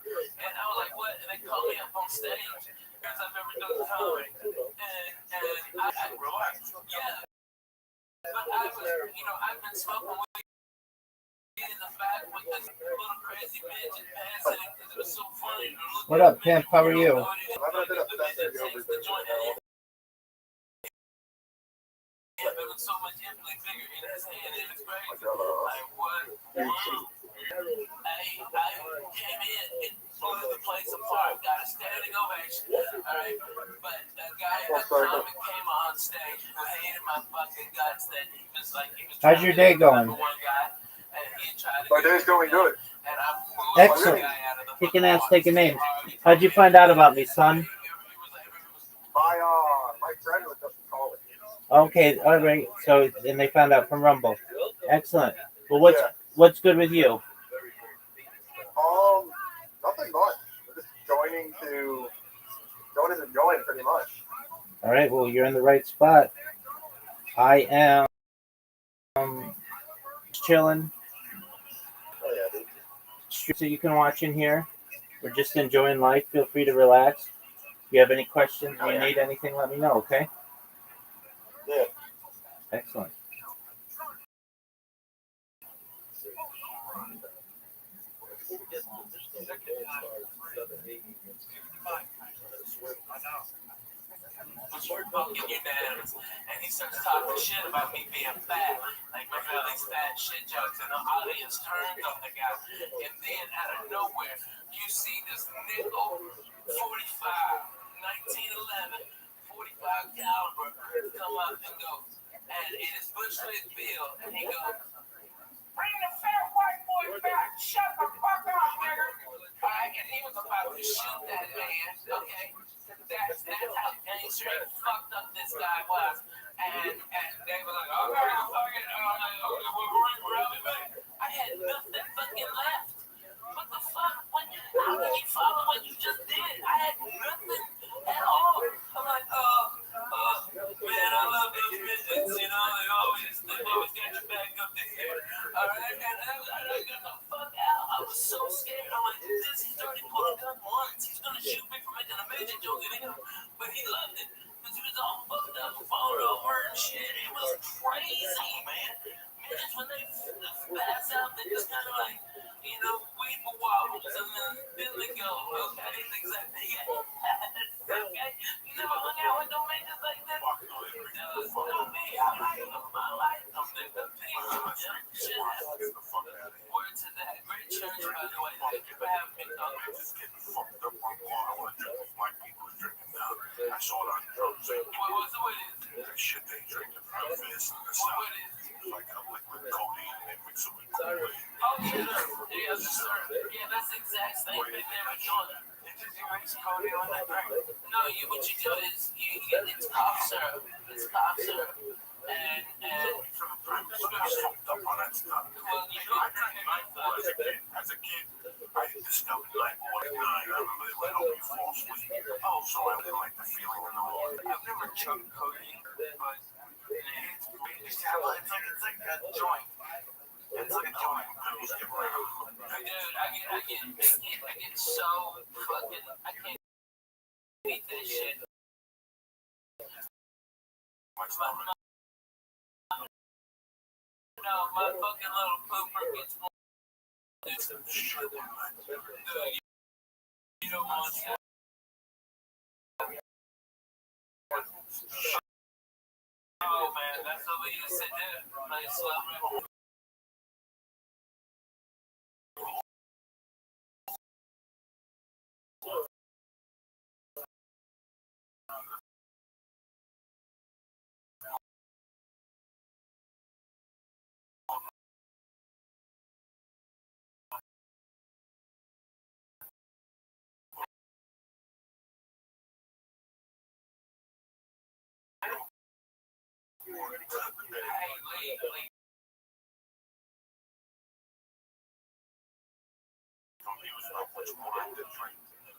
And I was like, what? And they called me up on stage because I've ever done comedy. And I wrote, yeah. But I was, I've been smoking weed in the back with this little crazy midget passing because it was so funny. What up, Pimp? How are you? The midget takes the joint and it was so much infinitely bigger in his hand. It was crazy. Like, what? I came in and blew the place apart. Got a standing ovation. All right, but a guy at the comic came on stage who hated my fucking guts. That he was like, How's your day going? My day's going good. Excellent. Kicking ass, taking names. How'd you find out about me, son? My friend was just calling. Okay, all right. So, and they found out from Rumble. Excellent. Well, what's good with you? Nothing much. We're just joining to join pretty much. All right. Well, you're in the right spot. I am chilling. Oh yeah, dude. So you can watch in here. We're just enjoying life. Feel free to relax. If you have any questions or you need anything, let me know. Okay. Yeah. Excellent. Fucking unanimous. And he starts talking shit about me being fat. Like, making all these fat shit jokes. And the audience turns on the guy. And then, out of nowhere, you see this nickel 45, 1911, 45 caliber come up and go. And it is Bushwick Bill. And he goes, bring the fat white boy back. Shut the fuck up, nigga. Alright, and he was about to shoot that man. Okay. That's how gangster and fucked up this guy was. And they were like, okay, fucking, Rabbbi, I had nothing fucking left. What the fuck? How did you follow what you just did? I had nothing at all. I'm like, man, I love those midgets, they always get you back up to here. Alright, and I got the fuck out. I was so scared. I'm like, he's already pulled a gun once. He's gonna shoot me for making a midget joke at him. But he loved it. Because he was all fucked up, falling over and shit. It was crazy, man. Midgets, when they pass out, they just kind of like, weeble wobbles, and then they go, okay, exactly, okay, you never hung out with no midgets like that? No, me, I like them, shit happens. Word to that, great church, by the way, thank you for having me, Just getting fucked up on water. I want to drink what white people are drinking now. I saw it on drugs. What's the way it is? That shit they drink the breakfast and the What stuff. it is? Like a liquid codeine and they mix it with Oh, Kool-Aid. yeah, that's the exact same thing they were doing. Did you mix codeine on that drink? No, what you do is, it's cough syrup. It's cough syrup. And from prescription. Up on that stuff. Well, I drank Nightboy as a kid. I discovered Nightboy at 9. I remember they would help you fall asleep. So I didn't like the feeling in the morning. I've never chugged codeine, but It's like a joint. It's like a joint. Dude, I get so fucking, I can't eat this shit. No, my fucking little pooper gets more. Dude, you don't want that. Oh man, that's what we used to do. Play slow.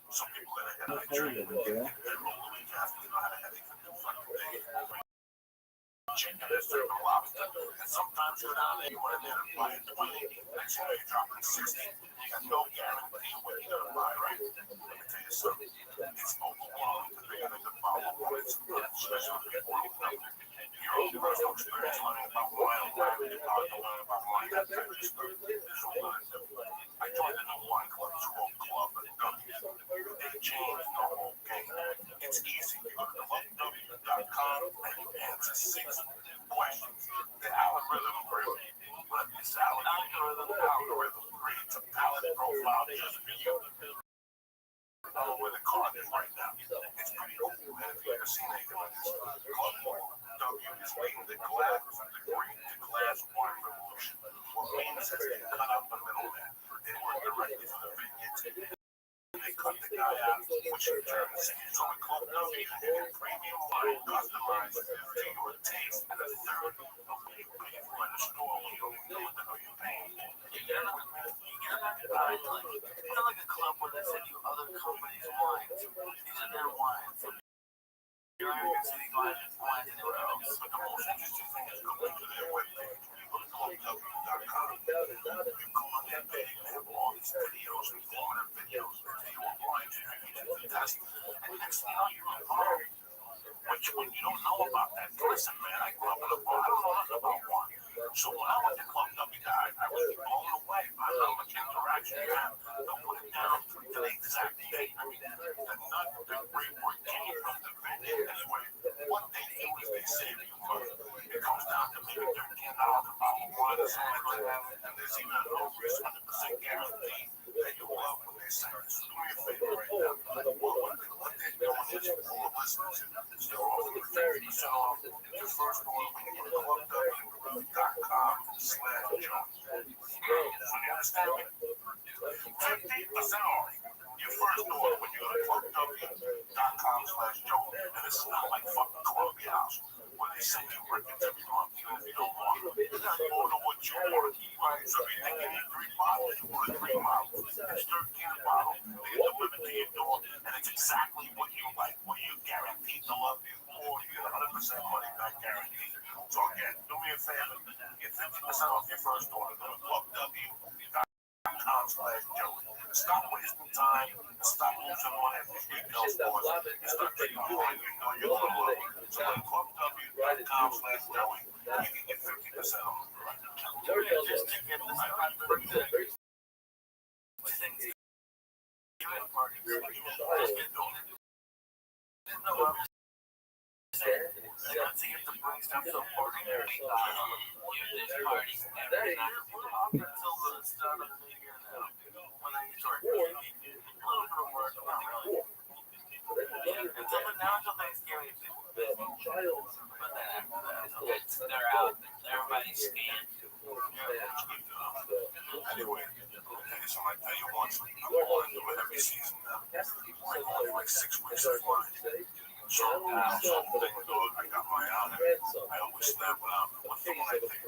Some people that I had to drink, they roll the week after, they know how to have a good fucking day. Chicken and certain lobster. And sometimes you're down there, you went in there and buy it 20. Next thing you're dropping 60. You got no guarantee of what you're going to buy, right? Let me tell you something. It's overwhelming to be able to follow points, especially with people who know your own personal experience learning about wine, Rabbbi, you're about to learn about wine, that type of stuff. I joined a new wine club, it's called Club W. They changed the whole game. It's easy. You go to clubw.com and you answer 6 questions. The algorithm grades what this algorithm grades a palette profile just for you. Where the card is right now. It's pretty cool. And if you've ever seen anything like this, Club W is leading the glass wine revolution. What means is they cut out the middleman. They work directly for the vineyards. They cut the guy out, which in turn saves on the Club W. You get premium wine customized to your taste at a third of what you pay for at a store when you don't even know what the hell you're paying for. It's not like a club where they send you other companies' wines. These are their wines. You're not going to see these wines anywhere else. But the most interesting thing is going to their webpage. You go to clubw.com. You go on their page, they have all these videos, informative videos, video of wines you can test. And next thing you know, you're involved. Which when you don't know about that, listen, man, I grew up in a bar. I don't know nothing about wine. So when I went to Club W, I was blown away by how much interaction you have. They'll put it down to the exact date. I mean, the nut, the grapefruit came from the vineyard anyway. What they do is they save you money. It comes down to maybe $13 a bottle of wine or something like that. And there's even an over 100% guarantee that you'll love when they say it. So do me a favor right now. What they're doing is for the listeners, they're offering 30% off your first order when you go to clubw.com/Jones. You understand me? 15% off your first order when you go to clubw.com/Jones. And it's not like fucking Columbia House where they send you records every month, even if you don't want them. You order what you want. So if you think you need 3 bottles, you order 3 bottles. It's 13 a bottle. They get delivered to your door, and it's exactly what you like. What you guaranteed to love you, or you get 100% money back guaranteed. So again, do me a favor. Get 50% off your first order. Go to clubw.com/Joey. Stop wasting time. Stop losing money at these retail stores. And start taking the wine you know you're going to love. So go to clubw.com/Joey. You can get 50% off. Just to get this things event parties. Just get going. No, I'm just saying. I got to get the bring stuff to a party. This party. Up until the start of the year now. When I used to work. A little bit of work. Not really. Until Thanksgiving, it's busy. But then after that, they're out. Everybody's skiing. Anyway, so I tell you once, I'm going to do it every season now. I'm going like 6 weeks of flying. So, I got my honor. I always snap it out. What the one I think?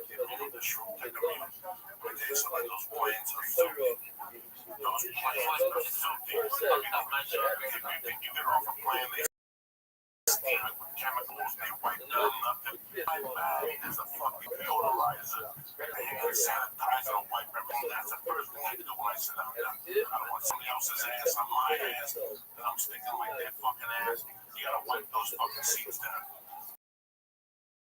The shroom take a meal. Okay, so like those planes are filthy. Those planes are filthy. I mean, if you get off a plane, they chemicals, they wipe down nothing. My bag is a fucking deodorizer, a hand sanitizer, a wipe everything. That's the first thing I do when I sit down there. I don't want somebody else's ass on my ass, and I'm sticking my dead fucking ass. You gotta wipe those fucking seats down.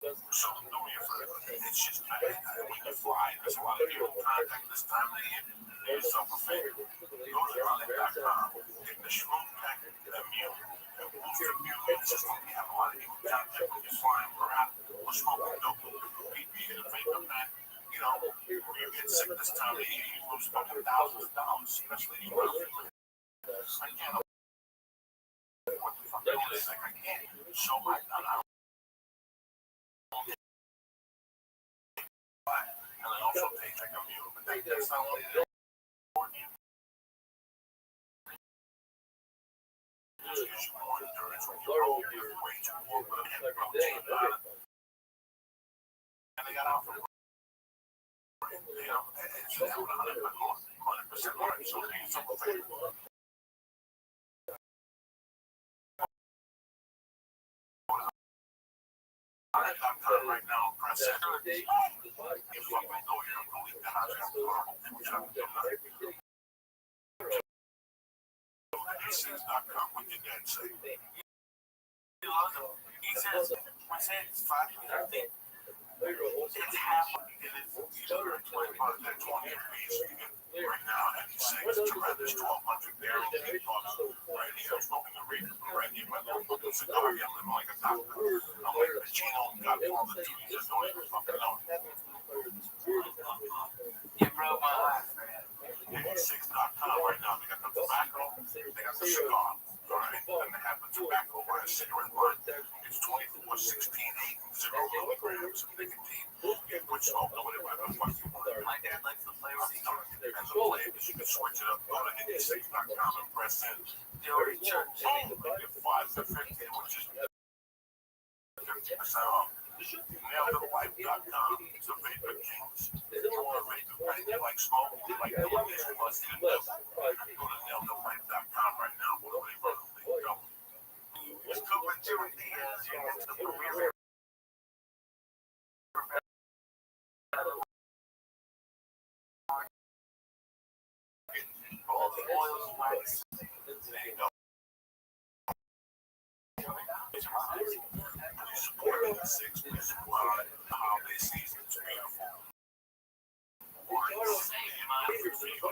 So do me a favor. It's just bad. When you fly, there's a lot of people contact this time of the year. Do yourself a favor. Go to running.com. Take the shroom pack immune. It boosts your immune system. You have a lot of people contact when you're flying around or smoking dope. Maybe in a vapor pack. You know, when you get sick this time of the year, you lose fucking thousands of dollars, especially you know. I can't afford what the fuck it is. Like, I can't show my and I also take like a meal, but that's not only the important. It gives you more endurance when you roll, you're way too more, but I have protein on it. And they got out from, you know, it's 100% more, so do yourself a favor. Right now, press it. You fucking know you're a police contract. This.com, what did that say? He says, we said it's 5 it's half of it. It's 20 part of that 20 piece right now. And he says it's around this 1,200 guaranteed bucks right here. I'm smoking the reader right here. My little fucking cigar. I'm living like a doctor. I'm like Pacino, got all the duties. Just don't even fucking know. You broke my life, man. 86.com right now. They got the tobacco. They got the cigar. All right. And they have the tobacco or a cigarette line. It's 24, 16, 8, and 0 milligrams of nicotine. You put smoke on whatever the fuck you want. My dad likes the flavor of the And the flavors, you can switch it up. Go to 86.com and press in. They already charged me. Get 5 to 50, which is 50% off. Nailthewipe.com. It's a vapor kings. If you want to vapor, right? You like smoke, you like doing this, you must do this. Go to nailthewipe.com right now. Go to go. It's cool with Joey Diaz. You get to the premiere. All the oils, wax. There you go. Supporting the 6 weeks of the holiday season. It's beautiful.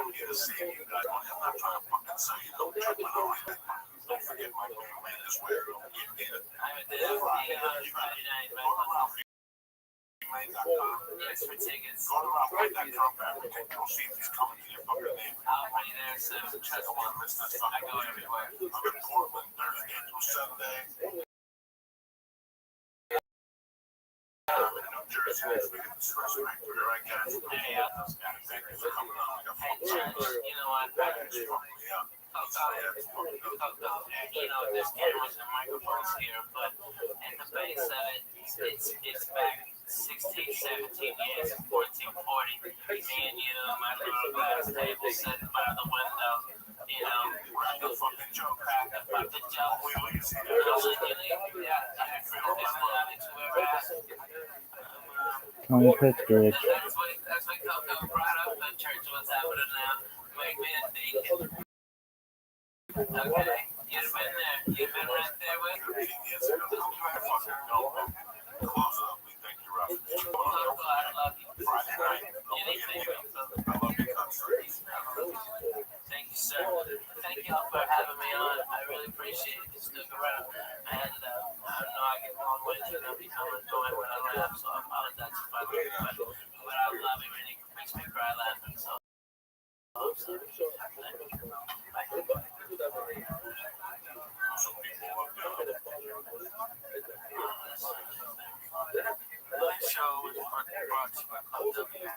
I'm not trying to fucking say you don't jump on everything. Don't forget my man is where you need it. Yes, for tickets. Go to Rothschild.com and go see if he's coming to your fucking name. I'll be there, so I don't want to miss this fucking I go everywhere. I'm in Portland Thursday through Sunday. I'm in New Jersey next week at the Stress Factory, right, guys? Hey, Thank you for coming on. hey, Church, you know what? You know, there's cameras and microphones here, but in the base of it, it's back 16, 17 years, 14, 40. Me and you, my little glass table sitting by the window, you know, Crack a fucking joke. crack a fucking joke. We always see You know, that. Tony Pittsburgh. That's what Coco brought up in church. What's happening now? Make me a deacon. Okay, you've been there. You've been right there with me. Close up. We thank you, Rob. Coco, I love you. Friday night. Anything. I love you, country. Thank you, sir. Thank y'all for having me on. I really appreciate it. You stuck around. And I know I get long-winded and I'll be going when I laugh, so I apologize if I do. But I love it. It makes me cry laughing. So, my show is brought to you by Club W.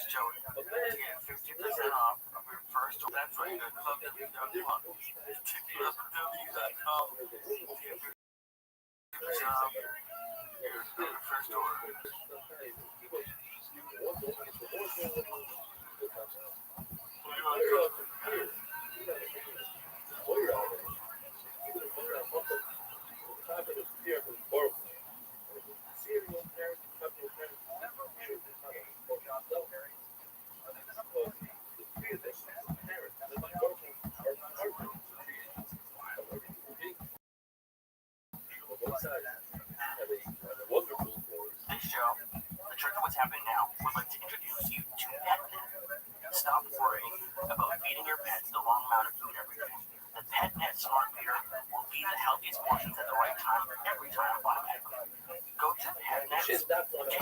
Joey. Get 50% off of your first order. That's right, at clubw.com. Clubw.com. Get 50% off your first order. This show, The Church of What's Happening Now, would like to introduce you to PetNet. Stop worrying about feeding your pets the wrong amount of food every day. The PetNet Smart Feeder will feed the healthiest portions at the right time every time on a pet food. Go to PetNet, get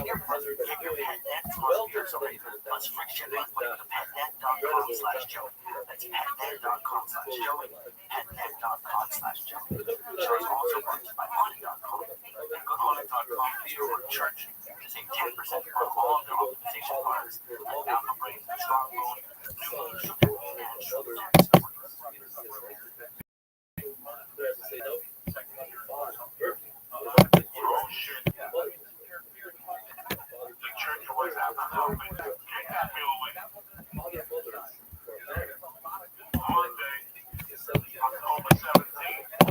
your PetNet Smart Feeder today, plus free shipping with the petnet.com/Joey. That's petnet.com/Joey. Petnet.com/Joey. The show is also brought to you by Money.com. Go to Money.com and use the church to save 10% on all of their optimization products like Alpha Brain, Strong Bone, New Moon, Super Moon, and Sugar Discovery. Oh shit. The church of what's happening now, man. Get that mule in. Monday, October 17th, the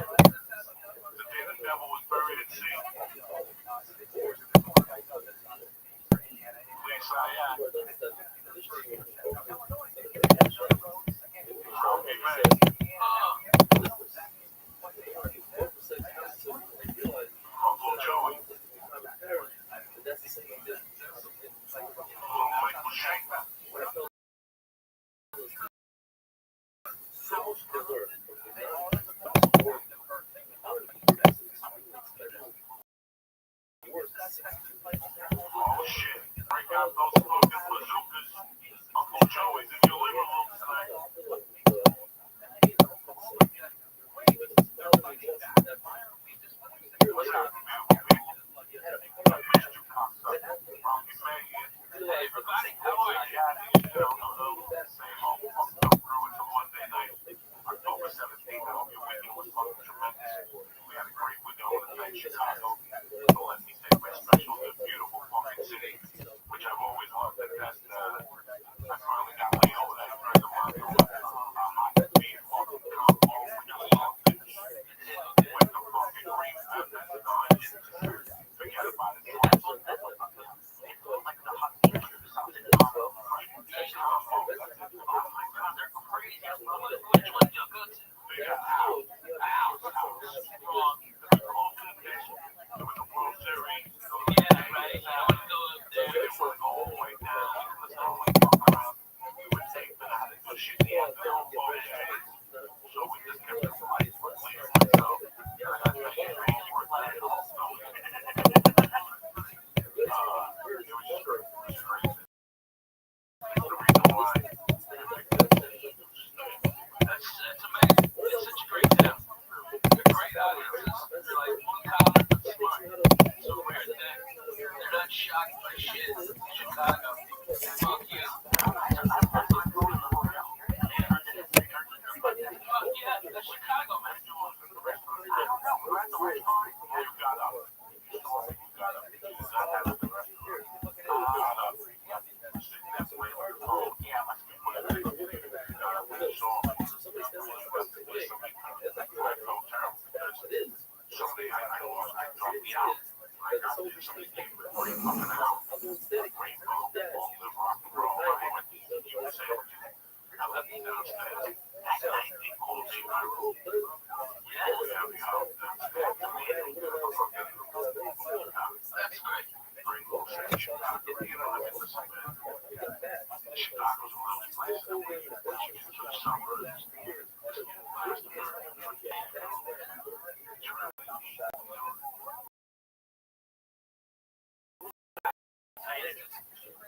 day the devil was buried at sea. Please say yeah. Uncle Joey. Michael Shank. Oh shit. Break out those fucking bazookas. Uncle Joey's in your living room tonight. What's happening, beautiful people? I missed you, cocksucker. Rocky man here. Hey, everybody. How are you? Same old fucked up crew. It's a Monday night. October 17th. I hope your weekend was fucking tremendous. We had a great weekend over in Chicago. So let me take my special to beautiful fucking city, which I've always loved. That's I finally got laid over that friend of mine who was a hot beat fucking combo. We just loved it. With the fucking green peppers and the onions. Forget about it. Like the hot beat something combo. Right? Combo. Oh my god, they're crazy. Which one do you go to? They got Al's strong. With the World Series. Yeah, right. I want to go up there. They were all the way down. Let's go like fuck around. We would take the good shit in the old boys' days. So we just kept the lights for clear. So that's the history of work that also. It was just crazy. The reason why. That's amazing. It's such a great town. They're great audiences. They're like one collar but smart. So rare that they're not shocked by shit in Chicago. Fuck you. Fuck yeah, that's Chicago, man. I don't know. We're at the restaurant. You got up. You got up. You got out of the restaurant. You got up. Sitting there playing on the phone. Yeah, let's get put it in. You got up with the song. Somebody felt terrible because somebody I dropped me out. I got somebody came before you coming out. Rainbow, all the rock and roll. I went to USA. I left him downstairs. That night they called me my room. Yeah, we out downstairs. That's great. Rainbow said Chicago. You know, I mean, listen, man. Chicago's a lovely place. Once you get to the suburbs, last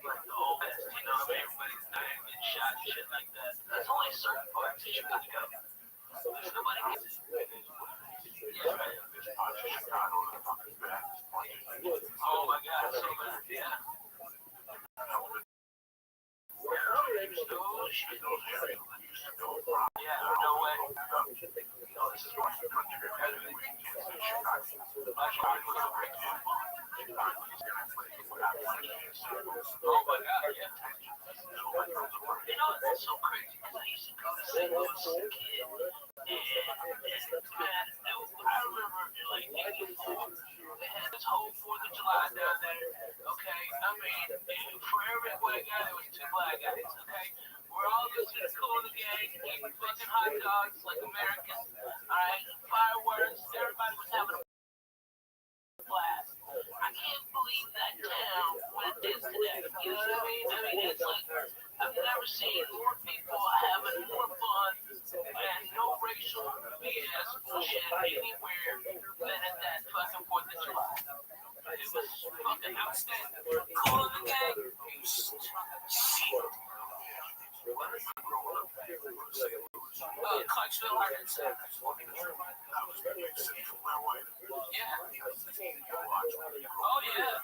Like the whole West, you know, everybody's dying, getting shot and shit like that. There's only certain parts that you gotta go. There's nobody gets it. Yeah, right. this part of Chicago is fucking bad. Oh my god, so bad, yeah. Yeah, no way. This is why the country of heaven, we can't say Chicago. Oh my god, yeah. You know, it's so crazy because I used to go to St. Louis as a kid. Man, I remember like they had this whole 4th of July down there. Okay, I mean, for every white guy, there was 2 black guys. Okay, we're all just in the cool of the gang, eating fucking hot dogs like Americans. All right, fireworks. Everybody was having a that. You know what I mean? I mean, it's like, I've never seen more people having more fun and no racial BS bullshit anywhere than at that fucking 4th of July. It was fucking outstanding. Cool in the gang. Clarksville, Arkansas. Yeah. Oh, yeah.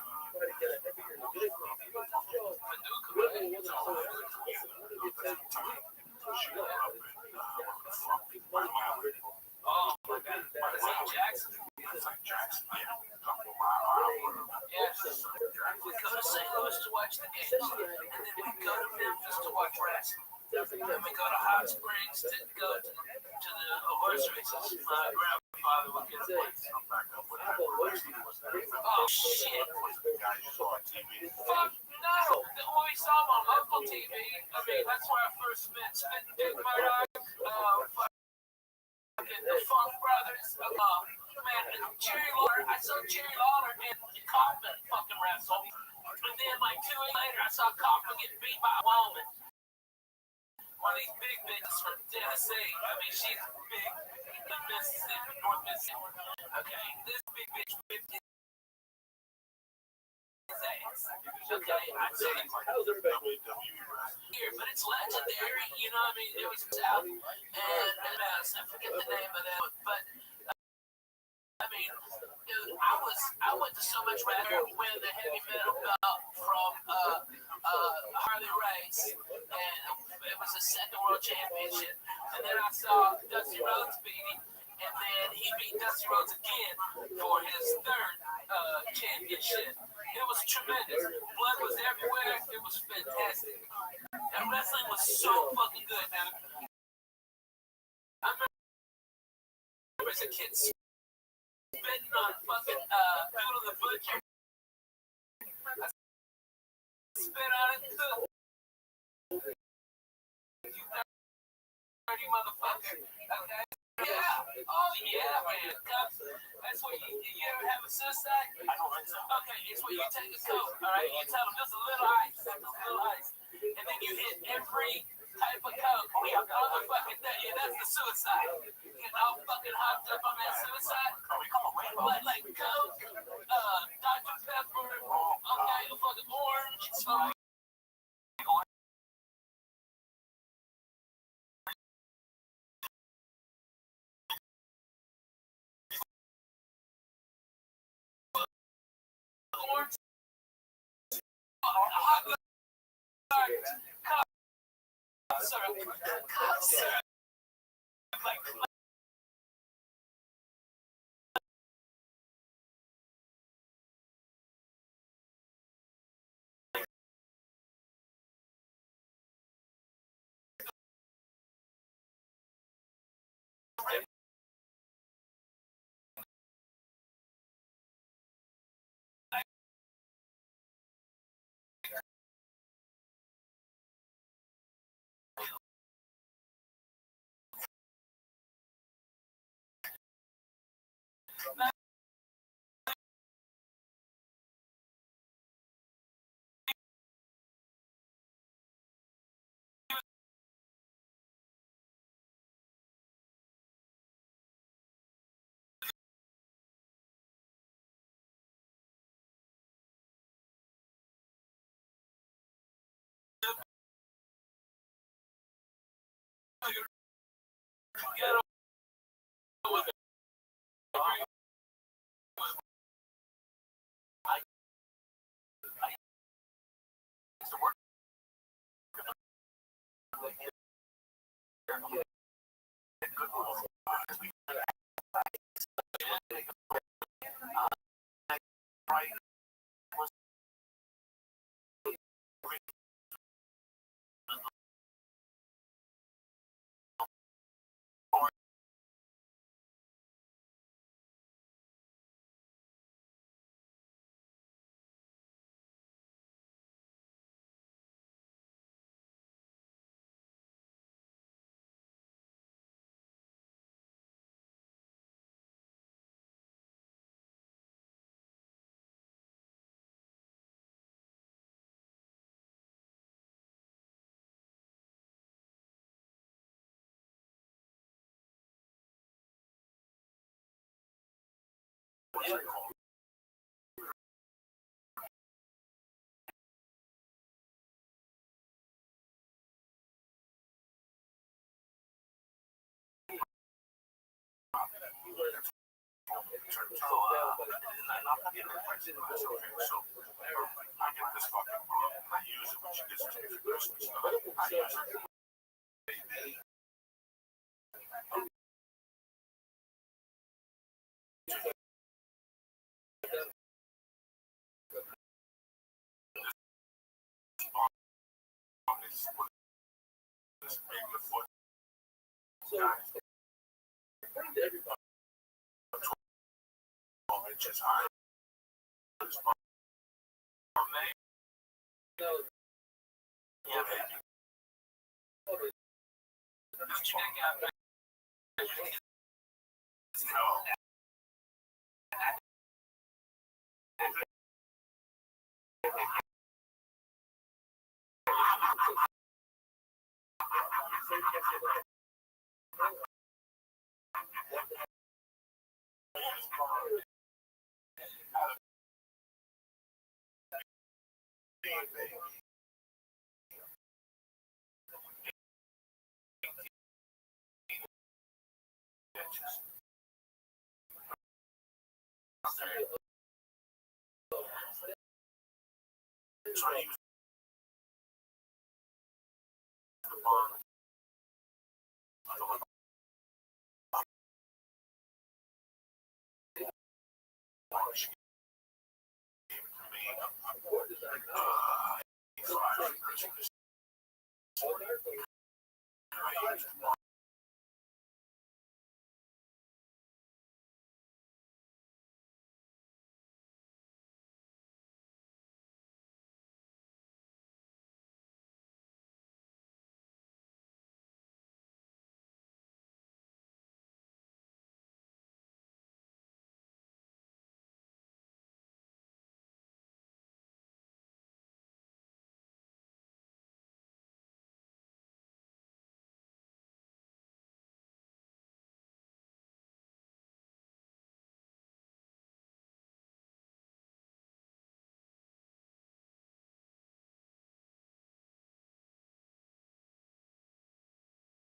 Oh, my God. Jackson. Yes. We go to St. Louis to watch the games, and then we go to Memphis to watch wrestling. Then we go to Hot Springs to go to the horse races. My grandfather would get a place. Oh, shit. Fuck no. When we saw him on local TV, I mean, that's where I first met Spit and Dick Murdoch, the Funk Brothers, man, Jerry Lawler. I saw Jerry Lawler and Kaufman fucking wrestle. And then, like, 2 weeks later, I saw Kaufman get beat by a woman. One of these big bitches from Tennessee. I mean, she's big in Mississippi, North Mississippi. Okay, this big bitch whipped his ass. Okay, I'd say here, but it's legendary. You know what I mean? It was South, and I forget the name of that, but I mean, dude, I went to so much rather win the heavy metal belt from Harley Race, and it was a second world championship. And then I saw Dusty Rhodes beat him, and then he beat Dusty Rhodes again for his third championship. It was tremendous. Blood was everywhere. It was fantastic. And wrestling was so fucking good, dude. I remember as a kid spitting on fucking Doodle the Butcher. I spit on it too. You dirty motherfucker. Okay? Yeah. Oh, yeah, man. That's what you ever have a suicide? I don't think so. Okay, it's where you take a coke, all right? You tell them just a little ice. Just a little ice. And then you hit every type of coke. Motherfucking thing. Yeah, that's the suicide. Getting all fucking hopped up on that suicide. Like coke, Dr. Pepper, okay, fucking orange. Orange.